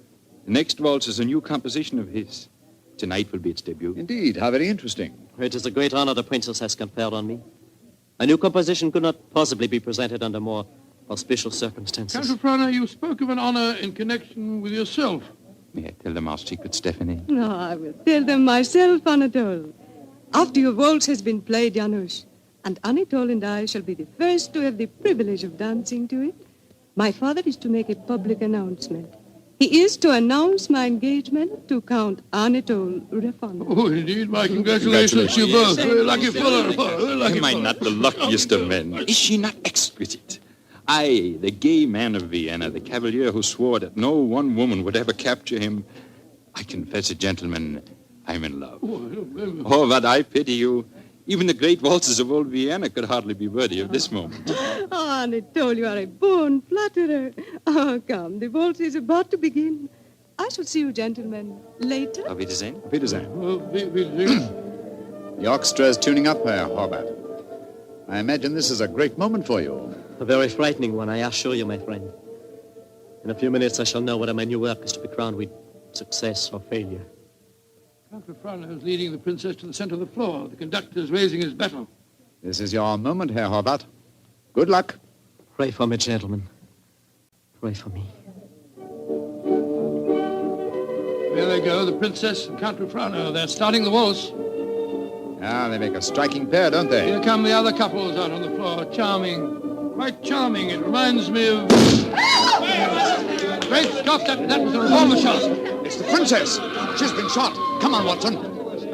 The next waltz is a new composition of his. Tonight will be its debut. Indeed, how very interesting. It is a great honor the princess has conferred on me. A new composition could not possibly be presented under more auspicious circumstances. Count Frano, you spoke of an honor in connection with yourself. May I tell them our secret, Stephanie? No, I will tell them myself, Anatole. After your waltz has been played, Janusz, and Anatole and I shall be the first to have the privilege of dancing to it, my father is to make a public announcement. He is to announce my engagement to Count Anatole Refon. Oh, indeed, my congratulations to you both. Very lucky fellow. Very lucky Am I not the luckiest of men? Is she not exquisite? I, the gay man of Vienna, the cavalier who swore that no one woman would ever capture him. I confess it, gentlemen, I'm in love. Oh, but I pity you. Even the great waltzes of old Vienna could hardly be worthy of this moment. Oh, Anatole, you are a born flatterer. Oh, come, the waltz is about to begin. I shall see you gentlemen later. Auf Wiedersehen. Auf Wiedersehen. The orchestra is tuning up, Herr Horvath. I imagine this is a great moment for you. A very frightening one, I assure you, my friend. In a few minutes, I shall know whether my new work is to be crowned with success or failure. Count Frano is leading the princess to the center of the floor. The conductor is raising his bell. This is your moment, Herr Horvath. Good luck. Pray for me, gentlemen. Pray for me. There they go, the princess and Count Frano. They're starting the waltz. Ah, they make a striking pair, don't they? Here come the other couples out on the floor. Charming. Quite charming. It reminds me of... Great Scott, that was a revolver shot. It's the princess. She's been shot. Come on, Watson.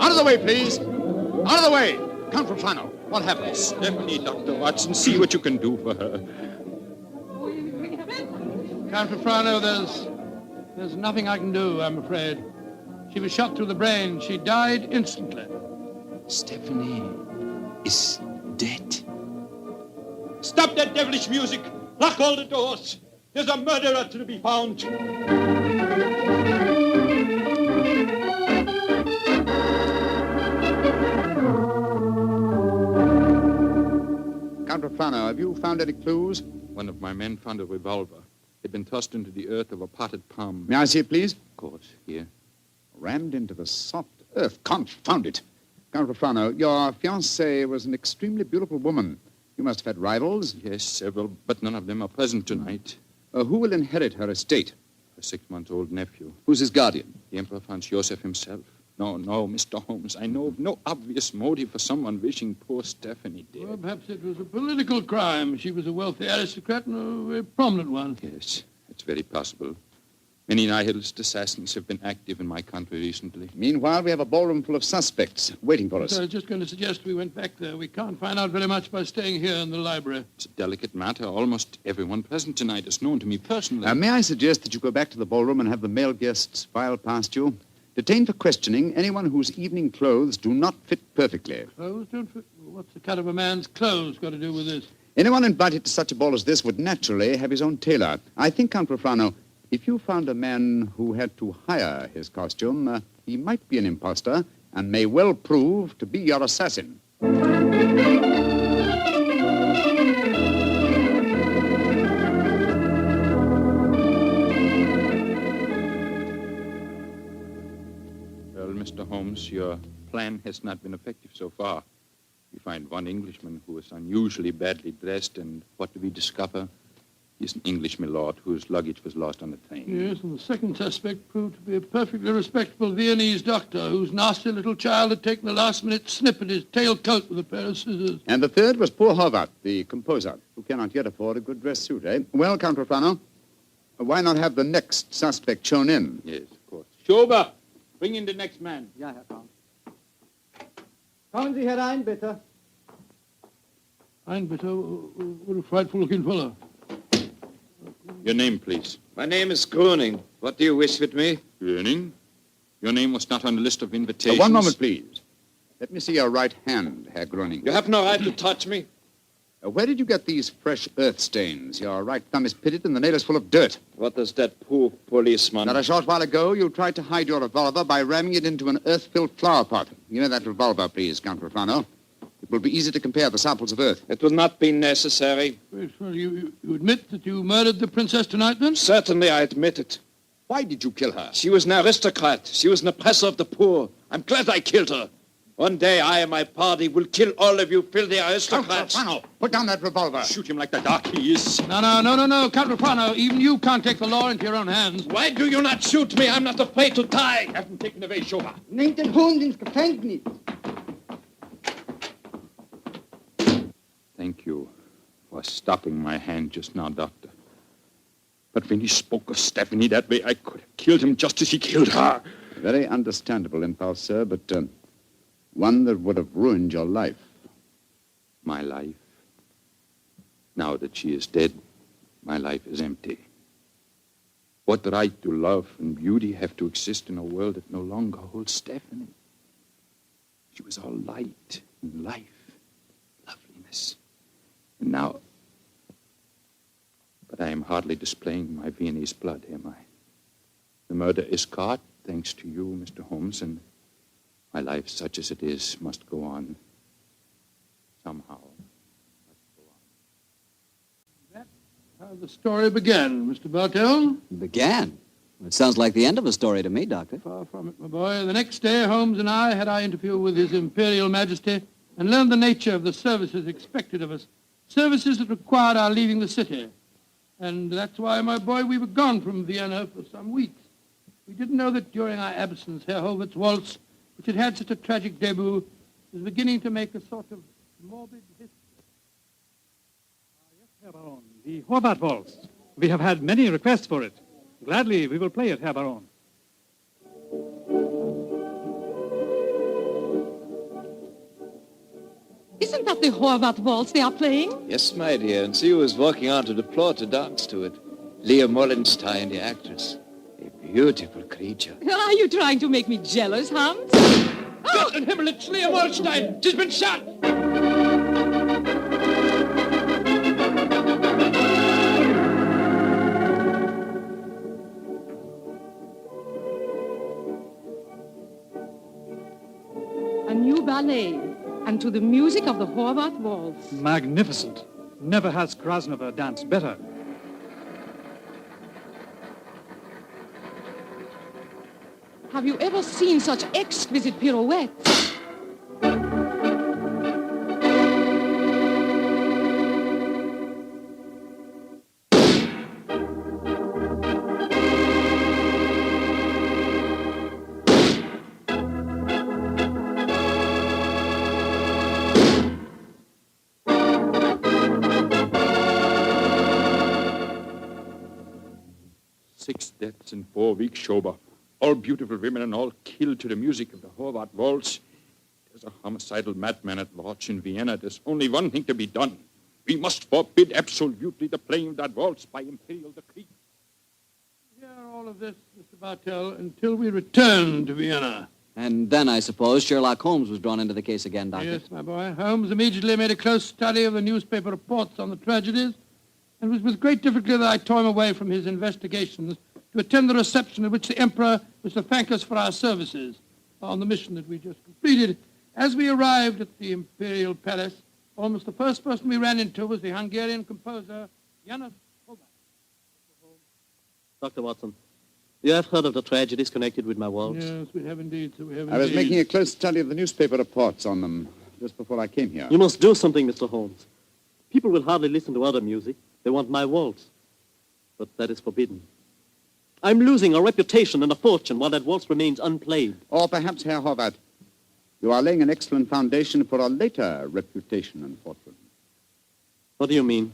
Out of the way, please. Out of the way. Count Frano. What happened? Stephanie, Dr. Watson, see what you can do for her. Count Frano, there's nothing I can do, I'm afraid. She was shot through the brain. She died instantly. Stephanie is dead. Stop that devilish music! Lock all the doors! There's a murderer to be found! Count Frano, have you found any clues? One of my men found a revolver. It had been thrust into the earth of a potted palm. May I see it, please? Of course, here. Rammed into the soft earth. Confound it. Count Frano, your fiancée was an extremely beautiful woman. You must have had rivals? Yes, several, but none of them are present tonight. Who will inherit her estate? Her 6-month-old nephew. Who's his guardian? The Emperor Franz Joseph himself. No, Mr. Holmes. I know of no obvious motive for someone wishing poor Stephanie dead. Well, perhaps it was a political crime. She was a wealthy aristocrat and a very prominent one. Yes, it's very possible. Many nihilist assassins have been active in my country recently. Meanwhile, we have a ballroom full of suspects waiting for us. So I was just going to suggest we went back there. We can't find out very much by staying here in the library. It's a delicate matter. Almost everyone present tonight is known to me personally. May I suggest that you go back to the ballroom and have the male guests file past you? Detain for questioning anyone whose evening clothes do not fit perfectly. Clothes don't fit? Well, what's the cut of a man's clothes got to do with this? Anyone invited to such a ball as this would naturally have his own tailor. I think, Count Profano, if you found a man who had to hire his costume, he might be an imposter and may well prove to be your assassin. Well, Mr. Holmes, your plan has not been effective so far. We find one Englishman who is unusually badly dressed, and what do we discover? He's an English milord whose luggage was lost on the train. Yes, and the second suspect proved to be a perfectly respectable Viennese doctor whose nasty little child had taken a last-minute snip at his tailcoat with a pair of scissors. And the third was poor Horvath, the composer, who cannot yet afford a good dress suit, eh? Well, Count Profano, why not have the next suspect shown in? Yes, of course. Schober, bring in the next man. Ja, Herr Count. Kommen Sie herein, bitte. Bitte, what a frightful-looking fellow. Your name, please. My name is Gruning. What do you wish with me? Gruning? Your name was not on the list of invitations. One moment, please. Let me see your right hand, Herr Gruning. You have no right to touch me. Where did you get these fresh earth stains? Your right thumb is pitted and the nail is full of dirt. What does that poor policeman... Not a short while ago, you tried to hide your revolver by ramming it into an earth-filled flower pot. Give me that revolver, please, Count Profano. It will be easy to compare the samples of earth. It will not be necessary. Well, you admit that you murdered the princess tonight, then? Certainly, I admit it. Why did you kill her? She was an aristocrat. She was an oppressor of the poor. I'm glad I killed her. One day, I and my party will kill all of you filthy aristocrats. Count Profano, put down that revolver. Shoot him like the dark he is. No, Count Profano. Even you can't take the law into your own hands. Why do you not shoot me? I'm not afraid to die. Have him taken away, Schober. Nehmt den Hund ins Gefängnis. Thank you for stopping my hand just now, Doctor. But when he spoke of Stephanie that way, I could have killed him just as he killed her. Very understandable impulse, sir, but one that would have ruined your life. My life? Now that she is dead, my life is empty. What right do love and beauty have to exist in a world that no longer holds Stephanie? She was all light and life, loveliness. And now... But I am hardly displaying my Viennese blood, am I? The murder is caught, thanks to you, Mr. Holmes, and my life, such as it is, must go on. Somehow. That's how the story began, Mr. Bartell. Began? It sounds like the end of a story to me, Doctor. Far from it, my boy. The next day, Holmes and I had our interview with His Imperial Majesty and learned the nature of the services expected of us. Services that required our leaving the city. And that's why, my boy, we were gone from Vienna for some weeks. We didn't know that during our absence, Herr Holbert's Waltz, which had had such a tragic debut, was beginning to make a sort of morbid history. Yes, Herr Baron, the Horvath Waltz. We have had many requests for it. Gladly, we will play it, Herr Baron. Isn't that the Horvath waltz they are playing? Yes, my dear, and see who is walking onto the floor to dance to it. Leah Mollenstein, the actress. A beautiful creature. Are you trying to make me jealous, Hans? Gott in Himmel, it's Leah Mollenstein! She's been shot! A new ballet, and to the music of the Horvath waltz. Magnificent. Never has Krasnova danced better. Have you ever seen such exquisite pirouettes? 6 deaths in 4 weeks sober. All beautiful women and all killed to the music of the Horvath waltz. There's a homicidal madman at large in Vienna. There's only one thing to be done. We must forbid absolutely the playing of that waltz by imperial decree. Hear all of this, Mr. Bartell, until we return to Vienna. And then, I suppose, Sherlock Holmes was drawn into the case again, Doctor. Yes, my boy. Holmes immediately made a close study of the newspaper reports on the tragedies, and it was with great difficulty that I tore him away from his investigations to attend the reception at which the Emperor was to thank us for our services on the mission that we just completed. As we arrived at the Imperial Palace, almost the first person we ran into was the Hungarian composer, Janusz Horvath. Dr. Watson, you have heard of the tragedies connected with my waltz? Yes, we have indeed, sir, we have indeed. I was making a close study of the newspaper reports on them just before I came here. You must do something, Mr. Holmes. People will hardly listen to other music. They want my waltz. But that is forbidden. I'm losing a reputation and a fortune while that waltz remains unplayed. Or perhaps, Herr Horvath, you are laying an excellent foundation for a later reputation and fortune. What do you mean?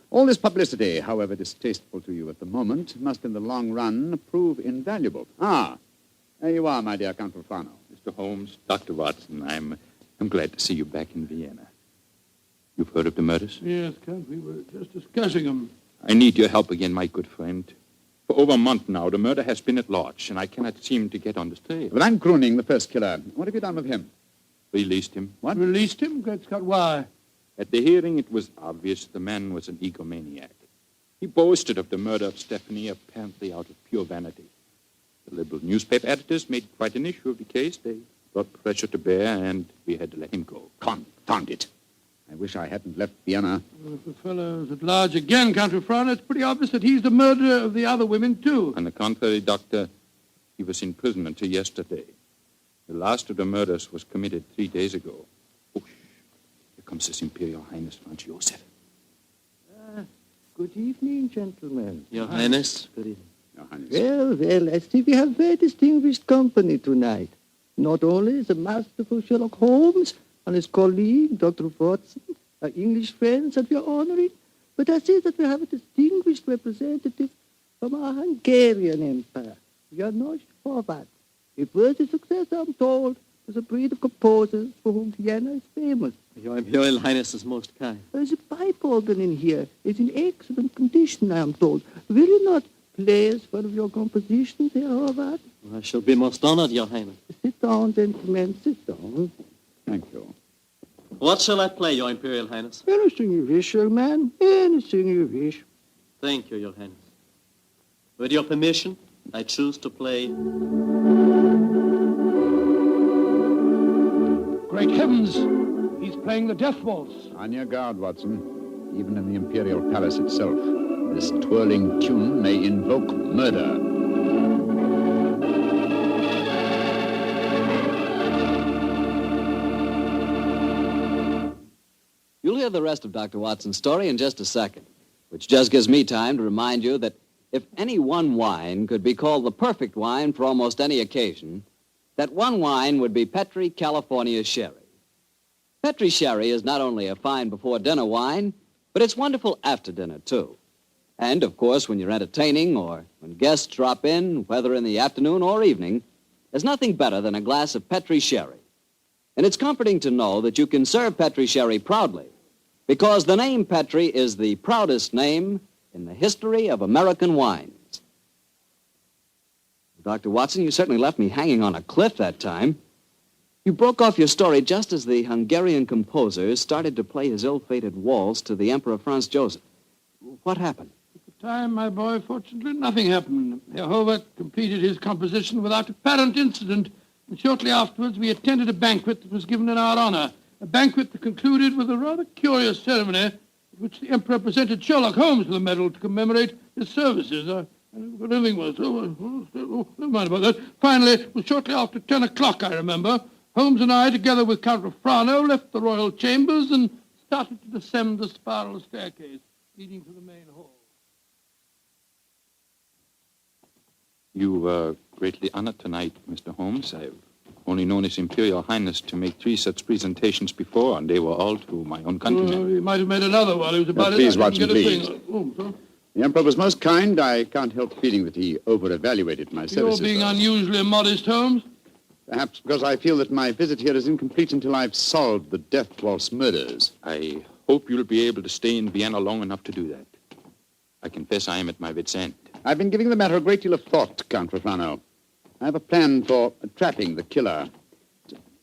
All this publicity, however distasteful to you at the moment, must in the long run prove invaluable. Ah, there you are, my dear Count Profano. Mr. Holmes, Dr. Watson, I'm glad to see you back in Vienna. You've heard of the murders? Yes, Count, we were just discussing them. I need your help again, my good friend. For over a month now, the murder has been at large, and I cannot seem to get on the trail. But I'm Gruning, the first killer. What have you done with him? Released him. What? Released him? Great Scott, why? At the hearing, it was obvious the man was an egomaniac. He boasted of the murder of Stephanie, apparently out of pure vanity. The liberal newspaper editors made quite an issue of the case. They brought pressure to bear, and we had to let him go. Confound it. I wish I hadn't left Vienna. Well, if the fellow's at large again, Count Profano, it's pretty obvious that he's the murderer of the other women, too. On the contrary, Doctor, he was in prison until yesterday. The last of the murders was committed 3 days ago. Oh, here comes His Imperial Highness Franz Joseph. Good evening, gentlemen. Your Highness. Good evening. Your Highness. Well, I see we have very distinguished company tonight. Not only the masterful Sherlock Holmes and his colleague, Dr. Watson, our English friends that we are honoring, but I see that we have a distinguished representative from our Hungarian Empire, Janusz Horvath. A worthy successor, I'm told, to the breed of composers for whom Vienna is famous. Your Imperial Highness is most kind. The pipe organ in here is in excellent condition, I am told. Will you not play us one of your compositions, Herr Horvath? I shall be most honored, Your Highness. Sit down, gentlemen, sit down. Thank you. What shall I play, Your Imperial Highness? Anything you wish, young man. Anything you wish. Thank you, Your Highness. With your permission, I choose to play... Great heavens! He's playing the death waltz. On your guard, Watson. Even in the Imperial Palace itself, this twirling tune may invoke murder. You'll hear the rest of Dr. Watson's story in just a second, which just gives me time to remind you that if any one wine could be called the perfect wine for almost any occasion, that one wine would be Petri California Sherry. Petri Sherry is not only a fine before-dinner wine, but it's wonderful after dinner, too. And, of course, when you're entertaining or when guests drop in, whether in the afternoon or evening, there's nothing better than a glass of Petri Sherry. And it's comforting to know that you can serve Petri Sherry proudly, because the name Petri is the proudest name in the history of American wines. Dr. Watson, you certainly left me hanging on a cliff that time. You broke off your story just as the Hungarian composer started to play his ill-fated waltz to the Emperor Franz Joseph. What happened? At the time, my boy, fortunately, nothing happened. Herr Horvath completed his composition without apparent incident, and shortly afterwards we attended a banquet that was given in our honor, a banquet that concluded with a rather curious ceremony at which the Emperor presented Sherlock Holmes with a medal to commemorate his services. What everything was. Never mind about that. Finally, it was shortly after 10 o'clock, I remember. Holmes and I, together with Count Profano, left the royal chambers and started to descend the spiral staircase leading to the main hall. You were greatly honored tonight, Mr. Holmes. I've only known His Imperial Highness to make 3 such presentations before, and they were all to my own countrymen. He might have made another while he was about Please, it. Watson, please. The Emperor was most kind. I can't help feeling that he over-evaluated my services. You're being unusually modest, Holmes. Perhaps because I feel that my visit here is incomplete until I've solved the Death Waltz murders. I hope you'll be able to stay in Vienna long enough to do that. I confess I am at my wit's end. I've been giving the matter a great deal of thought, Count Rafrano. I have a plan for trapping the killer.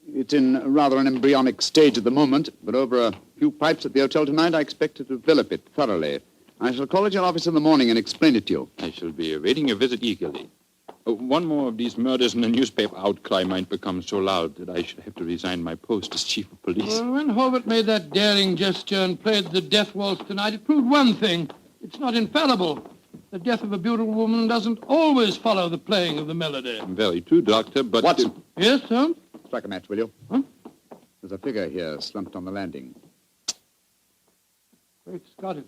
It's in rather an embryonic stage at the moment, but over a few pipes at the hotel tonight, I expect to develop it thoroughly. I shall call at your office in the morning and explain it to you. I shall be awaiting your visit eagerly. One more of these murders and the newspaper outcry might become so loud that I should have to resign my post as chief of police. Well, when Hobart made that daring gesture and played the death waltz tonight, it proved one thing. It's not infallible. The death of a beautiful woman doesn't always follow the playing of the melody. Very true, Doctor, but... Watson. Yes, Holmes? Strike a match, will you? Huh? There's a figure here slumped on the landing. Great Scott, it's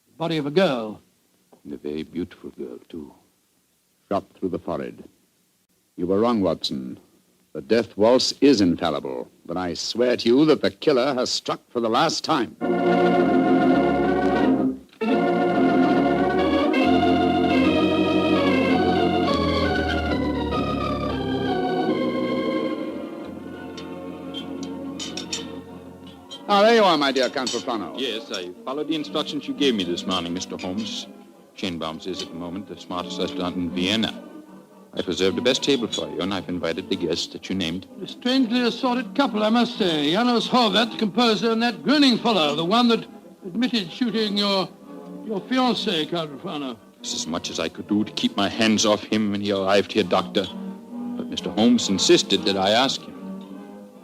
the body of a girl. And a very beautiful girl, too. Shot through the forehead. You were wrong, Watson. The death waltz is infallible, but I swear to you that the killer has struck for the last time. Ah, there you are, my dear Count Rafrano. Yes, I followed the instructions you gave me this morning, Mr. Holmes. Schenbaum's is at the moment the smartest restaurant in Vienna. I've reserved the best table for you, and I've invited the guests that you named. A strangely assorted couple, I must say. Janos Horvath, the composer, and that grinning fellow, the one that admitted shooting your fiancée, Count Rafrano. It's as much as I could do to keep my hands off him when he arrived here, Doctor. But Mr. Holmes insisted that I ask him.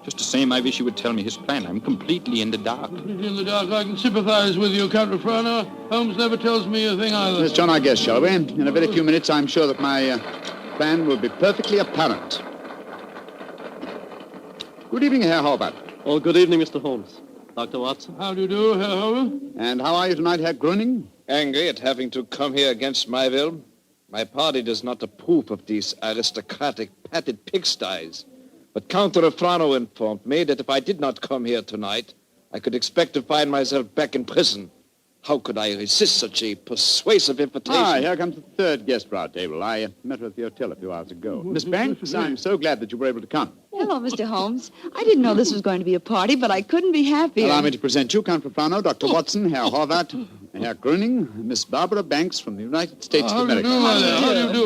Just the same, I wish he would tell me his plan. I'm completely in the dark. Completely in the dark. I can sympathize with you, Count Rafrano. Holmes never tells me a thing either. Let's join our guest, shall we? In a very few minutes, I'm sure that my plan will be perfectly apparent. Good evening, Herr Horvath. Oh, good evening, Mr. Holmes. Dr. Watson. How do you do, Herr Horvath? And how are you tonight, Herr Gröning? Angry at having to come here against my will. My party does not approve of these aristocratic, padded pigsties. But Count Rafrano informed me that if I did not come here tonight, I could expect to find myself back in prison. How could I resist such a persuasive invitation? Ah, here comes the third guest for our table. I met her at the hotel a few hours ago. Miss Banks, I'm so glad that you were able to come. Hello, Mr. Holmes. I didn't know this was going to be a party, but I couldn't be happier. Allow me to present you, Count Rafrano, Dr. Watson, Herr Horvath, Herr Gröning, Miss Barbara Banks from the United States of America. How do you do?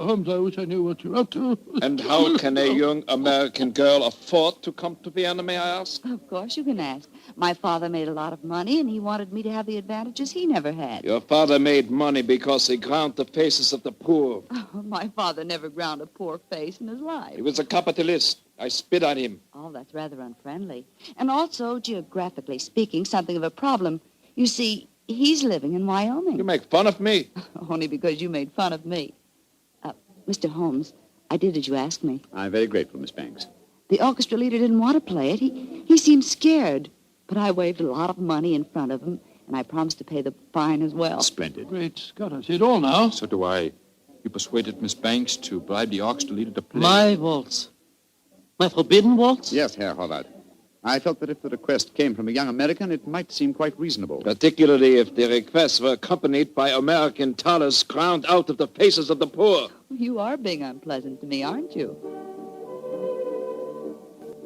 Holmes, I wish I knew what you're up to. And how can a young American girl afford to come to Vienna, may I ask? Of course you can ask. My father made a lot of money, and he wanted me to have the advantages he never had. Your father made money because he ground the faces of the poor. Oh, my father never ground a poor face in his life. He was a capitalist. I spit on him. Oh, that's rather unfriendly. And also, geographically speaking, something of a problem. You see, he's living in Wyoming. You make fun of me. Only because you made fun of me. Mr. Holmes, I did as you asked me. I'm very grateful, Miss Banks. The orchestra leader didn't want to play it. He seemed scared. But I waved a lot of money in front of him, and I promised to pay the fine as well. Splendid. Great Scott, I see it all now. So do I. You persuaded Miss Banks to bribe the orchestra leader to play. My waltz. My forbidden waltz? Yes, Herr Horvath. I felt that if the request came from a young American, it might seem quite reasonable. Particularly if the requests were accompanied by American dollars ground out of the faces of the poor. You are being unpleasant to me, aren't you?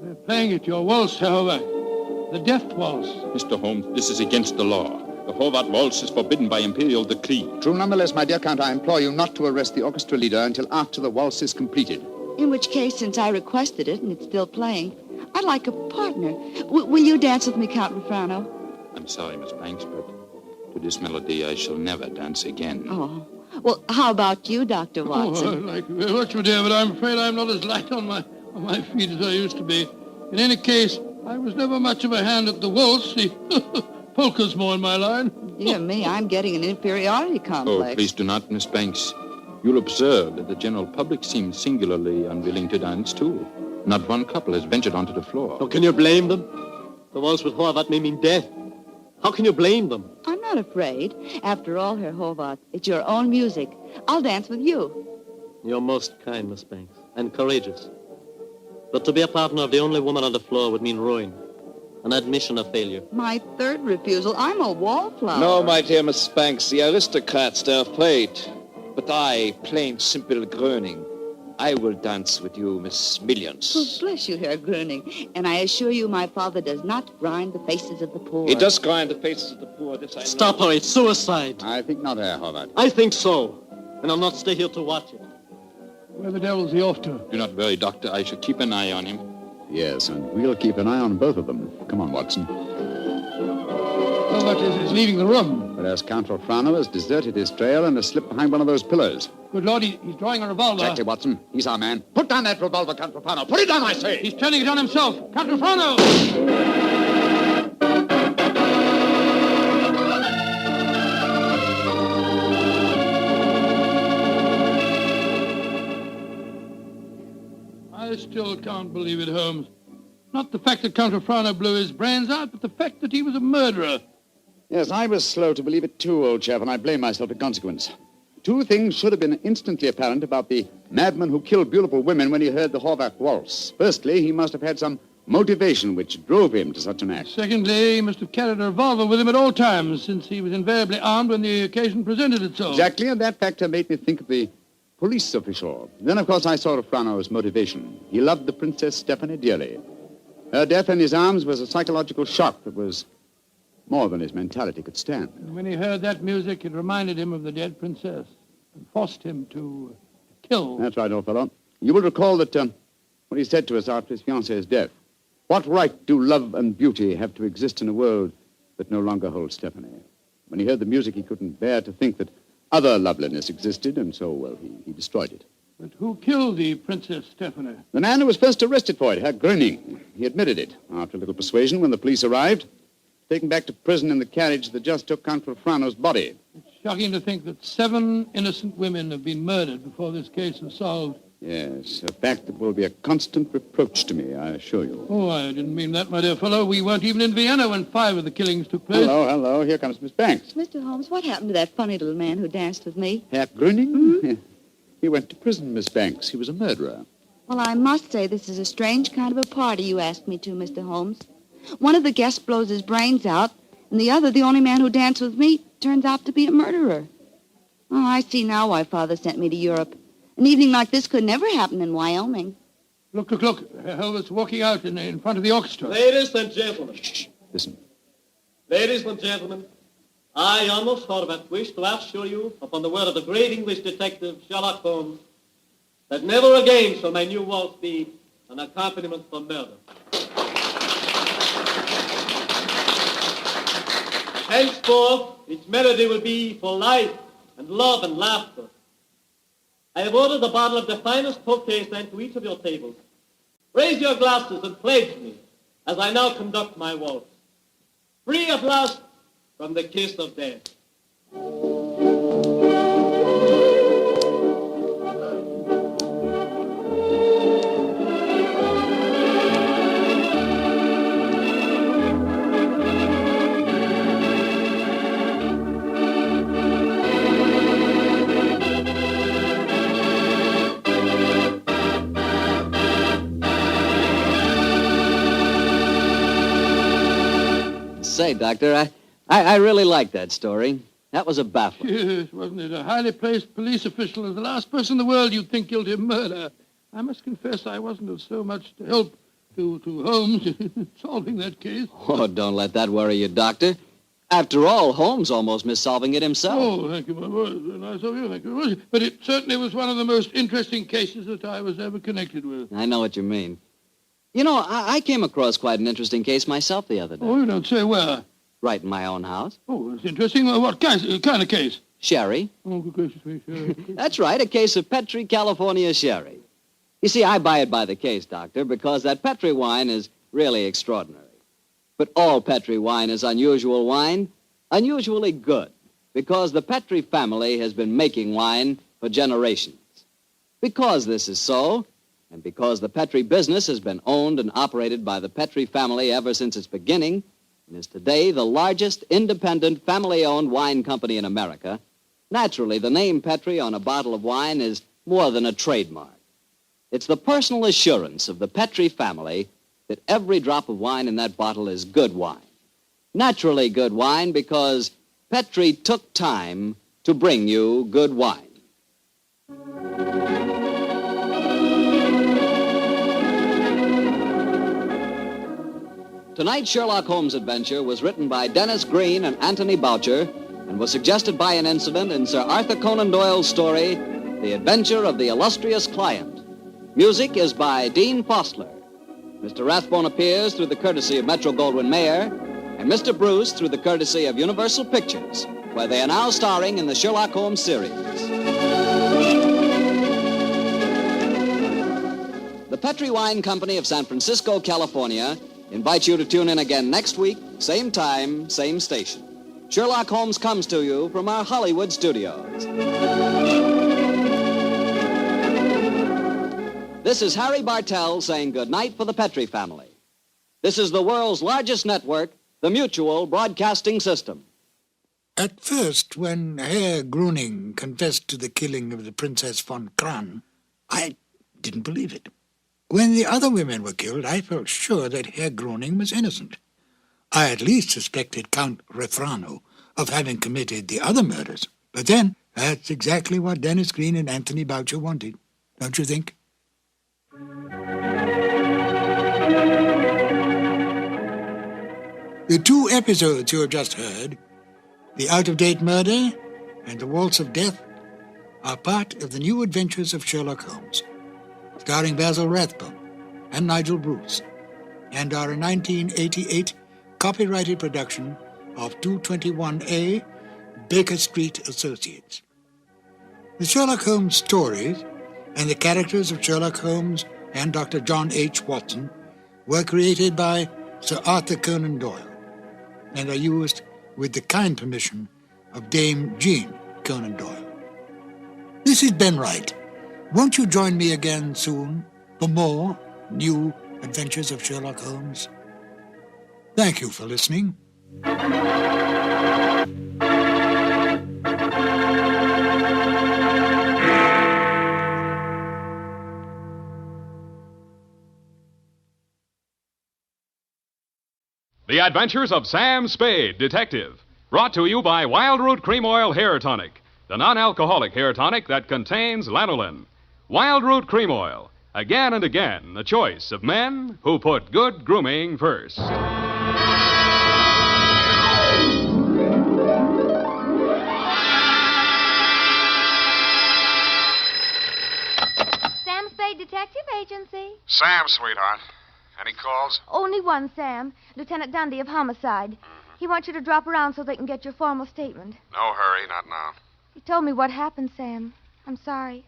They're playing it, your waltz, Herr Horvath. The death waltz. Mr. Holmes, this is against the law. The Horvath waltz is forbidden by imperial decree. True, nonetheless, my dear Count, I implore you not to arrest the orchestra leader until after the waltz is completed. In which case, since I requested it and it's still playing, I'd like a partner. Will you dance with me, Count Rafrano? I'm sorry, Miss Banks, but to this melody I shall never dance again. Oh. Well, how about you, Dr. Watson? Oh, I like you very much, my dear, but I'm afraid I'm not as light on my feet as I used to be. In any case, I was never much of a hand at the waltz. The polka's more in my line. Dear me, I'm getting an inferiority complex. Oh, please do not, Miss Banks. You'll observe that the general public seems singularly unwilling to dance, too. Not one couple has ventured onto the floor. Oh, can you blame them? The waltz with Horvath may mean death. How can you blame them? I'm not afraid. After all, Herr Horvath, it's your own music. I'll dance with you. You're most kind, Miss Banks, and courageous. But to be a partner of the only woman on the floor would mean ruin. An admission of failure. My third refusal. I'm a wallflower. No, my dear Miss Spanks, the aristocrats, they're afraid. But I, plain, simple Gröning, I will dance with you, Miss Millions. Oh, bless you, Herr Gröning. And I assure you my father does not grind the faces of the poor. He does grind the faces of the poor, this I know. Stop her, it's suicide. I think not, Herr Horvath. I think so. And I'll not stay here to watch it. Where the devil's he off to? Do not worry, Doctor. I shall keep an eye on him. Yes, and we'll keep an eye on both of them. Come on, Watson. Horvath is leaving the room. Whereas Count Rofrano has deserted his trail and has slipped behind one of those pillars. Good Lord, he's drawing a revolver. Exactly, Watson. He's our man. Put down that revolver, Count Rofrano. Put it down, I say. He's turning it on himself. Count Rofrano! I still can't believe it, Holmes. Not the fact that Count Rofrano blew his brains out, but the fact that he was a murderer. Yes, I was slow to believe it too, old chap, and I blame myself in consequence. Two things should have been instantly apparent about the madman who killed beautiful women when he heard the Horvath waltz. Firstly, he must have had some motivation which drove him to such an act. Secondly, he must have carried a revolver with him at all times, since he was invariably armed when the occasion presented itself. Exactly, and that factor made me think of the police official. Then, of course, I saw Rofrano's motivation. He loved the Princess Stephanie dearly. Her death in his arms was a psychological shock that was more than his mentality could stand. And when he heard that music, it reminded him of the dead princess and forced him to kill. That's right, old fellow. You will recall that what he said to us after his fiancée's death. What right do love and beauty have to exist in a world that no longer holds Stephanie? When he heard the music, he couldn't bear to think that other loveliness existed, and so, well, he destroyed it. But who killed the Princess Stephanie? The man who was first arrested for it, Herr Gröning. He admitted it. After a little persuasion, when the police arrived, taken back to prison in the carriage that just took Count Rofrano's body. It's shocking to think that 7 innocent women have been murdered before this case was solved. Yes, a fact that will be a constant reproach to me, I assure you. Oh, I didn't mean that, my dear fellow. We weren't even in Vienna when 5 of the killings took place. Hello. Here comes Miss Banks. Mr. Holmes, what happened to that funny little man who danced with me? Herr Gröning? He went to prison, Miss Banks. He was a murderer. Well, I must say this is a strange kind of a party you asked me to, Mr. Holmes. One of the guests blows his brains out, and the other, the only man who danced with me, turns out to be a murderer. Oh, I see now why Father sent me to Europe. An evening like this could never happen in Wyoming. Look. Helvet's walking out in front of the orchestra. Ladies and gentlemen. Shh. Listen. Ladies and gentlemen, I, almost Horvath, wish to assure you, upon the word of the great English detective Sherlock Holmes, that never again shall my new waltz be an accompaniment for murder. Henceforth, its melody will be for life and love and laughter. I have ordered a bottle of the finest Tokay sent to each of your tables. Raise your glasses and pledge me as I now conduct my waltz. Free at last from the kiss of death. Say, Doctor, I really like that story. That was a baffler. Yes, wasn't it? A highly placed police official is the last person in the world you'd think guilty of murder. I must confess I wasn't of so much help to Holmes in solving that case. Oh, don't let that worry you, Doctor. After all, Holmes almost missed solving it himself. Oh, thank you, my boy. Very nice of you. Thank you very much. But it certainly was one of the most interesting cases that I was ever connected with. I know what you mean. You know, I came across quite an interesting case myself the other day. Oh, you don't say where? Right in my own house. Oh, that's interesting. What kind of case? Sherry. Oh, good gracious me, sherry. That's right, a case of Petri, California sherry. You see, I buy it by the case, Doctor, because that Petri wine is really extraordinary. But all Petri wine is unusual wine, unusually good, because the Petri family has been making wine for generations. Because this is so, and because the Petri business has been owned and operated by the Petri family ever since its beginning, and is today the largest independent family-owned wine company in America, naturally, the name Petri on a bottle of wine is more than a trademark. It's the personal assurance of the Petri family that every drop of wine in that bottle is good wine. Naturally good wine because Petri took time to bring you good wine. Tonight's Sherlock Holmes adventure was written by Dennis Green and Anthony Boucher and was suggested by an incident in Sir Arthur Conan Doyle's story, The Adventure of the Illustrious Client. Music is by Dean Fostler. Mr. Rathbone appears through the courtesy of Metro-Goldwyn-Mayer, and Mr. Bruce through the courtesy of Universal Pictures, where they are now starring in the Sherlock Holmes series. The Petri Wine Company of San Francisco, California, invites you to tune in again next week, same time, same station. Sherlock Holmes comes to you from our Hollywood studios. This is Harry Bartell saying goodnight for the Petri family. This is the world's largest network, the Mutual Broadcasting System. At first, when Herr Gruning confessed to the killing of the Princess von Kran, I didn't believe it. When the other women were killed, I felt sure that Herr Gruning was innocent. I at least suspected Count Refrano of having committed the other murders. But then, that's exactly what Dennis Green and Anthony Boucher wanted, don't you think? The two episodes you have just heard, The Out-of-Date Murder and The Waltz of Death, are part of the new adventures of Sherlock Holmes, starring Basil Rathbone and Nigel Bruce, and are a 1988 copyrighted production of 221A Baker Street Associates. The Sherlock Holmes stories and the characters of Sherlock Holmes and Dr. John H. Watson were created by Sir Arthur Conan Doyle and are used with the kind permission of Dame Jean Conan Doyle. This is Ben Wright. Won't you join me again soon for more new adventures of Sherlock Holmes? Thank you for listening. The Adventures of Sam Spade, Detective. Brought to you by Wild Root Cream Oil Hair Tonic, the non-alcoholic hair tonic that contains lanolin. Wild Root Cream Oil. Again and again, the choice of men who put good grooming first. Sam Spade Detective Agency. Sam, sweetheart. Any calls? Only one, Sam. Lieutenant Dundee of Homicide. He wants you to drop around so they can get your formal statement. No hurry, not now. He told me what happened, Sam. I'm sorry.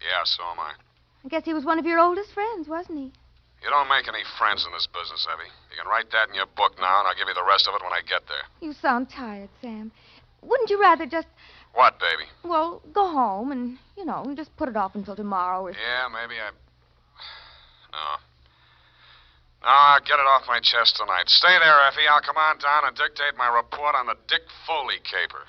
Yeah, so am I. I guess he was one of your oldest friends, wasn't he? You don't make any friends in this business, Evie. You can write that in your book now, and I'll give you the rest of it when I get there. You sound tired, Sam. Wouldn't you rather just, What, baby? well, go home and, just put it off until tomorrow or... Yeah, maybe I... No. No, I'll get it off my chest tonight. Stay there, Effie. I'll come on down and dictate my report on the Dick Foley caper.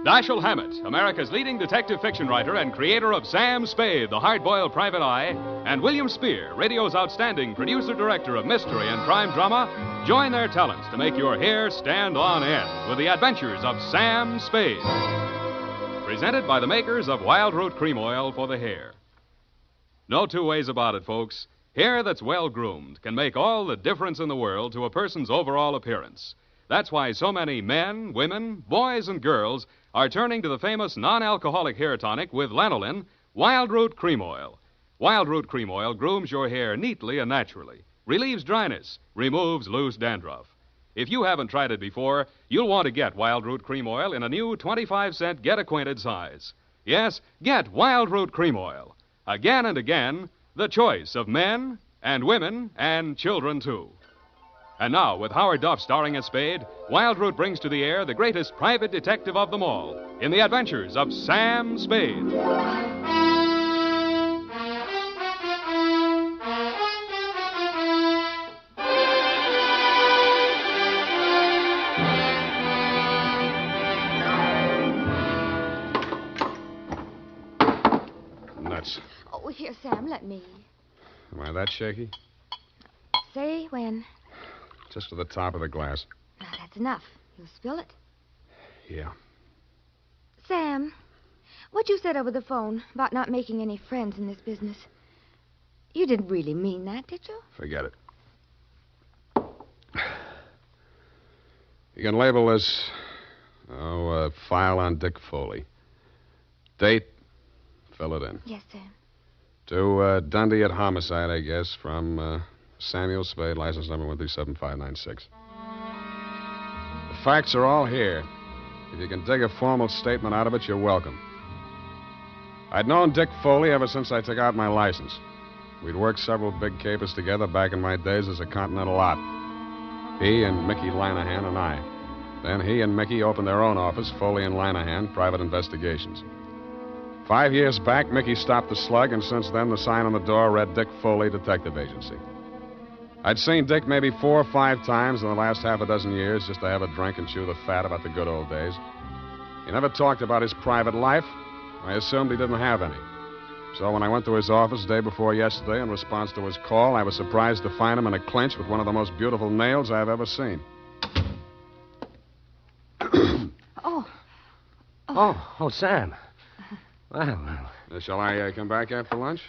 Dashiell Hammett, America's leading detective fiction writer and creator of Sam Spade, the hard-boiled private eye, and William Spear, radio's outstanding producer-director of mystery and crime drama, join their talents to make your hair stand on end with the adventures of Sam Spade. Presented by the makers of Wild Root Cream Oil for the hair. No two ways about it, folks. Hair that's well-groomed can make all the difference in the world to a person's overall appearance. That's why so many men, women, boys, and girls are turning to the famous non-alcoholic hair tonic with lanolin, Wild Root Cream Oil. Wild Root Cream Oil grooms your hair neatly and naturally, relieves dryness, removes loose dandruff. If you haven't tried it before, you'll want to get Wild Root Cream Oil in a new 25-cent get-acquainted size. Yes, get Wild Root Cream Oil. Again and again, the choice of men and women and children, too. And now, with Howard Duff starring as Spade, Wild Root brings to the air the greatest private detective of them all in the adventures of Sam Spade. Sam, let me. Am I that shaky? Say when. Just to the top of the glass. Now, that's enough. You'll spill it. Yeah. Sam, what you said over the phone about not making any friends in this business, you didn't really mean that, did you? Forget it. You can label this, a file on Dick Foley. Date, fill it in. Yes, Sam. To Dundee at Homicide, I guess, from Samuel Spade, license number 137-596. The facts are all here. If you can dig a formal statement out of it, you're welcome. I'd known Dick Foley ever since I took out my license. We'd worked several big capers together back in my days as a Continental Op. He and Mickey Linehan and I. Then he and Mickey opened their own office, Foley and Linehan, Private Investigations. 5 years back, Mickey stopped the slug, and since then, the sign on the door read Dick Foley, Detective Agency. I'd seen Dick maybe 4 or 5 times in the last half a dozen years just to have a drink and chew the fat about the good old days. He never talked about his private life. I assumed he didn't have any. So when I went to his office day before yesterday in response to his call, I was surprised to find him in a clinch with one of the most beautiful nails I've ever seen. Oh, Sam. Well. Shall I come back after lunch?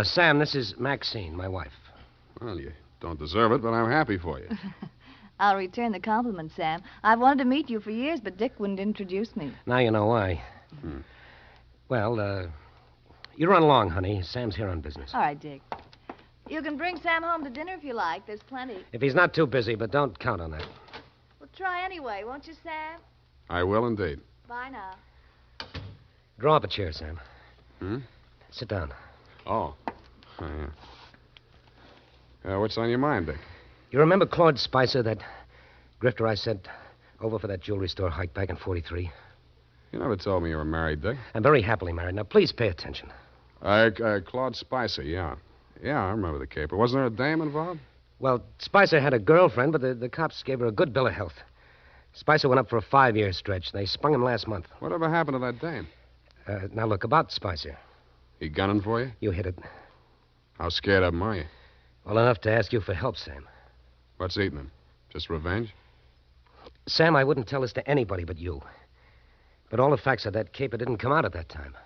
Sam, this is Maxine, my wife. Well, you don't deserve it, but I'm happy for you. I'll return the compliment, Sam. I've wanted to meet you for years, but Dick wouldn't introduce me. Now you know why. Well, you run along, honey. Sam's here on business. All right, Dick. You can bring Sam home to dinner if you like. There's plenty. If he's not too busy, but don't count on that. Well, try anyway, won't you, Sam? I will indeed. Bye now. Draw up a chair, Sam. Sit down. Oh, yeah. What's on your mind, Dick? You remember Claude Spicer, that grifter I sent over for that jewelry store hike back in 43? You never told me you were married, Dick. I'm very happily married. Now, please pay attention. Claude Spicer, yeah. Yeah, I remember the caper. Wasn't there a dame involved? Well, Spicer had a girlfriend, but the cops gave her a good bill of health. Spicer went up for a 5-year stretch. They sprung him last month. Whatever happened to that dame? Now, look, about Spicer. He gunning for you? You hit it. How scared of him are you? Well, enough to ask you for help, Sam. What's eating him? Just revenge? Sam, I wouldn't tell this to anybody but you. But all the facts of that caper didn't come out at that time.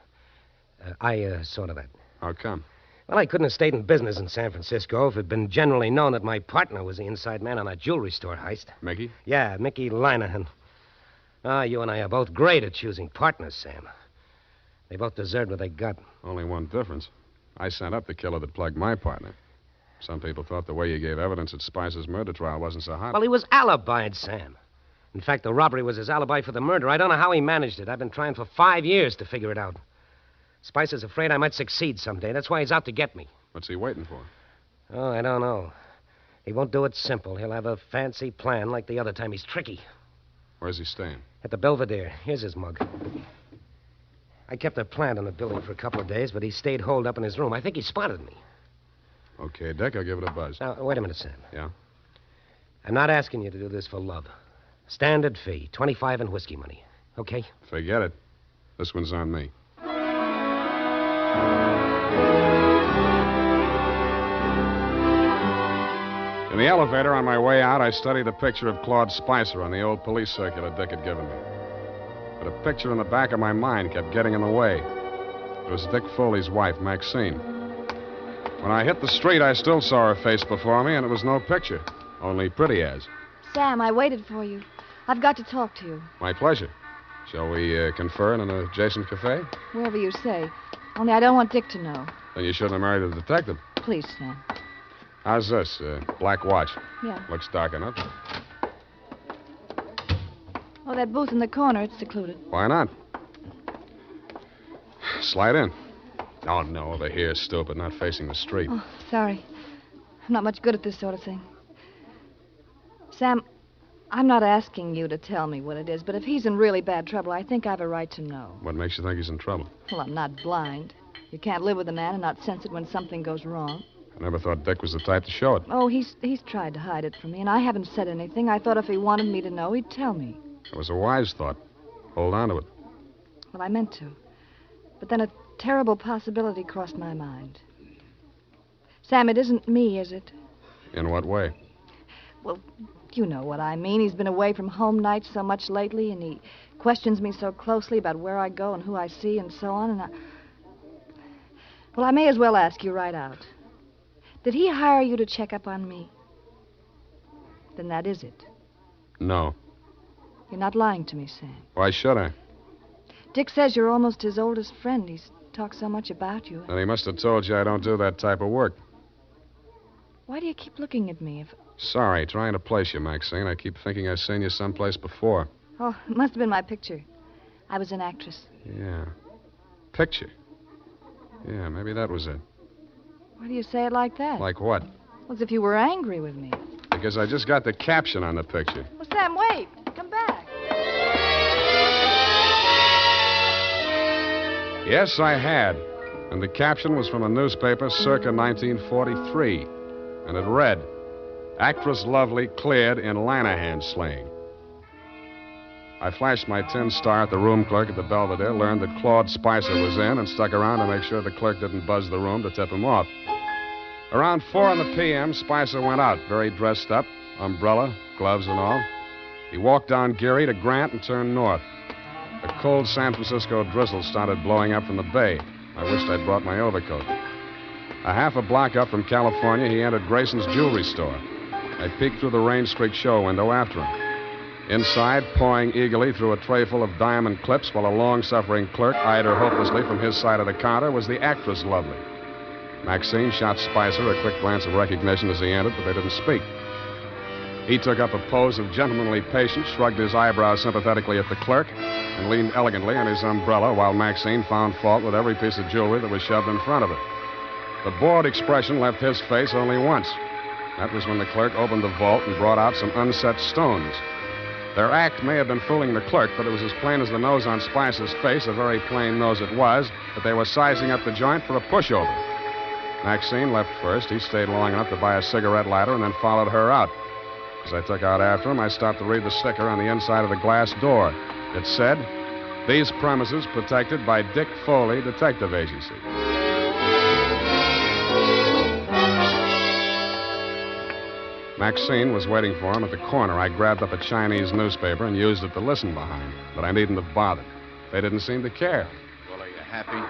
I saw to that. How come? Well, I couldn't have stayed in business in San Francisco if it had been generally known that my partner was the inside man on that jewelry store heist. Mickey? Yeah, Mickey Linehan. You and I are both great at choosing partners, Sam. They both deserved what they got. Only one difference. I sent up the killer that plugged my partner. Some people thought the way you gave evidence at Spicer's murder trial wasn't so hot. Well, he was alibied, Sam. In fact, the robbery was his alibi for the murder. I don't know how he managed it. I've been trying for 5 years to figure it out. Spicer's afraid I might succeed someday. That's why he's out to get me. What's he waiting for? Oh, I don't know. He won't do it simple. He'll have a fancy plan like the other time. He's tricky. Where's he staying? At the Belvedere. Here's his mug. I kept a plant in the building for a couple of days, but he stayed holed up in his room. I think he spotted me. Okay, Dick, I'll give it a buzz. Now, wait a minute, Sam. Yeah? I'm not asking you to do this for love. Standard fee, 25 in whiskey money. Okay? Forget it. This one's on me. In the elevator on my way out, I studied a picture of Claude Spicer on the old police circular Dick had given me. But a picture in the back of my mind kept getting in the way. It was Dick Foley's wife, Maxine. When I hit the street, I still saw her face before me, and it was no picture, only pretty as. Sam, I waited for you. I've got to talk to you. My pleasure. Shall we confer in an adjacent cafe? Wherever you say. Only I don't want Dick to know. Then you shouldn't have married a detective. Please, Sam. How's this? Black watch. Yeah. Looks dark enough. Oh, that booth in the corner, it's secluded. Why not? Slide in. Oh, no, over here, stupid, not facing the street. Oh, sorry. I'm not much good at this sort of thing. Sam, I'm not asking you to tell me what it is, but if he's in really bad trouble, I think I have a right to know. What makes you think he's in trouble? Well, I'm not blind. You can't live with a man and not sense it when something goes wrong. I never thought Dick was the type to show it. Oh, he's tried to hide it from me, and I haven't said anything. I thought if he wanted me to know, he'd tell me. It was a wise thought. Hold on to it. Well, I meant to. But then it terrible possibility crossed my mind. Sam, it isn't me, is it? In what way? Well, you know what I mean. He's been away from home nights so much lately, and he questions me so closely about where I go and who I see and so on, and Well, I may as well ask you right out. Did he hire you to check up on me? Then that is it. No. You're not lying to me, Sam. Why should I? Dick says you're almost his oldest friend. He's talked so much about you. Then he must have told you I don't do that type of work. Why do you keep looking at me? Sorry, trying to place you, Maxine. I keep thinking I've seen you someplace before. Oh, it must have been my picture. I was an actress. Yeah. Picture. Yeah, maybe that was it. Why do you say it like that? Like what? Well, as if you were angry with me. Because I just got the caption on the picture. Well, Sam, wait. Come back. Yes, I had. And the caption was from a newspaper circa 1943. And it read, "Actress Lovely cleared in Lanahan slaying." I flashed my tin star at the room clerk at the Belvedere, learned that Claude Spicer was in, and stuck around to make sure the clerk didn't buzz the room to tip him off. Around 4 p.m., Spicer went out, very dressed up, umbrella, gloves and all. He walked down Geary to Grant and turned north. A cold San Francisco drizzle started blowing up from the bay. I wished I'd brought my overcoat. A half a block up from California, he entered Grayson's jewelry store. I peeked through the rain-streaked show window after him. Inside, pawing eagerly through a tray full of diamond clips while a long-suffering clerk eyed her hopelessly from his side of the counter, was the actress Lovely. Maxine shot Spicer a quick glance of recognition as he entered, but they didn't speak. He took up a pose of gentlemanly patience, shrugged his eyebrows sympathetically at the clerk, and leaned elegantly on his umbrella while Maxine found fault with every piece of jewelry that was shoved in front of her. The bored expression left his face only once. That was when the clerk opened the vault and brought out some unset stones. Their act may have been fooling the clerk, but it was as plain as the nose on Spicer's face, a very plain nose it was, that they were sizing up the joint for a pushover. Maxine left first. He stayed long enough to buy a cigarette lighter and then followed her out. As I took out after him, I stopped to read the sticker on the inside of the glass door. It said, "These premises protected by Dick Foley Detective Agency." Maxine was waiting for him at the corner. I grabbed up a Chinese newspaper and used it to listen behind, but I needn't have bothered. They didn't seem to care. Well, are you happy?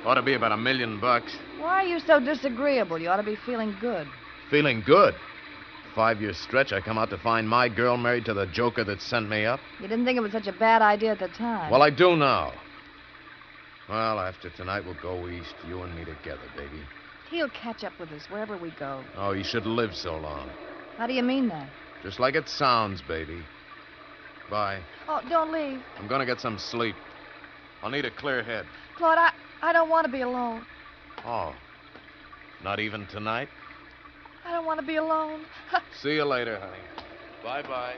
Ought to be about $1 million. Why are you so disagreeable? You ought to be feeling good. Feeling good. 5-year stretch, I come out to find my girl married to the joker that sent me up. You didn't think it was such a bad idea at the time. Well, I do now. Well, after tonight, we'll go east, you and me together, baby. He'll catch up with us wherever we go. Oh, you should live so long. How do you mean that? Just like it sounds, baby. Bye. Oh, don't leave. I'm gonna get some sleep. I'll need a clear head. Claude, I don't want to be alone. Oh. Not even tonight? I don't want to be alone. See you later, honey. Bye-bye.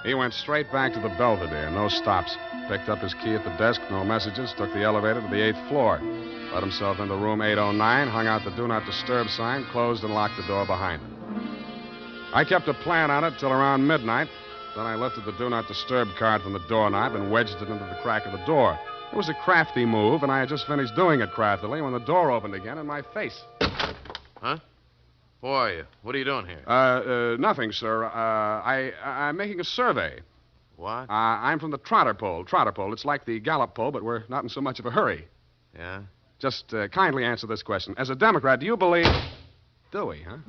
He went straight back to the Belvedere, no stops. Picked up his key at the desk, no messages, took the elevator to the 8th floor. Let himself into room 809, hung out the Do Not Disturb sign, closed and locked the door behind him. I kept a plan on it till around midnight. Then I lifted the Do Not Disturb card from the doorknob and wedged it into the crack of the door. It was a crafty move, and I had just finished doing it craftily when the door opened again in my face. Huh? Who are you? What are you doing here? Nothing, sir. I'm making a survey. What? I'm from the Trotter Pole. It's like the Gallup poll, but we're not in so much of a hurry. Yeah? Just kindly answer this question. As a Democrat, do you believe... Do we, huh?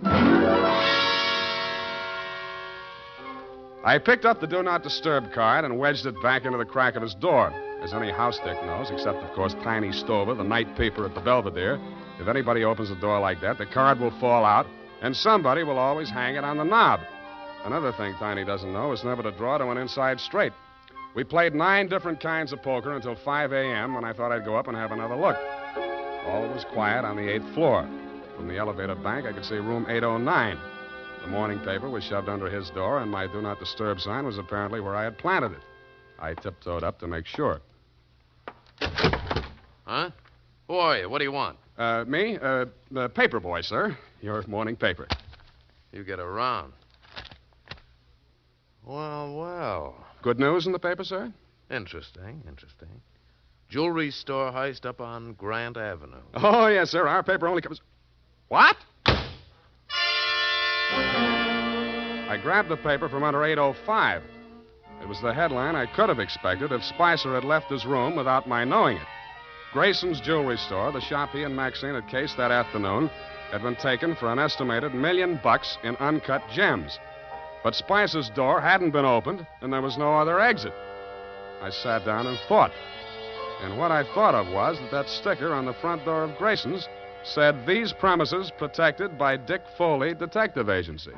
I picked up the Do Not Disturb card and wedged it back into the crack of his door. As any house dick knows, except, of course, Tiny Stover, the night peeper at the Belvedere, if anybody opens a door like that, the card will fall out, and somebody will always hang it on the knob. Another thing Tiny doesn't know is never to draw to an inside straight. We played 9 different kinds of poker until 5 a.m. when I thought I'd go up and have another look. All was quiet on the 8th floor. From the elevator bank, I could see room 809. The morning paper was shoved under his door, and my Do Not Disturb sign was apparently where I had planted it. I tiptoed up to make sure. Huh? Who are you? What do you want? Me? The paper boy, sir. Your morning paper. You get around. Well. Good news in the paper, sir? Interesting. Jewelry store heist up on Grant Avenue. Oh, yes, sir. Our paper only covers... What? I grabbed the paper from under 805. It was the headline I could have expected if Spicer had left his room without my knowing it. Grayson's jewelry store, the shop he and Maxine had cased that afternoon, had been taken for an estimated $1 million in uncut gems. But Spicer's door hadn't been opened, and there was no other exit. I sat down and thought. And what I thought of was that sticker on the front door of Grayson's said, "These premises protected by Dick Foley Detective Agency."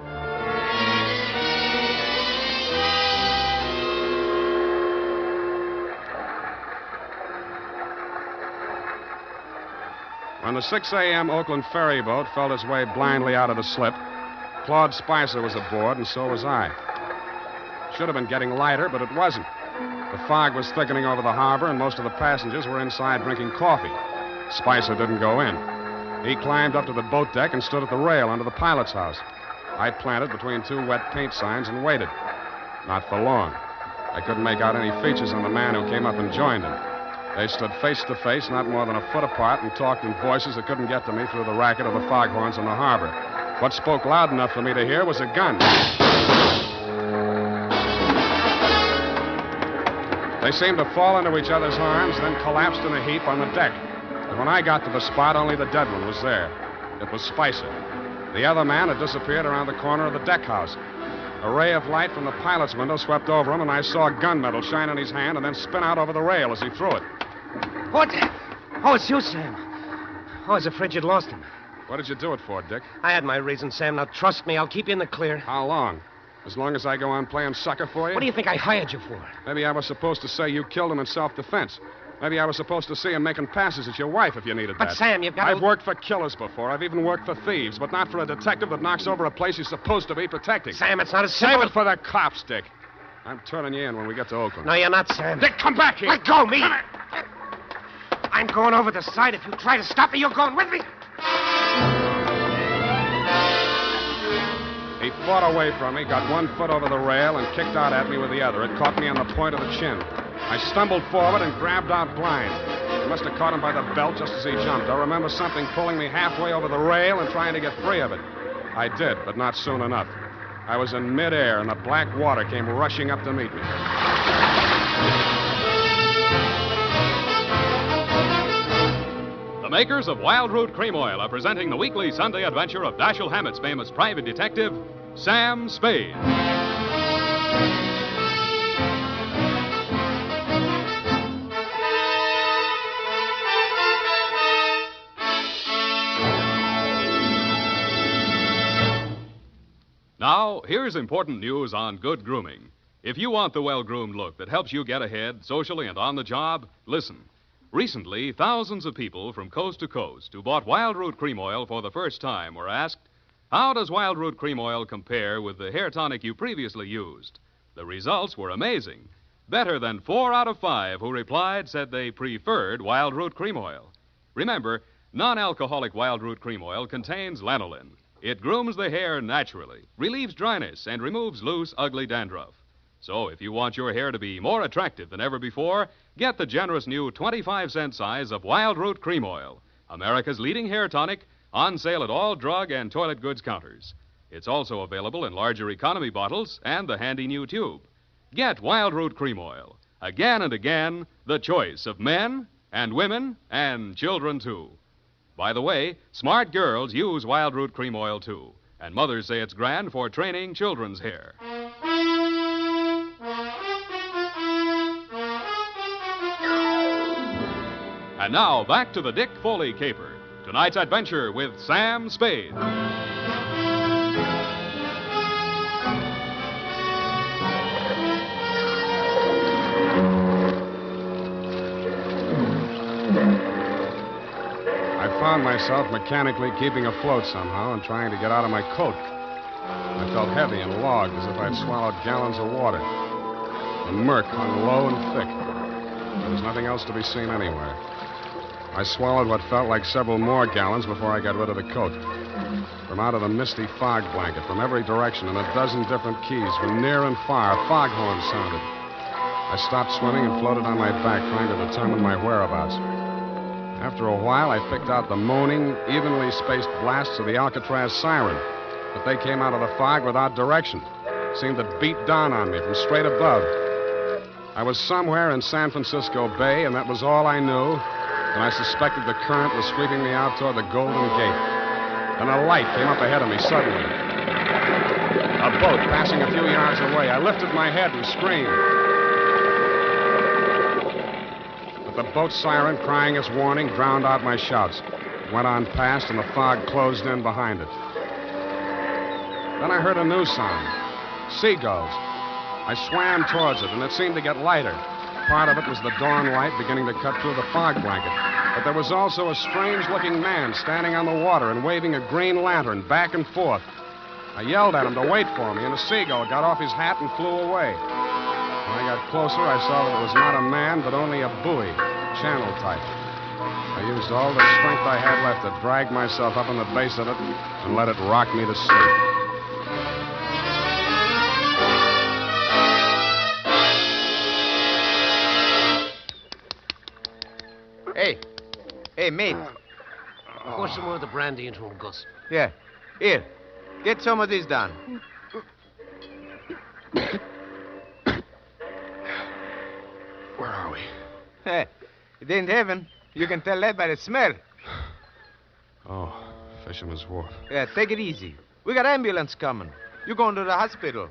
When the 6 a.m. Oakland ferry boat felt its way blindly out of the slip, Claude Spicer was aboard, and so was I. Should have been getting lighter, but it wasn't. The fog was thickening over the harbor, and most of the passengers were inside drinking coffee. Spicer didn't go in. He climbed up to the boat deck and stood at the rail under the pilot's house. I planted between two wet paint signs and waited. Not for long. I couldn't make out any features on the man who came up and joined him. They stood face to face, not more than a foot apart, and talked in voices that couldn't get to me through the racket of the foghorns in the harbor. What spoke loud enough for me to hear was a gun. They seemed to fall into each other's arms, then collapsed in a heap on the deck. And when I got to the spot, only the dead one was there. It was Spicer. The other man had disappeared around the corner of the deck house. A ray of light from the pilot's window swept over him, and I saw gunmetal shine in his hand and then spin out over the rail as he threw it. What? Oh, it's you, Sam. Oh, I was afraid you'd lost him. What did you do it for, Dick? I had my reasons, Sam. Now, trust me, I'll keep you in the clear. How long? As long as I go on playing sucker for you? What do you think I hired you for? Maybe I was supposed to say you killed him in self-defense. Maybe I was supposed to see him making passes at your wife if you needed that. But, Sam, you've got to... I've worked for killers before. I've even worked for thieves, but not for a detective that knocks over a place he's supposed to be protecting. Sam, it's not as simple... Save it for the cops, Dick. I'm turning you in when we get to Oakland. No, you're not, Sam. Dick, come back here. Let go, me. I'm going over the side. If you try to stop me, you're going with me. He fought away from me, got 1 foot over the rail, and kicked out at me with the other. It caught me on the point of the chin. I stumbled forward and grabbed out blind. I must have caught him by the belt just as he jumped. I remember something pulling me halfway over the rail and trying to get free of it. I did, but not soon enough. I was in midair, and the black water came rushing up to meet me. The makers of Wild Root Cream Oil are presenting the weekly Sunday adventure of Dashiell Hammett's famous private detective, Sam Spade. Now, here's important news on good grooming. If you want the well-groomed look that helps you get ahead socially and on the job, listen. Recently, thousands of people from coast to coast who bought Wild Root Cream Oil for the first time were asked, how does Wild Root Cream Oil compare with the hair tonic you previously used? The results were amazing. Better than 4 out of 5 who replied said they preferred Wild Root Cream Oil. Remember, non-alcoholic Wild Root Cream Oil contains lanolin. It grooms the hair naturally, relieves dryness, and removes loose, ugly dandruff. So if you want your hair to be more attractive than ever before, get the generous new 25-cent size of Wild Root Cream Oil, America's leading hair tonic, on sale at all drug and toilet goods counters. It's also available in larger economy bottles and the handy new tube. Get Wild Root Cream Oil. Again and again, the choice of men and women and children, too. By the way, smart girls use Wild Root Cream Oil, too. And mothers say it's grand for training children's hair. And now, back to the Dick Foley caper. Tonight's adventure with Sam Spade. I found myself mechanically keeping afloat somehow and trying to get out of my coat. I felt heavy and logged, as if I'd swallowed gallons of water. The murk hung low and thick. There was nothing else to be seen anywhere. I swallowed what felt like several more gallons before I got rid of the coat. From out of the misty fog blanket, from every direction, in a dozen different keys, from near and far, foghorns sounded. I I stopped swimming and floated on my back, trying to determine my whereabouts. After a while, I picked out the moaning, evenly spaced blasts of the Alcatraz siren, but they came out of the fog without direction. Seemed to beat down on me from straight above. I was somewhere in San Francisco Bay, and that was all I knew, and I suspected the current was sweeping me out toward the Golden Gate. Then a light came up ahead of me suddenly. A boat passing a few yards away. I lifted my head and screamed. But the boat siren, crying its warning, drowned out my shouts. It went on past, and the fog closed in behind it. Then I heard a new sound. Seagulls. I swam towards it, and it seemed to get lighter. Part of it was the dawn light beginning to cut through the fog blanket. But there was also a strange-looking man standing on the water and waving a green lantern back and forth. I yelled at him to wait for me, and a seagull got off his hat and flew away. When I got closer, I saw that it was not a man, but only a buoy, channel type. I used all the strength I had left to drag myself up on the base of it and let it rock me to sleep. Hey, mate. Pour some more of the brandy into him, Gus. Yeah. Here. Get some of this down. Where are we? Hey, it ain't heaven. You can tell that by the smell. Oh, Fisherman's Wharf. Yeah, take it easy. We got ambulance coming. You going to the hospital?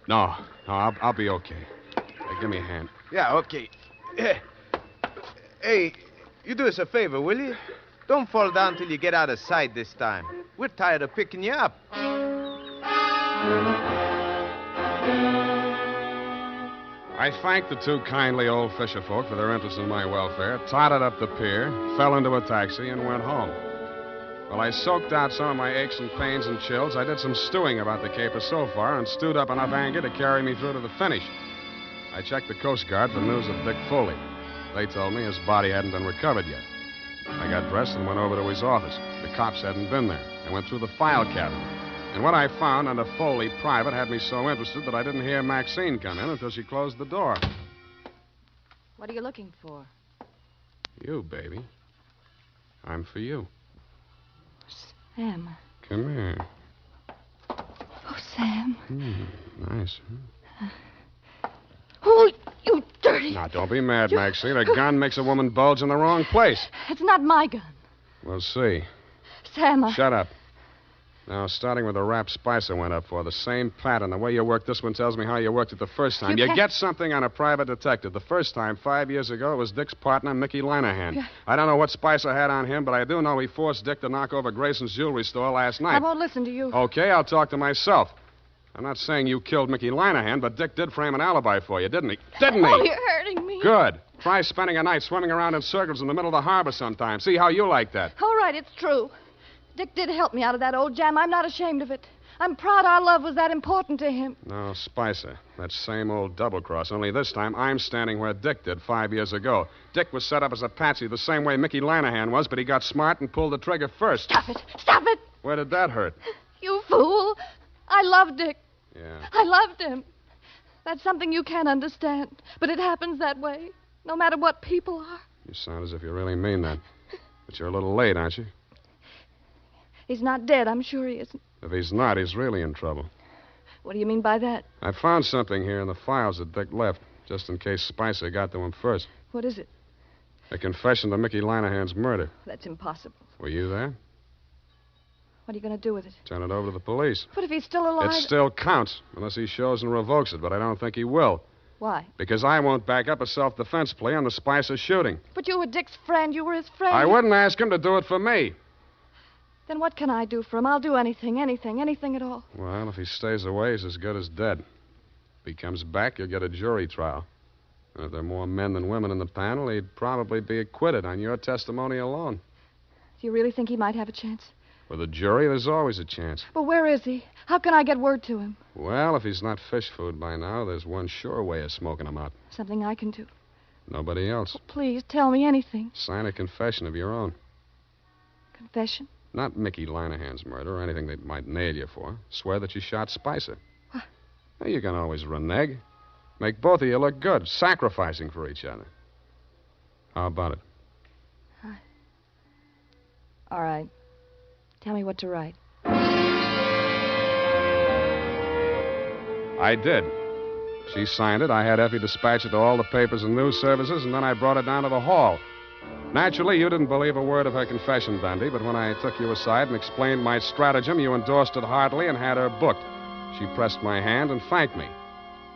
No, I'll be okay. Hey, give me a hand. Yeah, okay. Hey, you do us a favor, will you? Don't fall down till you get out of sight this time. We're tired of picking you up. I thanked the two kindly old fisherfolk for their interest in my welfare, totted up the pier, fell into a taxi, and went home. While I soaked out some of my aches and pains and chills, I did some stewing about the caper so far and stewed up enough anger to carry me through to the finish. I checked the Coast Guard for news of Dick Foley. They told me his body hadn't been recovered yet. I got dressed and went over to his office. The cops hadn't been there. I went through the file cabinet. And what I found under Foley Private had me so interested that I didn't hear Maxine come in until she closed the door. What are you looking for? You, baby. I'm for you. Sam. Come here. Oh, Sam. Nice. Oh, you dirty... Now, don't be mad, Maxine. A gun makes a woman bulge in the wrong place. It's not my gun. We'll see. Sam, Shut up. Now, starting with the rap Spicer went up for, the same pattern. The way you worked this one tells me how you worked it the first time. You get something on a private detective. The first time, 5 years ago, it was Dick's partner, Mickey Linehan. Yeah. I don't know what Spicer had on him, but I do know he forced Dick to knock over Grayson's jewelry store last night. I won't listen to you. Okay, I'll talk to myself. I'm not saying you killed Mickey Linehan, but Dick did frame an alibi for you, didn't he? Didn't he? Oh, you're hurting me. Good. Try spending a night swimming around in circles in the middle of the harbor sometime. See how you like that. All right, it's true. Dick did help me out of that old jam. I'm not ashamed of it. I'm proud our love was that important to him. No, Spicer. That same old double-cross. Only this time, I'm standing where Dick did 5 years ago. Dick was set up as a patsy the same way Mickey Linehan was, but he got smart and pulled the trigger first. Stop it. Stop it. Where did that hurt? You fool. I loved Dick. Yeah. I loved him. That's something you can't understand. But it happens that way, no matter what people are. You sound as if you really mean that. But you're a little late, aren't you? He's not dead. I'm sure he isn't. If he's not, he's really in trouble. What do you mean by that? I found something here in the files that Dick left, just in case Spicer got to him first. What is it? A confession to Mickey Linehan's murder. That's impossible. Were you there? What are you going to do with it? Turn it over to the police. But if he's still alive... It still counts, unless he shows and revokes it, but I don't think he will. Why? Because I won't back up a self-defense plea on the Spicer shooting. But you were Dick's friend. You were his friend. I wouldn't ask him to do it for me. Then what can I do for him? I'll do anything at all. Well, if he stays away, he's as good as dead. If he comes back, you'll get a jury trial. And if there are more men than women in the panel, he'd probably be acquitted on your testimony alone. Do you really think he might have a chance? With a jury, there's always a chance. But where is he? How can I get word to him? Well, if he's not fish food by now, there's one sure way of smoking him out. Something I can do. Nobody else. Oh, please, tell me anything. Sign a confession of your own. Confession? Not Mickey Linehan's murder or anything they might nail you for. Swear that you shot Spicer. What? Well, you can always renege. Make both of you look good, sacrificing for each other. How about it? All right. Tell me what to write. I did. She signed it. I had Effie dispatch it to all the papers and news services, and then I brought it down to the hall. Naturally, you didn't believe a word of her confession, Dundee, but when I took you aside and explained my stratagem, you endorsed it heartily and had her booked. She pressed my hand and thanked me.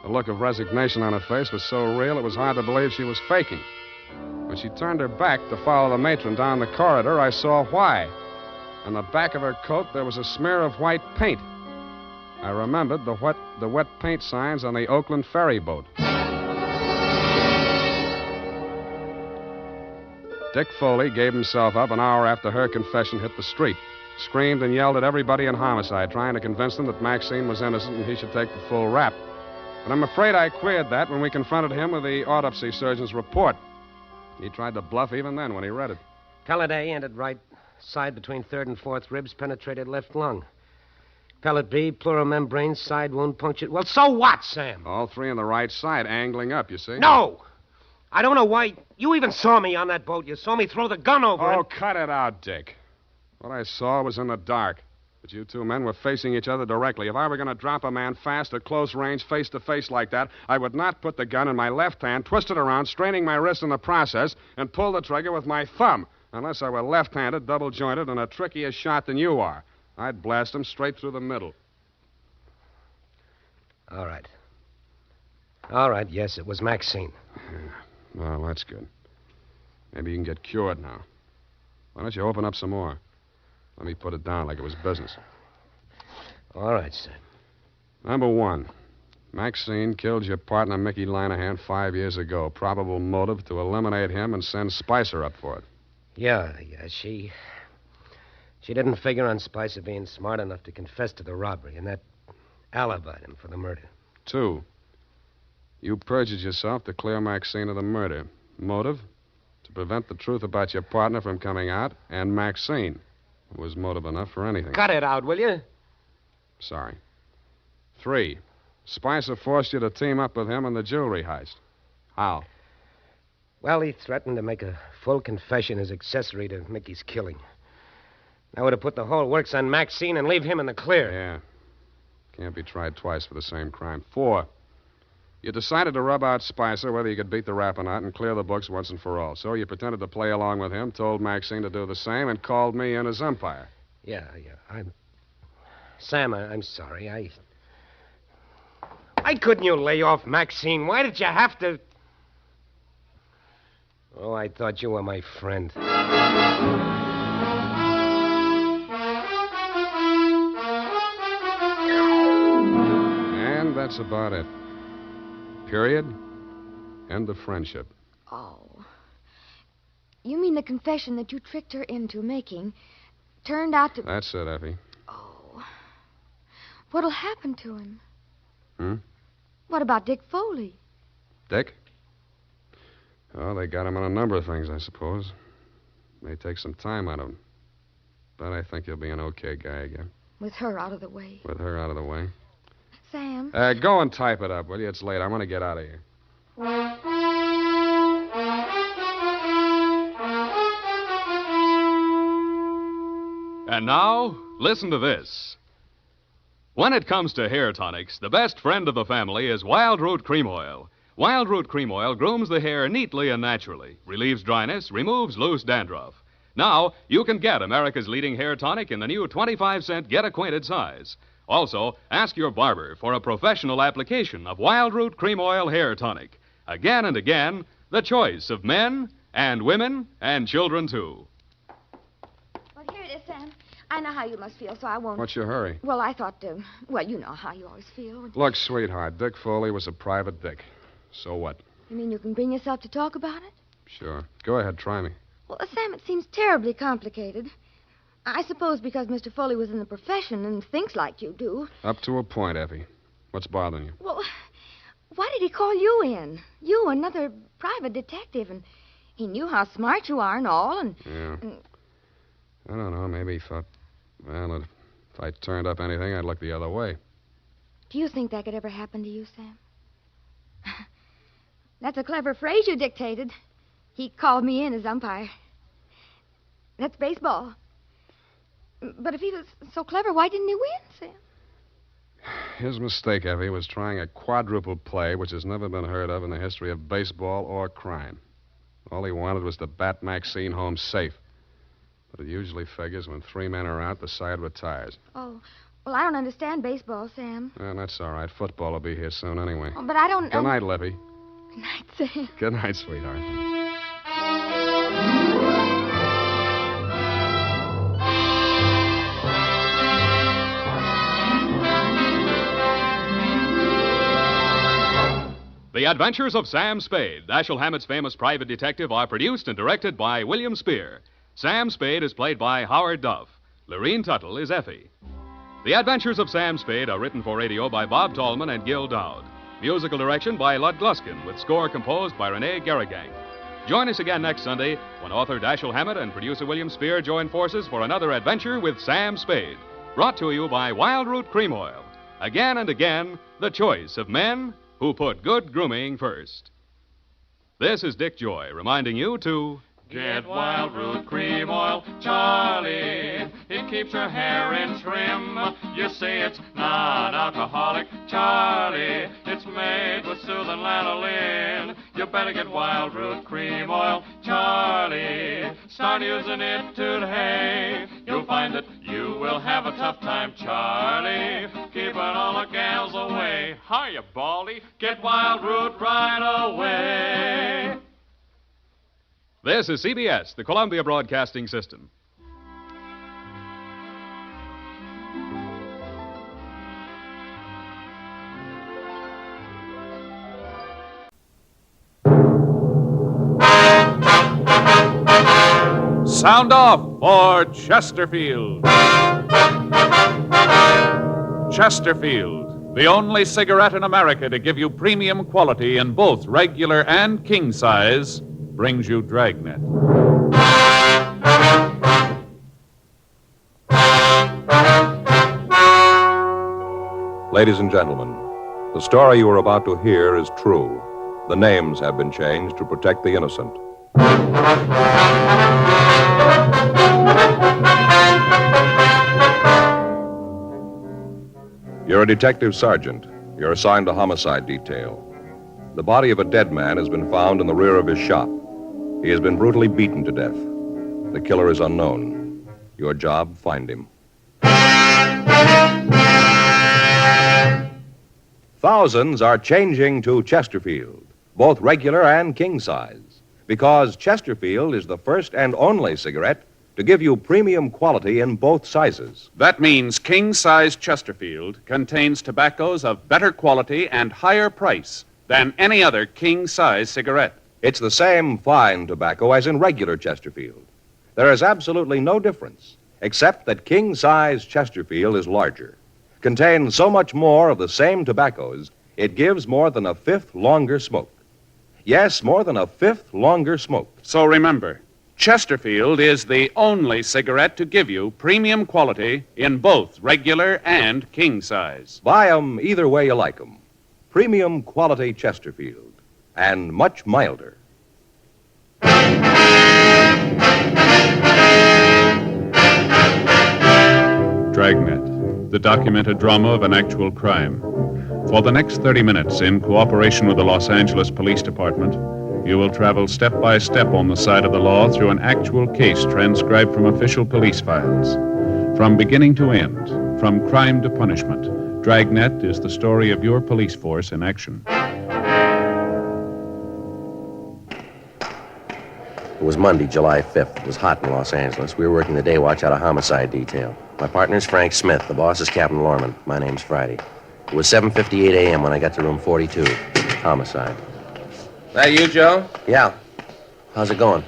The look of resignation on her face was so real it was hard to believe she was faking. When she turned her back to follow the matron down the corridor, I saw why. On the back of her coat, there was a smear of white paint. I remembered the wet paint signs on the Oakland ferry boat. Dick Foley gave himself up an hour after her confession hit the street. Screamed and yelled at everybody in homicide, trying to convince them that Maxine was innocent and he should take the full rap. But I'm afraid I queered that when we confronted him with the autopsy surgeon's report. He tried to bluff even then when he read it. Pellet A ended right side between third and fourth ribs, penetrated left lung. Pellet B, pleural membrane, side wound punctured. Well, so what, Sam? All three on the right side, angling up, you see? No! I don't know why. You even saw me on that boat. You saw me throw the gun over Oh, it. cut it out, Dick. What I saw was in the dark. But you two men were facing each other directly. If I were going to drop a man fast at close range, face to face like that, I would not put the gun in my left hand, twist it around, straining my wrist in the process, and pull the trigger with my thumb, unless I were left-handed, double-jointed, and a trickier shot than you are. I'd blast him straight through the middle. All right. All right, yes, it was Maxine. Well, that's good. Maybe you can get cured now. Why don't you open up some more? Let me put it down like it was business. All right, sir. Number one, Maxine killed your partner, Mickey Linehan, 5 years ago. Probable motive to eliminate him and send Spicer up for it. Yeah, she didn't figure on Spicer being smart enough to confess to the robbery, and that alibied him for the murder. 2, you perjured yourself to clear Maxine of the murder. Motive? To prevent the truth about your partner from coming out, and Maxine. It was motive enough for anything. Cut it out, will you? Sorry. 3, Spicer forced you to team up with him in the jewelry heist. How? Well, he threatened to make a full confession as accessory to Mickey's killing. That would have put the whole works on Maxine and leave him in the clear. Yeah. Can't be tried twice for the same crime. 4, you decided to rub out Spicer whether you could beat the rap or not and clear the books once and for all. So you pretended to play along with him, told Maxine to do the same, and called me in his empire. Yeah. Sam, I'm sorry. Why couldn't you lay off Maxine? Why did you have to... Oh, I thought you were my friend. And that's about it. Period. End of friendship. Oh. You mean the confession that you tricked her into making turned out to... That's it, Effie. What'll happen to him? What about Dick Foley? Dick? Oh, they got him on a number of things, I suppose. May take some time out of him. But I think he'll be an okay guy again. With her out of the way. With her out of the way. Sam? Go and type it up, will you? It's late. I want to get out of here. And now, listen to this. When it comes to hair tonics, the best friend of the family is Wild Root Cream Oil. Wild Root Cream Oil grooms the hair neatly and naturally, relieves dryness, removes loose dandruff. Now, you can get America's leading hair tonic in the new 25-cent Get Acquainted size. Also, ask your barber for a professional application of Wild Root Cream Oil Hair Tonic. Again and again, the choice of men and women and children, too. Well, here it is, Sam. I know how you must feel, so I won't... What's your hurry? Well, I thought, well, you know how you always feel. Look, sweetheart, Dick Foley was a private dick. So what? You mean you can bring yourself to talk about it? Sure. Go ahead, try me. Well, Sam, it seems terribly complicated. I suppose because Mr. Foley was in the profession and thinks like you do. Up to a point, Effie. What's bothering you? Well, why did he call you in? You, another private detective, and he knew how smart you are and all, and... Yeah. I don't know. Maybe he thought, well, if I turned up anything, I'd look the other way. Do you think that could ever happen to you, Sam? That's a clever phrase you dictated. He called me in as umpire. That's baseball. But if he was so clever, why didn't he win, Sam? His mistake, Effie, was trying a quadruple play which has never been heard of in the history of baseball or crime. All he wanted was to bat Maxine home safe. But it usually figures when 3 men are out, the side retires. Oh, well, I don't understand baseball, Sam. Well, that's all right. Football will be here soon anyway. Oh, but I don't... Good night, Levy. Good night, Sam. Good night, sweetheart. The Adventures of Sam Spade, Dashiell Hammett's famous private detective, are produced and directed by William Spear. Sam Spade is played by Howard Duff. Lorene Tuttle is Effie. The Adventures of Sam Spade are written for radio by Bob Tallman and Gil Dowd. Musical direction by Lud Gluskin, with score composed by Renee Garrigang. Join us again next Sunday when author Dashiell Hammett and producer William Spear join forces for another adventure with Sam Spade. Brought to you by Wild Root Cream Oil. Again and again, the choice of men who put good grooming first. This is Dick Joy reminding you to... Get Wild Root Cream Oil, Charlie. It keeps your hair in trim. You say it's non-alcoholic, Charlie. It's made with soothing lanolin. You better get Wild Root Cream Oil, Charlie. Start using it today. You'll find that you will have a tough time, Charlie. Keeping all the gals away. Hiya, Baldy. Get Wild Root right away. This is CBS, the Columbia Broadcasting System. Sound off for Chesterfield. Chesterfield, the only cigarette in America to give you premium quality in both regular and king size, brings you Dragnet. Ladies and gentlemen, the story you are about to hear is true. The names have been changed to protect the innocent. You're a detective sergeant. You're assigned to homicide detail. The body of a dead man has been found in the rear of his shop. He has been brutally beaten to death. The killer is unknown. Your job, find him. Thousands are changing to Chesterfield, both regular and king size, because Chesterfield is the first and only cigarette to give you premium quality in both sizes. That means king-size Chesterfield contains tobaccos of better quality and higher price than any other king-size cigarette. It's the same fine tobacco as in regular Chesterfield. There is absolutely no difference, except that king-size Chesterfield is larger, contains so much more of the same tobaccos, it gives more than a fifth longer smoke. Yes, more than a fifth longer smoke. So remember, Chesterfield is the only cigarette to give you premium quality in both regular and king size. Buy 'em either way you like 'em. Premium quality Chesterfield, and much milder. Dragnet, the documented drama of an actual crime. For the next 30 minutes, in cooperation with the Los Angeles Police Department, you will travel step by step on the side of the law through an actual case transcribed from official police files. From beginning to end, from crime to punishment, Dragnet is the story of your police force in action. It was Monday, July 5th. It was hot in Los Angeles. We were working the day watch out of homicide detail. My partner's Frank Smith. The boss is Captain Lorman. My name's Friday. It was 7:58 a.m. when I got to room 42. Homicide. That you, Joe? Yeah. How's it going?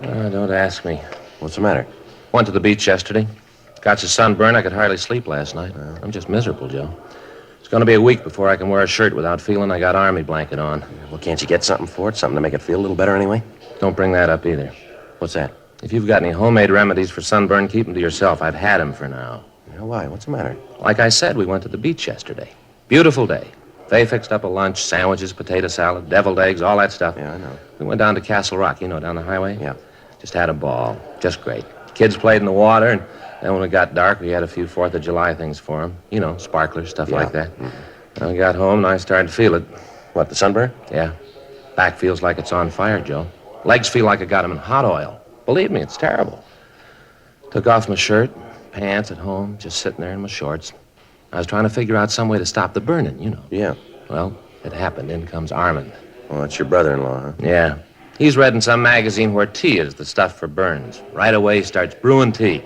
Don't ask me. What's the matter? Went to the beach yesterday. Got a sunburn. I could hardly sleep last night. I'm just miserable, Joe. It's going to be a week before I can wear a shirt without feeling I got army blanket on. Well, can't you get something for it? Something to make it feel a little better anyway? Don't bring that up either. What's that? If you've got any homemade remedies for sunburn, keep them to yourself. I've had them for now. Yeah, why? What's the matter? Like I said, we went to the beach yesterday. Beautiful day. They fixed up a lunch, sandwiches, potato salad, deviled eggs, all that stuff. Yeah, I know. We went down to Castle Rock, down the highway. Yeah. Just had a ball. Just great. Kids played in the water, and then when it got dark, we had a few 4th of July things for them. Sparklers, stuff like that. When I got home, and I started to feel it. What, the sunburn? Yeah. Back feels like it's on fire, Joe. Legs feel like I got them in hot oil. Believe me, it's terrible. Took off my shirt, pants at home, just sitting there in my shorts. I was trying to figure out some way to stop the burning, Yeah. Well, it happened. In comes Armand. Well, that's your brother-in-law, huh? Yeah. He's read in some magazine where tea is the stuff for burns. Right away, he starts brewing tea.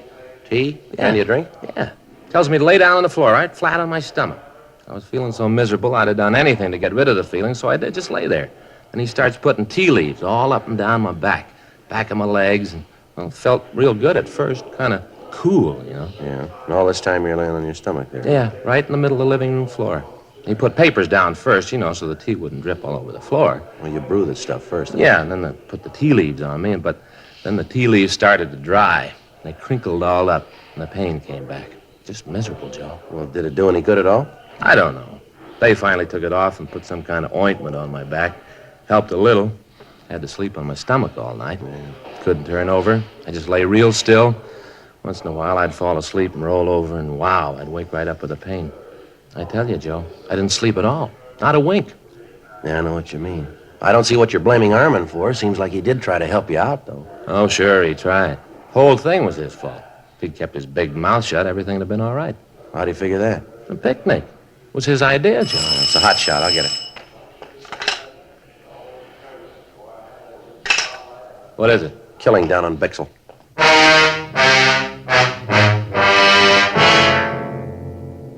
Tea? Can you drink? Yeah. Tells me to lay down on the floor, right flat on my stomach. I was feeling so miserable, I'd have done anything to get rid of the feeling, so I did just lay there. And he starts putting tea leaves all up and down my back of my legs, and, felt real good at first, kind of cool, Yeah. And all this time you're laying on your stomach there. Yeah, right in the middle of the living room floor. He put papers down first, so the tea wouldn't drip all over the floor. Well, you brew this stuff first. Yeah, and then they put the tea leaves on me, but then the tea leaves started to dry. They crinkled all up, and the pain came back. Just miserable, Joe. Well, did it do any good at all? I don't know. They finally took it off and put some kind of ointment on my back. Helped a little. Had to sleep on my stomach all night. Couldn't turn over. I just lay real still. Once in a while, I'd fall asleep and roll over, and wow, I'd wake right up with the pain. I tell you, Joe, I didn't sleep at all. Not a wink. Yeah, I know what you mean. I don't see what you're blaming Armand for. Seems like he did try to help you out, though. Oh, sure, he tried. Whole thing was his fault. If he'd kept his big mouth shut, everything would have been all right. How do you figure that? A picnic. It was his idea, Joe. It's a hot shot. I'll get it. What is it? Killing down on Bixel.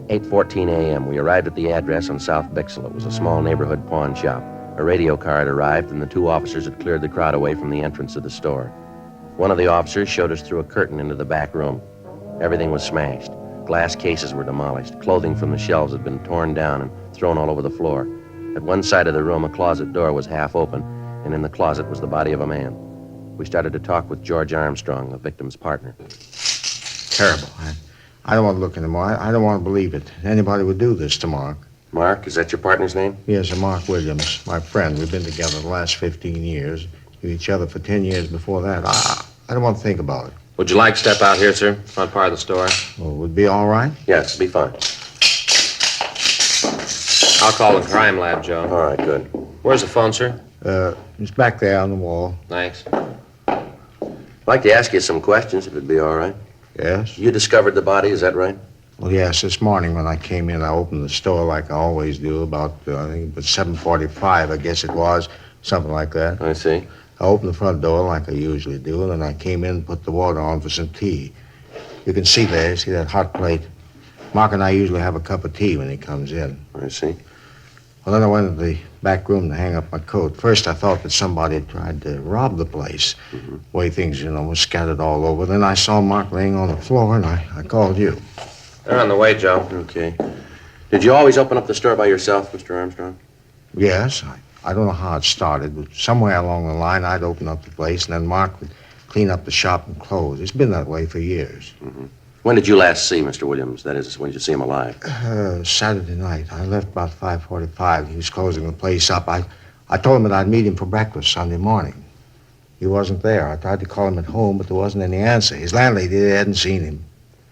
8:14 a.m. We arrived at the address on South Bixel. It was a small neighborhood pawn shop. A radio car had arrived, and the 2 officers had cleared the crowd away from the entrance of the store. One of the officers showed us through a curtain into the back room. Everything was smashed. Glass cases were demolished. Clothing from the shelves had been torn down and thrown all over the floor. At one side of the room, a closet door was half open, and in the closet was the body of a man. We started to talk with George Armstrong, the victim's partner. Terrible. I don't want to look anymore. I don't want to believe it. Anybody would do this to Mark. Mark? Is that your partner's name? Yes, Mark Williams, my friend. We've been together the last 15 years. Knew each other for 10 years before that. I don't want to think about it. Would you like to step out here, sir? Front part of the store? Well, would it be all right? Yes, it'd be fine. I'll call the crime lab, Joe. All right, good. Where's the phone, sir? It's back there on the wall. Thanks. I'd like to ask you some questions, if it'd be all right. Yes? You discovered the body, is that right? Well, yes. This morning when I came in, I opened the store like I always do, about, I think it was 7:45, I guess it was, something like that. I see. I opened the front door like I usually do, and then I came in and put the water on for some tea. You can see there, see that hot plate? Mark and I usually have a cup of tea when he comes in. I see. Well, then I went to the back room to hang up my coat. First, I thought that somebody had tried to rob the place. Way things, were scattered all over. Then I saw Mark laying on the floor, and I called you. They're on the way, Joe. Okay. Did you always open up the store by yourself, Mr. Armstrong? Yes. I don't know how it started, but somewhere along the line, I'd open up the place, and then Mark would clean up the shop and close. It's been that way for years. When did you last see Mr. Williams? That is, when did you see him alive? Saturday night. I left about 5:45. He was closing the place up. I told him that I'd meet him for breakfast Sunday morning. He wasn't there. I tried to call him at home, but there wasn't any answer. His landlady hadn't seen him.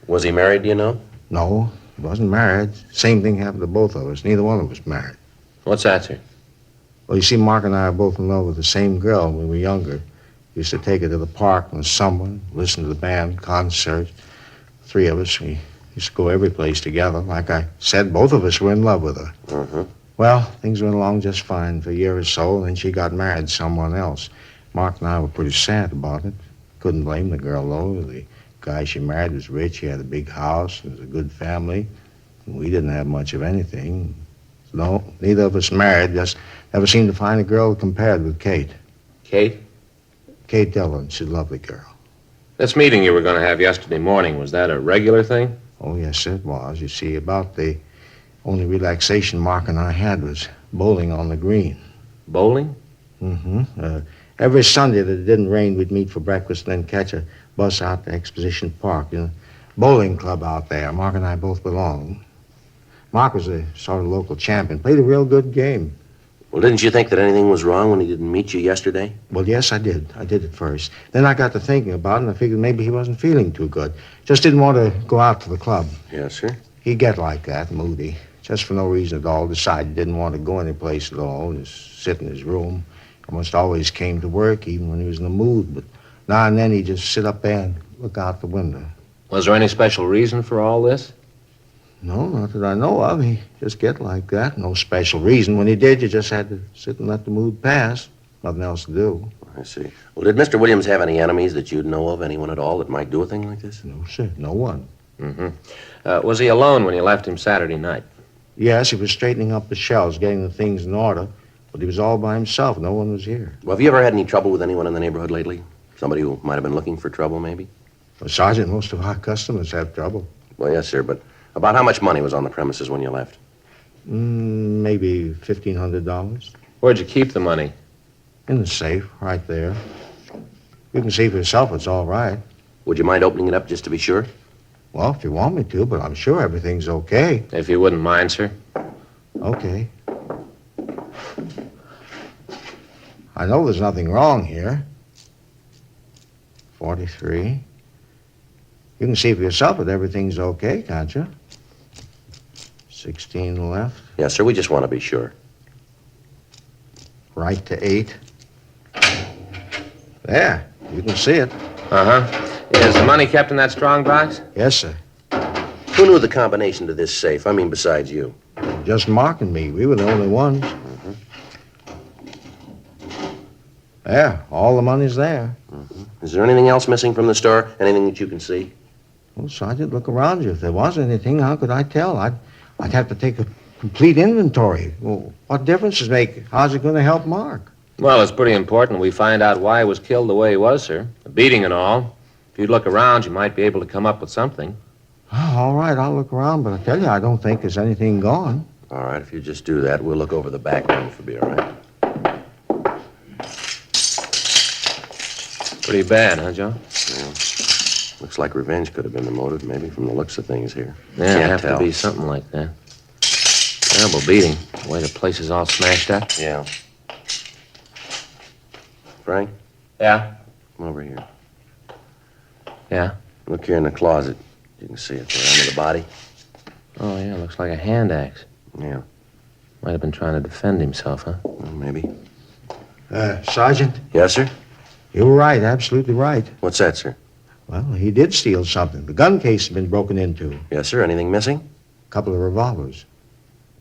Was he married, do you know? No, he wasn't married. Same thing happened to both of us. Neither one of us married. What's that, sir? Well, you see, Mark and I are both in love with the same girl when we were younger. Used to take her to the park in the summer, listen to the band, concerts. 3 of us, we used to go every place together. Like I said, both of us were in love with her. Well, things went along just fine for a year or so, and then she got married to someone else. Mark and I were pretty sad about it. Couldn't blame the girl, though. The guy she married was rich. He had a big house. It was a good family. And we didn't have much of anything. No, neither of us married. Just never seemed to find a girl that compared with Kate. Kate? Kate Dillon. She's a lovely girl. This meeting you were going to have yesterday morning, was that a regular thing? Oh, yes, it was. You see, about the only relaxation Mark and I had was bowling on the green. Bowling? Every Sunday that it didn't rain, we'd meet for breakfast and then catch a bus out to Exposition Park. Bowling club out there. Mark and I both belong. Mark was a sort of local champion. Played a real good game. Well, didn't you think that anything was wrong when he didn't meet you yesterday? Well, yes, I did. I did at first. Then I got to thinking about it, and I figured maybe he wasn't feeling too good. Just didn't want to go out to the club. Yes, sir. He'd get like that, moody. Just for no reason at all. Decided he didn't want to go anyplace at all. Just sit in his room. Almost always came to work, even when he was in the mood. But now and then he'd just sit up there and look out the window. Was there any special reason for all this? No, not that I know of. He just get like that. No special reason. When he did, you just had to sit and let the mood pass. Nothing else to do. I see. Well, did Mr. Williams have any enemies that you'd know of? Anyone at all that might do a thing like this? No, sir. No one. Mm-hmm. Was he alone when you left him Saturday night? Yes, he was straightening up the shelves, getting the things in order. But he was all by himself. No one was here. Well, have you ever had any trouble with anyone in the neighborhood lately? Somebody who might have been looking for trouble, maybe? Well, Sergeant, most of our customers have trouble. Well, yes, sir, but about how much money was on the premises when you left? Maybe $1,500. Where'd you keep the money? In the safe, right there. You can see for yourself it's all right. Would you mind opening it up just to be sure? Well, if you want me to, but I'm sure everything's okay. If you wouldn't mind, sir. Okay. I know there's nothing wrong here. 43. You can see for yourself that everything's okay, can't you? 16 left. Yes, sir. We just want to be sure. Right to 8. There. You can see it. Uh-huh. Is the money kept in that strong box? Yes, sir. Who knew the combination to this safe? I mean, besides you. Just Mark and me. We were the only ones. Mm-hmm. There. All the money's there. Mm-hmm. Is there anything else missing from the store? Anything that you can see? Well, Sergeant, look around you. If there was anything, how could I tell? I'd have to take a complete inventory. Well, what difference does it make? How's it going to help Mark? Well, it's pretty important we find out why he was killed the way he was, sir. The beating and all. If you'd look around, you might be able to come up with something. Oh, all right, I'll look around, but I tell you, I don't think there's anything gone. All right, if you just do that, we'll look over the back room for be all right. Pretty bad, huh, Joe? Yeah. Looks like revenge could have been the motive, maybe, from the looks of things here. Yeah, it'd have tell. to be something like that. Terrible beating. The way the place is all smashed up. Yeah. Frank? Yeah? Come over here. Yeah? Look here in the closet. You can see it there under the body. Oh, yeah, looks like a hand axe. Yeah. Might have been trying to defend himself, huh? Well, maybe. Sergeant? Yes, sir? You were right, absolutely right. What's that, sir? Well, he did steal something. The gun case has been broken into. Yes, sir. Anything missing? A couple of revolvers.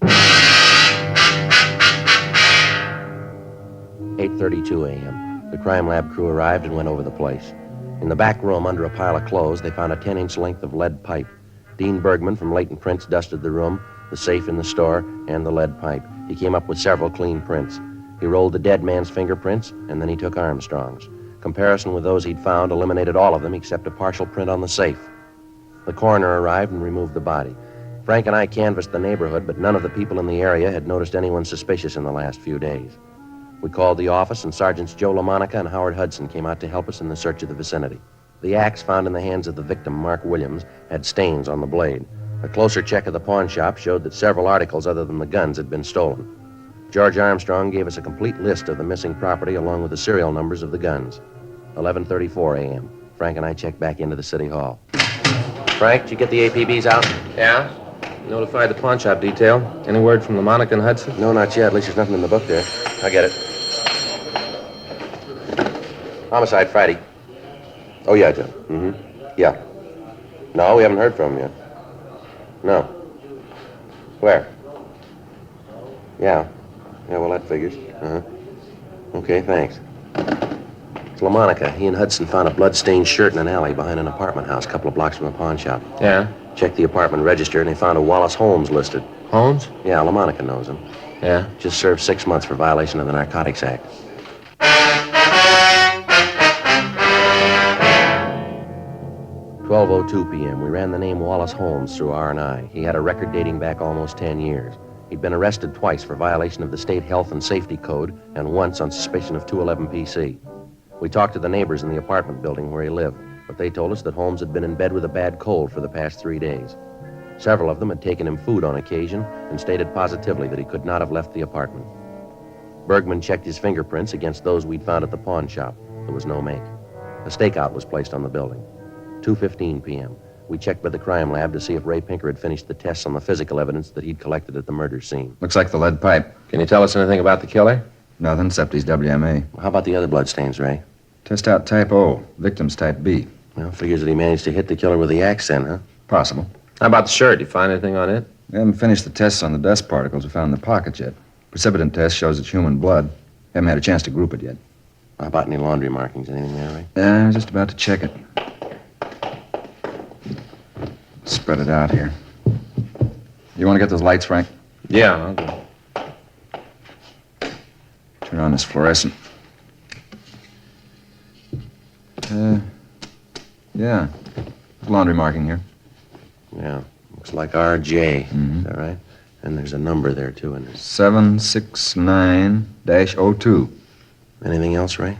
8:32 a.m. The crime lab crew arrived and went over the place. In the back room, under a pile of clothes, they found a 10-inch length of lead pipe. Dean Bergman from Leighton Prints dusted the room, the safe in the store, and the lead pipe. He came up with several clean prints. He rolled the dead man's fingerprints, and then he took Armstrong's. Comparison with those he'd found eliminated all of them except a partial print on the safe. The coroner arrived and removed the body. Frank and I canvassed the neighborhood, but none of the people in the area had noticed anyone suspicious in the last few days. We called the office, and Sergeants Joe LaMonica and Howard Hudson came out to help us in the search of the vicinity. The axe found in the hands of the victim, Mark Williams, had stains on the blade. A closer check of the pawn shop showed that several articles other than the guns had been stolen. George Armstrong gave us a complete list of the missing property along with the serial numbers of the guns. 11:34 a.m. Frank and I checked back into the city hall. Frank, did you get the APBs out? Yeah? Notified the pawn shop detail. Any word from LaMonica and Hudson? No, not yet. At least there's nothing in the book there. I'll get it. Homicide Friday. Oh, yeah, John. Mm-hmm. Yeah. No, we haven't heard from him yet. No. Where? Yeah. Yeah, well, that figures. Uh-huh. Okay, thanks. It's LaMonica. He and Hudson found a blood-stained shirt in an alley behind an apartment house a couple of blocks from a pawn shop. Yeah? Checked the apartment register, and they found a Wallace Holmes listed. Holmes? Yeah, LaMonica knows him. Yeah? Just served 6 months for violation of the Narcotics Act. (12:02 p.m.) We ran the name Wallace Holmes through R&I. He had a record dating back almost 10 years. He'd been arrested twice for violation of the state health and safety code and once on suspicion of 211 PC. We talked to the neighbors in the apartment building where he lived, but they told us that Holmes had been in bed with a bad cold for the past 3 days. Several of them had taken him food on occasion and stated positively that he could not have left the apartment. Bergman checked his fingerprints against those we'd found at the pawn shop. There was no make. A stakeout was placed on the building. 2:15 p.m. We checked with the crime lab to see if Ray Pinker had finished the tests on the physical evidence that he'd collected at the murder scene. Looks like the lead pipe. Can you tell us anything about the killer? Nothing except he's WMA. How about the other bloodstains, Ray? Test out type O. Victim's type B. Well, figures that he managed to hit the killer with the axe then, huh? Possible. How about the shirt? Did you find anything on it? We haven't finished the tests on the dust particles we found in the pockets yet. Precipitant test shows it's human blood. Haven't had a chance to group it yet. How about any laundry markings? Anything there, Ray? Yeah, I was just about to check it. Spread it out here. You want to get those lights, Frank? Yeah, I'll go. Turn on this fluorescent. Yeah. There's a laundry marking here. Yeah. Looks like RJ. Mm-hmm. Is that right? And there's a number there, too, in it. 769-02. Anything else, Ray?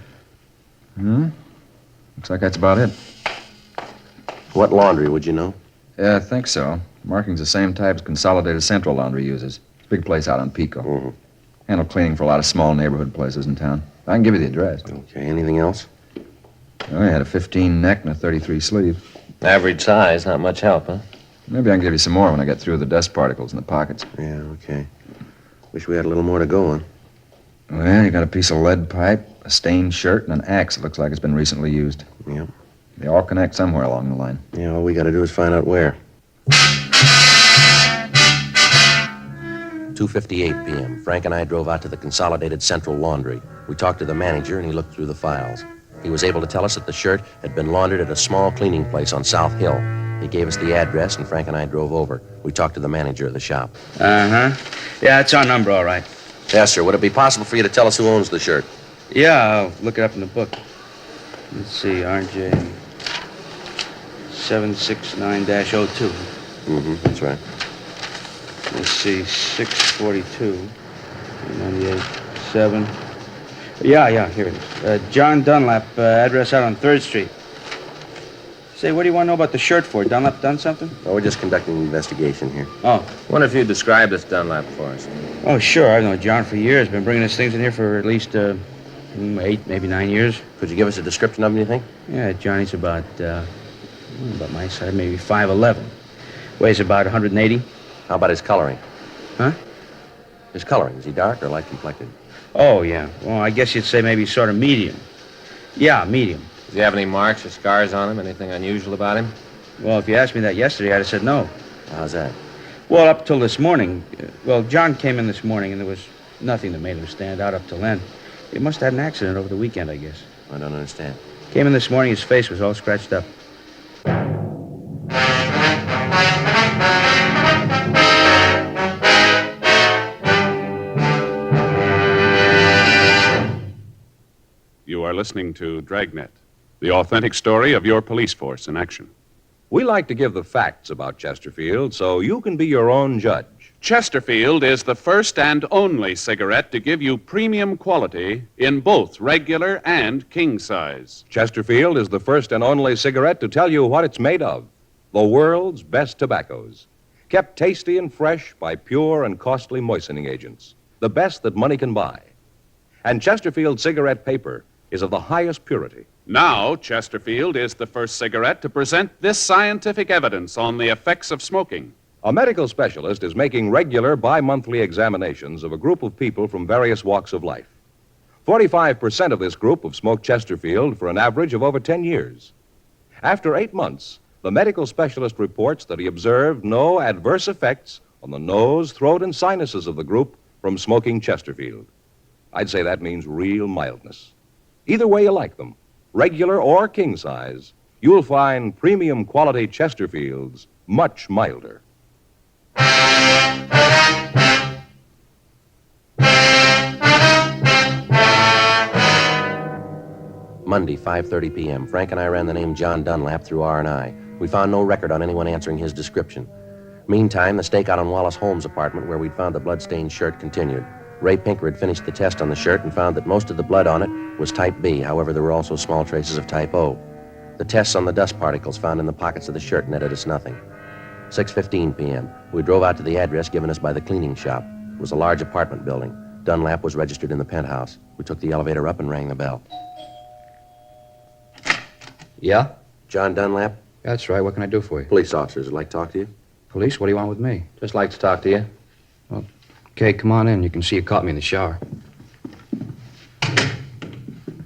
Looks like that's about it. What laundry, would you know? Yeah, I think so. Marking's the same type as Consolidated Central Laundry uses. It's a big place out on Pico. Mm-hmm. Handle cleaning for a lot of small neighborhood places in town. I can give you the address. Okay, anything else? Oh, he had a 15 neck and a 33 sleeve. Average size, not much help, huh? Maybe I can give you some more when I get through the dust particles in the pockets. Yeah, okay. Wish we had a little more to go on. Well, you got a piece of lead pipe, a stained shirt, and an axe that looks like it's been recently used. Yep. They all connect somewhere along the line. Yeah, all we got to do is find out where. 2:58 p.m. Frank and I drove out to the Consolidated Central Laundry. We talked to the manager, and he looked through the files. He was able to tell us that the shirt had been laundered at a small cleaning place on South Hill. He gave us the address, and Frank and I drove over. We talked to the manager of the shop. Uh-huh. Yeah, it's our number, all right. Yes, sir. Would it be possible for you to tell us who owns the shirt? Yeah, I'll look it up in the book. Let's see, RJ 769-02. Mm-hmm, that's right. Let's see, 642, 98, 7. Yeah, here it is. John Dunlap, address out on 3rd Street. Say, what do you want to know about the shirt for? Dunlap done something? Oh, we're just conducting an investigation here. Oh. Wonder if you'd describe this Dunlap for us. Oh, sure. I've known John for years. Been bringing his things in here for at least 8, maybe 9 years. Could you give us a description of him, you think? Yeah, Johnny's about my size, maybe 5'11". Weighs about 180. How about his coloring? Huh? His coloring. Is he dark or light complected? Oh, yeah. Well, I guess you'd say maybe sort of medium. Yeah, medium. Does he have any marks or scars on him? Anything unusual about him? Well, if you asked me that yesterday, I'd have said no. How's that? Well, up till this morning. John came in this morning, and there was nothing that made him stand out up till then. He must have had an accident over the weekend, I guess. I don't understand. Came in this morning, his face was all scratched up. You are listening to Dragnet, the authentic story of your police force in action. We like to give the facts about Chesterfield so you can be your own judge. Chesterfield is the first and only cigarette to give you premium quality in both regular and king size. Chesterfield is the first and only cigarette to tell you what it's made of. The world's best tobaccos, kept tasty and fresh by pure and costly moistening agents, the best that money can buy. And Chesterfield cigarette paper is of the highest purity. Now, Chesterfield is the first cigarette to present this scientific evidence on the effects of smoking. A medical specialist is making regular bi-monthly examinations of a group of people from various walks of life. 45% of this group have smoked Chesterfield for an average of over 10 years. After 8 months, the medical specialist reports that he observed no adverse effects on the nose, throat, and sinuses of the group from smoking Chesterfield. I'd say that means real mildness. Either way you like them, regular or king size, you'll find premium quality Chesterfields much milder. Monday, 5:30 p.m. Frank and I ran the name John Dunlap through R&I. We found no record on anyone answering his description. Meantime, the stakeout on Wallace Holmes' apartment where we'd found the blood-stained shirt continued. Ray Pinker had finished the test on the shirt and found that most of the blood on it was type B. However, there were also small traces of type O. The tests on the dust particles found in the pockets of the shirt netted us nothing. 6:15 p.m. We drove out to the address given us by the cleaning shop. It was a large apartment building. Dunlap was registered in the penthouse. We took the elevator up and rang the bell. Yeah? John Dunlap? That's right. What can I do for you? Police officers would like to talk to you. Police? What do you want with me? Just like to talk to you. Okay, come on in. You can see you caught me in the shower.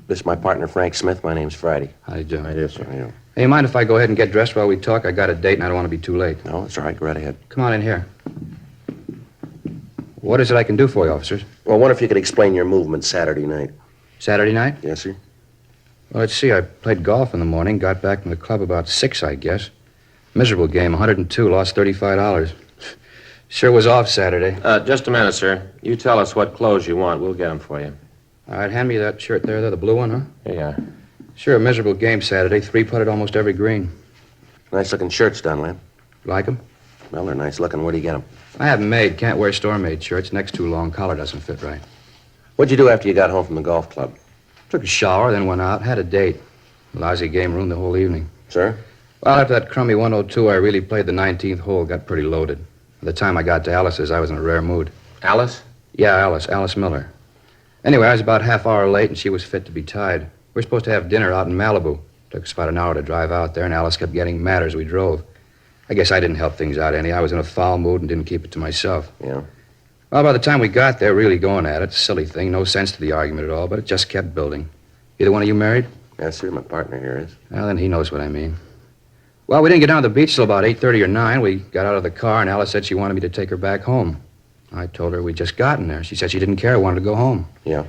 This is my partner, Frank Smith. My name's Friday. How do you do? How do you, sir? How do you? Hey, you mind if I go ahead and get dressed while we talk? I got a date and I don't want to be too late. No, it's all right. Go right ahead. Come on in here. What is it I can do for you, officers? Well, I wonder if you could explain your movement Saturday night. Saturday night? Yes, sir. Well, let's see. I played golf in the morning, got back from the club about 6, I guess. Miserable game, 102, lost $35. Sure was off Saturday. Just a minute, sir. You tell us what clothes you want. We'll get them for you. All right, hand me that shirt there, the blue one, huh? Here you are. Sure, a miserable game Saturday. 3-putted almost every green. Nice-looking shirts, Dunlap. Like them? Well, they're nice-looking. Where do you get them? I have them made. Can't wear store-made shirts. Neck's too long. Collar doesn't fit right. What'd you do after you got home from the golf club? Took a shower, then went out. Had a date. Lousy game ruined the whole evening. Sir? Well, after that crummy 102, I really played the 19th hole. Got pretty loaded. By the time I got to Alice's, I was in a rare mood. Alice? Yeah, Alice Miller. Anyway, I was about half hour late, and she was fit to be tied. We were supposed to have dinner out in Malibu. Took us about an hour to drive out there, and Alice kept getting mad as we drove. I guess I didn't help things out any. I was in a foul mood and didn't keep it to myself. Yeah? Well, by the time we got there, really going at it, silly thing, no sense to the argument at all, but it just kept building. Either one of you married? Yes, sir. My partner here is. Well, then he knows what I mean. Well, we didn't get down to the beach till about 8:30 or 9. We got out of the car, and Alice said she wanted me to take her back home. I told her we'd just gotten there. She said she didn't care, wanted to go home. Yeah?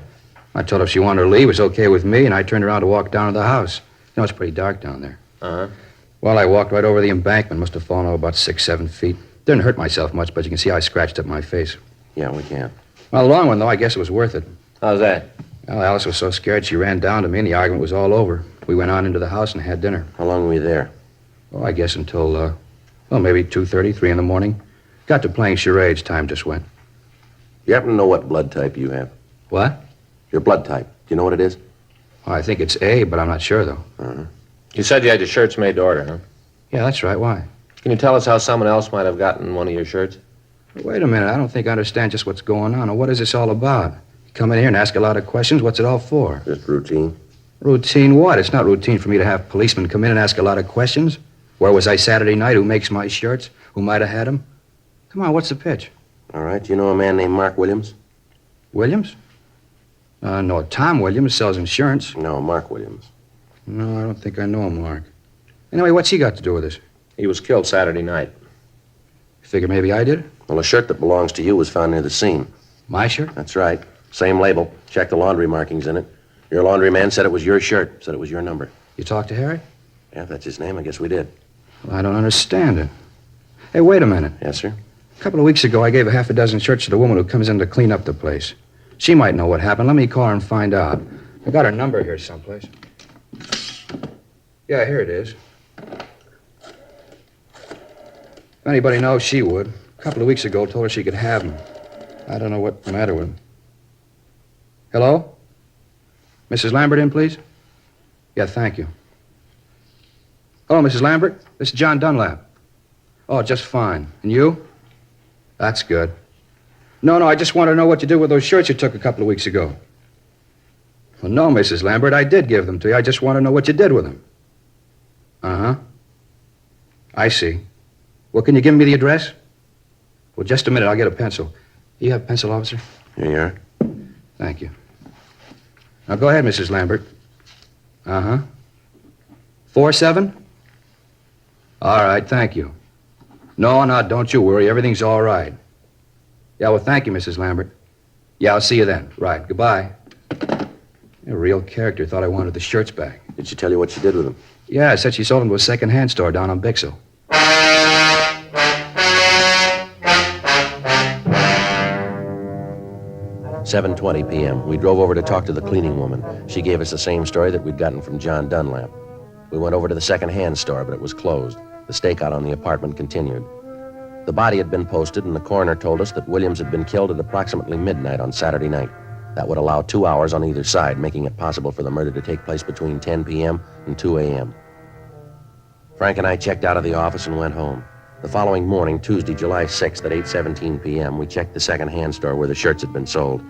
I told her if she wanted to leave, it was okay with me, and I turned around to walk down to the house. You know, it's pretty dark down there. Uh-huh. Well, I walked right over the embankment. Must have fallen over about 6-7 feet. Didn't hurt myself much, but you can see I scratched up my face. Yeah, we can. Well, the long one, though, I guess it was worth it. How's that? Well, Alice was so scared she ran down to me, and the argument was all over. We went on into the house and had dinner. How long were you there? Oh, I guess until, maybe 2:30, 3 in the morning. Got to playing charades. Time just went. You happen to know what blood type you have? What? Your blood type. Do you know what it is? Oh, I think it's A, but I'm not sure, though. Uh-huh. You said you had your shirts made to order, huh? Yeah, that's right. Why? Can you tell us how someone else might have gotten one of your shirts? Wait a minute. I don't think I understand just what's going on. Or what is this all about? You come in here and ask a lot of questions. What's it all for? Just routine. Routine what? It's not routine for me to have policemen come in and ask a lot of questions. Where was I Saturday night? Who makes my shirts? Who might have had them? Come on, what's the pitch? All right. Do you know a man named Mark Williams? Williams? No, Tom Williams sells insurance. No, Mark Williams. No, I don't think I know him, Mark. Anyway, what's he got to do with this? He was killed Saturday night. Figure maybe I did it? Well, a shirt that belongs to you was found near the scene. My shirt? That's right. Same label. Check the laundry markings in it. Your laundryman said it was your shirt, said it was your number. You talked to Harry? Yeah, if that's his name, I guess we did. Well, I don't understand it. Hey, wait a minute. Yes, sir? A couple of weeks ago, I gave a half a dozen shirts to the woman who comes in to clean up the place. She might know what happened. Let me call her and find out. I got her number here someplace. Yeah, here it is. If anybody knows, she would. A couple of weeks ago, told her she could have them. I don't know what's the matter with them. Hello? Mrs. Lambert in, please? Yeah, thank you. Hello, Mrs. Lambert. This is John Dunlap. Oh, just fine. And you? That's good. No, I just want to know what you did with those shirts you took a couple of weeks ago. Well, no, Mrs. Lambert, I did give them to you. I just want to know what you did with them. Uh-huh. I see. Well, can you give me the address? Well, just a minute. I'll get a pencil. You have a pencil, officer? Here you are. Thank you. Now, go ahead, Mrs. Lambert. Uh-huh. 47? All right, thank you. No, don't you worry. Everything's all right. Yeah, well, thank you, Mrs. Lambert. Yeah, I'll see you then. Right, goodbye. A real character. Thought I wanted the shirts back. Did she tell you what she did with them? Yeah, said she sold them to a second-hand store down on Bixel. $7:20 p.m. We drove over to talk to the cleaning woman. She gave us the same story that we'd gotten from John Dunlap. We went over to the second-hand store, but it was closed. The stakeout on the apartment continued. The body had been posted, and the coroner told us that Williams had been killed at approximately midnight on Saturday night. That would allow 2 hours on either side, making it possible for the murder to take place between 10 p.m. and 2 a.m. Frank and I checked out of the office and went home. The following morning, Tuesday, July 6th at 8:17 p.m., we checked the second-hand store where the shirts had been sold.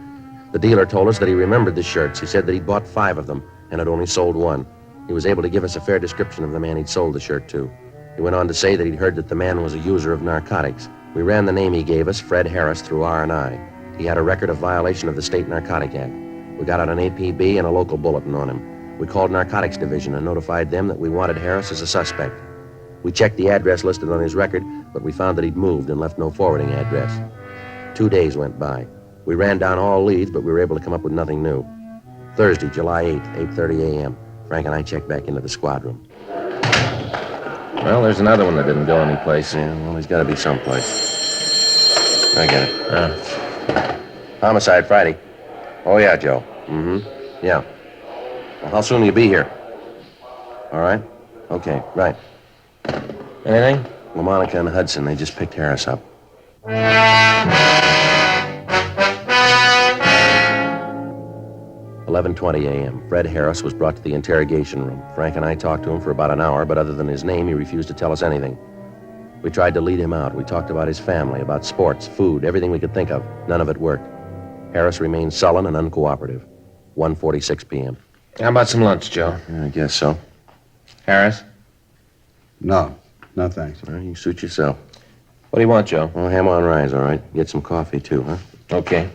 The dealer told us that he remembered the shirts. He said that he'd bought 5 of them and had only sold 1. He was able to give us a fair description of the man he'd sold the shirt to. He went on to say that he'd heard that the man was a user of narcotics. We ran the name he gave us, Fred Harris, through R&I. He had a record of violation of the State Narcotic Act. We got out an APB and a local bulletin on him. We called Narcotics Division and notified them that we wanted Harris as a suspect. We checked the address listed on his record, but we found that he'd moved and left no forwarding address. 2 days went by. We ran down all leads, but we were able to come up with nothing new. Thursday, July 8th, 8:30 a.m., Frank and I checked back into the squad room. Well, there's another one that didn't go anyplace. Yeah, well, he's got to be someplace. I get it. Homicide Friday. Oh, yeah, Joe. Mm-hmm. Yeah. Well, how soon will you be here? All right. Okay, right. Anything? LaMonica and Hudson, they just picked Harris up. 11:20 a.m. Fred Harris was brought to the interrogation room. Frank and I talked to him for about an hour, but other than his name, he refused to tell us anything. We tried to lead him out. We talked about his family, about sports, food, everything we could think of. None of it worked. Harris remained sullen and uncooperative. 1:46 p.m. How about some lunch, Joe? Yeah, I guess so. Harris? No, thanks. Well, you suit yourself. What do you want, Joe? Oh, ham on rise, all right. Get some coffee, too, huh? Okay.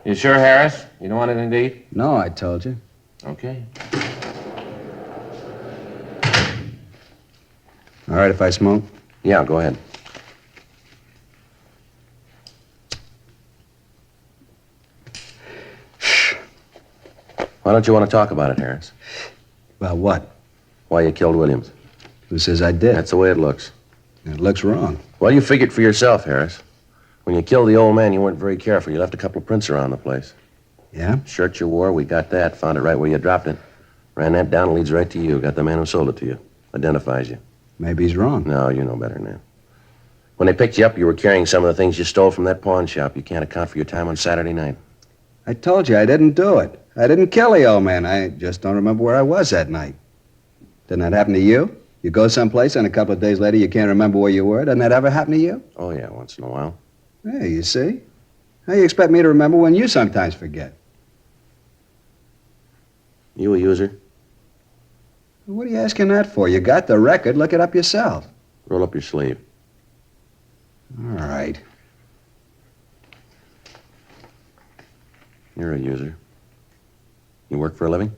You sure, Harris? You don't want anything to eat? No, I told you. Okay. All right if I smoke? Yeah, go ahead. Why don't you want to talk about it, Harris? About what? Why you killed Williams. Who says I did? That's the way it looks. It looks wrong. Well, you figured for yourself, Harris. When you killed the old man, you weren't very careful. You left a couple of prints around the place. Yeah? Shirt you wore, we got that. Found it right where you dropped it. Ran that down, leads right to you. Got the man who sold it to you. Identifies you. Maybe he's wrong. No, you know better than that. When they picked you up, you were carrying some of the things you stole from that pawn shop. You can't account for your time on Saturday night. I told you I didn't do it. I didn't kill the old man. I just don't remember where I was that night. Didn't that happen to you? You go someplace and a couple of days later you can't remember where you were. Doesn't that ever happen to you? Oh, yeah, once in a while. Hey, you see? How you expect me to remember when you sometimes forget? You a user? What are you asking that for? You got the record. Look it up yourself. Roll up your sleeve. All right. You're a user. You work for a living?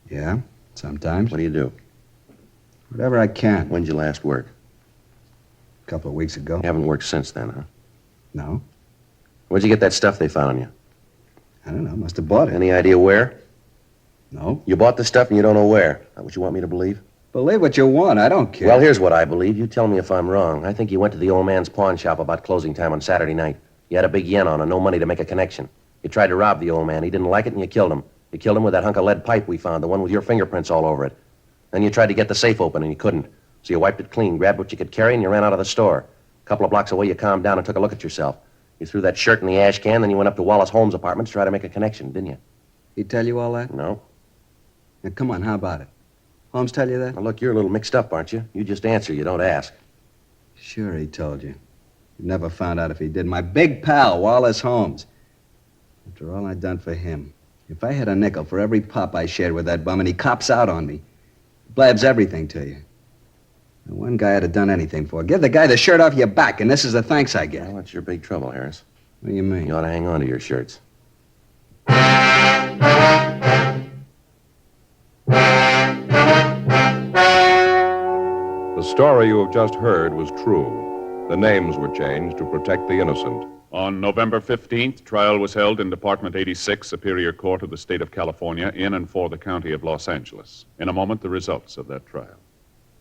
Yeah, sometimes. What do you do? Whatever I can. When'd you last work? A couple of weeks ago. You haven't worked since then, huh? No. Where'd you get that stuff they found on you? I don't know. Must have bought it. Any idea where? No. You bought the stuff and you don't know where. That what you want me to believe? Believe what you want. I don't care. Well, here's what I believe. You tell me if I'm wrong. I think you went to the old man's pawn shop about closing time on Saturday night. You had a big yen on and no money to make a connection. You tried to rob the old man. He didn't like it and you killed him. You killed him with that hunk of lead pipe we found, the one with your fingerprints all over it. Then you tried to get the safe open and you couldn't. So you wiped it clean, grabbed what you could carry, and you ran out of the store. A couple of blocks away, you calmed down and took a look at yourself. You threw that shirt in the ash can, then you went up to Wallace Holmes' apartment to try to make a connection, didn't you? He tell you all that? No. Now, come on, how about it? Holmes tell you that? Now, look, you're a little mixed up, aren't you? You just answer, you don't ask. Sure, he told you. You never found out if he did. My big pal, Wallace Holmes. After all I'd done for him. If I had a nickel for every pop I shared with that bum and he cops out on me, blabs everything to you. The one guy I'd have done anything for. Give the guy the shirt off your back, and this is the thanks I get. Well, that's your big trouble, Harris. What do you mean? You ought to hang on to your shirts. The story you have just heard was true. The names were changed to protect the innocent. On November 15th, trial was held in Department 86, Superior Court of the State of California, in and for the County of Los Angeles. In a moment, the results of that trial.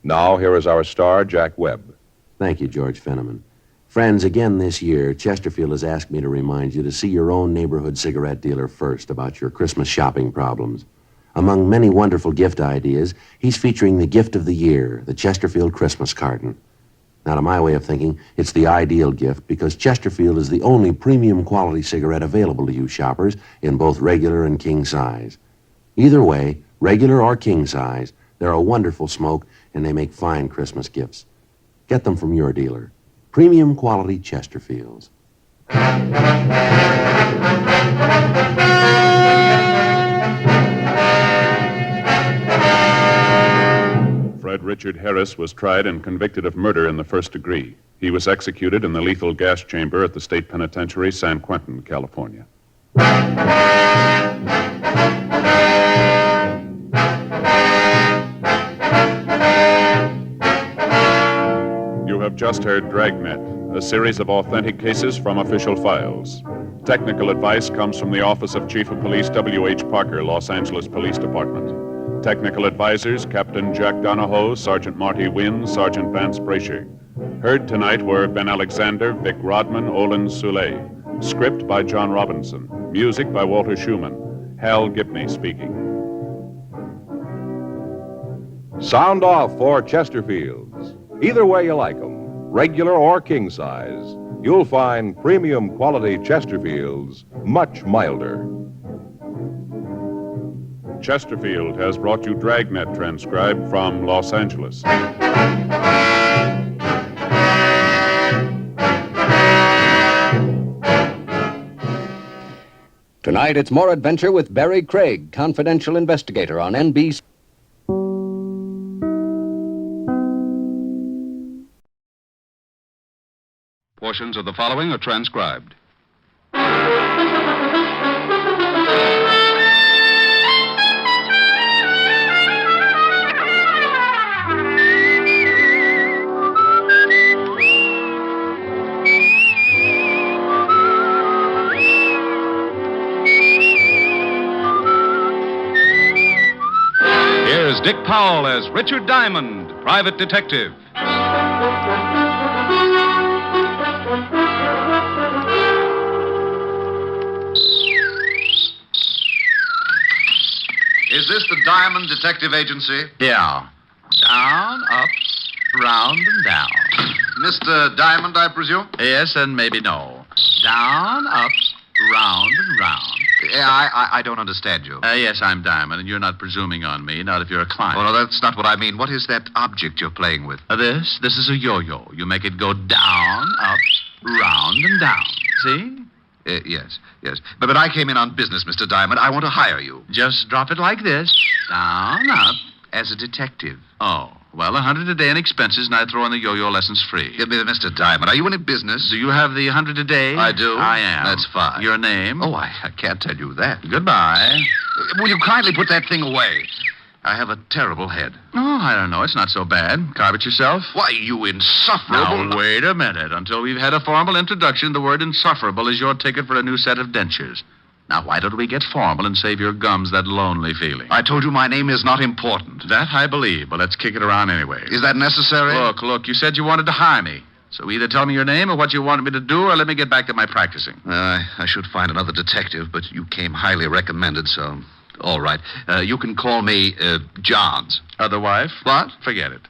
Now, here is our star, Jack Webb. Thank you, George Fenneman. Friends, again this year, Chesterfield has asked me to remind you to see your own neighborhood cigarette dealer first about your Christmas shopping problems. Among many wonderful gift ideas, he's featuring the gift of the year, the Chesterfield Christmas carton. Now, to my way of thinking, it's the ideal gift because Chesterfield is the only premium quality cigarette available to you shoppers in both regular and king size. Either way, regular or king size, they're a wonderful smoke and they make fine Christmas gifts. Get them from your dealer. Premium quality Chesterfields. Fred Richard Harris was tried and convicted of murder in the first degree. He was executed in the lethal gas chamber at the State Penitentiary, San Quentin, California. You have just heard Dragnet, a series of authentic cases from official files. Technical advice comes from the Office of Chief of Police W.H. Parker, Los Angeles Police Department. Technical advisors, Captain Jack Donahoe, Sergeant Marty Wynn, Sergeant Vance Brasher. Heard tonight were Ben Alexander, Vic Rodman, Olin Soule. Script by John Robinson. Music by Walter Schumann. Hal Gibney speaking. Sound off for Chesterfields. Either way you like them, regular or king size, you'll find premium quality Chesterfields much milder. Chesterfield has brought you Dragnet, transcribed from Los Angeles. Tonight, it's more adventure with Barry Craig, confidential investigator on NBC. Portions of the following are transcribed. Here's Dick Powell as Richard Diamond, private detective. Is this the Diamond Detective Agency? Yeah. Down, up, round, and down. Mr. Diamond, I presume? Yes, and maybe no. Down, up, round, and round. I don't understand you. Yes, I'm Diamond, and you're not presuming on me, not if you're a client. Oh, no, that's not what I mean. What is that object you're playing with? This is a yo-yo. You make it go down, up, round, and down. See? Yes. But I came in on business, Mr. Diamond. I want to hire you. Just drop it like this. Down, up. As a detective. Oh, well, $100 a day in expenses, and I throw in the yo-yo lessons free. Mr. Diamond, are you in business? Do you have the $100 a day? I do. I am. That's fine. Your name? Oh, I can't tell you that. Goodbye. Will you kindly put that thing away? I have a terrible head. Oh, I don't know. It's not so bad. Carve it yourself. Why, you insufferable... Now, wait a minute. Until we've had a formal introduction, the word insufferable is your ticket for a new set of dentures. Now, why don't we get formal and save your gums that lonely feeling? I told you my name is not important. That I believe, but let's kick it around anyway. Is that necessary? Look, you said you wanted to hire me. So either tell me your name or what you wanted me to do, or let me get back to my practicing. I should find another detective, but you came highly recommended, so... All right. You can call me Johns. Other wife? What? Forget it.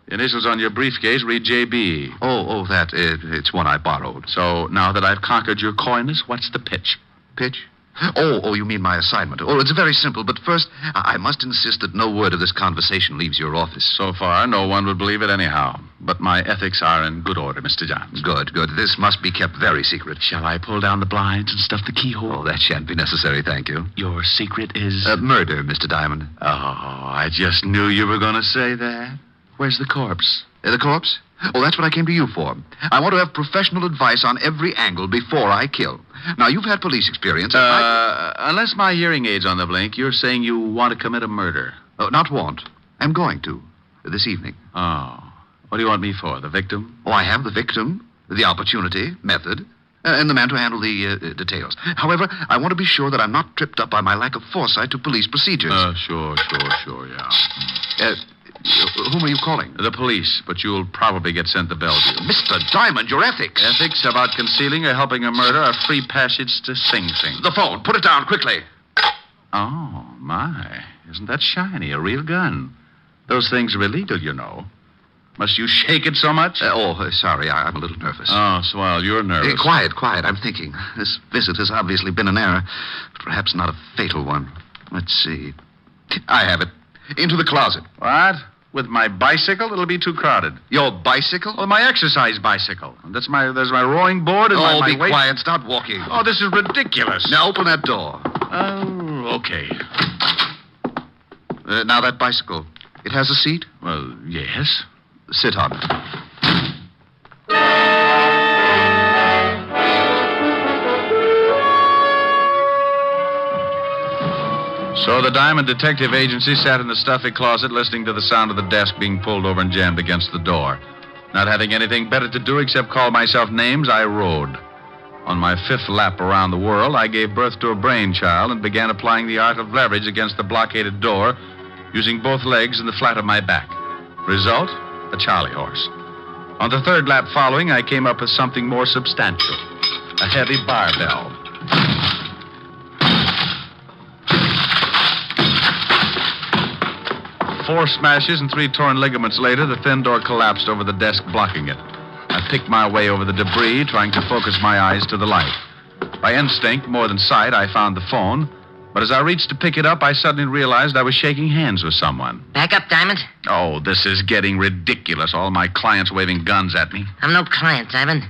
The initials on your briefcase read J.B. Oh, it's one I borrowed. So now that I've conquered your coyness, what's the pitch? Pitch? Oh, you mean my assignment. Oh, it's very simple, but first, I must insist that no word of this conversation leaves your office. So far, no one would believe it anyhow. But my ethics are in good order, Mr. Johns. Good. This must be kept very secret. Shall I pull down the blinds and stuff the keyhole? Oh, that shan't be necessary, thank you. Your secret is... murder, Mr. Diamond. Oh, I just knew you were going to say that. Where's the corpse? The corpse? Oh, that's what I came to you for. I want to have professional advice on every angle before I kill. Now, you've had police experience. Unless my hearing aid's on the blink, you're saying you want to commit a murder. Not want. I'm going to. This evening. Oh. What do you want me for? The victim? Oh, I have the victim, the opportunity, method, and the man to handle the details. However, I want to be sure that I'm not tripped up by my lack of foresight to police procedures. Sure, yeah. Whom are you calling? The police, but you'll probably get sent to Bellevue. Mr. Diamond, your ethics. Ethics about concealing or helping a murder are free passage to Sing Sing. The phone. Put it down, quickly. Oh, my. Isn't that shiny? A real gun. Those things are illegal, you know. Must you shake it so much? Sorry. I'm a little nervous. Oh, swell. You're nervous. Quiet. I'm thinking. This visit has obviously been an error, but perhaps not a fatal one. Let's see. I have it. Into the closet. What? With my bicycle, it'll be too crowded. Your bicycle? Oh, my exercise bicycle. There's my rowing board and my be weight. quiet. Start walking. Oh, this is ridiculous. Now open that door. Oh, okay. Now that bicycle. It has a seat? Well, yes. Sit on it. So the Diamond Detective Agency sat in the stuffy closet listening to the sound of the desk being pulled over and jammed against the door. Not having anything better to do except call myself names, I rode. On my 5th lap around the world, I gave birth to a brainchild and began applying the art of leverage against the blockaded door, using both legs and the flat of my back. Result? A Charlie horse. On the 3rd lap following, I came up with something more substantial. A heavy barbell. 4 smashes and 3 torn ligaments later, the thin door collapsed over the desk, blocking it. I picked my way over the debris, trying to focus my eyes to the light. By instinct, more than sight, I found the phone. But as I reached to pick it up, I suddenly realized I was shaking hands with someone. Back up, Diamond. Oh, this is getting ridiculous. All my clients waving guns at me. I'm no client, Diamond.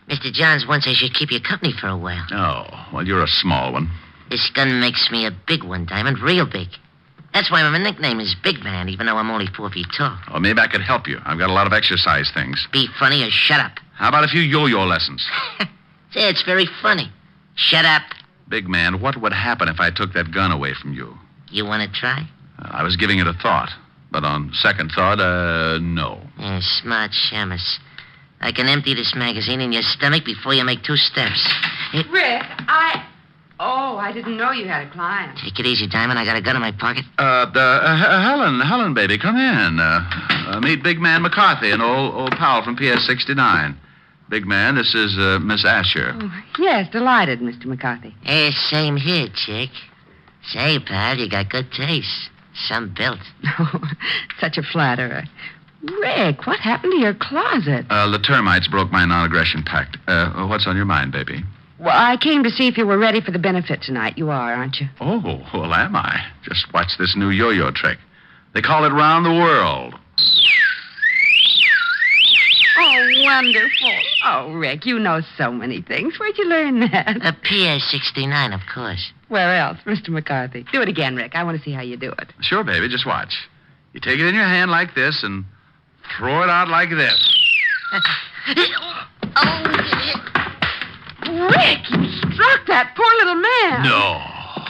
Mr. Johns wants I should keep you company for a while. Oh, well, you're a small one. This gun makes me a big one, Diamond. Real big. That's why my nickname is Big Man, even though I'm only 4 feet tall. Oh, maybe I could help you. I've got a lot of exercise things. Be funny or shut up. How about a few yo-yo lessons? Say, it's very funny. Shut up. Big Man, what would happen if I took that gun away from you? You want to try? I was giving it a thought. But on second thought, no. Yeah, smart shamus. I can empty this magazine in your stomach before you make 2 steps. Rick, Oh, I didn't know you had a client. Take it easy, Diamond. I got a gun in my pocket. Helen, baby, come in. Meet Big Man McCarthy, an old pal from PS 69. Big Man, this is Miss Asher. Oh, yes, delighted, Mr. McCarthy. Hey, same here, chick. Say, pal, you got good taste. Some built. Oh, such a flatterer. Rick, what happened to your closet? The termites broke my non-aggression pact. What's on your mind, baby? Well, I came to see if you were ready for the benefit tonight. You are, aren't you? Oh, well, am I? Just watch this new yo-yo trick. They call it round the world. Oh, wonderful. Oh, Rick, you know so many things. Where'd you learn that? A PS 69, of course. Where else, Mr. McCarthy? Do it again, Rick. I want to see how you do it. Sure, baby. Just watch. You take it in your hand like this and throw it out like this. Rick, you struck that poor little man. No.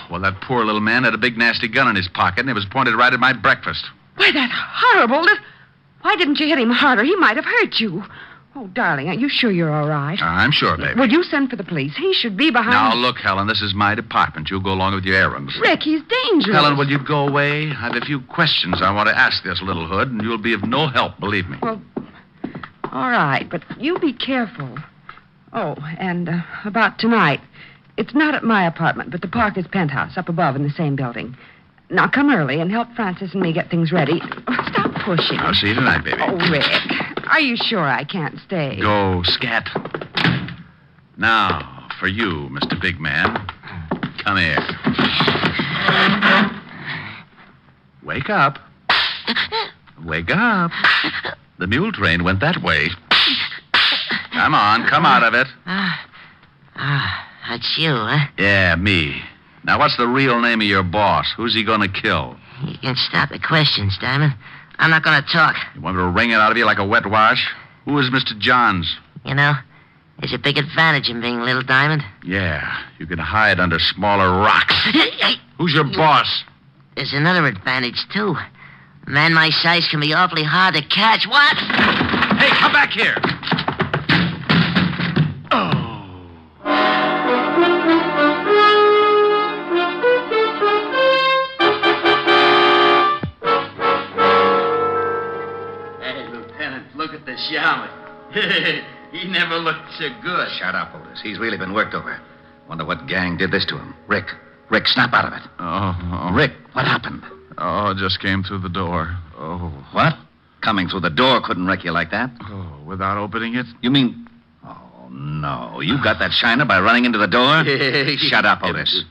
Well, that poor little man had a big, nasty gun in his pocket, and it was pointed right at my breakfast. Why, that horrible... Why didn't you hit him harder? He might have hurt you. Oh, darling, are you sure you're all right? I'm sure, baby. Will you send for the police? He should be behind... Now, look, Helen, this is my department. You go along with your errands. Rick, he's dangerous. Helen, will you go away? I have a few questions I want to ask this little hood, and you'll be of no help, believe me. Well, all right, but you be careful. Oh, and about tonight. It's not at my apartment, but the Parker's penthouse up above in the same building. Now, come early and help Francis and me get things ready. Oh, stop pushing. I'll see you tonight, baby. Oh, Rick, are you sure I can't stay? Go, scat. Now, for you, Mr. Big Man. Come here. Wake up. Wake up. The mule train went that way. Come on, come out of it. That's you, huh? Yeah, me. Now, what's the real name of your boss? Who's he going to kill? You can stop the questions, Diamond. I'm not going to talk. You want me to wring it out of you like a wet wash? Who is Mr. Johns? You know, there's a big advantage in being Little Diamond. Yeah, you can hide under smaller rocks. Who's your boss? There's another advantage, too. A man my size can be awfully hard to catch. What? Hey, come back here. Shaman. He never looked so good. Shut up, Otis. He's really been worked over. Wonder what gang did this to him. Rick, snap out of it. Oh. Rick, what happened? Oh, it just came through the door. Oh. What? Coming through the door couldn't wreck you like that? Oh, without opening it? You mean... Oh, no. You got that shiner by running into the door? Shut up, Otis.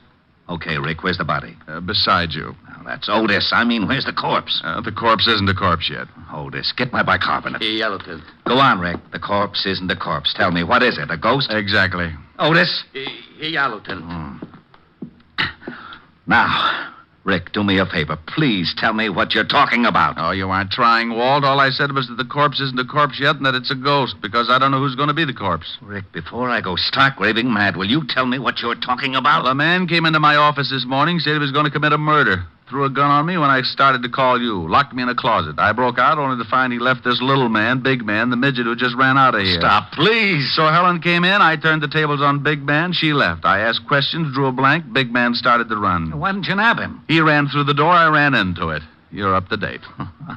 Okay, Rick, where's the body? Beside you. Now, That's Otis. I mean, where's the corpse? The corpse isn't a corpse yet. Otis, get my bicarbonate. Hey, Yellowtail. Go on, Rick. The corpse isn't a corpse. Tell me, what is it? A ghost? Exactly. Otis? Hey, Yellowtail. Now, Rick, do me a favor. Please tell me what you're talking about. Oh, you aren't trying, Walt. All I said was that the corpse isn't a corpse yet and that it's a ghost, because I don't know who's going to be the corpse. Rick, before I go stark raving mad, will you tell me what you're talking about? Well, a man came into my office this morning, said he was going to commit a murder. Threw a gun on me when I started to call you. Locked me in a closet. I broke out only to find he left this little man, Big Man, the midget who just ran out of here. Stop, please. So Helen came in. I turned the tables on Big Man. She left. I asked questions, drew a blank. Big Man started to run. Why didn't you nab him? He ran through the door. I ran into it. You're up to date.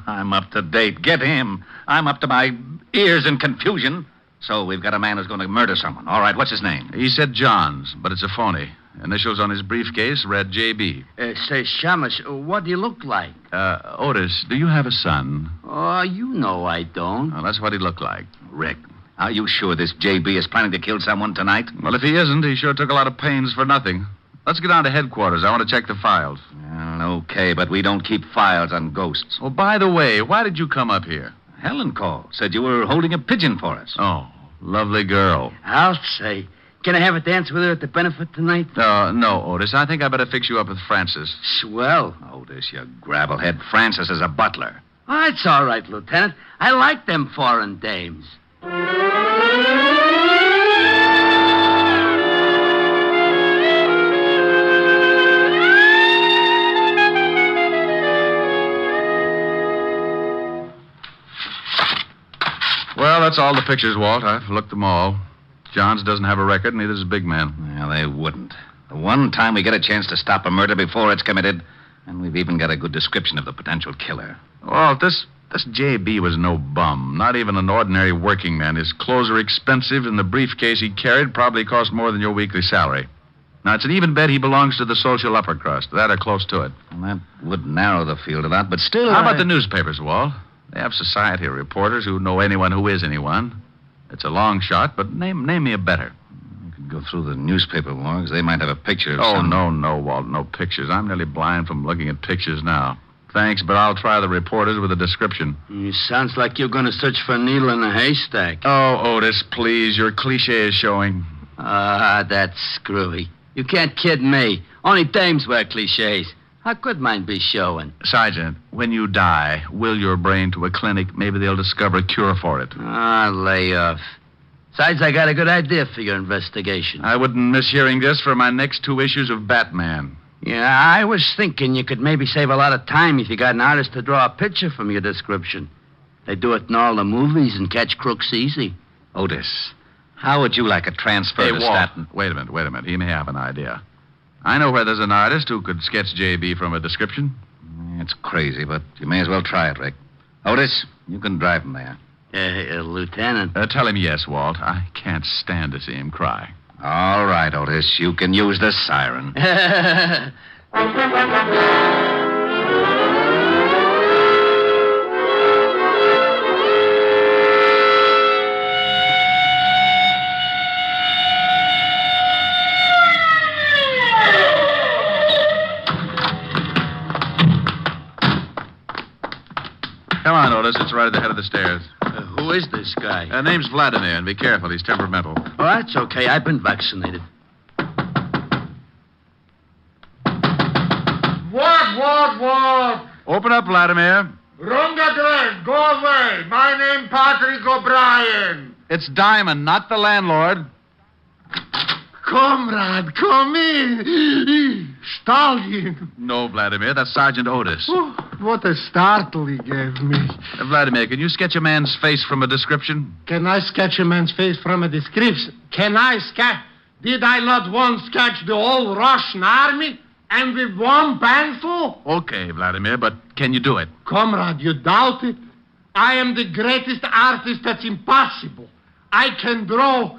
I'm up to date. Get him. I'm up to my ears in confusion. So we've got a man who's going to murder someone. All right, what's his name? He said Johns, but it's a phony. Initials on his briefcase read J.B. Say, Shamash, what do you look like? Otis, do you have a son? Oh, you know I don't. Well, that's what he looked like. Rick, are you sure this J.B. is planning to kill someone tonight? Well, if he isn't, he sure took a lot of pains for nothing. Let's get down to headquarters. I want to check the files. Well, okay, but we don't keep files on ghosts. Oh, by the way, why did you come up here? Helen called. Said you were holding a pigeon for us. Oh, lovely girl. I'll say. Can I have a dance with her at the benefit tonight? No, Otis. I think I better fix you up with Francis. Swell. Otis, you gravelhead. Francis is a butler. Oh, it's all right, Lieutenant. I like them foreign dames. Well, that's all the pictures, Walt. I've looked them all. Johns doesn't have a record, neither does Big Man. Well, they wouldn't. The one time we get a chance to stop a murder before it's committed, and we've even got a good description of the potential killer. Walt, this J.B. was no bum. Not even an ordinary working man. His clothes are expensive, and the briefcase he carried probably cost more than your weekly salary. Now, it's an even bet he belongs to the social upper crust. That or close to it. Well, that would narrow the field a lot, but still... How about the newspapers, Walt? They have society reporters who know anyone who is anyone. It's a long shot, but name me a better. You could go through the newspaper logs. They might have a picture of some... no, Walt, no pictures. I'm nearly blind from looking at pictures now. Thanks, but I'll try the reporters with a description. It sounds like you're going to search for a needle in a haystack. Oh, Otis, please. Your cliche is showing. That's screwy. You can't kid me. Only dames wear cliches. How could mine be showing? Sergeant, when you die, will your brain to a clinic. Maybe they'll discover a cure for it. Lay off. Besides, I got a good idea for your investigation. I wouldn't miss hearing this for my next 2 issues of Batman. Yeah, I was thinking you could maybe save a lot of time if you got an artist to draw a picture from your description. They do it in all the movies and catch crooks easy. Otis, how would you like a transfer to Walt, Staten? Wait a minute. He may have an idea. I know where there's an artist who could sketch J.B. from a description. It's crazy, but you may as well try it, Rick. Otis, you can drive him there. Lieutenant. Tell him yes, Walt. I can't stand to see him cry. All right, Otis. You can use the siren. Come on, Otis. It's right at the head of the stairs. Who is this guy? Name's Vladimir, and be careful. He's temperamental. Oh, that's okay. I've been vaccinated. What? Open up, Vladimir. Wrong address. Go away. My name Patrick O'Brien. It's Diamond, not the landlord. Comrade, come in. Stallion. No, Vladimir, that's Sergeant Otis. Oh, what a startle he gave me. Vladimir, can you sketch a man's face from a description? Can I sketch a man's face from a description? Can I sketch? Did I not once sketch the whole Russian army? And with one pencil? Okay, Vladimir, but can you do it? Comrade, you doubt it? I am the greatest artist that's impossible. I can draw...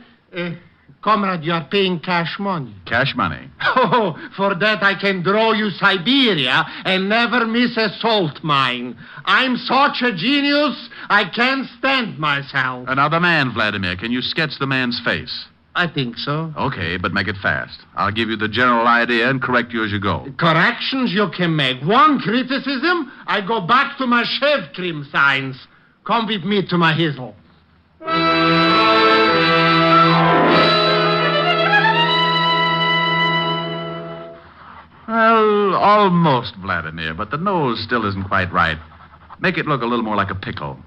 Comrade, you are paying cash money. Cash money? Oh, for that I can draw you Siberia and never miss a salt mine. I'm such a genius, I can't stand myself. Now, the man, Vladimir, can you sketch the man's face? I think so. Okay, but make it fast. I'll give you the general idea and correct you as you go. Corrections you can make. One criticism, I go back to my shave cream signs. Come with me to my hizzle. Well, almost, Vladimir, but the nose still isn't quite right. Make it look a little more like a pickle.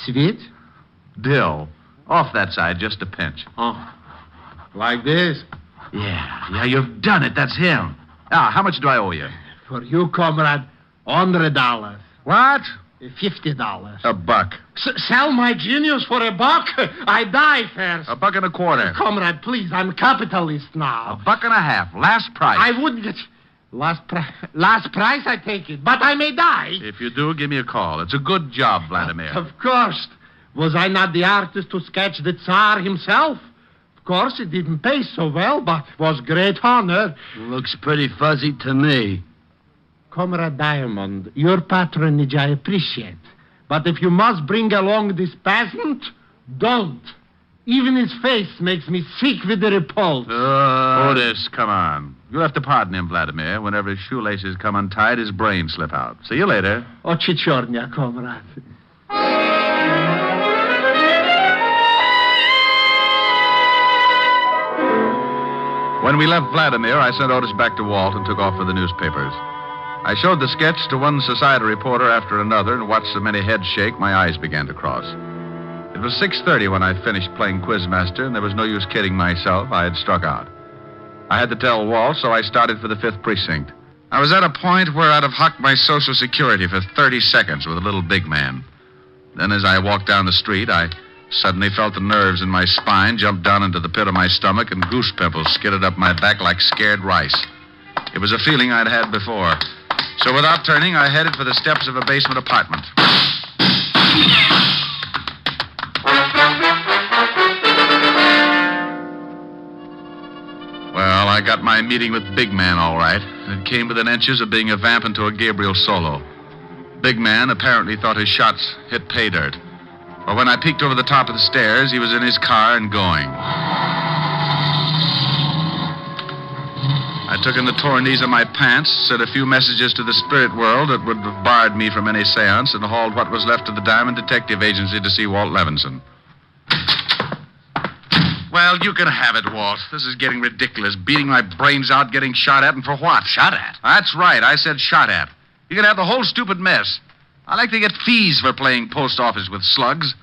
Sweet? Dill. Off that side, just a pinch. Oh, like this? Yeah, you've done it. That's him. Now, how much do I owe you? For you, comrade, $100. What? $50. A buck. Sell my genius for $1? I die first. $1.25. Comrade, please, I'm capitalist now. $1.50. Last price. I wouldn't get... Last price, I take it. But I may die. If you do, give me a call. It's a good job, Vladimir. Of course. Was I not the artist to sketch the Tsar himself? Of course, it didn't pay so well, but was great honor. Looks pretty fuzzy to me. Comrade Diamond, your patronage I appreciate. But if you must bring along this peasant, don't. Even his face makes me sick with the repulse. Otis, come on. You'll have to pardon him, Vladimir. Whenever his shoelaces come untied, his brains slip out. See you later. Ochichornia, comrade. When we left Vladimir, I sent Otis back to Walt and took off for the newspapers. I showed the sketch to one society reporter after another and watched so many heads shake, my eyes began to cross. It was 6:30 when I finished playing Quizmaster, and there was no use kidding myself. I had struck out. I had to tell Walt, so I started for the 5th Precinct. I was at a point where I'd have hucked my Social Security for 30 seconds with a little big man. Then as I walked down the street, I suddenly felt the nerves in my spine jump down into the pit of my stomach, and goose pimples skidded up my back like scared rice. It was a feeling I'd had before. So without turning, I headed for the steps of a basement apartment. Well, I got my meeting with Big Man all right. It came within inches of being a vamp into a Gabriel solo. Big Man apparently thought his shots hit pay dirt. But when I peeked over the top of the stairs, he was in his car and going. I took in the torn knees of my pants, sent a few messages to the spirit world that would have barred me from any seance, and hauled what was left of the Diamond Detective Agency to see Walt Levinson. Well, you can have it, Walt. This is getting ridiculous. Beating my brains out, getting shot at, and for what? Shot at? That's right. I said shot at. You can have the whole stupid mess. I like to get fees for playing post office with slugs.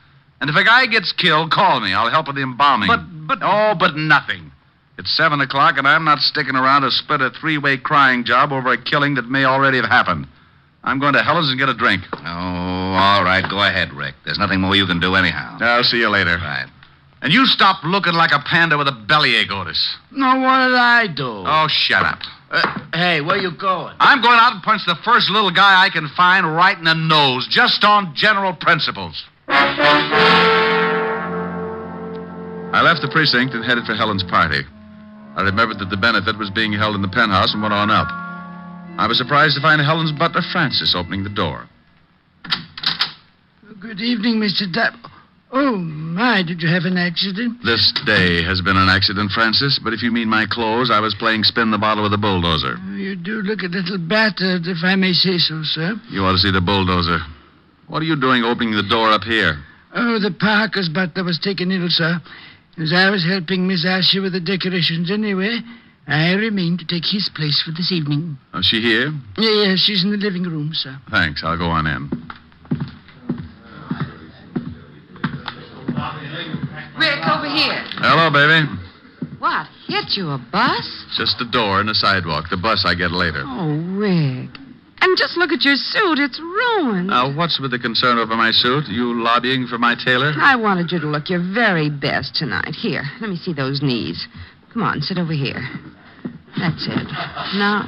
And if a guy gets killed, call me. I'll help with the embalming. But nothing. It's 7 o'clock, and I'm not sticking around to split a 3-way crying job over a killing that may already have happened. I'm going to Helen's and get a drink. Oh, all right. Go ahead, Rick. There's nothing more you can do anyhow. I'll see you later. Right. And you stop looking like a panda with a bellyache, Otis. No, what did I do? Oh, shut up. Hey, where you going? I'm going out and punch the first little guy I can find right in the nose, just on general principles. I left the precinct and headed for Helen's party. I remembered that the benefit was being held in the penthouse and went on up. I was surprised to find Helen's butler, Francis, opening the door. Good evening, Mr. Oh, my, did you have an accident? This day has been an accident, Francis, but if you mean my clothes, I was playing spin the bottle with a bulldozer. You do look a little battered, if I may say so, sir. You ought to see the bulldozer. What are you doing opening the door up here? Oh, the Parker's butler was taken ill, sir. As I was helping Miss Asher with the decorations anyway, I remained to take his place for this evening. Is she here? Yes, she's in the living room, sir. Thanks. I'll go on in. Rick, over here. Hello, baby. What? Hit you a bus? Just the door and the sidewalk. The bus I get later. Oh, Rick. And just look at your suit. It's ruined. Now, what's with the concern over my suit? You lobbying for my tailor? I wanted you to look your very best tonight. Here, let me see those knees. Come on, sit over here. That's it. Now.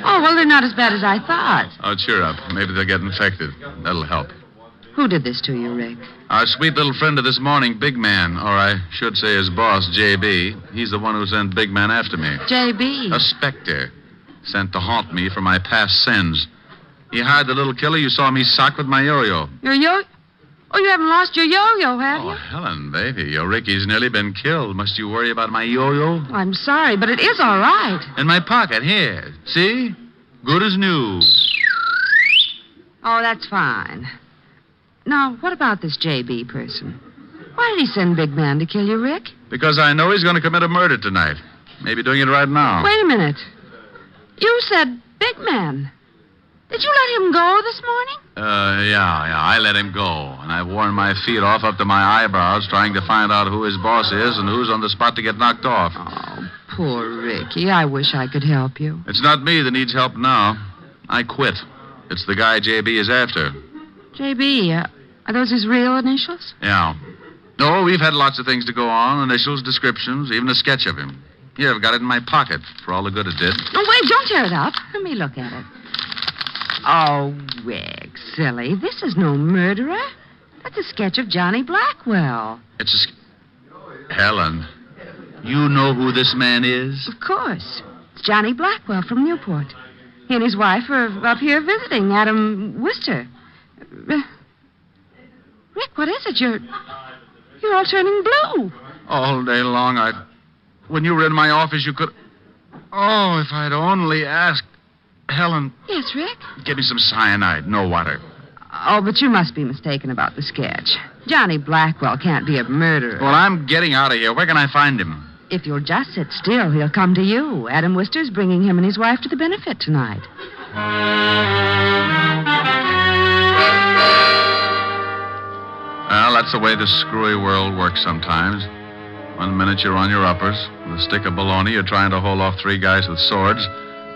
Oh, well, they're not as bad as I thought. Oh, cheer up. Maybe they'll get infected. That'll help. Who did this to you, Rick? Our sweet little friend of this morning, Big Man, or I should say his boss, J.B. He's the one who sent Big Man after me. J.B.? A specter. Sent to haunt me for my past sins. He hired the little killer you saw me sock with my yo-yo. Your yo? Oh, you haven't lost your yo-yo, have Oh, you? Helen, baby, your Ricky's nearly been killed. Must you worry about my yo-yo? I'm sorry, but it is all right. In my pocket, here. See? Good as new. Oh, that's fine. Now, what about this J.B. person? Why did he send Big Man to kill you, Rick? Because I know he's going to commit a murder tonight. Maybe doing it right now. Wait a minute. You said Big Man. Did you let him go this morning? Yeah, I let him go. And I've worn my feet off up to my eyebrows trying to find out who his boss is and who's on the spot to get knocked off. Oh, poor Ricky. I wish I could help you. It's not me that needs help now. I quit. It's the guy J.B. is after. J.B., are those his real initials? Yeah. No, we've had lots of things to go on. Initials, descriptions, even a sketch of him. Here, I've got it in my pocket for all the good it did. Oh, wait, don't tear it up. Let me look at it. Oh, Rick, silly. This is no murderer. That's a sketch of Johnny Blackwell. It's Helen, you know who this man is? Of course. It's Johnny Blackwell from Newport. He and his wife are up here visiting Adam Wister. Rick, what is it? You're all turning blue. All day long, when you were in my office, you could... Oh, if I'd only asked... Helen... Yes, Rick? Give me some cyanide, no water. Oh, but you must be mistaken about the sketch. Johnny Blackwell can't be a murderer. Well, I'm getting out of here. Where can I find him? If you'll just sit still, he'll come to you. Adam Wister's bringing him and his wife to the benefit tonight. Well, that's the way the screwy world works sometimes. 1 minute you're on your uppers. With a stick of bologna, you're trying to hold off 3 guys with swords.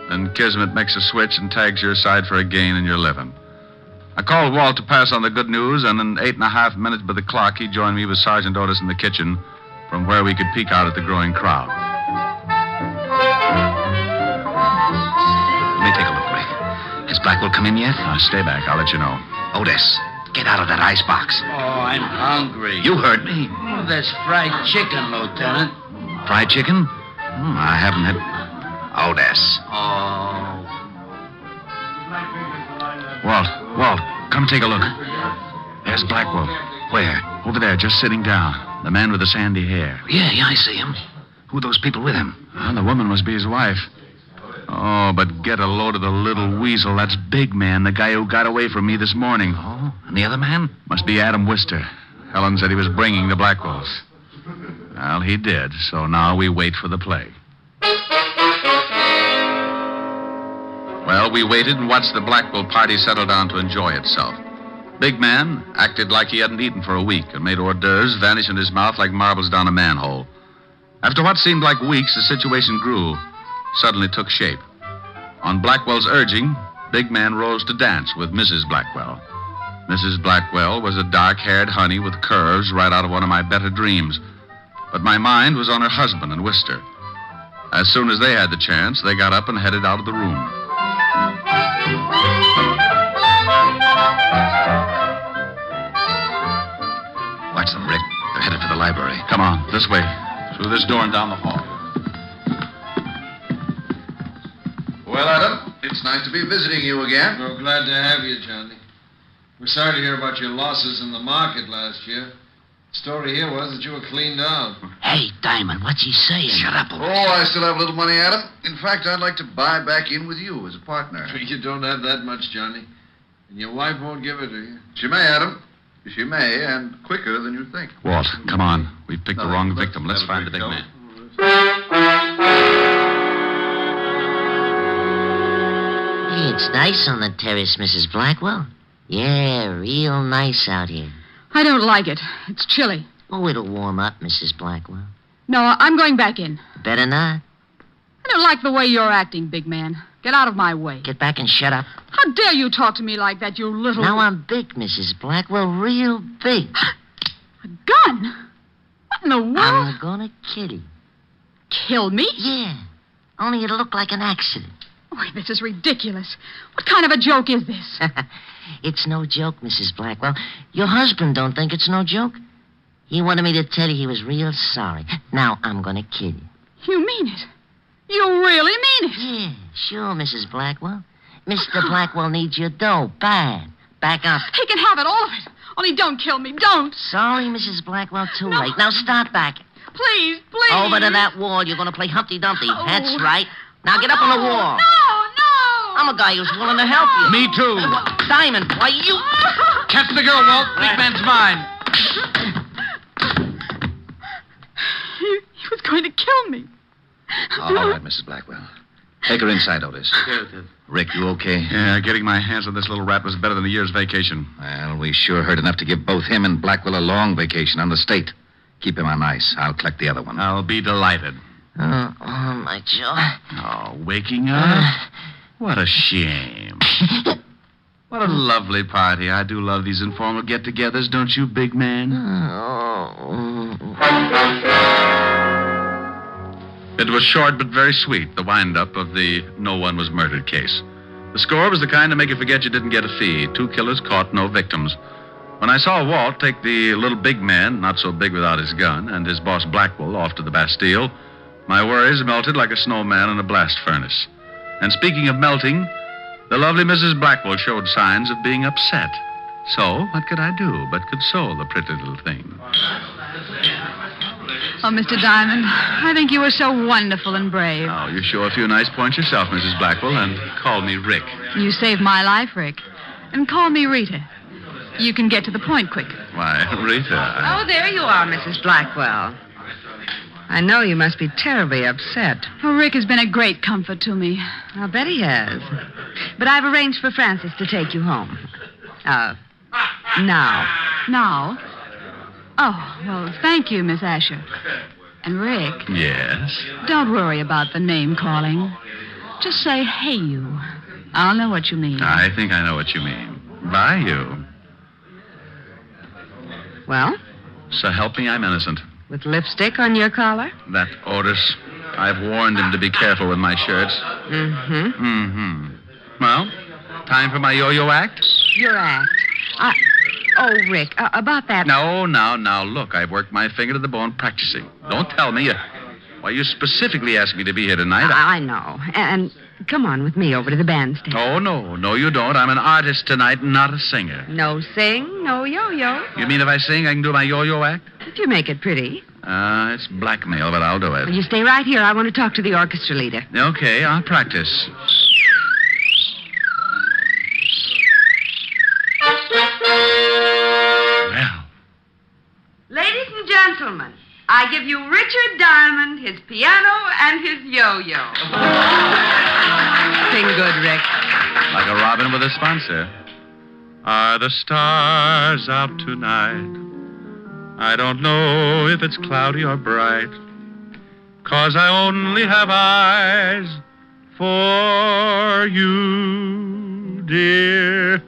Then Kismet makes a switch and tags your side for a gain and you're living. I called Walt to pass on the good news, and in 8.5 minutes by the clock, he joined me with Sergeant Otis in the kitchen, from where we could peek out at the growing crowd. Let me take a look, Rick. Has Blackwell come in yet? Stay back. I'll let you know. Otis, get out of that icebox. Oh, I'm hungry. You heard me. Oh, there's fried chicken, Lieutenant. Fried chicken? I haven't had... Otis. Oh. Walt, come take a look. There's Blackwell. Where? Over there, just sitting down. The man with the sandy hair. Yeah, I see him. Who are those people with him? Well, the woman must be his wife. Oh, but get a load of the little weasel. That's Big Man, the guy who got away from me this morning. Oh, and the other man? Must be Adam Wister. Helen said he was bringing the Blackwells. Well, he did, so now we wait for the play. Well, we waited and watched the Blackwell party settle down to enjoy itself. Big Man acted like he hadn't eaten for a week and made hors d'oeuvres vanish in his mouth like marbles down a manhole. After what seemed like weeks, the situation grew, suddenly took shape. On Blackwell's urging, Big Man rose to dance with Mrs. Blackwell. Mrs. Blackwell was a dark-haired honey with curves right out of one of my better dreams. But my mind was on her husband and Wister. As soon as they had the chance, they got up and headed out of the room. Watch them, Rick. They're headed for the library. Come on, this way. Through this door and down the hall. Well, Adam, it's nice to be visiting you again. We're glad to have you, Johnny. We're sorry to hear about your losses in the market last year. The story here was that you were cleaned out. Hey, Diamond, what's he saying? Shut up. Oh, I still have a little money, Adam. In fact, I'd like to buy back in with you as a partner. You don't have that much, Johnny. And your wife won't give it to you. She may, Adam. She may, and quicker than you think. Walt, come on. We've picked the wrong victim. Let's find the big man. Hey, it's nice on the terrace, Mrs. Blackwell. Yeah, real nice out here. I don't like it. It's chilly. Oh, it'll warm up, Mrs. Blackwell. No, I'm going back in. Better not. I don't like the way you're acting, big man. Get out of my way. Get back and shut up. How dare you talk to me like that, you little... Now I'm big, Mrs. Blackwell, real big. A gun? What in the world? I'm gonna kill you. Kill me? Yeah. Only it'll look like an accident. Why, this is ridiculous. What kind of a joke is this? It's no joke, Mrs. Blackwell. Your husband don't think it's no joke. He wanted me to tell you he was real sorry. Now I'm gonna kill you. You mean it? You really mean it? Yeah, sure, Mrs. Blackwell. Mr. Blackwell needs your dough bad. Back up. He can have it, all of it. Only don't kill me. Don't. Sorry, Mrs. Blackwell, too late. Now start back. Please, please. Over to that wall. You're going to play Humpty Dumpty. That's right. Now get up on the wall. No. I'm a guy who's willing to help you. Me too. Diamond, why you... Catch the girl, Walt. Big man's mine. He was going to kill me. All right, Mrs. Blackwell. Take her inside, Otis. Rick, you okay? Yeah, getting my hands on this little rat was better than a year's vacation. Well, we sure heard enough to give both him and Blackwell a long vacation on the state. Keep him on ice. I'll collect the other one. I'll be delighted. Oh, my jaw. Oh, waking up? What a shame. What a lovely party. I do love these informal get-togethers, don't you, big man? It was short but very sweet, the wind-up of the no one was murdered case. The score was the kind to make you forget you didn't get a fee. 2 killers caught, no victims. When I saw Walt take the little big man, not so big without his gun, and his boss Blackwell off to the Bastille, my worries melted like a snowman in a blast furnace. And speaking of melting, the lovely Mrs. Blackwell showed signs of being upset. So, what could I do but console the pretty little thing? Oh, Mr. Diamond, I think you were so wonderful and brave. Oh, you show a few nice points yourself, Mrs. Blackwell, and call me Rick. You saved my life, Rick. And call me Rita. You can get to the point quick. Why, Rita. Oh, there you are, Mrs. Blackwell. I know you must be terribly upset. Oh, Rick has been a great comfort to me. I'll bet he has. But I've arranged for Francis to take you home. Now. Now? Oh, well, thank you, Miss Asher. And Rick, Yes? don't worry about the name calling. Just say, hey, you. I'll know what you mean. I think I know what you mean. By you. Well? So help me, I'm innocent. With lipstick on your collar? That Otis. I've warned him to be careful with my shirts. Mm-hmm. Mm-hmm. Well, time for my yo-yo act? Your act. Oh, Rick, about that... No, now, look, I've worked my finger to the bone practicing. Don't tell me. Why, you specifically asked me to be here tonight. I know. And come on with me over to the bandstand. Oh, no, you don't. I'm an artist tonight, not a singer. No sing, no yo-yo. You mean if I sing, I can do my yo-yo act? If you make it pretty. It's blackmail, but I'll do it. Well, you stay right here. I want to talk to the orchestra leader. Okay, I'll practice. Ladies and gentlemen, I give you Richard Diamond, his piano, and his yo-yo. Sing good, Rick. Like a robin with a sponsor. Are the stars out tonight? I don't know if it's cloudy or bright, 'cause I only have eyes for you, dear.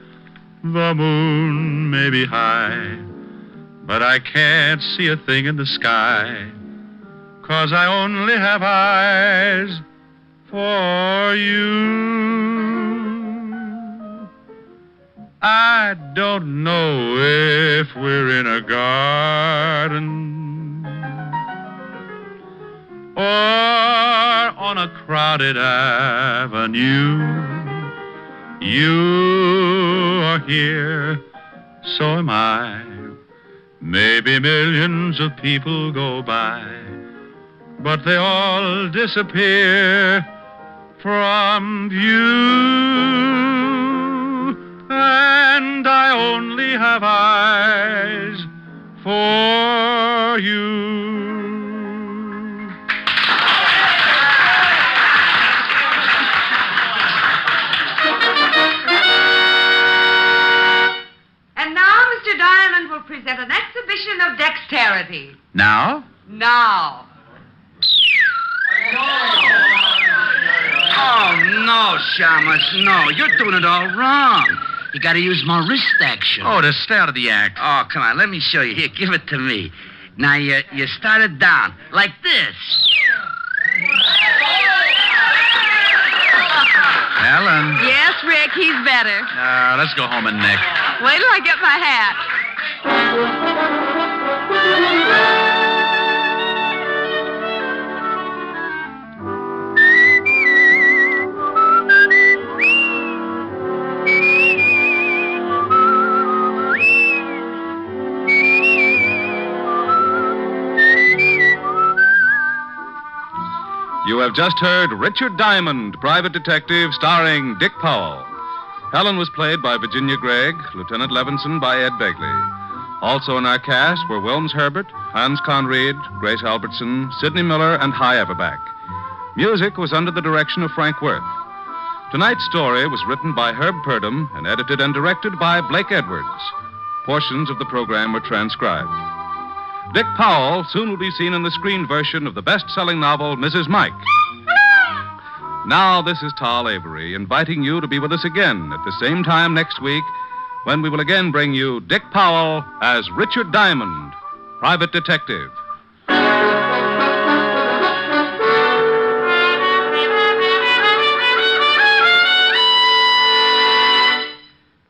The moon may be high, but I can't see a thing in the sky, 'cause I only have eyes for you. I don't know if we're in a garden or on a crowded avenue. You are here, so am I. Maybe millions of people go by, but they all disappear from view. And I only have eyes for you. And now Mr. Diamond will present an exhibition of dexterity. Now? Now. Oh, no, Shamus, no. You're doing it all wrong. You got to use more wrist action. Oh, to stay out of the act. Oh, come on, let me show you. Here, give it to me. Now, you start it down, like this. Ellen. Yes, Rick, he's better. Let's go home and Nick. Wait till I get my hat. You have just heard Richard Diamond, Private Detective, starring Dick Powell. Helen was played by Virginia Gregg, Lieutenant Levinson by Ed Begley. Also in our cast were Wilms Herbert, Hans Conried, Grace Albertson, Sidney Miller, and Hy Everback. Music was under the direction of Frank Worth. Tonight's story was written by Herb Purdom and edited and directed by Blake Edwards. Portions of the program were transcribed. Dick Powell soon will be seen in the screen version of the best-selling novel, Mrs. Mike. Now, this is Tal Avery, inviting you to be with us again at the same time next week when we will again bring you Dick Powell as Richard Diamond, Private Detective.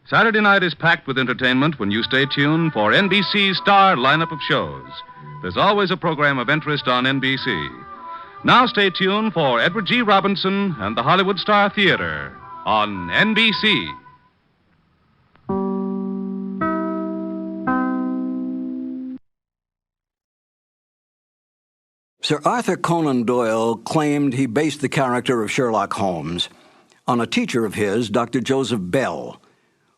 Saturday night is packed with entertainment when you stay tuned for NBC's star lineup of shows. There's always a program of interest on NBC. Now stay tuned for Edward G. Robinson and the Hollywood Star Theater on NBC. Sir Arthur Conan Doyle claimed he based the character of Sherlock Holmes on a teacher of his, Dr. Joseph Bell,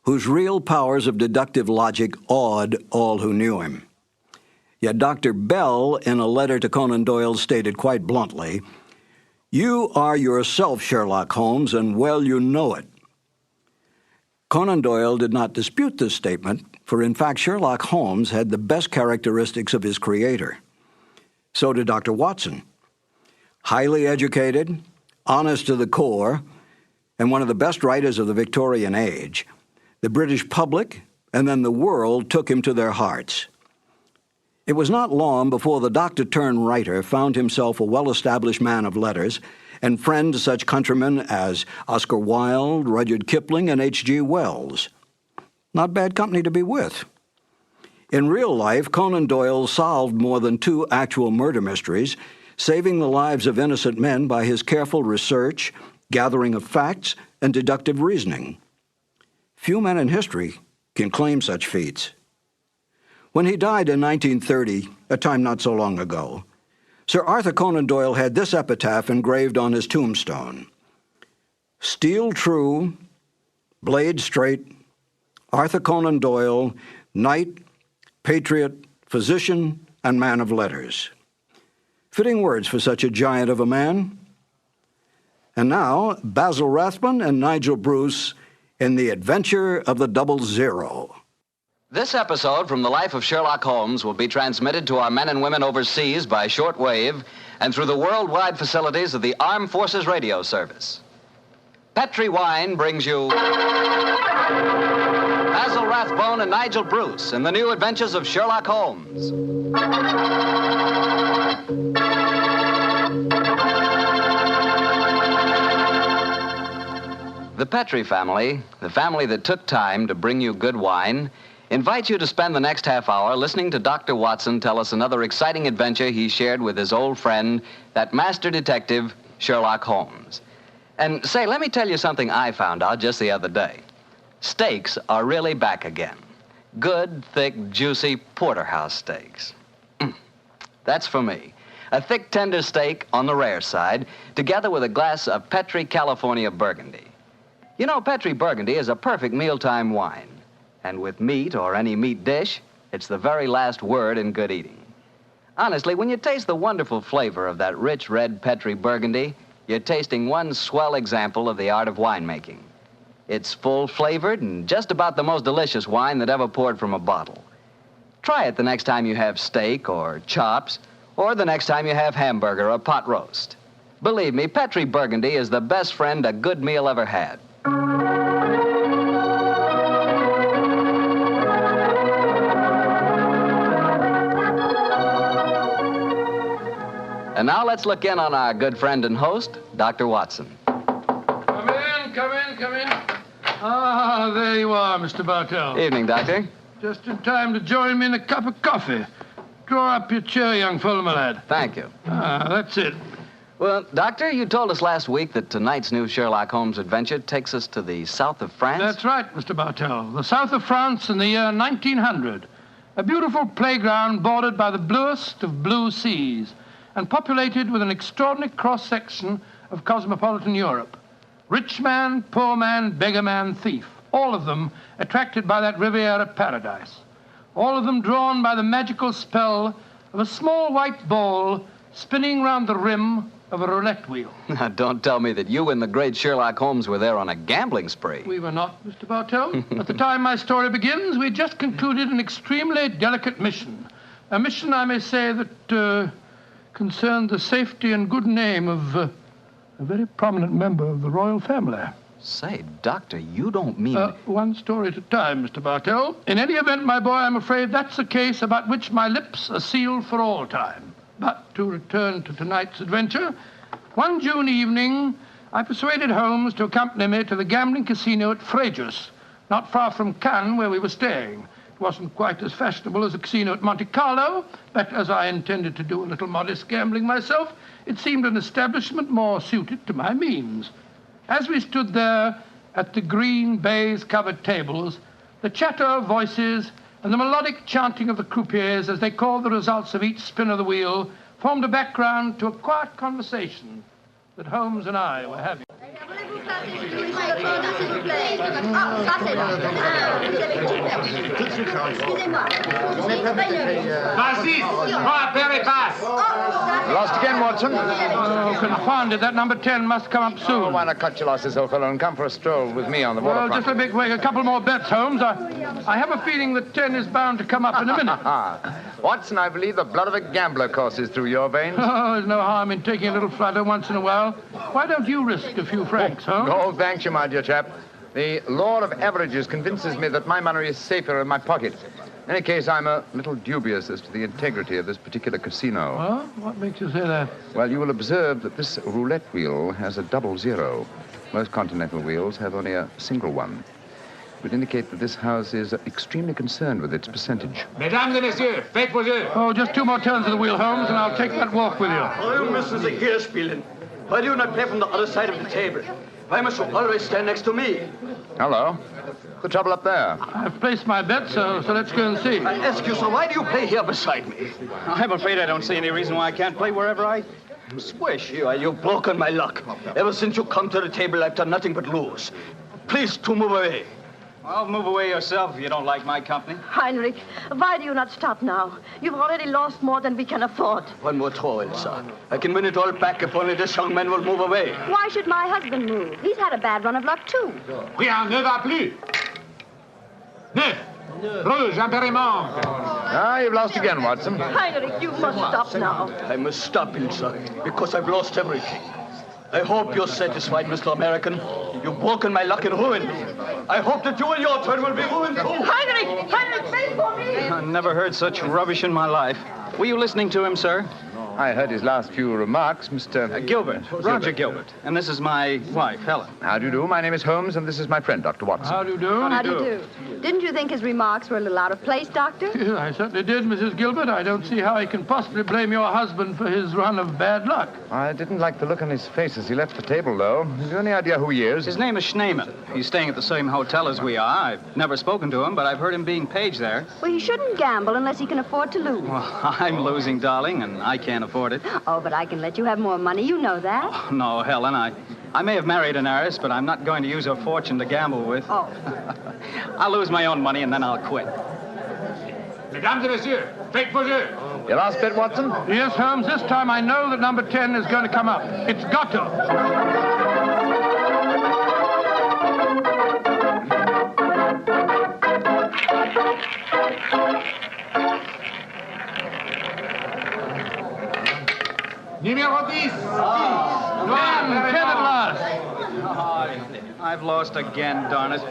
whose real powers of deductive logic awed all who knew him. Yet Dr. Bell, in a letter to Conan Doyle, stated quite bluntly, "You are yourself Sherlock Holmes, and well you know it." Conan Doyle did not dispute this statement, for in fact Sherlock Holmes had the best characteristics of his creator. So did Dr. Watson. Highly educated, honest to the core, and one of the best writers of the Victorian age, the British public and then the world took him to their hearts. It was not long before the doctor-turned-writer found himself a well-established man of letters and friend to such countrymen as Oscar Wilde, Rudyard Kipling, and H.G. Wells. Not bad company to be with. In real life, Conan Doyle solved more than 2 actual murder mysteries, saving the lives of innocent men by his careful research, gathering of facts, and deductive reasoning. Few men in history can claim such feats. When he died in 1930, a time not so long ago, Sir Arthur Conan Doyle had this epitaph engraved on his tombstone: "Steel true, blade straight, Arthur Conan Doyle, knight, patriot, physician, and man of letters." Fitting words for such a giant of a man. And now, Basil Rathbone and Nigel Bruce in The Adventure of the 00. This episode from the life of Sherlock Holmes will be transmitted to our men and women overseas by shortwave and through the worldwide facilities of the Armed Forces Radio Service. Petri Wine brings you Basil Rathbone and Nigel Bruce in the new adventures of Sherlock Holmes. The Petri family, the family that took time to bring you good wine, invites you to spend the next half hour listening to Dr. Watson tell us another exciting adventure he shared with his old friend, that master detective, Sherlock Holmes. And say, let me tell you something I found out just the other day. Steaks are really back again. Good, thick, juicy porterhouse steaks. That's for me. A thick, tender steak on the rare side, together with a glass of Petri California Burgundy. You know, Petri Burgundy is a perfect mealtime wine. And with meat or any meat dish, it's the very last word in good eating. Honestly, when you taste the wonderful flavor of that rich red Petri Burgundy, you're tasting one swell example of the art of winemaking. It's full-flavored and just about the most delicious wine that ever poured from a bottle. Try it the next time you have steak or chops, or the next time you have hamburger or pot roast. Believe me, Petri Burgundy is the best friend a good meal ever had. And now let's look in on our good friend and host, Dr. Watson. Come in. Ah, there you are, Mr. Bartell. Evening, Doctor. Just in time to join me in a cup of coffee. Draw up your chair, young fellow, my lad. Thank you. Ah, that's it. Well, Doctor, you told us last week that tonight's new Sherlock Holmes adventure takes us to the south of France. That's right, Mr. Bartell. The south of France in the year 1900. A beautiful playground bordered by the bluest of blue seas. and populated with an extraordinary cross-section of cosmopolitan Europe. Rich man, poor man, beggar man, thief. All of them attracted by that Riviera paradise. All of them drawn by the magical spell of a small white ball spinning round the rim of a roulette wheel. Now, don't tell me that you and the great Sherlock Holmes were there on a gambling spree. We were not, Mr. Bartell. At the time my story begins, we had just concluded an extremely delicate mission. A mission, I may say, that concerned the safety and good name of a very prominent member of the royal family. Say, Doctor, you don't mean... One story at a time, Mr. Bartell. In any event, my boy, I'm afraid that's a case about which my lips are sealed for all time. But to return to tonight's adventure, one June evening, I persuaded Holmes to accompany me to the gambling casino at Frejus, not far from Cannes, where we were staying. It wasn't quite as fashionable as the casino at Monte Carlo, but as I intended to do a little modest gambling myself, it seemed an establishment more suited to my means. As we stood there at the green baize-covered tables, the chatter of voices and the melodic chanting of the croupiers as they called the results of each spin of the wheel formed a background to a quiet conversation that Holmes and I were having. Lost again, Watson? Oh, confounded. That number 10 must come up soon. Oh, why not cut your losses, old fellow, and come for a stroll with me on the waterfront? Well, just a big wait. A couple more bets, Holmes. I have a feeling that 10 is bound to come up in a minute. Watson, I believe the blood of a gambler courses through your veins. Oh, there's no harm in taking a little flutter once in a while. Why don't you risk a few francs, Holmes? Oh, thanks you, my dear chap. The law of averages convinces me that my money is safer in my pocket. In any case, I'm a little dubious as to the integrity of this particular casino. Well, what makes you say that? Well, you will observe that this roulette wheel has a double zero. Most continental wheels have only a single one. It would indicate that this house is extremely concerned with its percentage. Mesdames et messieurs, faites vos jeux. Oh, just 2 more turns of the wheel, Holmes, and I'll take that walk with you. Oh, you müssen sich hier spielen. Why do you not play from the other side of the table? Why must you always stand next to me? Hello. What's the trouble up there? I've placed my bet, so let's go and see. I ask you, sir, why do you play here beside me? I'm afraid I don't see any reason why I can't play wherever I wish. You've broken my luck. Ever since you come to the table, I've done nothing but lose. Please to move away. Well, move away yourself if you don't like my company. Heinrich, why do you not stop now? You've already lost more than we can afford. One more throw, Elsa. I can win it all back if only this young man will move away. Why should my husband move? He's had a bad run of luck, too. Rien ne va plus. Neuf. Rouge, impériment. Ah, you've lost again, Watson. Heinrich, you must stop now. I must stop, Elsa, because I've lost everything. I hope you're satisfied, Mr. American. You've broken my luck and ruined me. I hope that you in your turn will be ruined too. Heinrich, wait for me! I never heard such rubbish in my life. Were you listening to him, sir? I heard his last few remarks, Mr. Gilbert. Roger Gilbert. And this is my wife, Helen. How do you do? My name is Holmes, and this is my friend, Dr. Watson. How do you do? How do you do? Didn't you think his remarks were a little out of place, Doctor? Yeah, I certainly did, Mrs. Gilbert. I don't see how he can possibly blame your husband for his run of bad luck. I didn't like the look on his face as he left the table, though. Have you any idea who he is? His name is Schneemann. He's staying at the same hotel as we are. I've never spoken to him, but I've heard him being paged there. Well, he shouldn't gamble unless he can afford to lose. Well, I'm losing, darling, and I can't afford it. Oh, but I can let you have more money. You know that. Oh, no, Helen, I may have married an heiress, but I'm not going to use her fortune to gamble with. Oh. I'll lose my own money, and then I'll quit. Mesdames et messieurs, faites vos jeux. Your last bet, Watson? Yes, Holmes. This time I know that number 10 is going to come up. It's got to. Numéro 10. Noir, 10 at last. I've lost again, darn it.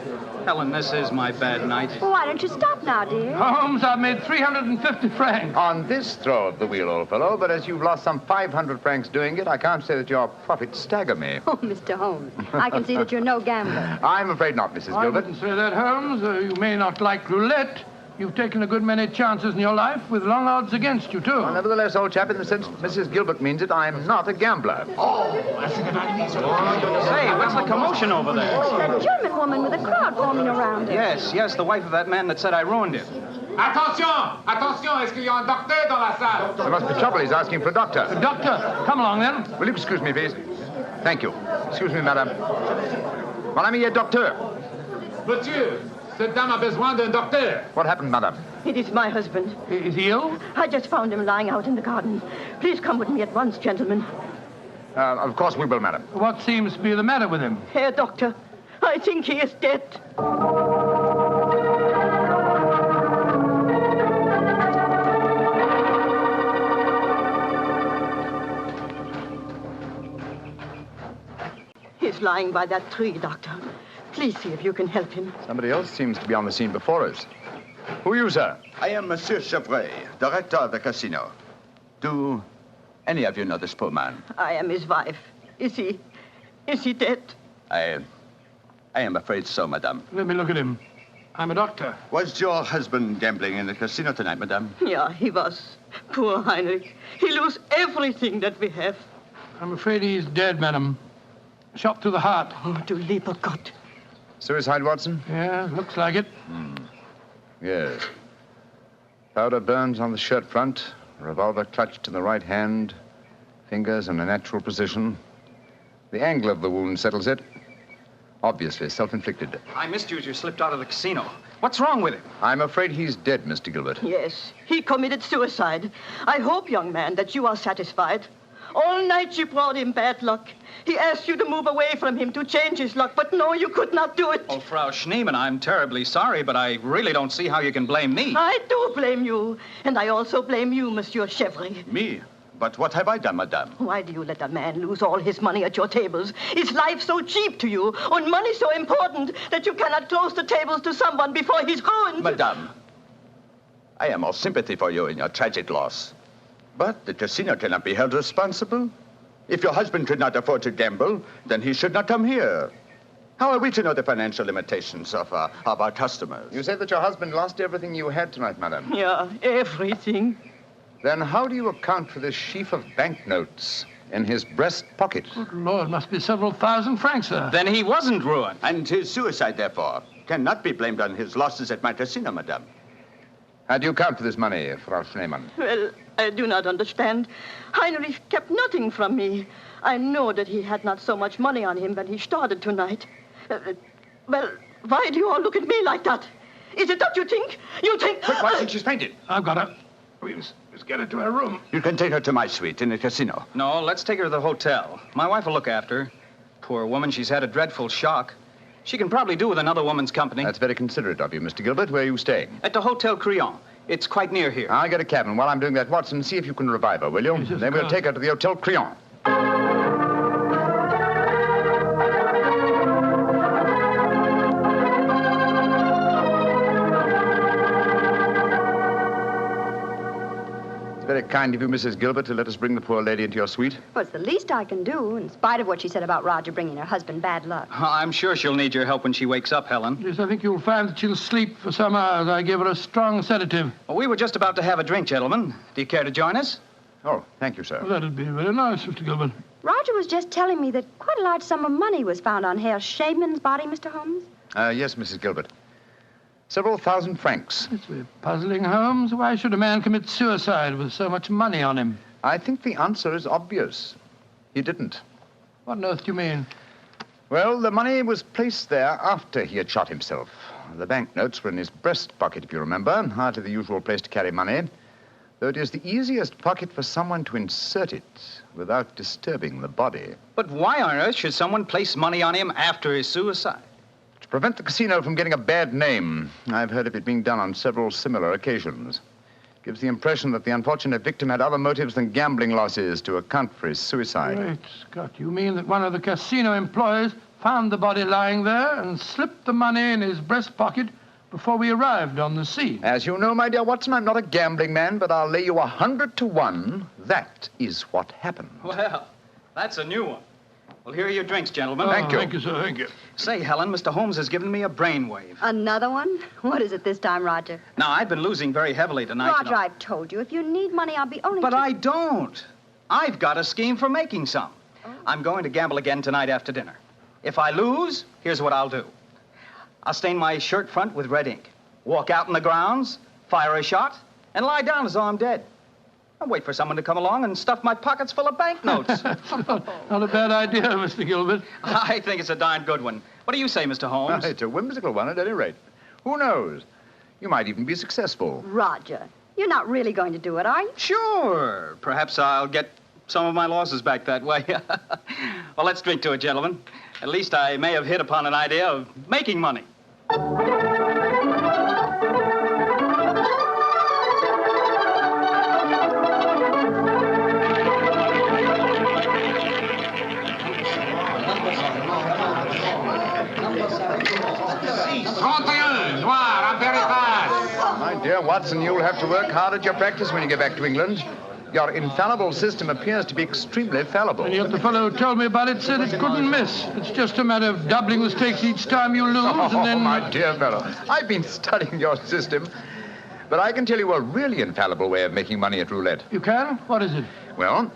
Helen, this is my bad night. Well, why don't you stop now, dear? Holmes, I've made 350 francs. On this throw of the wheel, old fellow, but as you've lost some 500 francs doing it, I can't say that your profits stagger me. Oh, Mr. Holmes, I can see that you're no gambler. I'm afraid not, Mrs. I Gilbert. wouldn't say that, Holmes. You may not like roulette. You've taken a good many chances in your life with long odds against you, too. Well, nevertheless, old chap, in the sense Mrs. Gilbert means it, I'm not a gambler. Say, what's the commotion over there? Oh, that German woman with a crowd forming around her. Yes, the wife of that man that said I ruined him. Attention! Attention! Est-ce qu'il y a un docteur dans la salle? There must be trouble. He's asking for a doctor. A doctor? Come along, then. Will you excuse me, please? Thank you. Excuse me, madame. Mon ami est docteur. Monsieur, cette dame a besoin d'un docteur. What happened, madame? It is my husband. Is he ill? I just found him lying out in the garden. Please come with me at once, gentlemen. Of course we will, madam. What seems to be the matter with him? Herr Doctor, I think he is dead. He's lying by that tree, Doctor. Please see if you can help him. Somebody else seems to be on the scene before us. Who are you, sir? I am Monsieur Chevray, director of the casino. Do any of you know this poor man? I am his wife. Is he dead? I am afraid so, madame. Let me look at him. I'm a doctor. Was your husband gambling in the casino tonight, madame? Yeah, he was. Poor Heinrich. He lose everything that we have. I'm afraid he's dead, madam. Shot through the heart. Oh, du lieber Gott. Suicide, Watson? Yeah, looks like it. Yes. Powder burns on the shirt front, revolver clutched in the right hand, fingers in a natural position. The angle of the wound settles it. Obviously self-inflicted. I missed you as you slipped out of the casino. What's wrong with him? I'm afraid he's dead, Mr. Gilbert. Yes, he committed suicide. I hope, young man, that you are satisfied. All night you brought him bad luck. He asked you to move away from him to change his luck, but no, you could not do it. Oh, Frau Schneemann, I'm terribly sorry, but I really don't see how you can blame me. I do blame you. And I also blame you, Monsieur Chevry. Me? But what have I done, madame? Why do you let a man lose all his money at your tables? Is life so cheap to you, and money so important, that you cannot close the tables to someone before he's ruined? Madame, I am all sympathy for you in your tragic loss. But the casino cannot be held responsible. If your husband could not afford to gamble, then he should not come here. How are we to know the financial limitations of our customers? You say that your husband lost everything you had tonight, madam. Yeah, everything. Then how do you account for this sheaf of banknotes in his breast pocket? Good Lord, must be several thousand francs, sir. Then he wasn't ruined. And his suicide, therefore, cannot be blamed on his losses at my casino, madame. How do you account for this money, Frau Schneemann? Well, I do not understand. Heinrich kept nothing from me. I know that he had not so much money on him when he started tonight. Well, why do you all look at me like that? Is it that you think? You think... Quick, Watson, she's fainted. I've got her. Let's get her to her room. You can take her to my suite in the casino. No, let's take her to the hotel. My wife will look after her. Poor woman, she's had a dreadful shock. She can probably do with another woman's company. That's very considerate of you, Mr. Gilbert. Where are you staying? At the Hotel Crillon. It's quite near here. I'll get a cab, and while I'm doing that, Watson, see if you can revive her, will you? Yes, then we'll take her to the Hotel Crillon. Very kind of you, Mrs. Gilbert, to let us bring the poor lady into your suite. Well, it's the least I can do, in spite of what she said about Roger bringing her husband bad luck. I'm sure she'll need your help when she wakes up, Helen. Yes, I think you'll find that she'll sleep for some hours. I gave her a strong sedative. Well, we were just about to have a drink, gentlemen. Do you care to join us? Oh, thank you, sir. Well, that'd be very nice, Mr. Gilbert. Roger was just telling me that quite a large sum of money was found on Herr Shaman's body, Mr. Holmes. Yes, Mrs. Gilbert. Several thousand francs. It's very puzzling, Holmes. Why should a man commit suicide with so much money on him? I think the answer is obvious. He didn't. What on earth do you mean? Well, the money was placed there after he had shot himself. The banknotes were in his breast pocket, if you remember. Hardly the usual place to carry money. Though it is the easiest pocket for someone to insert it without disturbing the body. But why on earth should someone place money on him after his suicide? To prevent the casino from getting a bad name. I've heard of it being done on several similar occasions. Gives the impression that the unfortunate victim had other motives than gambling losses to account for his suicide. Great Scott, you mean that one of the casino employees found the body lying there and slipped the money in his breast pocket before we arrived on the scene? As you know, my dear Watson, I'm not a gambling man, but I'll lay you 100 to 1. That is what happened. Well, that's a new one. Well, here are your drinks, gentlemen. Thank you. Thank you, sir. Thank you. Say, Helen, Mr. Holmes has given me a brainwave. Another one? What is it this time, Roger? Now, I've been losing very heavily tonight. Roger, I've told you, if you need money, I'll be only... But I don't. I've got a scheme for making some. I'm going to gamble again tonight after dinner. If I lose, here's what I'll do. I'll stain my shirt front with red ink, walk out in the grounds, fire a shot, and lie down as though I'm dead. I'll wait for someone to come along and stuff my pockets full of banknotes. Not a bad idea, Mr. Gilbert. I think it's a darn good one. What do you say, Mr. Holmes? It's a whimsical one at any rate. Who knows? You might even be successful. Roger, you're not really going to do it, are you? Sure. Perhaps I'll get some of my losses back that way. Well, let's drink to it, gentlemen. At least I may have hit upon an idea of making money. Noir, I'm very fast. My dear Watson, you'll have to work hard at your practice when you get back to England. Your infallible system appears to be extremely fallible. And yet the fellow who told me about it said it couldn't miss. It's just a matter of doubling the stakes each time you lose, and then... my dear fellow, I've been studying your system, but I can tell you a really infallible way of making money at roulette. You can? What is it? Well,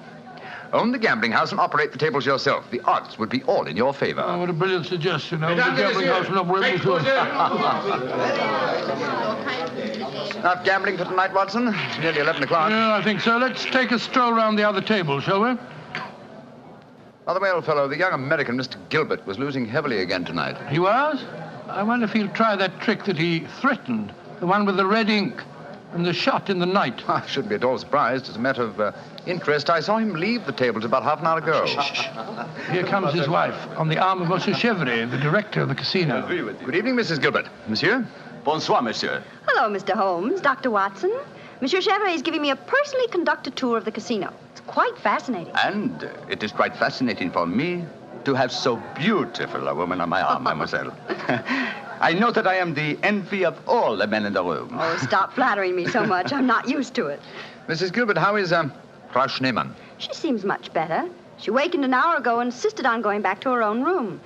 own the gambling house and operate the tables yourself. The odds would be all in your favor. Oh, what a brilliant suggestion. Own the gambling house and operate Enough gambling for tonight, Watson? It's nearly 11 o'clock. Yeah, I think so. Let's take a stroll round the other table, shall we? By the way, old fellow, the young American, Mr. Gilbert, was losing heavily again tonight. He was? I wonder if he'll try that trick that he threatened. The one with the red ink and the shot in the night. I shouldn't be at all surprised. As a matter of interest, I saw him leave the tables about half an hour ago. Here comes his wife on the arm of Monsieur Chevrier, the director of the casino. Good evening, Mrs. Gilbert. Monsieur? Bonsoir, monsieur. Hello, Mr. Holmes, Dr. Watson. Monsieur Chevrier is giving me a personally conducted tour of the casino. It's quite fascinating. And it is quite fascinating for me to have so beautiful a woman on my arm, mademoiselle. I know that I am the envy of all the men in the room. Oh, stop flattering me so much. I'm not used to it. Mrs. Gilbert, how is, Frau Schneemann? She seems much better. She wakened an hour ago and insisted on going back to her own room.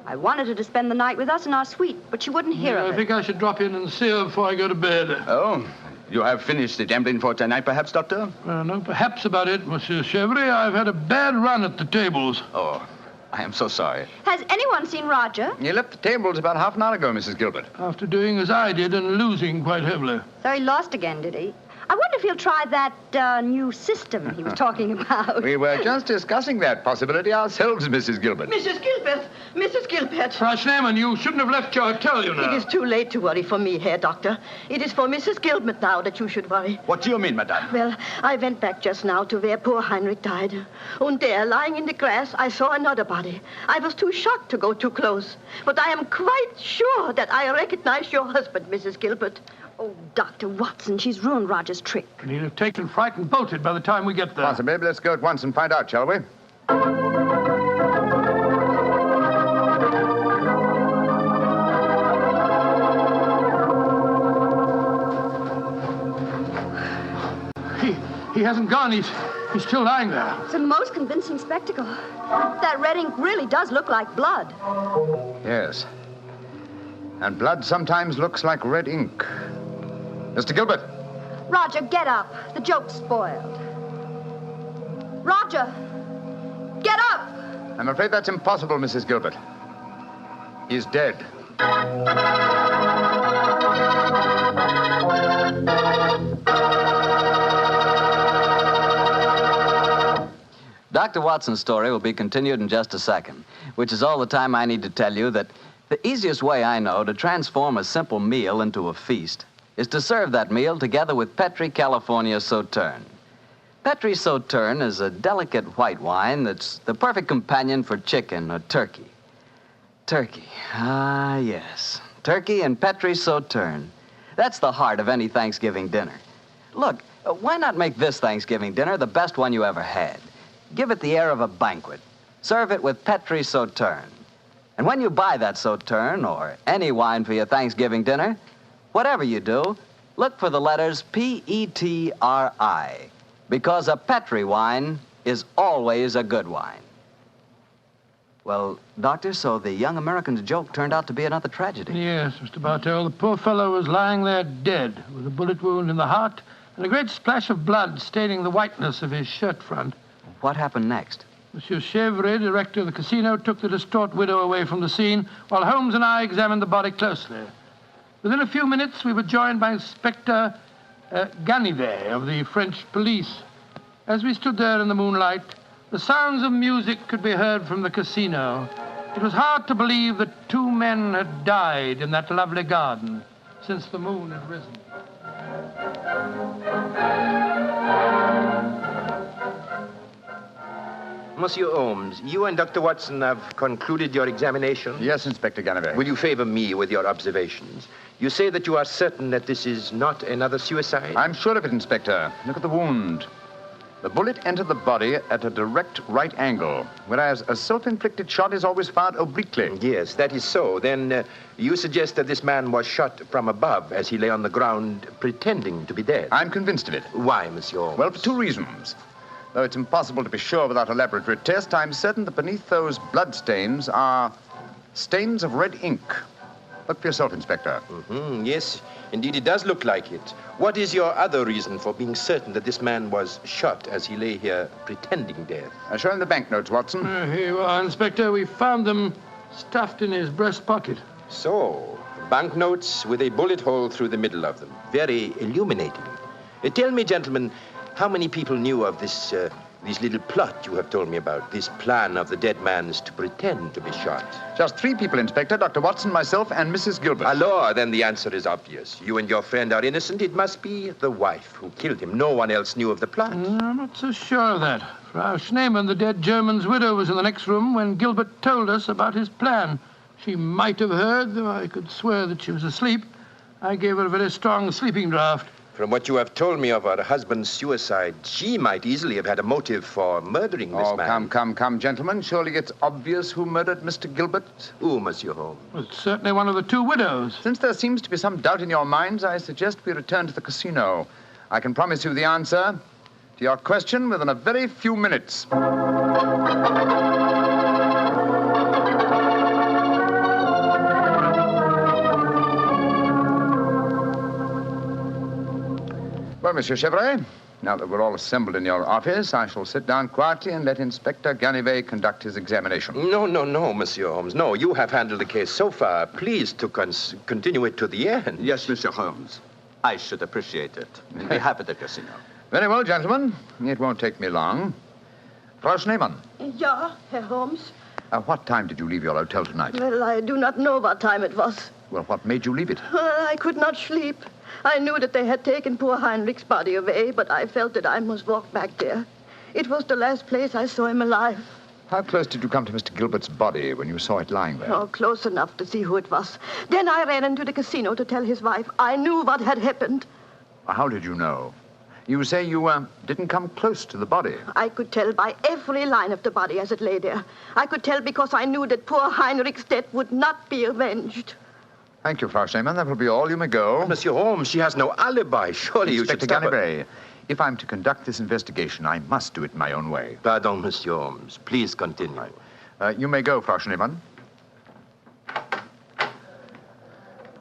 I wanted her to spend the night with us in our suite, but she wouldn't hear of it. I think I should drop in and see her before I go to bed. Oh, you have finished the gambling for tonight, perhaps, Doctor? No, perhaps about it, Monsieur Chevrier. I've had a bad run at the tables. Oh, I am so sorry. Has anyone seen Roger? He left the tables about half an hour ago, Mrs. Gilbert. After doing as I did and losing quite heavily. So he lost again, did he? I wonder if he'll try that new system he was talking about. We were just discussing that possibility ourselves, Mrs. Gilbert. Mrs. Gilbert! Mrs. Gilbert! Frau Schneemann, you shouldn't have left your hotel, you know. It is too late to worry for me, Herr Doctor. It is for Mrs. Gilbert now that you should worry. What do you mean, madame? Well, I went back just now to where poor Heinrich died. And there, lying in the grass, I saw another body. I was too shocked to go too close. But I am quite sure that I recognize your husband, Mrs. Gilbert. Oh, Dr. Watson, she's ruined Roger's trick. And he'll have taken fright and bolted by the time we get there. Possibly. Let's go at once and find out, shall we? He hasn't gone. He's still lying there. It's a most convincing spectacle. That red ink really does look like blood. Yes. And blood sometimes looks like red ink. Mr. Gilbert. Roger, get up. The joke's spoiled. Roger, get up! I'm afraid that's impossible, Mrs. Gilbert. He's dead. Dr. Watson's story will be continued in just a second, which is all the time I need to tell you that the easiest way I know to transform a simple meal into a feast is to serve that meal together with Petri California Sauterne. Petri Sauterne is a delicate white wine that's the perfect companion for chicken or turkey. Turkey, yes. Turkey and Petri Sauterne. That's the heart of any Thanksgiving dinner. Look, why not make this Thanksgiving dinner the best one you ever had? Give it the air of a banquet. Serve it with Petri Sauterne. And when you buy that Sauterne or any wine for your Thanksgiving dinner, whatever you do, look for the letters Petri, because a Petri wine is always a good wine. Well, Doctor, so the young American's joke turned out to be another tragedy. Yes, Mr. Bartell. The poor fellow was lying there dead with a bullet wound in the heart and a great splash of blood staining the whiteness of his shirt front. What happened next? Monsieur Chevre, director of the casino, took the distraught widow away from the scene while Holmes and I examined the body closely. Within a few minutes, we were joined by Inspector Ganivet of the French police. As we stood there in the moonlight, the sounds of music could be heard from the casino. It was hard to believe that two men had died in that lovely garden since the moon had risen. Monsieur Holmes, you and Dr. Watson have concluded your examination? Yes, Inspector Canary. Will you favor me with your observations? You say that you are certain that this is not another suicide? I'm sure of it, Inspector. Look at the wound. The bullet entered the body at a direct right angle, whereas a self-inflicted shot is always fired obliquely. Yes, that is so. Then you suggest that this man was shot from above as he lay on the ground pretending to be dead? I'm convinced of it. Why, Monsieur Holmes? Well, for two reasons. Though it's impossible to be sure without a laboratory test, I'm certain that beneath those blood stains are stains of red ink. Look for yourself, Inspector. Yes, indeed it does look like it. What is your other reason for being certain that this man was shot as he lay here pretending dead? Show him the banknotes, Watson. Here you are, Inspector. We found them stuffed in his breast pocket. So, banknotes with a bullet hole through the middle of them. Very illuminating. Tell me, gentlemen, how many people knew of this little plot you have told me about, this plan of the dead man's to pretend to be shot? Just 3 people, Inspector. Dr. Watson, myself, and Mrs. Gilbert. Alors, then the answer is obvious. You and your friend are innocent. It must be the wife who killed him. No one else knew of the plot. I'm not so sure of that. Frau Schneemann, the dead German's widow, was in the next room when Gilbert told us about his plan. She might have heard, though I could swear that she was asleep. I gave her a very strong sleeping draught. From what you have told me of her husband's suicide, she might easily have had a motive for murdering this man. Come, gentlemen. Surely it's obvious who murdered Mr. Gilbert? Who, Monsieur Holmes? Well, it's certainly one of the 2 widows. Since there seems to be some doubt in your minds, I suggest we return to the casino. I can promise you the answer to your question within a very few minutes. Well, Monsieur Chevrolet, now that we're all assembled in your office, I shall sit down quietly and let Inspector Ganivet conduct his examination. No, Monsieur Holmes. No, you have handled the case so far. Please to continue it to the end. Yes, Mr. Holmes. I should appreciate it. We'll be happy at the casino. Very well, gentlemen. It won't take me long. Frau Schneemann. Ja, Herr Holmes. What time did you leave your hotel tonight? Well, I do not know what time it was. Well, what made you leave it? I could not sleep. I knew that they had taken poor Heinrich's body away, but I felt that I must walk back there. It was the last place I saw him alive. How close did you come to Mr. Gilbert's body when you saw it lying there? Oh, close enough to see who it was. Then I ran into the casino to tell his wife. I knew what had happened. How did you know? You say you didn't come close to the body. I could tell by every line of the body as it lay there. I could tell because I knew that poor Heinrich's death would not be avenged. Thank you, Frau Schneemann. That will be all. You may go. Monsieur Holmes, she has no alibi. Surely you should stop her. Inspector Canary, if I'm to conduct this investigation, I must do it my own way. Pardon, Monsieur Holmes. Please continue. You may go, Frau Schneemann.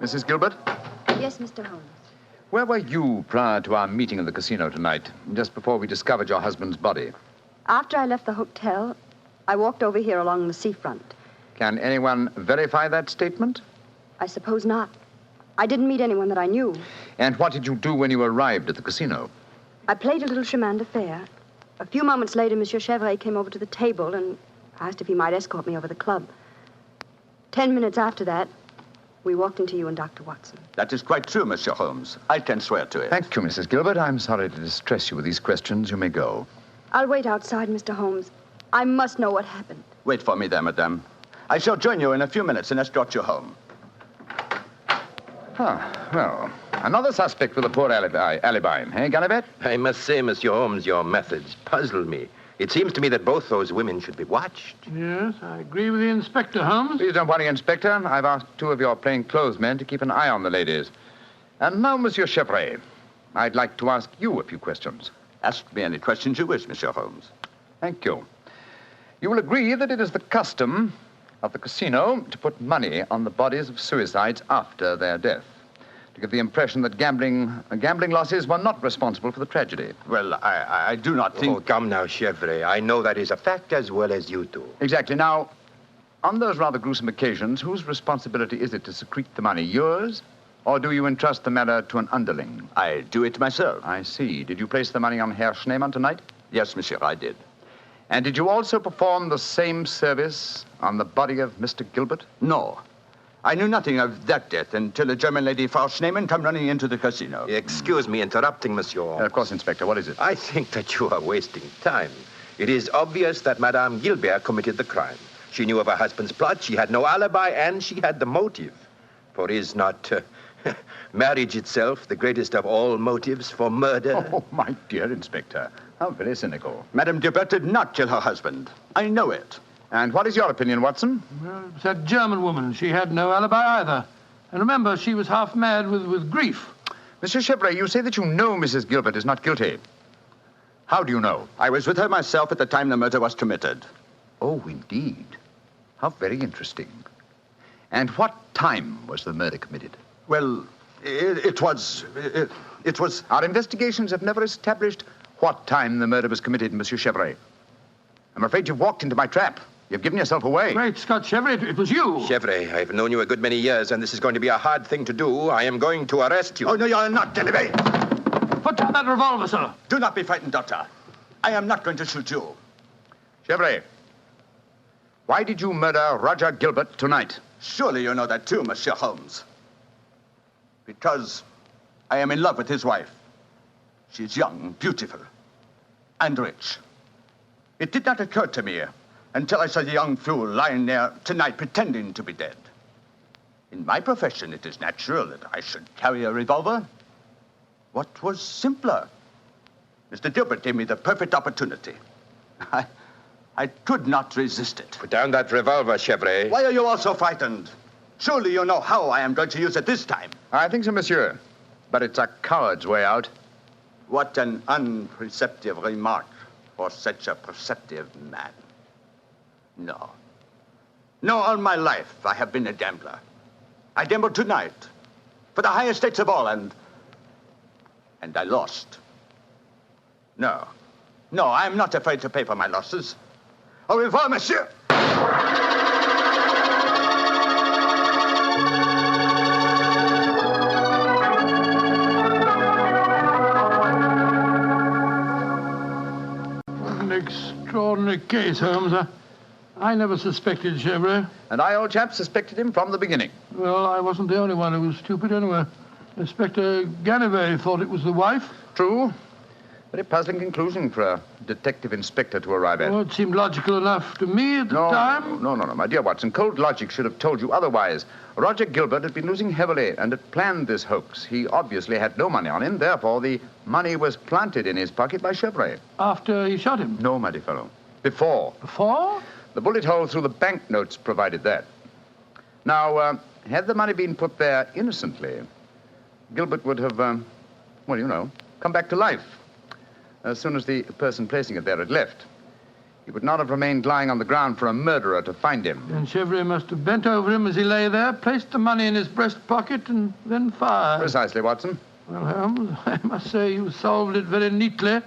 Mrs. Gilbert? Yes, Mr. Holmes. Where were you prior to our meeting in the casino tonight, just before we discovered your husband's body? After I left the hotel, I walked over here along the seafront. Can anyone verify that statement? I suppose not. I didn't meet anyone that I knew. And what did you do when you arrived at the casino? I played a little chemin de fer. A few moments later, Monsieur Chevrolet came over to the table and asked if he might escort me over the club. 10 minutes after that, we walked into you and Dr. Watson. That is quite true, Monsieur Holmes. I can swear to it. Thank you, Mrs. Gilbert. I'm sorry to distress you with these questions. You may go. I'll wait outside, Mr. Holmes. I must know what happened. Wait for me there, madame. I shall join you in a few minutes and escort you home. Well, another suspect with a poor alibi, eh, Ganivet? I must say, Monsieur Holmes, your methods puzzle me. It seems to me that both those women should be watched. Yes, I agree with the Inspector, Holmes. Please don't worry, Inspector. I've asked 2 of your plainclothes men to keep an eye on the ladies. And now, Monsieur Chevrolet, I'd like to ask you a few questions. Ask me any questions you wish, Monsieur Holmes. Thank you. You will agree that it is the custom of the casino to put money on the bodies of suicides after their death, to give the impression that gambling losses were not responsible for the tragedy. Well, I do not think... Oh, come now, Chevre. I know that is a fact as well as you do. Exactly. Now, on those rather gruesome occasions, whose responsibility is it to secrete the money? Yours? Or do you entrust the matter to an underling? I do it myself. I see. Did you place the money on Herr Schneemann tonight? Yes, monsieur, I did. And did you also perform the same service on the body of Mr. Gilbert? No. I knew nothing of that death until a German lady, Frau Schneemann, come running into the casino. Excuse me interrupting, monsieur. Of course, Inspector. What is it? I think that you are wasting time. It is obvious that Madame Gilbert committed the crime. She knew of her husband's plot, she had no alibi, and she had the motive. For is not marriage itself the greatest of all motives for murder? Oh, my dear Inspector. How very cynical. Madame Gilbert did not kill her husband. I know it. And what is your opinion, Watson? Well, it's that German woman. She had no alibi either. And remember, she was half mad with grief. Monsieur Chevre, you say that you know Mrs. Gilbert is not guilty. How do you know? I was with her myself at the time the murder was committed. Oh, indeed. How very interesting. And what time was the murder committed? Well, it was... Our investigations have never established what time the murder was committed, Monsieur Chevre. I'm afraid you've walked into my trap. You've given yourself away. Great Scott, Chevre, it was you. Chevre, I've known you a good many years, and this is going to be a hard thing to do. I am going to arrest you. Oh, no, you're not, Denny. Put down that revolver, sir. Do not be frightened, Doctor. I am not going to shoot you. Chevre, why did you murder Roger Gilbert tonight? Surely you know that too, Monsieur Holmes. Because I am in love with his wife. She's young, beautiful, and rich. It did not occur to me until I saw the young fool lying there tonight pretending to be dead. In my profession, it is natural that I should carry a revolver. What was simpler? Mr. Gilbert gave me the perfect opportunity. I could not resist it. Put down that revolver, Chevre. Why are you all so frightened? Surely you know how I am going to use it this time. I think so, monsieur. But it's a coward's way out. What an unperceptive remark for such a perceptive man. No. No, all my life I have been a gambler. I gambled tonight for the highest stakes of all, and I lost. No. No, I'm not afraid to pay for my losses. Au revoir, monsieur. An extraordinary case, Holmes. I never suspected Chevre. And I, old chap, suspected him from the beginning. Well, I wasn't the only one who was stupid anyway. Inspector Canary thought it was the wife. True. Very puzzling conclusion for a detective inspector to arrive at. Well, it seemed logical enough to me at the time. No, my dear Watson. Cold logic should have told you otherwise. Roger Gilbert had been losing heavily and had planned this hoax. He obviously had no money on him. Therefore, the money was planted in his pocket by Chevre. After he shot him? No, my dear fellow. Before. Before? The bullet hole through the banknotes provided that. Now, had the money been put there innocently, Gilbert would have, come back to life as soon as the person placing it there had left. He would not have remained lying on the ground for a murderer to find him. Then Chevre must have bent over him as he lay there, placed the money in his breast pocket, and then fired. Precisely, Watson. Well, Holmes, I must say you solved it very neatly.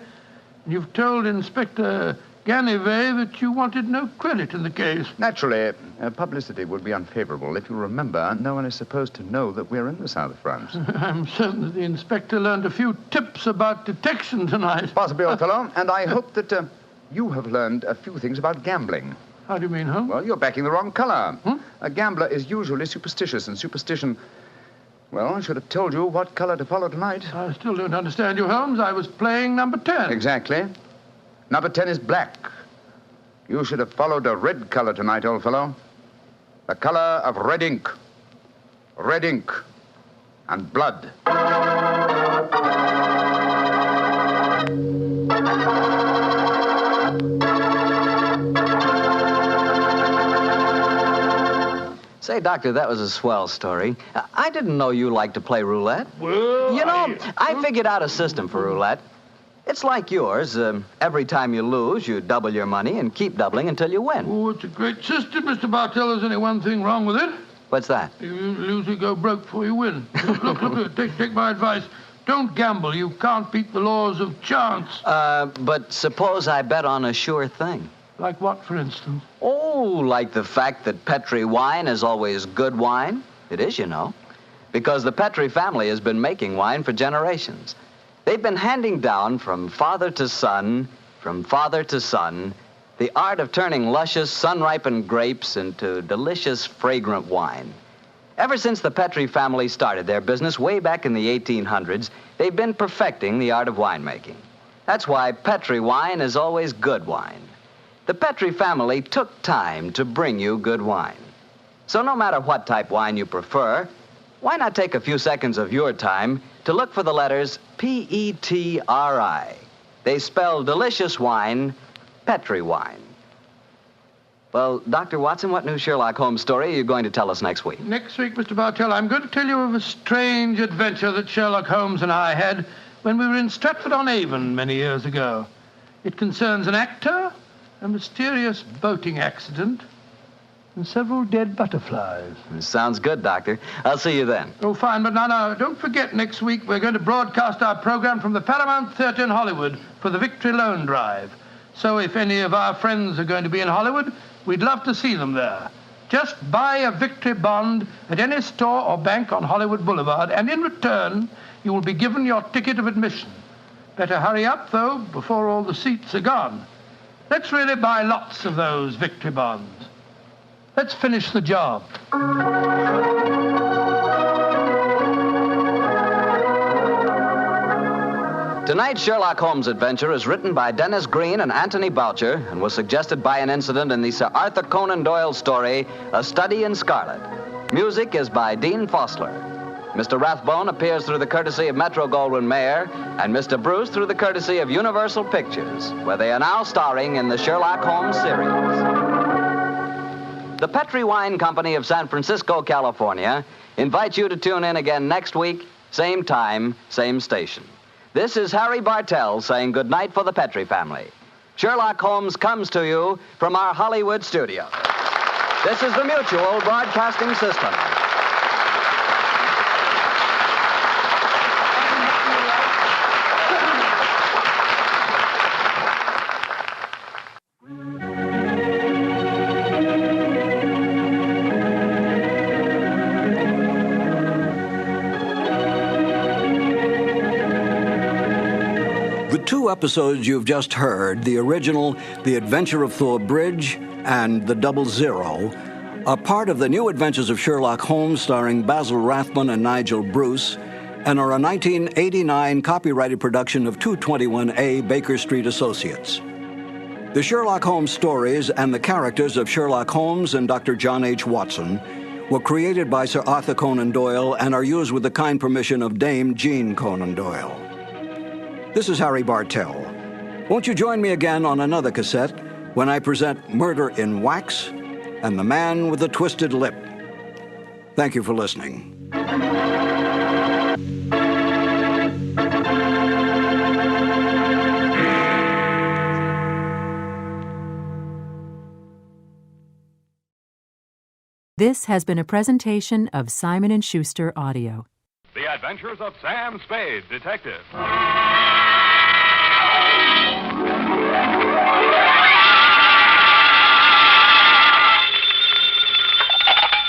You've told Inspector Ganivay that you wanted no credit in the case. Naturally, publicity would be unfavorable. If you remember, no one is supposed to know that we're in the south of France. I'm certain that the inspector learned a few tips about detection tonight. Possibly, old fellow. And I hope that you have learned a few things about gambling. How do you mean, Holmes? Well, you're backing the wrong color. A gambler is usually superstitious, and superstition... Well, I should have told you what color to follow tonight. I still don't understand you, Holmes. I was playing number 10. Exactly. Number 10 is black. You should have followed a red color tonight, old fellow. The color of red ink. Red ink. And blood. Say, Doctor, that was a swell story. I didn't know you liked to play roulette. Well, I figured out a system for roulette. It's like yours. Every time you lose, you double your money and keep doubling until you win. Oh, it's a great system, Mr. Bartell. There's only one thing wrong with it. What's that? You lose, you go broke before you win. Look, take my advice. Don't gamble. You can't beat the laws of chance. But suppose I bet on a sure thing. Like what, for instance? Oh, like the fact that Petri wine is always good wine. It is, you know. Because the Petri family has been making wine for generations. They've been handing down from father to son, the art of turning luscious, sun-ripened grapes into delicious, fragrant wine. Ever since the Petri family started their business way back in the 1800s, they've been perfecting the art of winemaking. That's why Petri wine is always good wine. The Petri family took time to bring you good wine. So no matter what type wine you prefer, why not take a few seconds of your time to look for the letters P-E-T-R-I. They spell delicious wine, Petri wine. Well, Dr. Watson, what new Sherlock Holmes story are you going to tell us next week? Next week, Mr. Bartell, I'm going to tell you of a strange adventure that Sherlock Holmes and I had when we were in Stratford-on-Avon many years ago. It concerns an actor, a mysterious boating accident, and several dead butterflies. Sounds good, Doctor. I'll see you then. Oh, fine, but now, don't forget, next week we're going to broadcast our program from the Paramount Theater in Hollywood for the Victory Loan Drive. So if any of our friends are going to be in Hollywood, we'd love to see them there. Just buy a Victory bond at any store or bank on Hollywood Boulevard, and in return, you will be given your ticket of admission. Better hurry up, though, before all the seats are gone. Let's really buy lots of those Victory bonds. Let's finish the job. Tonight's Sherlock Holmes adventure is written by Dennis Green and Anthony Boucher and was suggested by an incident in the Sir Arthur Conan Doyle story, A Study in Scarlet. Music is by Dean Fossler. Mr. Rathbone appears through the courtesy of Metro-Goldwyn-Mayer and Mr. Bruce through the courtesy of Universal Pictures, where they are now starring in the Sherlock Holmes series. The Petri Wine Company of San Francisco, California, invites you to tune in again next week, same time, same station. This is Harry Bartell saying goodnight for the Petri family. Sherlock Holmes comes to you from our Hollywood studio. This is the Mutual Broadcasting System. The two episodes you've just heard, the original The Adventure of Thor Bridge and The Double Zero, are part of the New Adventures of Sherlock Holmes starring Basil Rathbone and Nigel Bruce, and are a 1989 copyrighted production of 221A Baker Street Associates. The Sherlock Holmes stories and the characters of Sherlock Holmes and Dr. John H. Watson were created by Sir Arthur Conan Doyle and are used with the kind permission of Dame Jean Conan Doyle. This is Harry Bartell. Won't you join me again on another cassette when I present Murder in Wax and The Man with the Twisted Lip? Thank you for listening. This has been a presentation of Simon & Schuster Audio. The Adventures of Sam Spade, Detective.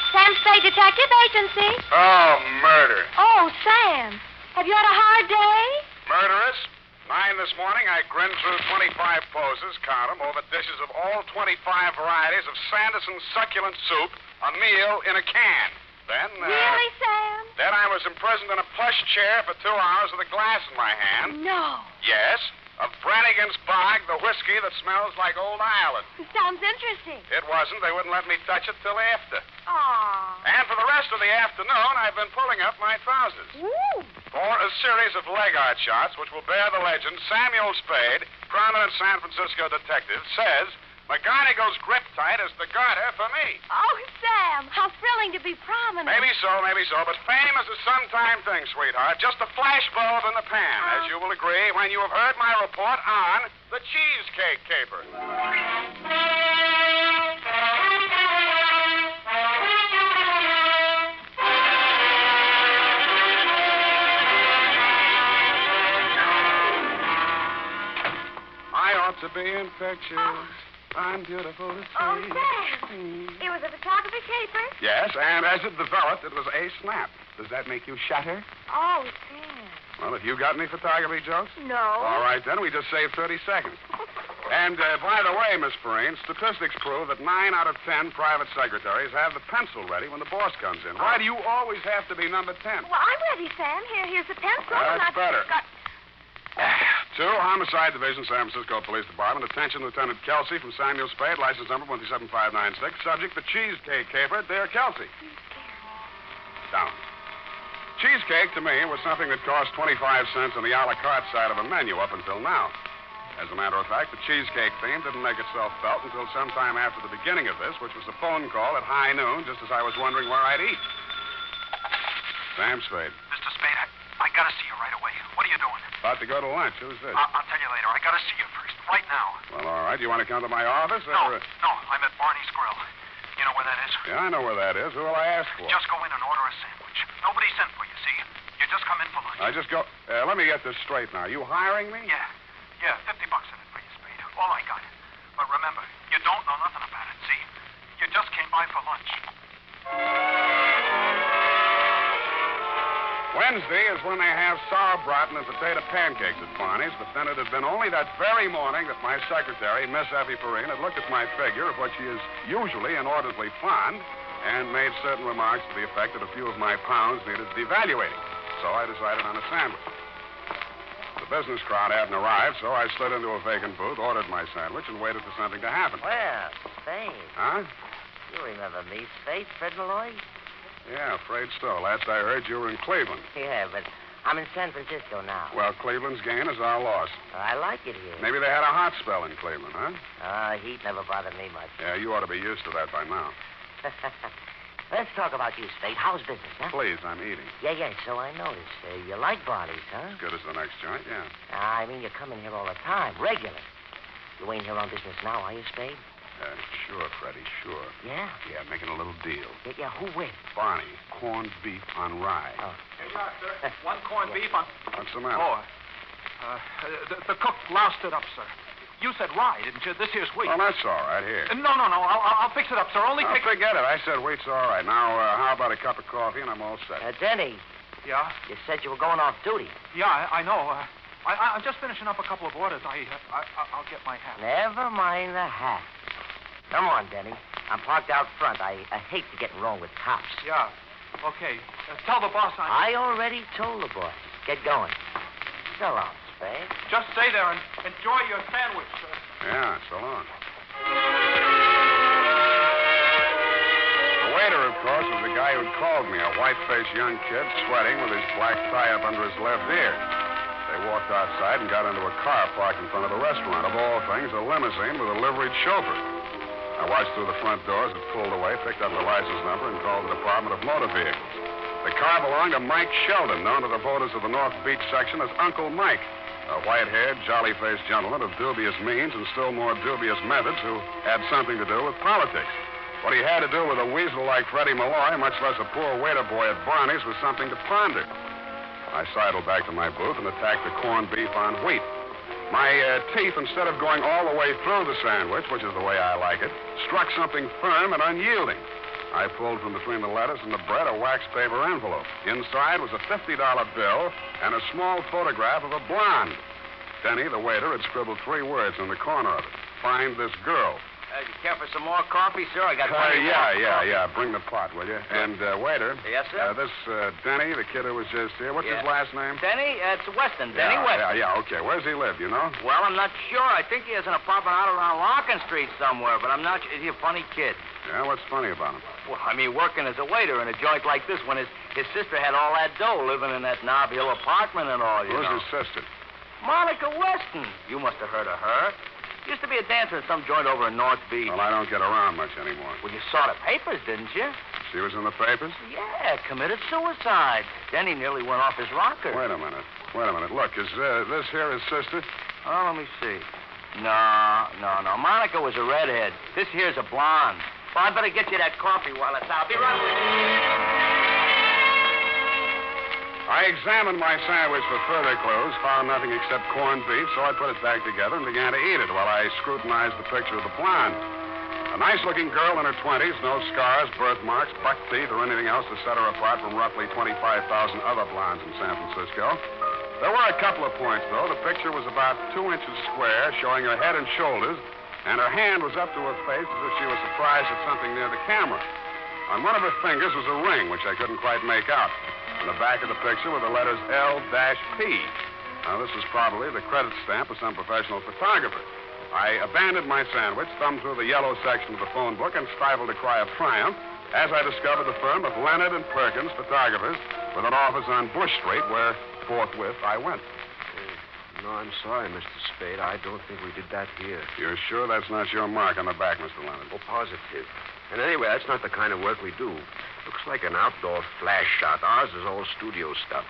Sam Spade Detective Agency. Oh, murder. Oh, Sam. Have you had a hard day? Murderess. 9 this morning, I grinned through 25 poses, count them, over dishes of all 25 varieties of Sanderson succulent soup, a meal in a can. Then, Really, Sam? Then I was imprisoned in a plush chair for 2 hours with a glass in my hand. No. Yes, of Brannigan's Bog, the whiskey that smells like old Ireland. Sounds interesting. It wasn't. They wouldn't let me touch it till after. Aw. And for the rest of the afternoon, I've been pulling up my trousers. Woo. For a series of leg art shots which will bear the legend Samuel Spade, prominent San Francisco detective, says McGonagall's grip tight is the garter for me. Oh, Sam, how thrilling to be prominent. Maybe so, but fame is a sometime thing, sweetheart. Just a flash bulb in the pan, as you will agree when you have heard my report on the Cheesecake caper. I ought to be infectious. I'm beautiful to see. Oh, Sam. It was a photography caper? Yes, and as it developed, it was a snap. Does that make you shatter? Oh, Sam. Well, have you got any photography jokes? No. All right, then. We just saved 30 seconds. And, by the way, Miss Perrine, statistics prove that 9 out of 10 private secretaries have the pencil ready when the boss comes in. Why do you always have to be number 10? Well, I'm ready, Sam. Here's the pencil. That's better. 2, Homicide Division, San Francisco Police Department. Attention, Lieutenant Kelsey from Samuel Spade, license number 17596. Subject, the Cheesecake caper. Dear Kelsey. Down. Cheesecake, to me, was something that cost 25 cents on the a la carte side of a menu up until now. As a matter of fact, the cheesecake theme didn't make itself felt until sometime after the beginning of this, which was a phone call at high noon, just as I was wondering where I'd eat. Sam Spade. Mr. Spade, I gotta see you right away. What are you doing? About to go to lunch. Who's this? I'll tell you later. I gotta see you first. Right now. Well, all right. You want to come to my office? No, I'm at Barney's Grill. You know where that is? Yeah, I know where that is. Who will I ask for? Just go in and order a sandwich. Nobody sent for you, see? You just come in for lunch. I just go... let me get this straight now. You hiring me? Yeah, $50 in it for you, Spade. All I got. But remember, you don't know nothing about it, see? You just came by for lunch. Wednesday is when they have sauerbraten and potato pancakes at Barney's, but then it had been only that very morning that my secretary, Miss Effie Perrine, had looked at my figure, of which she is usually inordinately fond, and made certain remarks to the effect that a few of my pounds needed devaluating. So I decided on a sandwich. The business crowd hadn't arrived, so I slid into a vacant booth, ordered my sandwich, and waited for something to happen. Well, Spade. Huh? You remember me, Spade, Fred Malloy? Yeah, afraid so. Last I heard, you were in Cleveland. Yeah, but I'm in San Francisco now. Well, Cleveland's gain is our loss. I like it here. Maybe they had a hot spell in Cleveland, huh? Heat never bothered me much. Yeah, you ought to be used to that by now. Let's talk about you, Spade. How's business, huh? Please, I'm eating. Yeah, so I noticed. You like Barney's, huh? As good as the next joint, yeah. I mean, you come in here all the time, regular. You ain't here on business now, are you, Spade? Sure, Freddie, sure. Yeah? Yeah, making a little deal. Yeah, who with? Barney, corned beef on rye. Oh. Here you are, sir. One corned beef on... What's the matter? Oh, the cook loused it up, sir. You said rye, didn't you? This here's wheat. Oh, that's all right. Here. No. I'll fix it up, sir. Only take... Forget it. I said wheat's all right. Now, how about a cup of coffee and I'm all set? Denny. Yeah? You said you were going off duty. Yeah, I know. I'm just finishing up a couple of orders. I'll get my hat. Never mind the hat. Come on, Denny. I'm parked out front. I hate to get wrong with cops. Yeah. Okay. Tell the boss I already told the boss. Get going. So long, Spade. Just stay there and enjoy your sandwich, sir. Yeah, so long. The waiter, of course, was the guy who'd called me, a white-faced young kid sweating with his black tie up under his left ear. They walked outside and got into a car parked in front of the restaurant. Of all things, a limousine with a liveried chauffeur. I watched through the front doors. It pulled away, picked up the license number, and called the Department of Motor Vehicles. The car belonged to Mike Sheldon, known to the voters of the North Beach section as Uncle Mike, a white-haired, jolly-faced gentleman of dubious means and still more dubious methods who had something to do with politics. What he had to do with a weasel like Freddie Malloy, much less a poor waiter boy at Barney's, was something to ponder. I sidled back to my booth and attacked the corned beef on wheat. My teeth, instead of going all the way through the sandwich, which is the way I like it, struck something firm and unyielding. I pulled from between the lettuce and the bread a wax paper envelope. Inside was a $50 bill and a small photograph of a blonde. Denny, the waiter, had scribbled 3 words in the corner of it. Find this girl. You care for some more coffee, sir? I got plenty Yeah. Bring the pot, will you? And, waiter. Yes, sir? This, Denny, the kid who was just here. What's his last name? Denny? It's Weston. Denny Weston. Yeah, okay. Where's he live, you know? Well, I'm not sure. I think he has an apartment out around Larkin Street somewhere, but I'm not sure. Is he a funny kid? Yeah, what's funny about him? Well, I mean, working as a waiter in a joint like this when his sister had all that dough living in that Nob Hill apartment and all, you know. Who's his sister? Monica Weston. You must have heard of her. Used to be a dancer in some joint over in North Beach. Well, I don't get around much anymore. Well, you saw the papers, didn't you? She was in the papers? Yeah, committed suicide. Denny nearly went off his rocker. Wait a minute. Look, is this here his sister? Oh, let me see. No. Monica was a redhead. This here's a blonde. Well, I'd better get you that coffee while it's out. Be right with you. I examined my sandwich for further clues, found nothing except corned beef, so I put it back together and began to eat it while I scrutinized the picture of the blonde. A nice-looking girl in her 20s, no scars, birthmarks, buck teeth, or anything else to set her apart from roughly 25,000 other blondes in San Francisco. There were a couple of points, though. The picture was about 2 inches square, showing her head and shoulders, and her hand was up to her face as if she was surprised at something near the camera. On one of her fingers was a ring, which I couldn't quite make out. On the back of the picture were the letters L-P. Now, this is probably the credit stamp of some professional photographer. I abandoned my sandwich, thumbed through the yellow section of the phone book, and stifled a cry of triumph as I discovered the firm of Leonard and Perkins, photographers, with an office on Bush Street, where forthwith I went. No, I'm sorry, Mr. Spade. I don't think we did that here. You're sure that's not your mark on the back, Mr. Leonard? Oh, positive. And anyway, that's not the kind of work we do. Looks like an outdoor flash shot. Ours is all studio stuff.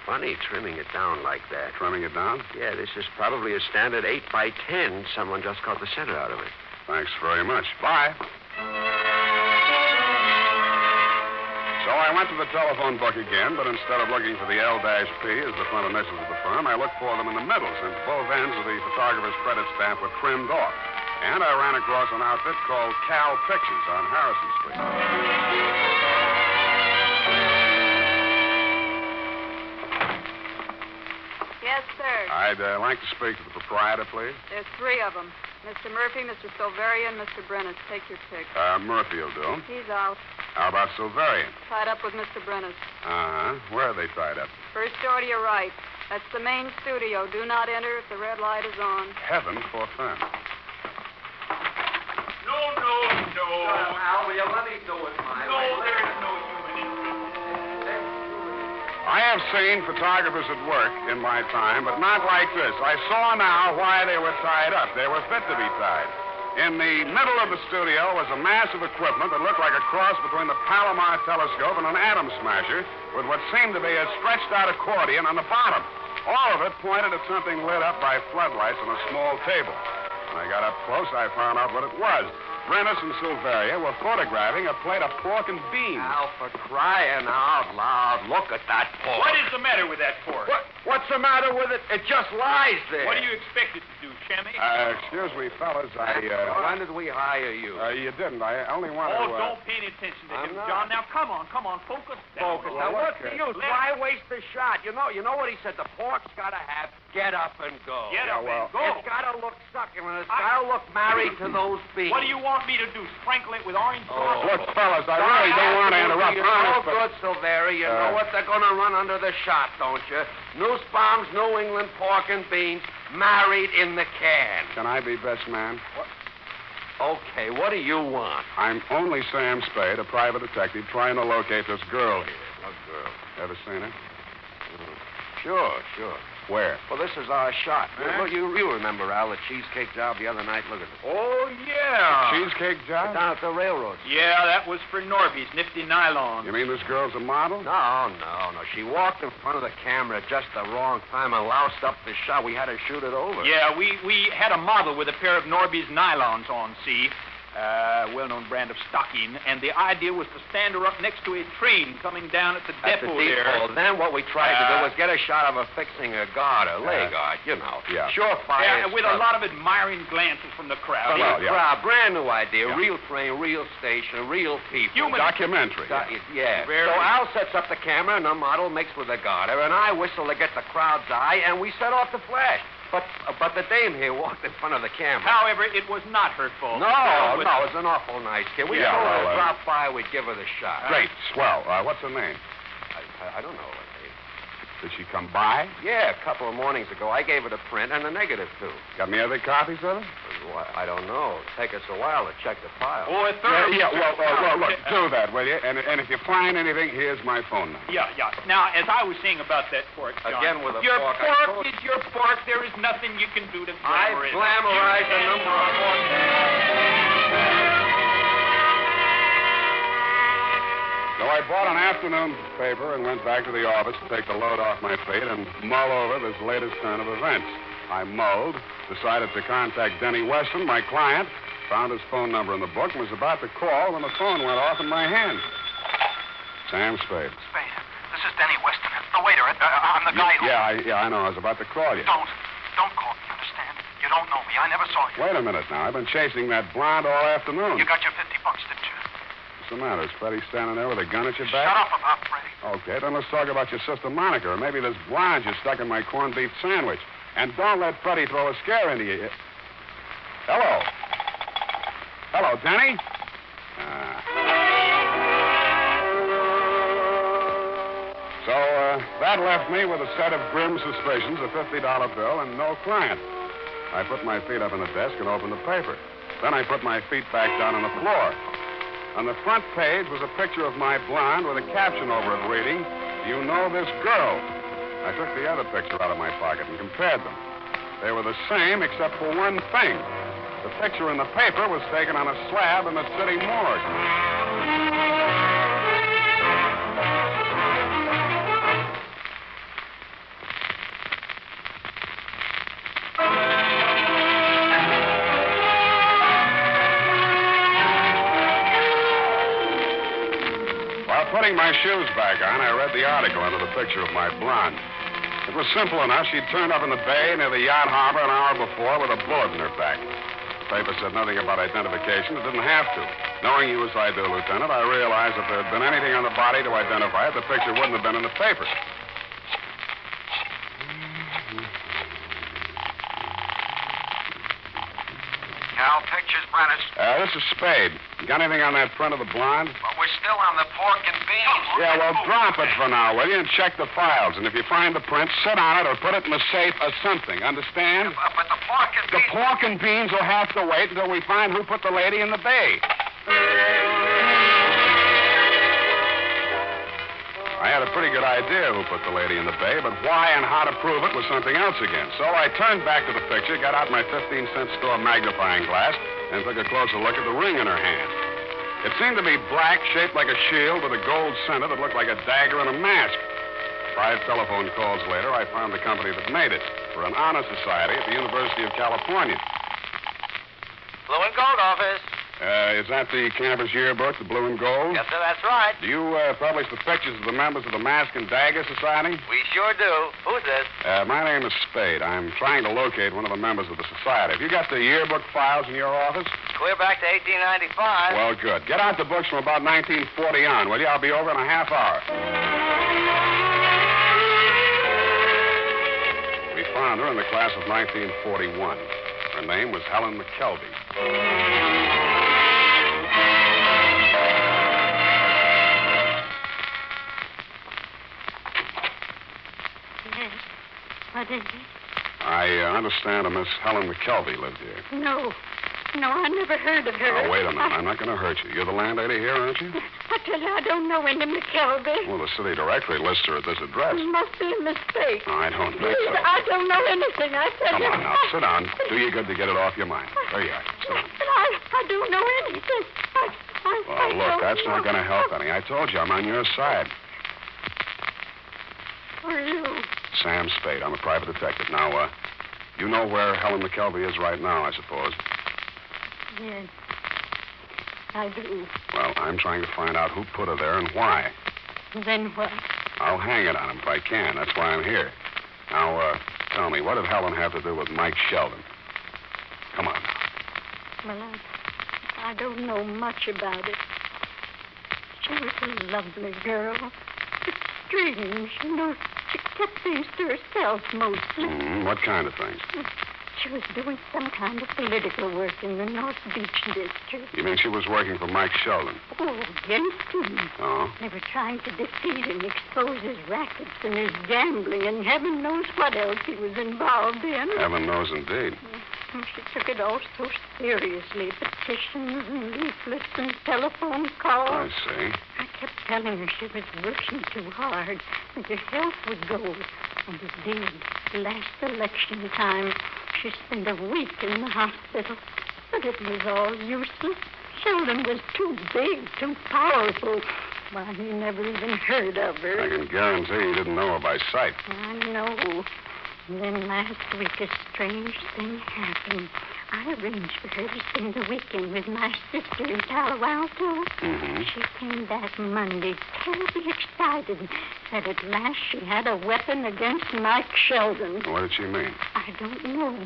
Funny trimming it down like that. Trimming it down? Yeah, this is probably a standard 8x10. Someone just got the center out of it. Thanks very much. Bye. So I went to the telephone book again, but instead of looking for the L-P as the front initials of the firm, I looked for them in the middle, since both ends of the photographer's credit stamp were trimmed off. And I ran across an outfit called Cal Pictures on Harrison Street. Yes, sir. I'd like to speak to the proprietor, please. There's 3 of them. Mr. Murphy, Mr. Silverian, Mr. Brennis. Take your pick. Murphy will do. He's out. How about Silverian? Tied up with Mr. Brennis. Uh-huh. Where are they tied up? First door to your right. That's the main studio. Do not enter if the red light is on. Heaven forfend. No. Al, will you let me do it my way? No, there's no human I have seen photographers at work in my time, but not like this. I saw now why they were tied up. They were fit to be tied. In the middle of the studio was a mass of equipment that looked like a cross between the Palomar telescope and an atom smasher, with what seemed to be a stretched-out accordion on the bottom. All of it pointed at something lit up by floodlights on a small table. When I got up close, I found out what it was. Brennis and Silveria were photographing a plate of pork and beans. Al, for crying out loud, look at that pork. What is the matter with that pork? What's the matter with it? It just lies there. What do you expect it to do, Chemmy? Excuse me, fellas. When did we hire you? You didn't. I only wanted to... don't pay any attention to him, John. Now, come on. Focus down. Focus. Now, what's the use? Why waste the shot? You know what he said? The pork's got to have get up and go. Get up and go. It's got to look succulent. It's got to look married to those beans. What do you want me to do? Sprinkle it with orange sauce? Look, fellas, I really don't want to interrupt. You're no good, Silveria. You know what they're going to run under the shot, don't you? Nussbaum's New England pork and beans, married in the can. Can I be best man? What? Okay, what do you want? I'm only Sam Spade, a private detective, trying to locate this girl here. What girl? Ever seen her? Sure. Where? Well, this is our shot. Well, you remember, Al, the cheesecake job the other night. Look at it. Oh, yeah. Cheesecake job? Down at the railroad. Yeah, that was for Norby's nifty nylon. You mean this girl's a model? No. She walked in front of the camera at just the wrong time and loused up the shot. We had to shoot it over. Yeah, we had a model with a pair of Norby's nylons on, see? Well-known brand of stocking, and the idea was to stand her up next to a train coming down at the depot there. Then what we tried to do was get a shot of her fixing a guard, a leg guard, you know. Yeah. Surefire. Yeah, with a lot of admiring glances from the crowd. Crowd, brand new idea, real train, real station, real people. Documentary. Yeah. So Al sets up the camera, and the model makes with the garter, and I whistle to get the crowd's eye, and we set off the flash. But the dame here walked in front of the camera. However, it was not her fault. No, it was an awful nice kid. We told her to drop by, we'd give her the shot. Great, swell. What's her name? I don't know her name. Did she come by? Yeah, a couple of mornings ago. I gave her the print and the negative, too. Got any other copies of it? Well, I don't know. It'll take us a while to check the file. Oh, Well, look, do that, will you? And if you find anything, here's my phone number. Yeah. Now, as I was saying about that pork, John, Again with a your fork. pork is your pork. There is nothing you can do to glamour it. Glamorize the number of pork. So I bought an afternoon paper and went back to the office to take the load off my feet and mull over this latest turn of events. I mulled, decided to contact Denny Weston, my client, found his phone number in the book, and was about to call when the phone went off in my hand. Sam Spade. Spade, this is Denny Weston. The waiter. I'm the guy who... Yeah, I know. I was about to call you. Don't call me, understand? You don't know me. I never saw you. Wait a minute now. I've been chasing that blonde all afternoon. You got your $50, didn't you? What's the matter? Is Freddie standing there with a gun at your back? Shut up about Freddie. Okay, then let's talk about your sister Monica, or maybe this blonde you stuck in my corned beef sandwich. And don't let Freddie throw a scare into you. Hello. Hello, Denny? So, that left me with a set of grim suspicions, a $50 bill, and no client. I put my feet up on the desk and opened the paper. Then I put my feet back down on the floor. On the front page was a picture of my blonde with a caption over it reading, "You know this girl." I took the other picture out of my pocket and compared them. They were the same except for one thing. The picture in the paper was taken on a slab in the city morgue. Putting my shoes back on, I read the article under the picture of my blonde. It was simple enough. She'd turned up in the bay near the yacht harbor an hour before with a bullet in her back. The paper said nothing about identification. It didn't have to. Knowing you as I do, Lieutenant, I realized if there had been anything on the body to identify it, the picture wouldn't have been in the paper. Cal, pictures, Brennis. This is Spade. Got anything on that print of the blonde? But we're still on the pork and beans. Yeah, well, drop it for now, will you? And check the files. And if you find the print, sit on it or put it in the safe or something. Understand? But the pork and beans... The pork and beans will have to wait until we find who put the lady in the bay. I had a pretty good idea who put the lady in the bay, but why and how to prove it was something else again. So I turned back to the picture, got out my 15-cent store magnifying glass, and took a closer look at the ring in her hand. It seemed to be black, shaped like a shield with a gold center that looked like a dagger and a mask. 5 telephone calls later, I found the company that made it for an honor society at the University of California. Blue and gold office. Is that the campus yearbook, the blue and gold? Yes, sir, that's right. Do you publish the pictures of the members of the Mask and Dagger Society? We sure do. Who's this? My name is Spade. I'm trying to locate one of the members of the society. Have you got the yearbook files in your office? Clear back to 1895. Well, good. Get out the books from about 1940 on, will you? I'll be over in a half hour. We found her in the class of 1941. Her name was Helen McKelvey. What is it? I understand a Miss Helen McKelvey lived here. No, I never heard of her. Oh, wait a minute. I'm not going to hurt you. You're the landlady here, aren't you? I tell you, I don't know any McKelvey. Well, the city directory lists her at this address. It must be a mistake. I don't think Please, so. I don't know anything. I tell Come you. on now, sit down. Do you good to get it off your mind. There you are. Sit down. But I don't know anything. Well, look, that's not going to help any. I told you I'm on your side. Who are you? Sam Spade. I'm a private detective. Now, you know where Helen McKelvey is right now, I suppose. Yes, I do. Well, I'm trying to find out who put her there and why. Then what? I'll hang it on him if I can. That's why I'm here. Now, tell me, what did Helen have to do with Mike Sheldon? Come on now. Well, I don't know much about it. She was a lovely girl. It's strange, you know. She kept things to herself mostly. What kind of things? She was doing some kind of political work in the North Beach district. You mean she was working for Mike Sheldon? Oh, against him. Oh? They were trying to defeat him, expose his rackets and his gambling, and heaven knows what else he was involved in. Heaven knows indeed. She took it all so seriously. Petitions and leaflets and telephone calls. I see. I kept telling her she was working too hard, that her health would go. And it did. Last election time, she spent a week in the hospital. But it was all useless. Sheldon was too big, too powerful. Why, he never even heard of her. I can guarantee you didn't know her by sight. I know. And then last week, a strange thing happened. I arranged for her to spend the weekend with my sister in Palo Alto. Mm-hmm. She came back Monday, terribly excited, said at last she had a weapon against Mike Sheldon. What did she mean? I don't know.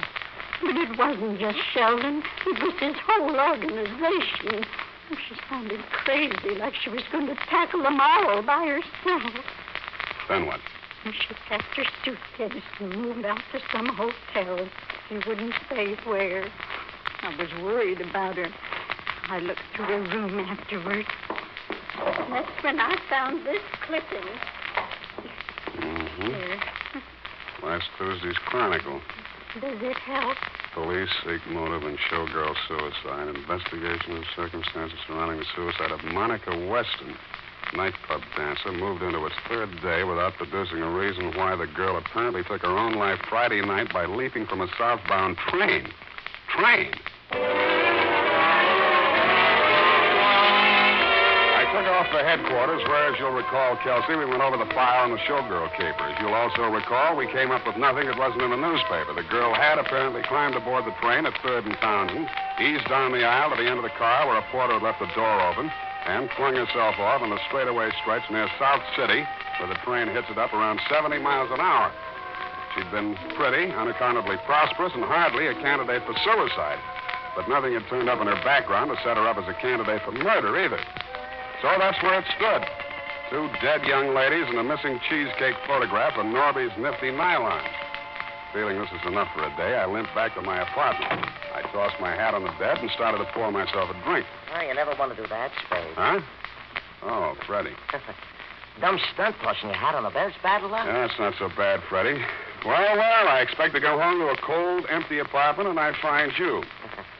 But it wasn't just Sheldon. It was his whole organization. She sounded crazy, like she was going to tackle them all by herself. Then what? And she packed her suitcase and moved out to some hotel. She wouldn't say where. I was worried about her. I looked through her room afterward. That's when I found this clipping. Mm-hmm. Here. Last Tuesday's Chronicle. Does it help? Police seek motive in showgirl suicide. Investigation of circumstances surrounding the suicide of Monica Weston, nightclub dancer, moved into its third day without producing a reason why the girl apparently took her own life Friday night by leaping from a southbound train. I took off for headquarters, where, as you'll recall, Kelsey, we went over the file on the showgirl capers. You'll also recall we came up with nothing that wasn't in the newspaper. The girl had apparently climbed aboard the train at 3rd and Townsend, eased down the aisle to the end of the car where a porter had left the door open, and flung herself off on the straightaway stretch near South City, where the train hits it up around 70 miles an hour. She'd been pretty, unaccountably prosperous, and hardly a candidate for suicide. But nothing had turned up in her background to set her up as a candidate for murder, either. So that's where it stood. 2 dead young ladies and a missing cheesecake photograph of Norby's nifty nylons. Feeling this is enough for a day, I limped back to my apartment. I tossed my hat on the bed and started to pour myself a drink. Oh, you never want to do that, Spade. Huh? Oh, Freddie. Dumb stunt tossing your hat on the bed. It's bad luck. Yeah, that's not so bad, Freddie. Well, I expect to go home to a cold, empty apartment, and I find you.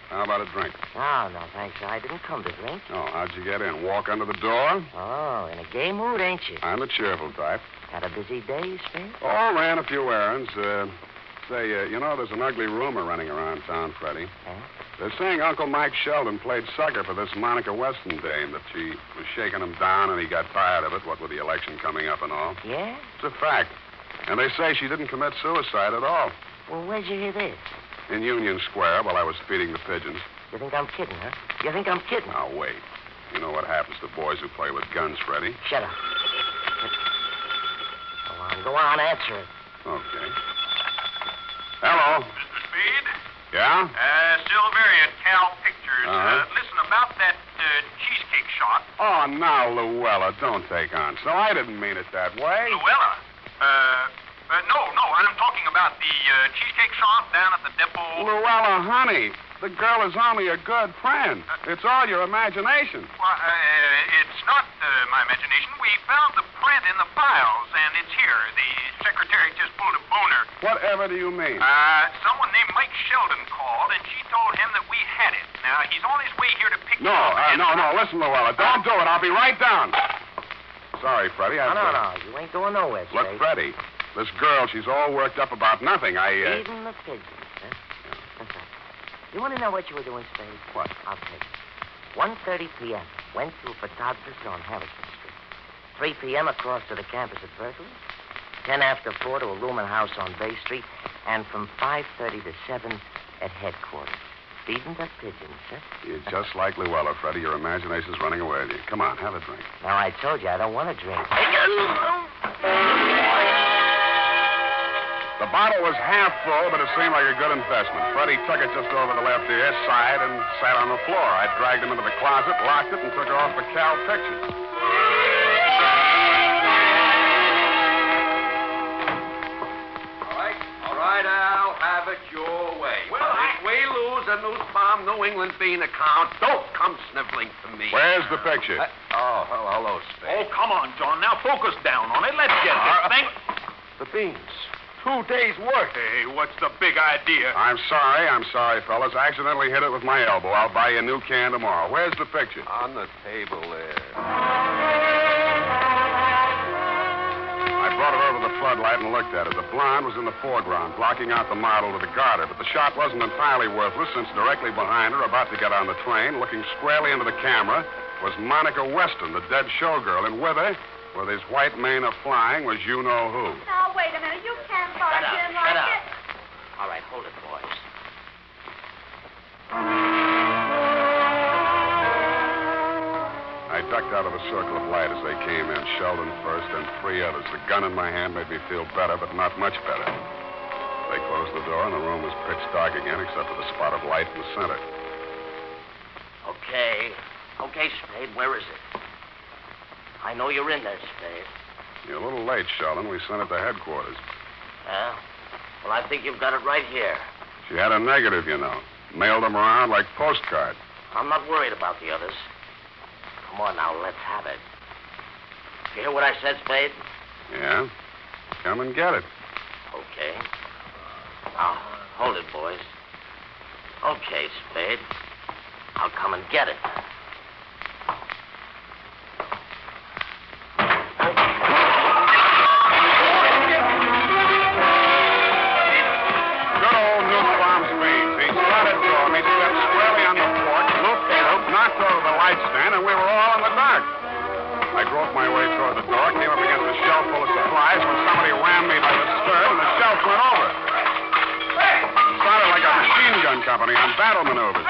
How about a drink? Oh, no, thanks. I didn't come to drink. Oh, how'd you get in? Walk under the door? Oh, in a gay mood, ain't you? I'm the cheerful type. Had a busy day, Spade? Oh, ran a few errands. You know, there's an ugly rumor running around town, Freddie. Huh? They're saying Uncle Mike Sheldon played sucker for this Monica Weston dame, that she was shaking him down and he got tired of it, what with the election coming up and all. Yeah? It's a fact. And they say she didn't commit suicide at all. Well, where'd you hear this? In Union Square while I was feeding the pigeons. You think I'm kidding, huh? You think I'm kidding? Now, wait. You know what happens to boys who play with guns, Freddie? Shut up. Go on, answer it. Okay. Hello. Mr. Spade? Yeah? Silveri at Cal Pictures. Uh-huh. Listen, about that cheesecake shot. Oh, now, Luella, don't take on. So I didn't mean it that way. Luella? No, I'm talking about the cheesecake shop down at the depot. Luella, honey, the girl is only a good friend. It's all your imagination. Well, it's not my imagination. We found the print in the files, and it's here. The secretary just pulled a boner. Whatever do you mean? Someone named Mike Sheldon called, and she told him that we had it. Now, he's on his way here to pick you up. No. Listen, Luella, don't do it. I'll be right down. Sorry, Freddie. No. You ain't going nowhere, Spade. Look, Freddie, this girl, she's all worked up about nothing. Even the pigeons, huh? You want to know what you were doing, Spade? What? I'll tell you. 1:30 p.m. Went to a photographer's on Harrison Street. 3 p.m. across to the campus at Berkeley. 10 after 4 to a rooming house on Bay Street. And from 5:30 to 7 at headquarters. Feeding the pigeons, huh? You're just like Luella, Freddie. Your imagination's running away with you. Come on, have a drink. Now, I told you I don't want to drink. The bottle was half full, but it seemed like a good investment. Freddie took it just over the left ear, sighed, and sat on the floor. I dragged him into the closet, locked it, and took her off for Cal Pictures. All right, Al. have it your way. Well, if we lose a News Farm New England bean account, don't come sniveling to me. Where's the picture? Hello, Spade. Oh, come on, John. Now focus down on it. Let's get this thing. The beans. 2 days' work. Hey, what's the big idea? I'm sorry, fellas. I accidentally hit it with my elbow. I'll buy you a new can tomorrow. Where's the picture? On the table there. I brought it over the floodlight and looked at it. The blonde was in the foreground, blocking out the model with the garter, but the shot wasn't entirely worthless since directly behind her, about to get on the train, looking squarely into the camera, was Monica Weston, the dead showgirl, and with her, with his white mane a-flying, was you-know-who. Now, wait a minute. You can't barge in like Shut up. this. All right, hold it, boys. I ducked out of the circle of light as they came in, Sheldon first, and 3 others. The gun in my hand made me feel better, but not much better. They closed the door, and the room was pitch dark again, except for the spot of light in the center. Okay, Spade, where is it? I know you're in there, Spade. You're a little late, Sheldon. We sent it to headquarters. Yeah? Well, I think you've got it right here. She had a negative, you know. Mailed them around like postcards. I'm not worried about the others. Come on now, let's have it. You hear what I said, Spade? Yeah? Come and get it. Okay. Now, hold it, boys. Okay, Spade. I'll come and get it. Good old News Farm Spade. He started for me, stepped squarely on the porch, looked out, knocked over the light stand, and we were all in the dark. I groped my way toward the door, came up against a shelf full of supplies when somebody rammed me by the skirt, and the shelf went over. It sounded like a machine gun company on battle maneuvers.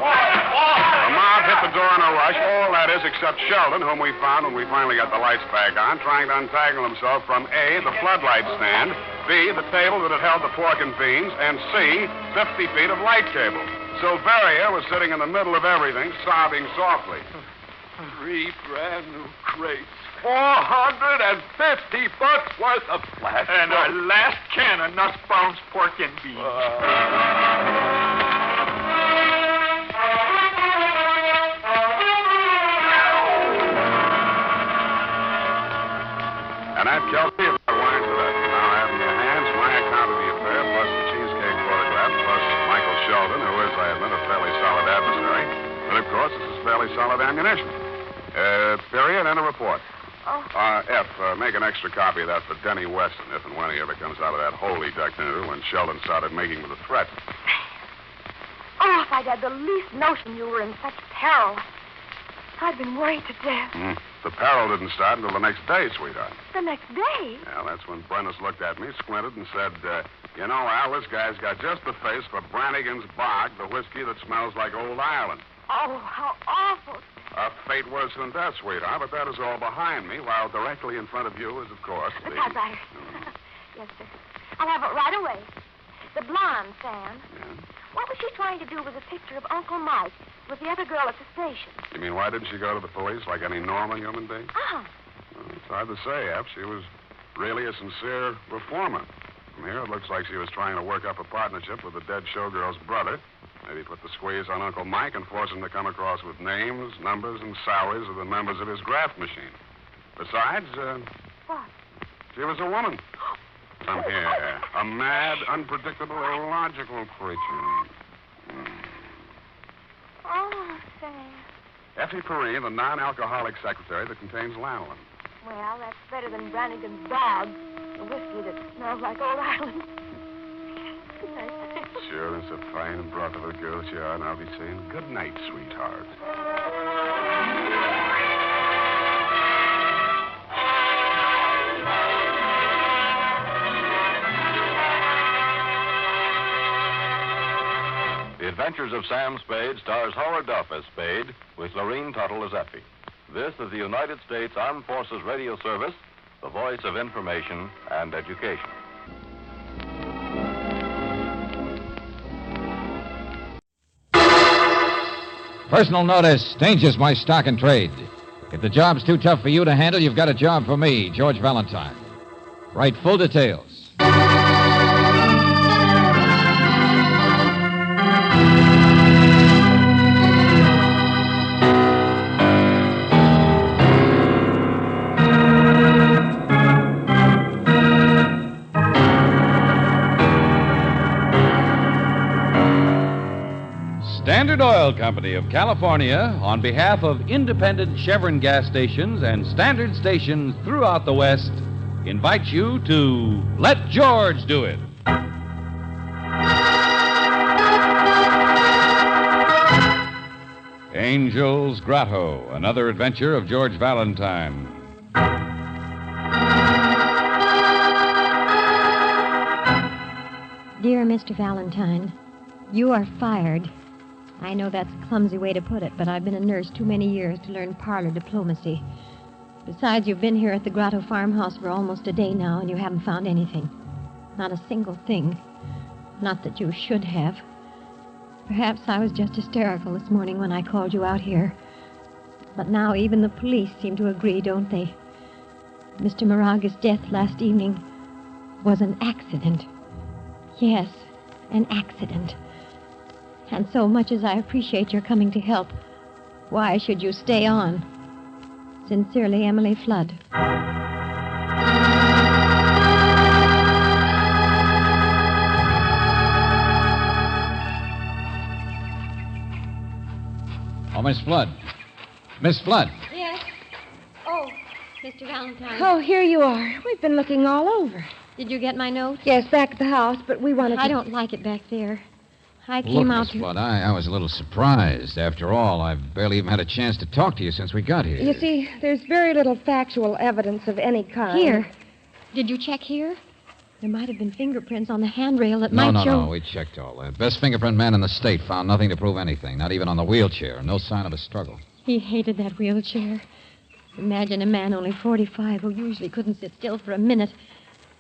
The mob hit the door in a rush, all that is except Sheldon, whom we found when we finally got the lights back on, trying to untangle himself from A, the floodlight stand, B, the table that had held the pork and beans, and C, 50 feet of light cable. Silveria was sitting in the middle of everything, sobbing softly. 3 brand new crates. $450 worth of flash. And our last can of Nussbaum's pork and beans. And that tells me about wine for that. Now I have in your hands my account of the affair, plus the cheesecake photograph, plus Michael Sheldon, who is, I admit, a fairly solid adversary. But, of course, this is fairly solid ammunition. Period, and a report. F, make an extra copy of that for Denny Weston, if and when he ever comes out of that hole he ducked into when Sheldon started making with a threat. Oh, if I'd had the least notion you were in such peril. I'd been worried to death. The peril didn't start until the next day, sweetheart. The next day? Yeah, that's when Brennis looked at me, squinted, and said, you know, Al, this guy's got just the face for Brannigan's Bog, the whiskey that smells like old Ireland. Oh, how awful. Fate worse than death, sweetheart, but that is all behind me, while directly in front of you is, of course, the typewriter. Yes, sir. I'll have it right away. The blonde, Sam. Yeah? What was she trying to do with a picture of Uncle Mike with the other girl at the station? You mean, why didn't she go to the police like any normal human being? Well, it's hard to say, F. She was really a sincere reformer. From here, it looks like she was trying to work up a partnership with the dead showgirl's brother. Maybe put the squeeze on Uncle Mike and force him to come across with names, numbers, and salaries of the members of his graft machine. Besides, what? She was a woman. Come here. A mad, unpredictable, illogical creature. Oh, Sam. Effie Perrine, the non-alcoholic secretary that contains lanolin. Well, that's better than Brannigan's Bog, the whiskey that smells like old Ireland. Sure, it's a fine broth of a girl you are, and I'll be saying good night, sweetheart. The Adventures of Sam Spade stars Howard Duff as Spade, with Lorene Tuttle as Effie. This is the United States Armed Forces Radio Service, the voice of information and education. Personal notice, danger's my stock and trade. If the job's too tough for you to handle, you've got a job for me, George Valentine. Write full details. Company of California, on behalf of independent Chevron gas stations and standard stations throughout the West, invites you to Let George Do It. Angel's Grotto, another adventure of George Valentine. Dear Mr. Valentine, you are fired. I know that's a clumsy way to put it, but I've been a nurse too many years to learn parlor diplomacy. Besides, you've been here at the Grotto farmhouse for almost a day now, and you haven't found anything. Not a single thing. Not that you should have. Perhaps I was just hysterical this morning when I called you out here. But now even the police seem to agree, don't they? Mr. Moraga's death last evening was an accident. Yes, an accident. And so much as I appreciate your coming to help, why should you stay on? Sincerely, Emily Flood. Oh, Miss Flood. Miss Flood. Yes? Oh, Mr. Valentine. Oh, here you are. We've been looking all over. Did you get my note? Yes, back at the house, but we wanted to... I don't like it back there. I came out Miss Flood, I was a little surprised. After all, I've barely even had a chance to talk to you since we got here. You see, there's very little factual evidence of any kind. Here. Did you check here? There might have been fingerprints on the handrail that might show... No, we checked all that. Best fingerprint man in the state found nothing to prove anything, not even on the wheelchair. No sign of a struggle. He hated that wheelchair. Imagine a man only 45 who usually couldn't sit still for a minute,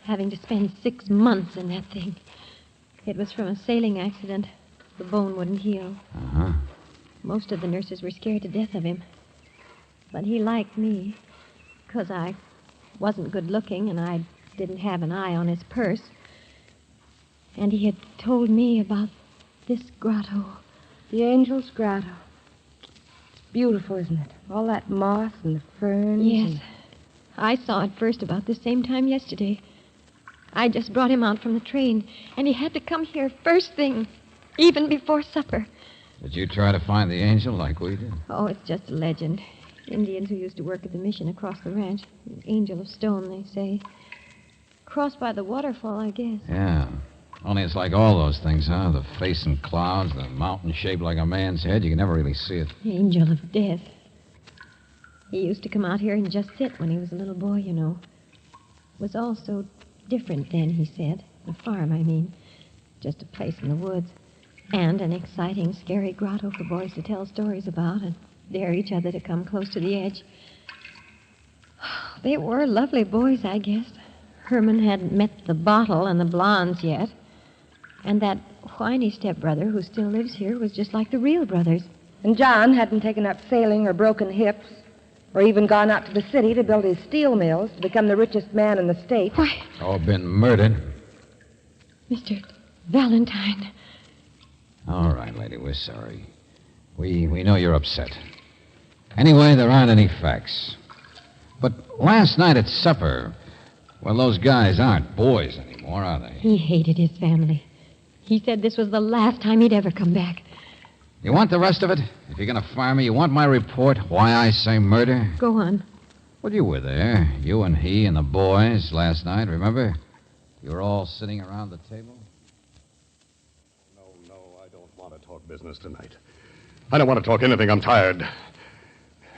having to spend 6 months in that thing. It was from a sailing accident. The bone wouldn't heal. Uh-huh. Most of the nurses were scared to death of him. But he liked me, because I wasn't good looking and I didn't have an eye on his purse. And he had told me about this grotto. The Angel's Grotto. It's beautiful, isn't it? All that moss and the ferns. Yes. I saw it first about the same time yesterday. I just brought him out from the train, and he had to come here first thing, even before supper. Did you try to find the angel like we did? Oh, it's just a legend. Indians who used to work at the mission across the ranch. An angel of stone, they say. Crossed by the waterfall, I guess. Yeah. Only it's like all those things, huh? The face in clouds, the mountain shaped like a man's head. You can never really see it. Angel of death. He used to come out here and just sit when he was a little boy, you know. It was all so different then, he said. The farm, I mean. Just a place in the woods. And an exciting, scary grotto for boys to tell stories about and dare each other to come close to the edge. They were lovely boys, I guess. Herman hadn't met the bottle and the blondes yet. And that whiny stepbrother who still lives here was just like the real brothers. And John hadn't taken up sailing or broken hips, or even gone out to the city to build his steel mills to become the richest man in the state. Why? All been murdered. Mr. Valentine. All right, lady, we're sorry. We know you're upset. Anyway, there aren't any facts. But last night at supper, well, those guys aren't boys anymore, are they? He hated his family. He said this was the last time he'd ever come back. You want the rest of it? If you're going to fire me, you want my report, why I say murder? Go on. Well, you were there. You and he and the boys last night, remember? You were all sitting around the table. No, I don't want to talk business tonight. I don't want to talk anything. I'm tired.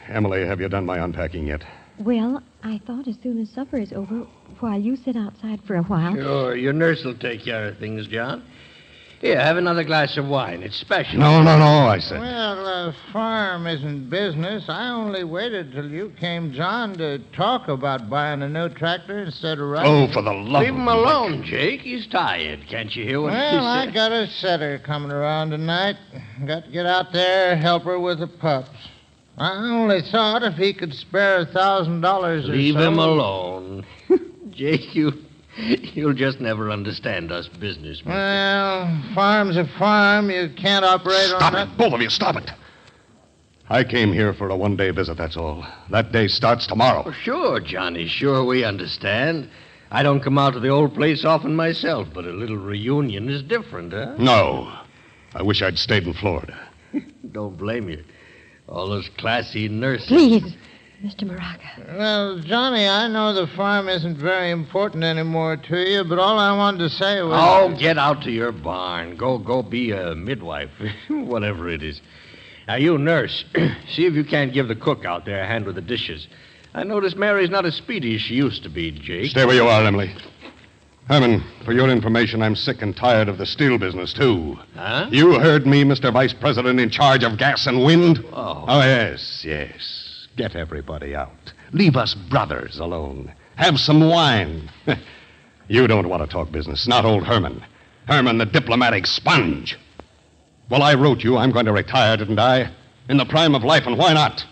Emily, have you done my unpacking yet? Well, I thought as soon as supper is over, while you sit outside for a while... Sure, your nurse will take care of things, John. Here, have another glass of wine. It's special. No, I said. Well, the farm isn't business. I only waited till you came, John, to talk about buying a new tractor instead of riding. Oh, for the love Leave him alone, Jake. He's tired. Can't you hear what he Well, I said? got a setter coming around tonight. Got to get out there, help her with the pups. I only thought if he could spare $1,000 or so. Leave him alone. Jake, you'll just never understand us businessmen. Well, farm's a farm. You can't operate on that. Stop it, both of you, stop it. I came here for a one-day visit, that's all. That day starts tomorrow. Oh, sure, Johnny, sure, we understand. I don't come out to the old place often myself, but a little reunion is different, huh? No. I wish I'd stayed in Florida. Don't blame you. All those classy nurses. Please, Mr. Moraga. Well, Johnny, I know the farm isn't very important anymore to you, but all I wanted to say was... Oh, get out to your barn. Go be a midwife, whatever it is. Now, you nurse, see if you can't give the cook out there a hand with the dishes. I notice Mary's not as speedy as she used to be, Jake. Stay where you are, Emily. Herman, for your information, I'm sick and tired of the steel business, too. Huh? You heard me, Mr. Vice President in charge of gas and wind? Oh, yes. Get everybody out. Leave us brothers alone. Have some wine. You don't want to talk business, not old Herman. Herman, the diplomatic sponge. Well, I wrote you I'm going to retire, didn't I? In the prime of life, and why not?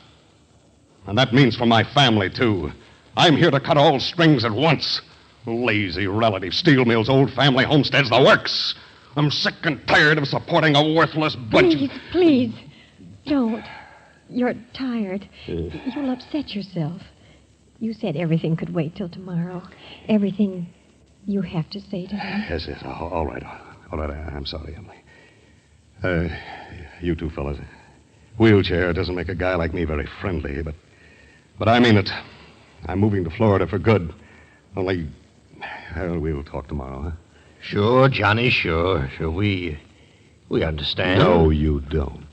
And that means for my family, too. I'm here to cut all strings at once. Lazy relative steel mills, old family homesteads, the works. I'm sick and tired of supporting a worthless bunch Please, don't. You're tired. You'll upset yourself. You said everything could wait till tomorrow. Everything you have to say to him. Yes. All right. I'm sorry, Emily. You two fellas. Wheelchair doesn't make a guy like me very friendly, but I mean it. I'm moving to Florida for good. Only, we'll talk tomorrow, huh? Sure, Johnny, sure. We understand. No, you don't.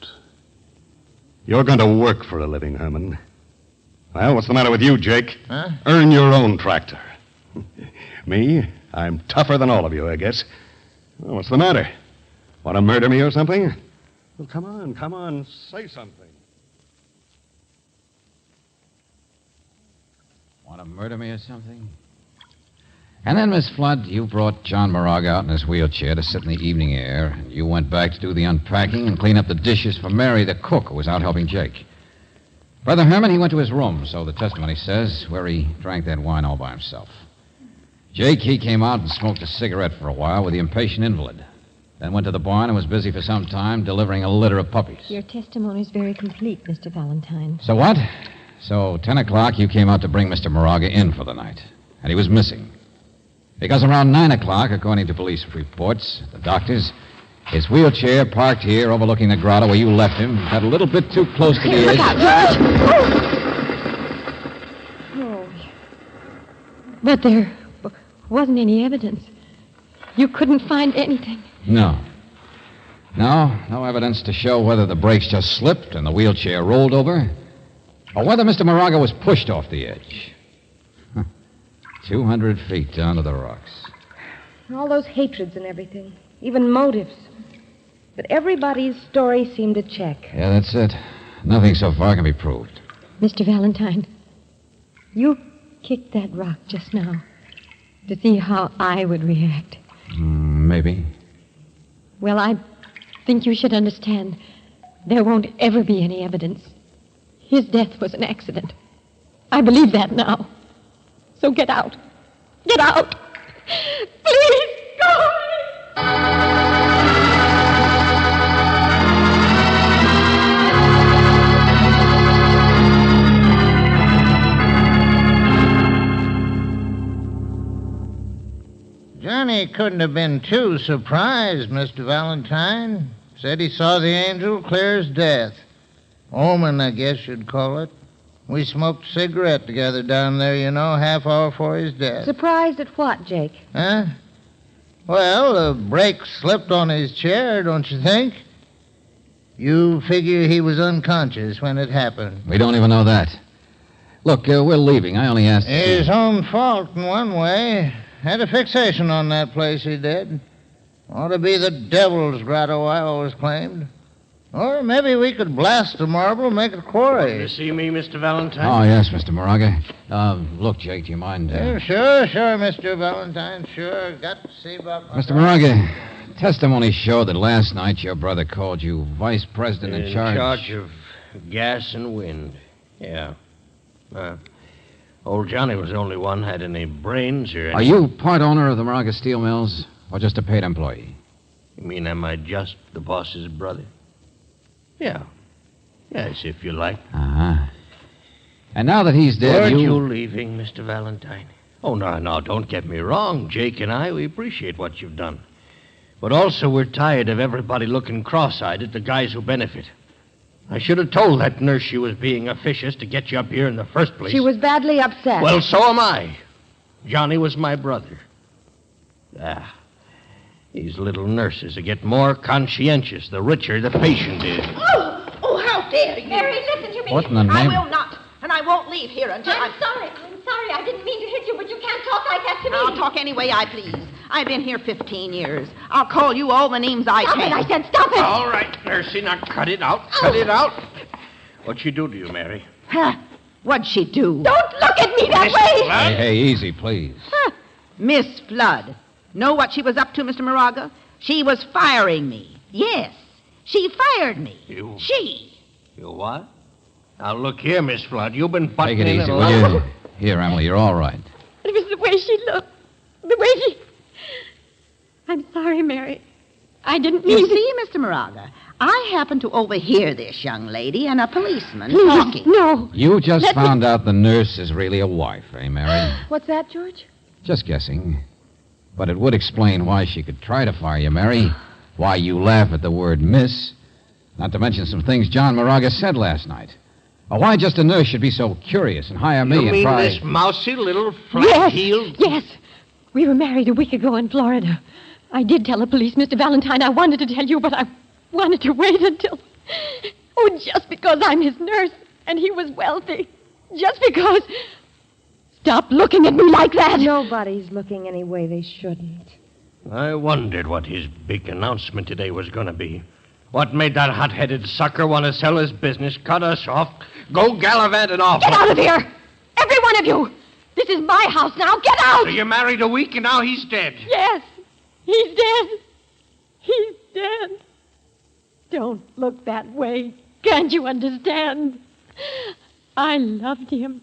You're going to work for a living, Herman. Well, what's the matter with you, Jake? Huh? Earn your own tractor. Me? I'm tougher than all of you, I guess. Well, what's the matter? Want to murder me or something? Well, come on, say something. Want to murder me or something? And then, Miss Flood, you brought John Moraga out in his wheelchair to sit in the evening air, and you went back to do the unpacking and clean up the dishes for Mary, the cook, who was out helping Jake. Brother Herman, he went to his room, so the testimony says, where he drank that wine all by himself. Jake, he came out and smoked a cigarette for a while with the impatient invalid. Then went to the barn and was busy for some time delivering a litter of puppies. Your testimony is very complete, Mr. Valentine. So what? So 10 o'clock, you came out to bring Mr. Moraga in for the night. And he was missing. Because around 9 o'clock, according to police reports, the doctors, his wheelchair parked here overlooking the grotto where you left him, got a little bit too close to the edge. Look out, George! Oh. But there wasn't any evidence. You couldn't find anything. No. No evidence to show whether the brakes just slipped and the wheelchair rolled over, or whether Mr. Moraga was pushed off the edge. 200 feet down to the rocks. All those hatreds and everything, even motives. But everybody's story seemed to check. Yeah, that's it. Nothing so far can be proved. Mr. Valentine, you kicked that rock just now to see how I would react. Maybe. Well, I think you should understand there won't ever be any evidence. His death was an accident. I believe that now. So get out. Get out. Please, go. Johnny couldn't have been too surprised, Mr. Valentine. Said he saw the angel clear as death. Omen, I guess you'd call it. We smoked a cigarette together down there, half hour before his death. Surprised at what, Jake? Huh? Well, the brake slipped on his chair, don't you think? You figure he was unconscious when it happened. We don't even know that. Look, we're leaving. I only asked... His own fault in one way. Had a fixation on that place, he did. Ought to be the devil's grotto, I always claimed. Or maybe we could blast the marble and make a quarry. Want to see me, Mr. Valentine? Oh, yes, Mr. Moraga. Look, Jake, do you mind... Sure, Mr. Valentine, sure. Got to see about... Mr. Moraga, testimony showed that last night your brother called you vice president in charge... In charge of gas and wind. Yeah. Old Johnny was the only one had any brains or... Are you part owner of the Moraga Steel Mills, or just a paid employee? You mean, am I just the boss's brother? Yeah. Yes, if you like. Uh-huh. And now that he's dead, Weren't you leaving, Mr. Valentine? Oh, no, don't get me wrong. Jake and I, we appreciate what you've done. But also, we're tired of everybody looking cross-eyed at the guys who benefit. I should have told that nurse she was being officious to get you up here in the first place. She was badly upset. Well, so am I. Johnny was my brother. These little nurses get more conscientious the richer the patient is. Oh, how dare you? Mary, listen to me. What in the name? I will not, and I won't leave here until I'm sorry. I didn't mean to hit you, but you can't talk like that to me. I'll talk any way I please. I've been here 15 years. I'll call you all the names I Stop can. it, I said stop it. All right, Nursey, now cut it out. Cut it out. What'd she do to you, Mary? Huh? What'd she do? Don't look at me that way. Hey, easy, please. Miss Flood. Know what she was up to, Mr. Moraga? She was firing me. Yes, she fired me. You what? Now, look here, Miss Flood. You've been butting Take it in easy, a will lot. you? Here, Emily, you're all right. It was the way she looked. The way she... I'm sorry, Mary. I didn't mean You to... see, Mr. Moraga, I happened to overhear this young lady and a policeman Please, talking. no. You just Let me- found out the nurse is really a wife, eh, Mary? What's that, George? Just guessing. But it would explain why she could try to fire you, Mary. Why you laugh at the word miss. Not to mention some things John Moraga said last night. Or why just a nurse should be so curious and hire me You and mean try... this mousy little flat-heeled... Yes. We were married a week ago in Florida. I did tell the police, Mr. Valentine. I wanted to tell you, but I wanted to wait until... Oh, just because I'm his nurse and he was wealthy. Just because... Stop looking at me like that. Nobody's looking any way they shouldn't. I wondered what his big announcement today was going to be. What made that hot-headed sucker want to sell his business, cut us off, go gallivanting off? Get out of here! Every one of you! This is my house now. Get out! So you married a week and now he's dead. Yes. He's dead. He's dead. Don't look that way. Can't you understand? I loved him.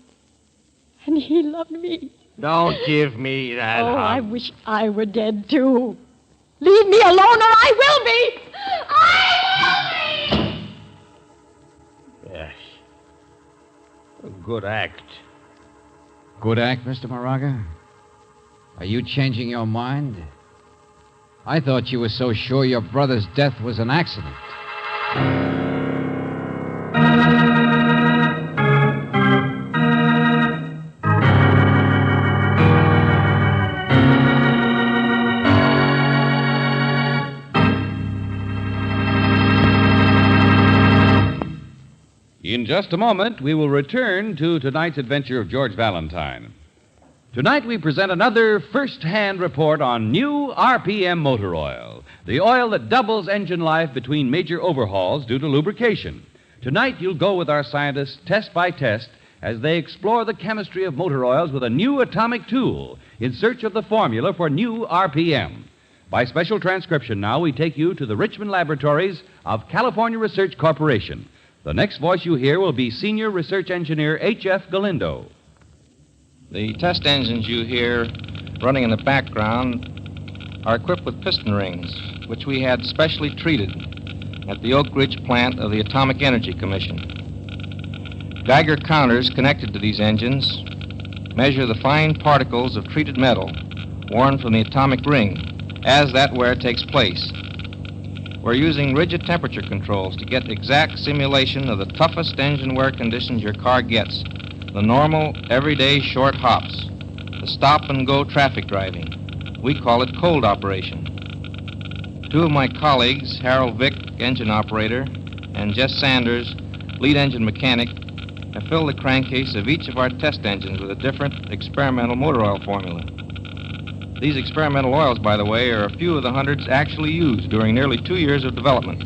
And he loved me. Don't give me that Oh, hug. I wish I were dead, too. Leave me alone or I will be! Yes. A good act. Good act, Mr. Moraga? Are you changing your mind? I thought you were so sure your brother's death was an accident. In just a moment, we will return to tonight's adventure of George Valentine. Tonight, we present another first-hand report on new RPM motor oil, the oil that doubles engine life between major overhauls due to lubrication. Tonight, you'll go with our scientists test by test as they explore the chemistry of motor oils with a new atomic tool in search of the formula for new RPM. By special transcription now, we take you to the Richmond laboratories of California Research Corporation. The next voice you hear will be Senior Research Engineer H.F. Galindo. The test engines you hear running in the background are equipped with piston rings, which we had specially treated at the Oak Ridge plant of the Atomic Energy Commission. Geiger counters connected to these engines measure the fine particles of treated metal worn from the atomic ring as that wear takes place. We're using rigid temperature controls to get exact simulation of the toughest engine wear conditions your car gets, the normal, everyday short hops, the stop-and-go traffic driving. We call it cold operation. Two of my colleagues, Harold Vick, engine operator, and Jess Sanders, lead engine mechanic, have filled the crankcase of each of our test engines with a different experimental motor oil formula. These experimental oils, by the way, are a few of the hundreds actually used during nearly 2 years of development.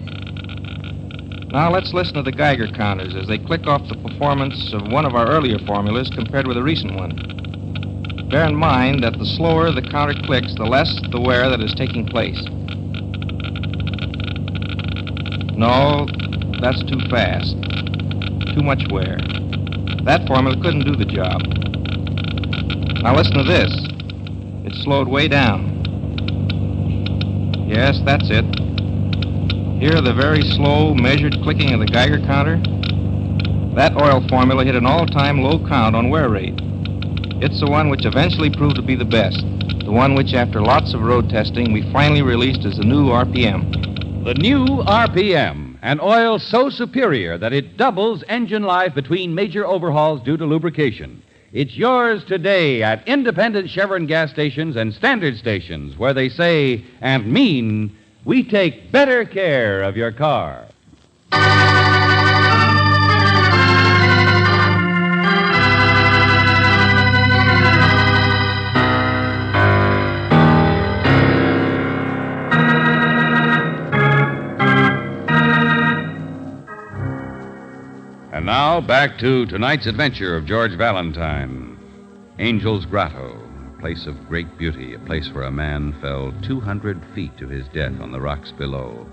Now let's listen to the Geiger counters as they click off the performance of one of our earlier formulas compared with a recent one. Bear in mind that the slower the counter clicks, the less the wear that is taking place. No, that's too fast. Too much wear. That formula couldn't do the job. Now listen to this. It's slowed way down. Yes, that's it. Hear the very slow, measured clicking of the Geiger counter? That oil formula hit an all-time low count on wear rate. It's the one which eventually proved to be the best. The one which, after lots of road testing, we finally released as the new RPM. The new RPM. an oil so superior that it doubles engine life between major overhauls due to lubrication. It's yours today at independent Chevron gas stations and standard stations where they say and mean, we take better care of your car. And now, back to tonight's adventure of George Valentine. Angel's Grotto, a place of great beauty, a place where a man fell 200 feet to his death on the rocks below.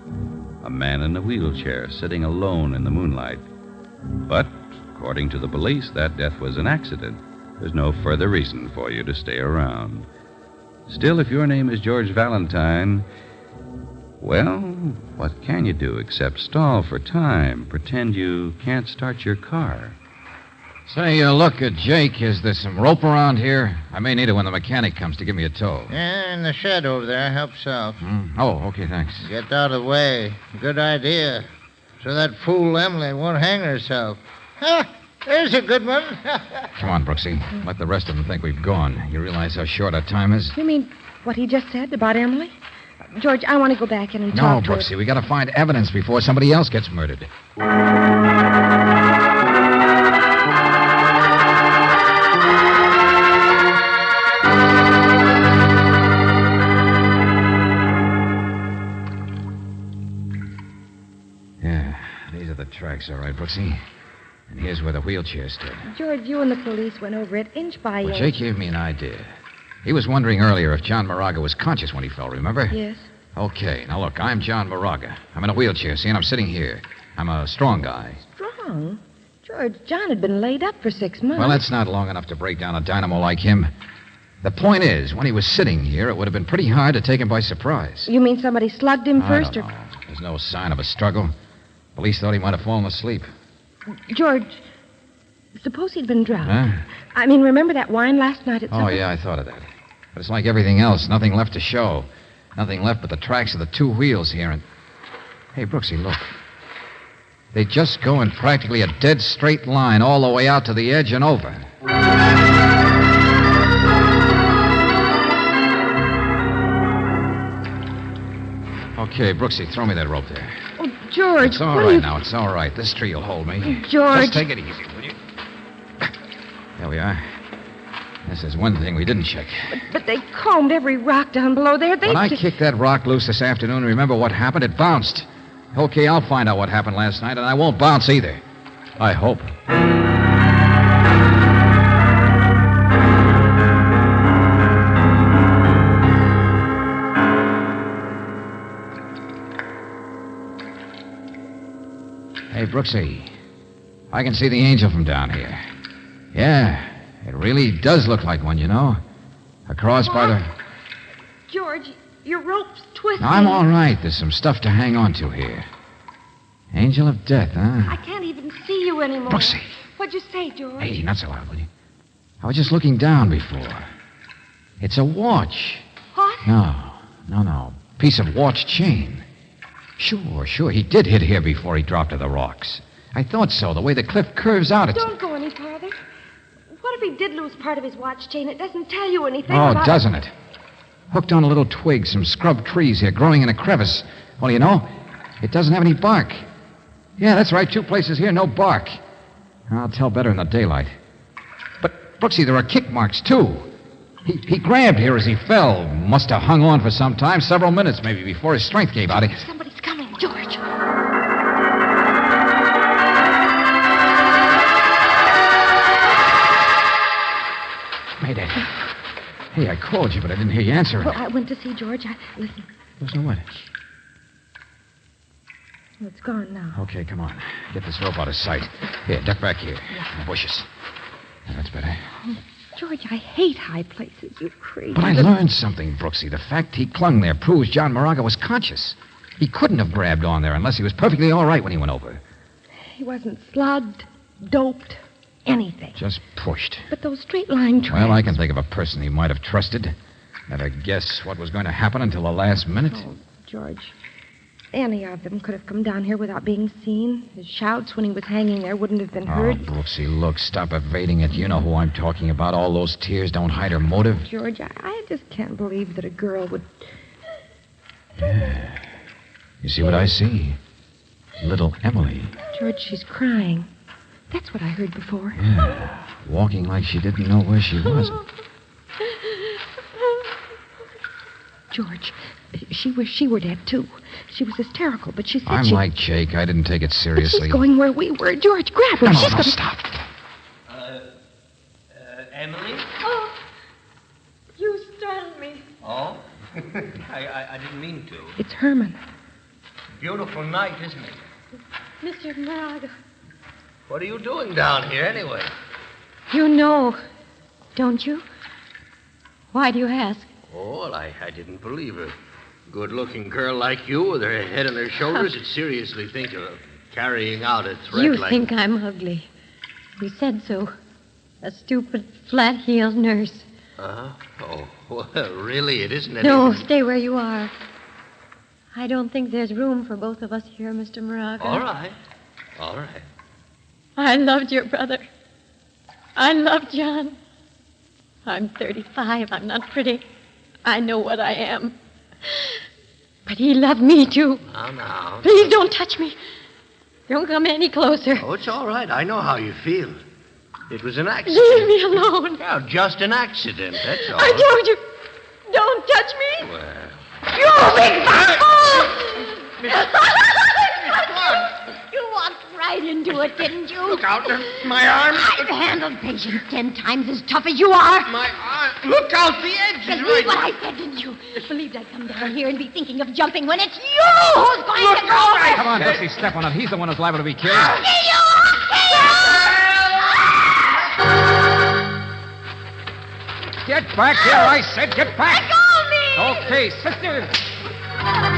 A man in a wheelchair sitting alone in the moonlight. But, according to the police, that death was an accident. There's no further reason for you to stay around. Still, if your name is George Valentine, well, what can you do except stall for time, pretend you can't start your car? Say, look, Jake, is there some rope around here? I may need it when the mechanic comes to give me a tow. Yeah, in the shed over there. Help yourself. Oh, okay, thanks. Get out of the way. Good idea. So that fool Emily won't hang herself. Ha! There's a good one. Come on, Brooksy. Let the rest of them think we've gone. You realize how short our time is? You mean what he just said about Emily? George, I want to go back in and talk to her. No, Brooksy, we got to find evidence before somebody else gets murdered. Yeah, these are the tracks, all right, Brooksy. And here's where the wheelchair stood. George, you and the police went over it inch by inch. Well, Jake gave me an idea. He was wondering earlier if John Moraga was conscious when he fell, remember? Yes. Okay, now look, I'm John Moraga. I'm in a wheelchair, see, and I'm sitting here. I'm a strong guy. Strong? George, John had been laid up for 6 months. Well, that's not long enough to break down a dynamo like him. The point is, when he was sitting here, it would have been pretty hard to take him by surprise. You mean somebody slugged him first? I don't know. There's no sign of a struggle. Police thought he might have fallen asleep. George, suppose he'd been drunk. Huh? I mean, remember that wine last night at supper? Oh, yeah, I thought of that. But it's like everything else. Nothing left to show. Nothing left but the tracks of the two wheels here. And hey, Brooksy, look. They just go in practically a dead straight line all the way out to the edge and over. Okay, Brooksy, throw me that rope there. Oh, George. It's all right now. It's all right. This tree will hold me. George. Just take it easy, will you? There we are. This is one thing we didn't check. But they combed every rock down below there. When I kicked that rock loose this afternoon, remember what happened? It bounced. Okay, I'll find out what happened last night, and I won't bounce either. I hope. Hey, Brooksy. I can see the angel from down here. Yeah. It really does look like one, you know. Across by the... George, your rope's twisting. I'm all right. There's some stuff to hang on to here. Angel of death, huh? I can't even see you anymore. Brooksy. What'd you say, George? Hey, not so loud, will you? I was just looking down before. It's a watch. What? No. Piece of watch chain. Sure. He did hit here before he dropped to the rocks. I thought so. The way the cliff curves out, it's... Don't go any farther. What if he did lose part of his watch chain? It doesn't tell you anything Oh, about... doesn't it? Hooked on a little twig, some scrub trees here growing in a crevice. Well, you know, it doesn't have any bark. Yeah, that's right. 2 places here, no bark. I'll tell better in the daylight. But, Brooksy, there are kick marks, too. He grabbed here as he fell. Must have hung on for some time, several minutes maybe, before his strength gave out. Somebody's coming, George. Mayday. Hey, I called you, but I didn't hear you answer. Well, I went to see George. Listen. Listen to what? Well, it's gone now. Okay, come on. Get this rope out of sight. Here, duck back here. In the bushes. Now, that's better. Oh, George, I hate high places. You crazy. But I learned something, Brooksy. The fact he clung there proves John Moraga was conscious. He couldn't have grabbed on there unless he was perfectly all right when he went over. He wasn't slugged, doped, anything. Just pushed. But those straight line tracks... Well, I can think of a person he might have trusted. Never guess what was going to happen until the last minute. Oh, George. Any of them could have come down here without being seen. His shouts when he was hanging there wouldn't have been heard. Oh, Brooksy, look, stop evading it. You know who I'm talking about. All those tears don't hide her motive. George, I just can't believe that a girl would... Yeah. You see what I see? Little Emily. George, she's crying. That's what I heard before. Yeah. Walking like she didn't know where she was. George, she wished she were dead, too. She was hysterical, but she said I'm like Jake. I didn't take it seriously. She's going where we were. George, grab her. No, She's no, gonna... stop. Emily? Oh, you startled me. Oh? I didn't mean to. It's Herman. Beautiful night, isn't it? Mr. Moraga. What are you doing down here, anyway? You know, don't you? Why do you ask? Oh, well, I didn't believe a good-looking girl like you with her head on her shoulders would seriously think of carrying out a threat You like... think I'm ugly. You said so. A stupid, flat-heeled nurse. Uh-huh. Oh, well, really, it isn't No, anything... stay where you are. I don't think there's room for both of us here, Mr. Moraga. All right. All right. I loved your brother. I loved John. I'm 35. I'm not pretty. I know what I am. But he loved me, too. Now. Please don't touch me. Don't come any closer. Oh, it's all right. I know how you feel. It was an accident. Leave me alone. Well, just an accident, that's all. I told you. Don't touch me. Well... You big You walked right into it, didn't you? Look out, my arm. I've handled patients 10 times as tough as you are. My arm. Look out, the edge is Believe right. what I said, didn't you? Believed I'd come down here and be thinking of jumping when it's you who's going to go. Come on, Brooksy, step on it. He's the one who's liable to be killed. Get back here, I said. Get back. Let go of me. Okay, sisters.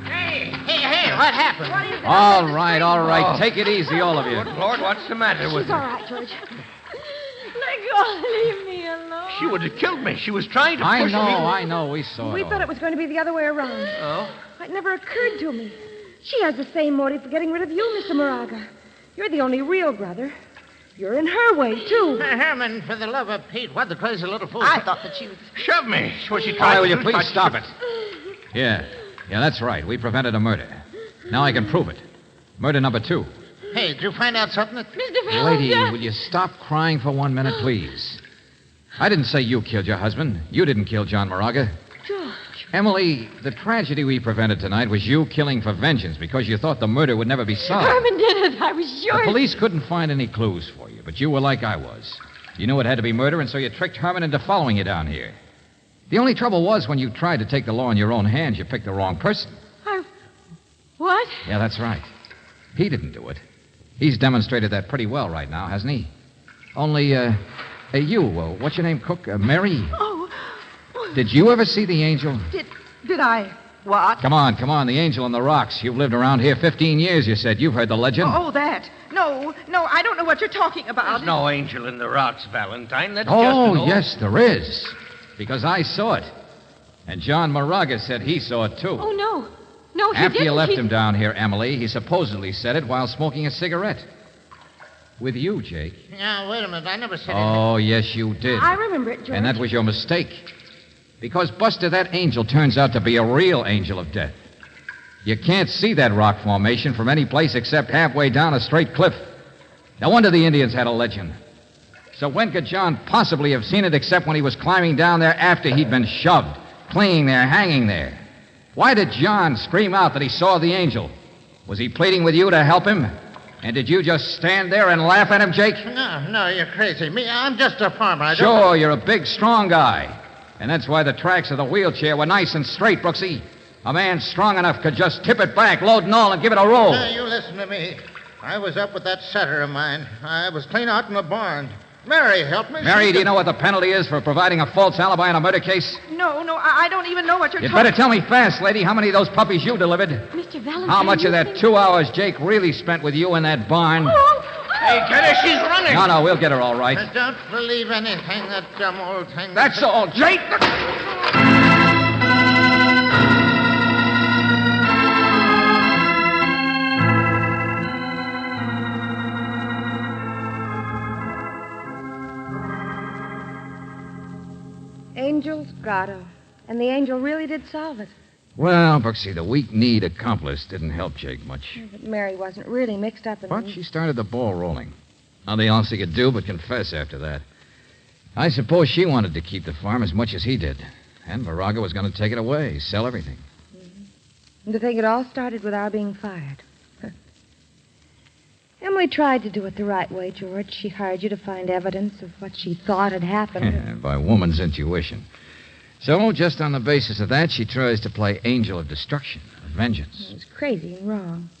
Hey, what happened? All right. Take it easy, all of you. Good Lord, what's the matter with She's all her? right, George. Let go. Leave me alone. She would have killed me. She was trying to I push me. know. We saw We it. thought it was going to be the other way around. Oh? It never occurred to me. She has the same motive for getting rid of you, Mr. Moraga. You're the only real brother. You're in her way, too. Herman, for the love of Pete, what the crazy little fool... I thought that she was... Shove me. What she All tried right, will to you do, please but- stop it? Yeah, that's right. We prevented a murder. Now I can prove it. Murder number 2. Hey, did you find out something that... Mr. Lady, Valentine. will you stop crying for 1 minute, please? I didn't say you killed your husband. You didn't kill John Moraga. George. Emily, the tragedy we prevented tonight was you killing for vengeance because you thought the murder would never be solved. Herman did it. I was sure. The police couldn't find any clues for you, but you were like I was. You knew it had to be murder, and so you tricked Herman into following you down here. The only trouble was when you tried to take the law in your own hands, you picked the wrong person. What? Yeah, that's right. He didn't do it. He's demonstrated that pretty well right now, hasn't he? Only, you, what's your name, Cook? Mary? Oh. Did you ever see the angel? Did I? What? Come on, the angel in the rocks. You've lived around here 15 years, you said. You've heard the legend. Oh, that. No, I don't know what you're talking about. There's no angel in the rocks, Valentine. That's just an Oh, old... yes, there is. Because I saw it. And John Moraga said he saw it, too. Oh, no. No, he After didn't. you left him down here, Emily, he supposedly said it while smoking a cigarette. With you, Jake. Now, wait a minute. I never said Oh, yes, you did. I remember it, George. And that was your mistake. Because, Buster, that angel turns out to be a real angel of death. You can't see that rock formation from any place except halfway down a straight cliff. No wonder the Indians had a legend. So when could John possibly have seen it except when he was climbing down there after he'd been shoved, clinging there, hanging there? Why did John scream out that he saw the angel? Was he pleading with you to help him? And did you just stand there and laugh at him, Jake? No, you're crazy. Me, I'm just a farmer. I don't... Sure, you're a big, strong guy. And that's why the tracks of the wheelchair were nice and straight, Brooksy. A man strong enough could just tip it back, load and all, and give it a roll. Now, you listen to me. I was up with that setter of mine. I was clean out in the barn. Mary helped me. Mary, do you know what the penalty is for providing a false alibi in a murder case? No, I don't even know what you're You talking better tell me fast, lady, how many of those puppies you delivered? Mr. Valentine. How much of you that think- 2 hours Jake really spent with you in that barn? Hey, get her. She's running. No, we'll get her all right. I don't believe anything that dumb old thing... That's all, Jake! Angel's grotto. And the angel really did solve it. Well, Brooksy, the weak-kneed accomplice didn't help Jake much. But Mary wasn't really mixed up in But she started the ball rolling. Nothing else he could do but confess after that. I suppose she wanted to keep the farm as much as he did. And Moraga was going to take it away, sell everything. And to think it all started with our being fired. Emily tried to do it the right way, George. She hired you to find evidence of what she thought had happened. Yeah, by woman's intuition. So, just on the basis of that, she tries to play angel of destruction, of vengeance. It was crazy and wrong.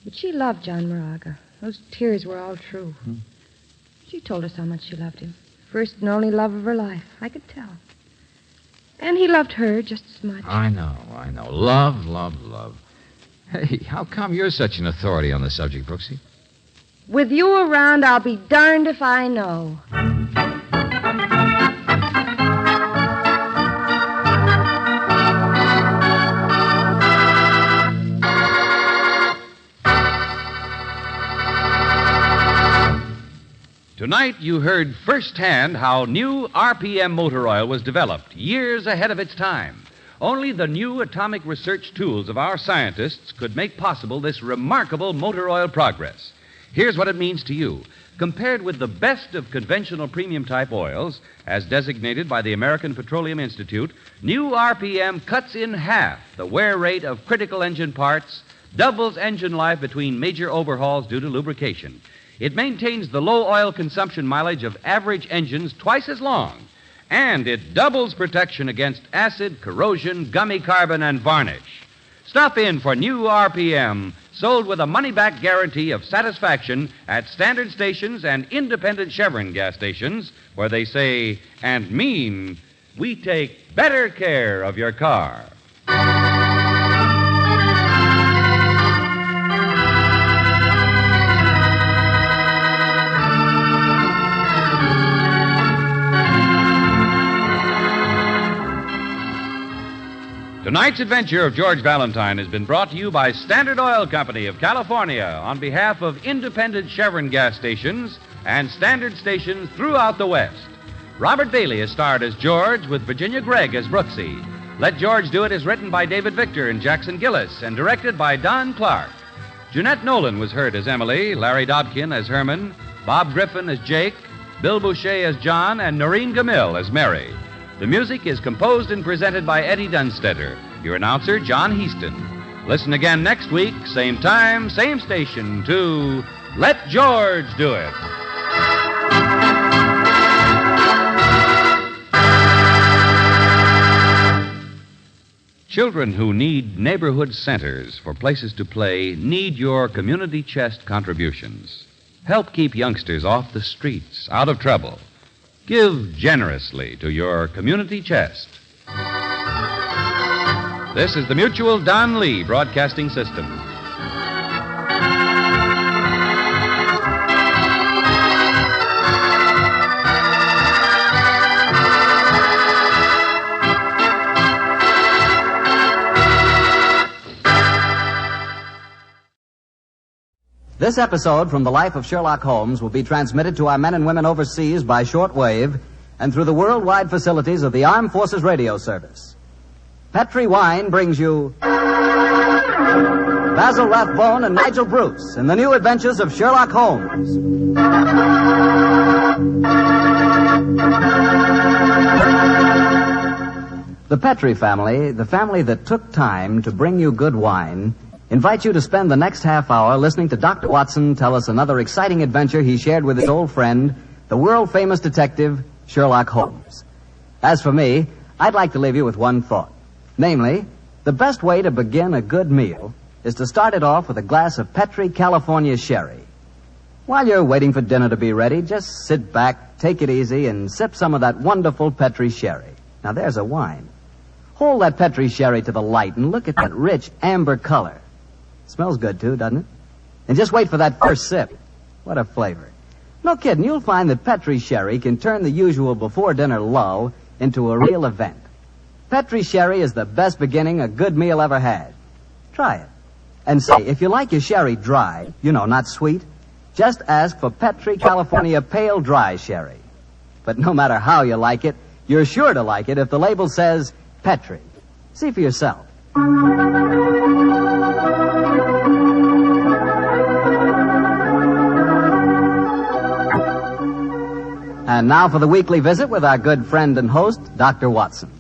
But she loved John Moraga. Those tears were all true. She told us how much she loved him. First and only love of her life. I could tell. And he loved her just as much. I know. Love, love, love. Hey, how come you're such an authority on the subject, Brooksy? With you around, I'll be darned if I know. Tonight, you heard firsthand how new RPM motor oil was developed years ahead of its time. Only the new atomic research tools of our scientists could make possible this remarkable motor oil progress. Here's what it means to you. Compared with the best of conventional premium type oils, as designated by the American Petroleum Institute, new RPM cuts in half the wear rate of critical engine parts, doubles engine life between major overhauls due to lubrication. It maintains the low oil consumption mileage of average engines twice as long, and it doubles protection against acid, corrosion, gummy carbon, and varnish. Stop in for new RPM, sold with a money-back guarantee of satisfaction at standard stations and independent Chevron gas stations, where they say and mean, we take better care of your car. Tonight's adventure of George Valentine has been brought to you by Standard Oil Company of California on behalf of independent Chevron gas stations and standard stations throughout the West. Robert Bailey is starred as George with Virginia Gregg as Brooksy. Let George Do It is written by David Victor and Jackson Gillis and directed by Don Clark. Jeanette Nolan was heard as Emily, Larry Dobkin as Herman, Bob Griffin as Jake, Bill Boucher as John, and Noreen Gamil as Mary. The music is composed and presented by Eddie Dunstetter. Your announcer, John Heaston. Listen again next week, same time, same station, to Let George Do It. Children who need neighborhood centers for places to play need your community chest contributions. Help keep youngsters off the streets, out of trouble. Give generously to your community chest. This is the Mutual Don Lee Broadcasting System. This episode from the life of Sherlock Holmes will be transmitted to our men and women overseas by shortwave and through the worldwide facilities of the Armed Forces Radio Service. Petri Wine brings you Basil Rathbone and Nigel Bruce in the new adventures of Sherlock Holmes. The Petri family, the family that took time to bring you good wine, invite you to spend the next half hour listening to Dr. Watson tell us another exciting adventure he shared with his old friend, the world-famous detective, Sherlock Holmes. As for me, I'd like to leave you with one thought. Namely, the best way to begin a good meal is to start it off with a glass of Petri California sherry. While you're waiting for dinner to be ready, just sit back, take it easy, and sip some of that wonderful Petri sherry. Now, there's a wine. Hold that Petri sherry to the light and look at that rich amber color. Smells good, too, doesn't it? And just wait for that first sip. What a flavor. No kidding, you'll find that Petri sherry can turn the usual before-dinner lull into a real event. Petri sherry is the best beginning a good meal ever had. Try it. And say, if you like your sherry dry, not sweet, just ask for Petri California Pale Dry Sherry. But no matter how you like it, You're sure to like it if the label says Petri. See for yourself. And now for the weekly visit with our good friend and host, Dr. Watson.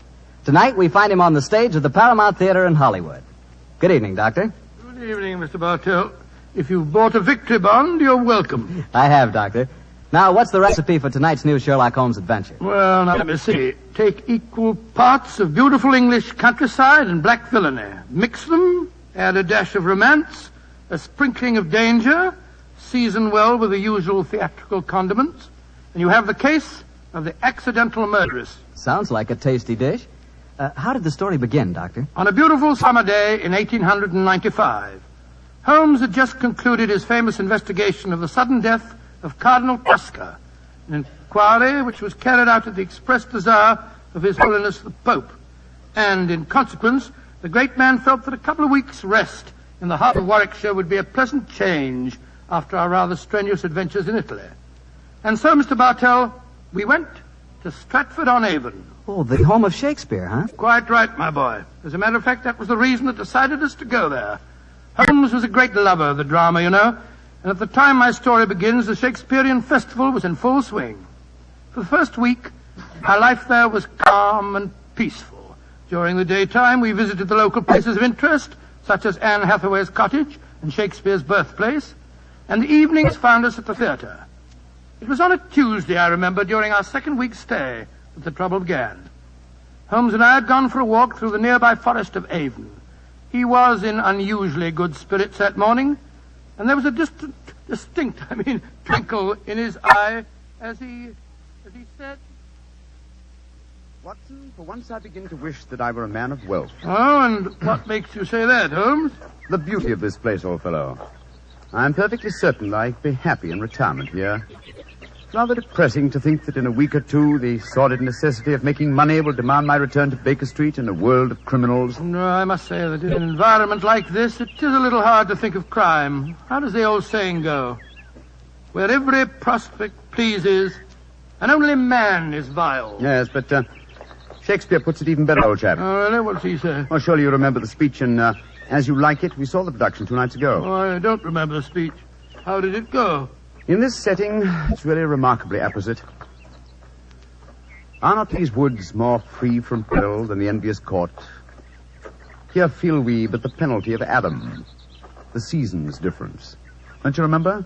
Tonight we find him on the stage of the Paramount Theater in Hollywood. Good evening, Doctor. Good evening, Mr. Bartell. If you've bought a victory bond, you're welcome. I have, Doctor. Now, what's the recipe for tonight's new Sherlock Holmes adventure? Well, now, let me see. Take equal parts of beautiful English countryside and black villainy. Mix them, add a dash of romance, a sprinkling of danger, season well with the usual theatrical condiments, and you have the case of the accidental murderess. Sounds like a tasty dish. How did the story begin, Doctor? On a beautiful summer day in 1895, Holmes had just concluded his famous investigation of the sudden death of Cardinal Tosca, an inquiry which was carried out at the express desire of His Holiness the Pope. And in consequence, the great man felt that a couple of weeks' rest in the heart of Warwickshire would be a pleasant change after our rather strenuous adventures in Italy. And so, Mr. Bartell, we went to Stratford-on-Avon. Oh, the home of Shakespeare, huh? Quite right, my boy. As a matter of fact, that was the reason that decided us to go there. Holmes was a great lover of the drama, you know, and at the time my story begins, the Shakespearean festival was in full swing. For the first week, our life there was calm and peaceful. During the daytime, we visited the local places of interest, such as Anne Hathaway's cottage and Shakespeare's birthplace, and the evenings found us at the theater. It was on a Tuesday, I remember, during our second week's stay, that the trouble began. Holmes and I had gone for a walk through the nearby forest of Avon. He was in unusually good spirits that morning, and there was a distinct twinkle in his eye as he said... Watson, for once I begin to wish that I were a man of wealth. Oh, and what makes you say that, Holmes? The beauty of this place, old fellow. I'm perfectly certain I'd be happy in retirement here. It's rather depressing to think that in a week or two the sordid necessity of making money will demand my return to Baker Street in a world of criminals. No, I must say that in an environment like this, it is a little hard to think of crime. How does the old saying go? Where every prospect pleases, and only man is vile. Yes, but Shakespeare puts it even better, old chap. Oh, really? What does he say? Well, surely you remember the speech in As You Like It. We saw the production 2 nights ago. Oh, I don't remember the speech. How did it go? In this setting, it's really remarkably apposite. Are not these woods more free from peril than the envious court? Here feel we but the penalty of Adam, the season's difference. Don't you remember?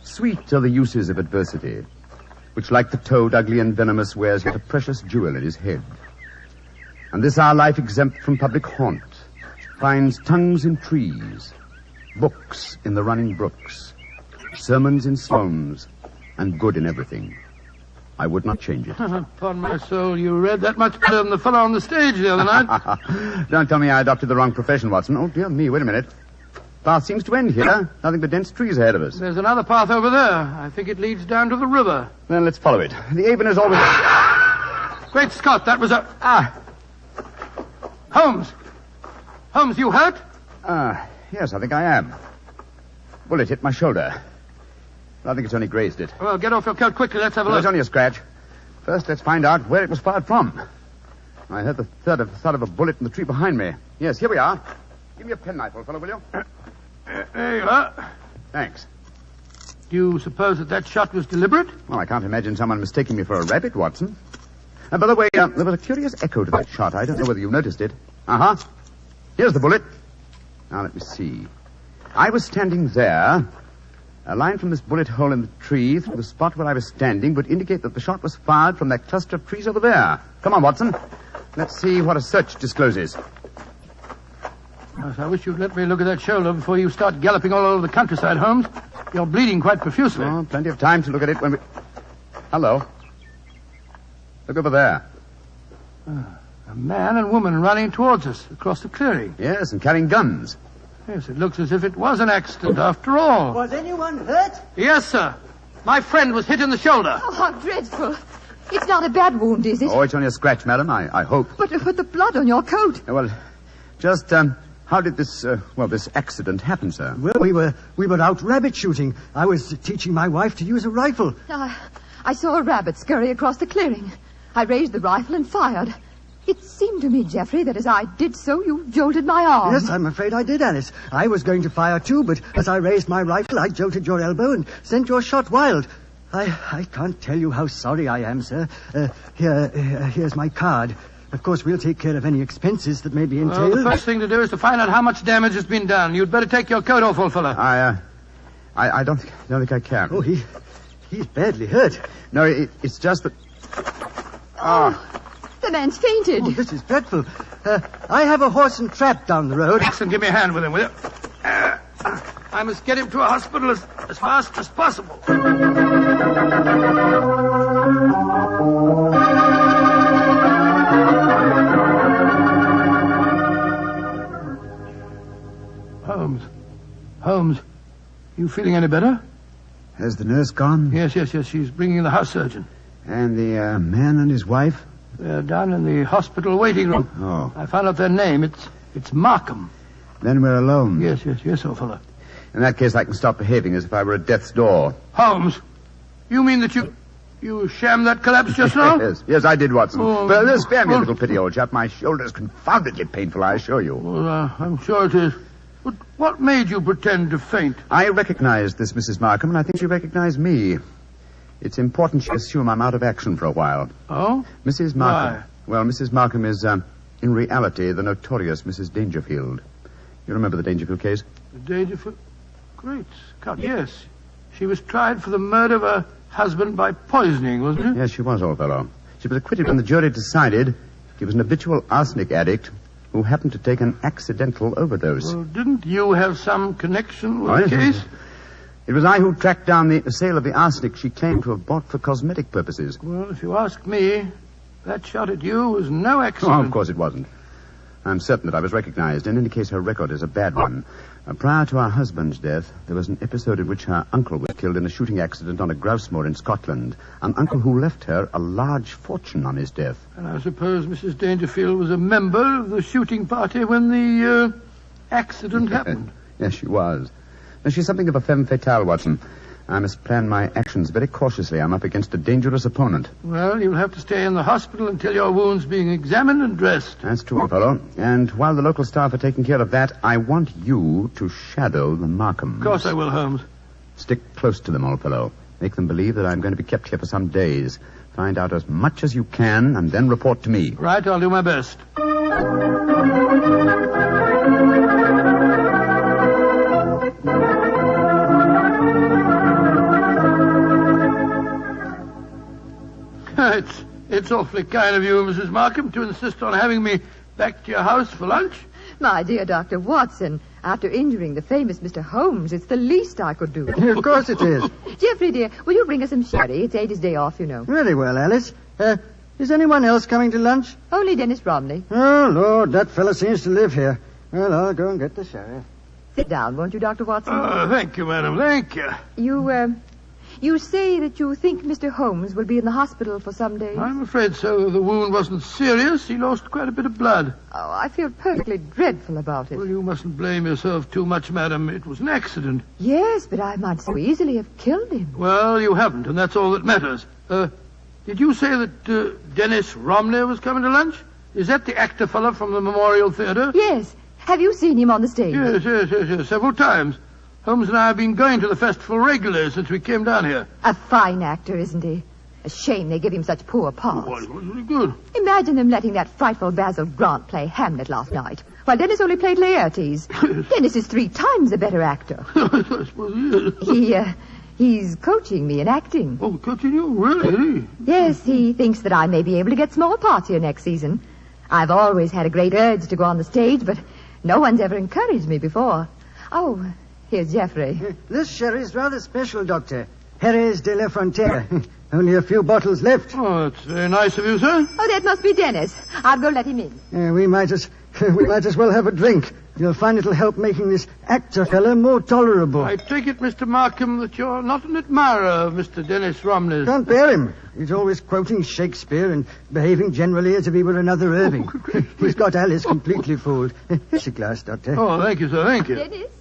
Sweet are the uses of adversity, which like the toad, ugly and venomous, wears yet a precious jewel in his head. And this our life exempt from public haunt finds tongues in trees, books in the running brooks, sermons in slones, and good in everything. I would not change it. Upon my soul, you read that much better than the fellow on the stage the other night. Don't tell me I adopted the wrong profession, Watson. Oh, dear me, wait a minute. Path seems to end here. Nothing but dense trees ahead of us. There's another path over there. I think it leads down to the river. Then let's follow it. The Avon is always... Great Scott, that was a... Holmes! Holmes, you hurt? Yes, I think I am. Bullet hit my shoulder. I think it's only grazed it. Well, get off your coat quickly. Let's have a look. It's only a scratch. First, let's find out where it was fired from. I heard the thud of a bullet in the tree behind me. Yes, here we are. Give me a penknife, old fellow, will you? There you are. Thanks. Do you suppose that shot was deliberate? Well, I can't imagine someone mistaking me for a rabbit, Watson. And by the way, there was a curious echo to that shot. I don't know whether you noticed it. Uh-huh. Here's the bullet. Now, let me see. I was standing there. A line from this bullet hole in the tree through the spot where I was standing would indicate that the shot was fired from that cluster of trees over there. Come on, Watson. Let's see what a search discloses. Yes, I wish you'd let me look at that shoulder before you start galloping all over the countryside, Holmes. You're bleeding quite profusely. Oh, plenty of time to look at it when we... Hello. Look over there. A man and woman running towards us across the clearing. Yes, and carrying guns. Yes, it looks as if it was an accident after all. Was anyone hurt? Yes, sir. My friend was hit in the shoulder. Oh, how dreadful. It's not a bad wound, is it? Oh, it's only a scratch, madam, I hope. But the blood on your coat. Well, just, how did this accident happen, sir? Well, we were out rabbit shooting. I was teaching my wife to use a rifle. I saw a rabbit scurry across the clearing. I raised the rifle and fired. It seemed to me, Geoffrey, that as I did so, you jolted my arm. Yes, I'm afraid I did, Alice. I was going to fire too, but as I raised my rifle, I jolted your elbow and sent your shot wild. I can't tell you how sorry I am, sir. Here's my card. Of course, we'll take care of any expenses that may be entailed. Well, the first thing to do is to find out how much damage has been done. You'd better take your coat off, old fellow. I don't think I can. Oh, he's badly hurt. No, it's just that... The man's fainted. Oh, this is dreadful. I have a horse and trap down the road. Jackson, give me a hand with him, will you? I must get him to a hospital as fast as possible. Holmes, you feeling any better? Has the nurse gone? Yes. She's bringing in the house surgeon. And the man and his wife? They're down in the hospital waiting room. Oh. I found out their name. It's Markham. Then we're alone. Yes, old fellow. In that case, I can stop behaving as if I were at death's door. Holmes, you mean that you shammed that collapse just now? Yes, I did, Watson. Well, spare me a little pity, old chap. My shoulder's confoundedly painful, I assure you. Well, I'm sure it is. But what made you pretend to faint? I recognized this Mrs. Markham, and I think she recognized me. It's important she assume I'm out of action for a while. Oh? Mrs. Markham. Why? Well, Mrs. Markham is, in reality, the notorious Mrs. Dangerfield. You remember the Dangerfield case? The Dangerfield? Great Scott, yes. She was tried for the murder of her husband by poisoning, wasn't she? Yes, she was, old fellow. She was acquitted when the jury decided he was an habitual arsenic addict who happened to take an accidental overdose. Well, didn't you have some connection with the case? It was I who tracked down the sale of the arsenic she claimed to have bought for cosmetic purposes. Well, if you ask me, that shot at you was no accident. Oh, of course it wasn't. I'm certain that I was recognized. In any case, her record is a bad one. Prior to her husband's death, there was an episode in which her uncle was killed in a shooting accident on a grouse moor in Scotland. An uncle who left her a large fortune on his death. And I suppose Mrs. Dangerfield was a member of the shooting party when the accident happened. Yes, she was. She's something of a femme fatale, Watson. I must plan my actions very cautiously. I'm up against a dangerous opponent. Well, you'll have to stay in the hospital until your wound's being examined and dressed. That's true, fellow. And while the local staff are taking care of that, I want you to shadow the Markhams. Of course I will, Holmes. Stick close to them, old fellow. Make them believe that I'm going to be kept here for some days. Find out as much as you can, and then report to me. Right, I'll do my best. It's awfully kind of you, Mrs. Markham, to insist on having me back to your house for lunch. My dear Dr. Watson, after injuring the famous Mr. Holmes, it's the least I could do. Of course it is. Geoffrey, dear, will you bring us some sherry? It's Ada's day off, you know. Very well, Alice. Is anyone else coming to lunch? Only Dennis Romney. Oh, Lord, that fellow seems to live here. Well, I'll go and get the sherry. Sit down, won't you, Dr. Watson? Thank you, madam, thank you. You say that you think Mr. Holmes will be in the hospital for some days? I'm afraid so. The wound wasn't serious. He lost quite a bit of blood. Oh, I feel perfectly dreadful about it. Well, you mustn't blame yourself too much, madam. It was an accident. Yes, but I might so easily have killed him. Well, you haven't, and that's all that matters. Did you say that Dennis Romney was coming to lunch? Is that the actor fellow from the Memorial Theater? Yes. Have you seen him on the stage? Yes, several times. Holmes and I have been going to the festival regularly since we came down here. A fine actor, isn't he? A shame they give him such poor parts. Well, it was really good. Imagine them letting that frightful Basil Grant play Hamlet last night, while Dennis only played Laertes. Dennis is 3 times a better actor. I suppose he is. He's coaching me in acting. Oh, coaching you? Really? Yes, he thinks that I may be able to get small parts here next season. I've always had a great urge to go on the stage, but no one's ever encouraged me before. Oh, here's Geoffrey. This sherry's rather special, Doctor. Jerez de la Frontera. Only a few bottles left. Oh, that's very nice of you, sir. Oh, that must be Dennis. I'll go let him in. We might as well have a drink. You'll find it'll help making this actor fella more tolerable. I take it, Mr. Markham, that you're not an admirer of Mr. Dennis Romney. Can't bear him. He's always quoting Shakespeare and behaving generally as if he were another Irving. He's got Alice completely fooled. Here's a glass, Doctor. Oh, thank you, sir, thank you. Dennis,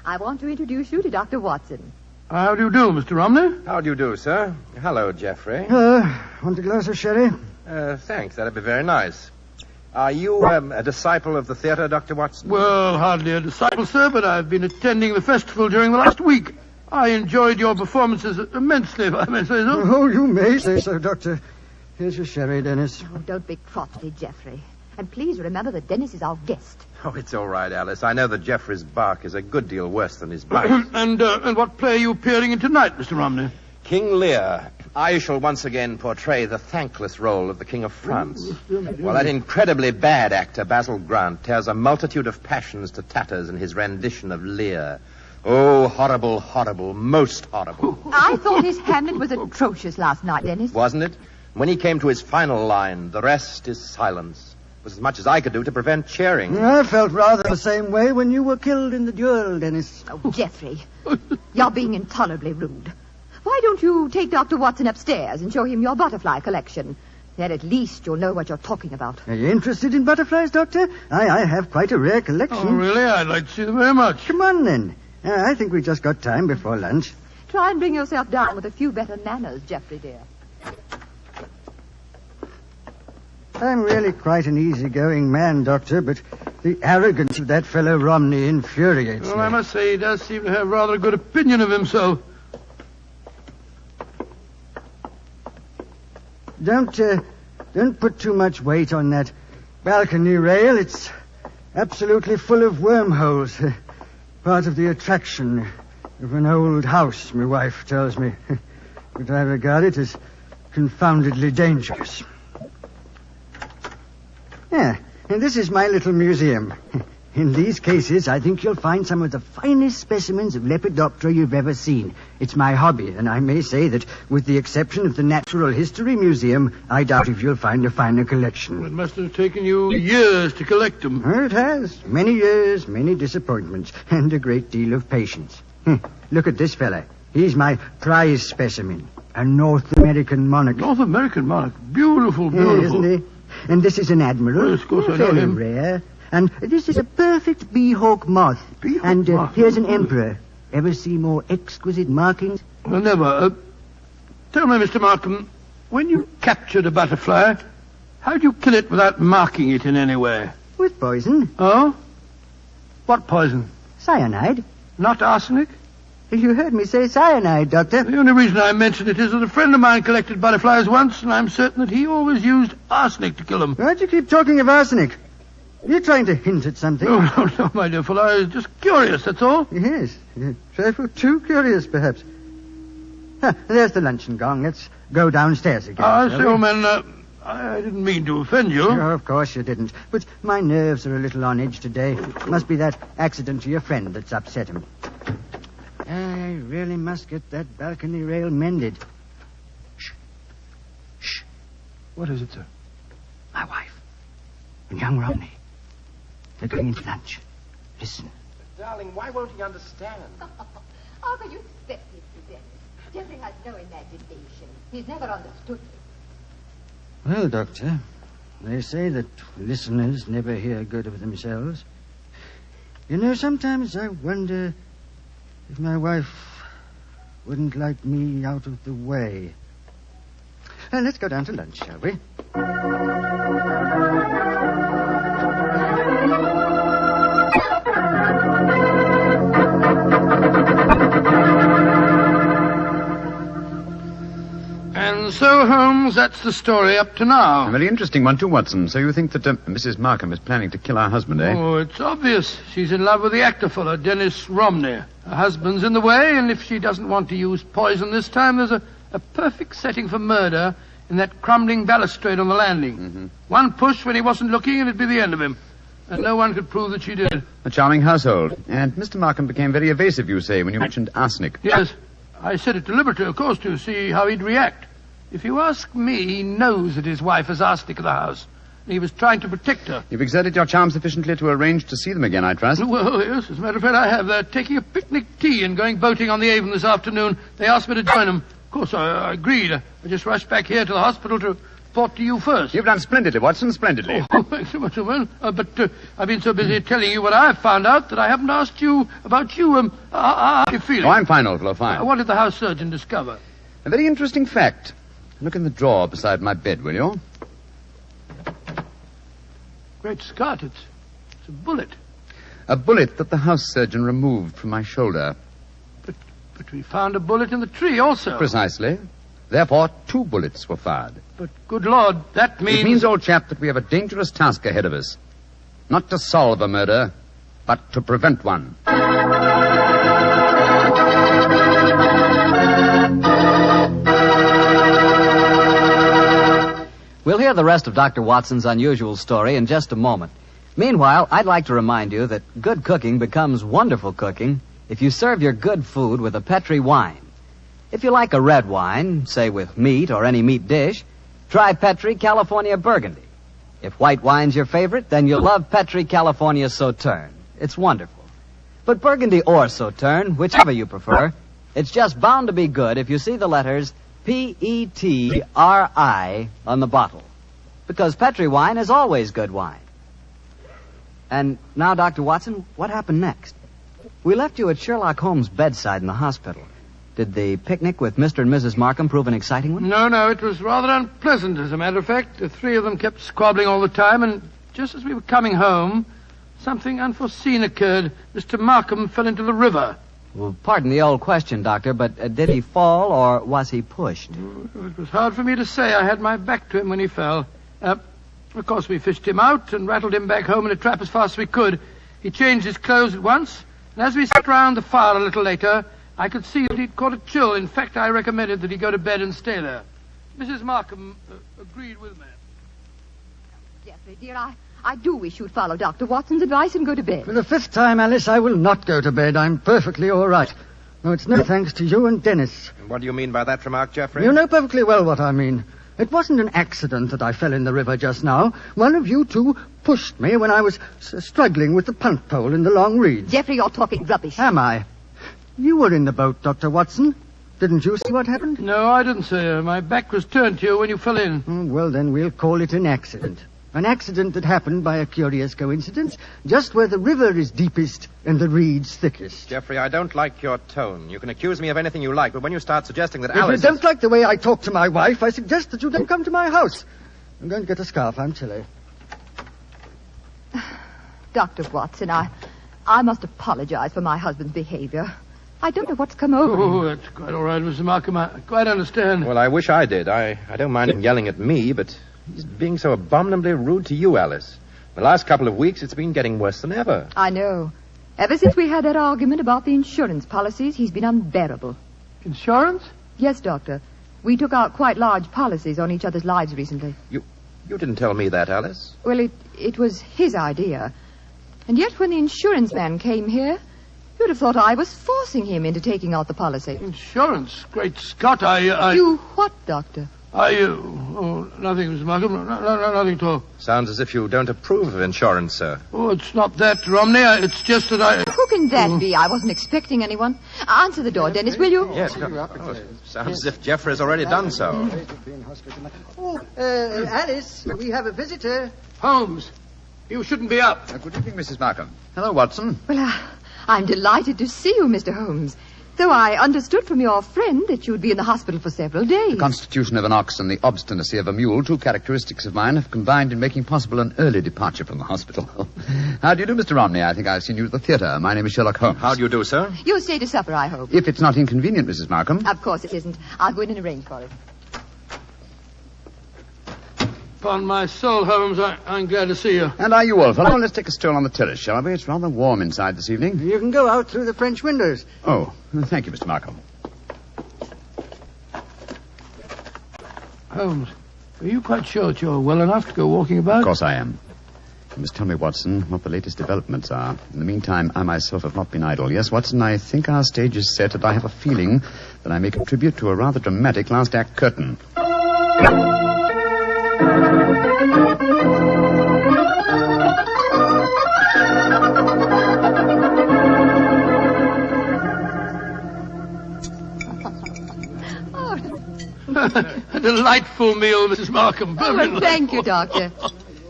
I want to introduce you to Dr. Watson. How do you do, Mr. Romney? How do you do, sir? Hello, Geoffrey. Want a glass of sherry? Thanks. That'd be very nice. Are you a disciple of the theater, Dr. Watson? Well, hardly a disciple, sir, but I've been attending the festival during the last week. I enjoyed your performances immensely, if I may say so. Oh, you may say so, Doctor. Here's your sherry, Dennis. Oh, don't be crotchety, Geoffrey. And please remember that Dennis is our guest. Oh, it's all right, Alice. I know that Geoffrey's bark is a good deal worse than his bite. And what play are you appearing in tonight, Mr. Romney? King Lear. I shall once again portray the thankless role of the King of France. While that incredibly bad actor, Basil Grant, tears a multitude of passions to tatters in his rendition of Lear. Oh, horrible, horrible, most horrible. I thought his Hamlet was atrocious last night, Dennis. Wasn't it? When he came to his final line, the rest is silence, was as much as I could do to prevent cheering. I felt rather the same way when you were killed in the duel, Dennis. Oh, Geoffrey, you're being intolerably rude. Why don't you take Dr. Watson upstairs and show him your butterfly collection? Then at least you'll know what you're talking about. Are you interested in butterflies, Doctor? I have quite a rare collection. Oh, really? I'd like to see them very much. Come on, then. I think we just got time before lunch. Try and bring yourself down with a few better manners, Geoffrey, dear. I'm really quite an easygoing man, Doctor, but the arrogance of that fellow Romney infuriates me. Well, I must say he does seem to have rather a good opinion of himself. Don't put too much weight on that balcony rail. It's absolutely full of wormholes. Part of the attraction of an old house, my wife tells me. But I regard it as confoundedly dangerous. Yeah, and this is my little museum. In these cases, I think you'll find some of the finest specimens of Lepidoptera you've ever seen. It's my hobby, and I may say that, with the exception of the Natural History Museum, I doubt if you'll find a finer collection. It must have taken you years to collect them. It has. Many years, many disappointments, and a great deal of patience. Look at this fella. He's my prize specimen, a North American monarch. North American monarch? Beautiful, beautiful. Yeah, isn't he? And this is an admiral. Yes, of course I know Very him. rare. And this is a perfect bee-hawk moth. And here's an emperor. Ever see more exquisite markings? Well, never. Tell me, Mr. Markham, when you captured a butterfly, how'd you kill it without marking it in any way? With poison. Oh? What poison? Cyanide. Not arsenic? You heard me say cyanide, Doctor. The only reason I mention it is that a friend of mine collected butterflies once, and I'm certain that he always used arsenic to kill them. Why'd you keep talking of arsenic? You're trying to hint at something. No, my dear fellow. I was just curious, that's all. Yes. Trifle too curious, perhaps. There's the luncheon gong. Let's go downstairs again. I say, old man, I didn't mean to offend you. No, of course you didn't. But my nerves are a little on edge today. Must be that accident to your friend that's upset him. I really must get that balcony rail mended. Shh. What is it, sir? My wife. And young Romney. They're going into lunch. Listen. Darling, why won't he understand? Arthur, you expect it to Dennis. Geoffrey has no imagination. He's never understood you. Well, Doctor, they say that listeners never hear good of themselves. You know, sometimes I wonder if my wife wouldn't like me out of the way. Let's go down to lunch, shall we? And so, Holmes, that's the story up to now. A very interesting one, too, Watson. So you think that Mrs. Markham is planning to kill our husband, eh? Oh, it's obvious. She's in love with the actor fellow, Dennis Romney. Her husband's in the way, and if she doesn't want to use poison this time, there's a perfect setting for murder in that crumbling balustrade on the landing. Mm-hmm. One push when he wasn't looking, and it'd be the end of him. And no one could prove that she did. A charming household. And Mr. Markham became very evasive, you say, when you mentioned arsenic. Yes. I said it deliberately, of course, to see how he'd react. If you ask me, he knows that his wife has arsenic in the house. And he was trying to protect her. You've exerted your charm sufficiently to arrange to see them again, I trust. Well, yes, as a matter of fact, I have. They're taking a picnic tea and going boating on the Avon this afternoon. They asked me to join them. Of course, I agreed. I just rushed back here to the hospital to report to you first. You've done splendidly, Watson, splendidly. Oh, thanks so much, man. But I've been so busy telling you what I've found out that I haven't asked you about you. How are you feeling? Oh, I'm fine, old fellow, fine. What did the house surgeon discover? A very interesting fact. Look in the drawer beside my bed, will you? Great Scott, it's a bullet. A bullet that the house surgeon removed from my shoulder. But we found a bullet in the tree also. Precisely. Therefore, 2 bullets were fired. But, good Lord, that means... It means, old chap, that we have a dangerous task ahead of us. Not to solve a murder, but to prevent one. We'll hear the rest of Dr. Watson's unusual story in just a moment. Meanwhile, I'd like to remind you that good cooking becomes wonderful cooking if you serve your good food with a Petri wine. If you like a red wine, say with meat or any meat dish, try Petri California Burgundy. If white wine's your favorite, then you'll love Petri California Sauterne. It's wonderful. But Burgundy or Sauterne, whichever you prefer, it's just bound to be good if you see the letters Petri on the bottle. Because Petri wine is always good wine. And now, Dr. Watson, what happened next? We left you at Sherlock Holmes' bedside in the hospital. Did the picnic with Mr. and Mrs. Markham prove an exciting one? No, it was rather unpleasant, as a matter of fact. The 3 of them kept squabbling all the time, and just as we were coming home, something unforeseen occurred. Mr. Markham fell into the river. Well, pardon the old question, Doctor, but did he fall or was he pushed? It was hard for me to say. I had my back to him when he fell. Of course, we fished him out and rattled him back home in a trap as fast as we could. He changed his clothes at once, and as we sat round the fire a little later, I could see that he'd caught a chill. In fact, I recommended that he go to bed and stay there. Mrs. Markham agreed with me. Geoffrey, dear, I do wish you'd follow Dr. Watson's advice and go to bed. For the 5th time, Alice, I will not go to bed. I'm perfectly all right. No, it's no thanks to you and Dennis. What do you mean by that remark, Geoffrey? You know perfectly well what I mean. It wasn't an accident that I fell in the river just now. One of you 2 pushed me when I was struggling with the punt pole in the long reeds. Geoffrey, you're talking rubbish. Am I? You were in the boat, Dr. Watson. Didn't you see what happened? No, I didn't, sir. My back was turned to you when you fell in. Well, then we'll call it an accident. An accident that happened by a curious coincidence, just where the river is deepest and the reeds thickest. Geoffrey, I don't like your tone. You can accuse me of anything you like, but when you start suggesting that If Alice... you don't like the way I talk to my wife, I suggest that you don't come to my house. I'm going to get a scarf. I'm chilly. Dr. Watson, I must apologize for my husband's behavior. I don't know what's come over him. Oh, that's quite all right, Mrs. Markham. I quite understand. Well, I wish I did. I don't mind him yelling at me, but he's being so abominably rude to you, Alice. The last couple of weeks, it's been getting worse than ever. I know. Ever since we had that argument about the insurance policies, he's been unbearable. Insurance? Yes, Doctor. We took out quite large policies on each other's lives recently. You didn't tell me that, Alice. Well, it was his idea. And yet when the insurance man came here, you'd have thought I was forcing him into taking out the policy. Insurance? Great Scott, You what, Doctor? Nothing, Mrs. Markham. Nothing at all. Sounds as if you don't approve of insurance, sir. Oh, it's not that, Romney. It's just that I... Who can that be? I wasn't expecting anyone. Answer the door, Dennis, will you? Yes. Sounds as if Geoffrey has already done so. Alice, we have a visitor. Holmes, you shouldn't be up. Good evening, Mrs. Markham. Hello, Watson. Well, I'm delighted to see you, Mr. Holmes. Though I understood from your friend that you'd be in the hospital for several days. The constitution of an ox and the obstinacy of a mule, 2 characteristics of mine, have combined in making possible an early departure from the hospital. How do you do, Mr. Romney? I think I've seen you at the theatre. My name is Sherlock Holmes. How do you do, sir? You'll stay to supper, I hope. If it's not inconvenient, Mrs. Markham. Of course it isn't. I'll go in and arrange for it. Upon my soul, Holmes, I'm glad to see you. And are you, old fellow? Let's take a stroll on the terrace, shall we? It's rather warm inside this evening. You can go out through the French windows. Oh, thank you, Mr. Markham. Holmes, are you quite sure that you're well enough to go walking about? Of course I am. You must tell me, Watson, what the latest developments are. In the meantime, I myself have not been idle. Yes, Watson, I think our stage is set, and I have a feeling that I may contribute to a rather dramatic last act curtain. A delightful meal, Mrs. Markham. Oh, thank you, Doctor.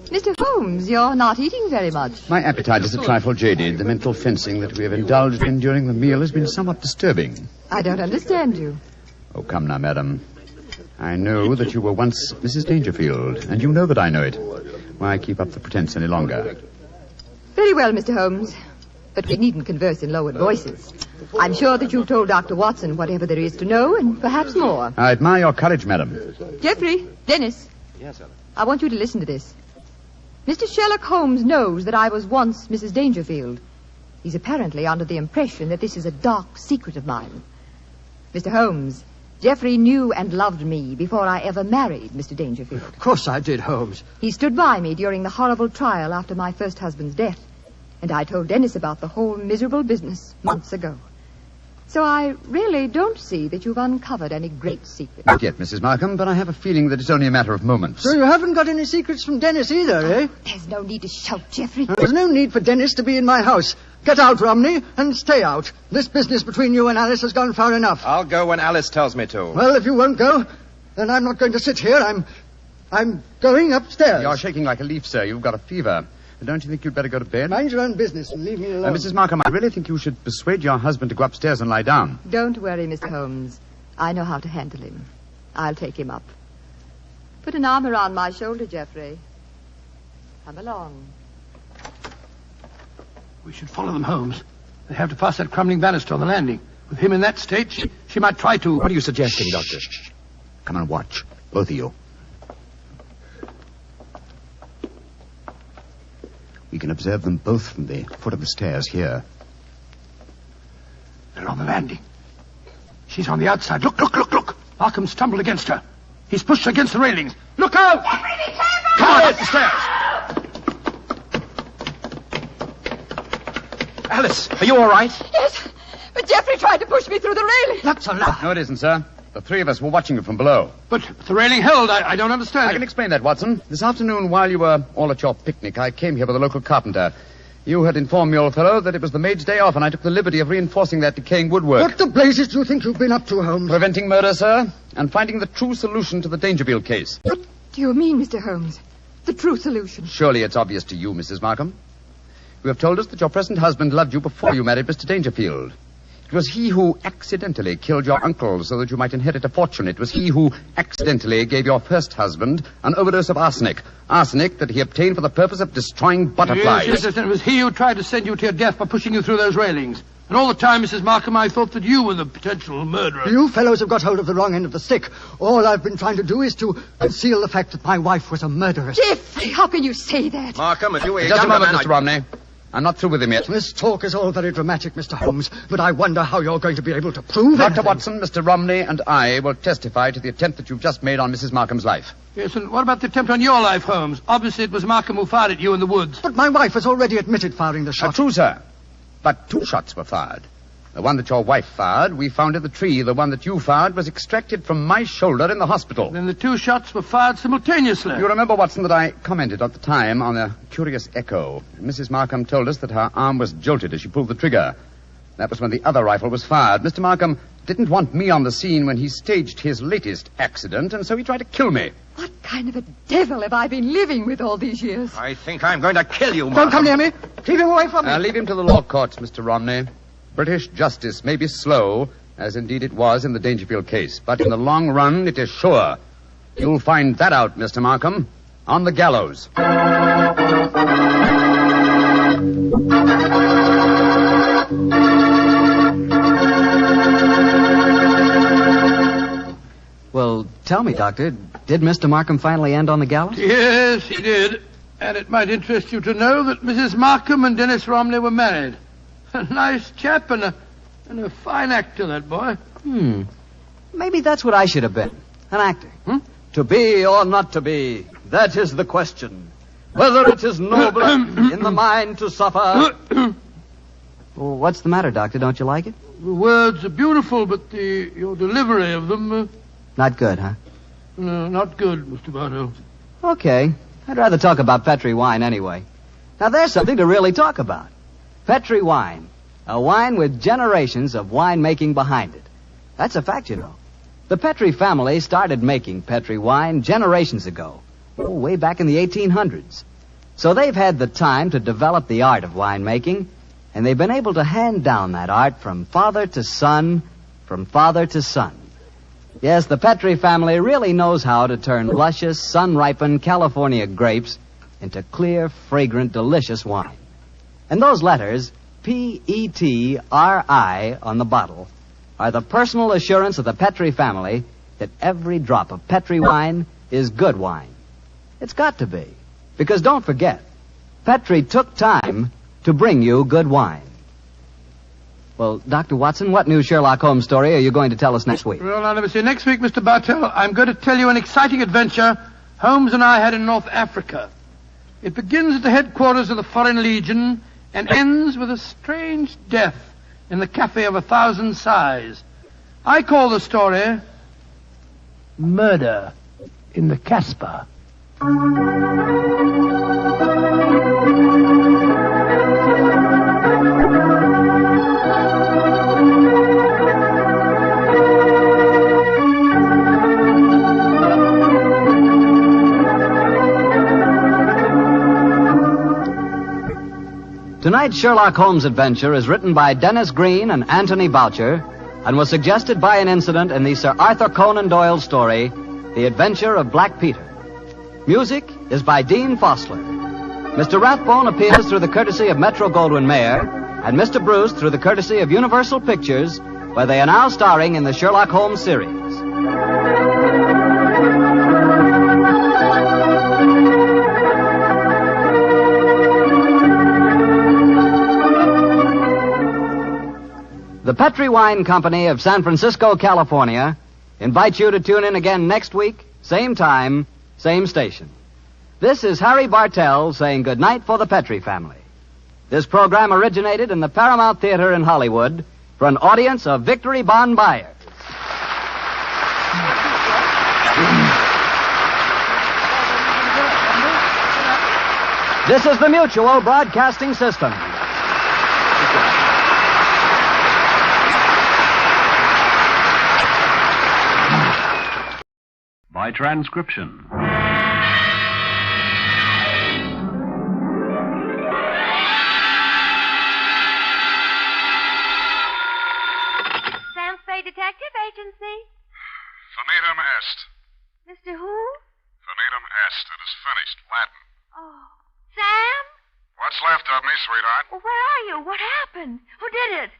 Mr. Holmes, you're not eating very much. My appetite is a trifle jaded. The mental fencing that we have indulged in during the meal has been somewhat disturbing. I don't understand you. Oh, come now, madam. I know that you were once Mrs. Dangerfield, and you know that I know it. Why keep up the pretense any longer? Very well, Mr. Holmes. But we needn't converse in lowered voices. I'm sure that you've told Dr. Watson whatever there is to know, and perhaps more. I admire your courage, madam. Geoffrey, Dennis. Yes, Ellen. I want you to listen to this. Mr. Sherlock Holmes knows that I was once Mrs. Dangerfield. He's apparently under the impression that this is a dark secret of mine. Mr. Holmes, Geoffrey knew and loved me before I ever married Mr. Dangerfield. Of course I did, Holmes. He stood by me during the horrible trial after my first husband's death. And I told Dennis about the whole miserable business months ago. So I really don't see that you've uncovered any great secret. Not yet, Mrs. Markham, but I have a feeling that it's only a matter of moments. So you haven't got any secrets from Dennis either, eh? There's no need to shout, Geoffrey. There's no need for Dennis to be in my house. Get out, Romney, and stay out. This business between you and Alice has gone far enough. I'll go when Alice tells me to. Well, if you won't go, then I'm not going to sit here. I'm going upstairs. You're shaking like a leaf, sir. You've got a fever. Don't you think you'd better go to bed? Mind your own business and leave me alone. Mrs. Markham, I really think you should persuade your husband to go upstairs and lie down. Don't worry, Mr. Holmes. I know how to handle him. I'll take him up. Put an arm around my shoulder, Geoffrey. Come along. We should follow them, Holmes. They have to pass that crumbling banister on the landing. With him in that state, she might try to... What are you suggesting, Doctor? Come and watch. Both of you. We can observe them both from the foot of the stairs here. They're on the landing. She's on the outside. Look, look, look, look. Markham stumbled against her. He's pushed her against the railings. Look out! Come on, up the stairs. Alice, are you all right? Yes, but Geoffrey tried to push me through the railing. That's a lie. No, it isn't, sir. The three of us were watching you from below. But the railing held. I don't understand. I can explain that, Watson. This afternoon, while you were all at your picnic, I came here with a local carpenter. You had informed me, old fellow, that it was the maid's day off, and I took the liberty of reinforcing that decaying woodwork. What the blazes do you think you've been up to, Holmes? Preventing murder, sir, and finding the true solution to the Dangerfield case. What do you mean, Mr. Holmes? The true solution? Surely it's obvious to you, Mrs. Markham. You have told us that your present husband loved you before you married Mr. Dangerfield. It was he who accidentally killed your uncle so that you might inherit a fortune. It was he who accidentally gave your first husband an overdose of arsenic. Arsenic that he obtained for the purpose of destroying butterflies. Yes, and it was he who tried to send you to your death by pushing you through those railings. And all the time, Mrs. Markham, I thought that you were the potential murderer. You fellows have got hold of the wrong end of the stick. All I've been trying to do is to conceal the fact that my wife was a murderess. Geoffrey, how can you say that? Markham, if you were Just a moment, Mr. Romney. I'm not through with him yet. This talk is all very dramatic, Mr. Holmes, but I wonder how you're going to be able to prove it. Dr. Watson, Mr. Romney, and I will testify to the attempt that you've just made on Mrs. Markham's life. Yes, and what about the attempt on your life, Holmes? Obviously, it was Markham who fired at you in the woods. But my wife has already admitted firing the shot. True, sir. But 2 shots were fired. The one that your wife fired, we found in the tree. The one that you fired was extracted from my shoulder in the hospital. Then the 2 shots were fired simultaneously. You remember, Watson, that I commented at the time on a curious echo. Mrs. Markham told us that her arm was jolted as she pulled the trigger. That was when the other rifle was fired. Mr. Markham didn't want me on the scene when he staged his latest accident, and so he tried to kill me. What kind of a devil have I been living with all these years? I think I'm going to kill you, Markham. Don't come near me. Keep him away from me. Leave him to the law courts, Mr. Romney. British justice may be slow, as indeed it was in the Dangerfield case, but in the long run, it is sure. You'll find that out, Mr. Markham, on the gallows. Well, tell me, Doctor, did Mr. Markham finally end on the gallows? Yes, he did. And it might interest you to know that Mrs. Markham and Dennis Romney were married. A nice chap and a fine actor, that boy. Maybe that's what I should have been. An actor. To be or not to be, that is the question. Whether it is noble in the mind to suffer. Well, what's the matter, Doctor? Don't you like it? The words are beautiful, but your delivery of them... Not good, huh? No, not good, Mr. Barno. Okay. I'd rather talk about Petri wine anyway. Now, there's something to really talk about. Petri wine. A wine with generations of winemaking behind it. That's a fact, you know. The Petri family started making Petri wine generations ago. Way back in the 1800s. So they've had the time to develop the art of winemaking, and they've been able to hand down that art from father to son, from father to son. Yes, the Petri family really knows how to turn luscious, sun-ripened California grapes into clear, fragrant, delicious wine. And those letters, P-E-T-R-I, on the bottle, are the personal assurance of the Petri family that every drop of Petri wine is good wine. It's got to be. Because don't forget, Petri took time to bring you good wine. Well, Dr. Watson, what new Sherlock Holmes story are you going to tell us next week? Well, now, let me see. Next week, Mr. Bartell, I'm going to tell you an exciting adventure Holmes and I had in North Africa. It begins at the headquarters of the Foreign Legion and ends with a strange death in the Cafe of 1,000 Sighs. I call the story Murder in the Casbah. Tonight's Sherlock Holmes adventure is written by Dennis Green and Anthony Boucher and was suggested by an incident in the Sir Arthur Conan Doyle story, The Adventure of Black Peter. Music is by Dean Fosler. Mr. Rathbone appears through the courtesy of Metro-Goldwyn-Mayer and Mr. Bruce through the courtesy of Universal Pictures, where they are now starring in the Sherlock Holmes series. The Petri Wine Company of San Francisco, California, invites you to tune in again next week, same time, same station. This is Harry Bartell saying goodnight for the Petri family. This program originated in the Paramount Theater in Hollywood for an audience of Victory Bond buyers. This is the Mutual Broadcasting System. By transcription. Sam Spade Detective Agency. Finitum est. Mr. Who? Finitum est. It is finished. Latin. Oh, Sam? What's left of me, sweetheart? Well, where are you? What happened? Who did it?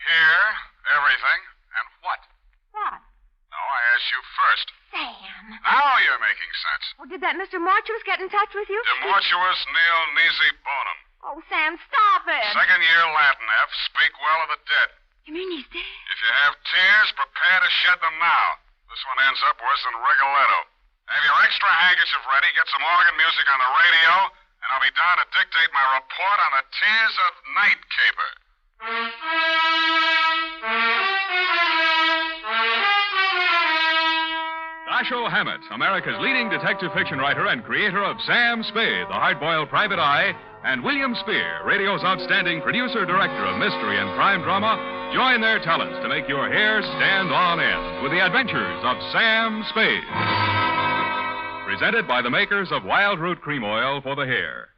Here, everything, and what? What? No, I asked you first. Sam. Now you're making sense. Oh, did that Mr. Mortuus get in touch with you? Demortuus nil nisi bonum. Oh, Sam, stop it. Second year Latin, F. Speak well of the dead. You mean he's dead? If you have tears, prepare to shed them now. This one ends up worse than Rigoletto. Have your extra handkerchief ready, get some organ music on the radio, and I'll be down to dictate my report on the tears of Night Caper. Dashiell Hammett, America's leading detective fiction writer and creator of Sam Spade, the hard-boiled private eye, and William Spear, radio's outstanding producer-director of mystery and crime drama, join their talents to make your hair stand on end with the adventures of Sam Spade. Presented by the makers of Wild Root Cream Oil for the hair.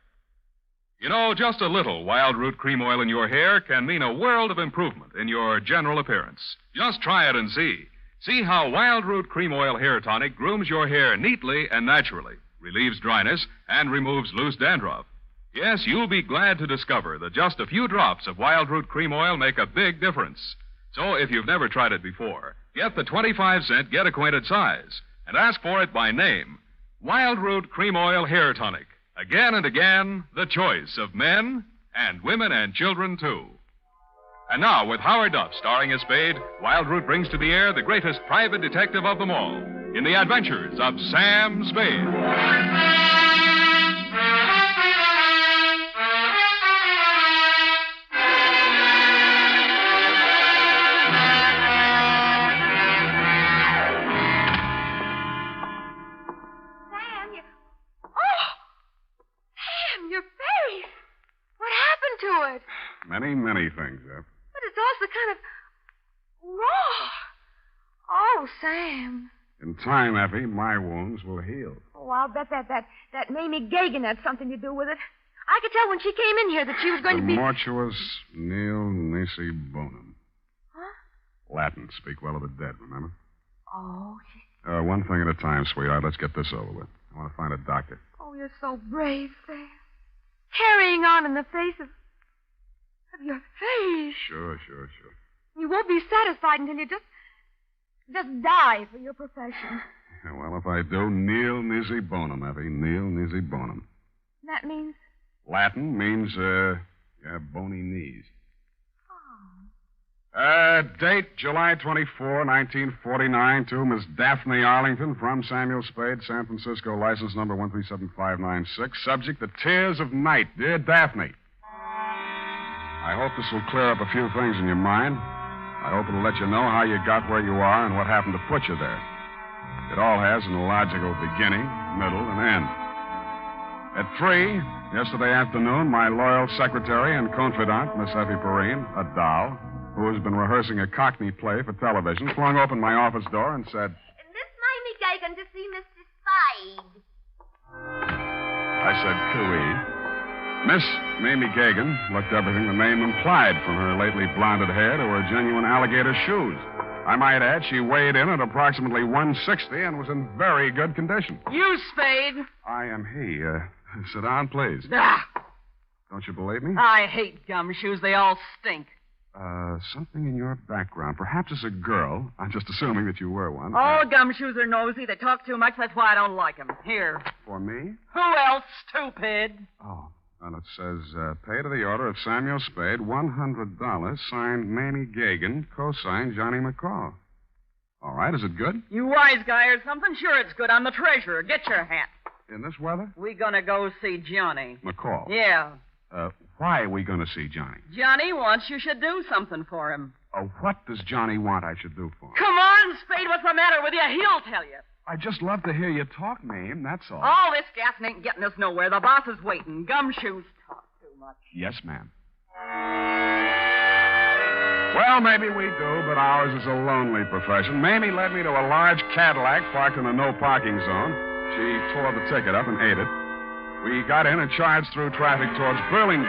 You know, just a little Wild Root Cream Oil in your hair can mean a world of improvement in your general appearance. Just try it and see. See how Wild Root Cream Oil Hair Tonic grooms your hair neatly and naturally, relieves dryness, and removes loose dandruff. Yes, you'll be glad to discover that just a few drops of Wild Root Cream Oil make a big difference. So if you've never tried it before, get the 25-cent Get Acquainted size and ask for it by name. Wild Root Cream Oil Hair Tonic. Again and again, the choice of men and women and children, too. And now, with Howard Duff starring as Spade, Wild Root brings to the air the greatest private detective of them all in the adventures of Sam Spade. To it. Many things, F. But it's also kind of raw. Oh, Sam. In time, Effie, my wounds will heal. Oh, I'll bet that Mamie Gagan had something to do with it. I could tell when she came in here that she was going to be... Demortuus nil nisi bonum. Huh? Latin, speak well of the dead, remember? Oh, One thing at a time, sweetheart. Let's get this over with. I want to find a doctor. oh, you're so brave, Sam. Carrying on in the face of your face. Sure. You won't be satisfied until you just die for your profession. Yeah, well, if I do, nil nisi bonum, Effie. Nil nisi bonum. That means... Latin means, bony knees. Date, July 24, 1949, to Miss Daphne Arlington from Samuel Spade, San Francisco, license number 1375596. Subject, the tears of night. Dear Daphne, I hope this will clear up a few things in your mind. I hope it'll let you know how you got where you are and what happened to put you there. It all has an illogical beginning, middle, and end. At 3, yesterday afternoon, my loyal secretary and confidant, Miss Effie Perrine, a doll, who has been rehearsing a Cockney play for television, flung open my office door and said, Miss Mamie Gagan to see Mr. Spade. I said, cooey. Miss Mamie Gagan looked everything the name implied, from her lately blonded hair to her genuine alligator shoes. I might add, she weighed in at approximately 160 and was in very good condition. You, Spade. I am he. Sit down, please. Ah, Don't you believe me? I hate gumshoes. They all stink. Something in your background. Perhaps as a girl. I'm just assuming that you were one. All gumshoes are nosy. They talk too much. That's why I don't like them. Here. For me? Who else, stupid? Oh. Well, it says, pay to the order of Samuel Spade, $100, signed Mamie Gagan, co-signed Johnny McCall. All right, is it good? You wise guy or something? Sure, it's good. I'm the treasurer. Get your hat. In this weather? We gonna go see Johnny. McCall? Yeah. Why are we going to see Johnny? Johnny wants you should do something for him. What does Johnny want I should do for him? Come on, Spade. What's the matter with you? He'll tell you. I just love to hear you talk, Mame. That's all. All this gassing ain't getting us nowhere. The boss is waiting. Gumshoes talk too much. Yes, ma'am. Well, maybe we do, but ours is a lonely profession. Mamie led me to a large Cadillac parked in a no-parking zone. She tore the ticket up and ate it. We got in and charged through traffic towards Burlingame.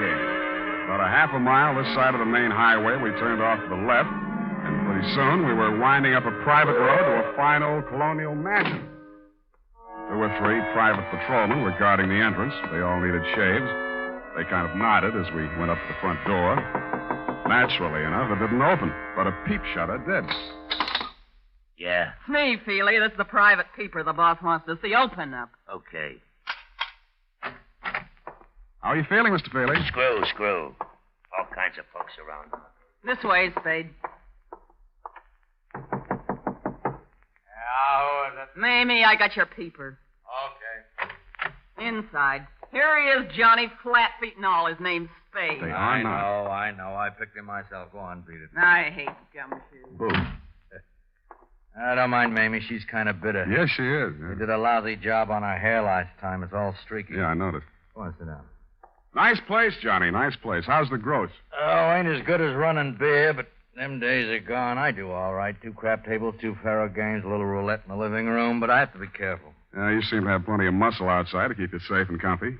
About a half a mile this side of the main highway, we turned off to the left, and pretty soon we were winding up a private road to a fine old colonial mansion. 2 or 3 private patrolmen were guarding the entrance. They all needed shaves. They kind of nodded as we went up to the front door. Naturally enough, it didn't open, but a peep shutter did. Yeah. It's me, Feely. This is the private peeper the boss wants to see. Open up. Okay. How are you feeling, Mr. Feely? Screw. All kinds of folks around. This way, Spade. How is it? Mamie, I got your peeper. Okay. Inside. Here he is, Johnny, flat feet and all. His name's Spade. I know. I picked him myself. Go on, beat it. I hate gumshoes. Boo. I don't mind Mamie. She's kind of bitter. Yes, she is. Yeah. We did a lousy job on her hair last time. It's all streaky. Yeah, I noticed. Go on, sit down. Nice place, Johnny. Nice place. How's the gross? Oh, ain't as good as running beer, but them days are gone. I do all right. 2 crap tables, 2 faro games, a little roulette in the living room, but I have to be careful. Yeah, you seem to have plenty of muscle outside to keep you safe and comfy.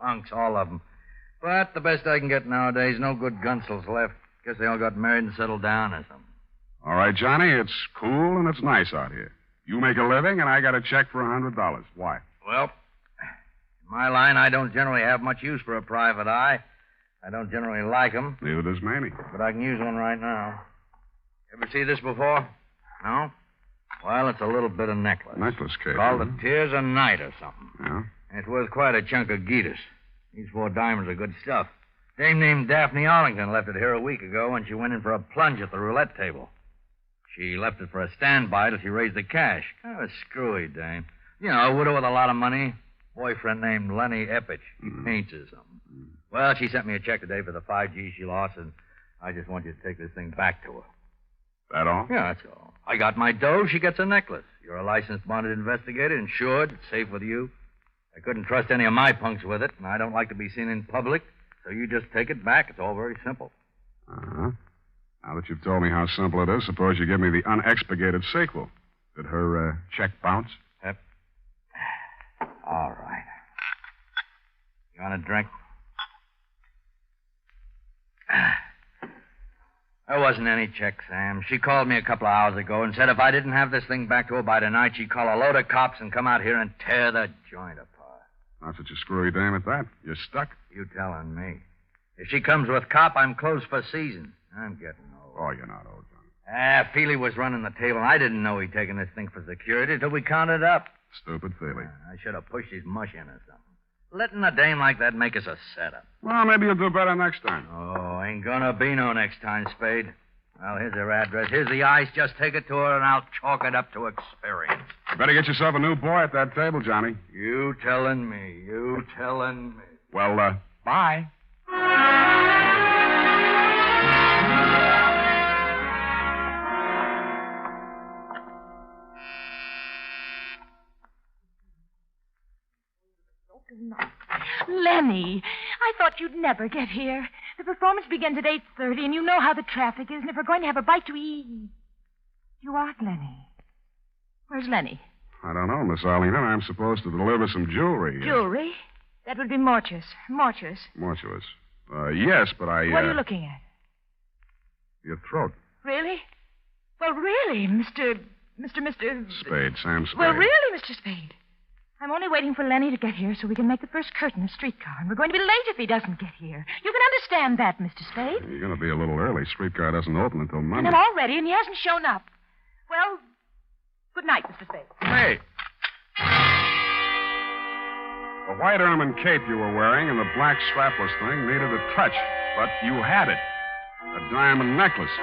Punks, all of them. But the best I can get nowadays, no good gunsels left. Guess they all got married and settled down or something. All right, Johnny, it's cool and it's nice out here. You make a living, and I got a check for $100. Why? Well, in my line, I don't generally have much use for a private eye. I don't generally like them. Neither does Mamie. But I can use one right now. Ever see this before? No? Well, it's a little bit of necklace. Necklace case. Called the Tears of Night or something. Yeah? And it's worth quite a chunk of Geetus. These 4 diamonds are good stuff. Dame named Daphne Arlington left it here a week ago when she went in for a plunge at the roulette table. She left it for a standby till she raised the cash. Kind of a screwy dame. You know, a widow with a lot of money. Boyfriend named Lenny Eppich. He paints or something. Well, she sent me a check today for the 5 G's she lost, and I just want you to take this thing back to her. That all? Yeah, that's all. I got my dough, she gets a necklace. You're a licensed bonded investigator, insured, it's safe with you. I couldn't trust any of my punks with it, and I don't like to be seen in public, so you just take it back. It's all very simple. Uh-huh. Now that you've told me how simple it is, suppose you give me the unexpurgated sequel. Did her check bounce? Yep. All right. You want a drink? There wasn't any check, Sam. She called me a couple of hours ago and said if I didn't have this thing back to her by tonight, she'd call a load of cops and come out here and tear the joint apart. Not such a screwy dame at that. You're stuck. You telling me. If she comes with cop, I'm closed for season. I'm getting old. Oh, you're not old, Johnny. Feely was running the table, and I didn't know he'd taken this thing for security till we counted up. Stupid Feely. I should have pushed his mush in or something. Letting a dame like that make us a setup. Well, maybe you'll do better next time. Oh, ain't gonna be no next time, Spade. Well, here's her address. Here's the ice. Just take it to her, and I'll chalk it up to experience. You better get yourself a new boy at that table, Johnny. You telling me. You telling me. Well, bye. Lenny, I thought you'd never get here. The performance begins at 8:30, and you know how the traffic is, and if we're going to have a bite to eat... You aren't Lenny. Where's Lenny? I don't know, Miss Arlington. I'm supposed to deliver some jewelry. Jewelry? That would be Mortuous. Mortuous. Mortuous. Yes, but I... What are you looking at? Your throat. Really? Well, really, Mr. Spade, Sam Spade. Well, really, Mr. Spade. I'm only waiting for Lenny to get here so we can make the first curtain of streetcar, and we're going to be late if he doesn't get here. You can understand that, Mr. Spade. You're going to be a little early. Streetcar doesn't open until Monday. And I'm all ready, and he hasn't shown up. Well, good night, Mr. Spade. Hey! The white ermine cape you were wearing and the black strapless thing needed a touch, but you had it. A diamond necklace.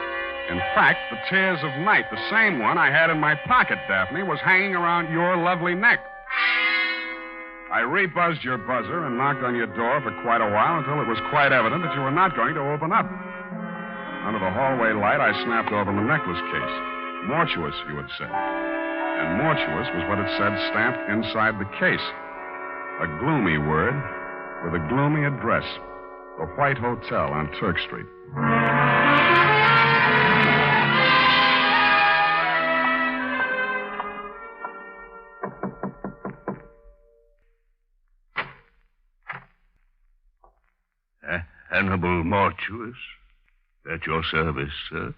In fact, the Tears of Night, the same one I had in my pocket, Daphne, was hanging around your lovely neck. I rebuzzed your buzzer and knocked on your door for quite a while until it was quite evident that you were not going to open up. Under the hallway light, I snapped open the necklace case. Mortuous, you had said. And mortuous was what it said stamped inside the case. A gloomy word with a gloomy address. The White Hotel on Turk Street. Hannibal Mortuous. At your service, sir.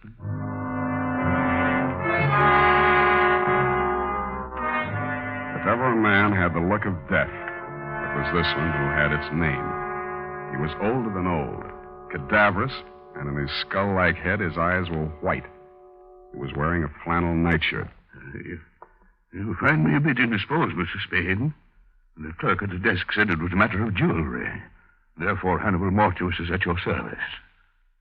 If ever a man had the look of death, it was this one who had its name. He was older than old, cadaverous, and in his skull-like head his eyes were white. He was wearing a flannel nightshirt. You find me a bit indisposed, Mr. Spade. The clerk at the desk said it was a matter of jewelry. Therefore, Hannibal Mortuous is at your service.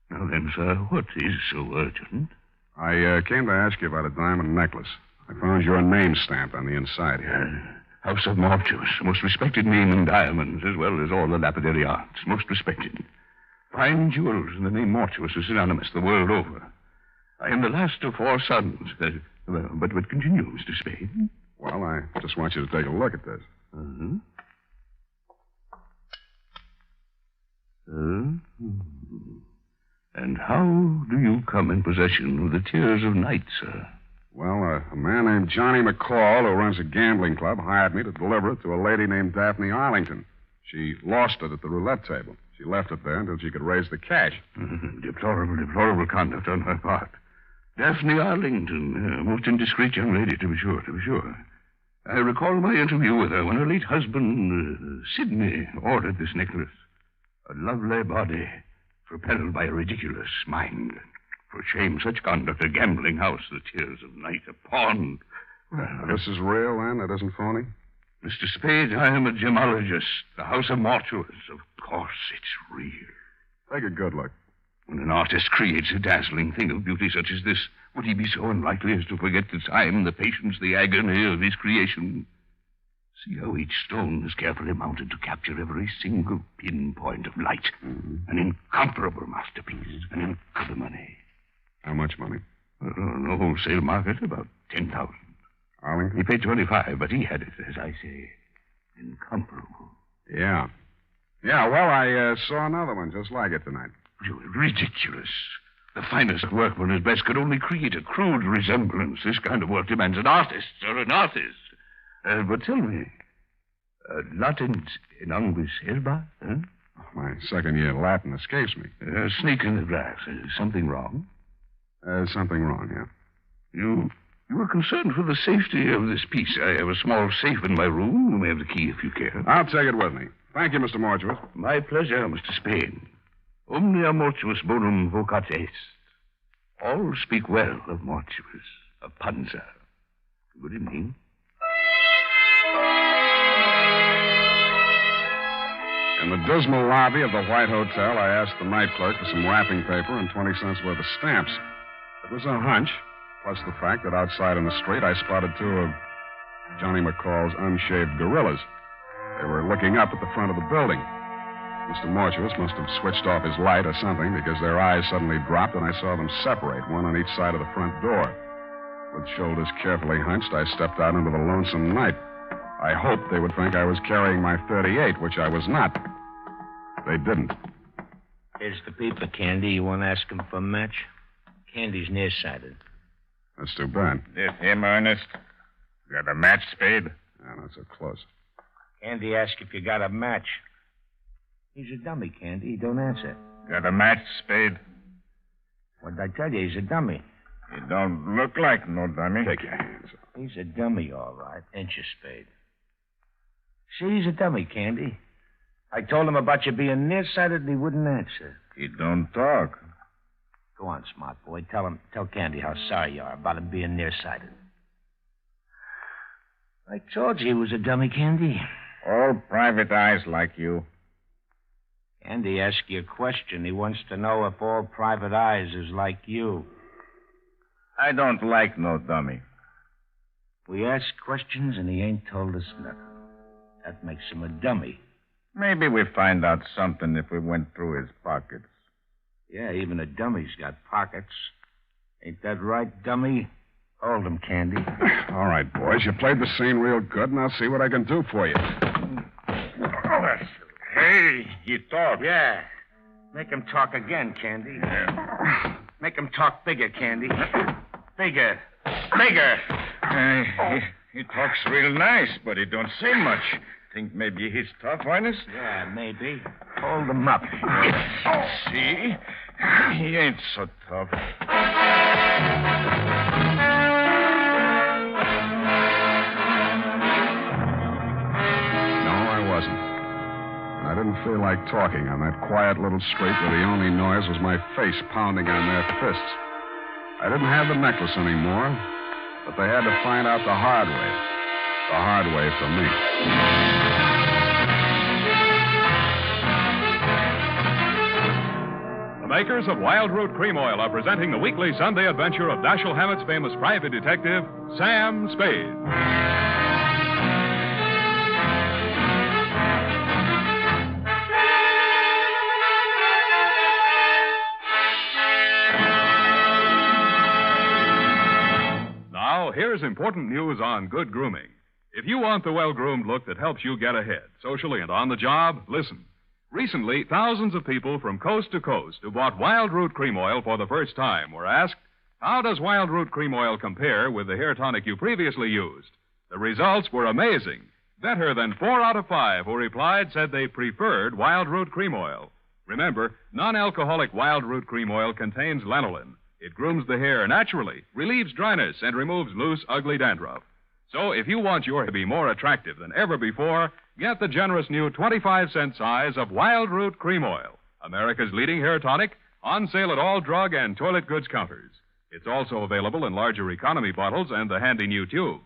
Now then, sir, what is so urgent? I came to ask you about a diamond necklace. I found your name stamped on the inside here. House of Mortuous, most respected name in diamonds, as well as all the lapidary arts. Most respected. Fine jewels and the name Mortuous is synonymous the world over. I am the last of 4 sons. But continue, Mr. Spade. Well, I just want you to take a look at this. Uh-huh. And how do you come in possession of the Tears of Night, sir? Well, a man named Johnny McCall, who runs a gambling club, hired me to deliver it to a lady named Daphne Arlington. She lost it at the roulette table. She left it there until she could raise the cash. Deplorable conduct on her part. Daphne Arlington, most indiscreet young lady, to be sure. I recall my interview with her when her late husband, Sidney, ordered this necklace. A lovely body, propelled by a ridiculous mind. For shame, such conduct, a gambling house, the Tears of Night, a pawn. Well, this is real, then? It isn't phony? Mr. Spade, I am a gemologist. The House of Mortuous. Of course, it's real. Take a good look. When an artist creates a dazzling thing of beauty such as this, would he be so unlikely as to forget the time, the patience, the agony of his creation? See how each stone is carefully mounted to capture every single pinpoint of light. Mm-hmm. An incomparable masterpiece. An incredible money. How much money? No wholesale market, about 10,000. Arlington? He paid 25, but he had it, as I say, incomparable. Yeah. Yeah, well, I saw another one just like it tonight. Ridiculous. The finest workman at best could only create a crude resemblance. This kind of work demands an artist or an artist. But tell me, Latin in anguis herba, huh? My second year Latin escapes me. Snake in the grass. Something wrong? Something wrong, yeah. You were concerned for the safety of this piece. I have a small safe in my room. You may have the key if you care. I'll take it with me. Thank you, Mr. Mortuus. My pleasure, Mr. Spade. Omnia mortuus bonum vocat est. All speak well of Mortuus, of Panza. Good evening. In the dismal lobby of the White Hotel, I asked the night clerk for some wrapping paper and 20 cents worth of stamps. It was a hunch, plus the fact that outside in the street I spotted two of Johnny McCall's unshaved gorillas. They were looking up at the front of the building. Mr. Mortuus must have switched off his light or something because their eyes suddenly dropped and I saw them separate, one on each side of the front door. With shoulders carefully hunched, I stepped out into the lonesome night. I hoped they would think I was carrying my .38, which I was not. They didn't. Here's the paper, Candy. You want to ask him for a match? Candy's nearsighted. That's too bad. This him, Ernest? Got a match, Spade? Yeah, not so close. Candy asked if you got a match. He's a dummy, Candy. He don't answer. Got a match, Spade? What did I tell you? He's a dummy. He don't look like no dummy. Take your hands off. He's a dummy, all right. Ain't you, Spade? See, he's a dummy, Candy. I told him about you being nearsighted, and he wouldn't answer. He don't talk. Go on, smart boy. Tell Candy how sorry you are about him being nearsighted. I told you he was a dummy, Candy. All private eyes like you. Candy asked you a question. He wants to know if all private eyes is like you. I don't like no dummy. We ask questions, and he ain't told us nothing. That makes him a dummy. Maybe we find out something if we went through his pockets. Yeah, even a dummy's got pockets. Ain't that right, dummy? Hold him, Candy. All right, boys. You played the scene real good, and I'll see what I can do for you. Hey, he talked. Yeah. Make him talk again, Candy. Yeah. Make him talk bigger, Candy. Bigger. Bigger. He talks real nice, but he don't say much. Think maybe he's tough, Ernest? Yeah, maybe. Hold him up. See? He ain't so tough. No, I wasn't. And I didn't feel like talking on that quiet little street where the only noise was my face pounding on their fists. I didn't have the necklace anymore, but they had to find out the hard way. The hard way for me. The makers of Wild Root Cream Oil are presenting the weekly Sunday adventure of Dashiell Hammett's famous private detective, Sam Spade. Now, here's important news on good grooming. If you want the well-groomed look that helps you get ahead, socially and on the job, listen. Recently, thousands of people from coast to coast who bought Wild Root Cream Oil for the first time were asked, how does Wild Root Cream Oil compare with the hair tonic you previously used? The results were amazing. Better than 4 out of 5 who replied said they preferred Wild Root Cream Oil. Remember, non-alcoholic Wild Root Cream Oil contains lanolin. It grooms the hair naturally, relieves dryness, and removes loose, ugly dandruff. So if you want your hair to be more attractive than ever before, get the generous new 25-cent size of Wild Root Cream Oil, America's leading hair tonic, on sale at all drug and toilet goods counters. It's also available in larger economy bottles and the handy new tube.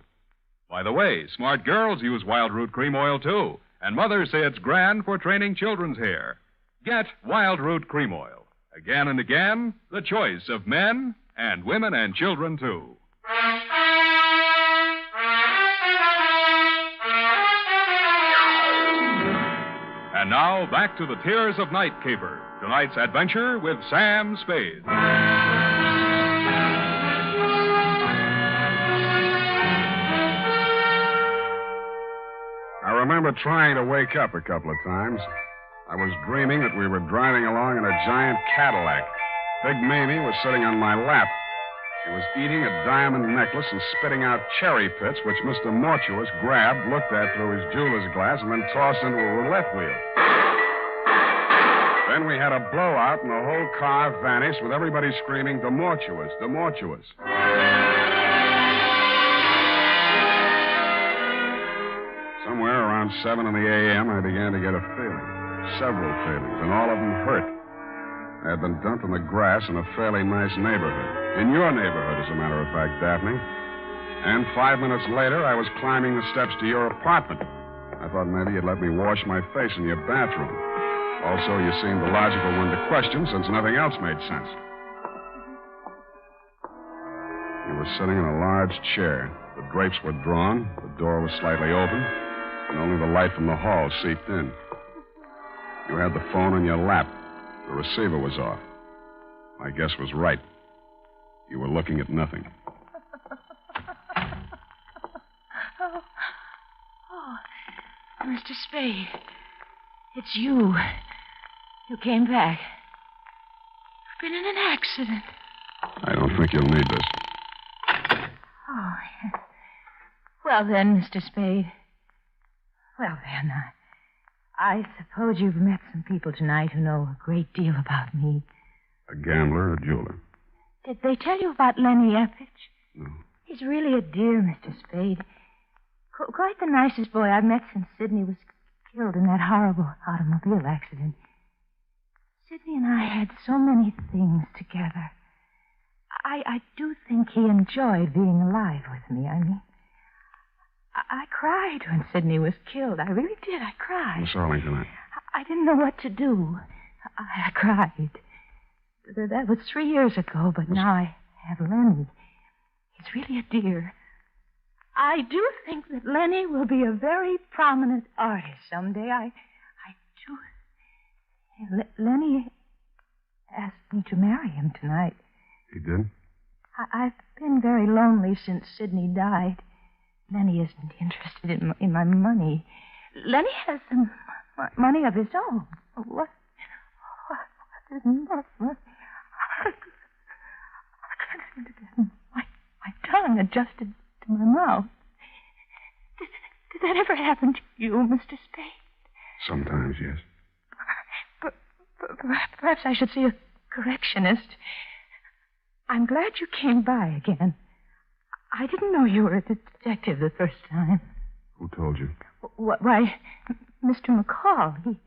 By the way, smart girls use Wild Root Cream Oil, too, and mothers say it's grand for training children's hair. Get Wild Root Cream Oil. Again and again, the choice of men and women and children, too. And now, back to the Tears of Night caper. Tonight's adventure with Sam Spade. I remember trying to wake up a couple of times. I was dreaming that we were driving along in a giant Cadillac. Big Mamie was sitting on my lap. She was eating a diamond necklace and spitting out cherry pits, which Mr. Mortuus grabbed, looked at through his jeweler's glass, and then tossed into a roulette wheel. Then we had a blowout and the whole car vanished with everybody screaming, "Demortuous, demortuous." Somewhere around 7 in the a.m., I began to get a feeling. Several feelings, and all of them hurt. I had been dumped in the grass in a fairly nice neighborhood. In your neighborhood, as a matter of fact, Daphne. And 5 minutes later, I was climbing the steps to your apartment. I thought maybe you'd let me wash my face in your bathroom. Also, you seemed the logical one to question since nothing else made sense. You were sitting in a large chair. The drapes were drawn, the door was slightly open, and only the light from the hall seeped in. You had the phone in your lap. The receiver was off. My guess was right. You were looking at nothing. Mr. Spade, it's you. You came back. You've been in an accident. I don't think you'll need this. Oh, yes. Well then, Mr. Spade. Well then, I suppose you've met some people tonight who know a great deal about me. A gambler, a jeweler. Did they tell you about Lenny Eppich? No. He's really a dear, Mr. Spade. Quite the nicest boy I've met since Sidney was killed in that horrible automobile accident. Sidney and I had so many things together. I do think he enjoyed being alive with me. I mean, I cried when Sidney was killed. I really did. I cried. Miss Arlington, I didn't know what to do. I cried. That was 3 years ago, but now I have Lenny. He's really a dear. I do think that Lenny will be a very prominent artist someday. I do. Lenny asked me to marry him tonight. He did? I've been very lonely since Sidney died. Lenny isn't interested in my money. Lenny has some money of his own. What is enough? I can't seem to get my tongue adjusted to my mouth. Did that ever happen to you, Mr. Spade? Sometimes, yes. Perhaps I should see a correctionist. I'm glad you came by again. I didn't know you were a detective the first time. Who told you? Why, Mr. McCall.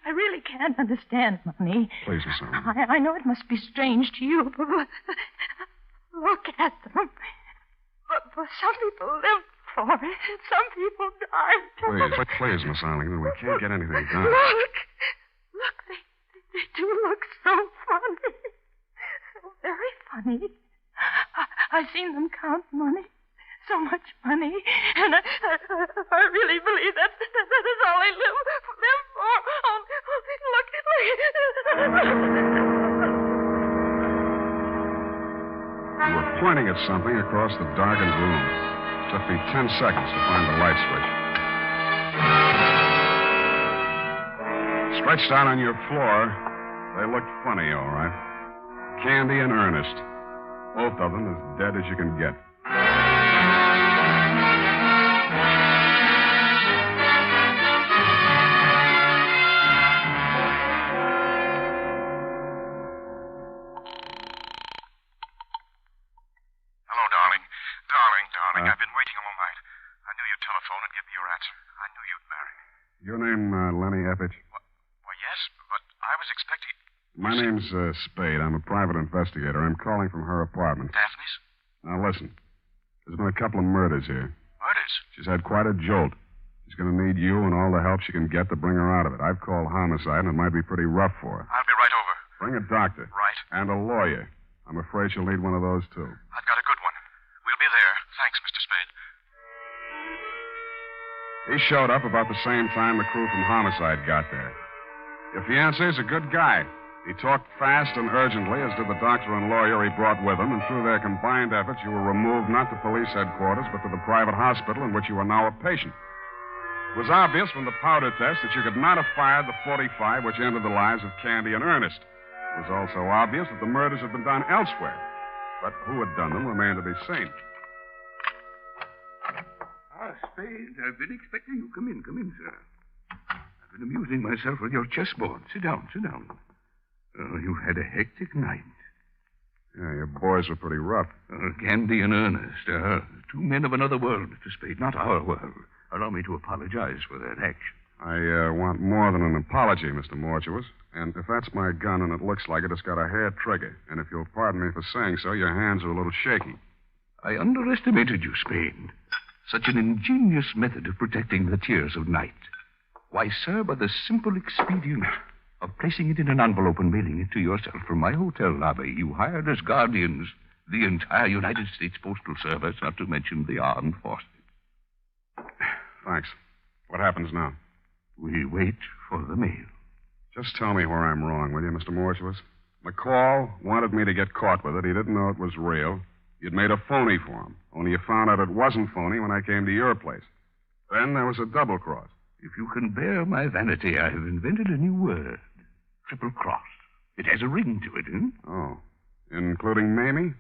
I really can't understand money. Please, Miss Arlington. I know it must be strange to you, but look at them. But some people live for it. Some people die. Please, Miss Arlington. We can't get anything done. Look, they do look so funny. So very funny. I've seen them count money. So much money. And I really believe that is all they live for. Oh, look. You were pointing at something across the darkened room. It took me 10 seconds to find the light switch. Stretched out on your floor, they looked funny, all right. Candy and Ernest. Both of them as dead as you can get. Darling, I've been waiting all night. I knew you'd telephone and give me your answer. I knew you'd marry me. Your name, Lenny Eppich? Well, yes, but I was expecting... My name's Spade. I'm a private investigator. I'm calling from her apartment. Daphne's? Now, listen. There's been a couple of murders here. Murders? She's had quite a jolt. She's going to need you and all the help she can get to bring her out of it. I've called homicide, and it might be pretty rough for her. I'll be right over. Bring a doctor. Right. And a lawyer. I'm afraid she'll need one of those, too. I've got a good one. We'll be there. Thanks, Mr. Spade. He showed up about the same time the crew from homicide got there. Your fiancé's a good guy. He talked fast and urgently, as did the doctor and lawyer he brought with him, and through their combined efforts, you were removed not to police headquarters, but to the private hospital in which you are now a patient. It was obvious from the powder test that you could not have fired the .45 which ended the lives of Candy and Ernest. It was also obvious that the murders had been done elsewhere. But who had done them remained to be seen. Spade, I've been expecting you. Come in, sir. I've been amusing myself with your chessboard. Sit down. Oh, you've had a hectic night. Yeah, your boys were pretty rough. Candy and Ernest. Two men of another world, Mr. Spade, not our world. Allow me to apologize for that action. I want more than an apology, Mr. Mortuous. And if that's my gun and it looks like it's got a hair trigger, and if you'll pardon me for saying so, your hands are a little shaky. I underestimated you, Spade. Such an ingenious method of protecting the tears of night. Why, sir, by the simple expedient of placing it in an envelope and mailing it to yourself from my hotel lobby, you hired as guardians the entire United States Postal Service, not to mention the armed forces. Thanks. What happens now? We wait for the mail. Just tell me where I'm wrong, will you, Mr. Mortuous? McCall wanted me to get caught with it. He didn't know it was real. You'd made a phony for him, only you found out it wasn't phony when I came to your place. Then there was a double cross. If you can bear my vanity, I have invented a new word. Triple cross. It has a ring to it, Oh. Including Mamie?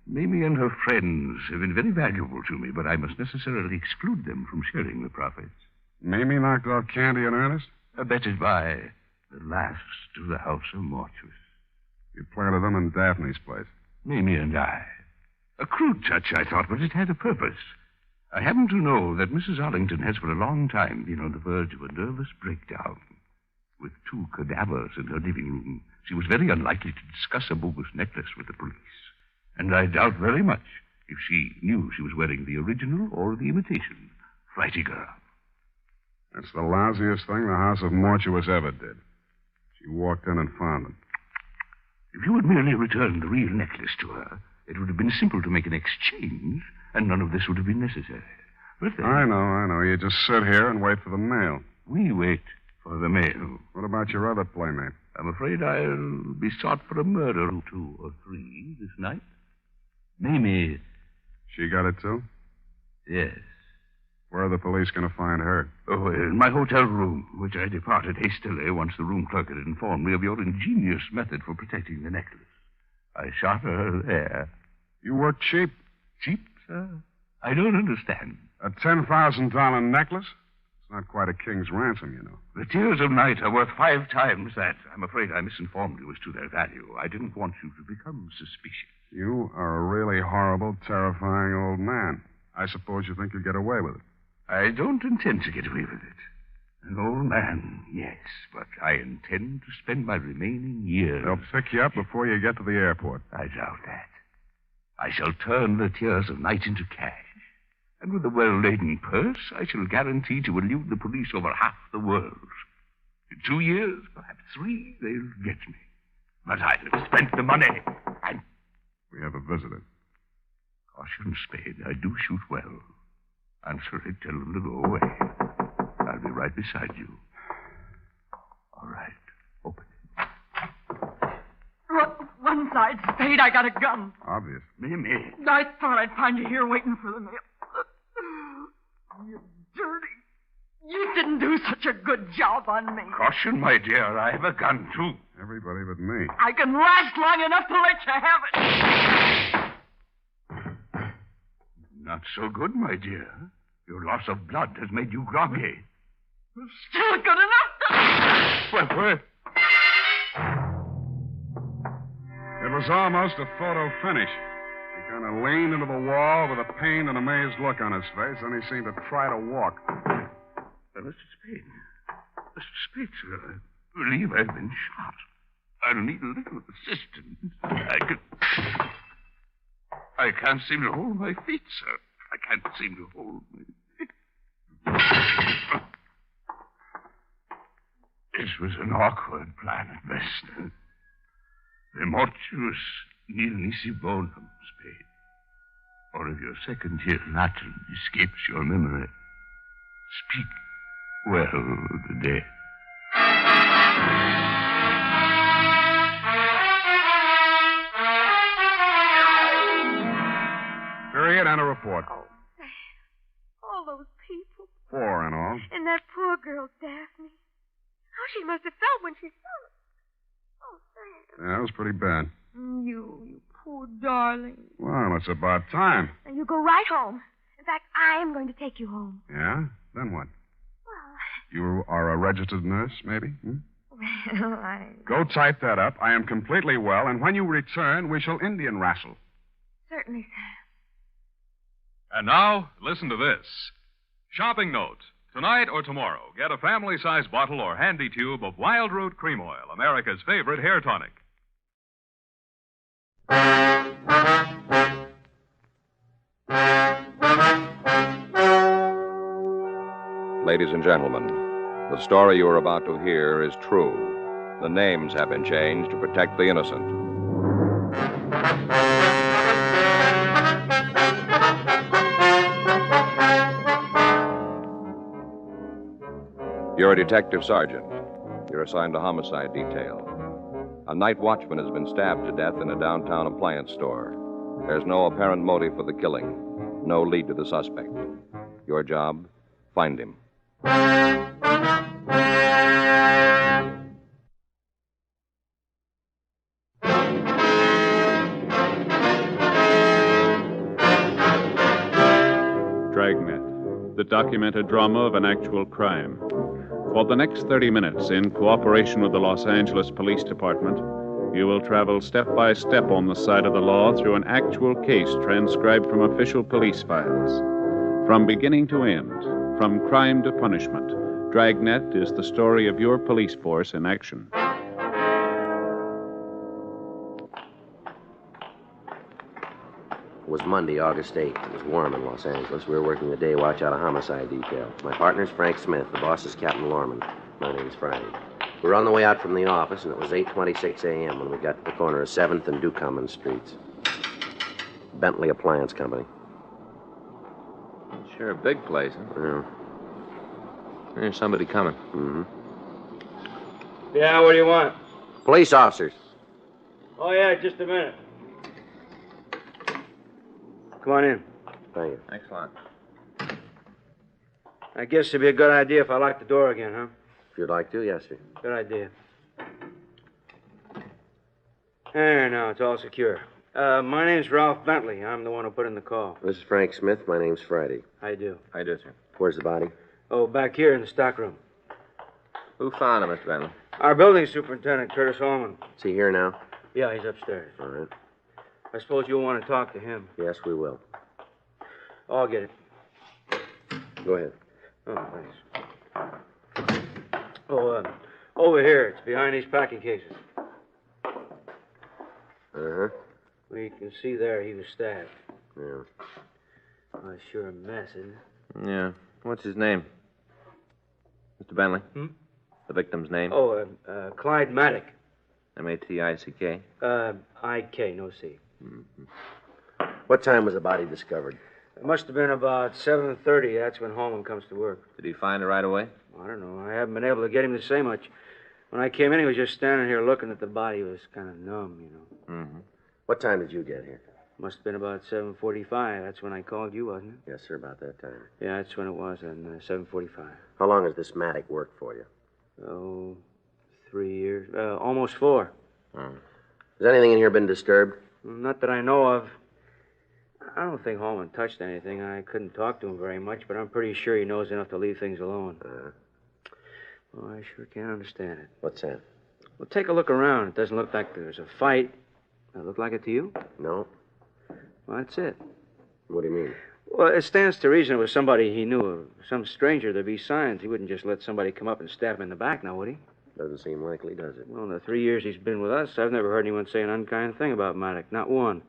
Mamie and her friends have been very valuable to me, but I must necessarily exclude them from sharing the profits. Mamie knocked off Candy and Ernest? Abetted by the last of the House of Mortuous. You planted them in Daphne's place. Mamie and I. A crude touch, I thought, but it had a purpose. I happen to know that Mrs. Arlington has for a long time been on the verge of a nervous breakdown. With two cadavers in her living room, she was very unlikely to discuss a bogus necklace with the police. And I doubt very much if she knew she was wearing the original or the imitation. Flighty girl. That's the lousiest thing the House of Mortuous ever did. She walked in and found it. If you had merely returned the real necklace to her, it would have been simple to make an exchange, and none of this would have been necessary. But then... I know. You just sit here and wait for the mail. We wait for the mail. What about your other playmate? I'm afraid I'll be sought for a murder or 2 or 3 this night. Mamie. She got it, too? Yes. Where are the police going to find her? Oh, in my hotel room, which I departed hastily once the room clerk had informed me of your ingenious method for protecting the necklace. I shot her there. You work cheap. Cheap, sir? I don't understand. A $10,000 necklace? It's not quite a king's ransom, you know. The tears of night are worth 5 times that. I'm afraid I misinformed you as to their value. I didn't want you to become suspicious. You are a really horrible, terrifying old man. I suppose you think you'll get away with it. I don't intend to get away with it. An old man, yes, but I intend to spend my remaining years... They'll pick you up before you get to the airport. I doubt that. I shall turn the tears of night into cash. And with a well-laden purse, I shall guarantee to elude the police over half the world. In 2 years, perhaps 3, they'll get me. But I'll have spent the money. We have a visitor. Caution, Spade. I do shoot well. Answer it till a little away. I'll be right beside you. All right. Open it. One side, Spade. I got a gun. Obvious. Mamie. I thought I'd find you here waiting for the mail. You dirty. You didn't do such a good job on me. Caution, my dear. I have a gun, too. Everybody but me. I can last long enough to let you have it. Not so good, my dear. Your loss of blood has made you groggy. Still good enough. Well, It was almost a photo finish. He kind of leaned into the wall with a pained and amazed look on his face, and he seemed to try to walk. Mr. Spade. Mr. Spade, sir, I believe I've been shot. I'll need a little assistance. I can't seem to hold my feet, sir. I can't seem to hold my feet. This was an awkward plan at best. Remortuous nil nisi bonum, Spade. Or if your second year Latin escapes your memory, speak well of the dead. Period and a report. Oh, Sam. All those people. 4 in all. And that poor girl, Daphne. How she must have felt when she saw it. Oh, Sam. Yeah, it was pretty bad. You poor darling. Well, it's about time. Now you go right home In fact, I am going to take you home. Yeah? Then what? Well, You are a registered nurse, maybe? Hmm? well, I... Go type that up. I am completely well, and when you return, we shall Indian wrestle. Certainly, sir. And now, listen to this. Shopping note. Tonight or tomorrow, get a family-sized bottle or handy tube of Wild Root Cream Oil, America's favorite hair tonic. Ladies and gentlemen, the story you are about to hear is true. The names have been changed to protect the innocent. You're a detective sergeant. You're assigned to homicide detail. A night watchman has been stabbed to death in a downtown appliance store. There's no apparent motive for the killing, no lead to the suspect. Your job, find him. Dragnet, the documented drama of an actual crime. For the next 30 minutes, in cooperation with the Los Angeles Police Department, you will travel step by step on the side of the law through an actual case transcribed from official police files. From beginning to end, from crime to punishment, Dragnet is the story of your police force in action. It was Monday, August 8th. It was warm in Los Angeles. We were working the day watch out of homicide detail. My partner's Frank Smith. The boss is Captain Lorman. My name's Friday. We were on the way out from the office, and it was 8:26 a.m. when we got to the corner of 7th and Ducommun Streets. Bentley Appliance Company. Sure a big place, huh? Yeah. There's somebody coming. Mm-hmm. Yeah, what do you want? Police officers. Oh, yeah, just a minute. Come on in. Thank you. Thanks a lot. I guess it'd be a good idea if I locked the door again, huh? If you'd like to, yes, sir. Good idea. There, now, it's all secure. My name's Ralph Bentley. I'm the one who put in the call. This is Frank Smith. My name's Friday. How you do? How you do, sir? Where's the body? Oh, back here in the stockroom. Who found him, Mr. Bentley? Our building superintendent, Curtis Holman. Is he here now? Yeah, he's upstairs. All right. I suppose you'll want to talk to him. Yes, we will. Oh, I'll get it. Go ahead. Oh, thanks. Oh, over here. It's behind these packing cases. Uh-huh. Well, you can see there he was stabbed. Yeah. Oh, it's sure a mess, isn't it? Yeah. What's his name? Mr. Bentley? Hmm? The victim's name? Oh, Clyde Maddock. M-A-T-I-C-K? I-K, no C. Mm-hmm. What time was the body discovered? It must have been about 7:30. That's when Holman comes to work. Did he find her right away? I don't know. I haven't been able to get him to say much. When I came in, he was just standing here looking at the body. He was kind of numb, you know. Mm-hmm. What time did you get here? Must have been about 7:45. That's when I called you, wasn't it? Yes, sir, about that time. Yeah, that's when it was, and 7:45. How long has this Maddock worked for you? Oh, 3 years. Almost 4. Has anything in here been disturbed? Not that I know of. I don't think Holman touched anything. I couldn't talk to him very much, but I'm pretty sure he knows enough to leave things alone. Well, I sure can't understand it. What's that? Well, take a look around. It doesn't look like there's a fight. Does it look like it to you? No. Well, that's it. What do you mean? Well, it stands to reason it was somebody he knew, some stranger. There'd be signs. He wouldn't just let somebody come up and stab him in the back, now, would he? Doesn't seem likely, does it? Well, in the 3 years he's been with us, I've never heard anyone say an unkind thing about Maddock. Not one.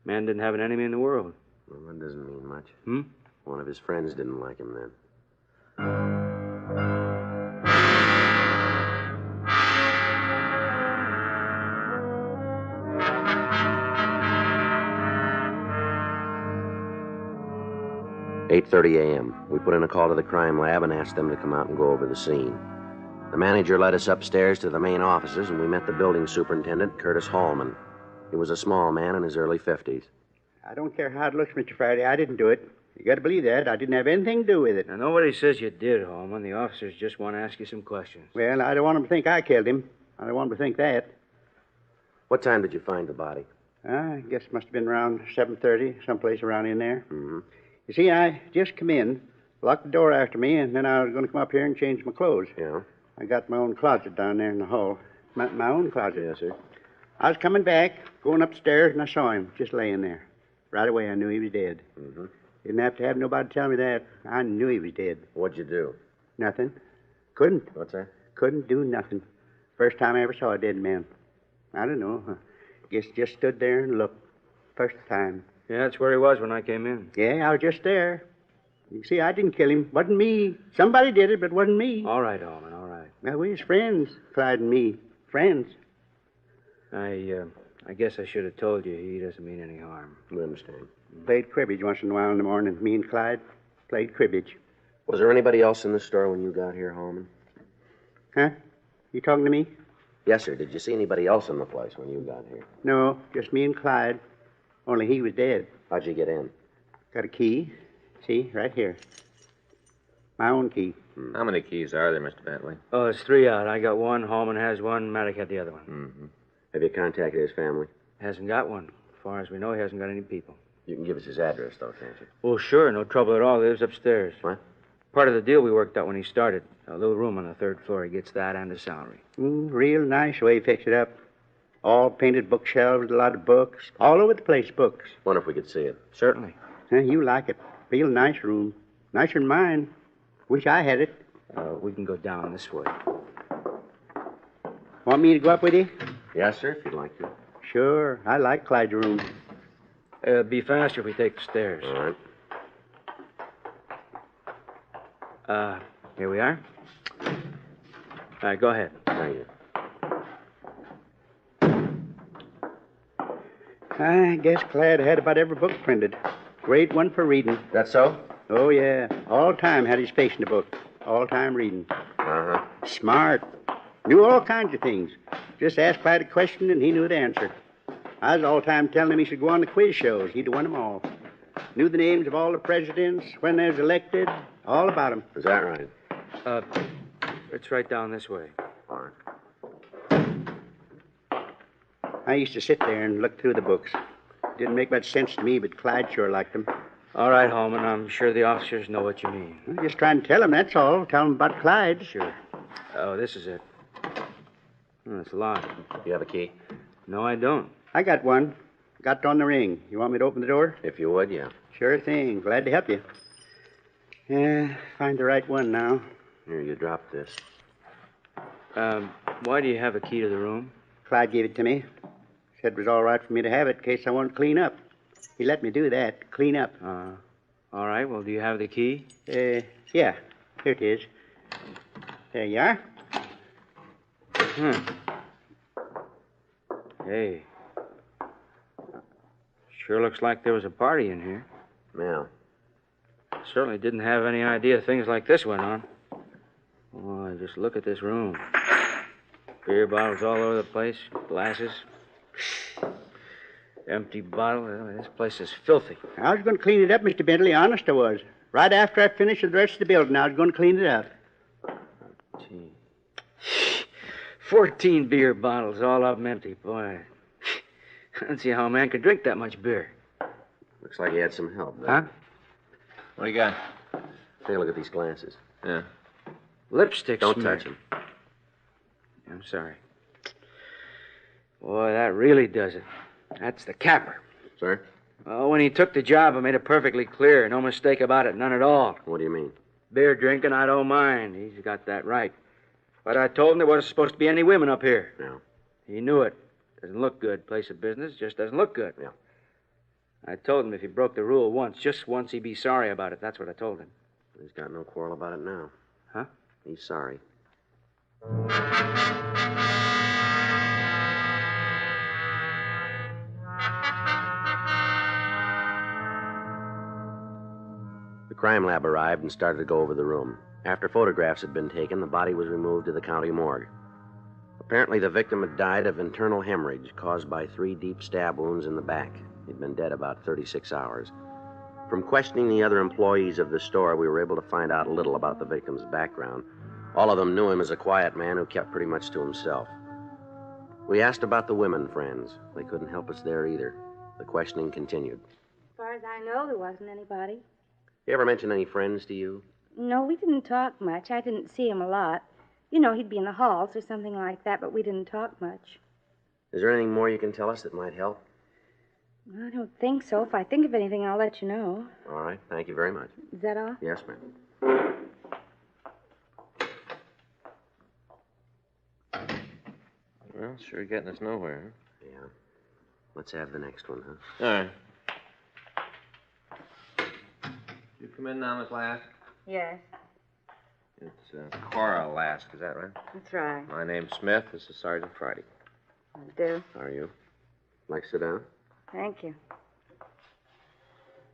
Man didn't have an enemy in the world. Well, that doesn't mean much. Hmm? One of his friends didn't like him then. "8:30 a.m. We put in a call to the crime lab and asked them to come out and go over the scene. The manager led us upstairs to the main offices, and we met the building superintendent, Curtis Holman. He was a small man in his early 50s. I don't care how it looks, Mr. Friday. I didn't do it. You got to believe that. I didn't have anything to do with it. Now, nobody says you did, Holman. The officers just want to ask you some questions. Well, I don't want them to think I killed him. I don't want them to think that. What time did you find the body? I guess it must have been around 7:30, someplace around in there. Mm-hmm. You see, I just come in, locked the door after me, and then I was going to come up here and change my clothes. Yeah? I got my own closet down there in the hall. My own closet. Yes, sir. I was coming back, going upstairs, and I saw him just laying there. Right away, I knew he was dead. Mm-hmm. Didn't have to have nobody tell me that. I knew he was dead. What'd you do? Nothing. Couldn't. What's that? Couldn't do nothing. First time I ever saw a dead man. I don't know. Guess just stood there and looked. First time. Yeah, that's where he was when I came in. Yeah, I was just there. You see, I didn't kill him. Wasn't me. Somebody did it, but wasn't me. All right, Holman, all right. Now, we was friends, Clyde and me. Friends. I guess I should have told you he doesn't mean any harm. We understand. Played cribbage once in a while in the morning. Me and Clyde played cribbage. Was there anybody else in the store when you got here, Holman? Huh? You talking to me? Yes, sir. Did you see anybody else in the place when you got here? No, just me and Clyde. Only he was dead. How'd you get in? Got a key. See, right here. My own key. How many keys are there, Mr. Bentley? Oh, there's 3 out. I got one, Holman has one, Maddox had the other one. Mm-hmm. Have you contacted his family? Hasn't got one. As far as we know, he hasn't got any people. You can give us his address, though, can't you? Well, sure, no trouble at all. He lives upstairs. What? Part of the deal we worked out when he started. A little room on the 3rd floor. He gets that and a salary. Real nice way he fixed it up. All painted bookshelves, a lot of books. All over the place, books. Wonder if we could see it. Certainly. You like it. Real nice room. Nicer than mine. Wish I had it. We can go down this way. Want me to go up with you? Yes, sir, if you'd like to. Sure. I like Clyde's room. Be faster if we take the stairs. All right. Here we are. All right, go ahead. Thank you. I guess Clyde had about every book printed. Great one for reading. That so? Oh, yeah. All time had his face in the book. All time reading. Uh-huh. Smart. Knew all kinds of things. Just asked Clyde a question and he knew the answer. I was all the time telling him he should go on the quiz shows. He'd won them all. Knew the names of all the presidents, when they was elected, all about them. Is that right? It's right down this way. All right. I used to sit there and look through the books. Didn't make much sense to me, but Clyde sure liked them. All right, Holman. I'm sure the officers know what you mean. I'm just trying to tell them, that's all. Tell them about Clyde. Sure. Oh, this is it. It's locked. You have a key? No, I don't. I got one. Got it on the ring. You want me to open the door? If you would, yeah. Sure thing. Glad to help you. Yeah, find the right one now. Here, you dropped this. Why do you have a key to the room? Clyde gave it to me. Said it was all right for me to have it in case I wanted to clean up. He let me do that, clean up. All right. Well, do you have the key? Yeah. Here it is. There you are. Hey. Sure looks like there was a party in here. Yeah. Certainly didn't have any idea things like this went on. Oh, just look at this room. Beer bottles all over the place, glasses. Empty bottle. This place is filthy. I was going to clean it up, Mr. Bentley. Honest I was. Right after I finished with the rest of the building, I was going to clean it up. 14 beer bottles, all of them empty. Boy, I don't see how a man could drink that much beer. Looks like he had some help, though. Huh? What do you got? Take a look at these glasses. Yeah. Lipstick Don't smear. touch them. I'm sorry. Boy, that really does it. That's the capper. Sir? Oh, when he took the job, I made it perfectly clear. No mistake about it, none at all. What do you mean? Beer drinking, I don't mind. He's got that right. But I told him there wasn't supposed to be any women up here. No. He knew it. Doesn't look good. Place of business just doesn't look good. Yeah. I told him if he broke the rule once, just once, he'd be sorry about it. That's what I told him. He's got no quarrel about it now. Huh? He's sorry. The crime lab arrived and started to go over the room. After photographs had been taken, the body was removed to the county morgue. Apparently, the victim had died of internal hemorrhage caused by 3 deep stab wounds in the back. He'd been dead about 36 hours. From questioning the other employees of the store, we were able to find out little about the victim's background. All of them knew him as a quiet man who kept pretty much to himself. We asked about the women friends. They couldn't help us there either. The questioning continued. As far as I know, there wasn't anybody. He ever mention any friends to you? No, we didn't talk much. I didn't see him a lot. You know, he'd be in the halls or something like that, but we didn't talk much. Is there anything more you can tell us that might help? I don't think so. If I think of anything, I'll let you know. All right. Thank you very much. Is that all? Yes, ma'am. Well, sure getting us nowhere. Yeah. Let's have the next one, huh? All right. You come in now, Miss Lask? Yes, It's Cora Lask, is that right? that's right. My name's Smith. This is Sergeant Friday. I do. How are you? Like to sit down? Thank you.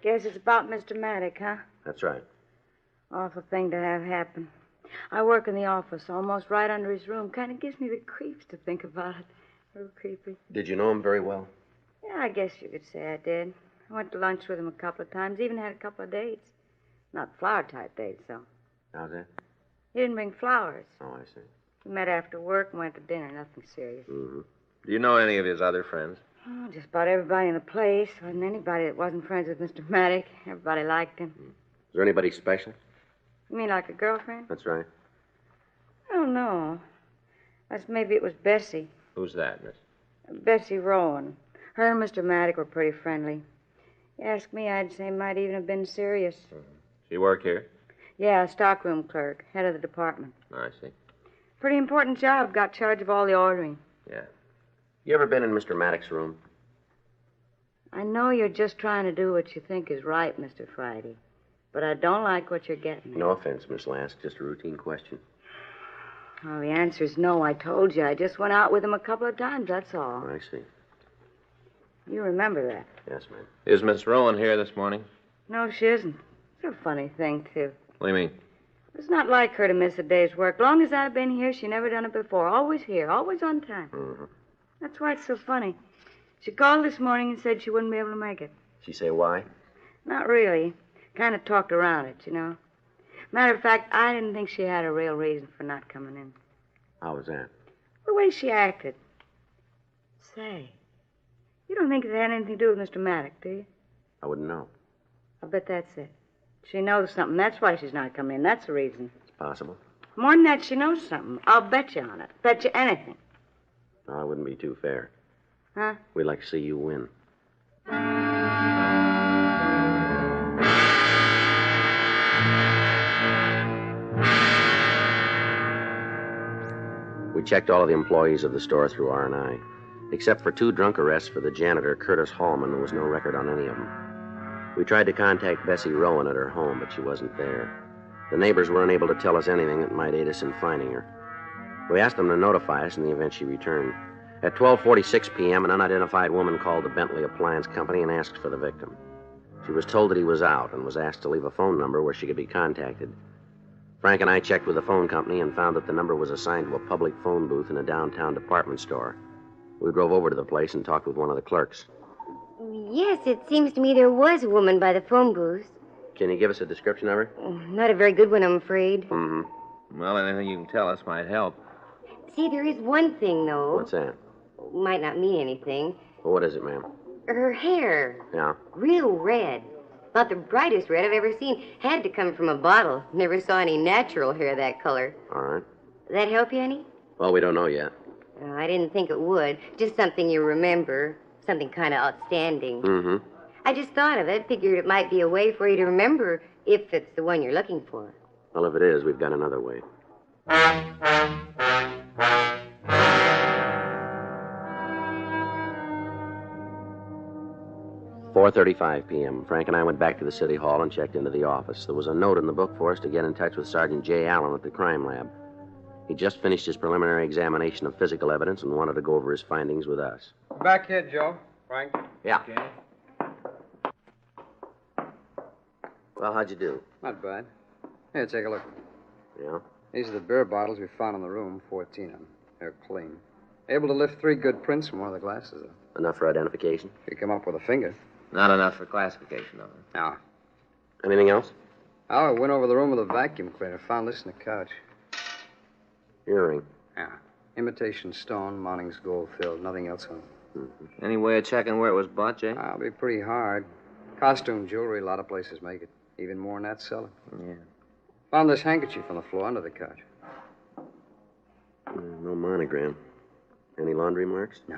Guess it's about Mr. Maddock, huh? That's right. Awful thing to have happen. I work in the office, almost right under his room. Kind of gives me the creeps to think about it. A little creepy. Did you know him very well? Yeah, I guess you could say I did. I went to lunch with him a couple of times, even had a couple of dates. Not flower-type dates, though. How's that? He didn't bring flowers. Oh, I see. We met after work and went to dinner. Nothing serious. Mm-hmm. Do you know any of his other friends? Oh, just about everybody in the place. Wasn't anybody that wasn't friends with Mr. Maddock. Everybody liked him. Is there anybody special? You mean like a girlfriend? That's right. I don't know. Guess maybe it was Bessie. Who's that, Miss? Bessie Rowan. Her and Mr. Maddock were pretty friendly. You ask me, I'd say might even have been serious. She work here? Yeah, stockroom clerk, head of the department. I see. Pretty important job. Got charge of all the ordering. Yeah. You ever been in Mr. Maddox's room? I know you're just trying to do what you think is right, Mr. Friday. But I don't like what you're getting at. No offense, Miss Lask. Just a routine question. Oh, the answer's no. I told you. I just went out with him a couple of times, that's all. I see. You remember that. Yes, ma'am. Is Miss Rowan here this morning? No, she isn't. It's a funny thing, too. What do you mean? It's not like her to miss a day's work. Long as I've been here, she never done it before. Always here, always on time. Mm-hmm. That's why it's so funny. She called this morning and said she wouldn't be able to make it. She say why? Not really. Kind of talked around it, you know. Matter of fact, I didn't think she had a real reason for not coming in. How was that? The way she acted. Say, you don't think it had anything to do with Mr. Maddock, do you? I wouldn't know. I bet that's it. She knows something. That's why she's not coming in. That's the reason. It's possible. More than that, she knows something. I'll bet you on it. Bet you anything. No, I wouldn't be too fair. Huh? We'd like to see you win. We checked all of the employees of the store through R&I. Except for 2 drunk arrests for the janitor, Curtis Hallman, there was no record on any of them. We tried to contact Bessie Rowan at her home, but she wasn't there. The neighbors weren't able to tell us anything that might aid us in finding her. We asked them to notify us in the event she returned. At 12:46 p.m., an unidentified woman called the Bentley Appliance Company and asked for the victim. She was told that he was out and was asked to leave a phone number where she could be contacted. Frank and I checked with the phone company and found that the number was assigned to a public phone booth in a downtown department store. We drove over to the place and talked with one of the clerks. Yes, it seems to me there was a woman by the phone booth. Can you give us a description of her? Not a very good one, I'm afraid. Mm-hmm. Well, anything you can tell us might help. See, there is one thing, though. What's that? Might not mean anything. Well, what is it, ma'am? Her hair. Yeah? Real red. About the brightest red I've ever seen. Had to come from a bottle. Never saw any natural hair that color. All right. That help you any? Well, we don't know yet. I didn't think it would. Just something you remember. Something kind of outstanding. Mm-hmm. I just thought of it. Figured it might be a way for you to remember if it's the one you're looking for. Well, if it is, we've got another way. 4:35 p.m. Frank and I went back to the city hall and checked into the office. There was a note in the book for us to get in touch with Sergeant J. Allen at the crime lab. He just finished his preliminary examination of physical evidence and wanted to go over his findings with us. Back here, Joe. Frank? Yeah. Okay. Well, how'd you do? Not bad. Here, take a look. Yeah? These are the beer bottles we found in the room, 14 of them. They're clean. Able to lift 3 good prints from one of the glasses, though. Enough for identification? You come up with a finger. Not enough for classification, though. No. Anything else? I went over the room with a vacuum cleaner. Found this in the couch. Earring. Yeah. Imitation stone, mounting's gold filled. Nothing else on it. Any way of checking where it was bought, Jay? It'll be pretty hard. Costume jewelry, a lot of places make it. Even more in that cellar. Yeah. Found this handkerchief on the floor under the couch. No monogram. Any laundry marks? No.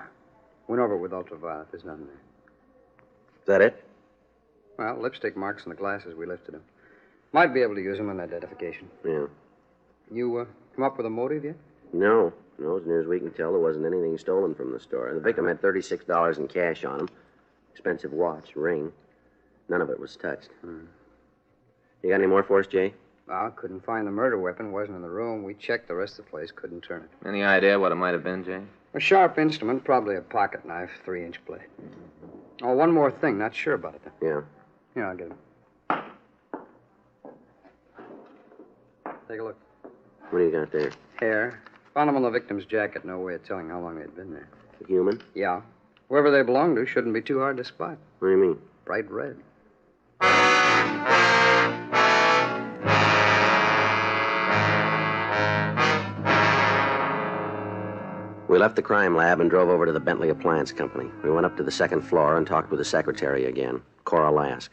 Went over it with ultraviolet. There's nothing there. Is that it? Well, lipstick marks on the glasses. We lifted them. Might be able to use them in identification. Yeah. You come up with a motive yet? No. No, as near as we can tell, there wasn't anything stolen from the store. The victim had $36 in cash on him. Expensive watch, ring. None of it was touched. You got any more for us, Jay? Well, couldn't find the murder weapon. Wasn't in the room. We checked the rest of the place. Couldn't turn it. Any idea what it might have been, Jay? A sharp instrument, probably a pocket knife, 3-inch blade. Oh, one more thing. Not sure about it, though. Yeah. Here, I'll get him. Take a look. What do you got there? Hair. Found them on the victim's jacket. No way of telling how long they'd been there. A human? Yeah. Whoever they belong to shouldn't be too hard to spot. What do you mean? Bright red. We left the crime lab and drove over to the Bentley Appliance Company. We went up to the second floor and talked with the secretary again, Cora Lask.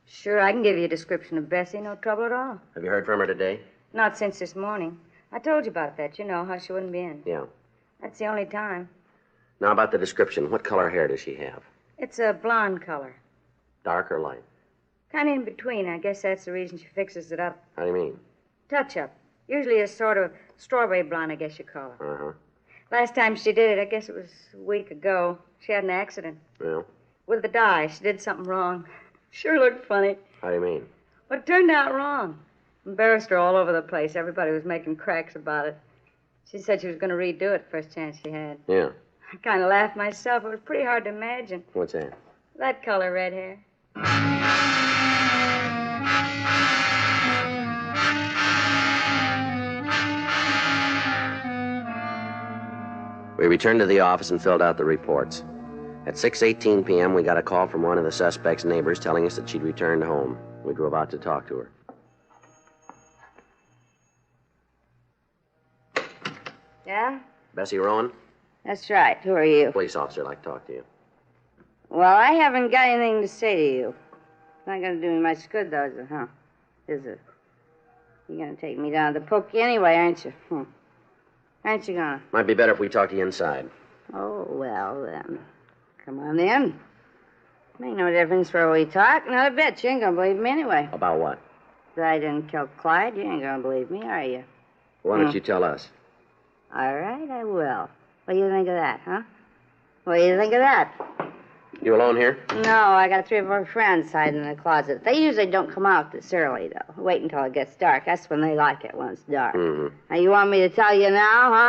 Sure, I can give you a description of Bessie. No trouble at all. Have you heard from her today? Not since this morning. I told you about that. You know, how she wouldn't be in. Yeah. That's the only time. Now, about the description. What color hair does she have? It's a blonde color. Dark or light? Kind of in between. I guess that's the reason she fixes it up. How do you mean? Touch-up. Usually a sort of strawberry blonde, I guess you call her. Uh-huh. Last time she did it, I guess it was a week ago. She had an accident. Well? With the dye. She did something wrong. Sure looked funny. How do you mean? But it turned out wrong. Embarrassed her all over the place. Everybody was making cracks about it. She said she was going to redo it first chance she had. Yeah. I kind of laughed myself. It was pretty hard to imagine. What's that? That color red hair. We returned to the office and filled out the reports. At 6:18 p.m., we got a call from one of the suspect's neighbors telling us that she'd returned home. We drove out to talk to her. Yeah? Bessie Rowan? That's right. Who are you? Police officer. I'd like to talk to you. Well, I haven't got anything to say to you. It's not going to do me much good, though, is it, huh? Is it? You're going to take me down to the pokey anyway, aren't you? Aren't you going to? Might be better if we talked to you inside. Oh, well, then. Come on in. Make no difference where we talk. Not a bit. You ain't going to believe me anyway. About what? That I didn't kill Clyde. You ain't going to believe me, are you? Why don't you tell us? All right, I will. What do you think of that, huh? What do you think of that? You alone here? No, I got 3 or 4 friends hiding in the closet. They usually don't come out this early, though. Wait until it gets dark. That's when they like it, when it's dark. Mm-hmm. Now, you want me to tell you now, huh?